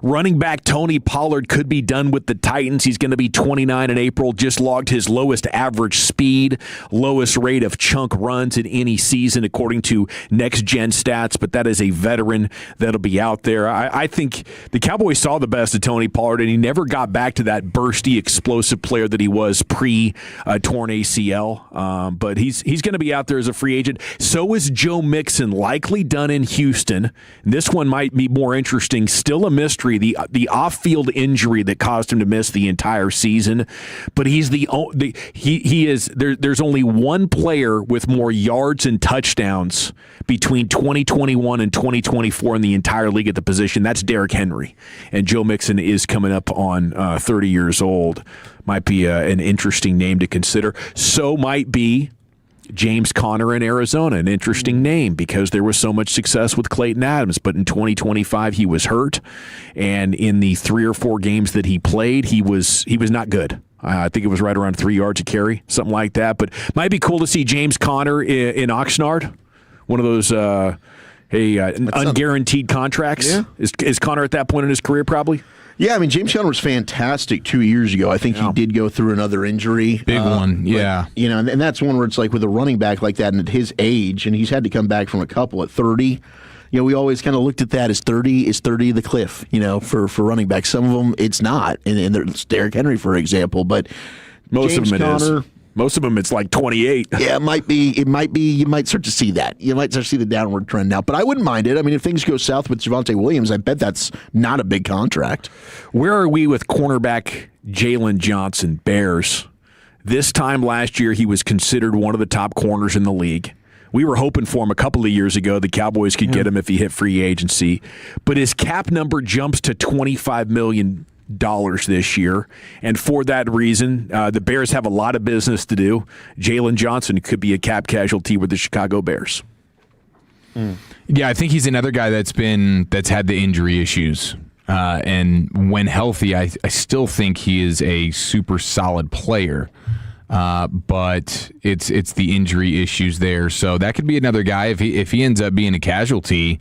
Running back Tony Pollard could be done with the Titans. He's going to be 29 in April, just logged his lowest average speed, lowest rate of chunk runs in any season, according to Next Gen Stats, but that is a veteran that'll be out there. I think the Cowboys saw the best of Tony Pollard, and he never got back to that bursty, explosive player that he was pre-torn ACL. But he's going to be out there as a free agent. So is Joe Mixon, likely done in Houston. And this one might be more interesting. Still a mystery, the off-field injury that caused him to miss the entire season. But he's there's only one player with more yards and touchdowns between 2021 and 2024 in the entire league at the position. That's Derrick Henry. And Joe Mixon is coming up on 30 years old. Might be an interesting name to consider. So might be James Conner in Arizona, an interesting name because there was so much success with Clayton Adams. But in 2025, he was hurt. And in the 3 or 4 games that he played, he was not good. I think it was right around 3 yards a carry, something like that. But might be cool to see James Conner in Oxnard. One of those unguaranteed contracts. Yeah. Is Conner at that point in his career probably? Yeah, I mean, James Conner was fantastic 2 years ago. I think he did go through another injury. Big one, yeah. But, and that's one where it's like with a running back like that and at his age, and he's had to come back from a couple at 30. We always kind of looked at that as 30 the cliff, for running backs. Some of them, it's not. And there's Derrick Henry, for example. But most James of them it Conner, is. Most of them, it's like 28. Yeah, it might be. You might start to see that. You might start to see the downward trend now. But I wouldn't mind it. I mean, if things go south with Javonte Williams, I bet that's not a big contract. Where are we with cornerback Jalen Johnson, Bears? This time last year, he was considered one of the top corners in the league. We were hoping for him a couple of years ago. The Cowboys could get him if he hit free agency. But his cap number jumps to $25 million this year, and for that reason, the Bears have a lot of business to do. Jalen Johnson could be a cap casualty with the Chicago Bears. Yeah, I think he's another guy that's had the injury issues, and when healthy, I still think he is a super solid player. But it's the injury issues there, so that could be another guy if he ends up being a casualty.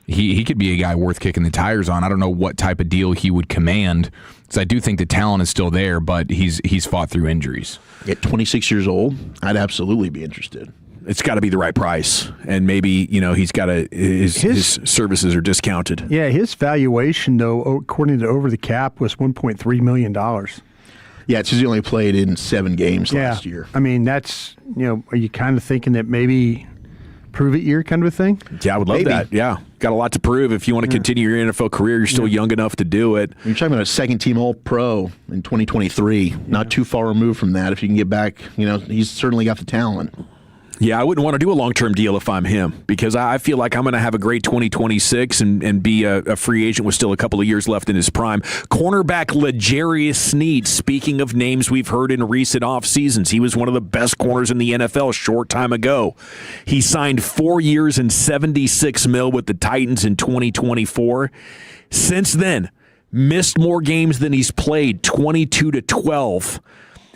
he could be a guy worth kicking the tires on. I don't know what type of deal he would command, because I do think the talent is still there, but he's fought through injuries. At 26 years old, I'd absolutely be interested. It's got to be the right price, and maybe he's got his services are discounted. Yeah, his valuation though, according to Over the Cap, was $1.3 million. Yeah, it's because he only played in 7 games last year. I mean, that's are you kind of thinking that maybe prove it year kind of a thing? Yeah, I would love that. Yeah, got a lot to prove. If you want to continue your NFL career, you're still young enough to do it. You're talking about a second-team All-Pro in 2023. Not too far removed from that. If you can get back, he's certainly got the talent. Yeah, I wouldn't want to do a long-term deal if I'm him, because I feel like I'm going to have a great 2026 and be a free agent with still a couple of years left in his prime. Cornerback L'Jarius Sneed, speaking of names we've heard in recent off seasons, he was one of the best corners in the NFL a short time ago. He signed 4 years and $76 million with the Titans in 2024. Since then, missed more games than he's played, 22-12.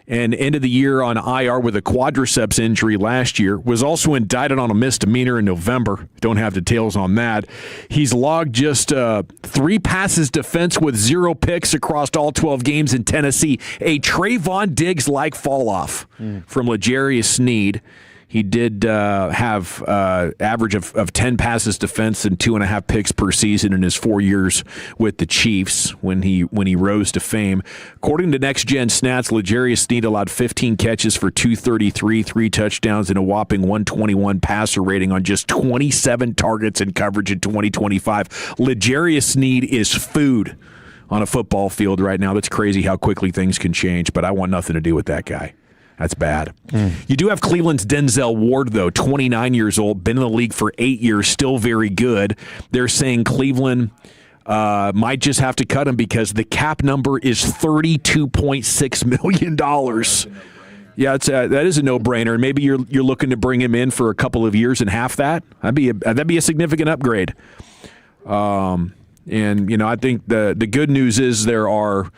And ended the year on IR with a quadriceps injury last year. Was also indicted on a misdemeanor in November. Don't have details on that. He's logged just 3 passes defense with 0 picks across all 12 games in Tennessee. A Trayvon Diggs-like fall-off from L'Jarius Sneed. He did have average of 10 passes defense and 2.5 picks per season in his 4 years with the Chiefs when he rose to fame. According to Next Gen Stats, L'Jarius Sneed allowed 15 catches for 233, 3 touchdowns, and a whopping 121 passer rating on just 27 targets and coverage in 2025. L'Jarius Sneed is food on a football field right now. That's crazy how quickly things can change, but I want nothing to do with that guy. That's bad. You do have Cleveland's Denzel Ward, though, 29 years old, been in the league for 8 years, still very good. They're saying Cleveland might just have to cut him because the cap number is $32.6 million. Yeah, that is a no-brainer. Maybe you're looking to bring him in for a couple of years and half that. That'd be a significant upgrade. And I think the good news is there are,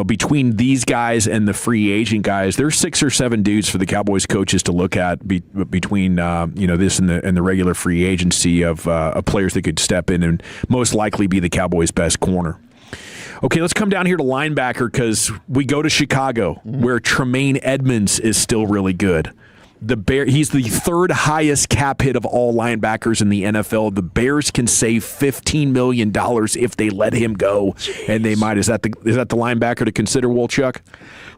between these guys and the free agent guys, there's 6 or 7 dudes for the Cowboys coaches to look at between this and the regular free agency of players that could step in and most likely be the Cowboys' best corner. Okay, let's come down here to linebacker because we go to Chicago where Tremaine Edmonds is still really good. He's the 3rd highest cap hit of all linebackers in the NFL. The Bears can save $15 million if they let him go, and they might. Is that the linebacker to consider, Wolchuk?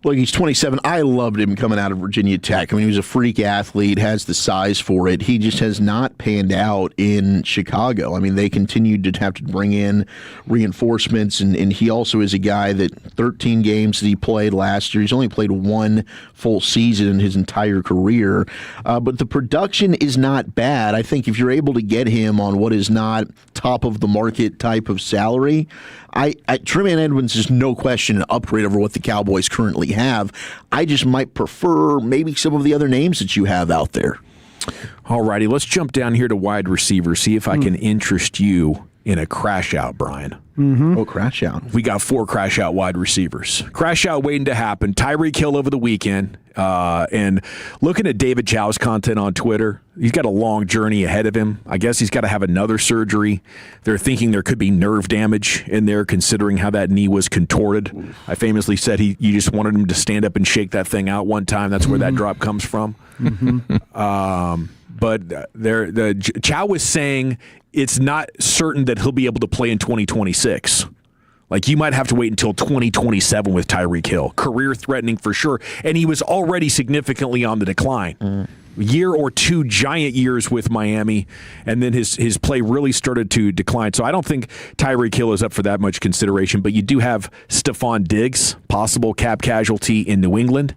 Look, he's 27. I loved him coming out of Virginia Tech. I mean, he was a freak athlete, has the size for it. He just has not panned out in Chicago. I mean, they continued to have to bring in reinforcements, and he also is a guy that 13 games that he played last year. He's only played 1 full season in his entire career. But the production is not bad. I think if you're able to get him on what is not top of the market type of salary, Tremaine Edmonds is no question an upgrade over what the Cowboys currently have. I just might prefer maybe some of the other names that you have out there. All righty, let's jump down here to wide receiver, see if I can interest you in a crash out, Brian. Oh, crash out. We got 4 crash out wide receivers. Crash out waiting to happen. Tyreek Hill over the weekend. And looking at David Chow's content on Twitter, he's got a long journey ahead of him. I guess he's got to have another surgery. They're thinking there could be nerve damage in there considering how that knee was contorted. I famously said you just wanted him to stand up and shake that thing out one time. That's where that drop comes from. But Chow was saying it's not certain that he'll be able to play in 2026. Like, you might have to wait until 2027 with Tyreek Hill. Career-threatening for sure. And he was already significantly on the decline. Year or 2 giant years with Miami, and then his play really started to decline. So I don't think Tyreek Hill is up for that much consideration. But you do have Stephon Diggs, possible cap casualty in New England.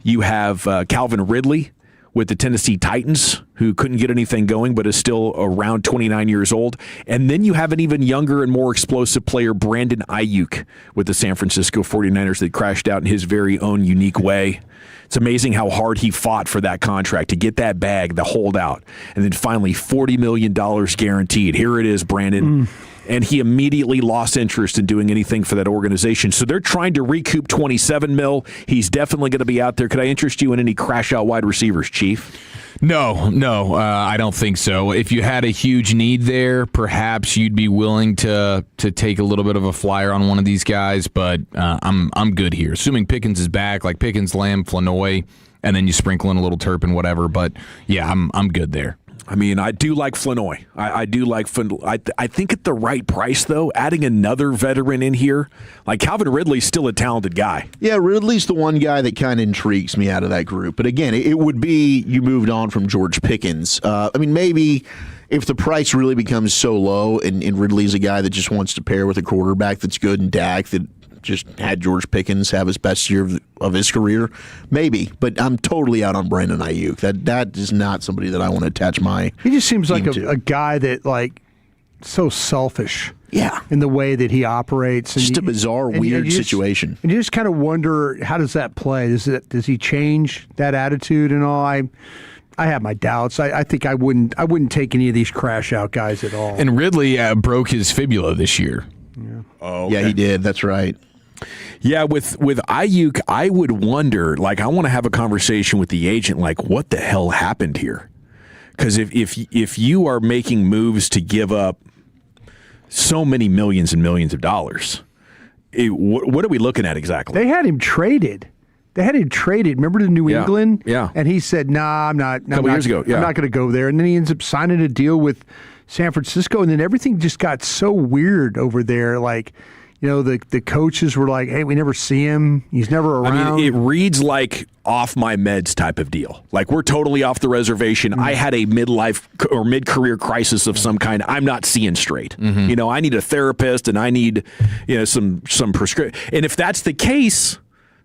You have Calvin Ridley with the Tennessee Titans, who couldn't get anything going but is still around 29 years old. And then you have an even younger and more explosive player, Brandon Ayuk, with the San Francisco 49ers that crashed out in his very own unique way. It's amazing how hard he fought for that contract to get that bag, the holdout. And then finally, $40 million guaranteed. Here it is, Brandon. And he immediately lost interest in doing anything for that organization. So they're trying to recoup $27 million. He's definitely going to be out there. Could I interest you in any crash-out wide receivers, Chief? No, I don't think so. If you had a huge need there, perhaps you'd be willing to take a little bit of a flyer on one of these guys, but I'm good here. Assuming Pickens is back, like Pickens, Lamb, Flanoy, and then you sprinkle in a little Turpin, whatever. But yeah, I'm good there. I mean, I do like Flanoy. I do like Flanoy. I think at the right price, though, adding another veteran in here, like Calvin Ridley's still a talented guy. Yeah, Ridley's the one guy that kind of intrigues me out of that group. But again, it would be you moved on from George Pickens. I mean, maybe if the price really becomes so low and Ridley's a guy that just wants to pair with a quarterback that's good and Dak that just had George Pickens have his best year of his career, maybe. But I'm totally out on Brandon Ayuk. That is not somebody that I want to attach my. He just seems like a guy that like so selfish. Yeah, in the way that he operates. Just a bizarre, weird situation. And you just kind of wonder, how does that play? Does he change that attitude and all? I have my doubts. I think I wouldn't take any of these crash out guys at all. And Ridley broke his fibula this year. Yeah. Oh, okay. Yeah, he did. That's right. Yeah, with Ayuk, I would wonder, like, I want to have a conversation with the agent, like, what the hell happened here? Because if you are making moves to give up so many millions and millions of dollars, what are we looking at exactly? They had him traded. Remember to New England? Yeah. And he said, "Nah, I'm not." A couple years ago, yeah. I'm not going to go there. And then he ends up signing a deal with San Francisco, and then everything just got so weird over there. Like, you know, the coaches were like, "Hey, we never see him. He's never around." I mean, it reads like off my meds type of deal. Like, we're totally off the reservation. I had a midlife or mid-career crisis of some kind. I'm not seeing straight. You know, I need a therapist, and I need, you know, some prescription. And if that's the case,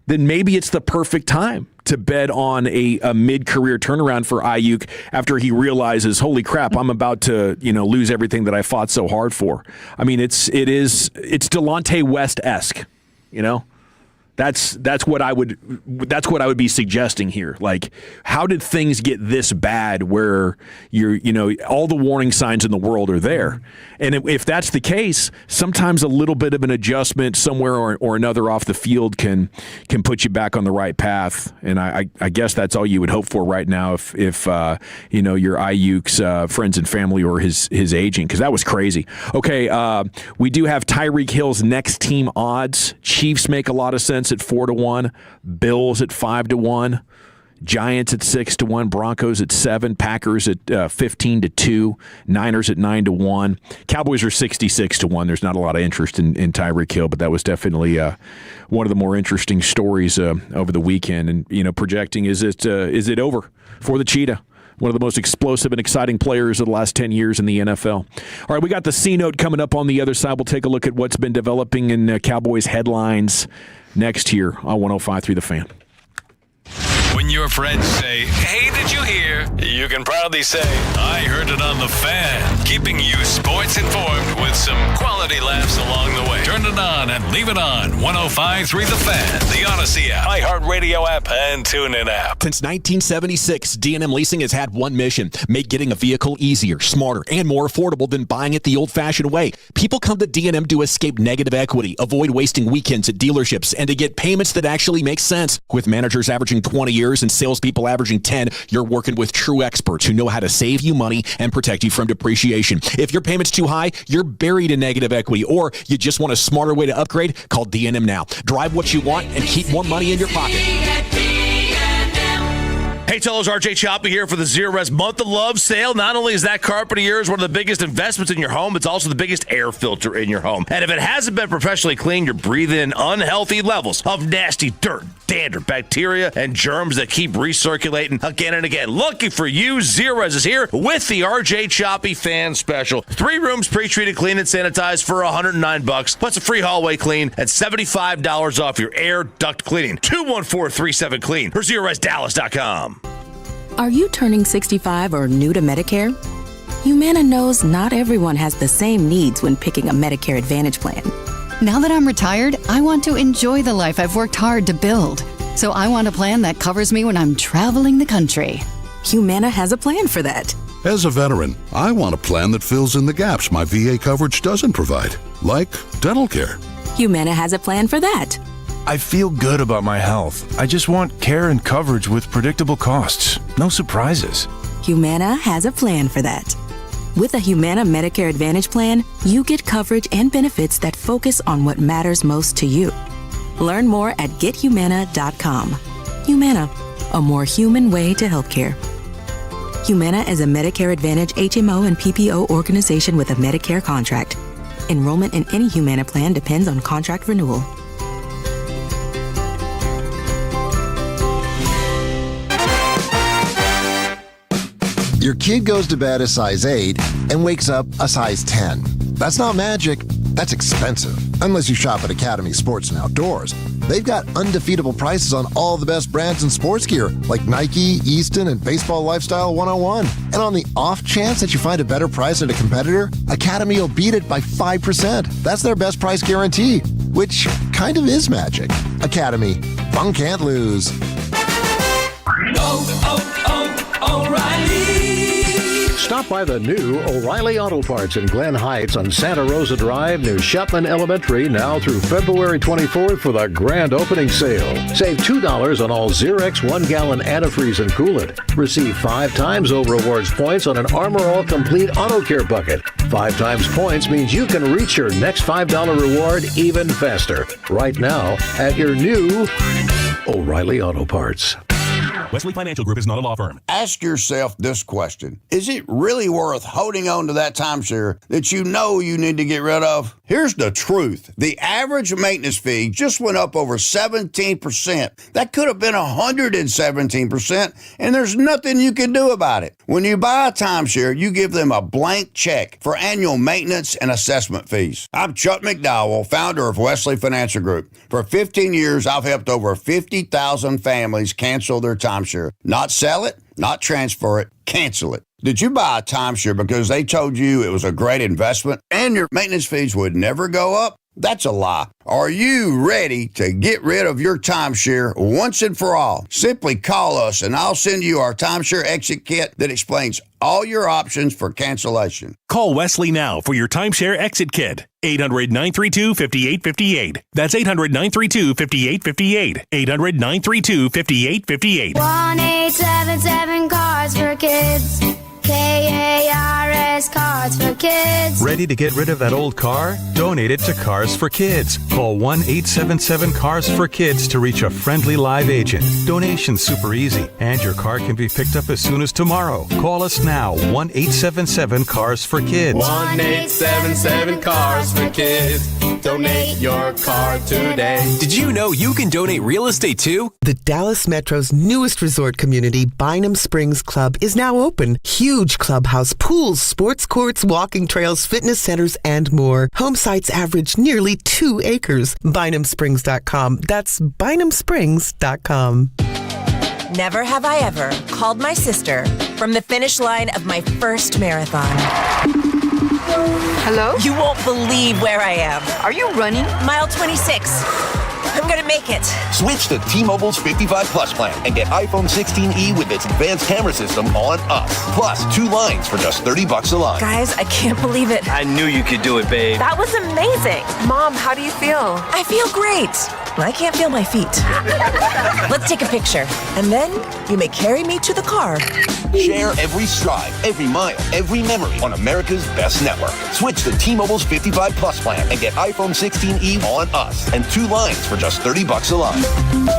then maybe it's the perfect time to bet on a mid-career turnaround for Ayuk after he realizes, holy crap, I'm about to, you know, lose everything that I fought so hard for. I mean, it's Delonte West-esque, you know? That's what I would be suggesting here. Like, how did things get this bad where all the warning signs in the world are there? And if that's the case, sometimes a little bit of an adjustment somewhere or another off the field can put you back on the right path. And I guess that's all you would hope for right now if your Ayuk's friends and family or his agent, because that was crazy. Okay, we do have Tyreek Hill's next team odds. Chiefs make a lot of sense at 4-1, Bills at 5-1, Giants at 6-1, Broncos at 7, Packers at 15-2, Niners at 9-1, Cowboys are 66-1. There's not a lot of interest in Tyreek Hill, but that was definitely one of the more interesting stories over the weekend. And projecting is it over for the Cheetah? One of the most explosive and exciting players of the last 10 years in the NFL. All right, we got the C-Note coming up on the other side. We'll take a look at what's been developing in Cowboys headlines next here on 105.3 The Fan. When your friends say, "Hey, did you hear?" you can proudly say, "I heard it on The Fan," keeping you sports informed with some quality laughs along the way. Turn it on and leave it on. 105.3 The Fan, the Odyssey app, iHeartRadio app, and TuneIn app. Since 1976, D&M Leasing has had one mission: make getting a vehicle easier, smarter, and more affordable than buying it the old-fashioned way. People come to D&M to escape negative equity, avoid wasting weekends at dealerships, and to get payments that actually make sense. With managers averaging 20 years and salespeople averaging 10, you're working with true experts who know how to save you money and protect you from depreciation. If your payment's too high, you're buried in negative equity, or you just want a smarter way to upgrade, call D&M now. Drive what you want and keep more money in your pocket. Hey, Teller's RJ Choppy here for the Zero Res Month of Love sale. Not only is that carpet of yours one of the biggest investments in your home, it's also the biggest air filter in your home. And if it hasn't been professionally cleaned, you're breathing in unhealthy levels of nasty dirt, dander, bacteria, and germs that keep recirculating again and again. Lucky for you, Zero Res is here with the RJ Choppy Fan Special. 3 rooms pre-treated, clean, and sanitized for $109, plus a free hallway clean and $75 off your air duct cleaning. 214-37-CLEAN or ZeroResDallas.com. Are you turning 65 or new to Medicare? Humana knows not everyone has the same needs when picking a Medicare Advantage plan. Now that I'm retired, I want to enjoy the life I've worked hard to build. So I want a plan that covers me when I'm traveling the country. Humana has a plan for that. As a veteran, I want a plan that fills in the gaps my VA coverage doesn't provide, like dental care. Humana has a plan for that. I feel good about my health. I just want care and coverage with predictable costs. No surprises. Humana has a plan for that. With a Humana Medicare Advantage plan, you get coverage and benefits that focus on what matters most to you. Learn more at gethumana.com. Humana, a more human way to healthcare. Humana is a Medicare Advantage HMO and PPO organization with a Medicare contract. Enrollment in any Humana plan depends on contract renewal. Your kid goes to bed a size 8 and wakes up a size 10. That's not magic. That's expensive. Unless you shop at Academy Sports and Outdoors. They've got undefeatable prices on all the best brands in sports gear, like Nike, Easton, and Baseball Lifestyle 101. And on the off chance that you find a better price at a competitor, Academy will beat it by 5%. That's their best price guarantee, which kind of is magic. Academy. Fun can't lose. O'Reilly. Stop by the new O'Reilly Auto Parts in Glen Heights on Santa Rosa Drive near Shepman Elementary now through February 24th for the grand opening sale. Save $2 on all Xerox 1-gallon antifreeze and coolant. Receive 5 times O Rewards points on an Armor All Complete Auto Care bucket. 5 times points means you can reach your next $5 reward even faster. Right now at your new O'Reilly Auto Parts. Wesley Financial Group is not a law firm. Ask yourself this question. Is it really worth holding on to that timeshare that you know you need to get rid of? Here's the truth. The average maintenance fee just went up over 17%. That could have been 117%, and there's nothing you can do about it. When you buy a timeshare, you give them a blank check for annual maintenance and assessment fees. I'm Chuck McDowell, founder of Wesley Financial Group. For 15 years, I've helped over 50,000 families cancel their timeshare. Not sell it, not transfer it, cancel it. Did you buy a timeshare because they told you it was a great investment and your maintenance fees would never go up? That's a lie. Are you ready to get rid of your timeshare once and for all? Simply call us and I'll send you our timeshare exit kit that explains all your options for cancellation. Call Wesley now for your timeshare exit kit. 800-932-5858. That's 800-932-5858. 800-932-5858. 1-877 Cards for Kids. KARS Cards for Kids. Ready to get rid of that old car? Donate it to Cars for Kids. Call 1-877-CARS-FOR-KIDS to reach a friendly live agent. Donation's super easy, and your car can be picked up as soon as tomorrow. Call us now, 1-877-CARS-FOR-KIDS. 1-877-CARS-FOR-KIDS. Donate your car today. Did you know you can donate real estate too? The Dallas Metro's newest resort community, Bynum Springs Club, is now open. Huge clubhouse, pools, sports courts, walking trails, fitness centers, and more. Home sites average nearly 2 acres. BynumSprings.com. That's BynumSprings.com. Never have I ever called my sister from the finish line of my first marathon. Hello? You won't believe where I am. Are you running? Mile 26. I'm gonna make it. Switch to T-Mobile's 55 Plus plan and get iPhone 16e with its advanced camera system on us. Plus, 2 lines for just $30 a line. Guys, I can't believe it. I knew you could do it, babe. That was amazing. Mom, how do you feel? I feel great. I can't feel my feet. Let's take a picture, and then you may carry me to the car. Share every stride, every mile, every memory on America's best network. Switch to T-Mobile's 55 Plus plan and get iPhone 16e on us and 2 lines for just $30 a line.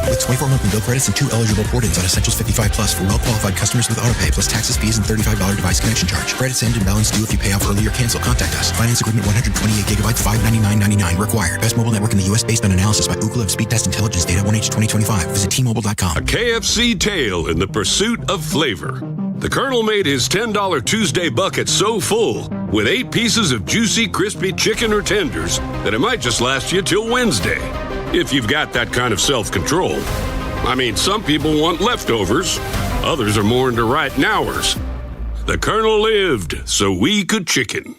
With 24 monthly bill credits and 2 eligible port-ins on Essentials 55 Plus for well-qualified customers with autopay plus taxes, fees, and $35 device connection charge. Credits end and balance due if you pay off early or cancel. Contact us. Finance agreement 128 gigabytes, $599.99 required. Best mobile network in the U.S. based on analysis by Ookla of Speed Test Intelligence data 1H 2025. Visit T-Mobile.com. A KFC tale in the pursuit of flavor. The Colonel made his $10 Tuesday bucket so full with 8 pieces of juicy, crispy chicken or tenders that it might just last you till Wednesday. If you've got that kind of self-control. I mean, some people want leftovers. Others are more into right nowers. The Colonel lived so we could chicken.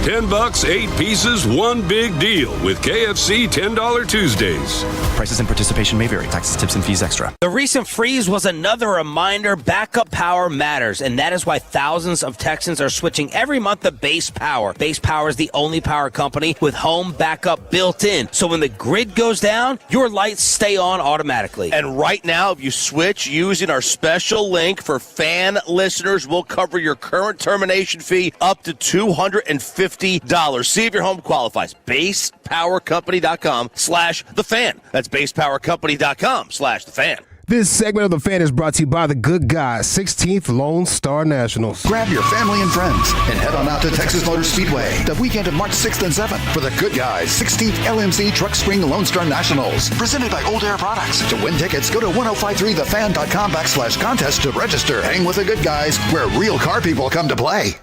$10, 8 pieces, one big deal with KFC $10 Tuesdays. Prices and participation may vary. Taxes, tips, and fees extra. The recent freeze was another reminder backup power matters, and that is why thousands of Texans are switching every month to Base Power. Base Power is the only power company with home backup built in, so when the grid goes down, your lights stay on automatically. And right now, if you switch using our special link for fan listeners, we'll cover your current termination fee up to $250. See if your home qualifies. BasePowerCompany.com/thefan. That's BasePowerCompany.com/thefan. This segment of The Fan is brought to you by the good guys, 16th Lone Star Nationals. Grab your family and friends and head on out to Texas Motor Speedway the weekend of March 6th and 7th for the good guys, 16th LMC Truck Spring Lone Star Nationals, presented by Old Air Products. To win tickets, go to 1053thefan.com/contest to register. Hang with the good guys, where real car people come to play.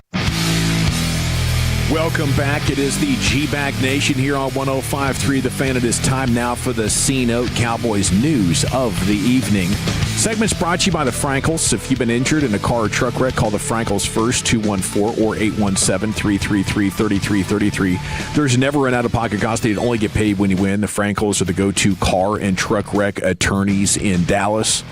Welcome back. It is the G-Back Nation here on 105.3 The Fan. It is time now for the C-Note Cowboys news of the evening. Segment's brought to you by the Frankels. If you've been injured in a car or truck wreck, call the Frankels first, 214 or 817-333-3333. There's never an out-of-pocket cost. They only get paid when you win. The Frankels are the go-to car and truck wreck attorneys in Dallas.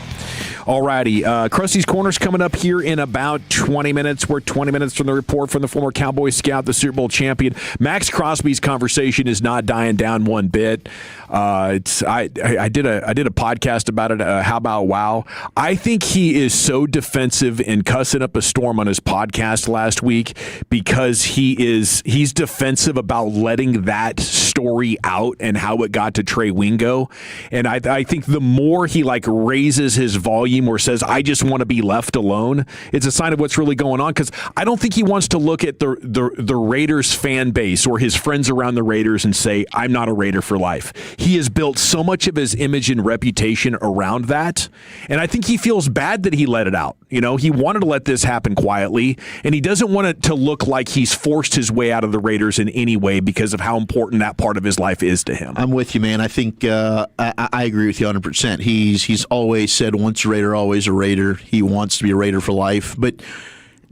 Alrighty, Krusty's Corner's coming up here in about 20 minutes. We're 20 minutes from the report from the former Cowboy scout, the Super Bowl champion. Max Crosby's conversation is not dying down one bit. I did a podcast about it. How about Wow? I think he is so defensive and cussing up a storm on his podcast last week because he's defensive about letting that story out and how it got to Trey Wingo. And I think the more he raises his volume or says, I just want to be left alone, it's a sign of what's really going on, because I don't think he wants to look at the Raiders fan base or his friends around the Raiders and say, I'm not a Raider for life. He has built so much of his image and reputation around that, and I think he feels bad that he let it out. You know, he wanted to let this happen quietly, and he doesn't want it to look like he's forced his way out of the Raiders in any way because of how important that part of his life is to him. I'm with you, man. I think I agree with you 100%. He's always said once a Raider, always a Raider. He wants to be a Raider for life. But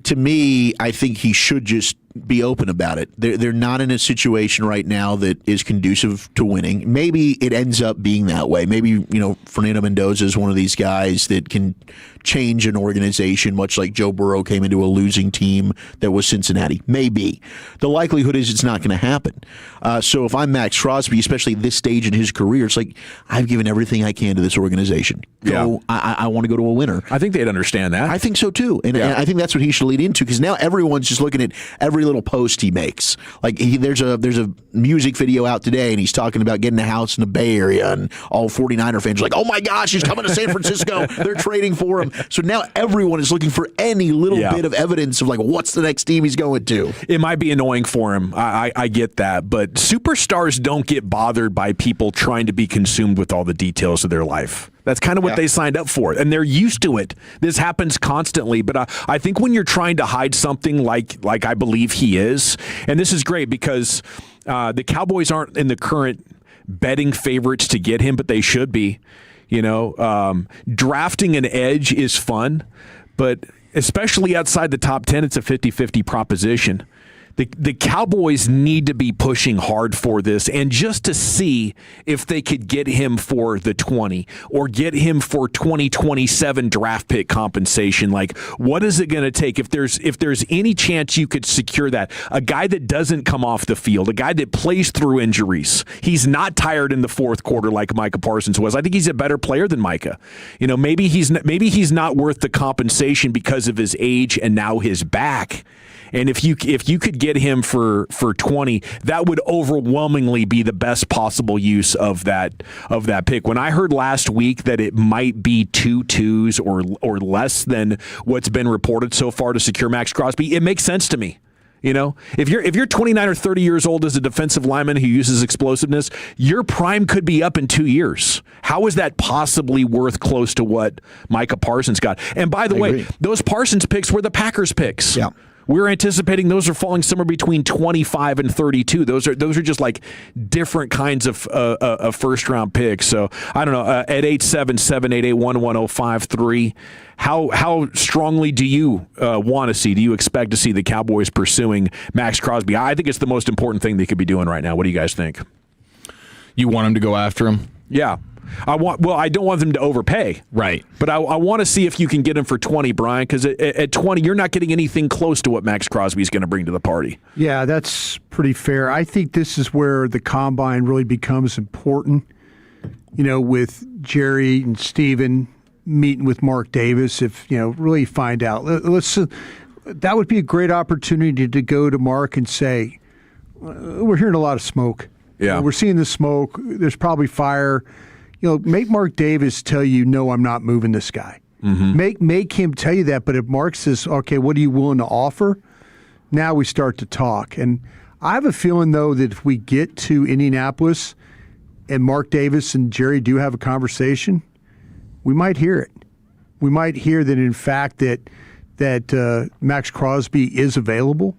to me, I think he should just be open about it. They're not in a situation right now that is conducive to winning. Maybe it ends up being that way. Maybe, Fernando Mendoza is one of these guys that can change an organization, much like Joe Burrow came into a losing team that was Cincinnati. Maybe. The likelihood is it's not going to happen. So if I'm Max Crosby, especially at this stage in his career, it's like, I've given everything I can to this organization. I want to go to a winner. I think they'd understand that. I think so too. And I think that's what he should lead into, because now everyone's just looking at every little post he makes. Like there's a music video out today, and he's talking about getting a house in the Bay Area, and all 49er fans are like, oh my gosh, he's coming to San Francisco. They're trading for him. So now everyone is looking for any little bit of evidence of what's the next team he's going to. It might be annoying for him. I get that. But superstars don't get bothered by people trying to be consumed with all the details of their life. That's kind of what they signed up for, and they're used to it. This happens constantly, but I think when you're trying to hide something like I believe he is, and this is great because the Cowboys aren't in the current betting favorites to get him, but they should be. Drafting an edge is fun, but especially outside the top 10, it's a 50-50 proposition. The Cowboys need to be pushing hard for this, and just to see if they could get him for the 20 or get him for 2027 draft pick compensation. What is it going to take if there's any chance you could secure that? A guy that doesn't come off the field, a guy that plays through injuries. He's not tired in the fourth quarter like Micah Parsons was. I think he's a better player than Micah. Maybe he's not worth the compensation because of his age and now his back. And if you could get him for 20, that would overwhelmingly be the best possible use of that pick. When I heard last week that it might be 2 2s or less than what's been reported so far to secure Max Crosby, it makes sense to me. If you're 29 or 30 years old as a defensive lineman who uses explosiveness, your prime could be up in 2 years. How is that possibly worth close to what Micah Parsons got? And by the way, those Parsons picks were the Packers picks. Yeah. We're anticipating those are falling somewhere between 25 and 32. Those are just like different kinds of first round picks. So I don't know. At 877-881-1053, how strongly do you want to see? Do you expect to see the Cowboys pursuing Max Crosby? I think it's the most important thing they could be doing right now. What do you guys think? You want him to go after him? Yeah. I don't want them to overpay. Right. But I want to see if you can get him for 20, Brian, because at 20, you're not getting anything close to what Max Crosby is going to bring to the party. Yeah, that's pretty fair. I think this is where the combine really becomes important, with Jerry and Steven meeting with Mark Davis, if, really find out. That would be a great opportunity to go to Mark and say, we're hearing a lot of smoke. Yeah. We're seeing the smoke. There's probably fire. Make Mark Davis tell you, no, I'm not moving this guy. Mm-hmm. Make him tell you that. But if Mark says, okay, what are you willing to offer? Now we start to talk. And I have a feeling, though, that if we get to Indianapolis and Mark Davis and Jerry do have a conversation, we might hear it. We might hear that, in fact, that Max Crosby is available.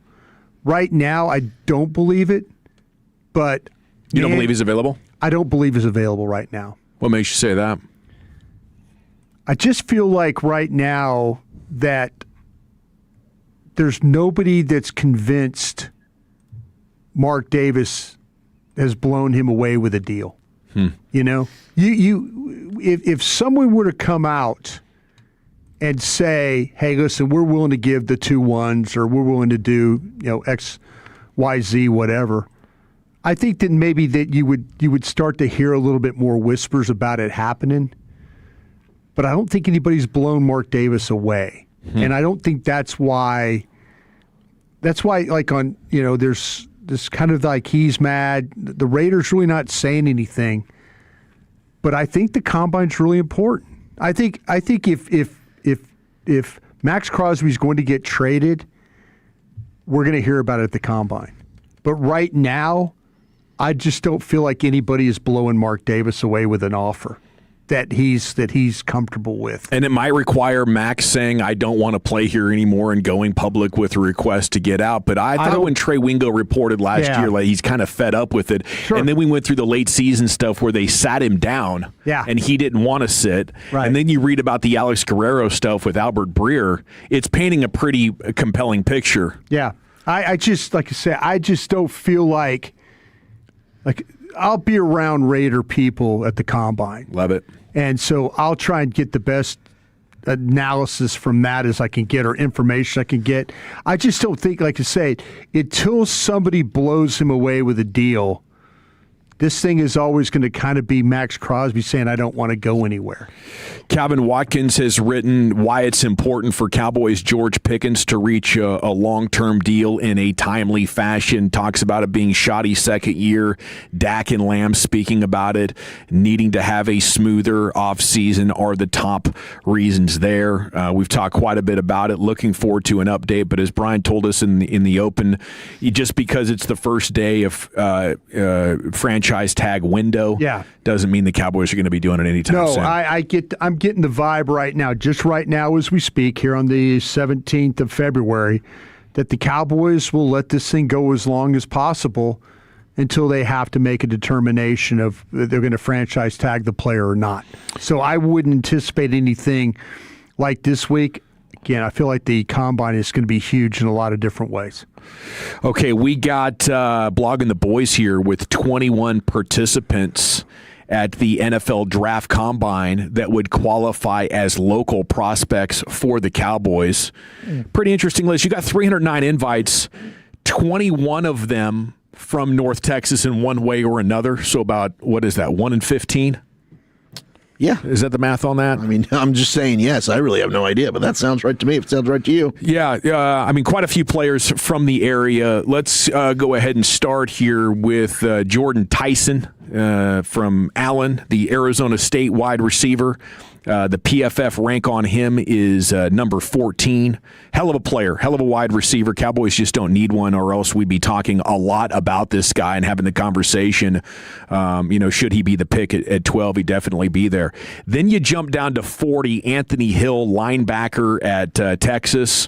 Right now, I don't believe it. But you don't believe he's available? I don't believe he's available right now. What makes you say that? I just feel like right now that there's nobody that's convinced Mark Davis has blown him away with a deal. If someone were to come out and say, hey, listen, we're willing to give the 2 1s, or we're willing to do, X, Y, Z, whatever, I think that maybe that you would start to hear a little bit more whispers about it happening. But I don't think anybody's blown Mark Davis away. And I don't think that's why like on, there's this kind of like he's mad. The Raiders really not saying anything. But I think the combine's really important. I think if Max Crosby's going to get traded, we're going to hear about it at the combine. But right now, I just don't feel like anybody is blowing Mark Davis away with an offer that he's comfortable with. And it might require Max saying, I don't want to play here anymore, and going public with a request to get out. But I thought when Trey Wingo reported last year, like he's kind of fed up with it. Sure. And then we went through the late season stuff where they sat him down and he didn't want to sit. Right. And then you read about the Alex Guerrero stuff with Albert Breer. It's painting a pretty compelling picture. Yeah. I just, like I say, I just don't feel like I'll be around Raider people at the combine. Love it. And so I'll try and get the best analysis from that as I can get, or information I can get. I just don't think, like I say, until somebody blows him away with a deal, this thing is always going to kind of be Max Crosby saying, I don't want to go anywhere. Calvin Watkins has written why it's important for Cowboys George Pickens to reach a long-term deal in a timely fashion. Talks about it being shoddy second year. Dak and Lamb speaking about it. Needing to have a smoother offseason are the top reasons there. We've talked quite a bit about it. Looking forward to an update. But as Brian told us in the open, just because it's the first day of franchise tag window doesn't mean the Cowboys are going to be doing it anytime soon. I'm getting the vibe right now, just right now as we speak here on the 17th of February, that the Cowboys will let this thing go as long as possible until they have to make a determination of they're going to franchise tag the player or not. So I wouldn't anticipate anything like this week. Again, I feel like the combine is going to be huge in a lot of different ways. Okay, we got Blogging the Boys here with 21 participants at the NFL Draft Combine that would qualify as local prospects for the Cowboys. Pretty interesting list. You got 309 invites, 21 of them from North Texas in one way or another. So about, what is that, 1 in 15? Yeah. Is that the math on that? I mean, I'm just saying yes. I really have no idea, but that sounds right to me. If it sounds right to you. Yeah. I mean, quite a few players from the area. Let's go ahead and start here with Jordan Tyson from Allen, the Arizona State wide receiver. The PFF rank on him is number 14. Hell of a player, hell of a wide receiver. Cowboys just don't need one, or else we'd be talking a lot about this guy and having the conversation. Should he be the pick at 12? He'd definitely be there. Then you jump down to 40, Anthony Hill, linebacker at Texas.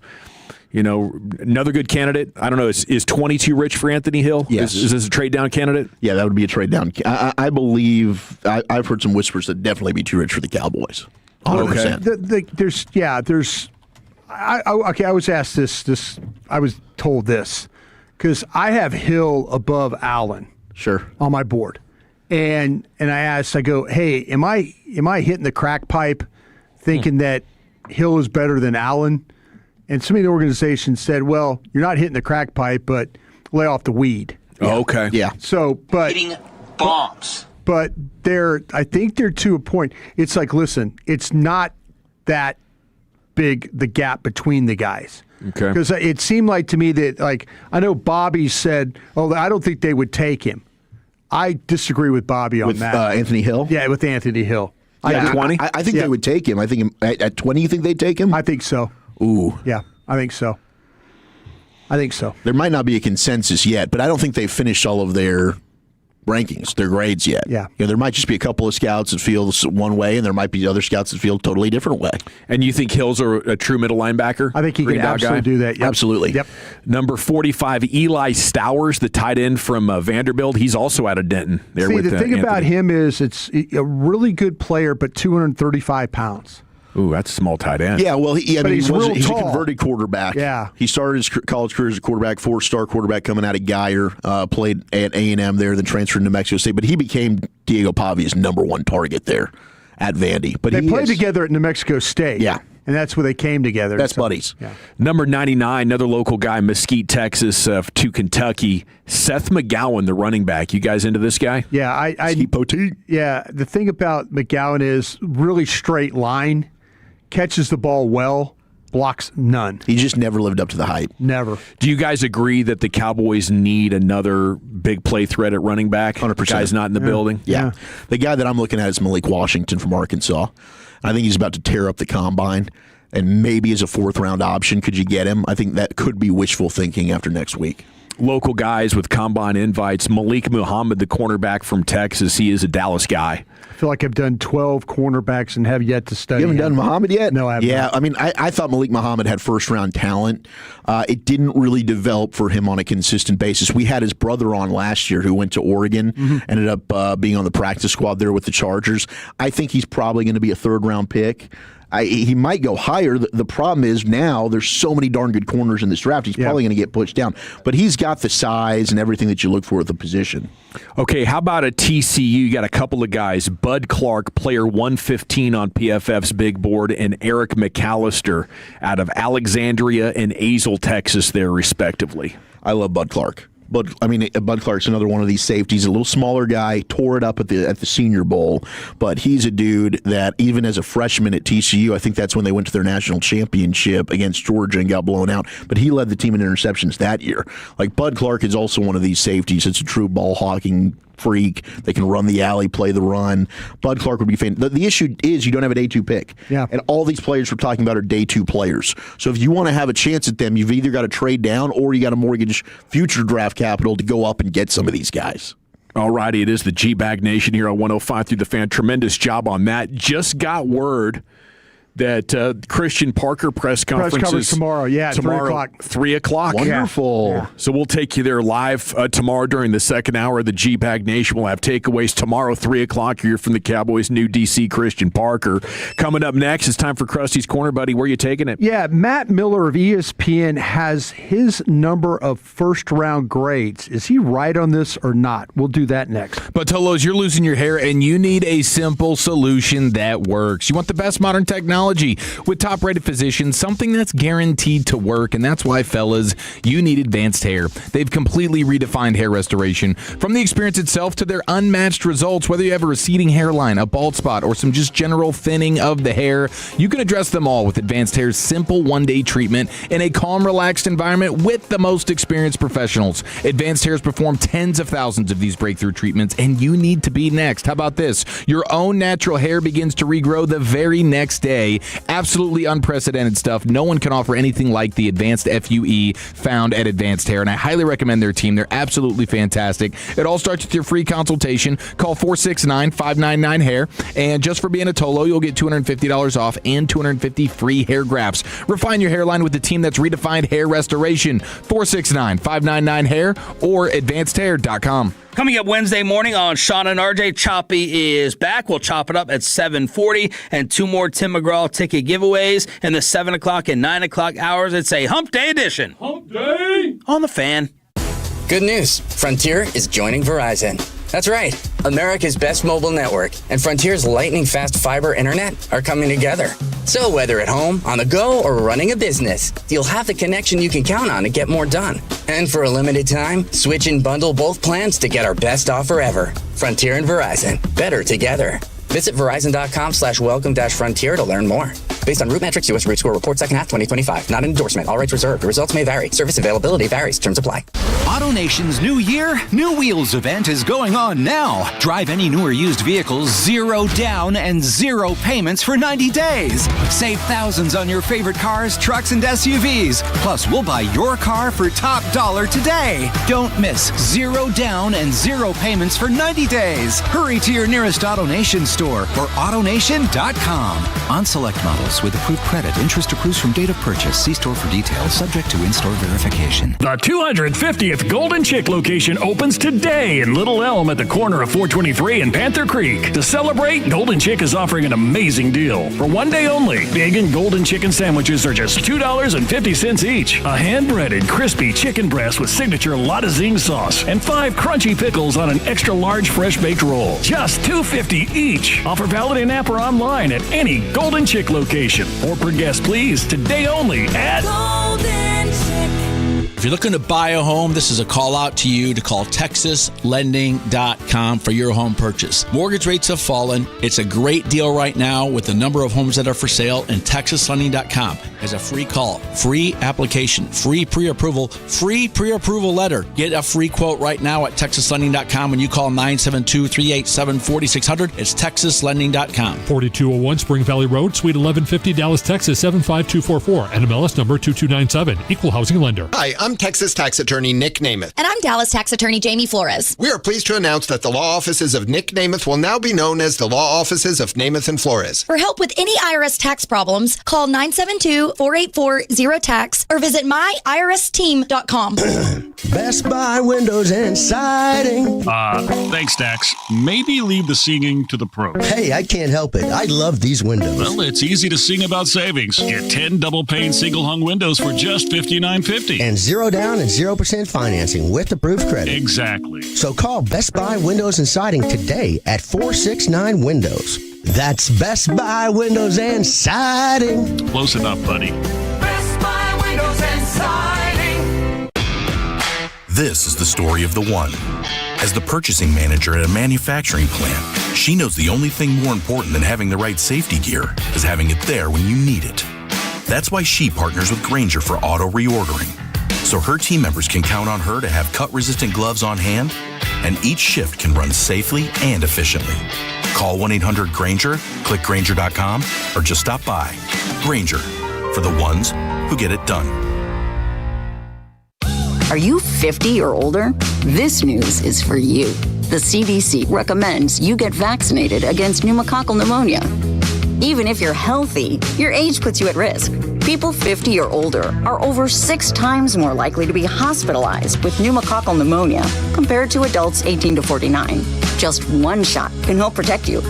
Another good candidate. I don't know. Is 22 rich for Anthony Hill? Yes. Is this a trade down candidate? Yeah, that would be a trade down. I believe I've heard some whispers that definitely be too rich for the Cowboys. 100%. I was asked this. I was told this because I have Hill above Allen. Sure. On my board, and I asked. I go, hey, am I hitting the crack pipe, thinking that Hill is better than Allen? And some of the organization said, well, you're not hitting the crack pipe, but lay off the weed. Yeah. Okay. Yeah. So, but Hitting bombs. But I think they're to a point. It's like, listen, it's not that big, the gap between the guys. Okay. Because it seemed like to me that, like, I know Bobby said, I don't think they would take him. I disagree with Bobby on that. Anthony Hill? Yeah, with Anthony Hill. At 20? I think they would take him. I think at 20, you think they'd take him? I think so. Ooh. Yeah, I think so. There might not be a consensus yet, but I don't think they've finished all of their rankings, their grades yet. Yeah. There might just be a couple of scouts that feel one way, and there might be other scouts that feel a totally different way. And you think Hill's a true middle linebacker? I think he can absolutely do that. Yep. Absolutely. Yep. Number 45, Eli Stowers, the tight end from Vanderbilt. He's also out of Denton. The thing about him is it's a really good player, but 235 pounds. Ooh, that's a small tight end. Yeah, well, he's a tall. converted quarterback. Yeah. He started his college career as a quarterback, 4-star quarterback coming out of Geyer, played at A&M there, then transferred to New Mexico State. But he became Diego Pavia's number one target there at Vandy. But they played together at New Mexico State. Yeah. And that's where they came together. That's buddies. Yeah. Number 99, another local guy, Mesquite, Texas, to Kentucky. Seth McGowan, the running back. You guys into this guy? Yeah. Yeah. The thing about McGowan is really straight line, catches the ball well, blocks none. He just never lived up to the hype. Never. Do you guys agree that the Cowboys need another big play threat at running back? 100%. Guy's not in the building? Yeah. The guy that I'm looking at is Malik Washington from Arkansas. I think he's about to tear up the combine, and maybe as a fourth-round option, could you get him? I think that could be wishful thinking after next week. Local guys with combine invites. Malik Muhammad, the cornerback from Texas, he is a Dallas guy. I feel like I've done 12 cornerbacks and have yet to study. You haven't done Muhammad yet? No, I haven't. Yeah, I mean, I thought Malik Muhammad had first-round talent. It didn't really develop for him on a consistent basis. We had his brother on last year who went to Oregon, ended up being on the practice squad there with the Chargers. I think he's probably going to be a third-round pick. He might go higher. The problem is now there's so many darn good corners in this draft. He's probably going to get pushed down. But he's got the size and everything that you look for at the position. Okay, how about at TCU? You got a couple of guys. Bud Clark, player 115 on PFF's big board, and Eric McAllister out of Alexandria and Azle, Texas there, respectively. I love Bud Clark. Bud Clark's another one of these safeties, a little smaller guy, tore it up at the Senior Bowl, but he's a dude that even as a freshman at TCU, I think that's when they went to their national championship against Georgia and got blown out, but he led the team in interceptions that year. Like, Bud Clark is also one of these safeties. It's a true ball hawking freak. They can run the alley, play the run. Bud Clark would be fantastic. The issue is you don't have a day 2 pick. Yeah. And all these players we're talking about are day 2 players. So if you want to have a chance at them, you've either got to trade down or you got to mortgage future draft capital to go up and get some of these guys. All righty, it is the G-Bag Nation here on 105 through the Fan. Tremendous job on that. Just got word that Christian Parker press conference is tomorrow. Yeah, tomorrow, 3 o'clock. 3 o'clock. Wonderful. Yeah. So we'll take you there live tomorrow during the second hour of the G-Bag Nation. We'll have takeaways tomorrow, 3 o'clock. You're from the Cowboys' new DC, Christian Parker. Coming up next, it's time for Krusty's Corner. Buddy, where are you taking it? Yeah, Matt Miller of ESPN has his number of first-round grades. Is he right on this or not? We'll do that next. But Tolos, you're losing your hair, and you need a simple solution that works. You want the best modern technology with top-rated physicians, something that's guaranteed to work, and that's why, fellas, you need Advanced Hair. They've completely redefined hair restoration. From the experience itself to their unmatched results, whether you have a receding hairline, a bald spot, or some just general thinning of the hair, you can address them all with Advanced Hair's simple one-day treatment in a calm, relaxed environment with the most experienced professionals. Advanced Hair's performed tens of thousands of these breakthrough treatments, and you need to be next. How about this? Your own natural hair begins to regrow the very next day. MLBPA. Absolutely unprecedented stuff. No one can offer anything like the advanced FUE found at Advanced Hair, and I highly recommend their team. They're absolutely fantastic. It all starts with your free consultation. Call 469-599-HAIR, and just for being a Tolo, you'll get $250 off and 250 free hair grafts. Refine your hairline with the team that's redefined hair restoration. 469-599-HAIR or advancedhair.com. Coming up Wednesday morning on Sean and RJ, Choppy is back. We'll chop it up at 7:40, and 2 more Tim McGraw ticket giveaways in the 7 o'clock and 9 o'clock hours. It's a Hump Day edition. Hump Day on the Fan. Good news. Frontier is joining Verizon. That's right. America's best mobile network and Frontier's lightning-fast fiber internet are coming together. So whether at home, on the go, or running a business, you'll have the connection you can count on to get more done. And for a limited time, switch and bundle both plans to get our best offer ever. Frontier and Verizon. Better together. Visit Verizon.com/welcome-frontier to learn more. Based on Root Metrics U.S. Root Score Report second half 2025. Not an endorsement. All rights reserved. The results may vary. Service availability varies. Terms apply. AutoNation's New Year, New Wheels event is going on now. Drive any new or used vehicles 0 down and 0 payments for 90 days. Save thousands on your favorite cars, trucks, and SUVs. Plus, we'll buy your car for top dollar today. Don't miss 0 down and 0 payments for 90 days. Hurry to your nearest AutoNation store or AutoNation.com. On select models with approved credit, interest approves from date of purchase. See store for details, subject to in-store verification. The 250th Golden Chick location opens today in Little Elm at the corner of 423 and Panther Creek. To celebrate, Golden Chick is offering an amazing deal. For one day only, Big and Golden Chicken sandwiches are just $2.50 each. A hand-breaded, crispy chicken breast with signature La Zing sauce and 5 crunchy pickles on an extra large fresh-baked roll. Just $2.50 each. Offer valid in app or online at any Golden Chick location. Or per guest, please. Today only at Golden Chick. If you're looking to buy a home, this is a call out to you to call TexasLending.com for your home purchase. Mortgage rates have fallen. It's a great deal right now with the number of homes that are for sale, and TexasLending.com has a free call, free application, free pre-approval letter. Get a free quote right now at TexasLending.com when you call 972-387-4600. It's TexasLending.com. 4201 Spring Valley Road, Suite 1150, Dallas, Texas, 75244. NMLS number 2297. Equal housing lender. Hi, I'm Texas tax attorney Nick Namath. And I'm Dallas tax attorney Jamie Flores. We are pleased to announce that the law offices of Nick Namath will now be known as the law offices of Namath and Flores. For help with any IRS tax problems, call 972-484-0TAX or visit myirsteam.com. Best Buy Windows and Siding. Thanks, Dax. Maybe leave the singing to the pros. Hey, I can't help it. I love these windows. Well, it's easy to sing about savings. Get 10 double-pane single-hung windows for just $59.50. And 0 down and 0% financing with approved credit. Exactly. So call Best Buy Windows and Siding today at 469 Windows. That's Best Buy Windows and Siding. Close enough, buddy. Best Buy Windows and Siding. This is the story of the one. As the purchasing manager at a manufacturing plant, she knows the only thing more important than having the right safety gear is having it there when you need it. That's why she partners with Grainger for auto reordering, so her team members can count on her to have cut-resistant gloves on hand, and each shift can run safely and efficiently. Call 1-800-GRAINGER, click Grainger.com, or just stop by. Grainger, for the ones who get it done. Are you 50 or older? This news is for you. The CDC recommends you get vaccinated against pneumococcal pneumonia. Even if you're healthy, your age puts you at risk. People 50 or older are over 6 times more likely to be hospitalized with pneumococcal pneumonia compared to adults 18 to 49. Just one shot can help protect you.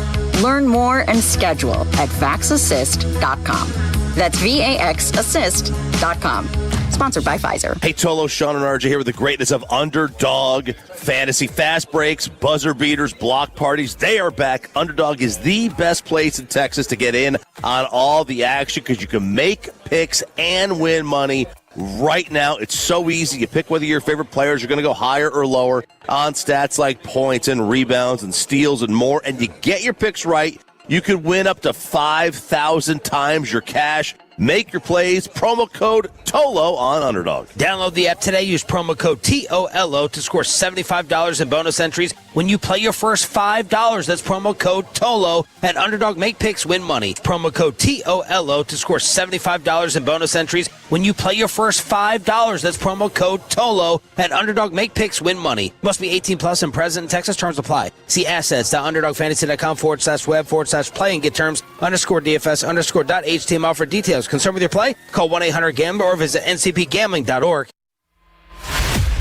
Learn more and schedule at vaxassist.com. That's VAXassist.com. Sponsored by Pfizer. Hey, Tolo, Sean, and RJ here with the greatness of Underdog Fantasy. Fast breaks, buzzer beaters, block parties. They are back. Underdog is the best place in Texas to get in on all the action because you can make picks and win money right now. It's so easy. You pick whether your favorite players are going to go higher or lower on stats like points and rebounds and steals and more, and you get your picks right. You could win up to 5,000 times your cash. Make your plays. Promo code TOLO on Underdog. Download the app today. Use promo code TOLO to score $75 in bonus entries when you play your first $5. That's promo code TOLO at Underdog. Make picks, win money. Promo code TOLO to score $75 in bonus entries when you play your first $5. That's promo code TOLO at Underdog. Make picks, win money. Must be 18 plus and present in Texas. Terms apply. See assets.underdogfantasy.com/web/play and get terms _DFS_.html for details. Concerned with your play? Call 1-800-GAMBLER or visit ncpgambling.org.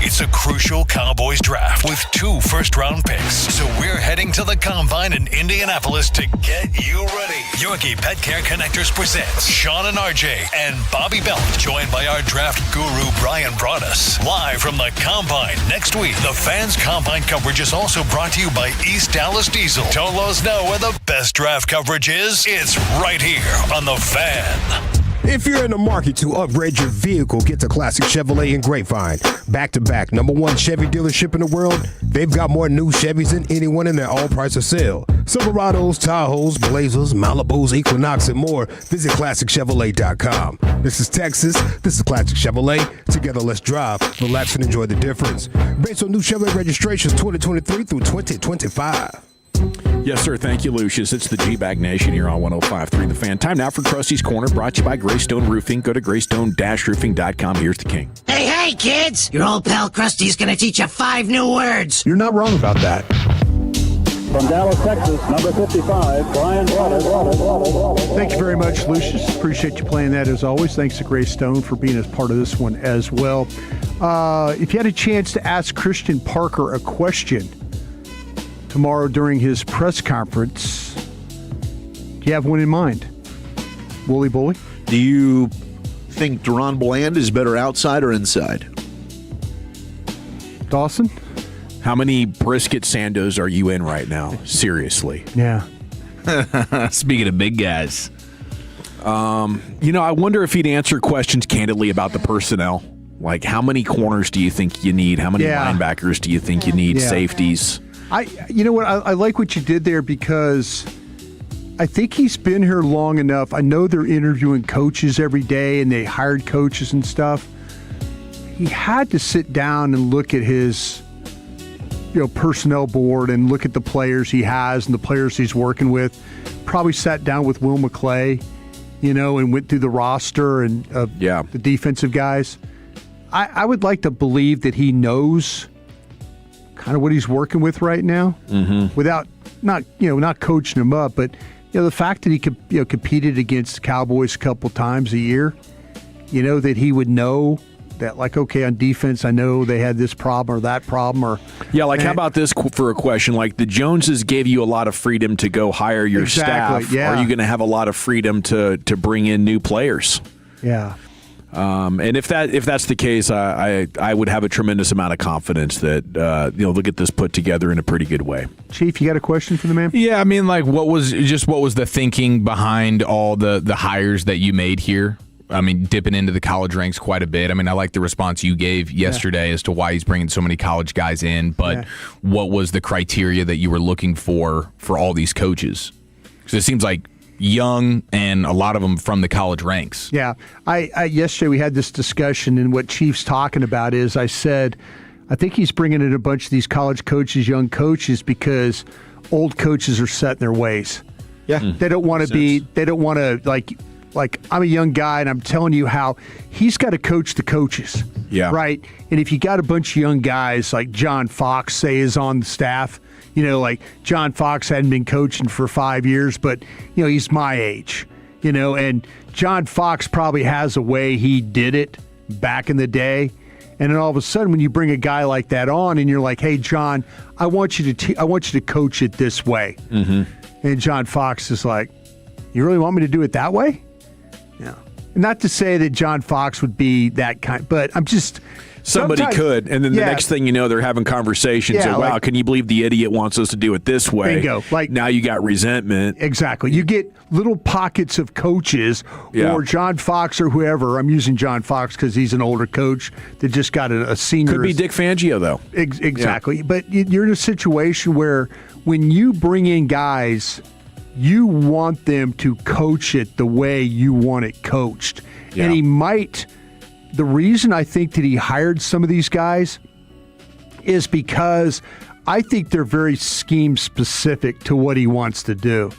It's a crucial Cowboys draft with 2 first-round picks. So we're heading to the Combine in Indianapolis to get you ready. Yorkie Pet Care Connectors presents Sean and RJ and Bobby Belt, joined by our draft guru Brian Broaddus. Live from the Combine next week. The Fans Combine coverage is also brought to you by East Dallas Diesel. Don't let us know where the best draft coverage is. It's right here on The Fan. If you're in the market to upgrade your vehicle, get to Classic Chevrolet in Grapevine. Back-to-back #1 Chevy dealership in the world, they've got more new Chevys than anyone in their all-price of sale. Silverados, Tahoes, Blazers, Malibus, Equinox, and more. Visit ClassicChevrolet.com. This is Texas. This is Classic Chevrolet. Together, let's drive, relax, and enjoy the difference. Based on new Chevrolet registrations 2023 through 2025. Yes, sir. Thank you, Lucius. It's the G-Bag Nation here on 105.3 The Fan. Time now for Krusty's Corner, brought to you by Greystone Roofing. Go to greystone-roofing.com. Here's the king. Hey, kids! Your old pal Krusty's gonna teach you 5 new words. You're not wrong about that. From Dallas, Texas, number 55, Brian Broaddus. Thank you very much, Lucius. Appreciate you playing that as always. Thanks to Greystone for being a part of this one as well. If you had a chance to ask Christian Parker a question tomorrow during his press conference, do you have one in mind? Wooly Bully? Do you think Deron Bland is better outside or inside? Dawson? How many brisket sandos are you in right now? Seriously. Yeah. Speaking of big guys. I wonder if he'd answer questions candidly about the personnel. Like, how many corners do you think you need? How many linebackers do you think you need? Safeties? You know what? I like what you did there because I think he's been here long enough. I know they're interviewing coaches every day and they hired coaches and stuff. He had to sit down and look at his personnel board and look at the players he has and the players he's working with. Probably sat down with Will McClay, and went through the roster and the defensive guys. I would like to believe that he knows kind of what he's working with right now, without not coaching him up, but the fact that he competed against the Cowboys a couple times a year, that he would know that, like, okay, on defense, I know they had this problem or that problem, or how about this for a question? Like, the Joneses gave you a lot of freedom to go hire your staff. Yeah. Are you going to have a lot of freedom to bring in new players? Yeah. And if that's the case, I would have a tremendous amount of confidence that they'll get this put together in a pretty good way. Chief, you got a question for the man? Yeah, I mean, like, what was the thinking behind all the hires that you made here? I mean, dipping into the college ranks quite a bit. I mean, I like the response you gave yesterday as to why he's bringing so many college guys in, but what was the criteria that you were looking for all these coaches? Because it seems like young and a lot of them from the college ranks. Yeah. I yesterday we had this discussion, and what Chief's talking about is, I said, I think he's bringing in a bunch of these college coaches, young coaches, because old coaches are set in their ways. Yeah. They don't want to like, I'm a young guy, and I'm telling you how he's got to coach the coaches. Yeah. Right? And if you got a bunch of young guys like John Fox, say, is on the staff, like John Fox hadn't been coaching for 5 years, but, he's my age, and John Fox probably has a way he did it back in the day. And then all of a sudden, when you bring a guy like that on and you're like, hey, John, I want you to coach it this way. Mm-hmm. And John Fox is like, you really want me to do it that way? Yeah. Not to say that John Fox would be that kind, but I'm just... Somebody could, and then the next thing you know, they're having conversations. Yeah, wow, can you believe the idiot wants us to do it this way? Bingo. Like, now you got resentment. Exactly. You get little pockets of coaches, or John Fox or whoever. I'm using John Fox because he's an older coach that just got a senior. Could be Dick Fangio, though. Exactly. Yeah. But you're in a situation where when you bring in guys, you want them to coach it the way you want it coached. Yeah. And he might... The reason I think that he hired some of these guys is because I think they're very scheme specific to what he wants to do.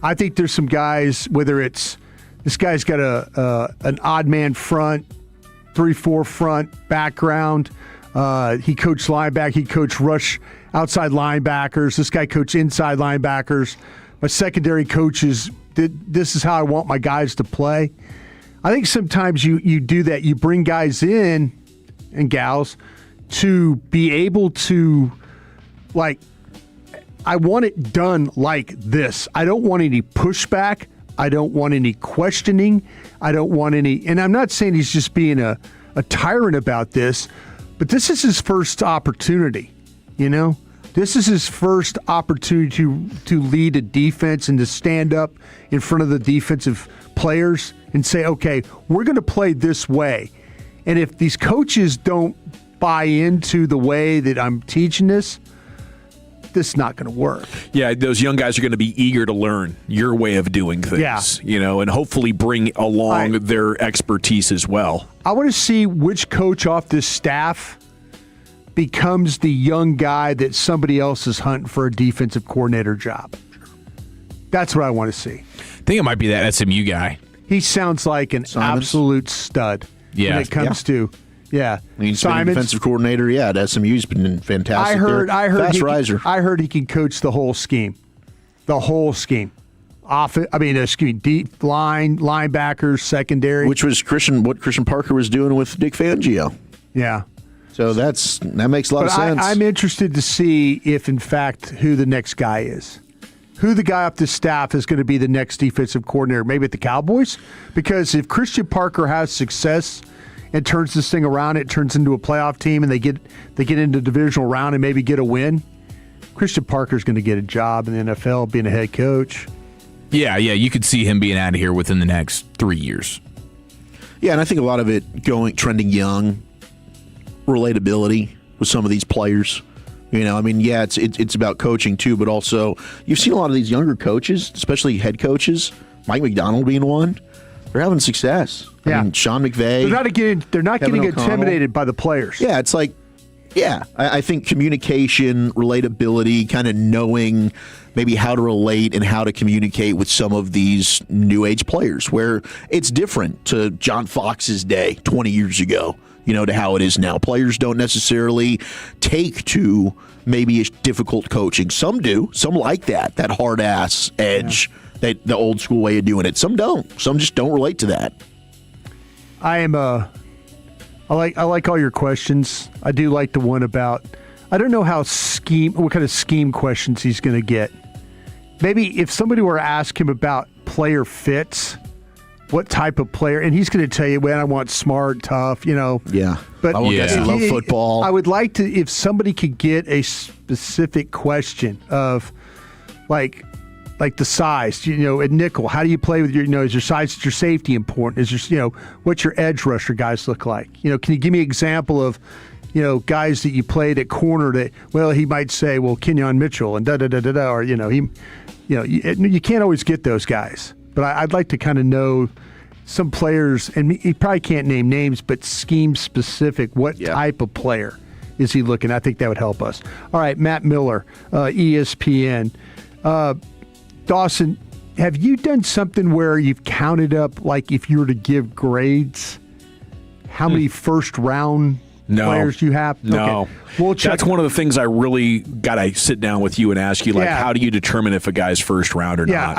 I think there's some guys, whether it's this guy's got an odd man front, 3-4 front background. He coached linebacker. He coached rush outside linebackers. This guy coached inside linebackers. My secondary coaches, this is how I want my guys to play. I think sometimes you do that. You bring guys in and gals to be able to, like, I want it done like this. I don't want any pushback. I don't want any questioning. I don't want any, and I'm not saying he's just being a tyrant about this, but this is his first opportunity, you know? This is his first opportunity to lead a defense and to stand up in front of the defensive players and say, okay, we're going to play this way. And if these coaches don't buy into the way that I'm teaching this is not going to work. Yeah, those young guys are going to be eager to learn your way of doing things, and hopefully bring along their expertise as well. I want to see which coach off this staff becomes the young guy that somebody else is hunting for a defensive coordinator job. That's what I want to see. I think it might be that SMU guy. He sounds like an absolute stud when it comes to He's been a defensive coordinator. At SMU's been fantastic. I heard he can coach the whole scheme. The whole scheme. Deep line, linebackers, secondary. Which was what Christian Parker was doing with Dick Fangio. Yeah. So that makes a lot of sense. I'm interested to see if, in fact, who the next guy is. Who the guy off the staff is going to be the next defensive coordinator. Maybe at the Cowboys? Because if Christian Parker has success and turns this thing around, it turns into a playoff team and they get into the divisional round and maybe get a win, Christian Parker's going to get a job in the NFL being a head coach. Yeah, you could see him being out of here within the next 3 years. Yeah, and I think a lot of it trending young, relatability with some of these players. It's about coaching too, but also you've seen a lot of these younger coaches, especially head coaches, Mike McDonald being one. They're having success. Yeah. I mean, Sean McVay. They're not getting intimidated by the players. Yeah, it's like, I think communication, relatability, kind of knowing maybe how to relate and how to communicate with some of these new age players, where it's different to John Fox's day 20 years ago, to how it is now. Players don't necessarily take to maybe a difficult coaching. Some do. Some like that hard ass edge. Yeah. The old school way of doing it. Some don't. Some just don't relate to that. I like all your questions. I do like the one about, I don't know what kind of scheme questions he's going to get. Maybe if somebody were to ask him about player fits, what type of player, and he's going to tell you, man, I want smart, tough, Yeah. But I want guys who love football. I would like to, if somebody could get a specific question of like the size, at nickel, how do you play with is your size, is your safety important? Is your, what's your edge rusher guys look like? Can you give me an example of, guys that you played at corner that, well, he might say, well, Kenyon Mitchell and da-da-da-da-da, or, you can't always get those guys. But I'd like to kind of know some players, and he probably can't name names, but scheme specific, what type of player is he looking? I think that would help us. All right, Matt Miller, ESPN. Dawson, have you done something where you've counted up, like if you were to give grades, how many first round players you have? No. Okay. We'll check. That's one of the things I really got to sit down with you and ask you, how do you determine if a guy's first round or not? Yeah,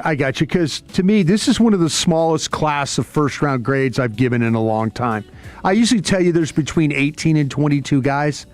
I got you. Because to me, this is one of the smallest class of first round grades I've given in a long time. I usually tell you there's between 18 and 22 guys.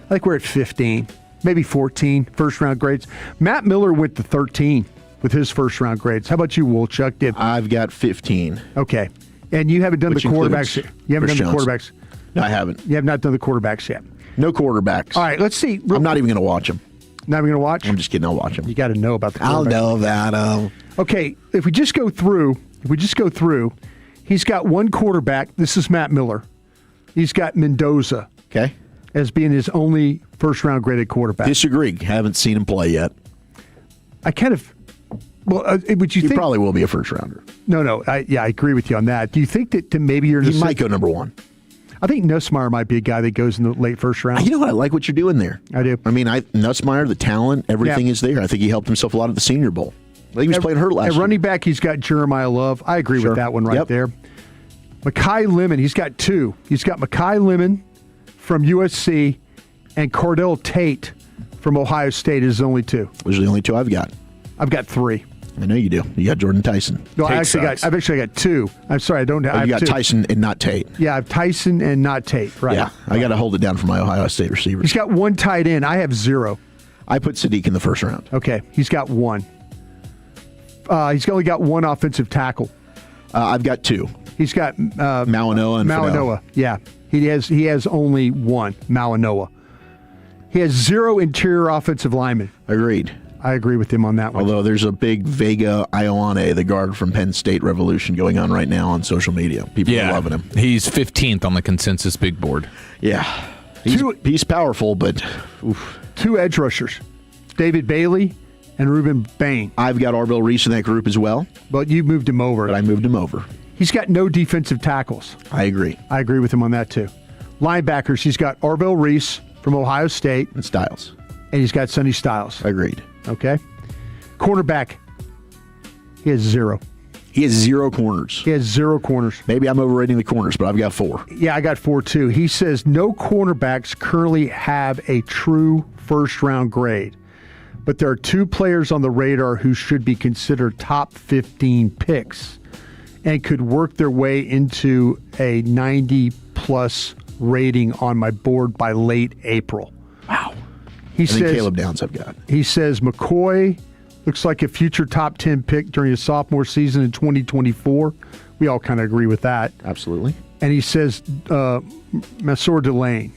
I think we're at 15, maybe 14 first round grades. Matt Miller went to 13. With his first round grades. How about you, Wolchuk? I've got 15. Okay. And you haven't done the quarterbacks yet? You haven't done the quarterbacks? No, I haven't. You have not done the quarterbacks yet? No quarterbacks. All right, let's see. I'm not even going to watch them. Not even going to watch? I'm just kidding. I'll watch them. You got to know about the quarterbacks. I'll know that. Okay, if we just go through, he's got one quarterback. This is Matt Miller. He's got Mendoza. Okay. As being his only first round graded quarterback. Disagree. Haven't seen him play yet. I kind of... Well, would you think... probably will be a first rounder. No. I agree with you on that. Do you think that maybe you're... He might go number one. I think Nussmeier might be a guy that goes in the late first round. You know what? I like what you're doing there. I do. I mean, Nussmeier, the talent, everything is there. I think he helped himself a lot at the Senior Bowl. He was playing hurt last year. At running back, he's got Jeremiah Love. I agree with that one right there. Mekhi Lemon, he's got two. He's got Mekhi Lemon from USC and Cordell Tate from Ohio State is only two. Those are the only two I've got. I've got three. I know you do. You got Jordan Tyson. No, I've actually got two. I'm sorry, I don't have. You got two. Tyson and not Tate. Yeah, I have Tyson and not Tate. Right. Yeah, I got to hold it down for my Ohio State receivers. He's got one tight end. I have zero. I put Sadiq in the first round. Okay, he's got one. He's only got one offensive tackle. I've got two. He's got Malinois and Malinois. Yeah, he has only one. Malinois. He has zero interior offensive linemen. Agreed. I agree with him on that one. Although there's a big Vega Ioane, the guard from Penn State revolution going on right now on social media. People are loving him. He's 15th on the consensus big board. Yeah. He's powerful, but oof. Two edge rushers, David Bailey and Reuben Bain. I've got Arbel Reese in that group as well. But you moved him over. But I moved him over. He's got no defensive tackles. I agree. I agree with him on that too. Linebackers, he's got Arbel Reese from Ohio State. And Styles. And he's got Sonny Styles. Agreed. Okay. Cornerback, he has zero. He has zero corners. He has zero corners. Maybe I'm overrating the corners, but I've got four. Yeah, I got four too. He says no cornerbacks currently have a true first-round grade, but there are two players on the radar who should be considered top 15 picks and could work their way into a 90-plus rating on my board by late April. Wow. He says Caleb Downs I've got. He says McCoy looks like a future top 10 pick during his sophomore season in 2024. We all kind of agree with that. Absolutely. And he says Masor Delane.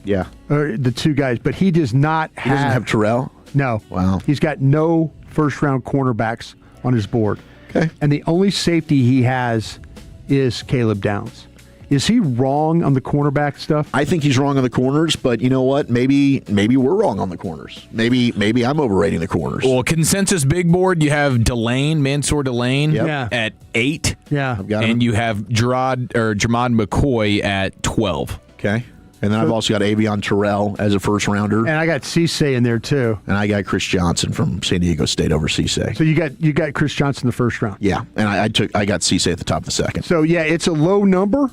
Yeah. The two guys. But he does not have... He doesn't have Terrell? No. Wow. He's got no first-round cornerbacks on his board. Okay. And the only safety he has is Caleb Downs. Is he wrong on the cornerback stuff? I think he's wrong on the corners, but you know what? Maybe we're wrong on the corners. Maybe I'm overrating the corners. Well, consensus big board, you have Mansour Delane at 8. Yeah. I've got him. And you have Jamad McCoy at 12. Okay. And then I've also got Avion Terrell as a first rounder. And I got Cisse in there too. And I got Chris Johnson from San Diego State over Cisse. So you got Chris Johnson in the first round. Yeah. And I got Cisse at the top of the second. So yeah, it's a low number.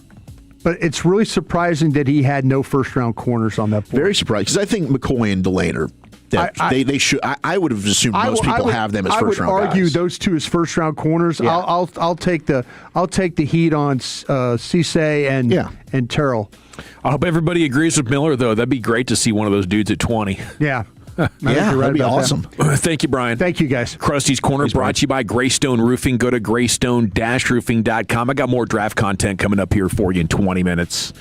But it's really surprising that he had no first-round corners on that board. Very surprised, because I think McCoy and Delane are they should. I would have assumed most people have them as first-round guys. I would argue those two as first-round corners. Yeah. I'll take the heat on Cisse and Terrell. I hope everybody agrees with Miller, though. That'd be great to see one of those dudes at 20. Yeah. That'd be awesome. Thank you, Brian. Thank you, guys. Krusty's Corner brought to you by Greystone Roofing. Go to greystone-roofing.com. I got more draft content coming up here for you in 20 minutes.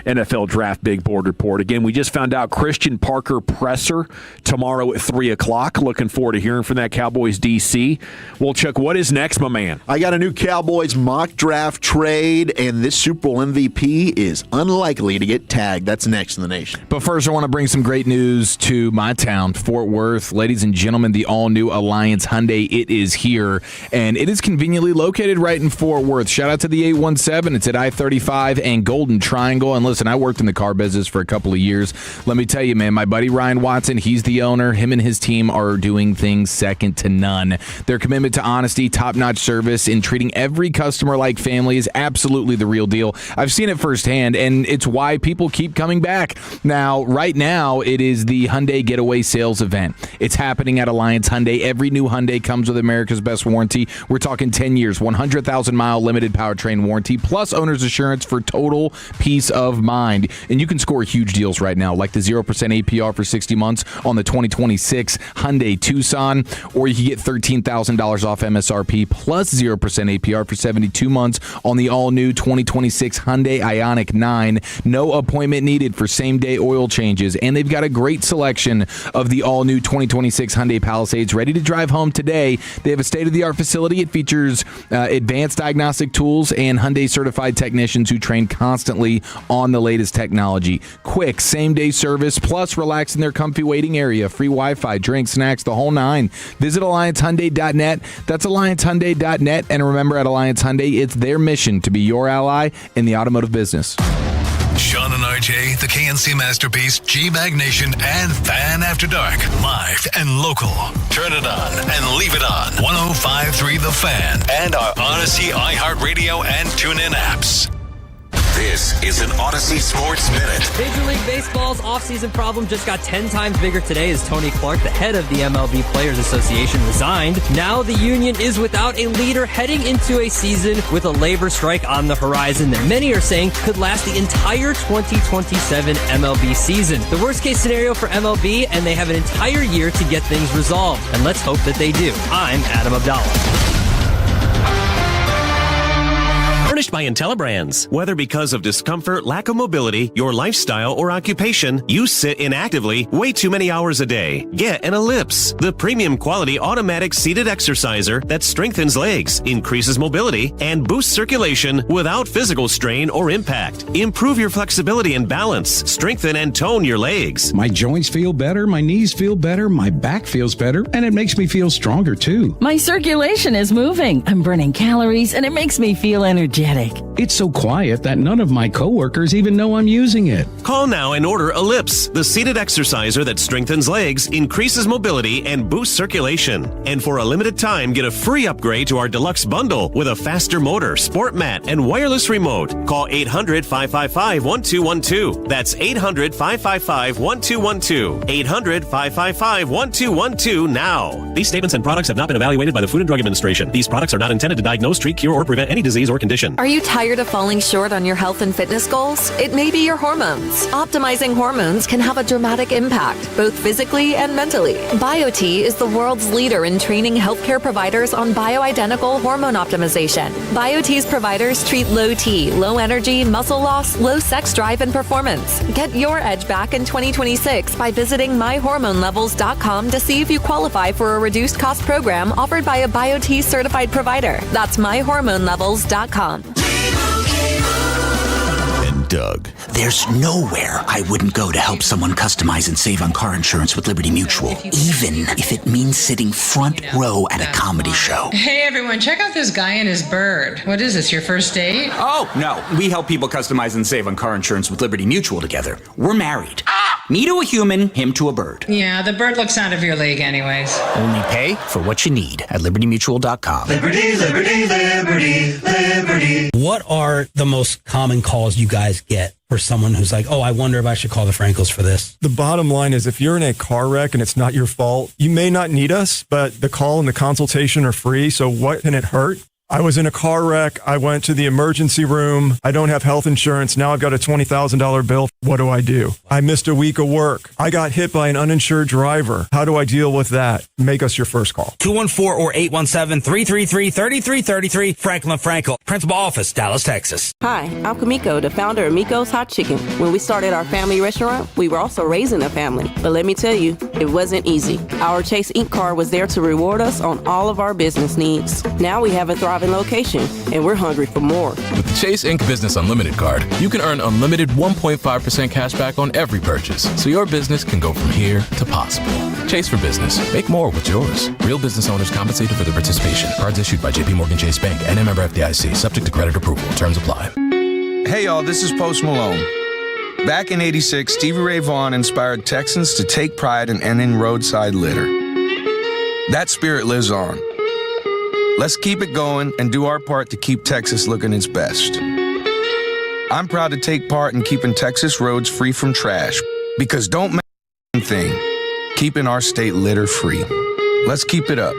NFL Draft Big Board Report. Again, we just found out Christian Parker presser tomorrow at 3 o'clock. Looking forward to hearing from that Cowboys DC. Well, Chuck, what is next, my man? I got a new Cowboys mock draft trade, and this Super Bowl MVP is unlikely to get tagged. That's next in the nation. But first, I want to bring some great news to my town, Fort Worth. Ladies and gentlemen, the all-new Alliance Hyundai, it is here, and it is conveniently located right in Fort Worth. Shout out to the 817. It's at I-35 and Golden Triangle. And listen, I worked in the car business for a couple of years. Let me tell you, man, my buddy Ryan Watson, he's the owner. Him and his team are doing things second to none. Their commitment to honesty, top-notch service, and treating every customer like family is absolutely the real deal. I've seen it firsthand, and it's why people keep coming back. Now, right now, it is the Hyundai Getaway Sales Event. It's happening at Alliance Hyundai. Every new Hyundai comes with America's Best warranty. We're talking 10 years, 100,000-mile limited powertrain warranty, plus owner's assurance for total peace of mind. And you can score huge deals right now, like the 0% APR for 60 months on the 2026 Hyundai Tucson, or you can get $13,000 off MSRP plus 0% APR for 72 months on the all-new 2026 Hyundai Ioniq 9. No appointment needed for same-day oil changes, and they've got a great selection of the all-new 2026 Hyundai Palisades ready to drive home today. They have a state-of-the-art facility. It features advanced diagnostic tools and Hyundai-certified technicians who train constantly on the latest technology. Quick, same-day service, plus relax in their comfy waiting area. Free Wi-Fi, drinks, snacks, the whole nine. Visit AllianceHyundai.net. That's AllianceHyundai.net. And remember, at Alliance Hyundai, it's their mission to be your ally in the automotive business. Sean and RJ, the KNC Masterpiece, G-Bag Nation, and Fan After Dark. Live and local. Turn it on and leave it on. 105.3 The Fan and our Odyssey, iHeartRadio, and TuneIn apps. This is an Odyssey Sports Minute. Major League Baseball's offseason problem just got 10 times bigger today as Tony Clark, the head of the MLB Players Association, resigned. Now the union is without a leader heading into a season with a labor strike on the horizon that many are saying could last the entire 2027 MLB season. The worst case scenario for MLB, and they have an entire year to get things resolved. And let's hope that they do. I'm Adam Abdallah. Furnished by IntelliBrands. Whether because of discomfort, lack of mobility, your lifestyle, or occupation, you sit inactively way too many hours a day. Get an Ellipse, the premium quality automatic seated exerciser that strengthens legs, increases mobility, and boosts circulation without physical strain or impact. Improve your flexibility and balance. Strengthen and tone your legs. My joints feel better, my knees feel better, my back feels better, and it makes me feel stronger too. My circulation is moving. I'm burning calories, and it makes me feel energetic. It's so quiet that none of my coworkers even know I'm using it. Call now and order Ellipse, the seated exerciser that strengthens legs, increases mobility, and boosts circulation. And for a limited time, get a free upgrade to our deluxe bundle with a faster motor, sport mat, and wireless remote. Call 800-555-1212. That's 800-555-1212. 800-555-1212 now. These statements and products have not been evaluated by the Food and Drug Administration. These products are not intended to diagnose, treat, cure, or prevent any disease or condition. Are you tired of falling short on your health and fitness goals? It may be your hormones. Optimizing hormones can have a dramatic impact, both physically and mentally. BioT is the world's leader in training healthcare providers on bioidentical hormone optimization. BioT's providers treat low T, low energy, muscle loss, low sex drive, and performance. Get your edge back in 2026 by visiting myhormonelevels.com to see if you qualify for a reduced cost program offered by a BioT certified provider. That's myhormonelevels.com. And Doug. There's nowhere I wouldn't go to help someone customize and save on car insurance with Liberty Mutual, even if it means sitting front row at a comedy show. Hey everyone, check out this guy and his bird. What is this, your first date? Oh, no. We help people customize and save on car insurance with Liberty Mutual together. We're married. Me to a human, him to a bird. Yeah, the bird looks out of your league anyways. Only pay for what you need at libertymutual.com. Liberty, liberty, liberty, liberty. What are the most common calls you guys get for someone who's like, oh, I wonder if I should call the Frankels for this? The bottom line is if you're in a car wreck and it's not your fault, you may not need us, but the call and the consultation are free. So what can it hurt? I was in a car wreck. I went to the emergency room. I don't have health insurance. Now I've got a $20,000 bill. What do I do? I missed a week of work. I got hit by an uninsured driver. How do I deal with that? Make us your first call. 214 or 817-333-3333. Franklin Frankel, Principal Office, Dallas, Texas. Hi, I'm Kamiko, the founder of Miko's Hot Chicken. When we started our family restaurant, we were also raising a family. But let me tell you, it wasn't easy. Our Chase Inc. card was there to reward us on all of our business needs. Now we have a thriving location, and we're hungry for more. With the Chase Inc. Business Unlimited card, you can earn unlimited 1.5% cash back on every purchase, so your business can go from here to possible. Chase for business. Make more with yours. Real business owners compensated for their participation. Cards issued by JPMorgan Chase Bank and a member FDIC, subject to credit approval. Terms apply. Hey y'all, this is Post Malone. Back in '86, Stevie Ray Vaughan inspired Texans to take pride in ending roadside litter. That spirit lives on. Let's keep it going and do our part to keep Texas looking its best. I'm proud to take part in keeping Texas roads free from trash, because don't make a thing keeping our state litter free. Let's keep it up.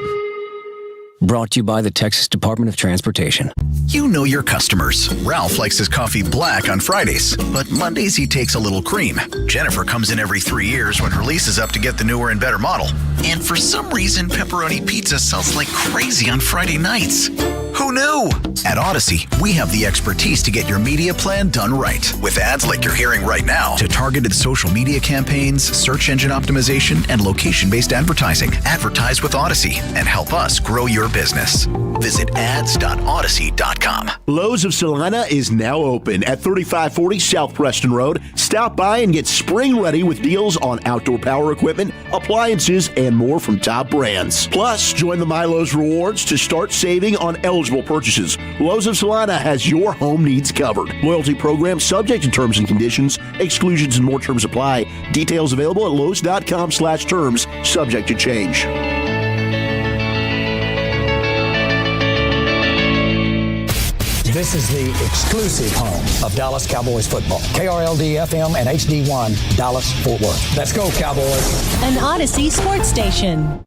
Brought to you by the Texas Department of Transportation. You know your customers. Ralph likes his coffee black on Fridays, but Mondays he takes a little cream. Jennifer comes in every 3 years when her lease is up to get the newer and better model. And for some reason, pepperoni pizza sells like crazy on Friday nights. Who knew? At Odyssey, we have the expertise to get your media plan done right. With ads like you're hearing right now, to targeted social media campaigns, search engine optimization, and location-based advertising. Advertise with Odyssey and help us grow your business. Visit ads.odyssey.com. Lowe's of Salina is now open at 3540 South Preston Road. Stop by and get spring ready with deals on outdoor power equipment, appliances, and more from top brands. Plus, join the Milo's Rewards to start saving on eligible responsible purchases. Lowe's of Salina has your home needs covered. Loyalty program subject to terms and conditions. Exclusions and more terms apply. Details available at Lowe's.com/terms, subject to change. This is the exclusive home of Dallas Cowboys football. KRLD-FM and HD1, Dallas-Fort Worth. Let's go, Cowboys. An Odyssey sports station.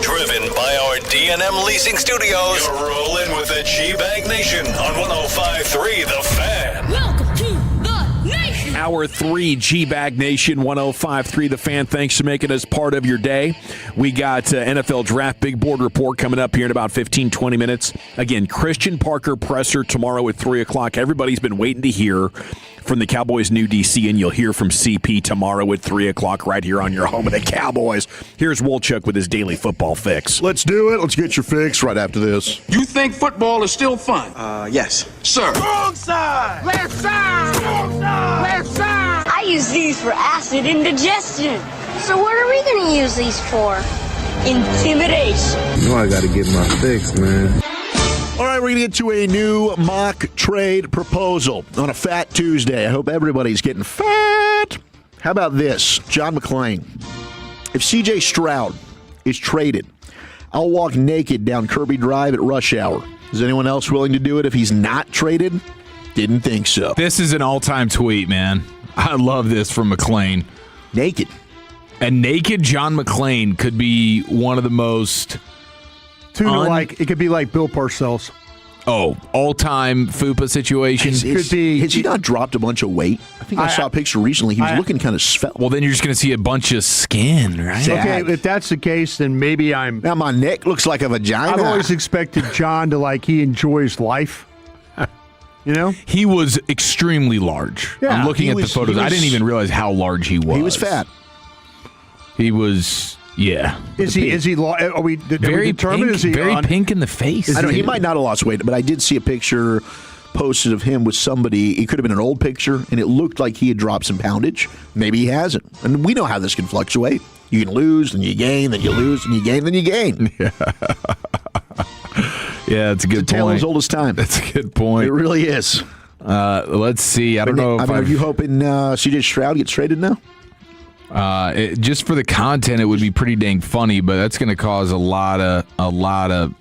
Driven by our D&M Leasing Studios. You're rolling with the G-Bag Nation on 105.3 The Fan. Welcome to the nation. Hour 3, G-Bag Nation, 105.3 The Fan. Thanks for making us part of your day. We got NFL Draft Big Board Report coming up here in about 15, 20 minutes. Again, Christian Parker presser tomorrow at 3 o'clock. Everybody's been waiting to hear from the Cowboys' new DC, and you'll hear from CP tomorrow at 3 o'clock right here on your home of the Cowboys. Here's Wolchuk with his daily football fix. Let's do it. Let's get your fix right after this. You think football is still fun? Yes. Sir. Wrong side! Left side! Wrong side! Left side! I use these for acid indigestion. So what are we going to use these for? Intimidation. You know I got to get my fix, man. All right, we're going to get to a new mock trade proposal on a Fat Tuesday. I hope everybody's getting fat. How about this? John McClain. If C.J. Stroud is traded, I'll walk naked down Kirby Drive at rush hour. Is anyone else willing to do it if he's not traded? Didn't think so. This is an all-time tweet, man. I love this from McClain. Naked. And naked John McClain could be one of the most... It could be like Bill Parcells. Oh, all-time FUPA situation. Has he not dropped a bunch of weight? I think I saw a picture recently. He was looking kind of svelte. Well, then you're just going to see a bunch of skin, right? Okay, if that's the case, then maybe Now my neck looks like a vagina. I've always expected John to, he enjoys life. You know? He was extremely large. Yeah, I'm looking at the photos. I didn't even realize how large he was. He was fat. He was... Yeah. Is he? Are we very determined? Pink, is he very pink in the face? I don't know. He might not have lost weight, but I did see a picture posted of him with somebody. It could have been an old picture, and it looked like he had dropped some poundage. Maybe he hasn't. And we know how this can fluctuate. You can lose, then you gain, then you lose, then you gain, then you gain. Yeah, that's a good point. Tale as old as time. That's a good point. It really is. Let's see. I don't know if are you hoping C.J. Stroud gets traded now? Just for the content, it would be pretty dang funny, but that's going to cause a lot of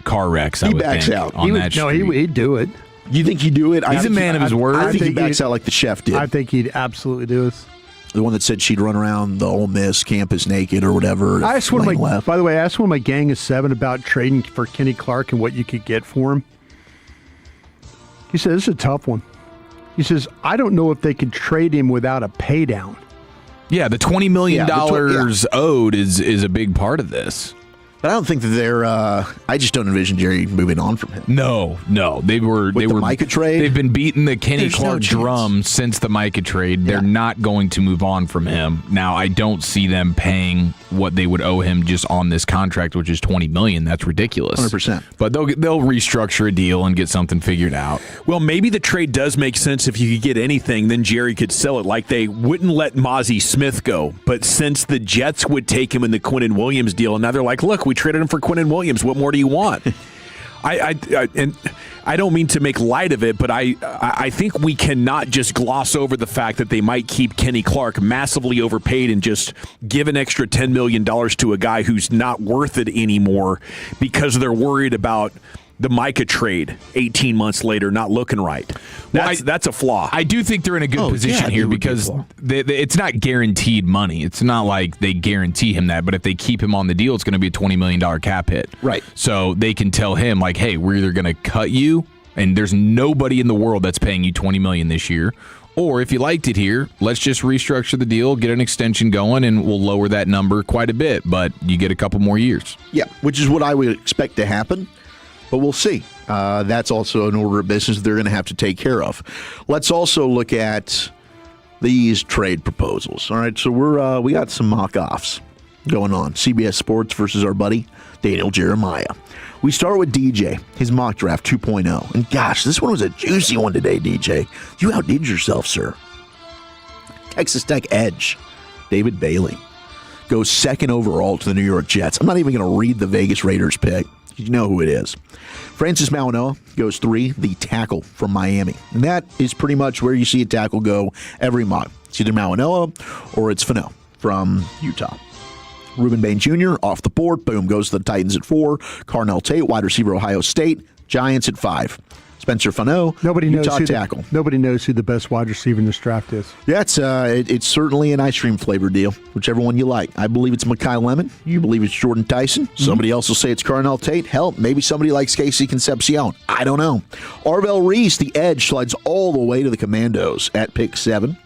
car wrecks. He backs out. He'd do it. You think he'd do it? He's a man of his word. I think he backs out like the chef did. I think he'd absolutely do it. The one that said she'd run around the Ole Miss campus naked or whatever. By the way, I asked one of my Gang of Seven about trading for Kenny Clark and what you could get for him. He said, this is a tough one. He says, I don't know if they could trade him without a pay down. Yeah, the $20 million owed is a big part of this. But I don't think that they're. I just don't envision Jerry moving on from him. No, they were Micah trade. They've been beating the Kenny Clark drum since the Micah trade. They're not going to move on from him. Now, I don't see them paying what they would owe him just on this contract, which is $20 million. That's ridiculous. 100%. But they'll restructure a deal and get something figured out. Well, maybe the trade does make sense if you could get anything. Then Jerry could sell it. Like they wouldn't let Mozzie Smith go, but since the Jets would take him in the Quinnen Williams deal, and now they're like, look, we traded him for Quinnen Williams. What more do you want? And I don't mean to make light of it, but I think we cannot just gloss over the fact that they might keep Kenny Clark massively overpaid and just give an extra $10 million to a guy who's not worth it anymore because they're worried about the Micah trade 18 months later not looking right. That's a flaw. I do think they're in a good position here because it's not guaranteed money. It's not like they guarantee him that, but if they keep him on the deal, it's going to be a $20 million cap hit. Right. So they can tell him, like, hey, we're either going to cut you, and there's nobody in the world that's paying you $20 million this year, or if you liked it here, let's just restructure the deal, get an extension going, and we'll lower that number quite a bit, but you get a couple more years. Yeah, which is what I would expect to happen. But we'll see. That's also an order of business they're going to have to take care of. Let's also look at these trade proposals. All right, so we got some mock-offs going on. CBS Sports versus our buddy Daniel Jeremiah. We start with DJ, his mock draft 2.0. And gosh, this one was a juicy one today, DJ. You outdid yourself, sir. Texas Tech edge, David Bailey, goes second overall to the New York Jets. I'm not even going to read the Vegas Raiders pick. You know who it is. Francis Mauigoa goes 3, the tackle from Miami. And that is pretty much where you see a tackle go every month. It's either Mauigoa or it's Fano from Utah. Reuben Bain Jr. off the board. Boom, goes to the Titans at 4. Carnell Tate, wide receiver, Ohio State. Giants at 5. Spencer Fano, Utah tackle. Nobody knows who the best wide receiver in this draft is. Yeah, it's certainly an ice cream flavor deal, whichever one you like. I believe it's Mekhi Lemon. You believe it's Jordan Tyson. Somebody else will say it's Carnell Tate. Hell, maybe somebody likes Casey Concepcion. I don't know. Arvell Reese, the edge, slides all the way to the Commandos at pick 7.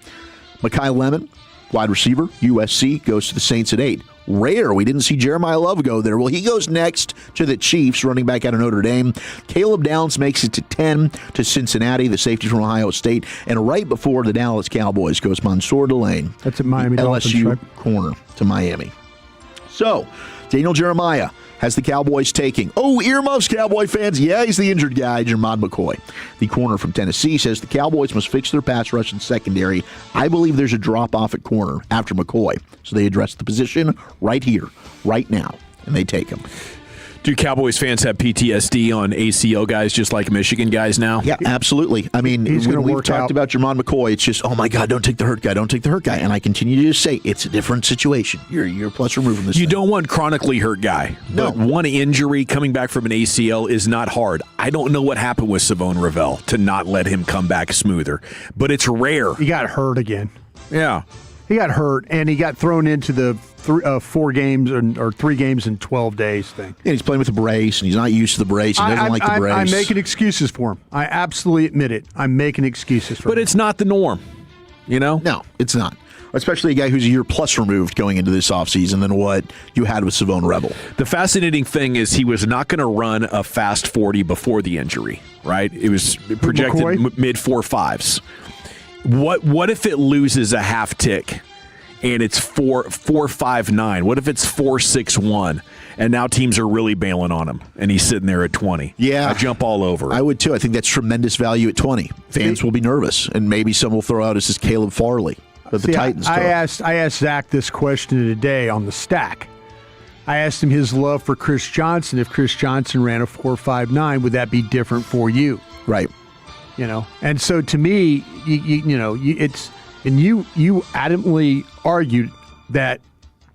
Mekhi Lemon, wide receiver, USC, goes to the Saints at 8. Rare. We didn't see Jeremiah Love go there. Well, he goes next to the Chiefs, running back out of Notre Dame. Caleb Downs makes it to 10 to Cincinnati, the safety from Ohio State. And right before the Dallas Cowboys goes Mansour Delane. That's at Miami Dolphins, LSU right? corner to Miami. So, Daniel Jeremiah has the Cowboys taking. Oh, earmuffs, Cowboy fans. Yeah, he's the injured guy, Jermon McCoy. The corner from Tennessee says the Cowboys must fix their pass rush and secondary. I believe there's a drop-off at corner after McCoy. So they address the position right here, right now, and they take him. Do Cowboys fans have PTSD on ACL guys just like Michigan guys now? Yeah, absolutely. I mean, when we've talked about Jermon McCoy, it's just, oh my God, don't take the hurt guy, don't take the hurt guy. And I continue to just say, it's a different situation. You're plus removed from this. You don't want chronically hurt guy. No. But one injury coming back from an ACL is not hard. I don't know what happened with Savon Ravel to not let him come back smoother, but it's rare. He got hurt again. Yeah. He got hurt, and he got thrown into the 4 games or 3 games in 12 days thing. And he's playing with a brace, and he's not used to the brace. He doesn't like the brace. I'm making excuses for him. I absolutely admit it. I'm making excuses for him. But it's not the norm, you know? No, it's not. Especially a guy who's a year plus removed going into this offseason than what you had with Savon Rebel. The fascinating thing is he was not going to run a fast 40 before the injury, right? It was projected mid 4.5s. What if it loses a half tick and it's 4.59? What if it's 4.61 and now teams are really bailing on him and he's sitting there at 20? Yeah. I jump all over. I would too. I think that's tremendous value at 20. Fans will be nervous, and maybe some will throw out as this Caleb Farley. But the Titans. I asked Zach this question today on the stack. I asked him his love for Chris Johnson. If Chris Johnson ran a 4.59, would that be different for you? Right. You know, and so to me, you adamantly argued that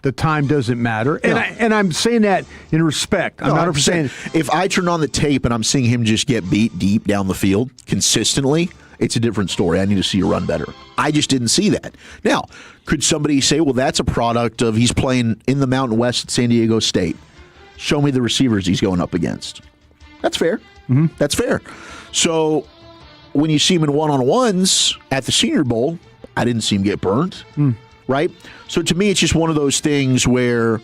the time doesn't matter, and I'm saying that in respect. I'm not saying if I turn on the tape and I'm seeing him just get beat deep down the field consistently, it's a different story. I need to see you run better. I just didn't see that. Now, could somebody say, well, that's a product of he's playing in the Mountain West at San Diego State? Show me the receivers he's going up against. That's fair. Mm-hmm. That's fair. So when you see him in one-on-ones at the Senior Bowl, I didn't see him get burnt, right? So to me, it's just one of those things where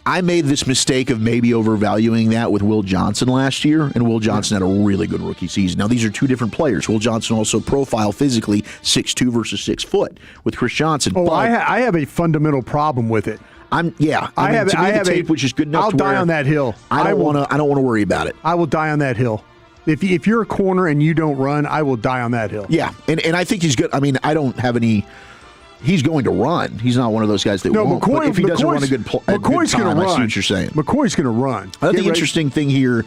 I made this mistake of maybe overvaluing that with Will Johnson last year, and Will Johnson had a really good rookie season. Now, these are two different players. Will Johnson also profile physically 6'2" versus 6 foot with Chris Johnson. Oh, I have a fundamental problem with it. I have the tape, which is good enough. I'll to die where on that hill. I don't want to worry about it. I will die on that hill. If you're a corner and you don't run, I will die on that hill. Yeah, and I think he's good. I mean, I don't have any. He's going to run. He's not one of those guys that won't. McCoy, but if he doesn't run a good time, McCoy's going to run. I see what you're saying. McCoy's going to run. I think the interesting thing here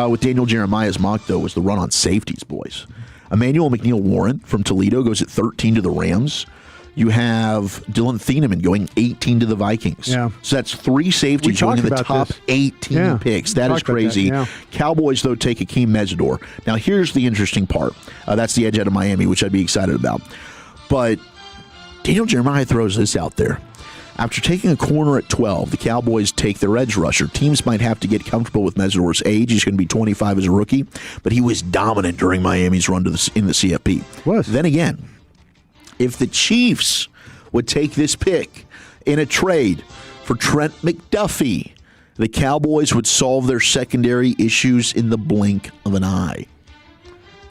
with Daniel Jeremiah's mock, though, was the run on safeties, boys. Emmanuel McNeil-Warren from Toledo goes at 13 to the Rams. You have Dylan Thieneman going 18 to the Vikings. Yeah. So that's 3 safeties going in the top 18 picks. That is crazy. Cowboys, though, take Akeem Mesidor. Now, here's the interesting part. That's the edge out of Miami, which I'd be excited about. But Daniel Jeremiah throws this out there. After taking a corner at 12, the Cowboys take their edge rusher. Teams might have to get comfortable with Mesidor's age. He's going to be 25 as a rookie, but he was dominant during Miami's run in the CFP. Then again, if the Chiefs would take this pick in a trade for Trent McDuffie, the Cowboys would solve their secondary issues in the blink of an eye.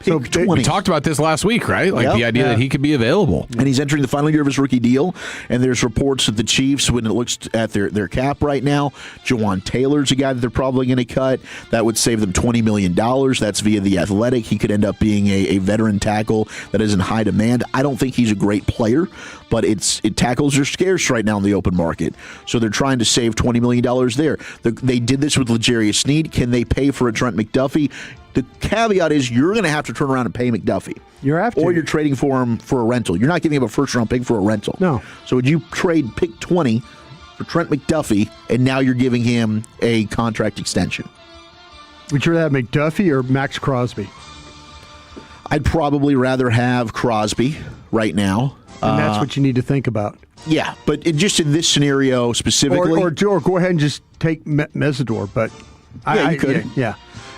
So we talked about this last week, right? Like the idea that he could be available. And he's entering the final year of his rookie deal. And there's reports that the Chiefs, when it looks at their cap right now, Jawan Taylor's a guy that they're probably going to cut. That would save them $20 million. That's via The Athletic. He could end up being a veteran tackle that is in high demand. I don't think he's a great player, but tackles are scarce right now in the open market. So they're trying to save $20 million there. They did this with L'Jarius Sneed. Can they pay for a Trent McDuffie? The caveat is you're going to have to turn around and pay McDuffie. Or you're trading for him for a rental. You're not giving him a first-round pick for a rental. No. So would you trade pick 20 for Trent McDuffie, and now you're giving him a contract extension? Would you rather have McDuffie or Max Crosby? I'd probably rather have Crosby right now. And that's what you need to think about. Yeah, but just in this scenario specifically. Or go ahead and just take Mesidor, but you could. Yeah.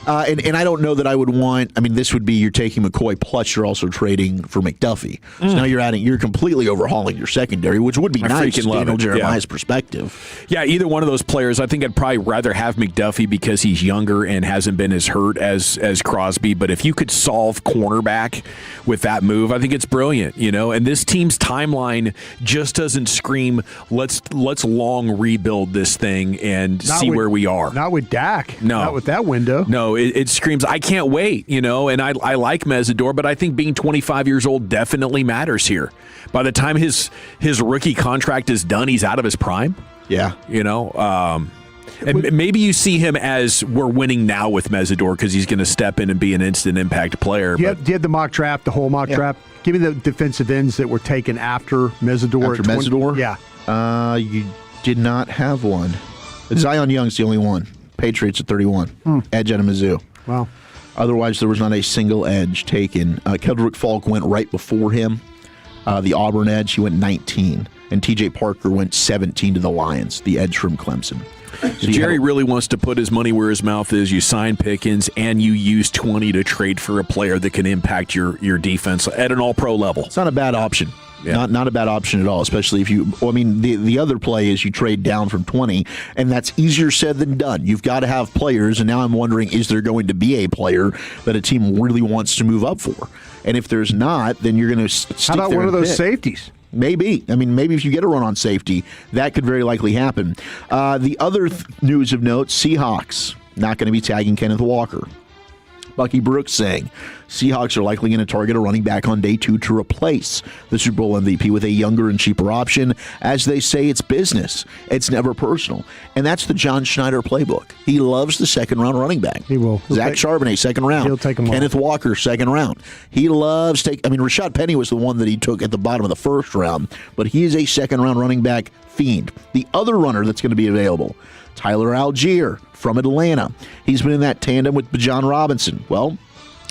And I don't know that I would want. I mean, this would be you're taking McCoy plus you're also trading for McDuffie. So now you're completely overhauling your secondary, which would be nice from Daniel Jeremiah's perspective. Yeah, either one of those players. I think I'd probably rather have McDuffie because he's younger and hasn't been as hurt as Crosby. But if you could solve cornerback with that move, I think it's brilliant. And this team's timeline just doesn't scream let's long rebuild this thing and see where we are. Not with Dak. No, not with that window. No. It screams, I can't wait, and I like Mesidor, but I think being 25 years old definitely matters here. By the time his rookie contract is done, he's out of his prime. Yeah. And maybe you see him as we're winning now with Mesidor because he's going to step in and be an instant impact player. Do you have the mock draft, the whole mock draft? Give me the defensive ends that were taken after Mesidor. After Mesidor? Yeah. You did not have one. Zion Young's the only one. Patriots at 31. Edge out of Mizzou. Wow. Otherwise, there was not a single edge taken. Keldrick Falk went right before him. The Auburn edge, he went 19. And T.J. Parker went 17 to the Lions, the edge from Clemson. So Jerry really wants to put his money where his mouth is. You sign Pickens, and you use 20 to trade for a player that can impact your defense at an all-pro level. It's not a bad option. Yeah. Not a bad option at all, especially if you – the other play is you trade down from 20, and that's easier said than done. You've got to have players, and now I'm wondering, is there going to be a player that a team really wants to move up for? And if there's not, then you're going to stick there. How about one of those safeties? Maybe. Maybe if you get a run on safety, that could very likely happen. The other news of note, Seahawks not going to be tagging Kenneth Walker. Bucky Brooks saying Seahawks are likely going to target a running back on day 2 to replace the Super Bowl MVP with a younger and cheaper option. As they say, it's business. It's never personal. And that's the John Schneider playbook. He loves the second-round running back. He will. Zach Charbonnet, second round. He'll take him Kenneth Walker, second round. He loves Rashad Penny was the one that he took at the bottom of the first round, but he is a second-round running back fiend. The other runner that's going to be available, Tyler Algier from Atlanta. He's been in that tandem with Bijan Robinson. Well,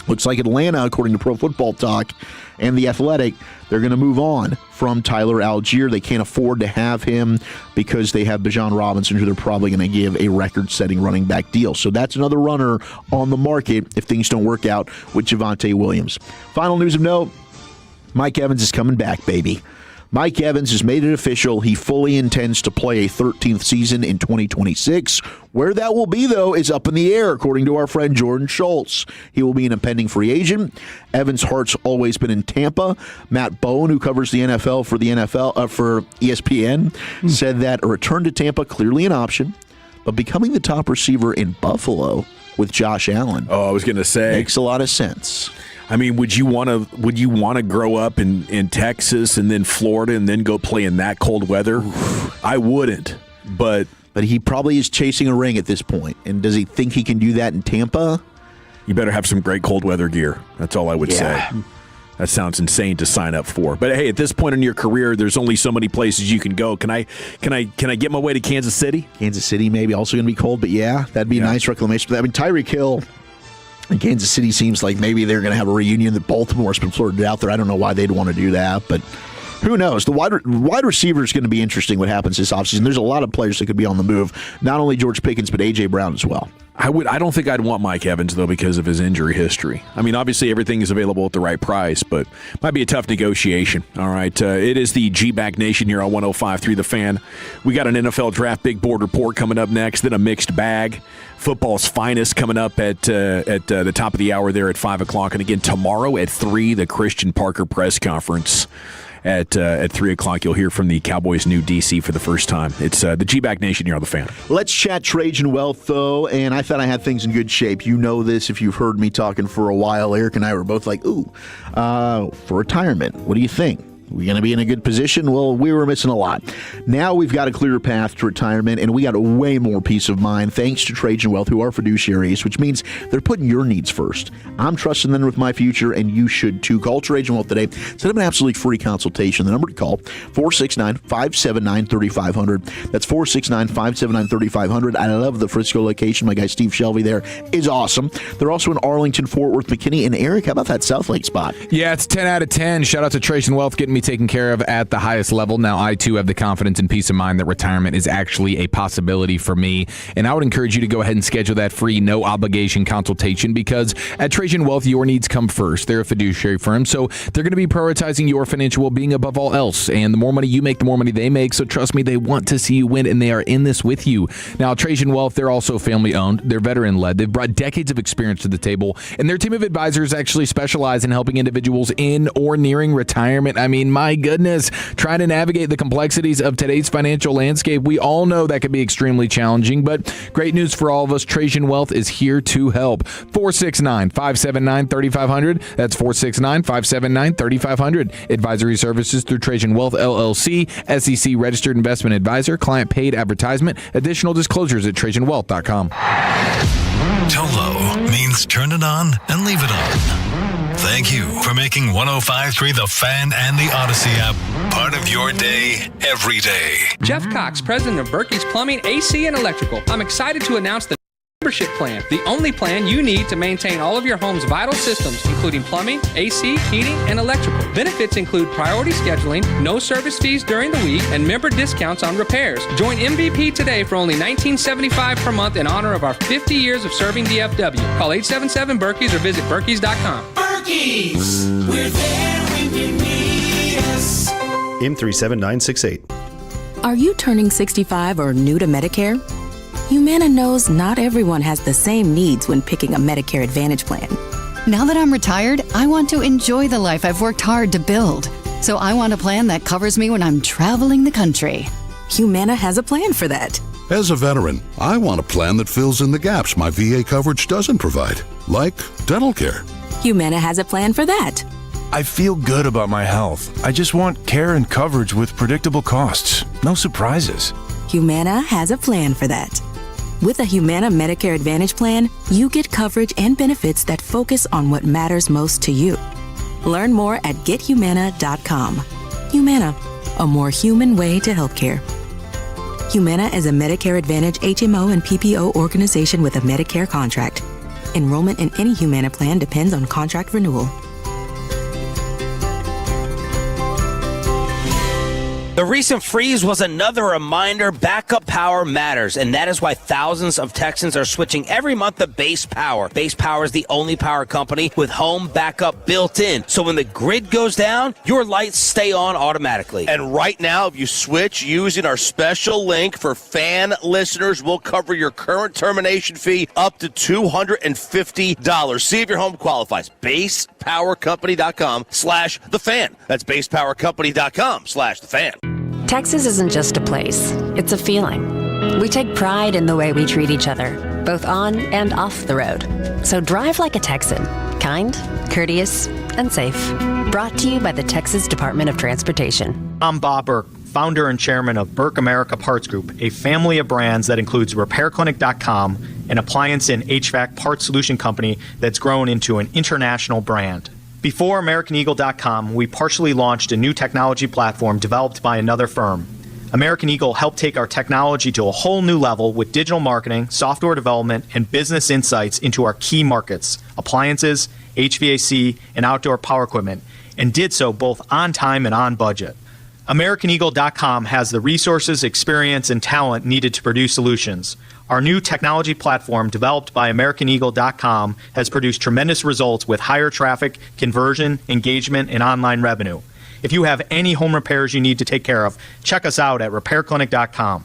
looks like Atlanta, according to Pro Football Talk and The Athletic, they're going to move on from Tyler Algier. They can't afford to have him because they have Bijan Robinson, who they're probably going to give a record-setting running back deal. So that's another runner on the market if things don't work out with Javonte Williams. Final news of note, Mike Evans is coming back, baby. Mike Evans has made it official. He fully intends to play a 13th season in 2026. Where that will be, though, is up in the air, according to our friend Jordan Schultz. He will be an impending free agent. Evans' heart's always been in Tampa. Matt Bowen, who covers the NFL for ESPN, said that a return to Tampa clearly an option, but becoming the top receiver in Buffalo with Josh Allen. Oh, I was going to say, makes a lot of sense. Would you want to grow up in Texas and then Florida and then go play in that cold weather? I wouldn't, but he probably is chasing a ring at this point. And does he think he can do that in Tampa? You better have some great cold weather gear. That's all I would say. That sounds insane to sign up for. But hey, at this point in your career, there's only so many places you can go. Can I get my way to Kansas City? Kansas City maybe also going to be cold, but yeah, that'd be a nice reclamation. Tyreek Hill in Kansas City seems like maybe they're going to have a reunion that Baltimore's been flirted out there. I don't know why they'd want to do that, but who knows? The wide receiver is going to be interesting what happens this offseason. There's a lot of players that could be on the move, not only George Pickens, but A.J. Brown as well. I don't think I'd want Mike Evans, though, because of his injury history. Obviously everything is available at the right price, but might be a tough negotiation. All right, it is the G-Back Nation here on 105.3 The Fan. We got an NFL Draft Big Board report coming up next, then a mixed bag, Football's finest coming up at the top of the hour there at 5 o'clock. And again, tomorrow at 3, the Christian Parker press conference. At 3 o'clock, you'll hear from the Cowboys' new DC for the first time. It's the G-Back Nation here on The Fan. Let's chat Trajan Wealth, though, and I thought I had things in good shape. You know this if you've heard me talking for a while. Eric and I were both like, for retirement, what do you think? We going to be in a good position? Well, we were missing a lot. Now we've got a clearer path to retirement, and we got a way more peace of mind thanks to Trajan Wealth, who are fiduciaries, which means they're putting your needs first. I'm trusting them with my future, and you should too. Call Trajan Wealth today. Set up an absolutely free consultation. The number to call, 469-579-3500. That's 469-579-3500. I love the Frisco location. My guy Steve Shelby there is awesome. They're also in Arlington, Fort Worth, McKinney, and Eric, how about that South Lake spot? Yeah, it's 10 out of 10. Shout out to Trajan Wealth getting me taken care of at the highest level. Now, I too have the confidence and peace of mind that retirement is actually a possibility for me. And I would encourage you to go ahead and schedule that free, no obligation consultation, because at Trajan Wealth, your needs come first. They're a fiduciary firm, so they're going to be prioritizing your financial well-being above all else. And the more money you make, the more money they make. So trust me, they want to see you win, and they are in this with you. Now, Trajan Wealth, they're also family-owned. They're veteran-led. They've brought decades of experience to the table, and their team of advisors actually specialize in helping individuals in or nearing retirement. I mean, my goodness, trying to navigate the complexities of today's financial landscape. We all know that can be extremely challenging, but great news for all of us. Trajan Wealth is here to help. 469-579-3500. That's 469-579-3500. Advisory services through Trajan Wealth, LLC, SEC registered investment advisor, client paid advertisement. Additional disclosures at TrajanWealth.com. Tolo means turn it on and leave it on. Thank you for making 105.3 The Fan and the Odyssey app part of your day every day. Jeff Cox, president of Berkey's Plumbing, AC, and Electrical. I'm excited to announce the membership plan, the only plan you need to maintain all of your home's vital systems, including plumbing, AC, heating, and electrical. Benefits include priority scheduling, no service fees during the week, and member discounts on repairs. Join MVP today for only $19.75 per month in honor of our 50 years of serving DFW. Call 877-BERKEYS or visit Berkeys.com. Berkeys, we're there when you need us. M37968. Are you turning 65 or new to Medicare? Humana knows not everyone has the same needs when picking a Medicare Advantage plan. Now that I'm retired, I want to enjoy the life I've worked hard to build. So I want a plan that covers me when I'm traveling the country. Humana has a plan for that. As a veteran, I want a plan that fills in the gaps my VA coverage doesn't provide, like dental care. Humana has a plan for that. I feel good about my health. I just want care and coverage with predictable costs. No surprises. Humana has a plan for that. With a Humana Medicare Advantage plan, you get coverage and benefits that focus on what matters most to you. Learn more at gethumana.com. Humana, a more human way to healthcare. Humana is a Medicare Advantage HMO and PPO organization with a Medicare contract. Enrollment in any Humana plan depends on contract renewal. The recent freeze was another reminder backup power matters, and that is why thousands of Texans are switching every month to Base Power. Base Power is the only power company with home backup built in, so when the grid goes down, your lights stay on automatically. And right now, if you switch using our special link for fan listeners, we'll cover your current termination fee up to $250. See if your home qualifies. BasePowerCompany.com/thefan. That's BasePowerCompany.com/thefan. Texas isn't just a place, it's a feeling. We take pride in the way we treat each other, both on and off the road. So drive like a Texan, kind, courteous, and safe. Brought to you by the Texas Department of Transportation. I'm Bob Burke, founder and chairman of Burke America Parts Group, a family of brands that includes RepairClinic.com, an appliance and HVAC parts solution company that's grown into an international brand. Before AmericanEagle.com, we partially launched a new technology platform developed by another firm. American Eagle helped take our technology to a whole new level with digital marketing, software development, and business insights into our key markets, appliances, HVAC, and outdoor power equipment, and did so both on time and on budget. AmericanEagle.com has the resources, experience, and talent needed to produce solutions. Our new technology platform, developed by AmericanEagle.com, has produced tremendous results with higher traffic, conversion, engagement, and online revenue. If you have any home repairs you need to take care of, check us out at RepairClinic.com.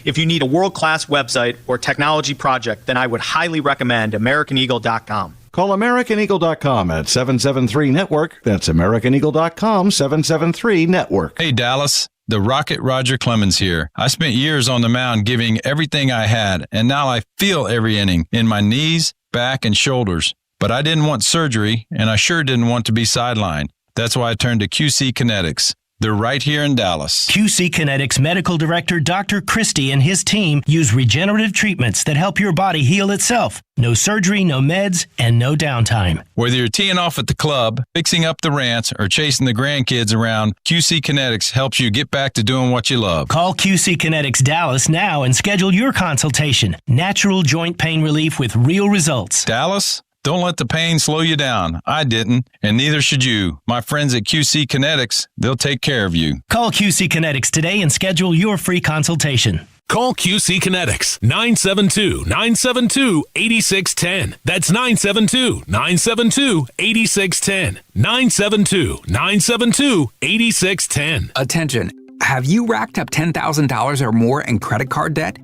If you need a world-class website or technology project, then I would highly recommend AmericanEagle.com. Call AmericanEagle.com at 773-NETWORK. That's AmericanEagle.com, 773-NETWORK. Hey, Dallas. The Rocket Roger Clemens here. I spent years on the mound giving everything I had, and now I feel every inning in my knees, back, and shoulders. But I didn't want surgery, and I sure didn't want to be sidelined. That's why I turned to QC Kinetics. They're right here in Dallas. QC Kinetics Medical Director Dr. Christie and his team use regenerative treatments that help your body heal itself. No surgery, no meds, and no downtime. Whether you're teeing off at the club, fixing up the ranch, or chasing the grandkids around, QC Kinetics helps you get back to doing what you love. Call QC Kinetics Dallas now and schedule your consultation. Natural joint pain relief with real results. Dallas? Don't let the pain slow you down. I didn't, and neither should you. My friends at QC Kinetics, they'll take care of you. Call QC Kinetics today and schedule your free consultation. Call QC Kinetics, 972-972-8610. That's 972-972-8610. 972-972-8610. Attention. Have you racked up $10,000 or more in credit card debt?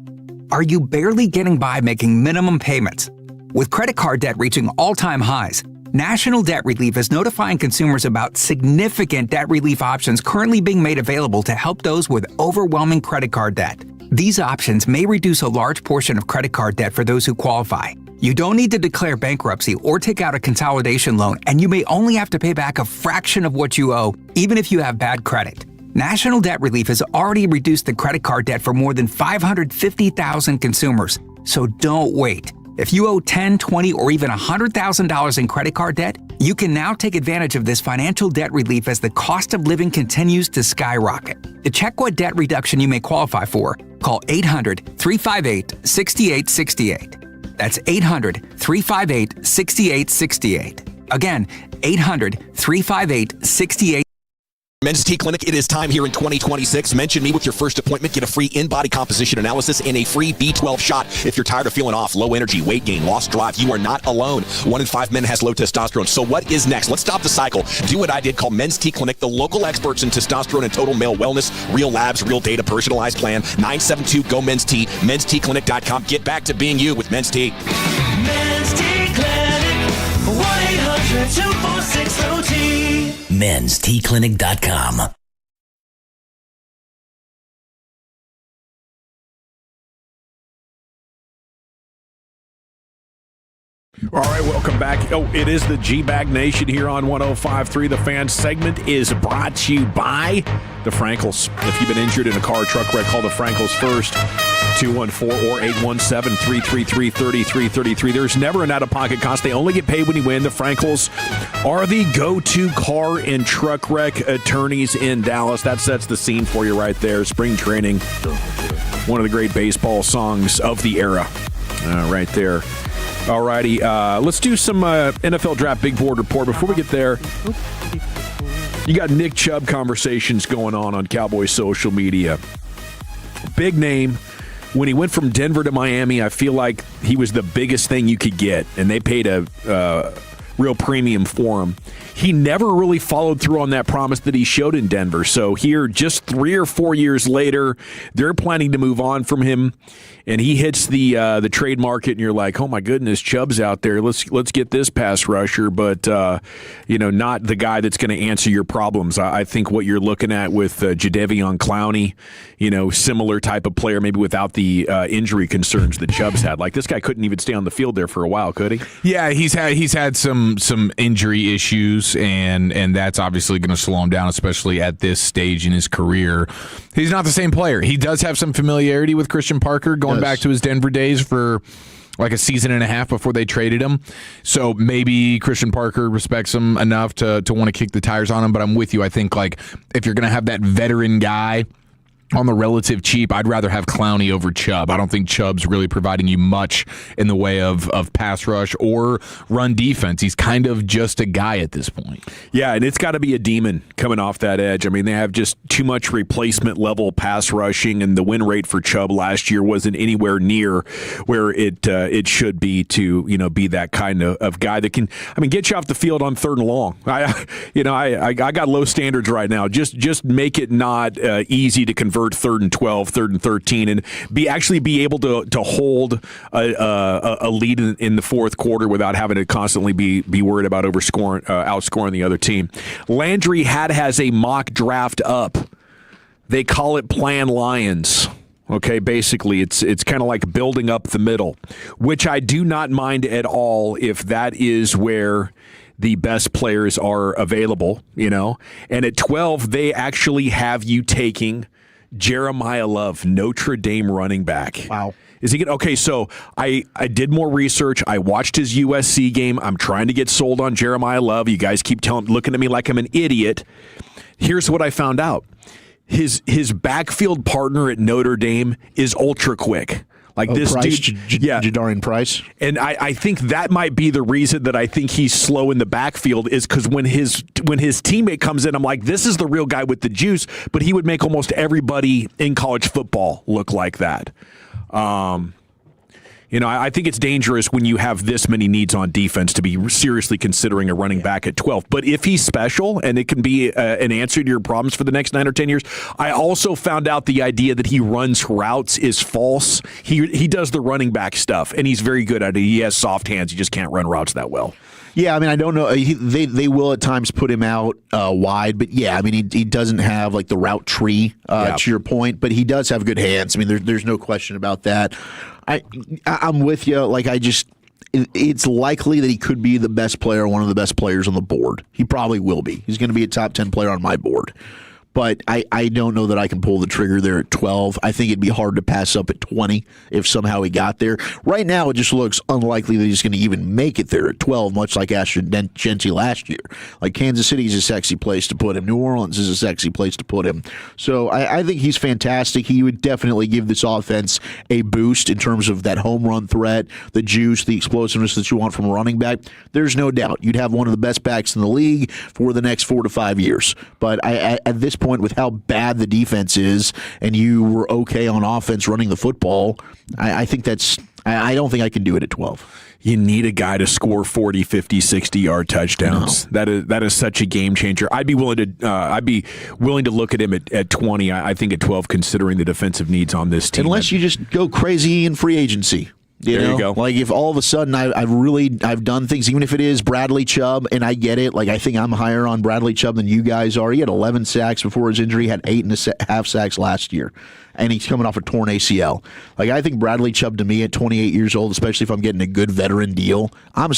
Are you barely getting by making minimum payments? With credit card debt reaching all-time highs, National Debt Relief is notifying consumers about significant debt relief options currently being made available to help those with overwhelming credit card debt. These options may reduce a large portion of credit card debt for those who qualify. You don't need to declare bankruptcy or take out a consolidation loan, and you may only have to pay back a fraction of what you owe, even if you have bad credit. National Debt Relief has already reduced the credit card debt for more than 550,000 consumers, so don't wait. If you owe $10,000, $20,000, or even $100,000 in credit card debt, you can now take advantage of this financial debt relief as the cost of living continues to skyrocket. To check what debt reduction you may qualify for, call 800-358-6868. That's 800-358-6868. Again, 800-358-6868. Men's T Clinic, it is time here in 2026. Mention me with your first appointment. Get a free in-body composition analysis and a free B12 shot. If you're tired of feeling off, low energy, weight gain, lost drive, you are not alone. 1 in 5 men has low testosterone. So what is next? Let's stop the cycle. Do what I did. Call Men's T Clinic, the local experts in testosterone and total male wellness. Real labs, real data, personalized plan. 972-GO-MEN'S-T. Men'sTClinic.com. Get back to being you with Men's T. Men's T Clinic, 1-800-246-LOT. Men'sTClinic.com. All right, welcome back. Oh, it is the G-Bag Nation here on 105.3. The Fan segment is brought to you by the Frankels. If you've been injured in a car or truck wreck, call the Frankels first. 214 or 817-333-3333. There's never an out-of-pocket cost. They only get paid when you win. The Frankels are the go-to car and truck wreck attorneys in Dallas. That sets the scene for you right there. Spring training. One of the great baseball songs of the era. Right there. All righty. Let's do some NFL Draft Big Board Report. Before we get there, you got Nick Chubb conversations going on Cowboys social media. Big name. When he went from Denver to Miami, I feel like he was the biggest thing you could get, and they paid a real premium for him. He never really followed through on that promise that he showed in Denver. So here, just 3 or 4 years later, they're planning to move on from him, and he hits the trade market, and you're like, oh my goodness, Chubb's out there. Let's get this pass rusher, but not the guy that's going to answer your problems. I think what you're looking at with Jadeveon Clowney, similar type of player, maybe without the injury concerns that Chubb's had. Like, this guy couldn't even stay on the field there for a while, could he? Yeah, he's had some injury issues, and that's obviously going to slow him down, especially at this stage in his career. He's not the same player. He does have some familiarity with Christian Parker going back to his Denver days for like a season and a half before they traded him. So maybe Christian Parker respects him enough to want to kick the tires on him. But I'm with you. I think like if you're going to have that veteran guy on the relative cheap, I'd rather have Clowney over Chubb. I don't think Chubb's really providing you much in the way of pass rush or run defense. He's kind of just a guy at this point. Yeah, and it's got to be a demon coming off that edge. I mean, they have just too much replacement level pass rushing, and the win rate for Chubb last year wasn't anywhere near where it should be to be that kind of guy that can get you off the field on 3rd and long. I got low standards right now. Just make it not easy to convert convert 3rd and 12, 3rd and 13, and be able to hold a lead in the fourth quarter without having to constantly be worried about outscoring the other team. Landry has a mock draft up. They call it Plan Lions. Okay, basically, it's kind of like building up the middle, which I do not mind at all if that is where the best players are available, And at 12, they actually have you taking Jeremiah Love, Notre Dame running back. Wow. Is he good? Okay, so I did more research. I watched his USC game. I'm trying to get sold on Jeremiah Love. You guys keep looking at me like I'm an idiot. Here's what I found out. His backfield partner at Notre Dame is ultra quick. Like this Price, dude, Jadarian Price. And I think that might be the reason that I think he's slow in the backfield is because when his teammate comes in, I'm like, this is the real guy with the juice. But he would make almost everybody in college football look like that. I think it's dangerous when you have this many needs on defense to be seriously considering a running back at 12. But if he's special and it can be an answer to your problems for the next 9 or 10 years, I also found out the idea that he runs routes is false. He does the running back stuff, and he's very good at it. He has soft hands. He just can't run routes that well. Yeah, I mean, I don't know. They will at times put him out wide, but yeah, I mean, he doesn't have like the route tree to your point, but he does have good hands. I mean, there's no question about that. I'm with you. Like, it's likely that he could be the best player, one of the best players on the board. He probably will be. He's going to be a top 10 player on my board. But I don't know that I can pull the trigger there at 12. I think it'd be hard to pass up at 20 if somehow he got there. Right now, it just looks unlikely that he's going to even make it there at 12, much like Ashton Genty last year. Like, Kansas City is a sexy place to put him. New Orleans is a sexy place to put him. So I think he's fantastic. He would definitely give this offense a boost in terms of that home run threat, the juice, the explosiveness that you want from a running back. There's no doubt. You'd have one of the best backs in the league for the next 4 to 5 years. But at this point, with how bad the defense is and you were okay on offense running the football, I think I don't think I can do it at 12. You need a guy to score 40, 50, 60-yard touchdowns. No. That is such a game changer. I'd be willing to look at him at 20. I think at 12, considering the defensive needs on this team. Unless you just go crazy in free agency. There you go. Like, if all of a sudden I've done things, even if it is Bradley Chubb, and I get it. Like, I think I'm higher on Bradley Chubb than you guys are. He had 11 sacks before his injury. He had 8.5 sacks last year, and he's coming off a torn ACL. Like, I think Bradley Chubb, to me, at 28 years old, especially if I'm getting a good veteran deal, I'm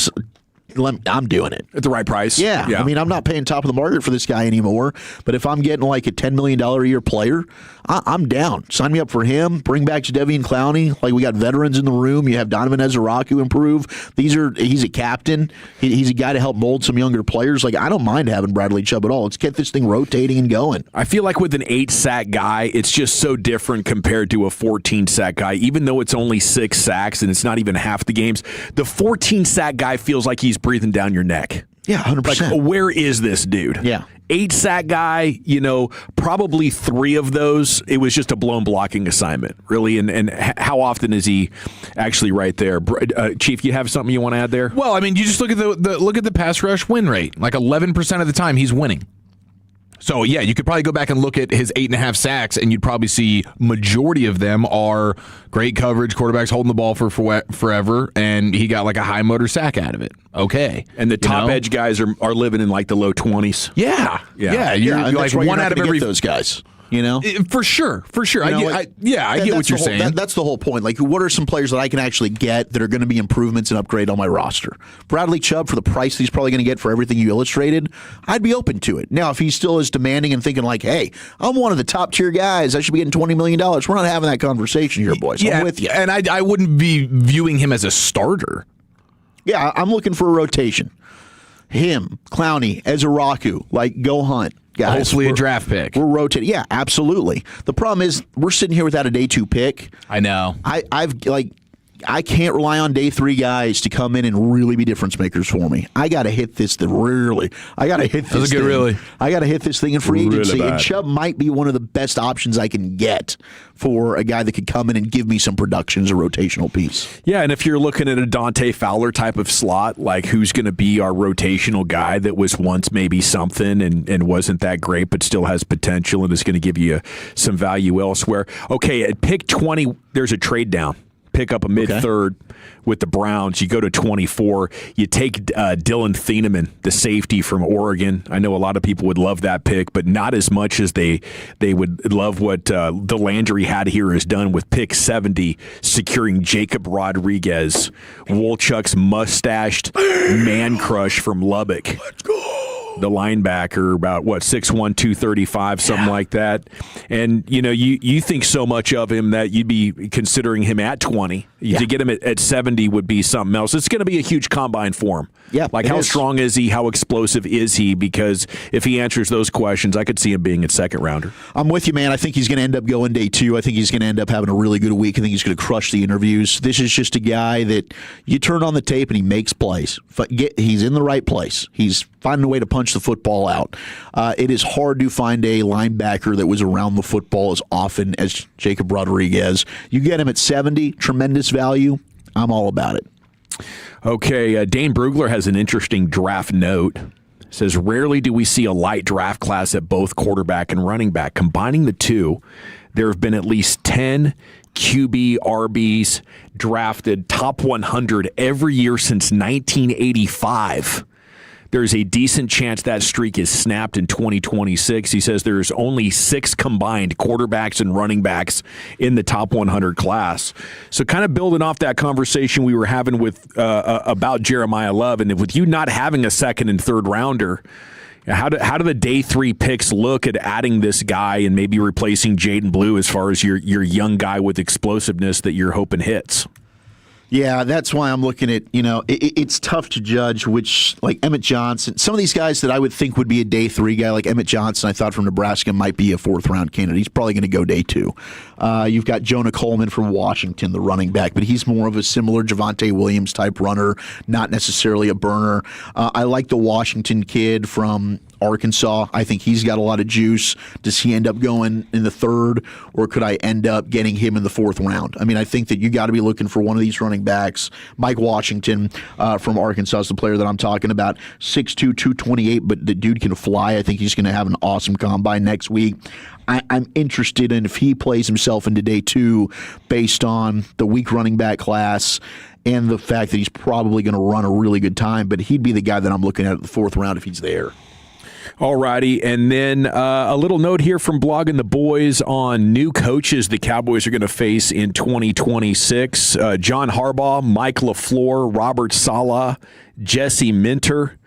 doing it. At the right price. Yeah. I mean, I'm not paying top of the market for this guy anymore, but if I'm getting like a $10 million a year player, I'm down. Sign me up for him. Bring back Jadeveon Clowney. Like, we got veterans in the room. You have Donovan Ezeraku improve. He's a captain. He's a guy to help mold some younger players. Like, I don't mind having Bradley Chubb at all. Let's get this thing rotating and going. I feel like with an 8-sack guy, it's just so different compared to a 14-sack guy. Even though it's only 6 sacks and it's not even half the games, the 14-sack guy feels like he's breathing down your neck. Yeah, 100%. Like, where is this dude? Yeah. 8-sack guy, probably 3 of those, it was just a blown blocking assignment, really. And how often is he actually right there? Chief, you have something you want to add there? Well, I mean, you just look at the pass rush win rate. Like, 11% of the time he's winning. So, yeah, you could probably go back and look at his 8.5 sacks, and you'd probably see majority of them are great coverage, quarterbacks holding the ball for forever, and he got like a high motor sack out of it. Okay. And the top edge guys are living in like the low 20s. Yeah. You're like one out of every those guys. For sure. I get what you're saying. That's the whole point. Like, what are some players that I can actually get that are going to be improvements and upgrade on my roster? Bradley Chubb, for the price he's probably going to get for everything you illustrated, I'd be open to it. Now, if he still is demanding and thinking like, hey, I'm one of the top tier guys, I should be getting $20 million, we're not having that conversation here, boys. I'm with you. And I wouldn't be viewing him as a starter. Yeah, I'm looking for a rotation. Him, Clowney, Ezeraku, like, go hunt. Guys, hopefully a draft pick. We're rotating. Yeah, absolutely. The problem is we're sitting here without a day 2 pick. I know. I've I can't rely on day 3 guys to come in and really be difference makers for me. I got to hit this thing really. I got to hit this thing. Really? I got to hit this thing in free agency. Really and bad. Chubb might be one of the best options I can get for a guy that could come in and give me some production as a rotational piece. Yeah, and if you're looking at a Dante Fowler type of slot, like who's going to be our rotational guy that was once maybe something and wasn't that great but still has potential and is going to give you some value elsewhere. Okay, at pick 20, there's a trade down. Pick up a mid-third with the Browns. You go to 24. You take Dylan Thieneman, the safety from Oregon. I know a lot of people would love that pick, but not as much as they would love what DeLandry had here has done with pick 70, securing Jacob Rodriguez, Wolchuk's mustached man crush from Lubbock. Let's go. The linebacker, about 6'1", 235, something like that. And, you think so much of him that you'd be considering him at 20. To get him at 70 would be something else. It's going to be a huge combine for him. Yeah, like how strong is he? How explosive is he? Because if he answers those questions, I could see him being a second rounder. I'm with you, man. I think he's going to end up going day 2. I think he's going to end up having a really good week. I think he's going to crush the interviews. This is just a guy that you turn on the tape and he makes plays. He's in the right place. He's finding a way to punch the football out. It is hard to find a linebacker that was around the football as often as Jacob Rodriguez. You get him at 70, tremendous value. I'm all about it. Okay, Dane Brugler has an interesting draft note. Says, rarely do we see a light draft class at both quarterback and running back. Combining the two, there have been at least 10 QB RBs drafted top 100 every year since 1985. There's a decent chance that streak is snapped in 2026. He says there's only 6 combined quarterbacks and running backs in the top 100 class. So kind of building off that conversation we were having with about Jeremiah Love, and with you not having a second and third rounder, how do the day 3 picks look at adding this guy and maybe replacing Jaden Blue as far as your young guy with explosiveness that you're hoping hits? Yeah, that's why I'm looking at, it's tough to judge which, like Emmett Johnson, some of these guys that I would think would be a day 3 guy, like Emmett Johnson, I thought from Nebraska might be a 4th-round candidate. He's probably going to go day 2. You've got Jonah Coleman from Washington, the running back, but he's more of a similar Javonte Williams type runner, not necessarily a burner. I like the Washington kid from Arkansas. I think he's got a lot of juice. Does he end up going in the 3rd, or could I end up getting him in the 4th round? I mean, I think that you got to be looking for one of these running backs. Mike Washington from Arkansas is the player that I'm talking about. 6'2", 228, but the dude can fly. I think he's going to have an awesome combine next week. I'm interested in if he plays himself into day 2 based on the weak running back class and the fact that he's probably going to run a really good time, but he'd be the guy that I'm looking at the 4th round if he's there. All righty, and then a little note here from Blogging the Boys on new coaches the Cowboys are going to face in 2026. John Harbaugh, Mike LaFleur, Robert Saleh, Jesse Minter.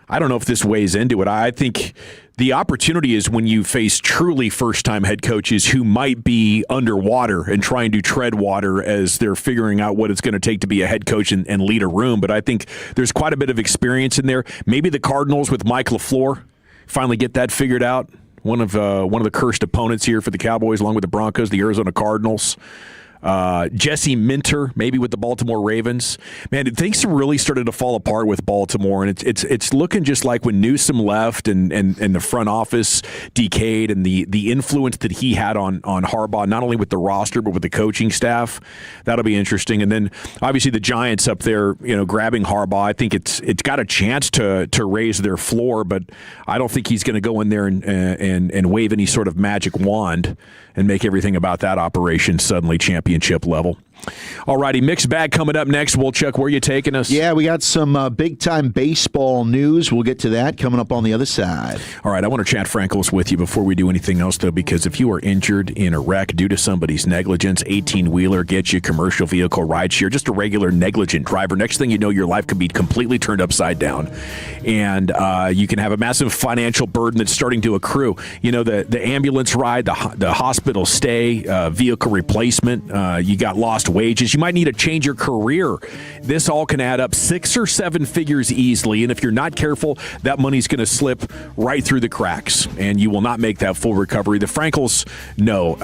I don't know if this weighs into it. I think the opportunity is when you face truly first-time head coaches who might be underwater and trying to tread water as they're figuring out what it's going to take to be a head coach and lead a room. But I think there's quite a bit of experience in there. Maybe the Cardinals with Mike LaFleur finally get that figured out. One of the cursed opponents here for the Cowboys, along with the Broncos, the Arizona Cardinals. Jesse Minter, maybe with the Baltimore Ravens. Man, things really started to fall apart with Baltimore, and it's looking just like when Newsom left and the front office decayed, and the influence that he had on Harbaugh, not only with the roster but with the coaching staff. That'll be interesting. And then obviously the Giants up there, grabbing Harbaugh. I think it's got a chance to raise their floor, but I don't think he's going to go in there and wave any sort of magic wand and make everything about that operation suddenly championship level. All righty, mixed bag coming up next. Chuck, where are you taking us? Yeah, we got some big-time baseball news. We'll get to that coming up on the other side. All right, I want to chat Frankles with you before we do anything else, though, because if you are injured in a wreck due to somebody's negligence, 18-wheeler gets you commercial vehicle rideshare, just a regular negligent driver. Next thing you know, your life could be completely turned upside down, and you can have a massive financial burden that's starting to accrue. The ambulance ride, the hospital stay, vehicle replacement, you got lost increased wages. You might need to change your career. This all can add up 6 or 7 figures easily, and if you're not careful, that money's going to slip right through the cracks, and you will not make that full recovery. The Frankels know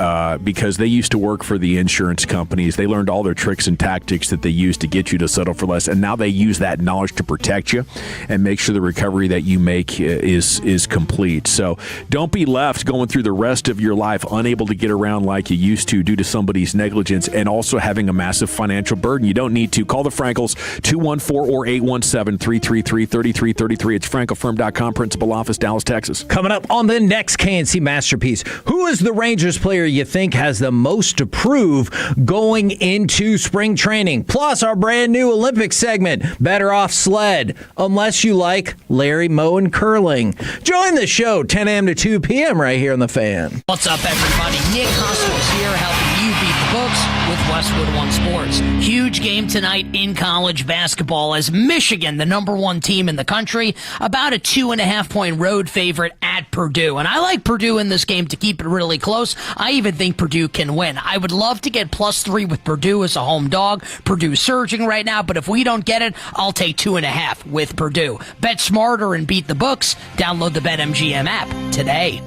because they used to work for the insurance companies. They learned all their tricks and tactics that they used to get you to settle for less, and now they use that knowledge to protect you and make sure the recovery that you make is complete. So don't be left going through the rest of your life unable to get around like you used to due to somebody's negligence and also having a massive financial burden. You don't need to. Call the Frankels, 214 or 817-333-3333. It's frankelfirm.com, principal office, Dallas, Texas. Coming up on the next KNC Masterpiece, who is the Rangers player you think has the most to prove going into spring training? Plus, our brand new Olympics segment, Better Off Sled, unless you like Larry, Moe, and curling. Join the show 10 a.m. to 2 p.m. right here on The Fan. What's up, everybody? Nick Hustle's here helping you beat the books with Westwood One Sports. Huge game tonight in college basketball as Michigan, the number 1 team in the country, about a 2.5-point road favorite at Purdue. And I like Purdue in this game to keep it really close. I even think Purdue can win. I would love to get +3 with Purdue as a home dog. Purdue's surging right now, but if we don't get it, I'll take 2.5 with Purdue. Bet smarter and beat the books. Download the BetMGM app today.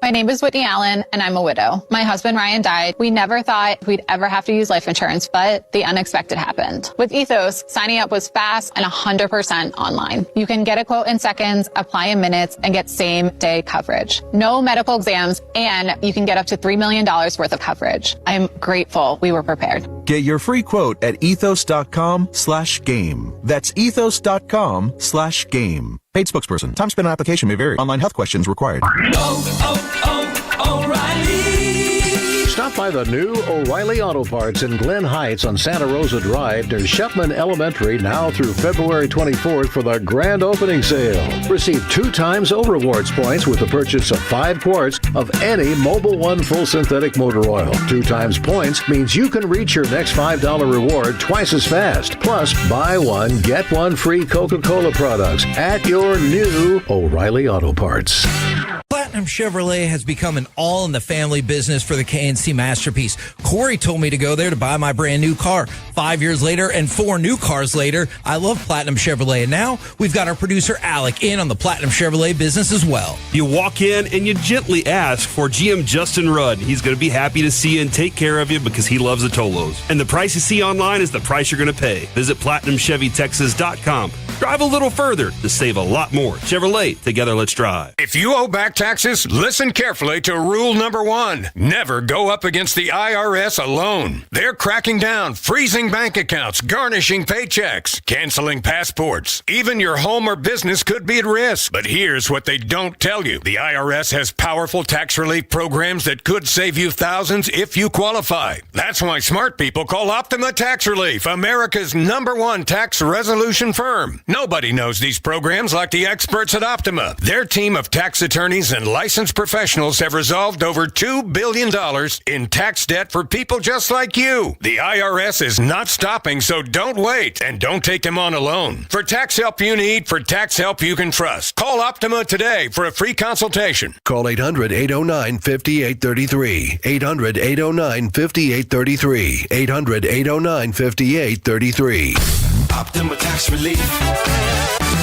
My name is Whitney Allen, and I'm a widow. My husband, Ryan, died. We never thought we'd ever have to use life insurance, but the unexpected happened. With Ethos, signing up was fast and 100% online. You can get a quote in seconds, apply in minutes, and get same-day coverage. No medical exams, and you can get up to $3 million worth of coverage. I'm grateful we were prepared. Get your free quote at ethos.com/game. That's ethos.com/game. Paid spokesperson. Time spent on application may vary. Online health questions required. O'Reilly. Stop by the new O'Reilly Auto Parts in Glen Heights on Santa Rosa Drive near Shepman Elementary now through February 24th for the grand opening sale. Receive 2 times O Rewards points with the purchase of 5 quarts of any Mobil 1 full synthetic motor oil. 2 times points means you can reach your next $5 reward twice as fast. Plus, buy 1, get 1 free Coca-Cola products at your new O'Reilly Auto Parts. Platinum Chevrolet has become an all-in-the-family business for the KNC Masterpiece. Corey told me to go there to buy my brand new car. 5 years later and 4 new cars later, I love Platinum Chevrolet. And now we've got our producer Alec in on the Platinum Chevrolet business as well. You walk in and you gently ask for GM Justin Rudd. He's going to be happy to see you and take care of you because he loves the Tolos. And the price you see online is the price you're going to pay. Visit PlatinumChevyTexas.com. Drive a little further to save a lot more. Chevrolet, together let's drive. If you owe back taxes, listen carefully to rule number 1. Never go up against the IRS alone. They're cracking down, freezing bank accounts, garnishing paychecks, canceling passports. Even your home or business could be at risk. But here's what they don't tell you. The IRS has powerful tax relief programs that could save you thousands if you qualify. That's why smart people call Optima Tax Relief, America's #1 tax resolution firm. Nobody knows these programs like the experts at Optima. Their team of tax attorneys and licensed professionals have resolved over $2 billion in tax debt for people just like you. The IRS is not stopping, so don't wait. And don't take them on alone. For tax help you need, for tax help you can trust, call Optima today for a free consultation. Call 800-809-5833. 800-809-5833. 800-809-5833. Optima Tax Relief.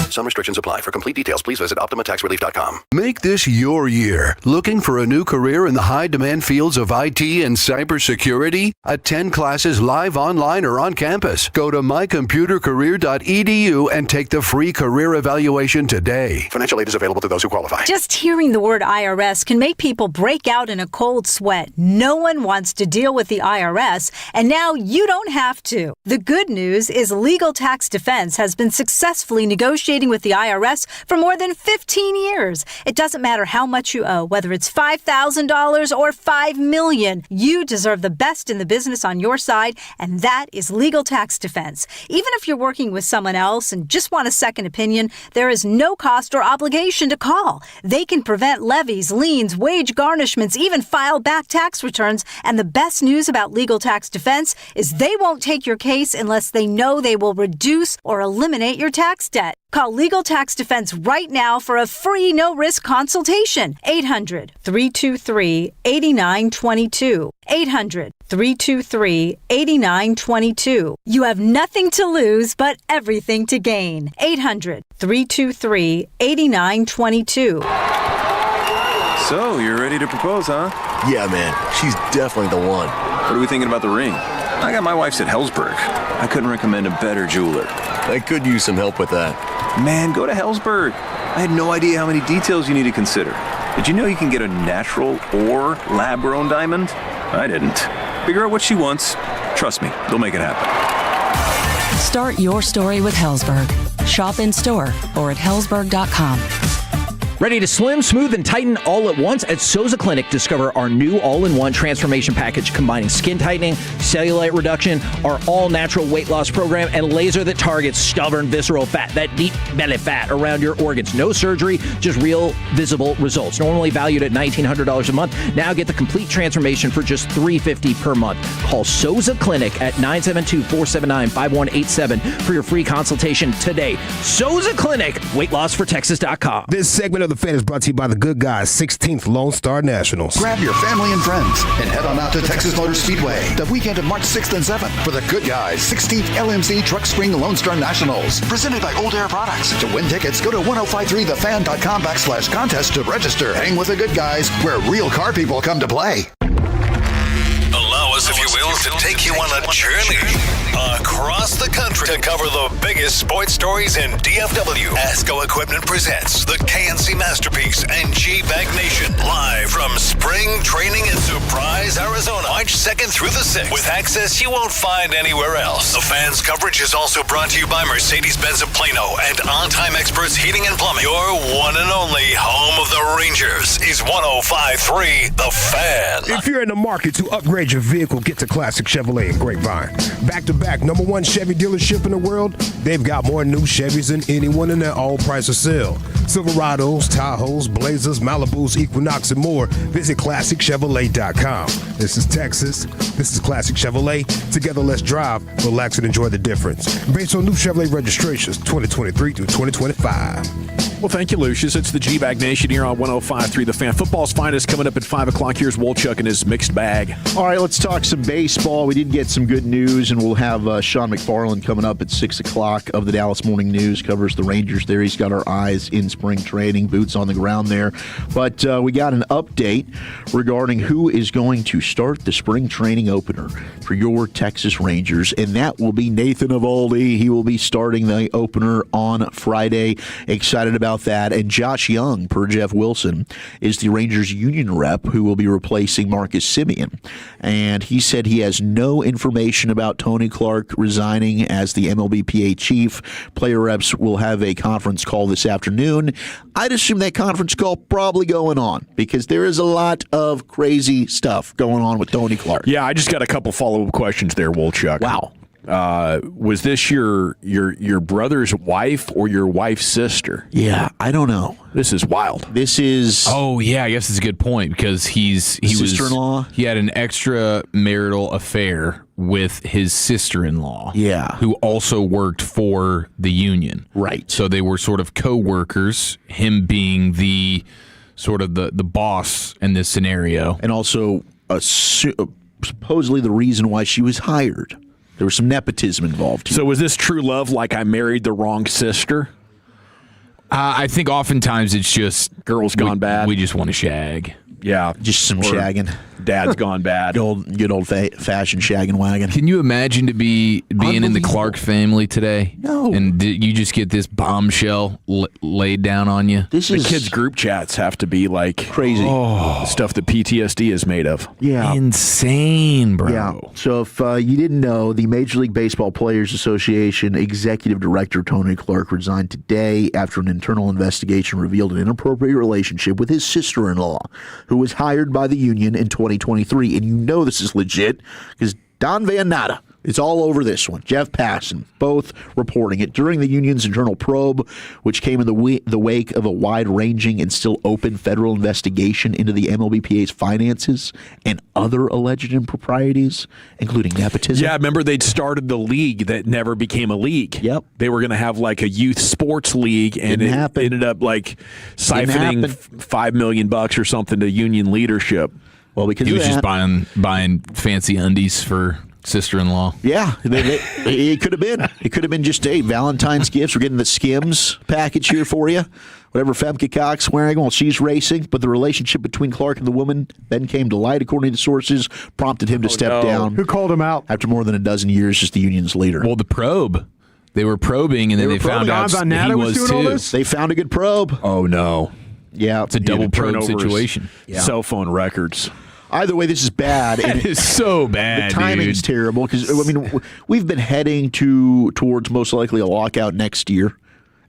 Some restrictions apply. For complete details, please visit OptimaTaxRelief.com. Make this your year. Looking for a new career in the high-demand fields of IT and cybersecurity? Attend classes live, online, or on campus. Go to mycomputercareer.edu and take the free career evaluation today. Financial aid is available to those who qualify. Just hearing the word IRS can make people break out in a cold sweat. No one wants to deal with the IRS, and now you don't have to. The good news is Legal Tax Defense has been successfully negotiating with the IRS for more than 15 years. It doesn't matter how much you owe, whether it's $5,000 or $5 million. You deserve the best in the business on your side, and that is Legal Tax Defense. Even if you're working with someone else and just want a second opinion, there is no cost or obligation to call. They can prevent levies, liens, wage garnishments, even file back tax returns. And the best news about Legal Tax Defense is they won't take your case unless they know they will reduce or eliminate your tax debt. Call Legal Tax Defense right now for a free no-risk consultation. 800-323-8922. 800-323-8922. You have nothing to lose but everything to gain. 800-323-8922. So, you're ready to propose, huh? Yeah, man. She's definitely the one. What are we thinking about the ring? I got my wife's at Hellsberg. I couldn't recommend a better jeweler. I could use some help with that. Man, go to Hellsberg. I had no idea how many details you need to consider. Did you know you can get a natural or lab-grown diamond? I didn't. Figure out what she wants. Trust me, they'll make it happen. Start your story with Hellsberg. Shop in store or at hellsberg.com. Ready to slim, smooth, and tighten all at once? At Souza Clinic, discover our new all-in-one transformation package combining skin tightening, cellulite reduction, our all-natural weight loss program, and laser that targets stubborn visceral fat, that deep belly fat around your organs. No surgery, just real visible results. Normally valued at $1,900 a month. Now get the complete transformation for just $350 per month. Call Souza Clinic at 972-479-5187 for your free consultation today. Souza Clinic, weightlossfortexas.com. This segment of The Fan is brought to you by the good guys, 16th Lone Star Nationals. Grab your family and friends and head on out to Texas Motor Speedway the weekend of March 6th and 7th for the good guys, 16th LMC Truck Spring Lone Star Nationals, presented by Old Air Products. To win tickets, go to 1053thefan.com/contest to register. Hang with the good guys, where real car people come to play. Allow us, if you will, to take you on a journey across the country to cover the biggest sports stories in DFW. ASCO Equipment presents the KNC Masterpiece and G-Bag Nation live from spring training in Surprise, Arizona, March 2nd through the 6th, with access you won't find anywhere else. The Fans coverage is also brought to you by Mercedes-Benz of Plano and On Time Experts Heating and Plumbing. Your one and only home of the Rangers is 105.3 The Fan. If you're in the market to upgrade your vehicle, get to Classic Chevrolet in Grapevine. Back-to-back #1 Chevy dealership in the world, they've got more new Chevys than anyone in their all-price sale. Silverados, Tahoes, Blazers, Malibus, Equinox, and more. Visit ClassicChevrolet.com. This is Texas. This is Classic Chevrolet. Together, let's drive, relax, and enjoy the difference. Based on new Chevrolet registrations, 2023 through 2025. Well, thank you, Lucius. It's the G-Bag Nation here on 105.3 The Fan. Football's finest coming up at 5 o'clock. Here's Wolchuk and his mixed bag. All right, let's talk some baseball. We did get some good news, and we'll have Sean McFarland coming up at 6 o'clock of the Dallas Morning News. Covers the Rangers there. He's got our eyes in spring training, boots on the ground there. But we got an update regarding who is going to start the spring training opener for your Texas Rangers, and that will be Nathan Eovaldi. He will be starting the opener on Friday. Excited about that. And Josh Young, per Jeff Wilson, is the Rangers union rep who will be replacing Marcus Semien. And he said he has no information about Tony Clark resigning as the MLBPA chief. Player reps will have a conference call this afternoon. I'd assume that conference call probably going on because there is a lot of crazy stuff going on with Tony Clark. Yeah, I just got a couple follow-up questions there, Wolchuk. Wow. Was this your brother's wife or your wife's sister? Yeah, I don't know. This is wild. This is... Oh, yeah, I guess it's a good point because he was sister-in-law? He had an extramarital affair with his sister-in-law. Yeah. Who also worked for the union. Right. So they were sort of co-workers, him being the sort of the boss in this scenario. And also supposedly the reason why she was hired. There was some nepotism involved here. So was this true love, like I married the wrong sister? I think oftentimes it's just girls gone bad. We just want to shag. Yeah, just some shagging. Dad's gone bad. Good old fashioned shagging wagon. Can you imagine to being in the Clark family today? No. And you just get this bombshell laid down on you? The kids' group chats have to be like crazy. The stuff that PTSD is made of. Yeah. Insane, bro. Yeah. So if you didn't know, the Major League Baseball Players Association Executive Director Tony Clark resigned today after an internal investigation revealed an inappropriate relationship with his sister-in-law, who was hired by the union in 2023. And you know this is legit because Don Van Natta It's all over this one. Jeff Passan, both reporting it during the union's internal probe, which came in the wake of a wide-ranging and still open federal investigation into the MLBPA's finances and other alleged improprieties, including nepotism. Yeah, remember they'd started the league that never became a league. Yep. They were going to have like a youth sports league, and it ended up like siphoning $5 million or something to union leadership. Well, because he was just buying fancy undies for sister-in-law. Yeah, it could have been. It could have been just Valentine's gifts. We're getting the Skims package here for you. Whatever Femke Cox wearing while she's racing. But the relationship between Clark and the woman then came to light, according to sources, prompted him to step down. Who called him out? After more than a dozen years as the union's leader. Well, the probe. They were probing, and then they found out he was too. They found a good probe. Oh, no. Yeah. It's a double probe situation. Yeah. Cell phone records. Either way, this is bad. It is so bad. The timing's terrible because we've been heading towards most likely a lockout next year.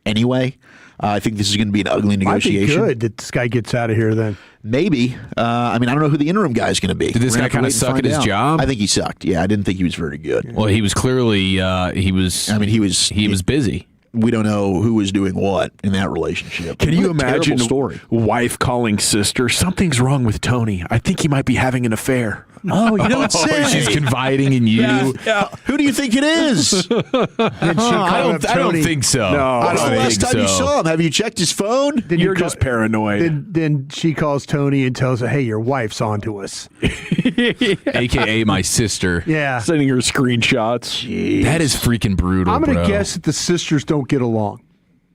Anyway, I think this is going to be an ugly negotiation. Might be good that this guy gets out of here then. Maybe. I don't know who the interim guy is going to be. Did this guy kind of suck at his job? I think he sucked. Yeah, I didn't think he was very good. Well, he was clearly he was busy. We don't know who was doing what in that relationship. Can you imagine story? Wife calling sister, something's wrong with Tony. I think he might be having an affair. Oh, you don't say. She's confiding in you. Yeah. Who do you think it is? I don't think so. No, When's the last time you saw him? Have you checked his phone? You're just paranoid. Then she calls Tony and tells her, hey, your wife's on to us. AKA my sister. Yeah. Sending her screenshots. Jeez. That is freaking brutal, I'm going to bro. guess that the sisters don't get along.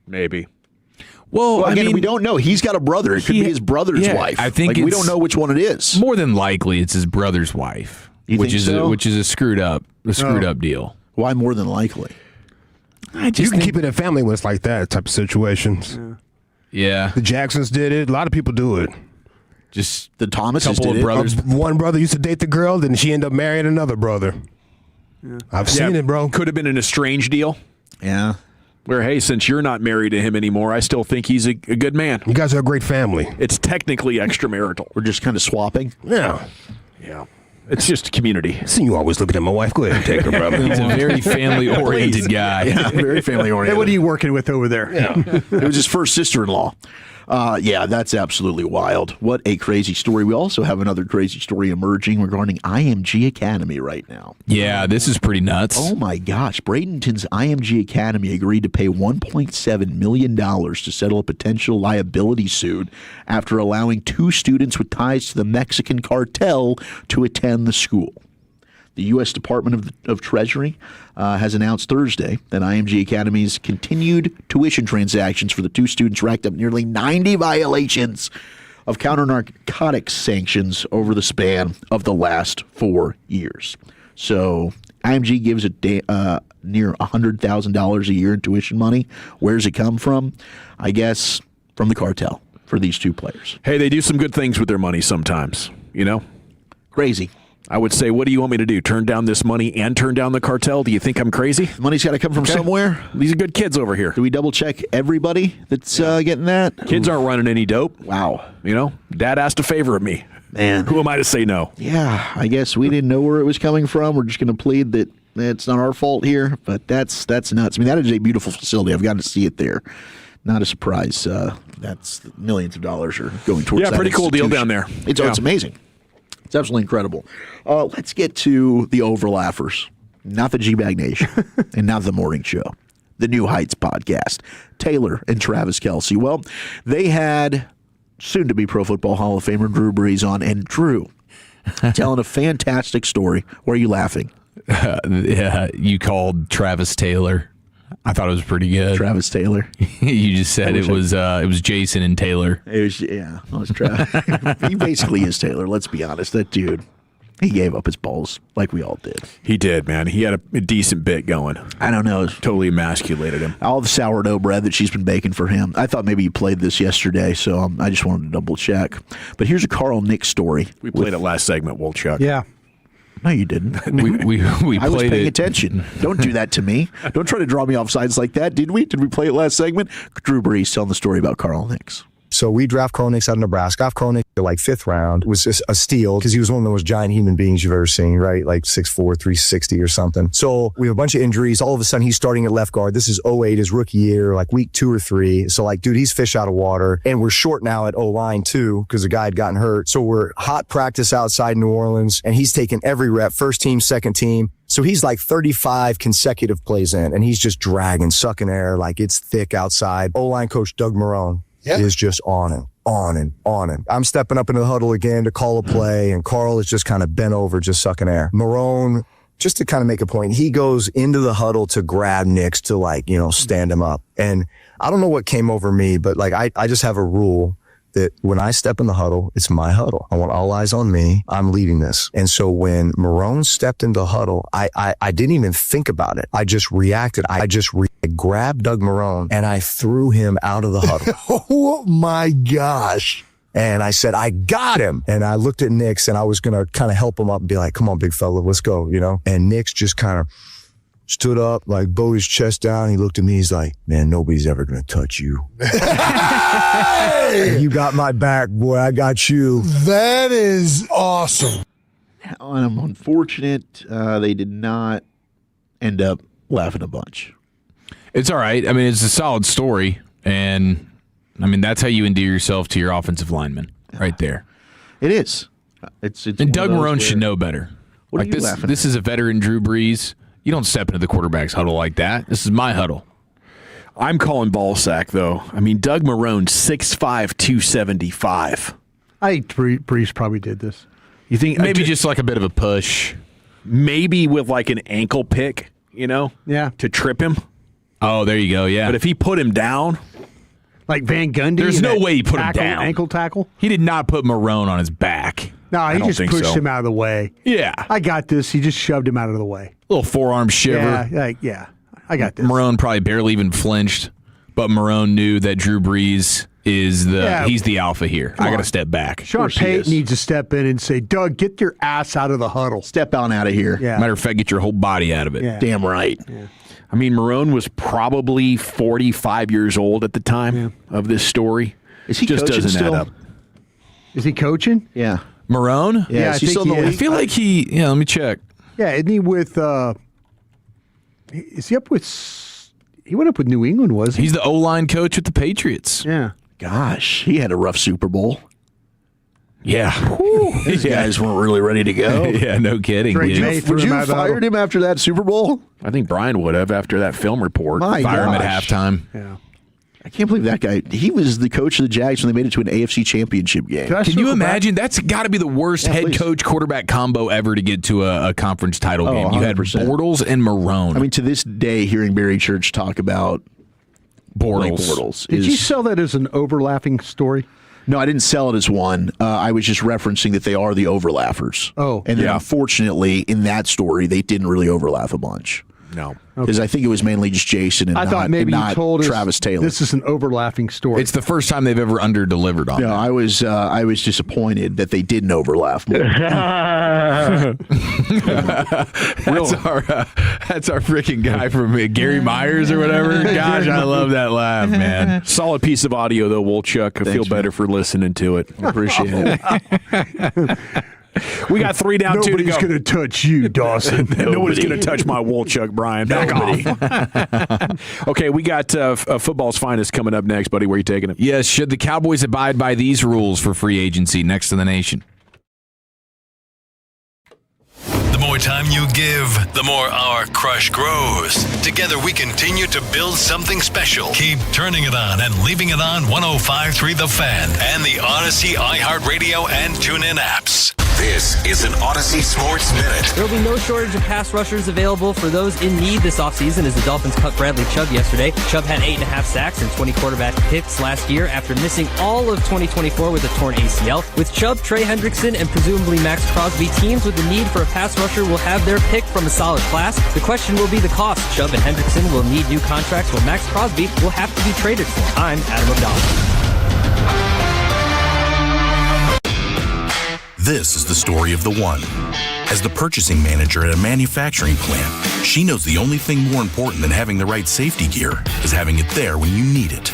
Maybe. Well, again, we don't know. He's got a brother. It could be his brother's wife. I think we don't know which one it is. More than likely, it's his brother's wife, which is a screwed up deal. Why more than likely? You can keep it in family when it's like that type of situations. Yeah. The Jacksons did it. A lot of people do it. Just the Thomases couple did of brothers. One brother used to date the girl, then she ended up marrying another brother. Yeah. I've seen it, bro. Could have been an estranged deal. Yeah. Where, hey, since you're not married to him anymore, I still think he's a good man. You guys are a great family. It's technically extramarital. We're just kind of swapping. Yeah. Yeah. It's just community. I seen you always looking at my wife. Go ahead and take her, brother. He's a very family-oriented guy. Yeah, very family-oriented. Hey, what are you working with over there? Yeah. It was his first sister-in-law. Yeah, that's absolutely wild. What a crazy story. We also have another crazy story emerging regarding IMG Academy right now. Yeah, this is pretty nuts. Oh, my gosh. Bradenton's IMG Academy agreed to pay $1.7 million to settle a potential liability suit after allowing 2 students with ties to the Mexican cartel to attend the school. The U.S. Department of Treasury has announced Thursday that IMG Academy's continued tuition transactions for the 2 students racked up nearly 90 violations of counter-narcotics sanctions over the span of the last 4 years. So IMG gives it near $100,000 a year in tuition money. Where does it come from? I guess from the cartel for these 2 players. Hey, they do some good things with their money sometimes, you know? Crazy. I would say, what do you want me to do? Turn down this money and turn down the cartel? Do you think I'm crazy? The money's got to come from somewhere. These are good kids over here. Do we double check everybody that's getting that? Kids aren't running any dope. Wow. You know, Dad asked a favor of me. Man. Who am I to say no? Yeah, I guess we didn't know where it was coming from. We're just going to plead that it's not our fault here, but that's nuts. I mean, that is a beautiful facility. I've gotten to see it there. Not a surprise. That's millions of dollars are going towards that. Yeah, pretty cool deal down there. It's amazing. It's absolutely incredible. Let's get to the overlappers, not the G-Bag Nation, and not the morning show, the New Heights podcast. Taylor and Travis Kelce. Well, they had soon-to-be Pro Football Hall of Famer Drew Brees on, and Drew telling a fantastic story. Why are you laughing? You called Travis Taylor. I thought it was pretty good. Travis Taylor. You just said it was Jason and Taylor. It was Travis. He basically is Taylor. Let's be honest. That dude, he gave up his balls like we all did. He did, man. He had a decent bit going. I don't know. Totally emasculated him. All the sourdough bread that she's been baking for him. I thought maybe you played this yesterday, so I just wanted to double check. But here's a Carl Nick story. We played it last segment, Wolchuk. Yeah. No, you didn't. We I was played paying it. attention. Don't do that to me. Don't try to draw me off sides like that. Did we? Did we play it last segment? Drew Brees telling the story about Carl Nicks. So we draft Carl Nicks out of Nebraska. Carl Nicks like 5th round. It was just a steal because he was one of the most giant human beings you've ever seen, right? Like 6'4", 360 or something. So we have a bunch of injuries. All of a sudden he's starting at left guard. This is 2008, his rookie year, like week 2 or 3. So like, dude, he's fish out of water. And we're short now at O-line too because the guy had gotten hurt. So we're hot practice outside New Orleans and he's taking every rep, first team, second team. So he's like 35 consecutive plays in and he's just dragging, sucking air like it's thick outside. O-line coach Doug Marrone is just on him. I'm stepping up into the huddle again to call a play, and Carl is just kind of bent over, just sucking air. Marrone, just to kind of make a point, he goes into the huddle to grab Nicks to like, stand him up. And I don't know what came over me, but like I just have a rule that when I step in the huddle, it's my huddle. I want all eyes on me. I'm leading this. And so when Marrone stepped into the huddle, I didn't even think about it. I just reacted. I grabbed Doug Marrone and I threw him out of the huddle. Oh my gosh. And I said, I got him. And I looked at Nicks and I was going to kind of help him up and be like, come on, big fella, let's go, And Nicks just kind of stood up, like bowed his chest down. He looked at me. He's like, man, nobody's ever going to touch you. You got my back, boy. I got you. That is awesome. I'm unfortunate they did not end up laughing a bunch. It's all right. I mean, it's a solid story. And, I mean, that's how you endear yourself to your offensive lineman right there. It is. It's and Doug Marrone should know better. What like are you this, laughing this at? is a veteran Drew Brees. You don't step into the quarterback's huddle like that. This is my huddle. I'm calling ball sack, though. I mean, Doug Marrone, 6'5", 275. I think Brees probably did this. You think maybe just like a bit of a push? Maybe with like an ankle pick, Yeah. to trip him. Oh, there you go, yeah. But if he put him down, like Van Gundy. There's no way he put him down. Ankle tackle? He did not put Marrone on his back. No, he just pushed him out of the way. Yeah. I got this. He just shoved him out of the way. Little forearm shiver. Yeah. I got this. Marrone probably barely even flinched, but Marrone knew that Drew Brees is he's the alpha here. I got to step back. Sean Payton needs to step in and say, Doug, get your ass out of the huddle. Step on out of here. Yeah. Matter of fact, get your whole body out of it. Yeah. Damn right. Yeah. I mean, Marrone was probably 45 years old at the time of this story. Is he just coaching doesn't still? add up. Is he coaching? Yeah. Marrone? Yeah, I think he is. I feel like let me check. Yeah, isn't he with, is he up with, he went up with New England, was he? He's the O-line coach with the Patriots. Yeah. Gosh, he had a rough Super Bowl. Yeah. These guys weren't really ready to go. Yeah, no kidding. Drake dude. May threw Would him you out have of the huddle. fired him after that Super Bowl? I think Brian would have after that film report. My Fire him at gosh. halftime. Yeah. I can't believe that guy. He was the coach of the Jags when they made it to an AFC championship game. Can I Can you circle back? imagine? That's got to be the worst head please. coach quarterback combo ever to get to a conference title game. You had 100%. Bortles and Marrone. I mean, to this day, hearing Barry Church talk about Bortles. Did you sell that as an overlapping story? No, I didn't sell it as one. I was just referencing that they are the overlappers. Oh. And then unfortunately, in that story, they didn't really overlap a bunch. No. Because I think it was mainly just Jason and I thought maybe not you told us Travis Taylor. this is an overlapping story. It's the first time they've ever under-delivered on No, that. I was disappointed that they didn't overlap more. That's our freaking guy from Gary Myers or whatever. Gosh, I love that laugh, man. Solid piece of audio, though, Wolchuk. I feel better for listening to it. I appreciate it. We got 3 down, 2 to Nobody's go. going to touch you, Dawson. Nobody's going to touch my Wolchuk, Brian. Back off. Okay, we got football's finest coming up next, buddy. Where are you taking it? Yes, should the Cowboys abide by these rules for free agency next to the nation? The more time you give, the more our crush grows. Together we continue to build something special. Keep turning it on and leaving it on 105.3 The Fan and the Odyssey iHeartRadio and TuneIn apps. This is an Odyssey Sports Minute. There will be no shortage of pass rushers available for those in need this offseason as the Dolphins cut Bradley Chubb yesterday. Chubb had 8.5 sacks and 20 quarterback hits last year after missing all of 2024 with a torn ACL. With Chubb, Trey Hendrickson, and presumably Max Crosby, teams with the need for a pass rusher will have their pick from a solid class. The question will be the cost. Chubb and Hendrickson will need new contracts, while Max Crosby will have to be traded for. I'm Adam O'Donnell. This is the story of the one. As the purchasing manager at a manufacturing plant, she knows the only thing more important than having the right safety gear is having it there when you need it.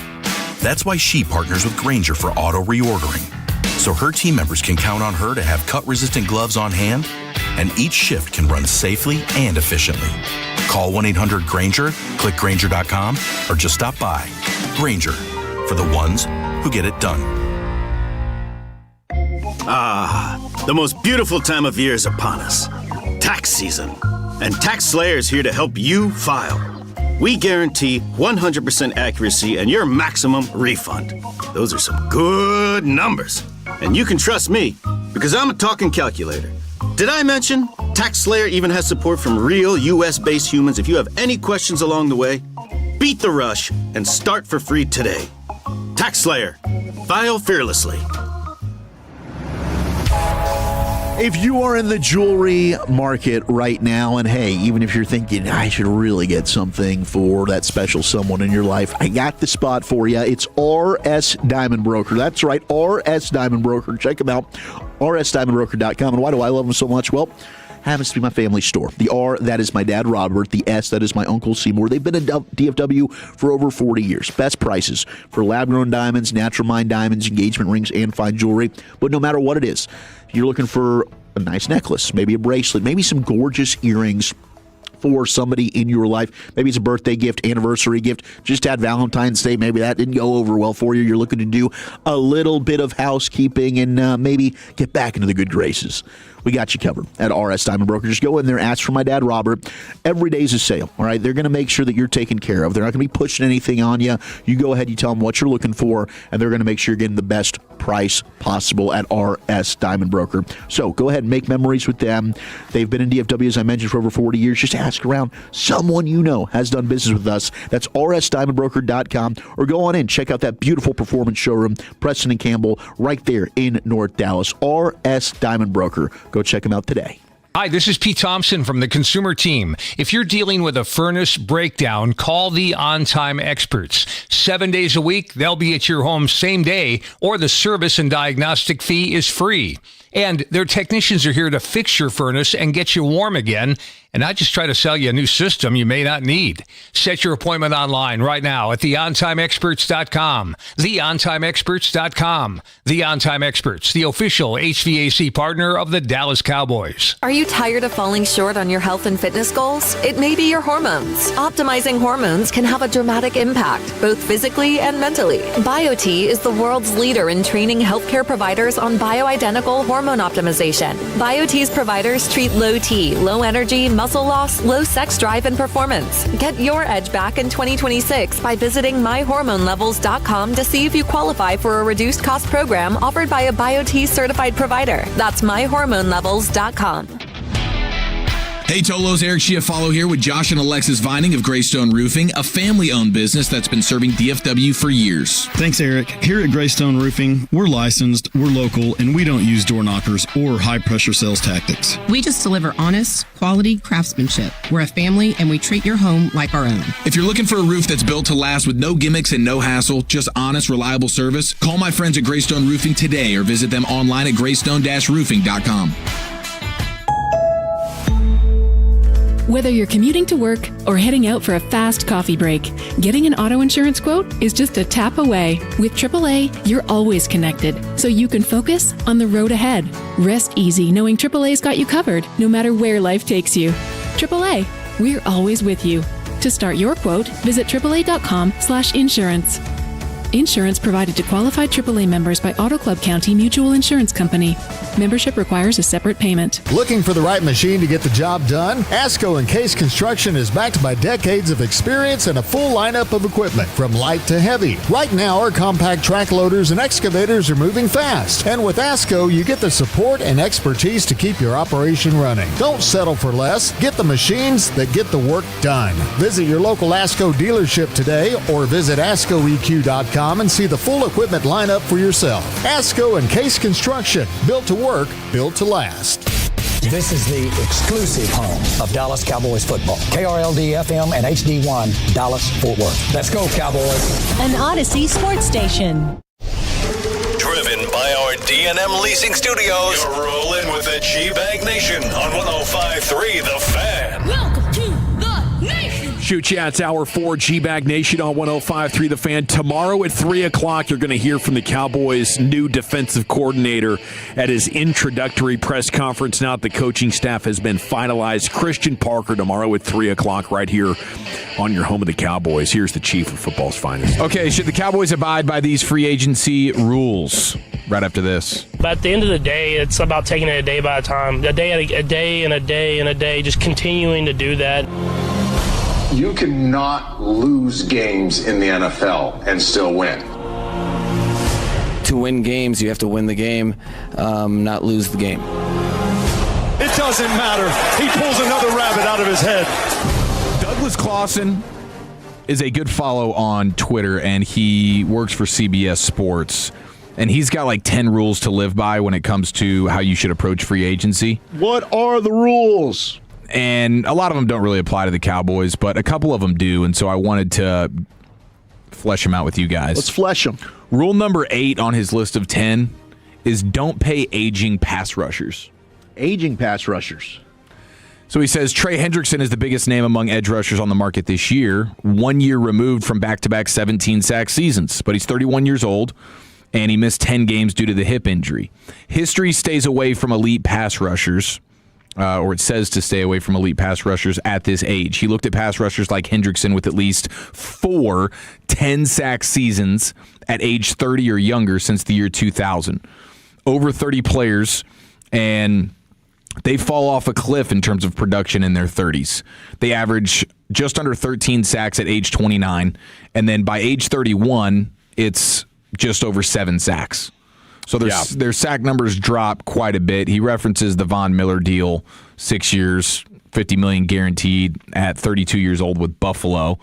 That's why she partners with Grainger for auto reordering, so her team members can count on her to have cut-resistant gloves on hand, and each shift can run safely and efficiently. Call 1-800-GRAINGER, click Grainger.com, or just stop by. Grainger, for the ones who get it done. Ah, the most beautiful time of year is upon us. Tax season. And Tax Slayer is here to help you file. We guarantee 100% accuracy and your maximum refund. Those are some good numbers. And you can trust me, because I'm a talking calculator. Did I mention Tax Slayer even has support from real US-based humans? If you have any questions along the way, beat the rush and start for free today. Tax Slayer. File fearlessly. If you are in the jewelry market right now, and hey, even if you're thinking, I should really get something for that special someone in your life, I got the spot for you. It's RS Diamond Broker. That's right, RS Diamond Broker. Check them out, rsdiamondbroker.com. And why do I love them so much? Well, happens to be my family store. The R, that is my dad, Robert. The S, that is my uncle, Seymour. They've been in DFW for over 40 years. Best prices for lab-grown diamonds, natural mined diamonds, engagement rings, and fine jewelry. But no matter what it is, you're looking for a nice necklace, maybe a bracelet, maybe some gorgeous earrings for somebody in your life. Maybe it's a birthday gift, anniversary gift, just had Valentine's Day. Maybe that didn't go over well for you. You're looking to do a little bit of housekeeping and maybe get back into the good graces. We got you covered at RS Diamond Broker. Just go in there, ask for my dad, Robert. Every day's a sale, all right? They're going to make sure that you're taken care of. They're not going to be pushing anything on you. You go ahead, you tell them what you're looking for, and they're going to make sure you're getting the best price possible at RS Diamond Broker. So go ahead and make memories with them. They've been in DFW, as I mentioned, for over 40 years. Just ask around. Someone you know has done business with us. That's rsdiamondbroker.com, or go on in, check out that beautiful performance showroom, Preston and Campbell, right there in North Dallas. RS Diamond Broker. Go check them out today. Hi, this is Pete Thompson from the Consumer Team. If you're dealing with a furnace breakdown, call the On-Time Experts. 7 days a week, they'll be at your home same day, or the service and diagnostic fee is free. And their technicians are here to fix your furnace and get you warm again, and not just try to sell you a new system you may not need. Set your appointment online right now at theontimeexperts.com. Theontimeexperts.com. The On-Time Experts, the official HVAC partner of the Dallas Cowboys. Are you tired of falling short on your health and fitness goals? It may be your hormones. Optimizing hormones can have a dramatic impact, both physically and mentally. BioT is the world's leader in training healthcare providers on bioidentical hormone optimization. BioT's providers treat low T, low energy, muscle loss, low sex drive, and performance. Get your edge back in 2026 by visiting myhormonelevels.com to see if you qualify for a reduced cost program offered by a BioT certified provider. That's myhormonelevels.com. Hey Tolos, Eric Schiaffalo here with Josh and Alexis Vining of Greystone Roofing, a family-owned business that's been serving DFW for years. Thanks, Eric. Here at Greystone Roofing, we're licensed, we're local, and we don't use door knockers or high-pressure sales tactics. We just deliver honest, quality craftsmanship. We're a family, and we treat your home like our own. If you're looking for a roof that's built to last with no gimmicks and no hassle, just honest, reliable service, call my friends at Greystone Roofing today or visit them online at greystone-roofing.com. Whether you're commuting to work or heading out for a fast coffee break, getting an auto insurance quote is just a tap away. With AAA, you're always connected, so you can focus on the road ahead. Rest easy knowing AAA's got you covered, no matter where life takes you. AAA, we're always with you. To start your quote, visit AAA.com/insurance. Insurance provided to qualified AAA members by Auto Club County Mutual Insurance Company. Membership requires a separate payment. Looking for the right machine to get the job done? ASCO and Case Construction is backed by decades of experience and a full lineup of equipment, from light to heavy. Right now, our compact track loaders and excavators are moving fast. And with ASCO, you get the support and expertise to keep your operation running. Don't settle for less. Get the machines that get the work done. Visit your local ASCO dealership today or visit ASCOEQ.com and see the full equipment lineup for yourself. ASCO and Case Construction, built to work, built to last. This is the exclusive home of Dallas Cowboys football. KRLD-FM and HD1, Dallas-Fort Worth. Let's go, Cowboys. An Odyssey sports station. Driven by our D&M Leasing Studios. You're rolling with the G-Bag Nation on 105.3 The Fan. Welcome to the nation. Shoot, yeah, it's Hour 4, G-Bag Nation on 105.3 The Fan. Tomorrow at 3 o'clock, you're going to hear from the Cowboys' new defensive coordinator at his introductory press conference. Now that the coaching staff has been finalized. Christian Parker tomorrow at 3 o'clock right here on your home of the Cowboys. Here's the chief of football's finest. Okay, should the Cowboys abide by these free agency rules? Right after this. But at the end of the day, it's about taking it a day by a time. A day and a day, just continuing to do that. You cannot lose games in the NFL and still win. To win games, you have to win the game, not lose the game. It doesn't matter. He pulls another rabbit out of his head. Douglas Clawson is a good follow on Twitter, and he works for CBS Sports. And he's got like 10 rules to live by when it comes to how you should approach free agency. What are the rules? And a lot of them don't really apply to the Cowboys, but a couple of them do. And so I wanted to flesh them out with you guys. Let's flesh them. Rule number 8 on his list of 10 is don't pay aging pass rushers. Aging pass rushers. So he says Trey Hendrickson is the biggest name among edge rushers on the market this year, 1 year removed from back-to-back 17-sack seasons. But he's 31 years old, and he missed 10 games due to the hip injury. History stays away from elite pass rushers. Or it says to stay away from elite pass rushers at this age. He looked at pass rushers like Hendrickson with at least 4 10-sack seasons at age 30 or younger since the year 2000. Over 30 players, and they fall off a cliff in terms of production in their 30s. They average just under 13 sacks at age 29, and then by age 31, it's just over 7 sacks. So their sack numbers drop quite a bit. He references the Von Miller deal, 6 years, $50 million guaranteed at 32 years old with Buffalo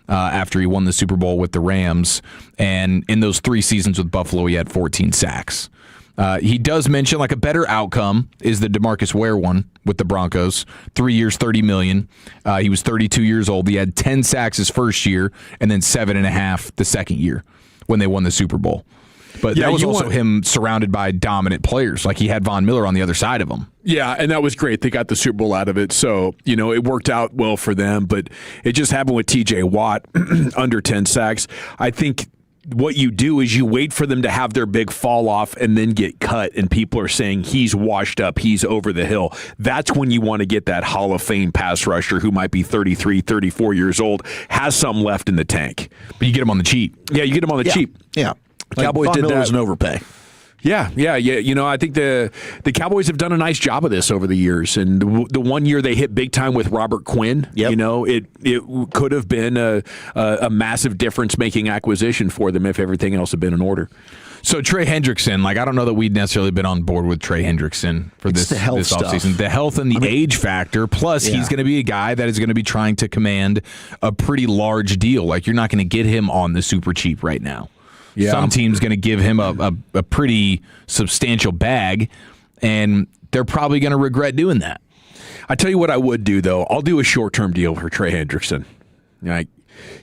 after he won the Super Bowl with the Rams. And in those 3 seasons with Buffalo, he had 14 sacks. He does mention like a better outcome is the DeMarcus Ware one with the Broncos. 3 years, $30 million. He was 32 years old. He had 10 sacks his first year and then 7.5 the second year when they won the Super Bowl. But that was also him surrounded by dominant players. Like he had Von Miller on the other side of him. Yeah, and that was great. They got the Super Bowl out of it. So, it worked out well for them. But it just happened with TJ Watt, under 10 sacks. I think what you do is you wait for them to have their big fall off and then get cut. And people are saying he's washed up, he's over the hill. That's when you want to get that Hall of Fame pass rusher who might be 33, 34 years old, has something left in the tank. But you get him on the cheap. Yeah, you get him on the cheap. Yeah. Cowboys did that. Was an overpay. Yeah. I think the Cowboys have done a nice job of this over the years. And the 1 year they hit big time with Robert Quinn, it could have been a massive difference-making acquisition for them if everything else had been in order. So Trey Hendrickson, I don't know that we'd necessarily been on board with Trey Hendrickson for this offseason. The health and the age factor, plus he's going to be a guy that is going to be trying to command a pretty large deal. Like you're not going to get him on the super cheap right now. Yeah. Some team's going to give him a pretty substantial bag, and they're probably going to regret doing that. I tell you what I would do, though. I'll do a short-term deal for Trey Hendrickson.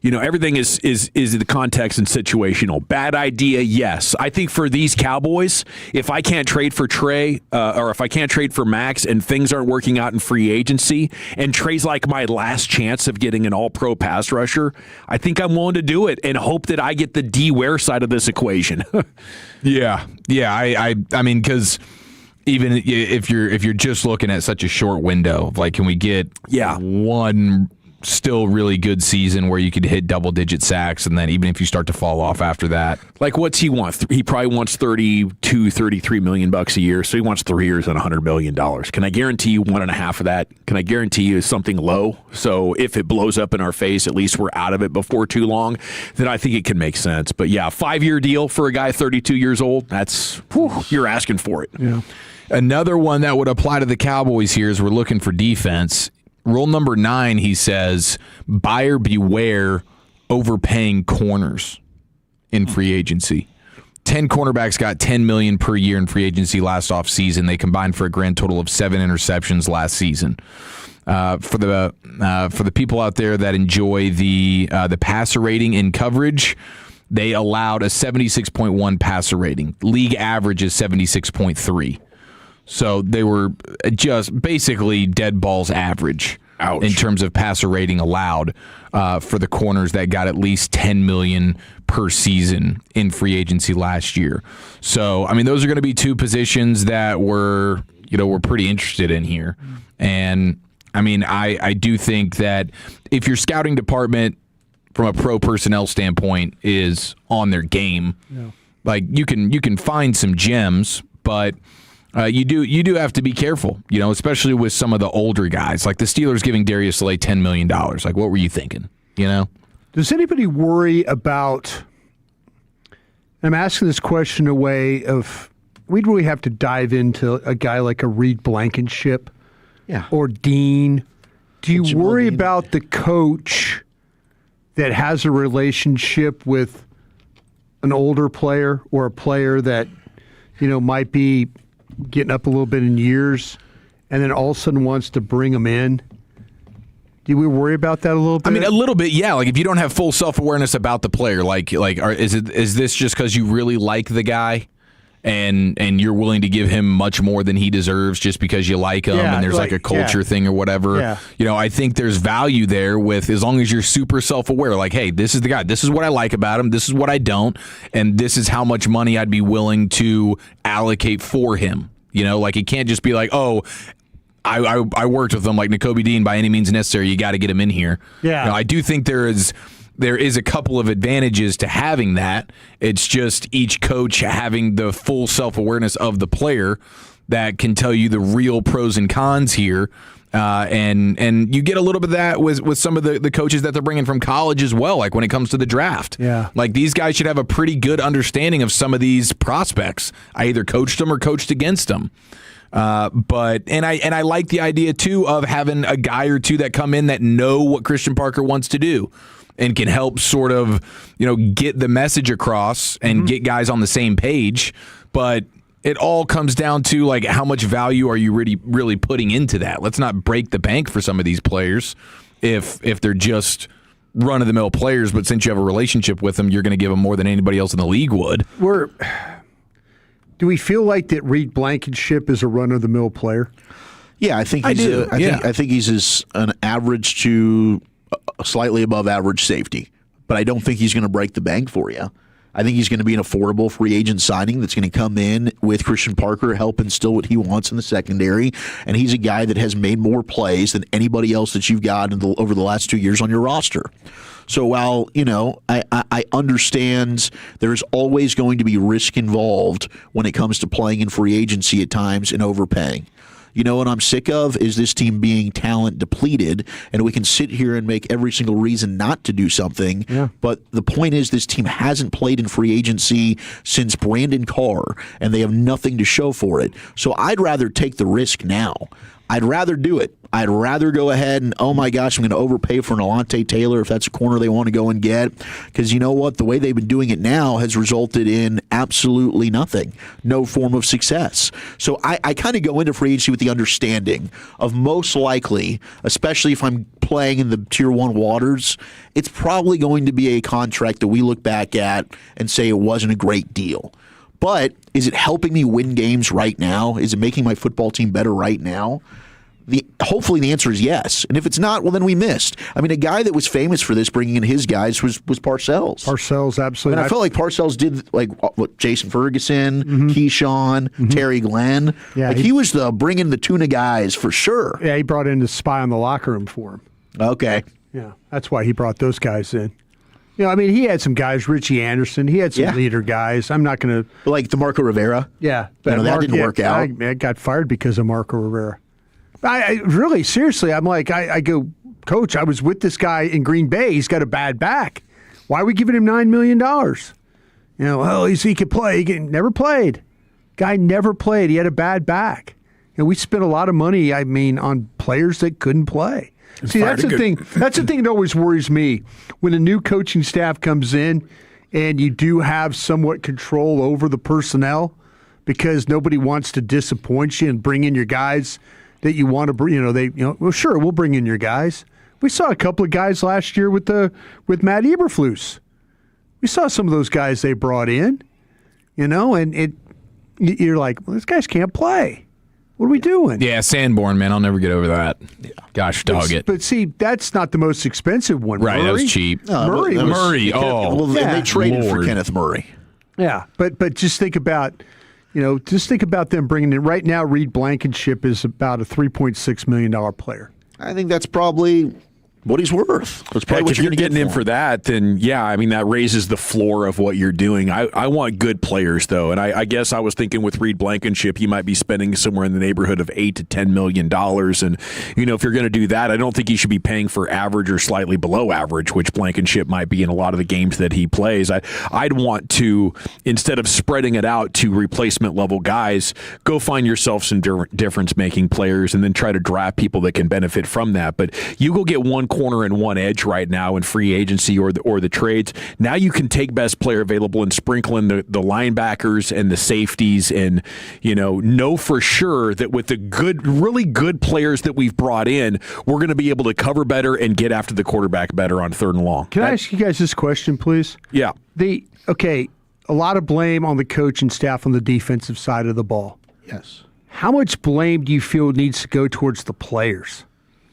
Everything is the context and situational. Bad idea, yes. I think for these Cowboys, if I can't trade for Trey or if I can't trade for Max and things aren't working out in free agency and Trey's like my last chance of getting an all-pro pass rusher, I think I'm willing to do it and hope that I get the D. Ware side of this equation. Yeah. I mean, because even if you're just looking at such a short window, like can we get one still really good season where you could hit double-digit sacks, and then even if you start to fall off after that. Like, what's he want? He probably wants $33 million a year, so he wants 3 years and $100 million. Can I guarantee you 1.5 of that? Can I guarantee you something low? So if it blows up in our face, at least we're out of it before too long, then I think it can make sense. But yeah, 5-year deal for a guy 32 years old, that's, you're asking for it. Yeah. Another one that would apply to the Cowboys here is we're looking for defense. Rule number 9, he says, buyer beware overpaying corners in free agency. 10 cornerbacks got $10 million per year in free agency last offseason. They combined for a grand total of 7 interceptions last season. For the people out there that enjoy the passer rating in coverage, they allowed a 76.1 passer rating. League average is 76.3. So they were just basically dead balls average in terms of passer rating allowed for the corners that got at least $10 million per season in free agency last year. So, I mean, those are going to be two positions that we're pretty interested in here. And, I mean, I do think that if your scouting department from a pro personnel standpoint is on their game, like you can find some gems, but you do have to be careful, especially with some of the older guys. Like the Steelers giving Darius Slay $10 million. Like, what were you thinking? Does anybody worry about? I'm asking this question in a way of we'd really have to dive into a guy like a Reed Blankenship, or Dean. Do you worry about the coach that has a relationship with an older player or a player that might be getting up a little bit in years, and then all of a sudden wants to bring them in? Do we worry about that a little bit? I mean, a little bit, yeah. Like if you don't have full self-awareness about the player, is this just because you really like the guy, and you're willing to give him much more than he deserves just because you like him, and there's like a culture thing or whatever? Yeah. I think there's value there with, as long as you're super self-aware. Like, hey, this is the guy. This is what I like about him. This is what I don't, and this is how much money I'd be willing to allocate for him. Like it can't just be like, oh, I worked with him, like Nakobe Dean, by any means necessary. You got to get him in here. Yeah, I do think there is a couple of advantages to having that. It's just each coach having the full self-awareness of the player that can tell you the real pros and cons here. And you get a little bit of that with some of the coaches that they're bringing from college as well, like when it comes to the draft. Yeah. Like these guys should have a pretty good understanding of some of these prospects. I either coached them or coached against them. But I like the idea too of having a guy or two that come in that know what Christian Parker wants to do and can help sort of, get the message across and get guys on the same page. But it all comes down to like how much value are you really putting into that? Let's not break the bank for some of these players if they're just run-of-the-mill players, but since you have a relationship with them, you're going to give them more than anybody else in the league would. Do we feel like that Reed Blankenship is a run-of-the-mill player? Yeah, I think I think he's an average to slightly above average safety, but I don't think he's going to break the bank for you. I think he's going to be an affordable free agent signing that's going to come in with Christian Parker, help instill what he wants in the secondary, and he's a guy that has made more plays than anybody else that you've got over the last 2 years on your roster. So while, I understand there's always going to be risk involved when it comes to playing in free agency at times and overpaying. What I'm sick of is this team being talent depleted, and we can sit here and make every single reason not to do something. Yeah. But the point is this team hasn't played in free agency since Brandon Carr, and they have nothing to show for it. So I'd rather take the risk now. I'd rather do it. I'd rather go ahead and, oh my gosh, I'm going to overpay for an Alontae Taylor if that's a corner they want to go and get. Because you know what? The way they've been doing it now has resulted in absolutely nothing. No form of success. So I kind of go into free agency with the understanding of most likely, especially if I'm playing in the Tier 1 waters, it's probably going to be a contract that we look back at and say it wasn't a great deal. But is it helping me win games right now? Is it making my football team better right now? Hopefully the answer is yes. And if it's not, well, then we missed. I mean, a guy that was famous for this, bringing in his guys, was Parcells. Parcells, absolutely. And I felt like Parcells did, like, what, Jason Ferguson, Keyshawn, Terry Glenn. Yeah, like he was bringing the tuna guys for sure. Yeah, he brought in the spy on the locker room for him. Okay. Yeah, that's why he brought those guys in. I mean, he had some guys, Richie Anderson. He had some leader guys. I'm not going to... Like DeMarco Rivera? Yeah. But that didn't work out. I got fired because of Marco Rivera. I really, seriously, I'm like, I go, Coach, I was with this guy in Green Bay. He's got a bad back. Why are we giving him $9 million? Well, he could play. He never played. Guy never played. He had a bad back. We spent a lot of money, on players that couldn't play. See, that's the thing. That's the thing that always worries me. When a new coaching staff comes in and you do have somewhat control over the personnel because nobody wants to disappoint you and bring in your guys that you want to bring, well, sure, we'll bring in your guys. We saw a couple of guys last year with Matt Eberflus. We saw some of those guys they brought in, and you're like, well, these guys can't play. What are we doing? Yeah, Sanborn, man. I'll never get over that. Yeah. Gosh, dog it. But see, that's not the most expensive one. Right, Murray? that was cheap. Murray. Oh, they traded for Kenneth Murray. Yeah, but just think about, them bringing in. Right now, Reed Blankenship is about a $3.6 million player. I think that's probably what he's worth. That's probably what if you're getting in for that, then that raises the floor of what you're doing. I want good players though, and I guess I was thinking with Reed Blankenship, he might be spending somewhere in the neighborhood of $8 to $10 million. And if you're going to do that, I don't think he should be paying for average or slightly below average, which Blankenship might be in a lot of the games that he plays. I'd want to, instead of spreading it out to replacement level guys, go find yourself some difference making players and then try to draft people that can benefit from that. But you go get one corner and one edge right now in free agency or the trades. Now you can take best player available and sprinkle in the linebackers and the safeties, and know for sure that with the really good players that we've brought in, we're going to be able to cover better and get after the quarterback better on 3rd and long. Can I ask you guys this question, please? Yeah. A lot of blame on the coach and staff on the defensive side of the ball. Yes. How much blame do you feel needs to go towards the players?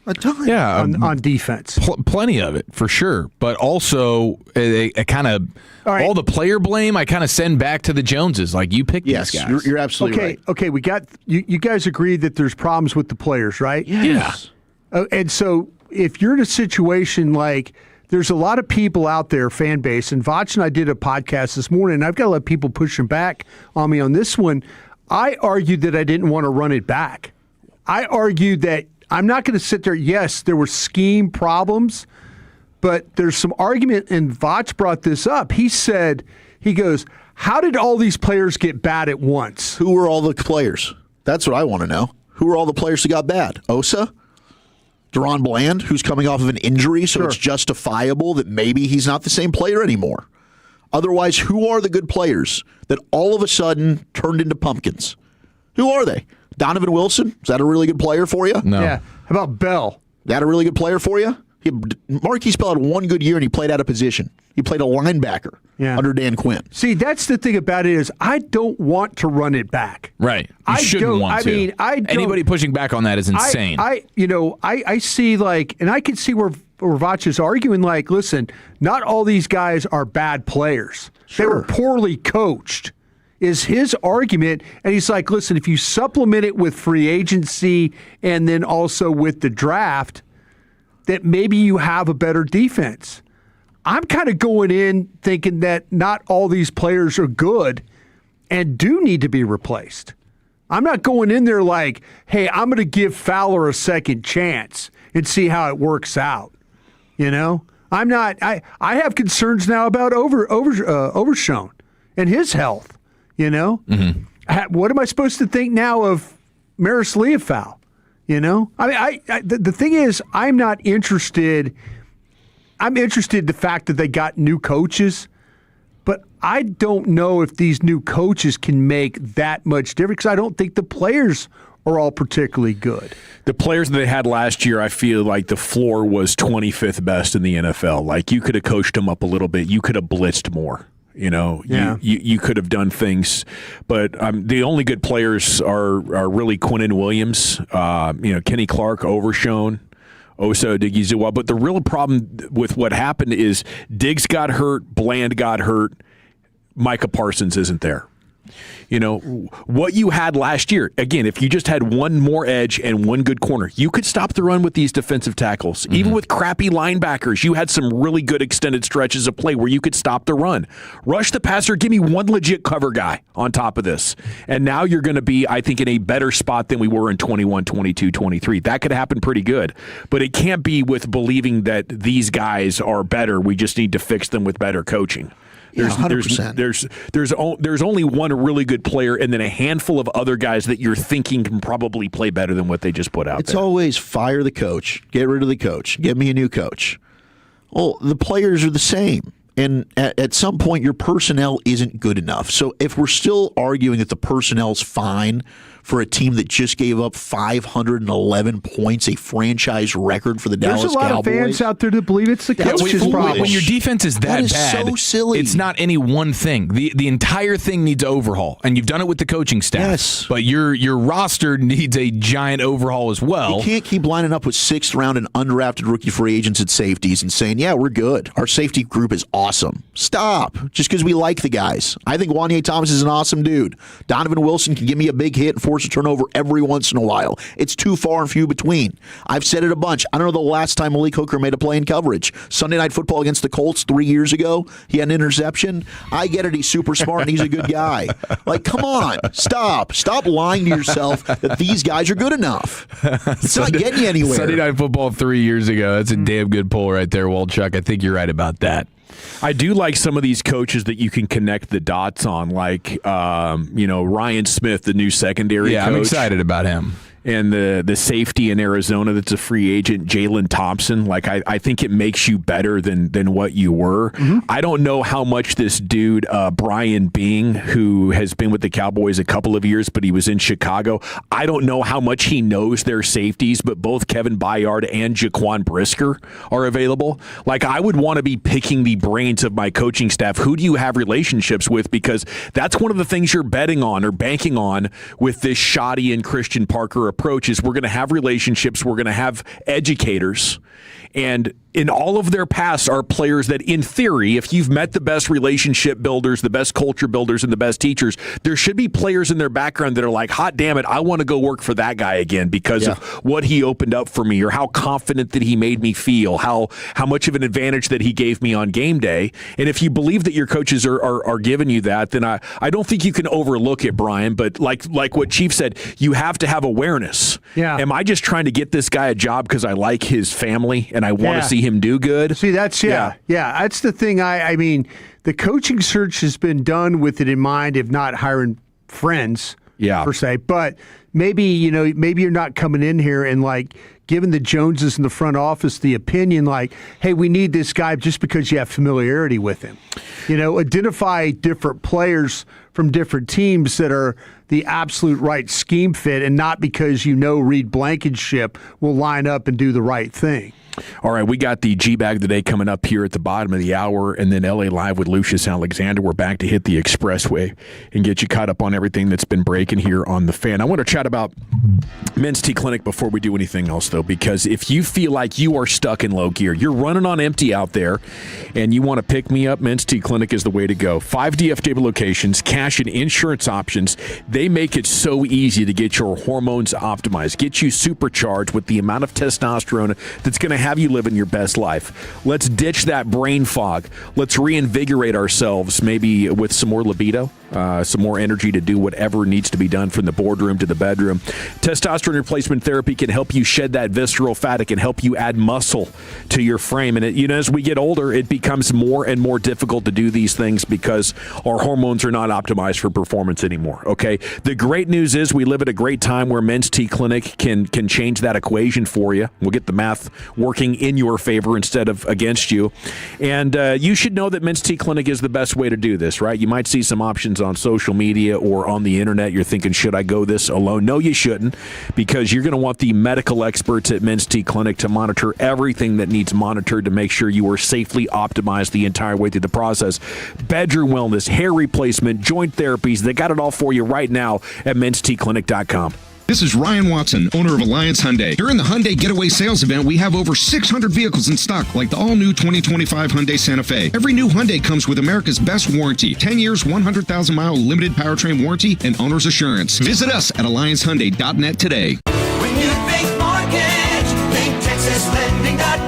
A ton. Yeah, on defense. Plenty of it, for sure. But also, I kind of, all the player blame, I kind of send back to the Joneses. Like, you pick these guys. You're absolutely right. Okay, we got, you guys agree that there's problems with the players, right? Yes. Yeah. And so, if you're in a situation like, there's a lot of people out there, fan base, and Vach and I did a podcast this morning, and I've got to let people push them back on me on this one. I argued that I didn't want to run it back. I argued that I'm not going to sit there. Yes, there were scheme problems, but there's some argument, and Vach brought this up. He goes, how did all these players get bad at once? Who were all the players? That's what I want to know. Who were all the players that got bad? Osa? Deron Bland, who's coming off of an injury, so it's justifiable that maybe he's not the same player anymore. Otherwise, who are the good players that all of a sudden turned into pumpkins? Who are they? Donovan Wilson, is that a really good player for you? No. Yeah. How about Bell? Is that a really good player for you? Marquise Bell had one good year and he played out of position. He played a linebacker under Dan Quinn. See, that's the thing about it is I don't want to run it back. Right. You shouldn't want to. Anybody pushing back on that is insane. I see and I can see where Vach is arguing listen, not all these guys are bad players. Sure. They were poorly coached. Is his argument, and he's like, listen, if you supplement it with free agency and then also with the draft, that maybe you have a better defense. I'm kind of going in thinking that not all these players are good and do need to be replaced. I'm not going in there like, hey, I'm going to give Fowler a second chance and see how it works out. I'm not. I have concerns now about Overshown and his health. Mm-hmm. What am I supposed to think now of Maris Leofau? The thing is, I'm not interested. I'm interested in the fact that they got new coaches, but I don't know if these new coaches can make that much difference because I don't think the players are all particularly good. The players that they had last year, I feel like the floor was 25th best in the NFL. Like, you could have coached them up a little bit. You could have blitzed more. You could have done things, but the only good players are really Quinnen Williams, Kenny Clark, Overshown, Osa Odighizuwa. But the real problem with what happened is Diggs got hurt, Bland got hurt, Micah Parsons isn't there. What you had last year, again, if you just had one more edge and one good corner, you could stop the run with these defensive tackles. Mm-hmm. Even with crappy linebackers, you had some really good extended stretches of play where you could stop the run. Rush the passer, give me one legit cover guy on top of this. And now you're going to be, I think, in a better spot than we were in 21, 22, 23. That could happen pretty good. But it can't be with believing that these guys are better. We just need to fix them with better coaching. There's 100%. There's only one really good player and then a handful of other guys that you're thinking can probably play better than what they just put out there. It's always fire the coach, get rid of the coach, get me a new coach. Well, the players are the same. And at some point, your personnel isn't good enough. So if we're still arguing that the personnel's fine for a team that just gave up 511 points, a franchise record for the Dallas Cowboys. There's a lot of fans out there that believe it's the coach's problem. When your defense is that is bad, so silly. It's not any one thing. The entire thing needs overhaul, and you've done it with the coaching staff. Yes. But your roster needs a giant overhaul as well. You can't keep lining up with 6th round and undrafted rookie free agents at safeties and saying, yeah, we're good. Our safety group is awesome. Stop. Just because we like the guys. I think Wanye Thomas is an awesome dude. Donovan Wilson can give me a big hit and force a turnover every once in a while. It's too far and few between. I've said it a bunch. I don't know the last time Malik Hooker made a play in coverage. Sunday Night Football against the Colts 3 years ago, he had an interception. I get it. He's super smart and he's a good guy. Like, come on. Stop. Stop lying to yourself that these guys are good enough. It's not getting you anywhere. Sunday Night Football 3 years ago. That's a damn good poll right there, Walchuk. I think you're right about that. I do like some of these coaches that you can connect the dots on, like Ryan Smith, the new secondary coach. I'm excited about him. And the safety in Arizona that's a free agent, Jalen Thompson. Like, I think it makes you better than what you were. Mm-hmm. I don't know how much this dude, Brian Bing, who has been with the Cowboys a couple of years, but he was in Chicago, I don't know how much he knows their safeties, but both Kevin Byard and Jaquan Brisker are available. Like, I would want to be picking the brains of my coaching staff. Who do you have relationships with? Because that's one of the things you're betting on or banking on with this Shoddy and Christian Parker approach is we're going to have relationships, we're going to have educators, and in all of their past are players that, in theory, if you've met the best relationship builders, the best culture builders, and the best teachers, there should be players in their background that are like, hot damn it, I want to go work for that guy again because of what he opened up for me or how confident that he made me feel, how much of an advantage that he gave me on game day. And if you believe that your coaches are giving you that, then I don't think you can overlook it, Brian. But like what Chief said, you have to have awareness. Yeah. Am I just trying to get this guy a job because I like his family and I want to see him do good? See, that's that's the thing. I mean, the coaching search has been done with it in mind, if not hiring friends, per se. But maybe you're not coming in here and like giving the Joneses in the front office the opinion like, hey, we need this guy just because you have familiarity with him. Identify different players from different teams that are the absolute right scheme fit, and not because Reed Blankenship will line up and do the right thing. All right, we got the G-Bag of the day coming up here at the bottom of the hour, and then LA Live with Lucius Alexander. We're back to hit the expressway and get you caught up on everything that's been breaking here on The Fan. I want to chat about Men's T Clinic before we do anything else, though, because if you feel like you are stuck in low gear, you're running on empty out there, and you want to pick me up, Men's T Clinic is the way to go. 5 DFW locations, cash and insurance options. They make it so easy to get your hormones optimized, get you supercharged with the amount of testosterone that's going to have you living your best life. Let's ditch that brain fog. Let's reinvigorate ourselves, maybe with some more libido, some more energy to do whatever needs to be done from the boardroom to the bedroom. Testosterone replacement therapy can help you shed that visceral fat. It can help you add muscle to your frame. And as we get older, it becomes more and more difficult to do these things because our hormones are not optimized for performance anymore. Okay. The great news is we live at a great time where Men's T Clinic can change that equation for you. We'll get the math working in your favor instead of against you. And you should know that Men's T Clinic is the best way to do this, right? You might see some options on social media or on the internet. You're thinking, should I go this alone? No, you shouldn't, because you're going to want the medical experts at Men's T Clinic to monitor everything that needs monitored to make sure you are safely optimized the entire way through the process. Bedroom wellness, hair replacement, joint therapies, they got it all for you right now at menstclinic.com. This is Ryan Watson, owner of Alliance Hyundai. During the Hyundai Getaway Sales Event, we have over 600 vehicles in stock, like the all-new 2025 Hyundai Santa Fe. Every new Hyundai comes with America's best warranty, 10 years, 100,000-mile limited powertrain warranty, and owner's assurance. Visit us at AllianceHyundai.net today. When you think mortgage, think TexasLending.com.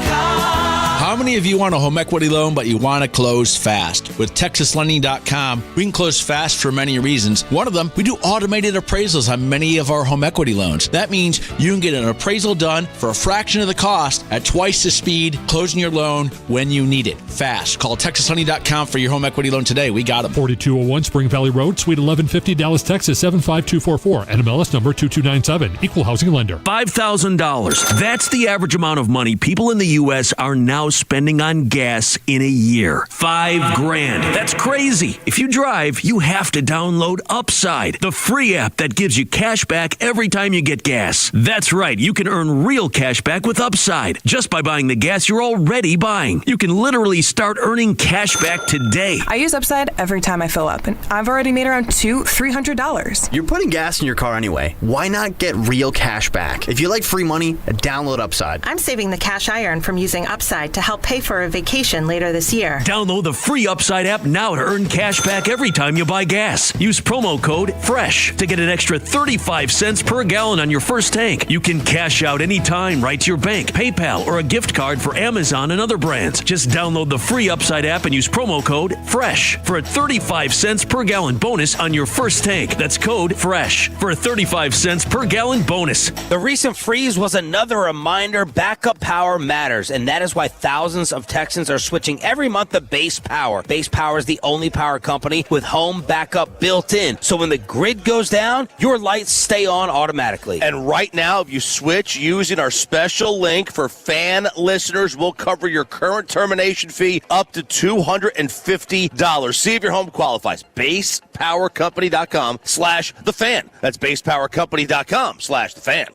How many of you want a home equity loan, but you want to close fast? With TexasLending.com, we can close fast for many reasons. One of them, we do automated appraisals on many of our home equity loans. That means you can get an appraisal done for a fraction of the cost at twice the speed, closing your loan when you need it. Fast. Call TexasLending.com for your home equity loan today. We got it. 4201 Spring Valley Road, Suite 1150, Dallas, Texas, 75244. NMLS number 2297. Equal housing lender. $5,000. That's the average amount of money people in the U.S. are now most spending on gas in a year. $5,000. That's crazy. If you drive, you have to download Upside, the free app that gives you cash back every time you get gas. That's right. You can earn real cash back with Upside just by buying the gas you're already buying. You can literally start earning cash back today. I use Upside every time I fill up, and I've already made around $300. You're putting gas in your car anyway. Why not get real cash back? If you like free money, download Upside. I'm saving the cash I earn from using Upside to help pay for a vacation later this year. Download the free Upside app now to earn cash back every time you buy gas. Use promo code FRESH to get an extra 35 cents per gallon on your first tank. You can cash out anytime right to your bank, PayPal, or a gift card for Amazon and other brands. Just download the free Upside app and use promo code FRESH for a 35 cents per gallon bonus on your first tank. That's code FRESH for a 35 cents per gallon bonus. The recent freeze was another reminder backup power matters, and that is why thousands of Texans are switching every month to Base Power. Base Power is the only power company with home backup built in, so when the grid goes down, your lights stay on automatically. And right now, if you switch using our special link for fan listeners, we'll cover your current termination fee up to $250. See if your home qualifies. BasePowerCompany.com/thefan. That's BasePowerCompany.com/thefan.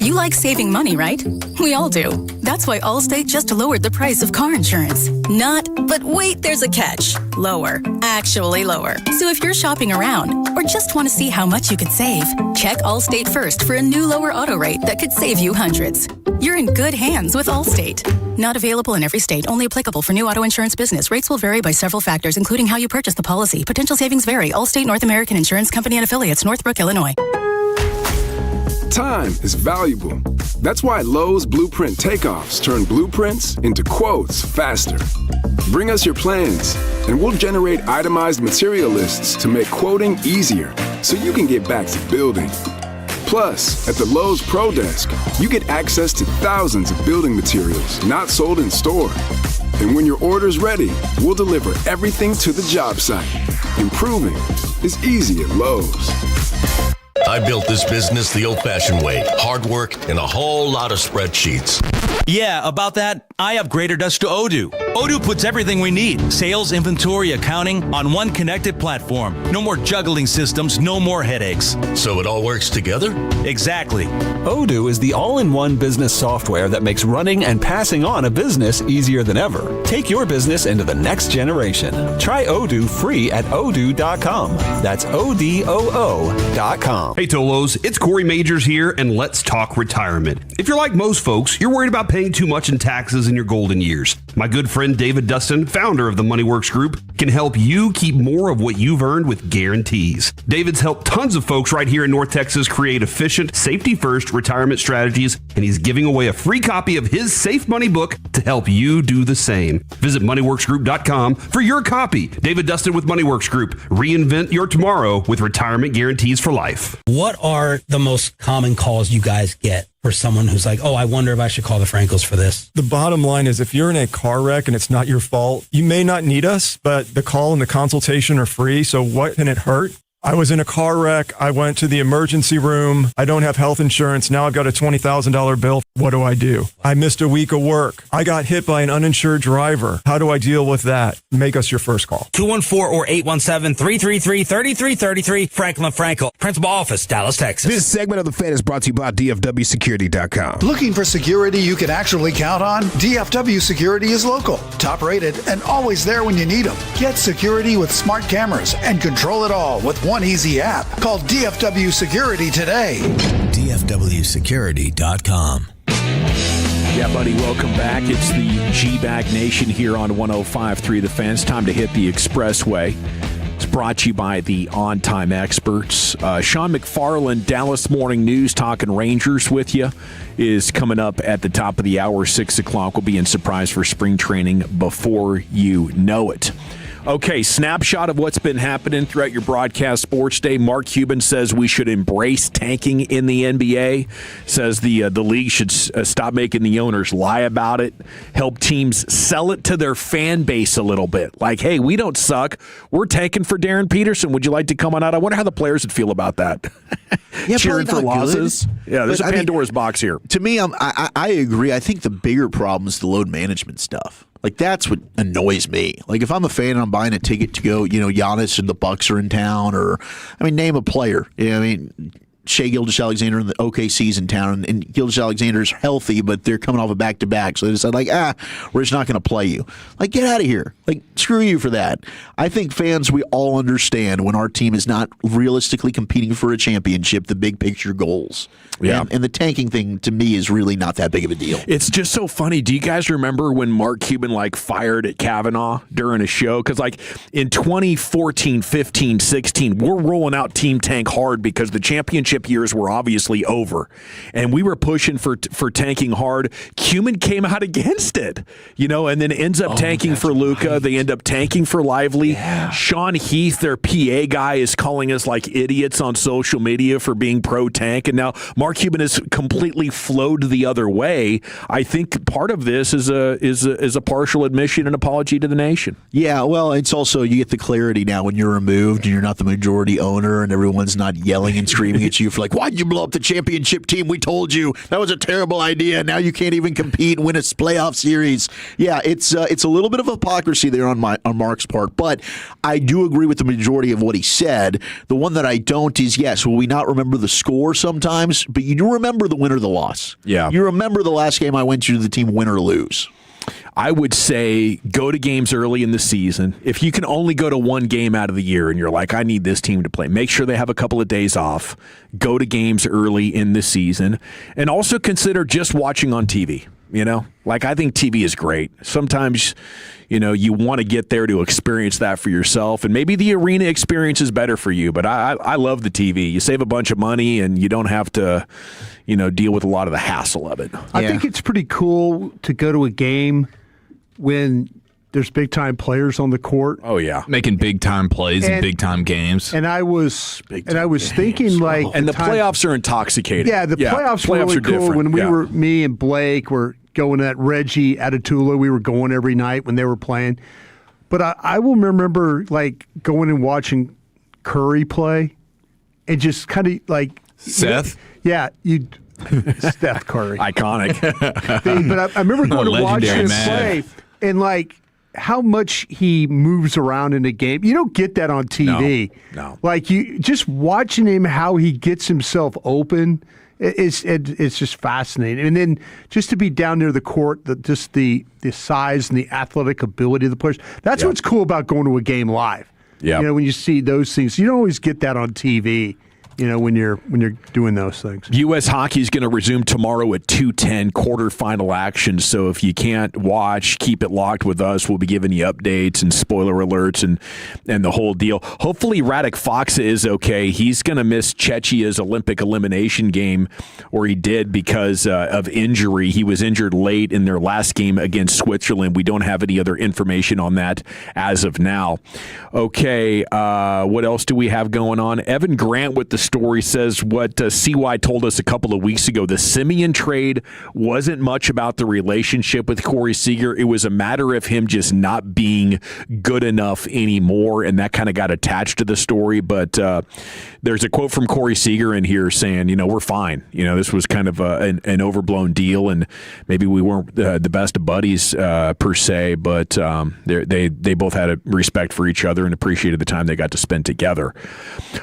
You like saving money, right? We all do. That's why Allstate just lowered the price of car insurance. Not, but wait, there's a catch. Lower. Actually lower. So if you're shopping around or just want to see how much you could save, check Allstate first for a new lower auto rate that could save you hundreds. You're in good hands with Allstate. Not available in every state. Only applicable for new auto insurance business. Rates will vary by several factors, including how you purchase the policy. Potential savings vary. Allstate North American Insurance Company and Affiliates, Northbrook, Illinois. Time is valuable. That's why Lowe's Blueprint Takeoffs turn blueprints into quotes faster. Bring us your plans, and we'll generate itemized material lists to make quoting easier so you can get back to building. Plus, at the Lowe's Pro Desk, you get access to thousands of building materials not sold in store. And when your order's ready, we'll deliver everything to the job site. Improving is easy at Lowe's. I built this business the old-fashioned way. Hard work and a whole lot of spreadsheets. Yeah, about that, I upgraded us to Odoo. Odoo puts everything we need, sales, inventory, accounting, on one connected platform. No more juggling systems, no more headaches. So it all works together? Exactly. Odoo is the all-in-one business software that makes running and passing on a business easier than ever. Take your business into the next generation. Try Odoo free at odoo.com. That's ODOO.com. Hey Tolos, it's Corey Majors here, and let's talk retirement. If you're like most folks, you're worried about paying too much in taxes in your golden years. My good friend David Dustin, founder of the MoneyWorks Group, can help you keep more of what you've earned with guarantees. David's helped tons of folks right here in North Texas create efficient, safety-first retirement strategies, and he's giving away a free copy of his Safe Money book to help you do the same. Visit MoneyWorksGroup.com for your copy. David Dustin with MoneyWorks Group. Reinvent your tomorrow with retirement guarantees for life. What are the most common calls you guys get for someone who's like, oh, I wonder if I should call the Frankels for this? The bottom line is if you're in a car wreck and it's not your fault, you may not need us, but the call and the consultation are free. So what can it hurt? I was in a car wreck. I went to the emergency room. I don't have health insurance. Now I've got a $20,000 bill. What do? I missed a week of work. I got hit by an uninsured driver. How do I deal with that? Make us your first call. 214 or 817-333-3333. Franklin Frankel, Principal Office, Dallas, Texas. This segment of The Fan is brought to you by DFWsecurity.com. Looking for security you can actually count on? DFW Security is local, top rated, and always there when you need them. Get security with smart cameras and control it all with one easy app. Call DFW Security today. DFWsecurity.com. Yeah, buddy, welcome back. It's the G-Bag Nation here on 105.3 The Fan. It's time to hit the expressway. It's brought to you by the On Time Experts. Sean McFarland, Dallas Morning News, talking Rangers with you, is coming up at the top of the hour, 6 o'clock. We'll be in surprise for spring training before you know it. Okay, snapshot of what's been happening throughout your broadcast sports day. Mark Cuban says we should embrace tanking in the NBA. Says the league should stop making the owners lie about it. Help teams sell it to their fan base a little bit. Like, hey, we don't suck. We're tanking for Darren Peterson. Would you like to come on out? I wonder how the players would feel about that. Yeah, cheering for losses. Good. Yeah, there's a Pandora's box here. To me, I agree. I think the bigger problem is the load management stuff. Like, that's what annoys me. Like, if I'm a fan and I'm buying a ticket to go, Giannis and the Bucks are in town, or, name a player. Shai Gilgeous-Alexander and the OKC's in town, and Gilgeous-Alexander's healthy, but they're coming off a back-to-back, so they decided, we're just not going to play you. Like, get out of here. Like, screw you for that. I think fans, we all understand when our team is not realistically competing for a championship, the big-picture goals. Yeah. And the tanking thing, to me, is really not that big of a deal. It's just so funny. Do you guys remember when Mark Cuban, fired at Kavanaugh during a show? Because, in 2014, 15, 16, we're rolling out Team Tank hard because the championship years were obviously over, and we were pushing for tanking hard. Cuban came out against it, and then ends up tanking for Luka. Right. They end up tanking for Lively. Yeah. Sean Heath, their PA guy, is calling us like idiots on social media for being pro-tank, and now Mark Cuban has completely flowed the other way. I think part of this is a partial admission and apology to the nation. Yeah, well, it's also, you get the clarity now when you're removed and you're not the majority owner and everyone's not yelling and screaming at you for why'd you blow up the championship team? We told you that was a terrible idea. Now you can't even compete and win a playoff series. Yeah, it's a little bit of hypocrisy there on Mark's part, but I do agree with the majority of what he said. The one that I don't is, yes, will we not remember the score sometimes? But you do remember the win or the loss. Yeah. You remember the last game I went to, the team win or lose. I would say go to games early in the season. If you can only go to one game out of the year and you're like, I need this team to play, make sure they have a couple of days off. Go to games early in the season. And also consider just watching on TV. I think TV is great. Sometimes, you want to get there to experience that for yourself. And maybe the arena experience is better for you. But I love the TV. You save a bunch of money and you don't have to, deal with a lot of the hassle of it. I think it's pretty cool to go to a game when there's big-time players on the court. Oh, yeah. Making big-time plays in big-time games. And I was thinking, and the playoffs are intoxicating. Yeah, the playoffs were really cool. Different. When me and Blake were going at Reggie Atatula, we were going every night when they were playing. But I will remember, going and watching Curry play and just kind of, Seth? Steph Curry. Iconic. But I remember going to watch him play and how much he moves around in the game. You don't get that on TV. No. You just watching him, how he gets himself open, it's just fascinating. And then just to be down near the court, the size and the athletic ability of the players. That's what's cool about going to a game live. Yeah. When you see those things, you don't always get that on TV. When you're doing those things. U.S. hockey is going to resume tomorrow at 2:10 quarterfinal action. So if you can't watch, keep it locked with us. We'll be giving you updates and spoiler alerts and the whole deal. Hopefully Radek Faksa is okay. He's going to miss Czechia's Olympic elimination game, or he did because of injury. He was injured late in their last game against Switzerland. We don't have any other information on that as of now. Okay, what else do we have going on? Evan Grant with the story says what CY told us a couple of weeks ago. The Simeon trade wasn't much about the relationship with Corey Seager. It was a matter of him just not being good enough anymore, and that kind of got attached to the story. But there's a quote from Corey Seager in here saying, we're fine. This was kind of an overblown deal, and maybe we weren't the best of buddies per se, but they both had a respect for each other and appreciated the time they got to spend together.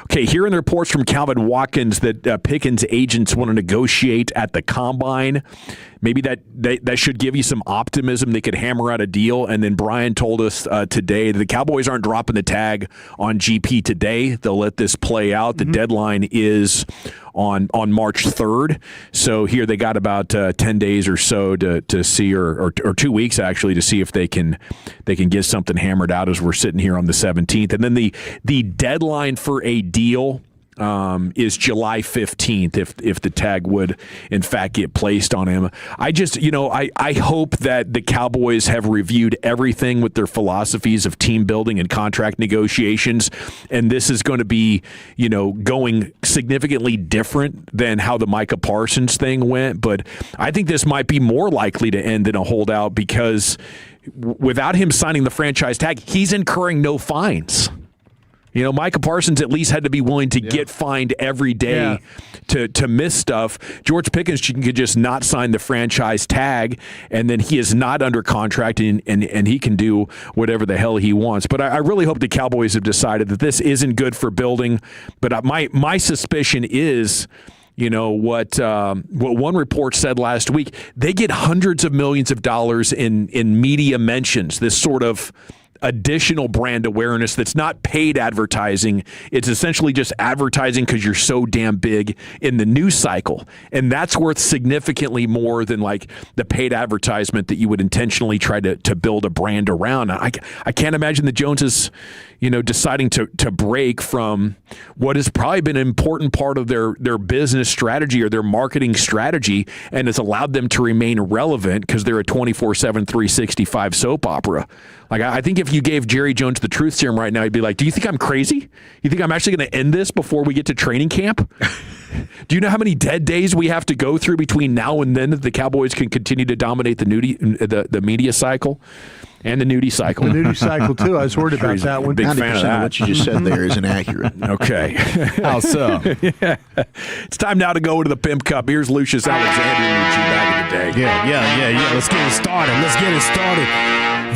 Okay, here in the reports from Calvin Watkins that Pickens' agents want to negotiate at the Combine. Maybe that should give you some optimism. They could hammer out a deal. And then Brian told us today that the Cowboys aren't dropping the tag on GP today. They'll let this play out. The deadline is on March 3rd. So here they got about 10 days or so to see, or 2 weeks actually, to see if they can get something hammered out as we're sitting here on the 17th. And then the deadline for a deal is July 15th if the tag would in fact get placed on him. I just, I hope that the Cowboys have reviewed everything with their philosophies of team building and contract negotiations, and this is going to be, going significantly different than how the Micah Parsons thing went. But I think this might be more likely to end in a holdout because without him signing the franchise tag, he's incurring no fines. Micah Parsons at least had to be willing to get fined every day to miss stuff. George Pickens could just not sign the franchise tag, and then he is not under contract, and he can do whatever the hell he wants. But I really hope the Cowboys have decided that this isn't good for building. But my suspicion is, what one report said last week, they get hundreds of millions of dollars in media mentions, this sort of additional brand awareness that's not paid advertising. It's essentially just advertising because you're so damn big in the news cycle. And that's worth significantly more than like the paid advertisement that you would intentionally try to build a brand around. I can't imagine the Joneses, deciding to break from what has probably been an important part of their business strategy or their marketing strategy, and has allowed them to remain relevant because they're a 24/7, 365 soap opera. Like, I think if you gave Jerry Jones the truth serum right now, he'd be like, do you think I'm crazy? You think I'm actually going to end this before we get to training camp? Do you know how many dead days we have to go through between now and then that the Cowboys can continue to dominate the media cycle and the nudie cycle? The nudie cycle, too. I was worried about that one. Big fan of that. What you just said there is inaccurate. Okay. How so? Yeah. It's time now to go to the Pimp Cup. Here's Lucius Alexander back in the day. Yeah. Let's get it started.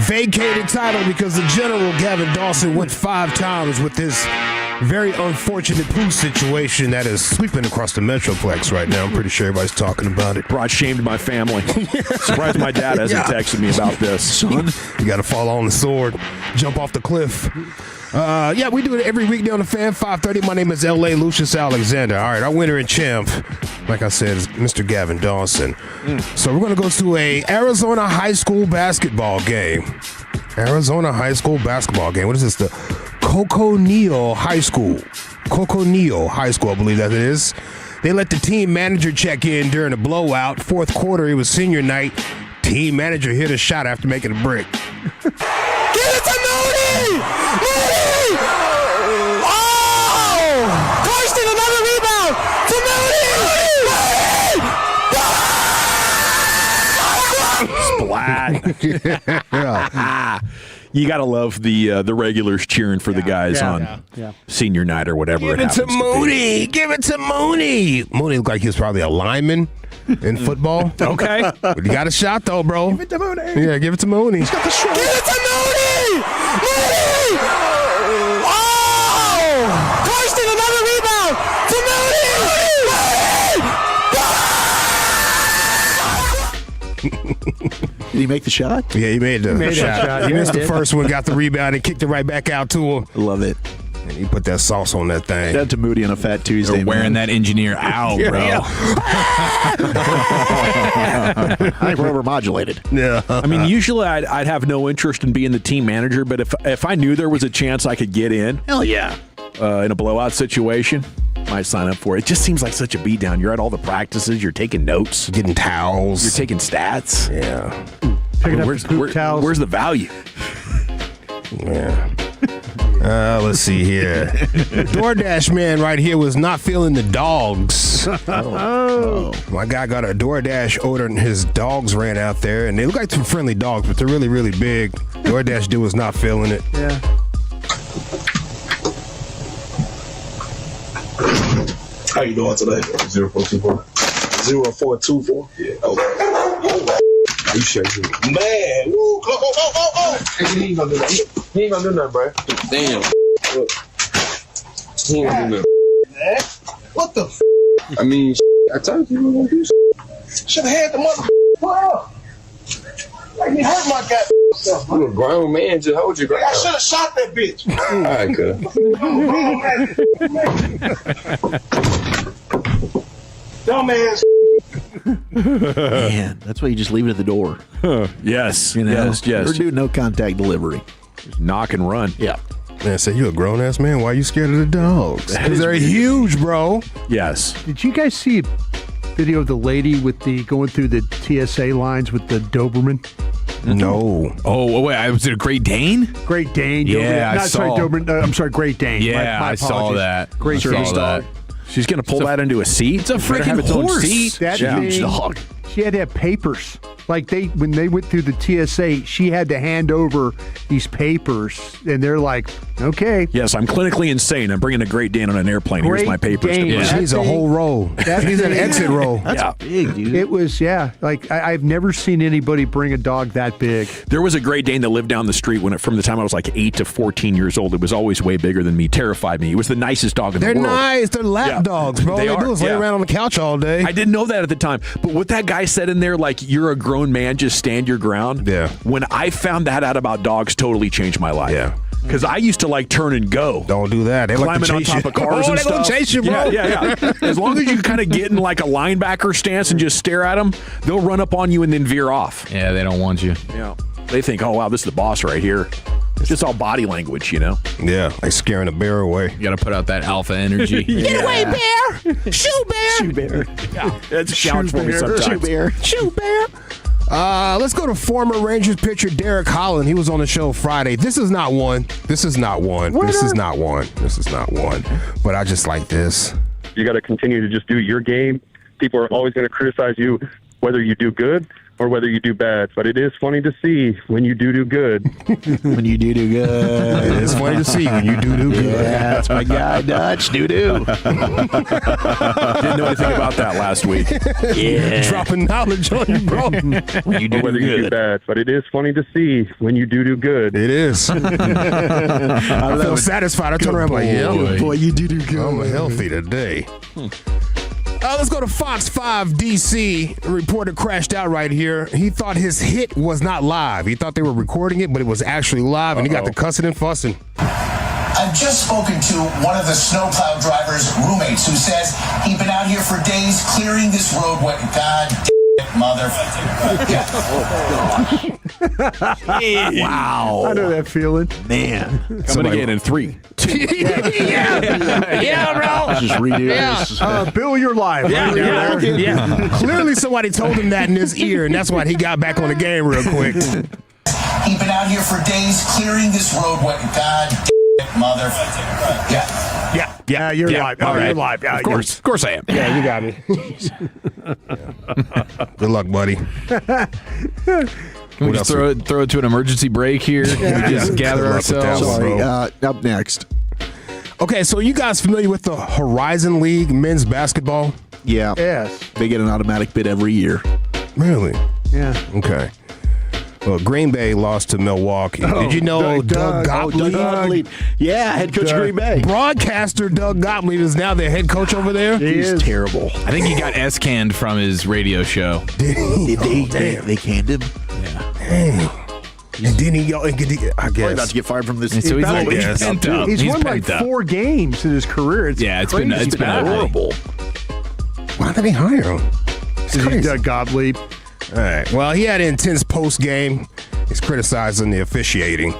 Vacated title because the General Gavin Dawson went 5 times with this very unfortunate poo situation that is sweeping across the Metroplex right now. I'm pretty sure everybody's talking about it. Brought shame to my family. Surprised my dad hasn't texted me about this. Son, you got to fall on the sword, jump off the cliff. We do it every weekday on the Fan, 5:30. My name is L.A. Lucius Alexander. All right, our winner and champ, like I said, is Mr. Gavin Dawson. So we're going to go to a Arizona high school basketball game. Arizona high school basketball game. What is this? The Coconino High School. Coconino High School, I believe that it is. They let the team manager check in during a blowout. Fourth quarter, it was senior night. Team manager hit a shot after making a brick. Give it to Moody! Moody! Oh! Carson, another rebound! To Moody! Splat. You got to love the regulars cheering for the guys on senior night or whatever Give it to Moody! Give it to Moody! Moody looked like he was probably a lineman in football. Okay. But you got a shot, though, bro. Give it to Moody. Yeah, give it to Moody. He's got the shot. Give it to Moody! Moody! Oh! Carson, another rebound! To Moody! Did he make the shot? Yeah, he made the shot. He missed the first one, got the rebound, and kicked it right back out to him. Love it. And he put that sauce on that thing. Shout out to Moody on a Fat Tuesday. They're wearing that engineer out, bro. I think we're overmodulated. Yeah. I mean, usually I'd have no interest in being the team manager, but if I knew there was a chance I could get in, hell yeah, in a blowout situation, might sign up for it. It just seems like such a beatdown. You're at all the practices, you're taking notes, getting towels, you're taking stats. Yeah. Where's the value? Yeah. Let's see here. DoorDash man right here was not feeling the dogs. My guy got a DoorDash order and his dogs ran out there, and they look like some friendly dogs, but they're really, really big. DoorDash dude was not feeling it. Yeah. How you doing today? 0424. 0424? Yeah. Oh. Are you sure? Man, woo, go. He ain't gonna do nothing. He ain't gonna do nothing, bro. Damn. He ain't gonna do nothing. What the f? I mean, I told you we were gonna do Should have had the mother put up. Like me hurt my goddamn self. You a grown man, just hold your ground. I should have shot that bitch. All right, good. Dumbass. Man, that's why you just leave it at the door. Yes. You know? Yes. Or do no contact delivery. Just knock and run. Yeah. Man, say you a grown ass man. Why are you scared of the dogs? Because they're huge, bro. Yes. Did you guys see a video of the lady with the going through the TSA lines with the Doberman? No. Oh, wait. Was it a Great Dane? Great Dane. Yeah, I saw. Sorry, Doberman. I'm sorry, Great Dane. Yeah, My I saw that. Great I Dane. saw that. She's going to pull that into a seat? It's a freaking horse. That Huge thing, dog. She had to have papers. Like when they went through the TSA, she had to hand over these papers, and they're like, "Okay." Yes, I'm clinically insane. I'm bringing a Great Dane on an airplane. Here's my papers. Dane. Yeah. She's a whole row. She's an exit row. That's big, dude. It was, like I've never seen anybody bring a dog that big. There was a Great Dane that lived down the street from the time I was like 8 to 14 years old. It was always way bigger than me. Terrified me. It was the nicest dog in the world. They're nice. They're lap dogs, bro. They do is lay around on the couch all day. I didn't know that at the time. But what that guy said in there, like, you're a grown man, just stand your ground. Yeah. When I found that out about dogs, totally changed my life. Yeah. Because I used to like turn and go. Don't do that. They like climbing to on chase top you. of cars and they stuff. gonna chase you, bro. Yeah. As long as you kind of get in like a linebacker stance and just stare at them, they'll run up on you and then veer off. Yeah, they don't want you. Yeah. They think, oh, wow, this is the boss right here. It's just all body language, you know? Yeah, like scaring a bear away. You got to put out that alpha energy. Get away, bear! Shoe bear! Shoe bear. Yeah, that's a challenge for me sometimes. Shoe bear. Shoe bear! Let's go to former Rangers pitcher Derek Holland. He was on the show Friday. This is not one. This is not one. But I just like this. You got to continue to just do your game. People are always going to criticize you, whether you do good or whether you do bad. But it is funny to see when you do good. When you do good. It's funny to see when you do good. Yeah, that's my guy, Dutch. Doo-doo. Didn't know anything about that last week. Yeah. Dropping knowledge on you, bro. When you do whether you do bad. But it is funny to see when you do good. It is. I feel satisfied. I turn around like, yeah, boy, you do good. I'm healthy today. Let's go to Fox 5 DC. A reporter crashed out right here. He thought his hit was not live. He thought they were recording it, but it was actually live, and he got to cussing and fussing. I've just spoken to one of the snowplow driver's roommates who says he'd been out here for days clearing this roadway. God damn it, motherfucker. Wow. I know that feeling. Man. Coming again in 3, 2. Yeah, bro. Just redo this. Bill, you're live. Yeah. Clearly somebody told him that in his ear, and that's why he got back on the game real quick. He'd been out here for days clearing this roadway. God damn it, motherfucker. Yeah, you're live. All right. You're live. Yeah, Of course I am. Yeah, you got me. Good luck, buddy. Can we just throw it to an emergency break here? Can we just gather ourselves? Sorry. Up next. Okay, so you guys familiar with the Horizon League men's basketball? Yeah. Yes. They get an automatic bid every year. Really? Yeah. Okay. Well, Green Bay lost to Milwaukee. Did you know Doug Gottlieb? Yeah, head coach of Green Bay. Broadcaster Doug Gottlieb is now their head coach over there. He's terrible. I think he got S-canned from his radio show. They canned him. Dang. And then he go, I guess. Probably about to get fired from this. So he's pent up. He's won like pent up. 4 games in his career. It's been horrible. Why did they hire him? It's crazy. Doug Gottlieb. All right. Well, he had an intense post game. He's criticizing the officiating.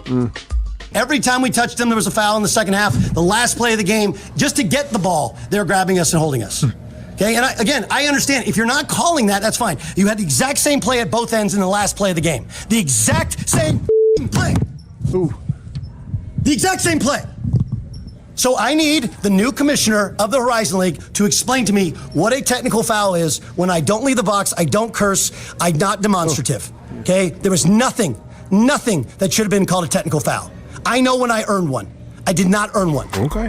Every time we touched them, there was a foul in the second half. The last play of the game, just to get the ball, they're grabbing us and holding us. Okay, and I understand. If you're not calling that, that's fine. You had the exact same play at both ends in the last play of the game. The exact same play. Ooh. The exact same play. So I need the new commissioner of the Horizon League to explain to me what a technical foul is when I don't leave the box, I don't curse, I'm not demonstrative. Okay? There was nothing that should have been called a technical foul. I know when I earned one. I did not earn one. Okay.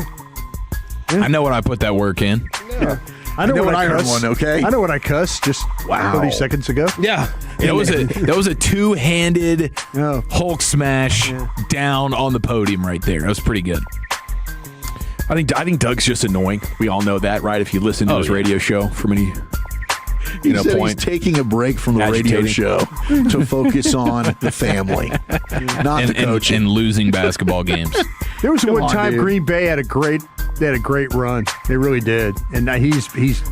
I know when I put that work in. Yeah. I know when I earned cuss. one, okay? I know when I cuss just 30 seconds ago. Yeah. That was a two-handed Hulk smash down on the podium right there. That was pretty good. I think Doug's just annoying. We all know that, right? If you listen to his radio show from any He's taking a break from the radio show to focus on the family, not the coaching. And losing basketball games. There was one time Green Bay had a great run. They really did, and he's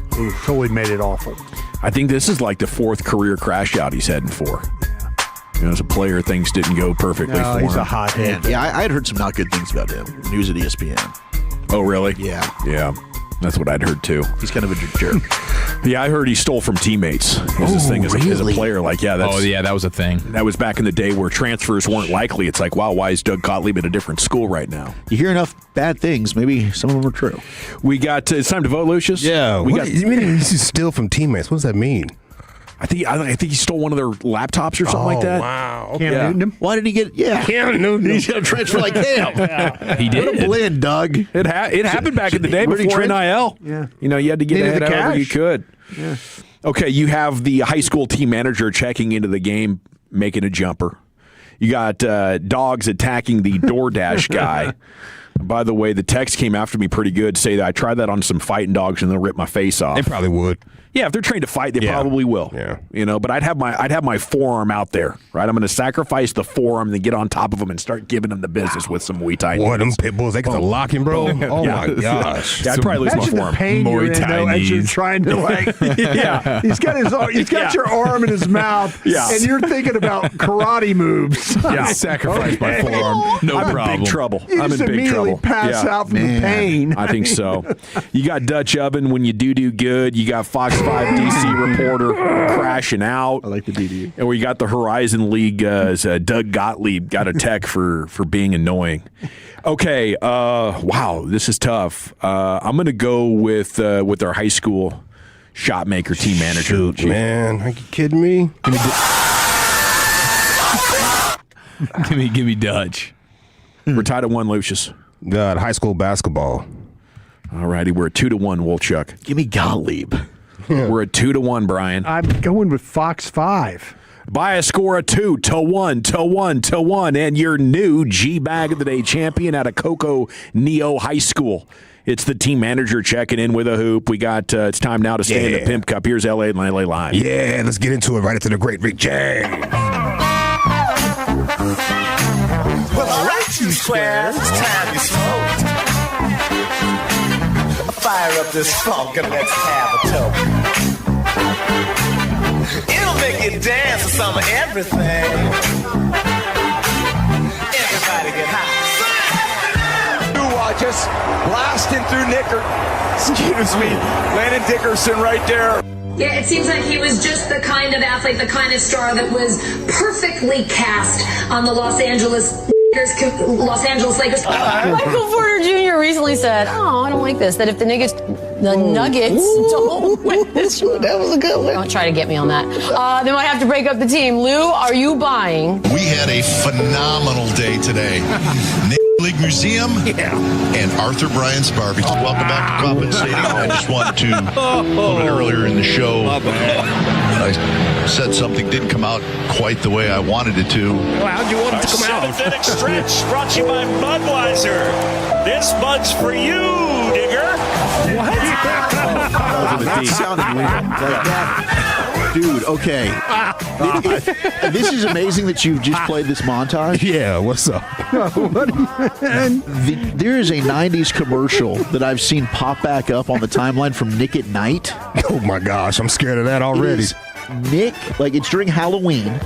totally made it awful. I think this is like the 4th career crash out he's heading for. as a player, things didn't go perfectly for him. He's a hothead. Yeah, I had heard some not good things about him when he was at ESPN. Oh, really? Yeah. Yeah. That's what I'd heard, too. He's kind of a jerk. Yeah, I heard he stole from teammates. Is this thing as a player. Like, yeah, that's... Oh, yeah, that was a thing. That was back in the day where transfers weren't likely. It's like, wow, why is Doug Gottlieb at a different school right now? You hear enough bad things, maybe some of them are true. We got... it's time to vote, Lucius? Yeah. You mean he steal from teammates? What does that mean? I think he stole one of their laptops or something like that. Wow. Cam Newton? Why did he get... Yeah. Cam Newton. He's going to transfer like Cam. He did. Put a blend, Doug. It happened back in the day Where did he before trade? NIL. Yeah. You know, you had to get Needed ahead the however you cash. could. Yeah. Okay, you have the high school team manager checking into the game, making a jumper. You got dogs attacking the DoorDash guy. By the way, the text came after me pretty good. Say that I tried that on some fighting dogs and they'll rip my face off. They probably would. Yeah, if they're trained to fight, they probably will. Yeah. You know, but I'd have my forearm out there, right? I'm going to sacrifice the forearm and then get on top of them and start giving them the business with some Muay Thai. Boy, them pit bulls, they got the locking, bro. Oh, Yeah. my gosh. Yeah, I'd probably lose my Imagine forearm. the pain you're in, though, as you're trying to, like... Yeah. He's got your arm in his mouth, and you're thinking about karate moves. Yeah, sacrifice my forearm. No I'm problem. in big trouble. You I'm just in big immediately trouble. pass out from the pain. I think so. You got Dutch Oven when you do good. You got Fox 5 DC reporter crashing out. I like the DD. And we got the Horizon League. Doug Gottlieb got a tech for being annoying. Okay. Wow, this is tough. I'm going to go with our high school shot maker team manager. Shoot, man. Are you kidding me? Give me Dutch. We're tied at 1, Lucius. God, high school basketball. All righty, we're at 2-1, Wolchuk. Give me Gottlieb. We're at 2-1, Brian. I'm going with Fox 5. By a score of 2-1, and your new G-Bag of the Day champion out of Cocoa Neo High School. It's the team manager checking in with a hoop. We got it's time now to stay in the Pimp Cup. Here's LA and LA Live. Yeah, let's get into it right into the Great Rick James. Well, all right, you squares, it's time you smoke. Fire up this funk and let's have a toke. It'll make you dance to some of everything. Everybody get high. You watch us blasting through Nicker. Excuse me, Landon Dickerson right there. Yeah, it seems like he was just the kind of athlete, the kind of star that was perfectly cast on the Los Angeles Lakers. Michael Porter Jr. recently said, "Oh, I don't like this. That if the Nuggets don't win this, that was a good one. Don't try to get me on that. They might have to break up the team. Lou, are you buying?" We had a phenomenal day today. League Museum and Arthur Bryant's Barbecue. Welcome back to Coppin Stadium. I just wanted to, a little bit earlier in the show, I said something didn't come out quite the way I wanted it to. Well, how'd you want it to come out? Seventh inning stretch brought to you by Budweiser. This Bud's for you, Digger. What? That sounded weird. Like that. Dude, okay. This is amazing that you've just played this montage. Yeah, what's up? There is a 90s commercial that I've seen pop back up on the timeline from Nick at Night. Oh my gosh, I'm scared of that already. Nick, like it's during Halloween,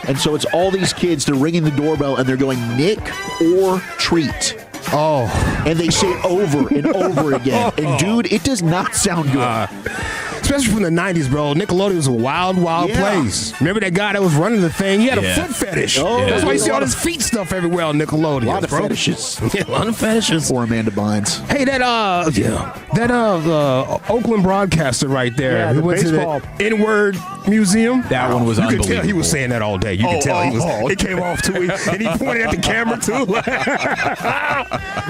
and so it's all these kids, they're ringing the doorbell and they're going, Nick or treat. Oh. And they say it over and over again. And dude, it does not sound good. Especially from the 90s, bro. Nickelodeon was a wild place. Remember that guy that was running the thing? He had a foot fetish. Oh, that's why you see all this feet stuff everywhere on Nickelodeon. A lot of bro. fetishes. Yeah, a lot of fetishes. Poor Amanda Bynes. Hey, that Oakland broadcaster right there. Yeah, who the went baseball. to the N-word museum. That one was You unbelievable. could tell he was saying that all day. You could tell he was. It came off too. And he pointed at the camera too.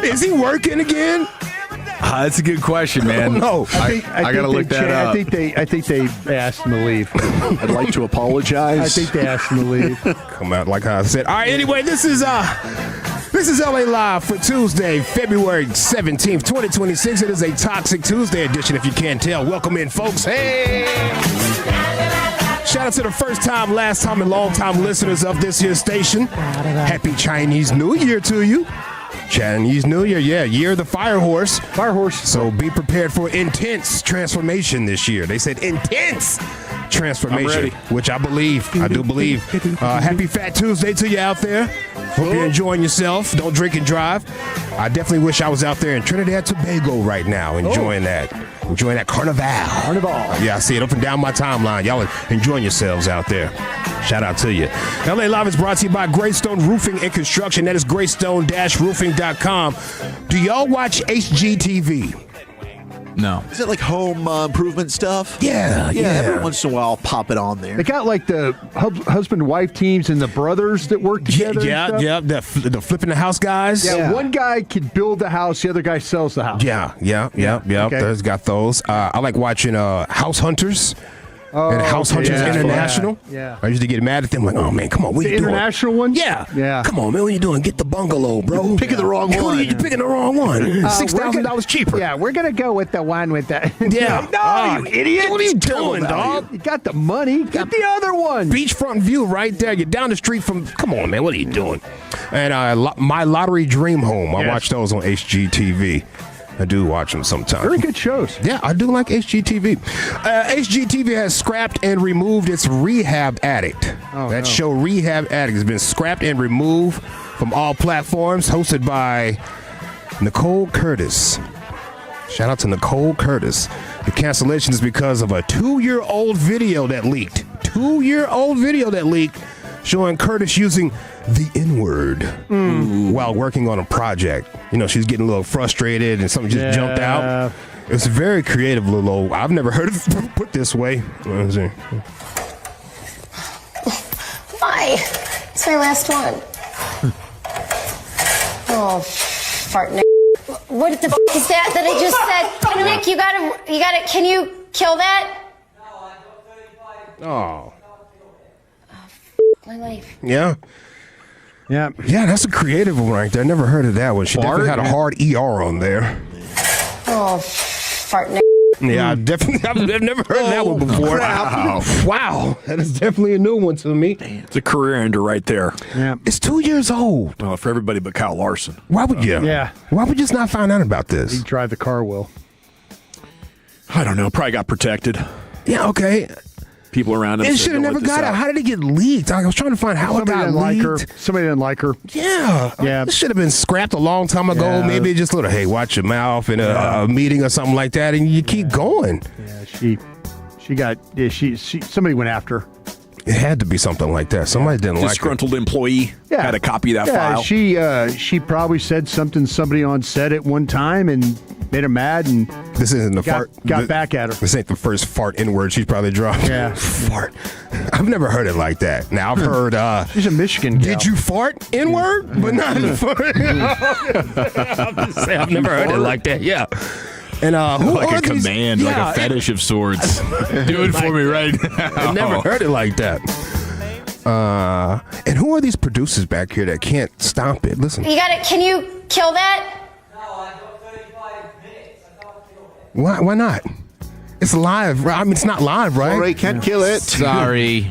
Is he working again? That's a good question, man. No, I gotta look that up. I think they asked him to leave. I'd like to apologize. I think they asked him to leave. Come out like I said. All right. Anyway, this is LA Live for Tuesday, February 17th, 2026. It is a Toxic Tuesday edition, if you can't tell. Welcome in, folks. Hey. Shout out to the first time, last time, and long time listeners of this here station. Happy Chinese New Year to you. Chinese New Year, yeah, year of the fire horse. Fire horse. So be prepared for intense transformation this year. They said intense. transformation, which I do believe. Happy Fat Tuesday to you out there. Hope you're enjoying yourself. Don't drink and drive. I definitely wish I was out there in Trinidad Tobago right now, enjoying that carnival. Yeah, I see it up and down my timeline. Y'all are enjoying yourselves out there. Shout out to you. LA Live is brought to you by Greystone Roofing and Construction. That is greystone-roofing.com. Do y'all watch HGTV? No. Is it like home improvement stuff? Yeah. Every once in a while, I'll pop it on there. They got like the husband-wife teams and the brothers that work together. Yeah. The flipping the house guys. Yeah, one guy could build the house, the other guy sells the house. Yeah. Okay. There's got those. I like watching House Hunters. And House Hunters International. Yeah. I used to get mad at them, like, oh man, come on, what are you doing? International one? Yeah. Come on, man, what are you doing? Get the bungalow, bro. Picking the wrong one. You're picking the wrong one. $6,000 cheaper. Yeah, we're gonna go with the one with the. Yeah. No, you idiot! What are you doing, dog? You got the money. Get the other one. Beachfront view right there. You're down the street from. Come on, man, what are you doing? And My Lottery Dream Home. I watch those on HGTV. I do watch them sometimes. Very good shows. Yeah, I do like HGTV. HGTV has scrapped and removed its Rehab Addict. Show Rehab Addict has been scrapped and removed from all platforms, hosted by Nicole Curtis. Shout out to Nicole Curtis. The cancellation is because of a 2-year-old video that leaked. Showing Curtis using the N-word while working on a project. You know, she's getting a little frustrated and something just jumped out. It's a very creative little, I've never heard it put this way. Let's see. Why? It's my last one. Oh, fart Nick. What the f is that I just said? Nick, you gotta, can you kill that? Oh. My life. Yeah, that's a creative one right there. I never heard of that one. She definitely had a hard ER on there. Oh, fart Nick. Yeah, I've never heard that one before. Wow. That is definitely a new one to me. It's a career ender right there. Yeah. It's 2 years old. Well, for everybody but Kyle Larson. Why would you? Yeah. Why would you just not find out about this? You drive the car well. I don't know. Probably got protected. Yeah, okay. People around him. It should have never got out. How did it get leaked? I was trying to find how it got leaked. Somebody didn't like her. Yeah. It should have been scrapped a long time ago. Yeah. Maybe just a little, hey, watch your mouth in a meeting or something like that, and you keep going. Yeah, somebody went after her. It had to be something like that. Somebody didn't like it. Disgruntled employee had a copy of that file. She probably said somebody on set at one time and made her mad, and this isn't the fart. Got back at her. This ain't the first fart N-word she's probably dropped. Yeah, fart. I've never heard it like that. Now I've heard. She's a Michigan gal. Did you fart N-word? But not fart. I've never heard it like that. Yeah. And who like are a these? command, like a fetish of sorts. Do it for me right now. I never heard it like that. And who are these producers back here that can't stop it? Listen. Can you kill that? Why not? It's live, right? I mean, it's not live, right? All right, can't kill it. Sorry.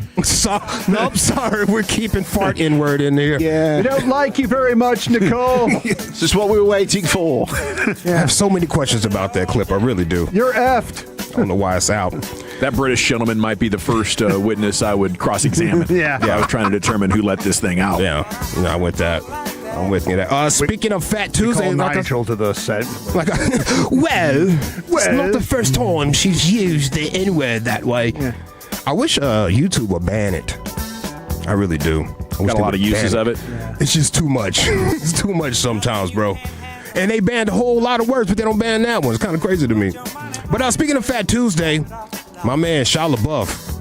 Nope, sorry. We're keeping fart N-word in there. Yeah. We don't like you very much, Nicole. This is what we were waiting for. I have so many questions about that clip. I really do. You're effed. I don't know why it's out. That British gentleman might be the first witness I would cross-examine. Yeah. I was trying to determine who let this thing out. Yeah, I'm with that. I'm with you. Speaking of Fat Tuesday, Nigel to the set. It's not the first time she's used the N-word that way. Yeah. I wish YouTube would ban it. I really do. Got a lot of uses of it. Yeah. It's just too much. It's too much sometimes, bro. And they banned a whole lot of words, but they don't ban that one. It's kind of crazy to me. But speaking of Fat Tuesday, my man Shia LaBeouf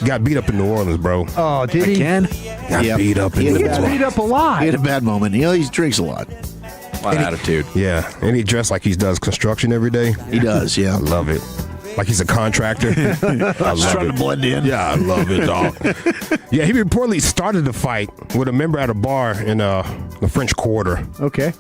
got beat up in New Orleans, bro. Oh, did he? Got beat up in New Orleans. He gets beat up a lot. He had a bad moment. You know, he drinks a lot. A lot of attitude. Yeah, and he dressed like he does construction every day. He does, yeah. I love it. Like he's a contractor. I love trying to blend in. Yeah, I love it, dog. Yeah, he reportedly started the fight with a member at a bar in the French Quarter. Okay.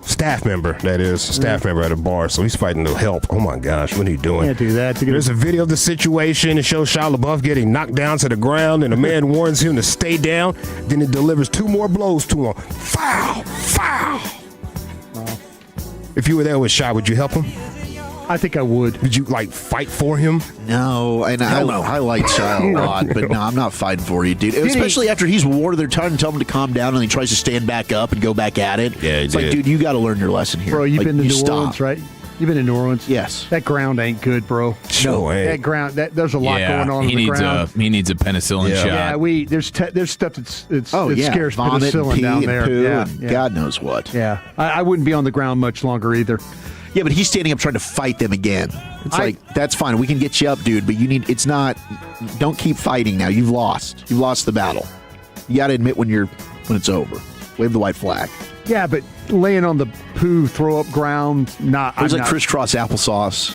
Staff member, that is. Staff member at a bar. So he's fighting to help. Oh, my gosh. What are you doing? Can't do that. There's a video of the situation. It shows Shia LaBeouf getting knocked down to the ground, and the man warns him to stay down. Then it delivers 2 more blows to him. Foul! Foul! If you were there with Shia, would you help him? I think I would. Did you fight for him? No, and I like Child a lot, but no, I'm not fighting for you, dude. Especially after he's warded their time and tell him to calm down, and he tries to stand back up and go back at it. Yeah, it's like, dude, you got to learn your lesson here. Bro, you've been to New stop. Orleans, right? You've been in New Orleans? Yes. That ground ain't good, bro. No way. That ground, there's a lot going on he the needs ground. he needs a penicillin shot. Yeah, there's stuff that scares vomit penicillin and pee down and there. poo Yeah, and yeah. God knows what. Yeah, I wouldn't be on the ground much longer either. Yeah, but he's standing up trying to fight them again. It's like, that's fine. We can get you up, dude, but don't keep fighting now. You've lost. You've lost the battle. You got to admit when it's over. Wave the white flag. Yeah, but laying on the poo, throw up ground, It was like crisscross applesauce.